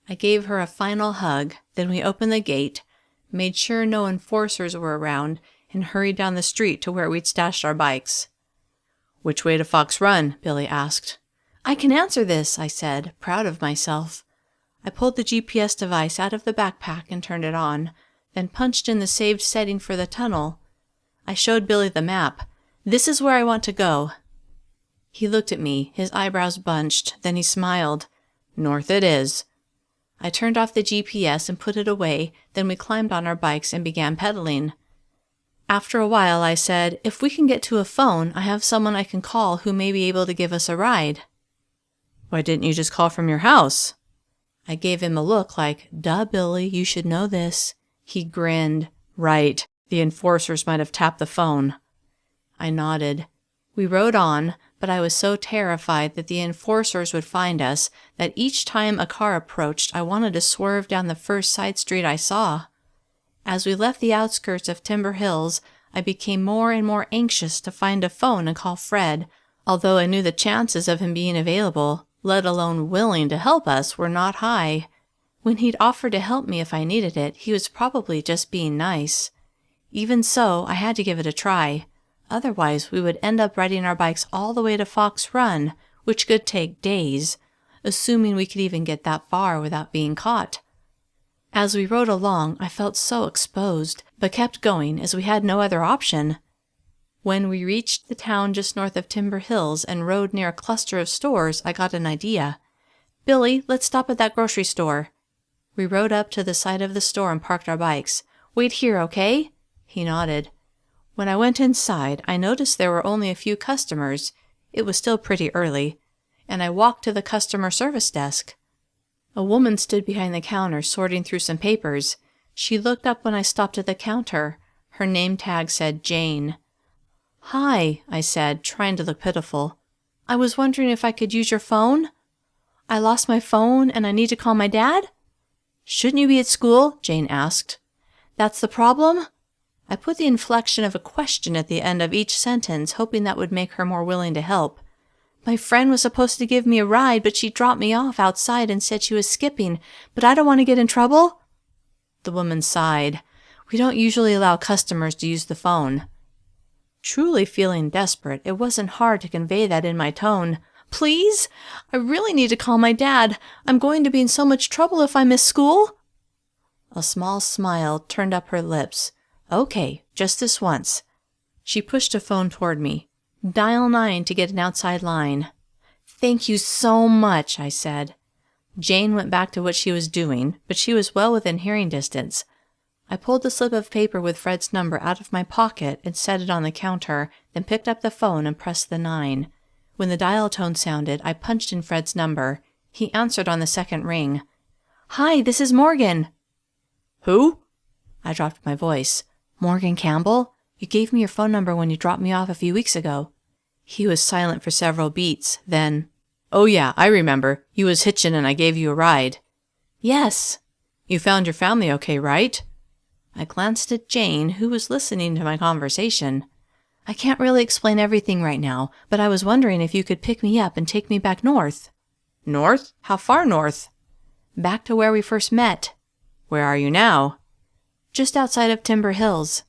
[SPEAKER 3] I gave her a final hug, then we opened the gate, made sure no enforcers were around, and hurried down the street to where we'd stashed our bikes. Which way to Fox Run? Billy asked. I can answer this, I said, proud of myself. I pulled the GPS device out of the backpack and turned it on, then punched in the saved setting for the tunnel. I showed Billy the map. "This is where I want to go." He looked at me, his eyebrows bunched, then he smiled. "North it is." I turned off the GPS and put it away, then we climbed on our bikes and began pedaling. After a while, I said, "If we can get to a phone, I have someone I can call who may be able to give us a ride." "Why didn't you just call from your house?" I gave him a look like, "Duh, Billy, you should know this." He grinned. "Right, the enforcers might have tapped the phone." I nodded. We rode on, but I was so terrified that the enforcers would find us that each time a car approached, I wanted to swerve down the first side street I saw. As we left the outskirts of Timber Hills, I became more and more anxious to find a phone and call Fred, although I knew the chances of him being available, let alone willing to help us, were not high. When he'd offered to help me if I needed it, he was probably just being nice. Even so, I had to give it a try. Otherwise, we would end up riding our bikes all the way to Fox Run, which could take days, assuming we could even get that far without being caught. As we rode along, I felt so exposed, but kept going as we had no other option. When we reached the town just north of Timber Hills and rode near a cluster of stores, I got an idea. "Billy, let's stop at that grocery store." We rode up to the side of the store and parked our bikes. "Wait here, okay?" He nodded. When I went inside, I noticed there were only a few customers. It was still pretty early, and I walked to the customer service desk. A woman stood behind the counter sorting through some papers. She looked up when I stopped at the counter. Her name tag said Jane. "Hi," I said, trying to look pitiful. "I was wondering if I could use your phone? I lost my phone and I need to call my dad?" "Shouldn't you be at school?" Jane asked. "That's the problem?" I put the inflection of a question at the end of each sentence, hoping that would make her more willing to help. "My friend was supposed to give me a ride, but she dropped me off outside and said she was skipping, but I don't want to get in trouble." The woman sighed. "We don't usually allow customers to use the phone." Truly feeling desperate, it wasn't hard to convey that in my tone. "Please? I really need to call my dad. I'm going to be in so much trouble if I miss school." A small smile turned up her lips. "Okay, just this once." She pushed a phone toward me. "Dial 9 to get an outside line." "Thank you so much," I said. Jane went back to what she was doing, but she was well within hearing distance. I pulled the slip of paper with Fred's number out of my pocket and set it on the counter, then picked up the phone and pressed the 9. When the dial tone sounded, I punched in Fred's number. He answered on the second ring. "Hi, this is Morgan." "Who?" I dropped my voice. "Morgan Campbell? You gave me your phone number when you dropped me off a few weeks ago." He was silent for several beats, then, "Oh yeah, I remember. You was hitchin' and I gave you a ride." "Yes." "You found your family okay, right?" I glanced at Jane, who was listening to my conversation. "I can't really explain everything right now, but I was wondering if you could pick me up and take me back north." "North? How far north?" "Back to where we first met." "Where are you now?" "Just outside of Timber Hills."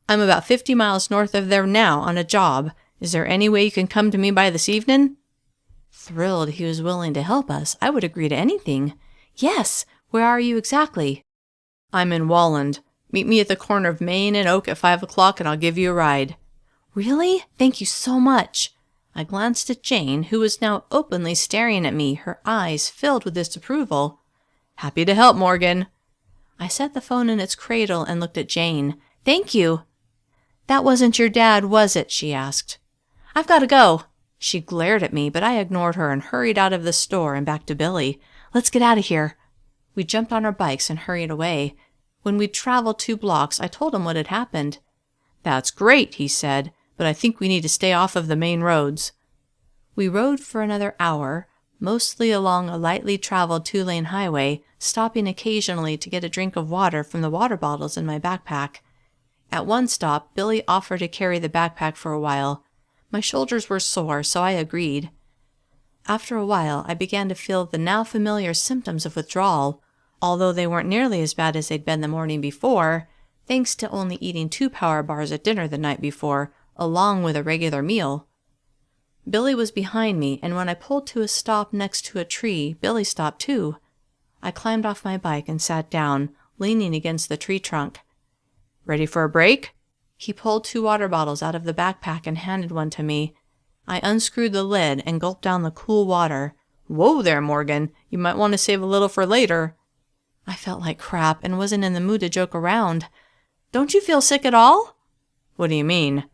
[SPEAKER 3] "I'm about 50 miles north of there now on a job. Is there any way you can come to me by this evening?" Thrilled he was willing to help us, I would agree to anything. "Yes, where are you exactly?" "I'm in Walland. Meet me at the corner of Main and Oak at 5 o'clock and I'll give you a ride." "Really? Thank you so much." I glanced at Jane, who was now openly staring at me, her eyes filled with disapproval. "Happy to help, Morgan." I set the phone in its cradle and looked at Jane. "Thank you." "That wasn't your dad, was it?" she asked. "I've got to go." She glared at me, but I ignored her and hurried out of the store and back to Billy. "Let's get out of here." We jumped on our bikes and hurried away. When we'd traveled 2 blocks, I told him what had happened. "That's great," he said, "but I think we need to stay off of the main roads." We rode for another hour, mostly along a lightly traveled 2-lane highway, stopping occasionally to get a drink of water from the water bottles in my backpack. At one stop, Billy offered to carry the backpack for a while. My shoulders were sore, so I agreed. After a while, I began to feel the now familiar symptoms of withdrawal, although they weren't nearly as bad as they'd been the morning before, thanks to only eating 2 power bars at dinner the night before, along with a regular meal. Billy was behind me, and when I pulled to a stop next to a tree, Billy stopped too. I climbed off my bike and sat down, leaning against the tree trunk. "Ready for a break?" He pulled 2 water bottles out of the backpack and handed one to me. I unscrewed the lid and gulped down the cool water. "Whoa there, Morgan. You might want to save a little for later." I felt like crap and wasn't in the mood to joke around. "Don't you feel sick at all?" "What do you mean?"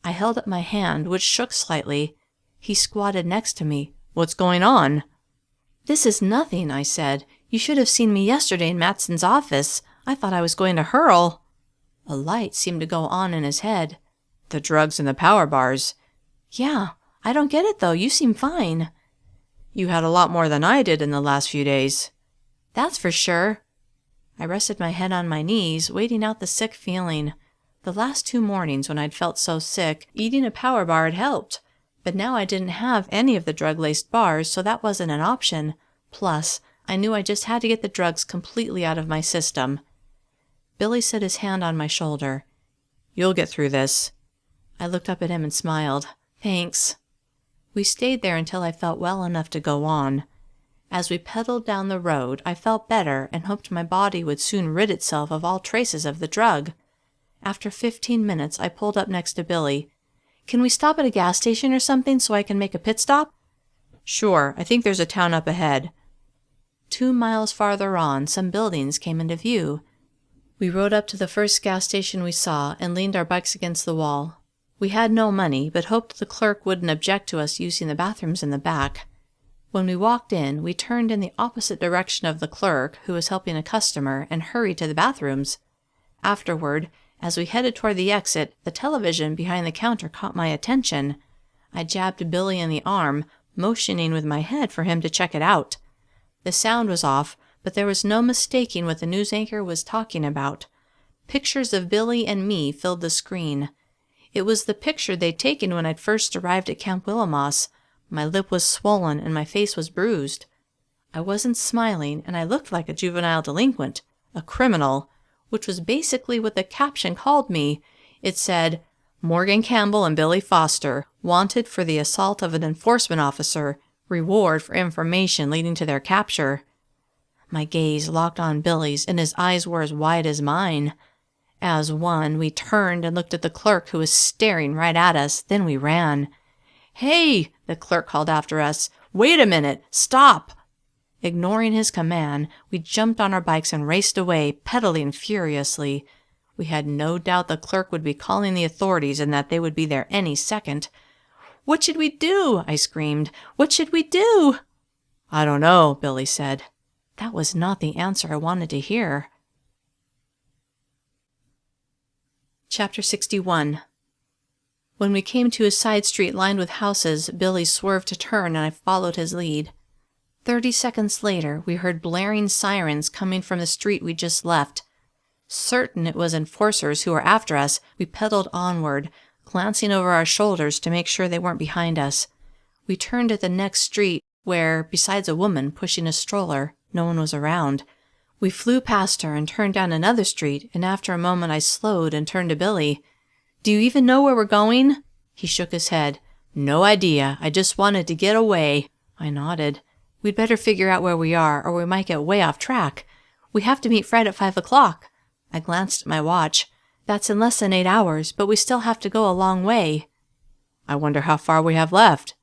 [SPEAKER 3] I held up my hand, which shook slightly. He squatted next to me. "What's going on?" "This is nothing," I said. "You should have seen me yesterday in Matson's office. I thought I was going to hurl." A light seemed to go on in his head. "The drugs and the power bars." "Yeah, I don't get it though. You seem fine." "You had a lot more than I did in the last few days." "That's for sure." I rested my head on my knees, waiting out the sick feeling. The last 2 mornings when I'd felt so sick, eating a power bar had helped. But now I didn't have any of the drug-laced bars, so that wasn't an option. Plus, I knew I just had to get the drugs completely out of my system. Billy set his hand on my shoulder. "You'll get through this." I looked up at him and smiled. "Thanks." We stayed there until I felt well enough to go on. As we pedaled down the road, I felt better and hoped my body would soon rid itself of all traces of the drug. After 15 minutes, I pulled up next to Billy. "Can we stop at a gas station or something so I can make a pit stop?" "Sure, I think there's a town up ahead." 2 miles farther on, some buildings came into view. We rode up to the first gas station we saw and leaned our bikes against the wall. We had no money, but hoped the clerk wouldn't object to us using the bathrooms in the back. When we walked in, we turned in the opposite direction of the clerk, who was helping a customer, and hurried to the bathrooms. Afterward, as we headed toward the exit, the television behind the counter caught my attention. I jabbed Billy in the arm, motioning with my head for him to check it out. The sound was off, but there was no mistaking what the news anchor was talking about. Pictures of Billy and me filled the screen. It was the picture they'd taken when I'd first arrived at Camp Willamos. My lip was swollen and my face was bruised. I wasn't smiling, and I looked like a juvenile delinquent, a criminal, which was basically what the caption called me. It said, "Morgan Campbell and Billy Foster, wanted for the assault of an enforcement officer, reward for information leading to their capture." My gaze locked on Billy's, and his eyes were as wide as mine. As one, we turned and looked at the clerk, who was staring right at us. Then we ran. "Hey!" the clerk called after us. "Wait a minute! Stop!" Ignoring his command, we jumped on our bikes and raced away, pedaling furiously. We had no doubt the clerk would be calling the authorities and that they would be there any second. "What should we do?" I screamed. "What should we do?" "I don't know," Billy said. That was not the answer I wanted to hear. Chapter 61. When we came to a side street lined with houses, Billy swerved to turn and I followed his lead. 30 seconds later, we heard blaring sirens coming from the street we just left. Certain it was enforcers who were after us, we pedaled onward, glancing over our shoulders to make sure they weren't behind us. We turned at the next street where, besides a woman pushing a stroller, no one was around. We flew past her and turned down another street, and after a moment I slowed and turned to Billy. "Do you even know where we're going?" He shook his head. "No idea. I just wanted to get away." I nodded. "We'd better figure out where we are, or we might get way off track. We have to meet Fred at 5 o'clock. I glanced at my watch. That's in less than 8 hours, but we still have to go a long way. "I wonder how far we have left."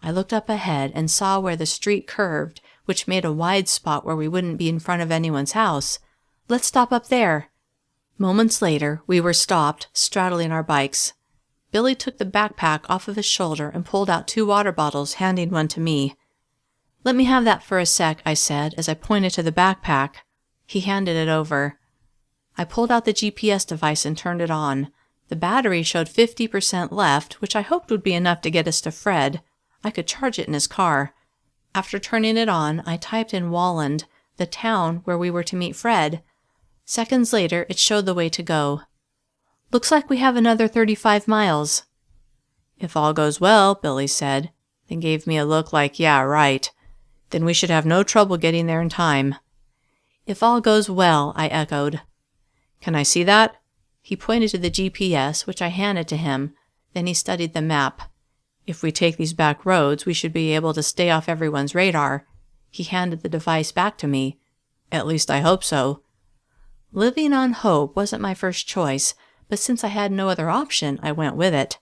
[SPEAKER 3] I looked up ahead and saw where the street curved, which made a wide spot where we wouldn't be in front of anyone's house. "Let's stop up there." Moments later, we were stopped, straddling our bikes. Billy took the backpack off of his shoulder and pulled out 2 water bottles, handing one to me. "Let me have that for a sec," I said, as I pointed to the backpack. He handed it over. I pulled out the GPS device and turned it on. The battery showed 50% left, which I hoped would be enough to get us to Fred. I could charge it in his car. After turning it on, I typed in Walland, the town where we were to meet Fred. Seconds later, it showed the way to go. "Looks like we have another 35 miles. "If all goes well," Billy said, then gave me a look like, "Yeah, right. Then we should have no trouble getting there in time." "If all goes well," I echoed. "Can I see that?" He pointed to the GPS, which I handed to him. Then he studied the map. "If we take these back roads, we should be able to stay off everyone's radar." He handed the device back to me. "At least I hope so." Living on hope wasn't my first choice, but since I had no other option, I went with it.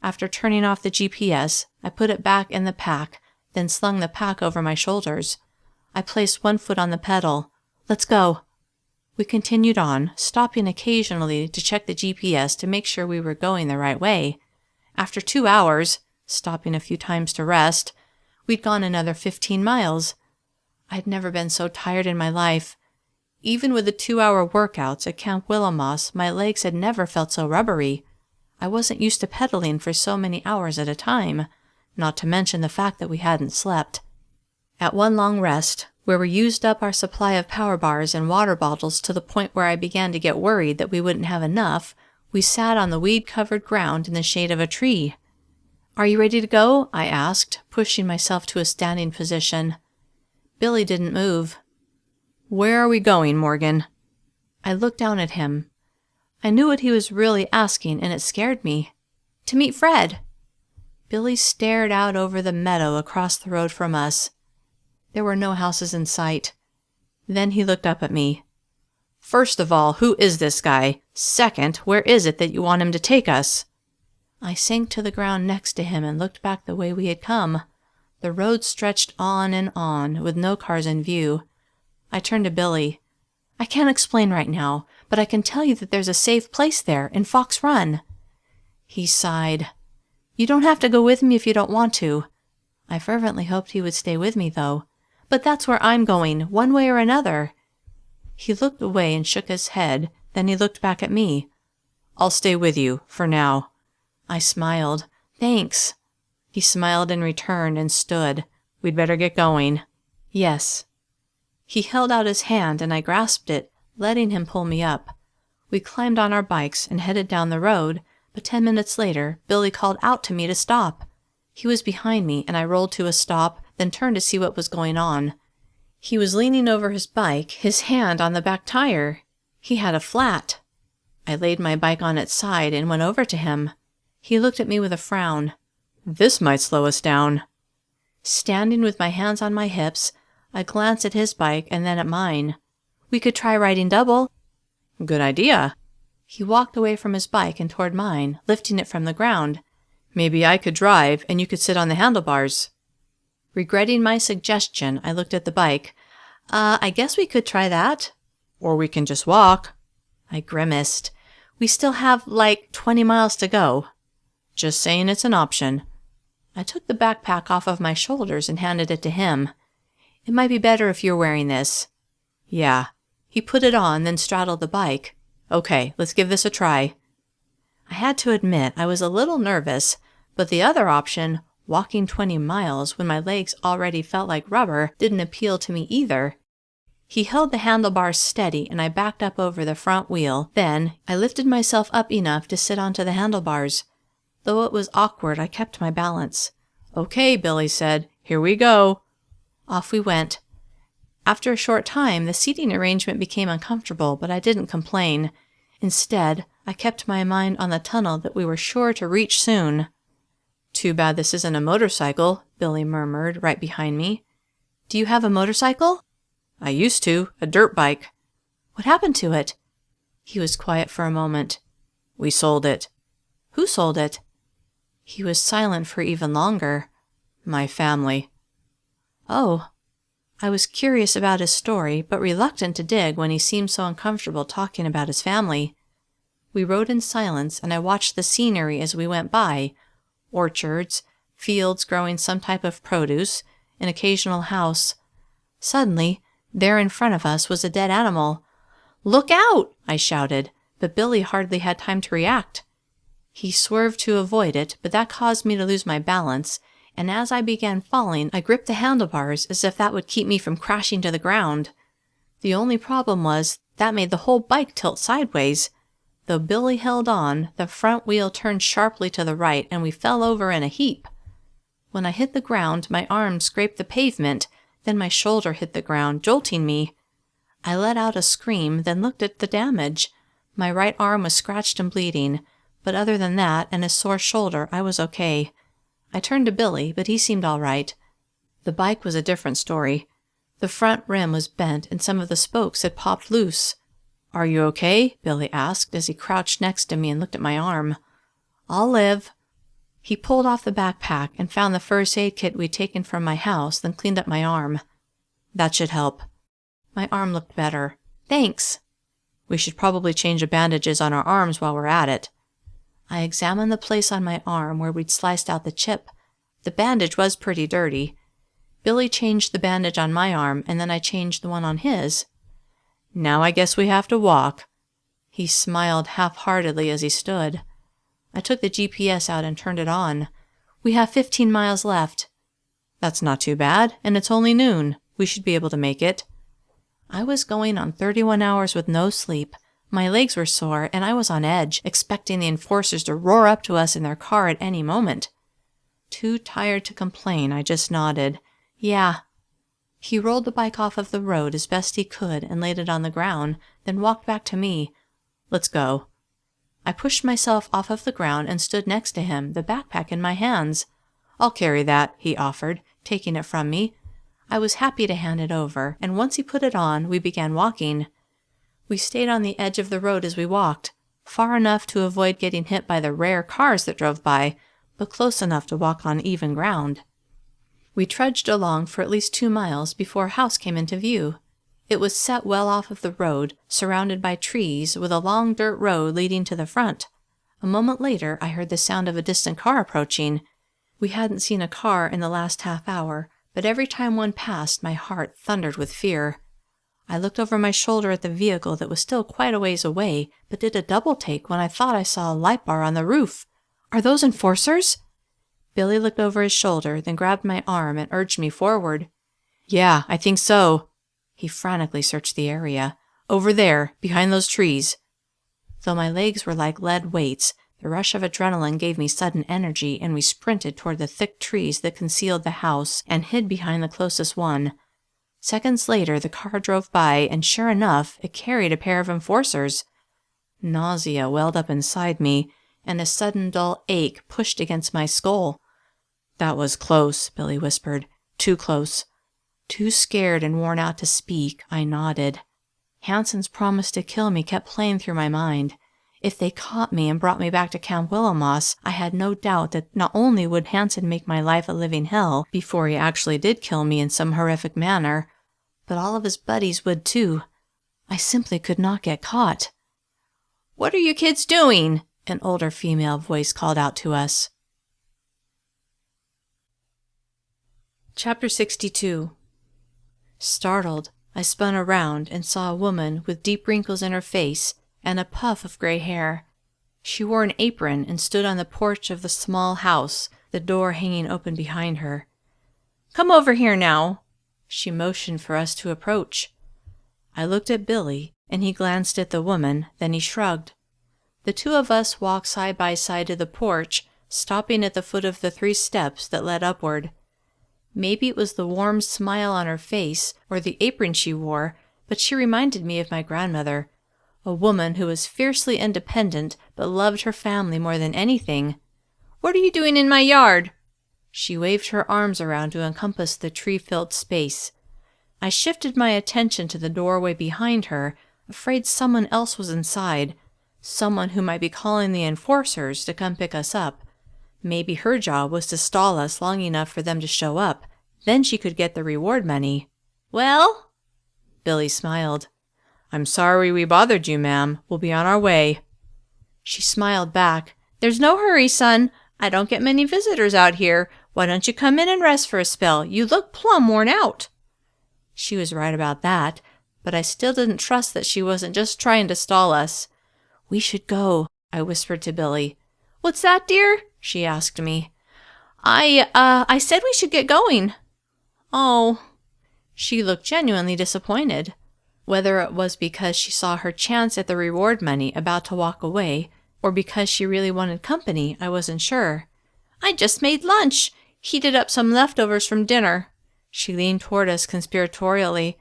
[SPEAKER 3] After turning off the GPS, I put it back in the pack, then slung the pack over my shoulders. I placed one foot on the pedal. Let's go. We continued on, stopping occasionally to check the GPS to make sure we were going the right way. After 2 hours, stopping a few times to rest, we'd gone another 15 miles. I'd never been so tired in my life. Even with the 2-hour workouts at Camp Willowmoss, my legs had never felt so rubbery. I wasn't used to pedaling for so many hours at a time, not to mention the fact that we hadn't slept. At one long rest, where we used up our supply of power bars and water bottles to the point where I began to get worried that we wouldn't have enough, we sat on the weed-covered ground in the shade of a tree. "Are you ready to go?" I asked, pushing myself to a standing position. Billy didn't move. "Where are we going, Morgan?" I looked down at him. I knew what he was really asking, and it scared me. "To meet Fred." Billy stared out over the meadow across the road from us. There were no houses in sight. Then he looked up at me. "First of all, who is this guy? Second, where is it that you want him to take us?" I sank to the ground next to him and looked back the way we had come. The road stretched on and on, with no cars in view. I turned to Billy. "I can't explain right now, but I can tell you that there's a safe place there, in Fox Run." He sighed. "You don't have to go with me if you don't want to." I fervently hoped he would stay with me, though. "But that's where I'm going, one way or another." He looked away and shook his head, then he looked back at me. "I'll stay with you, for now." I smiled. "Thanks." He smiled in return and stood. "We'd better get going." "Yes." He held out his hand and I grasped it, letting him pull me up. We climbed on our bikes and headed down the road, but 10 minutes later, Billy called out to me to stop. He was behind me and I rolled to a stop, then turned to see what was going on. He was leaning over his bike, his hand on the back tire. He had a flat. I laid my bike on its side and went over to him. He looked at me with a frown. "This might slow us down." Standing with my hands on my hips, I glanced at his bike and then at mine. "We could try riding double." "Good idea." He walked away from his bike and toward mine, lifting it from the ground. "Maybe I could drive and you could sit on the handlebars." Regretting my suggestion, I looked at the bike. I guess we could try that." "Or we can just walk." I grimaced. "We still have, 20 miles to go." "Just saying it's an option." I took the backpack off of my shoulders and handed it to him. "It might be better if you're wearing this." "Yeah." He put it on, then straddled the bike. "Okay, let's give this a try." I had to admit I was a little nervous, but the other option, walking 20 miles when my legs already felt like rubber, didn't appeal to me either. He held the handlebars steady and I backed up over the front wheel. Then I lifted myself up enough to sit onto the handlebars. Though it was awkward, I kept my balance. "Okay," Billy said. "Here we go." Off we went. After a short time, the seating arrangement became uncomfortable, but I didn't complain. Instead, I kept my mind on the tunnel that we were sure to reach soon. "Too bad this isn't a motorcycle," Billy murmured right behind me. "Do you have a motorcycle?" "I used to, a dirt bike." "What happened to it?" He was quiet for a moment. "We sold it." "Who sold it?" He was silent for even longer. "My family." "Oh." I was curious about his story, but reluctant to dig when he seemed so uncomfortable talking about his family. We rode in silence, and I watched the scenery as we went by. Orchards, fields growing some type of produce, an occasional house. Suddenly, there in front of us was a dead animal. "Look out!" I shouted, but Billy hardly had time to react. He swerved to avoid it, but that caused me to lose my balance, and as I began falling, I gripped the handlebars as if that would keep me from crashing to the ground. The only problem was that made the whole bike tilt sideways. Though Billy held on, the front wheel turned sharply to the right and we fell over in a heap. When I hit the ground, my arm scraped the pavement, then my shoulder hit the ground, jolting me. I let out a scream, then looked at the damage. My right arm was scratched and bleeding, but other than that and a sore shoulder, I was okay. I turned to Billy, but he seemed all right. The bike was a different story. The front rim was bent and some of the spokes had popped loose. "Are you okay?" Billy asked as he crouched next to me and looked at my arm. "I'll live." He pulled off the backpack and found the first aid kit we'd taken from my house, then cleaned up my arm. "That should help." My arm looked better. "Thanks." "We should probably change the bandages on our arms while we're at it." I examined the place on my arm where we'd sliced out the chip. The bandage was pretty dirty. Billy changed the bandage on my arm, and then I changed the one on his. "Now I guess we have to walk." He smiled half-heartedly as he stood. I took the GPS out and turned it on. "We have 15 miles left." "That's not too bad, and it's only noon. We should be able to make it." I was going on 31 hours with no sleep. My legs were sore, and I was on edge, expecting the enforcers to roar up to us in their car at any moment. Too tired to complain, I just nodded. "Yeah." He rolled the bike off of the road as best he could and laid it on the ground, then walked back to me. "Let's go." I pushed myself off of the ground and stood next to him, the backpack in my hands. "I'll carry that," he offered, taking it from me. I was happy to hand it over, and once he put it on, we began walking. We stayed on the edge of the road as we walked, far enough to avoid getting hit by the rare cars that drove by, but close enough to walk on even ground. We trudged along for at least 2 miles before a house came into view. It was set well off of the road, surrounded by trees, with a long dirt road leading to the front. A moment later, I heard the sound of a distant car approaching. We hadn't seen a car in the last half hour, but every time one passed, my heart thundered with fear. I looked over my shoulder at the vehicle that was still quite a ways away, but did a double take when I thought I saw a light bar on the roof. "Are those enforcers?" Billy looked over his shoulder, then grabbed my arm and urged me forward. "Yeah, I think so." He frantically searched the area. "Over there, behind those trees." Though my legs were like lead weights, the rush of adrenaline gave me sudden energy, and we sprinted toward the thick trees that concealed the house and hid behind the closest one. Seconds later, the car drove by, and sure enough, it carried a pair of enforcers. Nausea welled up inside me, and a sudden dull ache pushed against my skull. "That was close," Billy whispered. "Too close." Too scared and worn out to speak, I nodded. Hanson's promise to kill me kept playing through my mind. If they caught me and brought me back to Camp Willowmoss, I had no doubt that not only would Hanson make my life a living hell before he actually did kill me in some horrific manner, but all of his buddies would too. I simply could not get caught. "What are you kids doing?" An older female voice called out to us. Chapter 62. Startled, I spun around and saw a woman with deep wrinkles in her face and a puff of gray hair. She wore an apron and stood on the porch of the small house, the door hanging open behind her. "Come over here now." She motioned for us to approach. I looked at Billy, and he glanced at the woman, then he shrugged. The two of us walked side by side to the porch, stopping at the foot of the 3 steps that led upward. Maybe it was the warm smile on her face or the apron she wore, but she reminded me of my grandmother, a woman who was fiercely independent but loved her family more than anything. "What are you doing in my yard?" She waved her arms around to encompass the tree-filled space. I shifted my attention to the doorway behind her, afraid someone else was inside, someone who might be calling the enforcers to come pick us up. Maybe her job was to stall us long enough for them to show up. Then she could get the reward money. "Well?" Billy smiled. "I'm sorry we bothered you, ma'am. We'll be on our way." She smiled back. "There's no hurry, son. I don't get many visitors out here. Why don't you come in and rest for a spell? You look plumb worn out." She was right about that, but I still didn't trust that she wasn't just trying to stall us. "We should go," I whispered to Billy. "What's that, dear?" she asked me. I said we should get going." "Oh." She looked genuinely disappointed. Whether it was because she saw her chance at the reward money about to walk away, or because she really wanted company, I wasn't sure. "I just made lunch. Heated up some leftovers from dinner." She leaned toward us conspiratorially.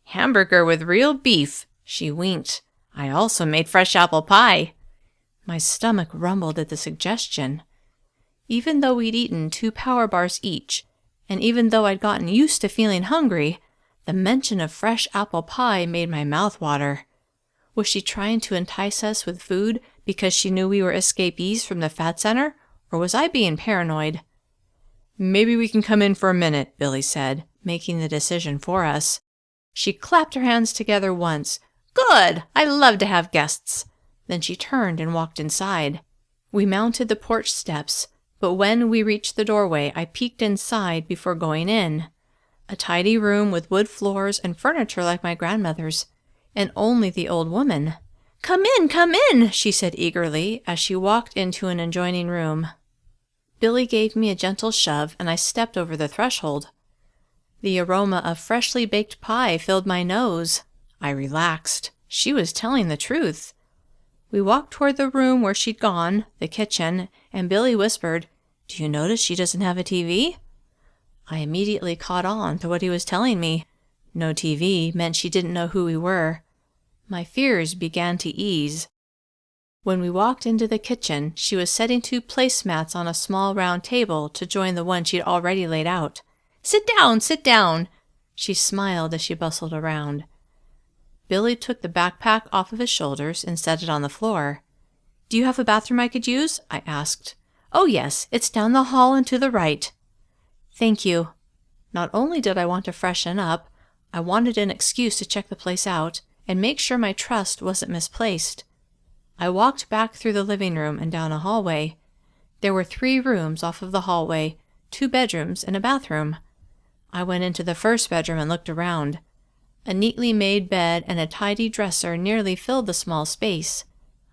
[SPEAKER 3] "Hamburger with real beef." She winked. "I also made fresh apple pie." My stomach rumbled at the suggestion. Even though we'd eaten 2 power bars each, and even though I'd gotten used to feeling hungry, the mention of fresh apple pie made my mouth water. Was she trying to entice us with food because she knew we were escapees from the F.A.T center, or was I being paranoid?
[SPEAKER 2] Maybe we can come in for a minute, Billy said, making the decision for us. She clapped her hands together once. Good! I love to have guests. Then she turned and walked inside. We mounted the porch steps, but when we reached the doorway, I peeked inside before going in. A tidy room with wood floors and furniture like my grandmother's, and only the old woman. Come in, she said eagerly as she walked into an adjoining room. Billy gave me a gentle shove, and I stepped over the threshold. The aroma of freshly baked pie filled my nose. I relaxed. She was telling the truth. We walked toward the room where she'd gone, the kitchen, and Billy whispered, "Do you notice she doesn't have a TV?" I immediately caught on to what he was telling me. No TV meant she didn't know who we were. My fears began to ease. When we walked into the kitchen, she was setting 2 placemats on a small round table to join the one she'd already laid out. Sit down, she smiled as she bustled around. Billy took the backpack off of his shoulders and set it on the floor. Do you have a bathroom I could use? I asked. Oh yes, it's down the hall and to the right. Thank you. Not only did I want to freshen up, I wanted an excuse to check the place out and make sure my trust wasn't misplaced. I walked back through the living room and down a hallway. There were 3 rooms off of the hallway, 2 bedrooms and a bathroom. I went into the first bedroom and looked around. A neatly made bed and a tidy dresser nearly filled the small space.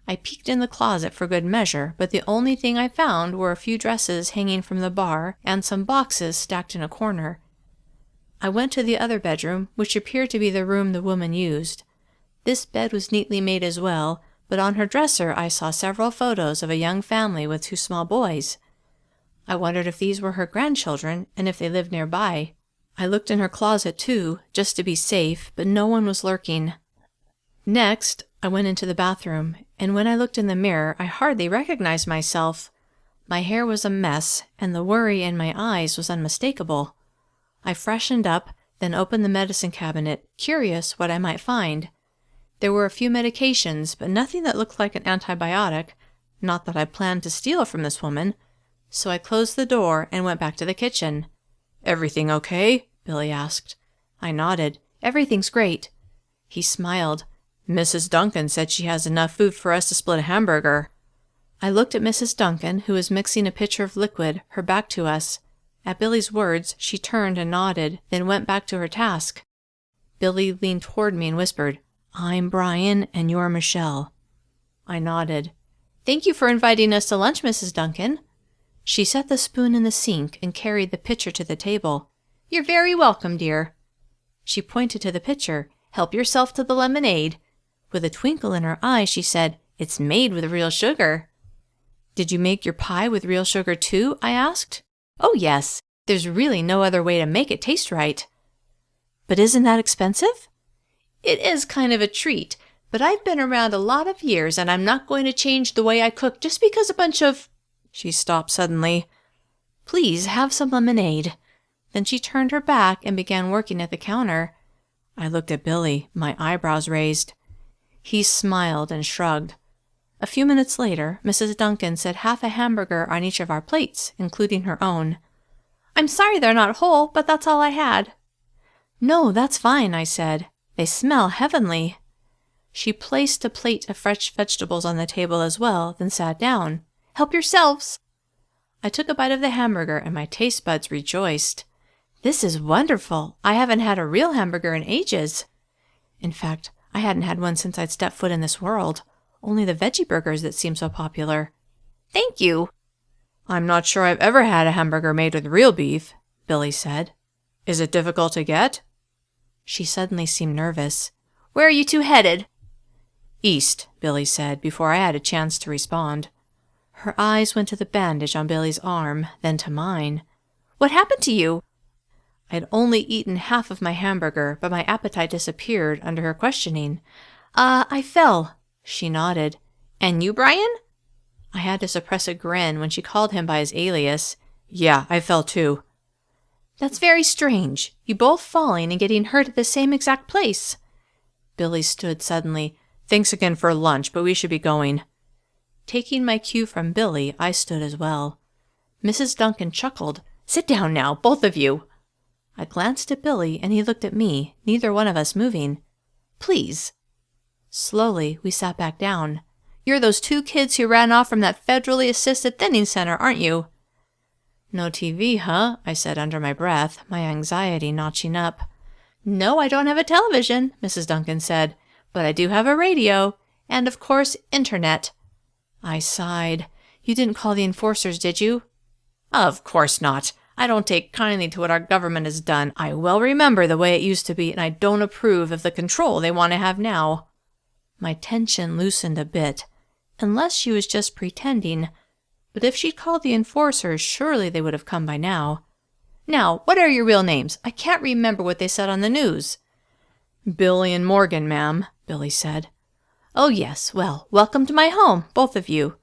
[SPEAKER 2] I peeked in the closet for good measure, but the only thing I found were a few dresses hanging from the bar and some boxes stacked in a corner. I went to the other bedroom, which appeared to be the room the woman used. This bed was neatly made as well, but on her dresser I saw several photos of a young family with 2 small boys. I wondered if these were her grandchildren and if they lived nearby. I looked in her closet too, just to be safe, but no one was lurking. Next, I went into the bathroom, and when I looked in the mirror, I hardly recognized myself. My hair was a mess, and the worry in my eyes was unmistakable. I freshened up, then opened the medicine cabinet, curious what I might find. There were a few medications, but nothing that looked like an antibiotic, not that I planned to steal from this woman, so I closed the door and went back to the kitchen. Everything okay? Billy asked. I nodded. Everything's great. He smiled. Mrs. Duncan said she has enough food for us to split a hamburger. I looked at Mrs. Duncan, who was mixing a pitcher of liquid, her back to us. At Billy's words, she turned and nodded, then went back to her task. Billy leaned toward me and whispered, I'm Brian, and you're Michelle. I nodded. Thank you for inviting us to lunch, Mrs. Duncan. She set the spoon in the sink and carried the pitcher to the table. You're very welcome, dear. She pointed to the pitcher. Help yourself to the lemonade. With a twinkle in her eye, she said, It's made with real sugar. Did you make your pie with real sugar too? I asked. Oh, yes. There's really no other way to make it taste right. But isn't that expensive? It is kind of a treat, but I've been around a lot of years and I'm not going to change the way I cook just because a bunch of... She stopped suddenly. Please have some lemonade. Then she turned her back and began working at the counter. I looked at Billy, my eyebrows raised. He smiled and shrugged. A few minutes later, Mrs. Duncan set half a hamburger on each of our plates, including her own. I'm sorry they're not whole, but that's all I had. No, that's fine, I said. They smell heavenly. She placed a plate of fresh vegetables on the table as well, then sat down. Help yourselves. I took a bite of the hamburger and my taste buds rejoiced. This is wonderful. I haven't had a real hamburger in ages. In fact, I hadn't had one since I'd stepped foot in this world. Only the veggie burgers that seem so popular. Thank you. I'm not sure I've ever had a hamburger made with real beef, Billy said. Is it difficult to get? She suddenly seemed nervous. Where are you 2 headed? East, Billy said, before I had a chance to respond. Her eyes went to the bandage on Billy's arm, then to mine. What happened to you? I'd only eaten half of my hamburger, but my appetite disappeared under her questioning. I fell. She nodded. And you, Brian? I had to suppress a grin when she called him by his alias. Yeah, I fell too. That's very strange. You both falling and getting hurt at the same exact place. Billy stood suddenly.
[SPEAKER 3] Thanks again for lunch, but we should be going. Taking my cue from Billy, I stood as well. Mrs. Duncan chuckled. Sit down now, both of you. I glanced at Billy, and he looked at me, neither one of us moving. Please. Slowly, we sat back down. You're those 2 kids who ran off from that federally assisted thinning center, aren't you? No TV, huh? I said under my breath, my anxiety notching up. No, I don't have a television, Mrs. Duncan said, but I do have a radio, and of course, internet. I sighed. You didn't call the enforcers, did you? Of course not. I don't take kindly to what our government has done. I well remember the way it used to be, and I don't approve of the control they want to have now. My tension loosened a bit. Unless she was just pretending. But if she'd called the enforcers, surely they would have come by now. Now, what are your real names? I can't remember what they said on the news. Billy and Morgan, ma'am, Billy said. Oh, yes. Well, welcome to my home, both of you.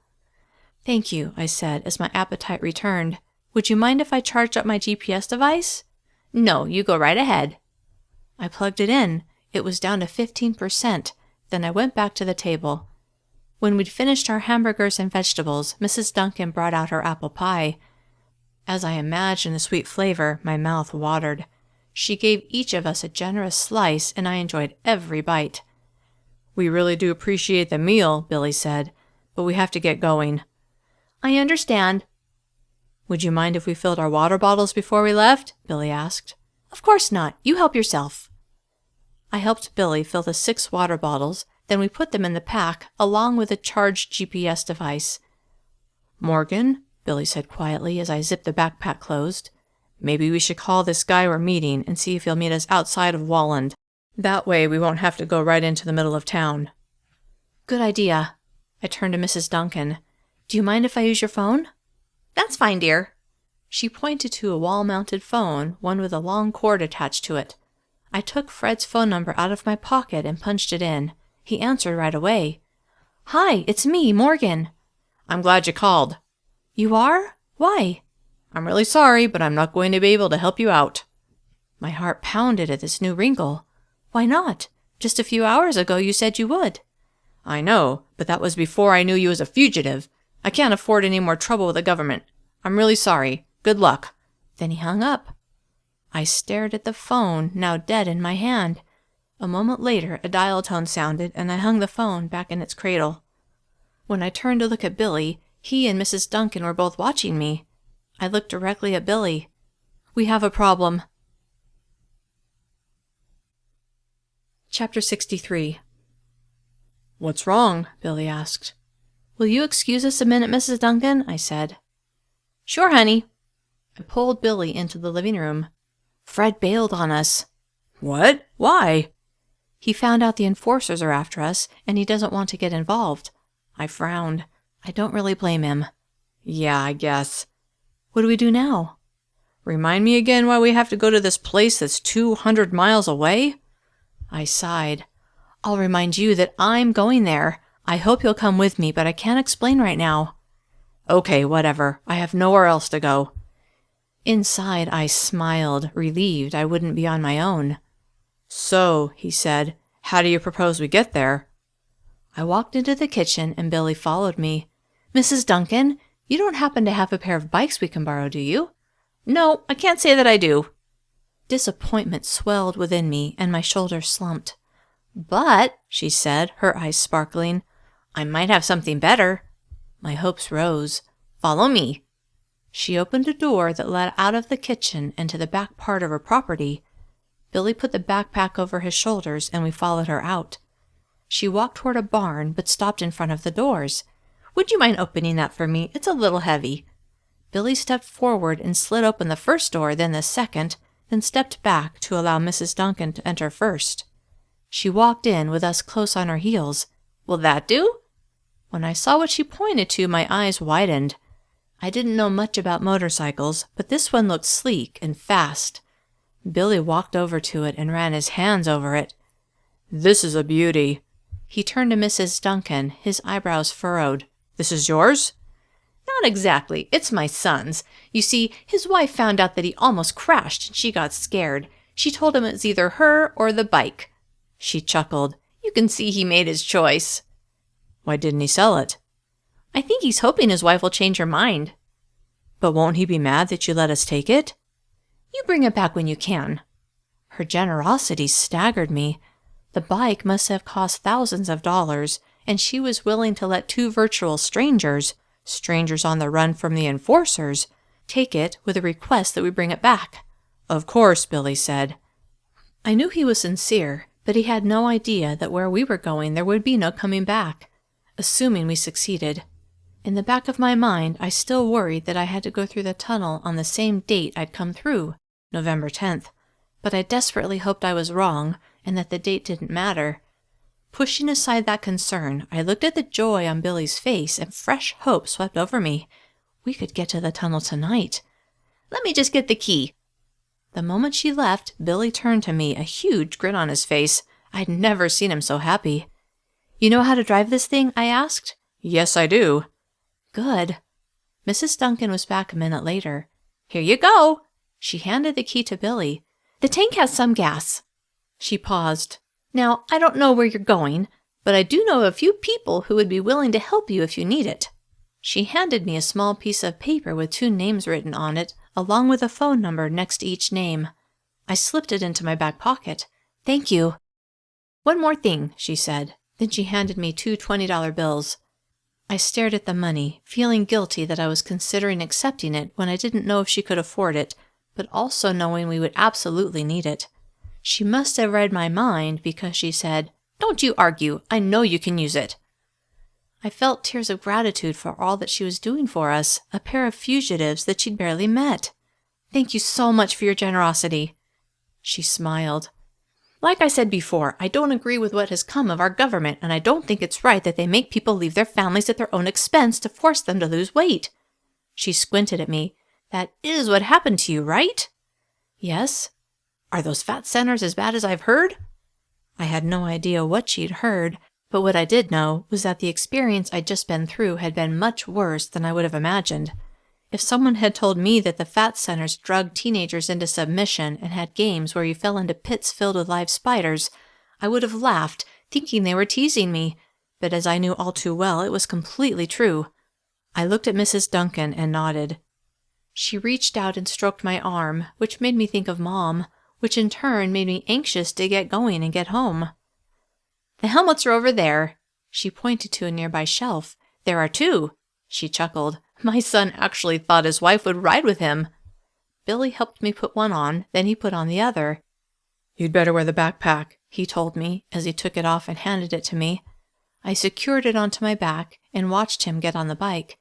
[SPEAKER 3] Thank you, I said, as my appetite returned. Would you mind if I charged up my GPS device? No, you go right ahead. I plugged it in. It was down to 15%. Then I went back to the table. When we'd finished our hamburgers and vegetables, Mrs. Duncan brought out her apple pie. As I imagined the sweet flavor, my mouth watered. She gave each of us a generous slice, and I enjoyed every bite. We really do appreciate the meal, Billy said, but we have to get going. I understand. Would you mind if we filled our water bottles before we left? Billy asked. Of course not. You help yourself. I helped Billy fill the 6 water bottles, then we put them in the pack, along with a charged GPS device. Morgan, Billy said quietly as I zipped the backpack closed, maybe we should call this guy we're meeting and see if he'll meet us outside of Walland. That way we won't have to go right into the middle of town. Good idea. I turned to Mrs. Duncan. Do you mind if I use your phone? That's fine, dear. She pointed to a wall-mounted phone, one with a long cord attached to it. I took Fred's phone number out of my pocket and punched it in. He answered right away. Hi, it's me, Morgan. I'm glad you called. You are? Why? I'm really sorry, but I'm not going to be able to help you out. My heart pounded at this new wrinkle. Why not? Just a few hours ago you said you would. I know, but that was before I knew you as a fugitive. I can't afford any more trouble with the government. I'm really sorry. Good luck. Then he hung up. I stared at the phone, now dead in my hand. A moment later, a dial tone sounded, and I hung the phone back in its cradle. When I turned to look at Billy, he and Mrs. Duncan were both watching me. I looked directly at Billy. We have a problem. Chapter 63. What's wrong? Billy asked. Will you excuse us a minute, Mrs. Duncan? I said. Sure, honey. I pulled Billy into the living room. Fred bailed on us. What? Why? He found out the enforcers are after us, and he doesn't want to get involved. I frowned. I don't really blame him. Yeah, I guess. What do we do now? Remind me again why we have to go to this place that's 200 miles away? I sighed. I'll remind you that I'm going there. I hope you'll come with me, but I can't explain right now. Okay, whatever. I have nowhere else to go. Inside, I smiled, relieved I wouldn't be on my own. So, he said, how do you propose we get there? I walked into the kitchen and Billy followed me. Mrs. Duncan, you don't happen to have a pair of bikes we can borrow, do you? No, I can't say that I do. Disappointment swelled within me and my shoulders slumped. But, she said, her eyes sparkling, I might have something better. My hopes rose. Follow me. She opened a door that led out of the kitchen and to the back part of her property. Billy put the backpack over his shoulders and we followed her out. She walked toward a barn but stopped in front of the doors. Would you mind opening that for me? It's a little heavy. Billy stepped forward and slid open the first door, then the second, then stepped back to allow Mrs. Duncan to enter first. She walked in with us close on her heels. Will that do? When I saw what she pointed to, my eyes widened. I didn't know much about motorcycles, but this one looked sleek and fast. Billy walked over to it and ran his hands over it. This is a beauty. He turned to Mrs. Duncan, his eyebrows furrowed. This is yours? Not exactly. It's my son's. You see, his wife found out that he almost crashed and she got scared. She told him it's either her or the bike. She chuckled.
[SPEAKER 2] You can see he made his choice.
[SPEAKER 3] Why didn't he sell it?
[SPEAKER 2] I think he's hoping his wife will change her mind.
[SPEAKER 3] But won't he be mad that you let us take it?
[SPEAKER 2] You bring it back when you can.
[SPEAKER 3] Her generosity staggered me. The bike must have cost thousands of dollars, and she was willing to let two virtual strangers on the run from the enforcers, take it with a request that we bring it back.
[SPEAKER 2] Of course, Billy said.
[SPEAKER 3] I knew he was sincere, but he had no idea that where we were going there would be no coming back, assuming we succeeded. In the back of my mind, I still worried that I had to go through the tunnel on the same date I'd come through, November 10th, but I desperately hoped I was wrong and that the date didn't matter. Pushing aside that concern, I looked at the joy on Billy's face and fresh hope swept over me. We could get to the tunnel tonight.
[SPEAKER 2] Let me just get the key.
[SPEAKER 3] The moment she left, Billy turned to me, a huge grin on his face. I'd never seen him so happy.
[SPEAKER 2] You know how to drive this thing? I asked.
[SPEAKER 3] Yes, I do.
[SPEAKER 2] Good.
[SPEAKER 3] Mrs. Duncan was back a minute later.
[SPEAKER 2] Here you go.
[SPEAKER 3] She handed the key to Billy.
[SPEAKER 2] The tank has some gas.
[SPEAKER 3] She paused.
[SPEAKER 2] Now, I don't know where you're going, but I do know a few people who would be willing to help you if you need it.
[SPEAKER 3] She handed me a small piece of paper with 2 names written on it, along with a phone number next to each name. I slipped it into my back pocket.
[SPEAKER 2] Thank you.
[SPEAKER 3] One more thing, she said. Then she handed me 2 $20 bills. I stared at the money, feeling guilty that I was considering accepting it when I didn't know if she could afford it, but also knowing we would absolutely need it. She must have read my mind because she said,
[SPEAKER 2] "Don't you argue. I know you can use it."
[SPEAKER 3] I felt tears of gratitude for all that she was doing for us, a pair of fugitives that she'd barely met.
[SPEAKER 2] Thank you so much for your generosity.
[SPEAKER 3] She smiled.
[SPEAKER 2] Like I said before, I don't agree with what has come of our government, and I don't think it's right that they make people leave their families at their own expense to force them to lose weight.
[SPEAKER 3] She squinted at me.
[SPEAKER 2] That is what happened to you, right?
[SPEAKER 3] Yes.
[SPEAKER 2] Are those fat centers as bad as I've heard?
[SPEAKER 3] I had no idea what she'd heard, but what I did know was that the experience I'd just been through had been much worse than I would have imagined. If someone had told me that the fat centers drugged teenagers into submission and had games where you fell into pits filled with live spiders, I would have laughed, thinking they were teasing me, but as I knew all too well, it was completely true. I looked at Mrs. Duncan and nodded. She reached out and stroked my arm, which made me think of Mom, which in turn made me anxious to get going and get home.
[SPEAKER 2] The helmets are over there.
[SPEAKER 3] She pointed to a nearby shelf.
[SPEAKER 2] There are 2.
[SPEAKER 3] She chuckled.
[SPEAKER 2] My son actually thought his wife would ride with him.
[SPEAKER 3] Billy helped me put one on, then he put on the other. You'd better wear the backpack, he told me as he took it off and handed it to me. I secured it onto my back and watched him get on the bike.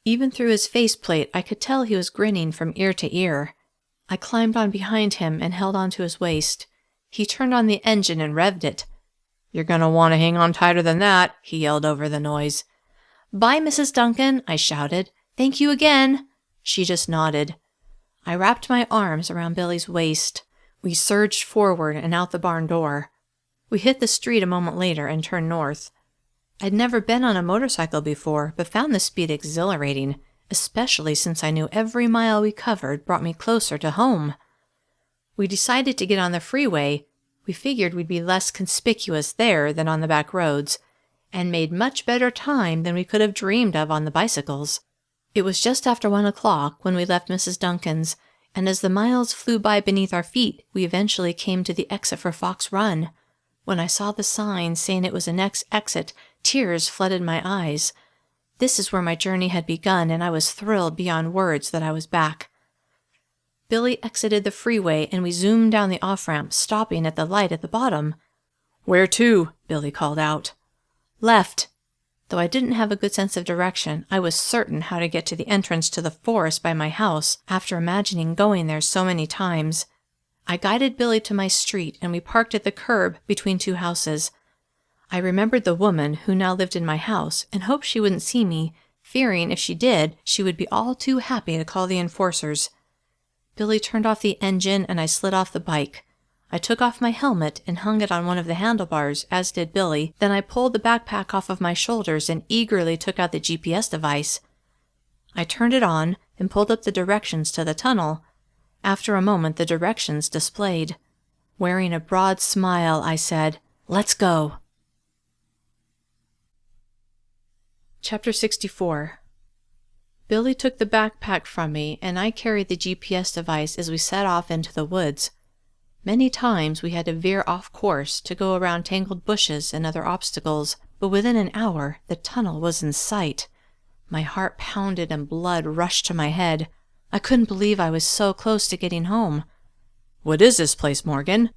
[SPEAKER 3] Even through his faceplate, I could tell he was grinning from ear to ear. I climbed on behind him and held onto his waist. He turned on the engine and revved it. You're going to want to hang on tighter than that, he yelled over the noise.
[SPEAKER 2] Bye, Mrs. Duncan, I shouted. Thank you again.
[SPEAKER 3] She just nodded. I wrapped my arms around Billy's waist. We surged forward and out the barn door. We hit the street a moment later and turned north. I'd never been on a motorcycle before, but found the speed exhilarating, especially since I knew every mile we covered brought me closer to home. We decided to get on the freeway. We figured we'd be less conspicuous there than on the back roads, and made much better time than we could have dreamed of on the bicycles. It was just after 1 o'clock when we left Mrs. Duncan's, and as the miles flew by beneath our feet, we eventually came to the exit for Fox Run. When I saw the sign saying it was the next exit, tears flooded my eyes. This is where my journey had begun, and I was thrilled beyond words that I was back. Billy exited the freeway, and we zoomed down the off-ramp, stopping at the light at the bottom. "Where to?" Billy called out. "Left." Though I didn't have a good sense of direction, I was certain how to get to the entrance to the forest by my house after imagining going there so many times. I guided Billy to my street, and we parked at the curb between 2 houses. I remembered the woman who now lived in my house and hoped she wouldn't see me, fearing if she did, she would be all too happy to call the enforcers. Billy turned off the engine and I slid off the bike. I took off my helmet and hung it on one of the handlebars, as did Billy. Then I pulled the backpack off of my shoulders and eagerly took out the GPS device. I turned it on and pulled up the directions to the tunnel. After a moment, the directions displayed. Wearing a broad smile, I said, "Let's go." Chapter 64. Billy took the backpack from me, and I carried the GPS device as we set off into the woods. Many times we had to veer off course to go around tangled bushes and other obstacles, but within an hour the tunnel was in sight. My heart pounded and blood rushed to my head. I couldn't believe I was so close to getting home. "What is this place, Morgan?"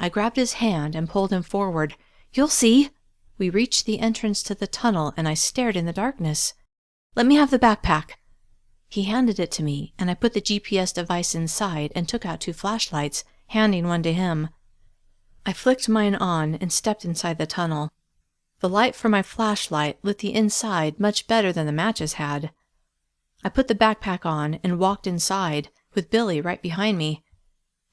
[SPEAKER 3] I grabbed his hand and pulled him forward. "You'll see." We reached the entrance to the tunnel, and I stared in the darkness. "Let me have the backpack." He handed it to me, and I put the GPS device inside and took out 2 flashlights, handing one to him. I flicked mine on and stepped inside the tunnel. The light from my flashlight lit the inside much better than the matches had. I put the backpack on and walked inside, with Billy right behind me.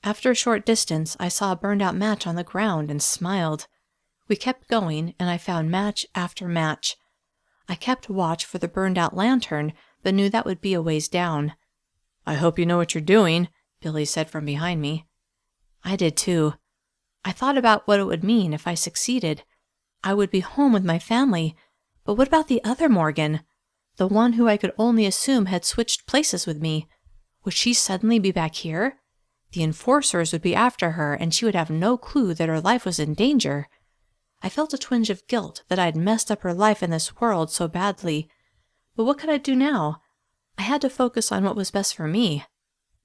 [SPEAKER 3] After a short distance, I saw a burned-out match on the ground and smiled. We kept going, and I found match after match. I kept watch for the burned-out lantern, but knew that would be a ways down. "I hope you know what you're doing," Billy said from behind me. I did too. I thought about what it would mean if I succeeded. I would be home with my family, but what about the other Morgan? The one who I could only assume had switched places with me. Would she suddenly be back here? The enforcers would be after her, and she would have no clue that her life was in danger. I felt a twinge of guilt that I had messed up her life in this world so badly. But what could I do now? I had to focus on what was best for me.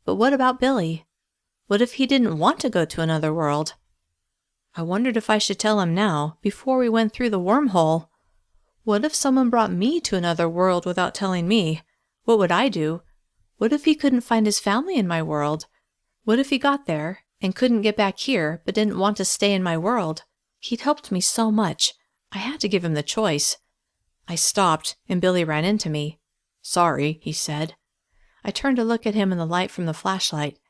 [SPEAKER 3] But what about Billy? What if he didn't want to go to another world? I wondered if I should tell him now, before we went through the wormhole. What if someone brought me to another world without telling me? What would I do? What if he couldn't find his family in my world? What if he got there and couldn't get back here but didn't want to stay in my world? He'd helped me so much. I had to give him the choice. I stopped, and Billy ran into me. "Sorry," he said. I turned to look at him in the light from the flashlight.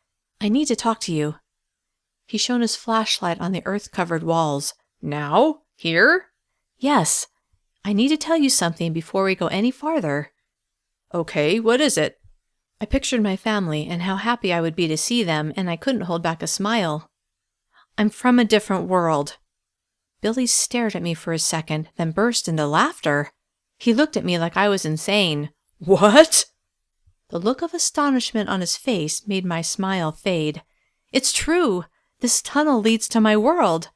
[SPEAKER 3] "I need to talk to you." He shone his flashlight on the earth-covered walls. "Now? Here?" "Yes. I need to tell you something before we go any farther." "Okay, what is it?" I pictured my family and how happy I would be to see them, and I couldn't hold back a smile. "I'm from a different world." Billy stared at me for a second, then burst into laughter. He looked at me like I was insane. "What?" The look of astonishment on his face made my smile fade. "It's true. This tunnel leads to my world."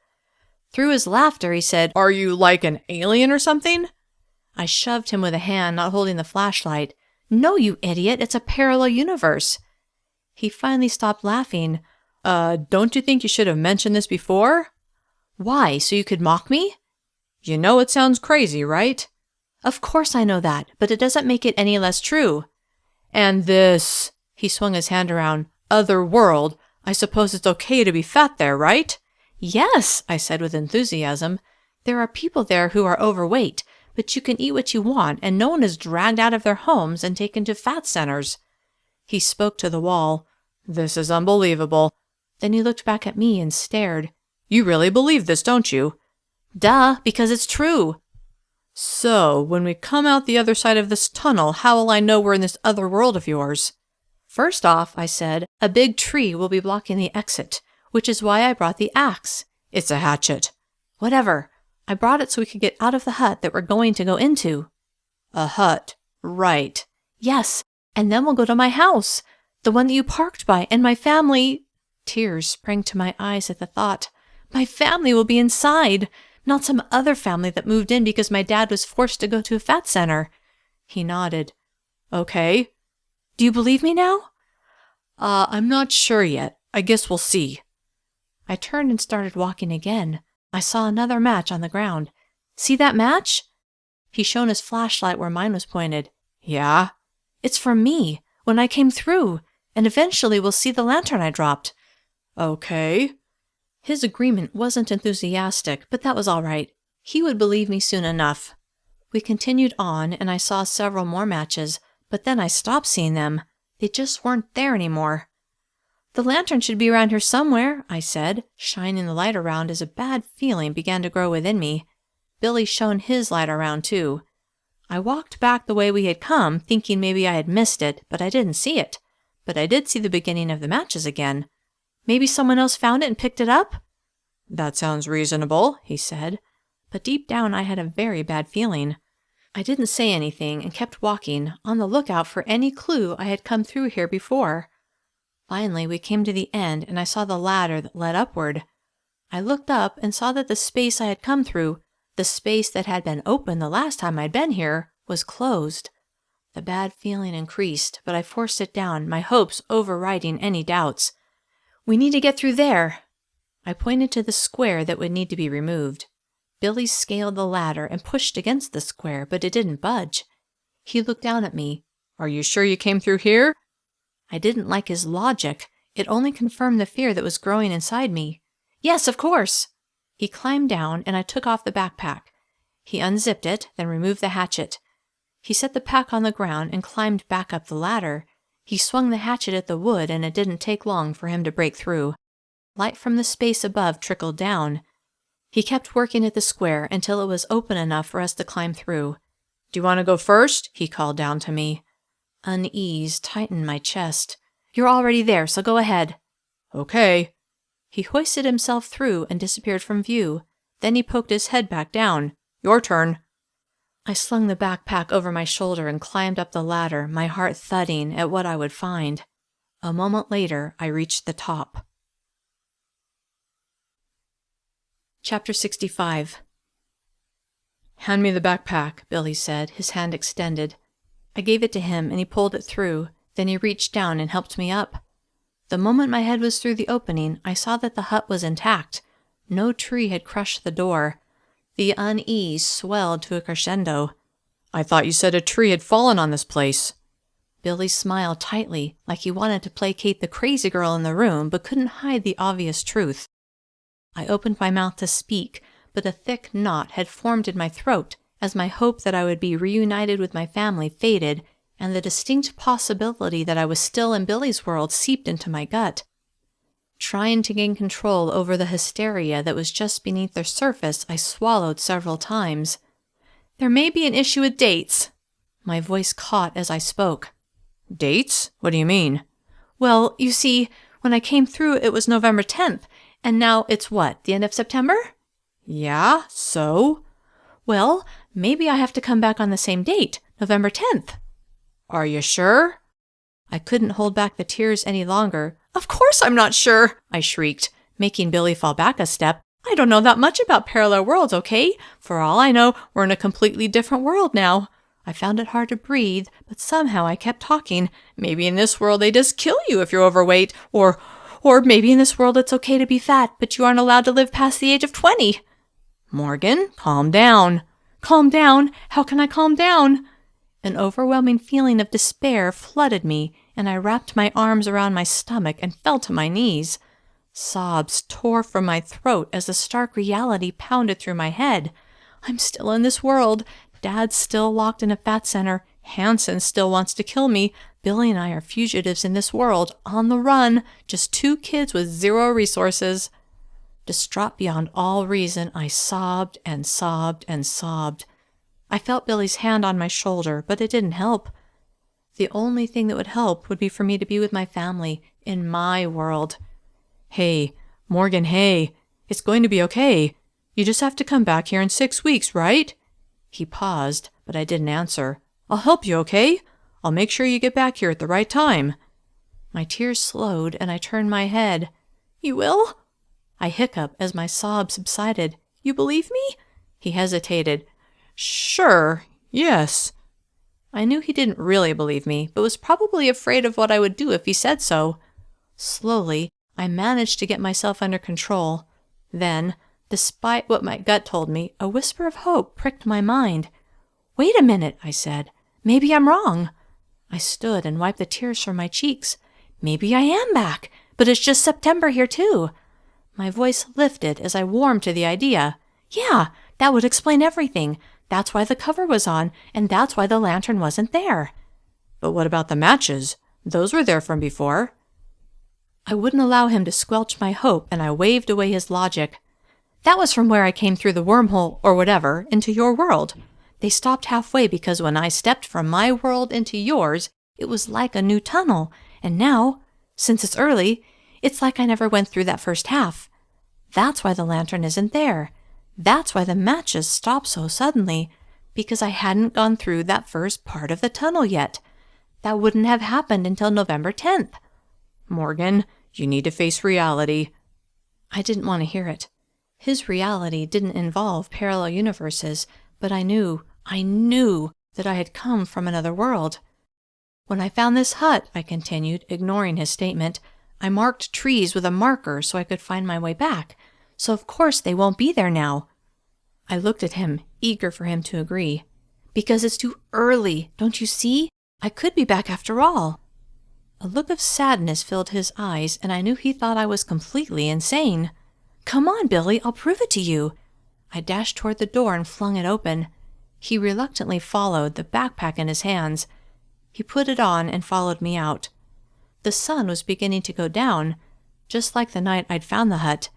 [SPEAKER 3] Through his laughter, he said, "Are you like an alien or something?" I shoved him with a hand not holding the flashlight. "No, you idiot. It's a parallel universe." He finally stopped laughing. Don't you think you should have mentioned this before?" "Why, so you could mock me?" "You know it sounds crazy, right?" "Of course I know that, but it doesn't make it any less true." "And this," he swung his hand around, "other world, I suppose it's okay to be fat there, right?" "Yes," I said with enthusiasm. "There are people there who are overweight, but you can eat what you want, and no one is dragged out of their homes and taken to fat centers." He spoke to the wall. "This is unbelievable." Then he looked back at me and stared. "You really believe this, don't you?" "Duh, because it's true." "So, when we come out the other side of this tunnel, how will I know we're in this other world of yours?" "First off," I said, "a big tree will be blocking the exit, which is why I brought the axe." "It's a hatchet." "Whatever. I brought it so we could get out of the hut that we're going to go into." "A hut. Right." "Yes, and then we'll go to my house, the one that you parked by, and my family—" Tears sprang to my eyes at the thought. "My family will be inside, not some other family that moved in because my dad was forced to go to a fat center." He nodded. "Okay." "Do you believe me now?" I'm not sure yet. I guess we'll see." I turned and started walking again. I saw another match on the ground. "See that match?" He shone his flashlight where mine was pointed. "Yeah?" "It's from me, when I came through, and eventually we'll see the lantern I dropped." "Okay." His agreement wasn't enthusiastic, but that was all right. He would believe me soon enough. We continued on, and I saw several more matches, but then I stopped seeing them. They just weren't there anymore. "The lantern should be around here somewhere," I said, shining the light around as a bad feeling began to grow within me. Billy shone his light around too. I walked back the way we had come, thinking maybe I had missed it, but I didn't see it. But I did see the beginning of the matches again. "Maybe someone else found it and picked it up?" "That sounds reasonable," he said. But deep down I had a very bad feeling. I didn't say anything and kept walking, on the lookout for any clue I had come through here before. Finally, we came to the end, and I saw the ladder that led upward. I looked up and saw that the space I had come through, the space that had been open the last time I'd been here, was closed. The bad feeling increased, but I forced it down, my hopes overriding any doubts. "We need to get through there." I pointed to the square that would need to be removed. Billy scaled the ladder and pushed against the square, but it didn't budge. He looked down at me. "Are you sure you came through here?" I didn't like his logic. It only confirmed the fear that was growing inside me. "Yes, of course." He climbed down, and I took off the backpack. He unzipped it, then removed the hatchet. He set the pack on the ground and climbed back up the ladder. He swung the hatchet at the wood, and it didn't take long for him to break through. Light from the space above trickled down. He kept working at the square until it was open enough for us to climb through. "Do you want to go first?" he called down to me. Unease tightened my chest. "You're already there, so go ahead." "Okay." He hoisted himself through and disappeared from view. Then he poked his head back down. "Your turn." I slung the backpack over my shoulder and climbed up the ladder, my heart thudding at what I would find. A moment later, I reached the top. Chapter 65. "Hand me the backpack," Billy said, his hand extended. I gave it to him, and he pulled it through. Then he reached down and helped me up. The moment my head was through the opening, I saw that the hut was intact. No tree had crushed the door. The unease swelled to a crescendo. "I thought you said a tree had fallen on this place." Billy smiled tightly, like he wanted to placate the crazy girl in the room, but couldn't hide the obvious truth. I opened my mouth to speak, but a thick knot had formed in my throat as my hope that I would be reunited with my family faded, and the distinct possibility that I was still in Billy's world seeped into my gut. Trying to gain control over the hysteria that was just beneath the surface, I swallowed several times. "There may be an issue with dates." My voice caught as I spoke. "Dates? What do you mean?" "Well, you see, when I came through it was November 10th, and now it's what, the end of September?" "Yeah, so?" "Well, maybe I have to come back on the same date, November 10th. "Are you sure?" I couldn't hold back the tears any longer. "Of course I'm not sure," I shrieked, making Billy fall back a step. "I don't know that much about parallel worlds, okay? For all I know, we're in a completely different world now." I found it hard to breathe, but somehow I kept talking. "Maybe in this world they just kill you if you're overweight, or maybe in this world it's okay to be fat, but you aren't allowed to live past the age of 20. "Morgan, calm down." "Calm down? How can I calm down?" An overwhelming feeling of despair flooded me, and I wrapped my arms around my stomach and fell to my knees. Sobs tore from my throat as the stark reality pounded through my head. I'm still in this world. Dad's still locked in a fat center. Hanson still wants to kill me. Billy and I are fugitives in this world, on the run, just two kids with zero resources. Distraught beyond all reason, I sobbed and sobbed and sobbed. I felt Billy's hand on my shoulder, but it didn't help. The only thing that would help would be for me to be with my family, in my world. "Hey, Morgan, hey, it's going to be okay. You just have to come back here in 6 weeks, right?" He paused, but I didn't answer. "I'll help you, okay? I'll make sure you get back here at the right time." My tears slowed, and I turned my head. "You will?" I hiccuped as my sobs subsided. "You believe me?" He hesitated. "Sure, yes." I knew he didn't really believe me, but was probably afraid of what I would do if he said so. Slowly, I managed to get myself under control. Then, despite what my gut told me, a whisper of hope pricked my mind. "Wait a minute," I said. "Maybe I'm wrong." I stood and wiped the tears from my cheeks. "Maybe I am back, but it's just September here too." My voice lifted as I warmed to the idea. "Yeah, that would explain everything. That's why the cover was on, and that's why the lantern wasn't there." "But what about the matches? Those were there from before." I wouldn't allow him to squelch my hope, and I waved away his logic. "That was from where I came through the wormhole, or whatever, into your world. They stopped halfway because when I stepped from my world into yours, it was like a new tunnel, and now, since it's early, it's like I never went through that first half. That's why the lantern isn't there. That's why the matches stopped so suddenly. because I hadn't gone through that first part of the tunnel yet. That wouldn't have happened until November 10th.
[SPEAKER 2] Morgan, you need to face reality.
[SPEAKER 3] I didn't want to hear it. His reality didn't involve parallel universes, but I knew that I had come from another world. When I found this hut, I continued, ignoring his statement, I marked trees with a marker so I could find my way back. So of course they won't be there now. I looked at him, eager for him to agree. Because it's too early, don't you see? I could be back after all. A look of sadness filled his eyes, and I knew he thought I was completely insane. Come on, Billy, I'll prove it to you. I dashed toward the door and flung it open. He reluctantly followed, the backpack in his hands. He put it on and followed me out. The sun was beginning to go down, just like the night I'd found the hut,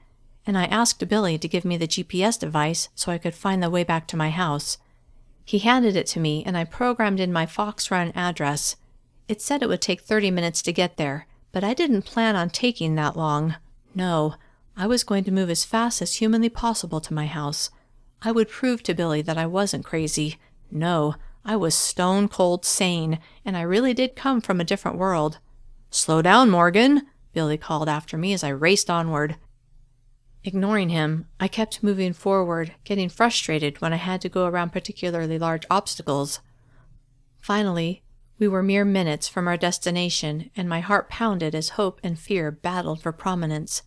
[SPEAKER 3] and I asked Billy to give me the GPS device so I could find the way back to my house. He handed it to me, and I programmed in my Fox Run address. It said it would take 30 minutes to get there, but I didn't plan on taking that long. No, I was going to move as fast as humanly possible to my house. I would prove to Billy that I wasn't crazy. No, I was stone cold sane, and I really did come from a different world.
[SPEAKER 2] Slow down, Morgan, Billy called after me as I raced onward.
[SPEAKER 3] Ignoring him, I kept moving forward, getting frustrated when I had to go around particularly large obstacles. Finally, we were mere minutes from our destination, and my heart pounded as hope and fear battled for prominence.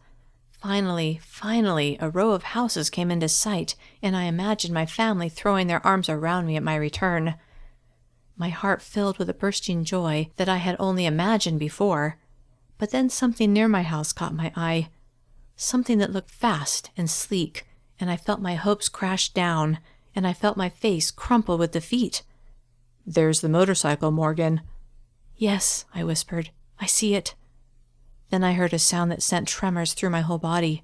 [SPEAKER 3] Finally, a row of houses came into sight, and I imagined my family throwing their arms around me at my return. My heart filled with a bursting joy that I had only imagined before. But then something near my house caught my eye. Something that looked fast and sleek, and I felt my hopes crash down, and I felt my face crumple with defeat.
[SPEAKER 2] There's the motorcycle, Morgan.
[SPEAKER 3] Yes, I whispered. I see it. Then I heard a sound that sent tremors through my whole body.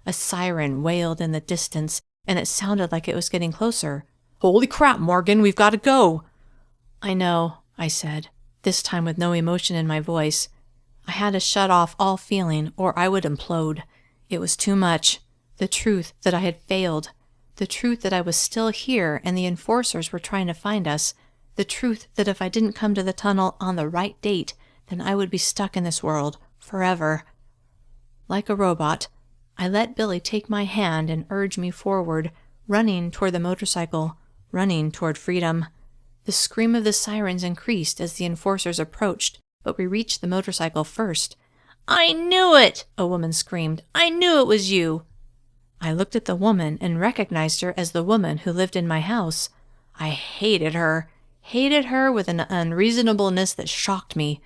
[SPEAKER 3] A siren wailed in the distance, and it sounded like it was getting closer.
[SPEAKER 2] Holy crap, Morgan, we've got to go.
[SPEAKER 3] I know, I said, this time with no emotion in my voice. I had to shut off all feeling, or I would implode. It was too much. The truth that I had failed. The truth that I was still here and the enforcers were trying to find us. The truth that if I didn't come to the tunnel on the right date, then I would be stuck in this world forever. Like a robot, I let Billy take my hand and urge me forward, running toward the motorcycle, running toward freedom. The scream of the sirens increased as the enforcers approached, but we reached the motorcycle first. I knew it! A woman screamed. I knew it was you! I looked at the woman and recognized her as the woman who lived in my house. I hated her with an unreasonableness that shocked me.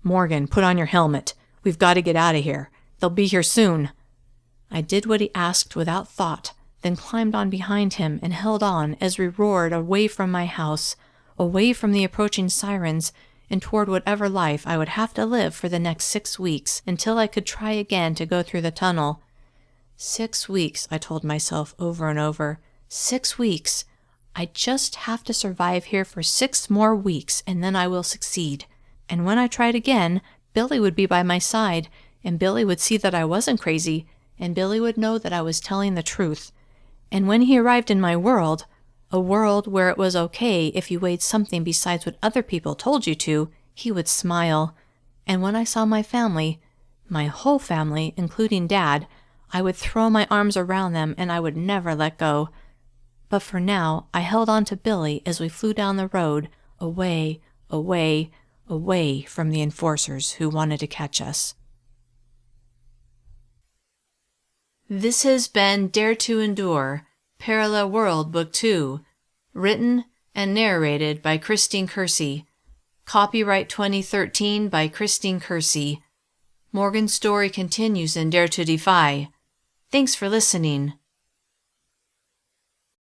[SPEAKER 2] Morgan, put on your helmet. We've got to get out of here. They'll be here soon.
[SPEAKER 3] I did what he asked without thought, then climbed on behind him and held on as we roared away from my house, away from the approaching sirens, and toward whatever life I would have to live for the next 6 weeks until I could try again to go through the tunnel. 6 weeks, I told myself over and over. 6 weeks. I just have to survive here for 6 more weeks, and then I will succeed. And when I tried again, Billy would be by my side, and Billy would see that I wasn't crazy, and Billy would know that I was telling the truth. And when he arrived in my world, a world where it was okay if you weighed something besides what other people told you to, he would smile. And when I saw my family, my whole family, including Dad, I would throw my arms around them and I would never let go. But for now, I held on to Billy as we flew down the road, away, away, away from the enforcers who wanted to catch us. This has been Dare to Endure, Parallel World Book 2, written and narrated by Christine Kersey. Copyright 2013 by Christine Kersey. Morgan's story continues in Dare to Defy. Thanks for listening.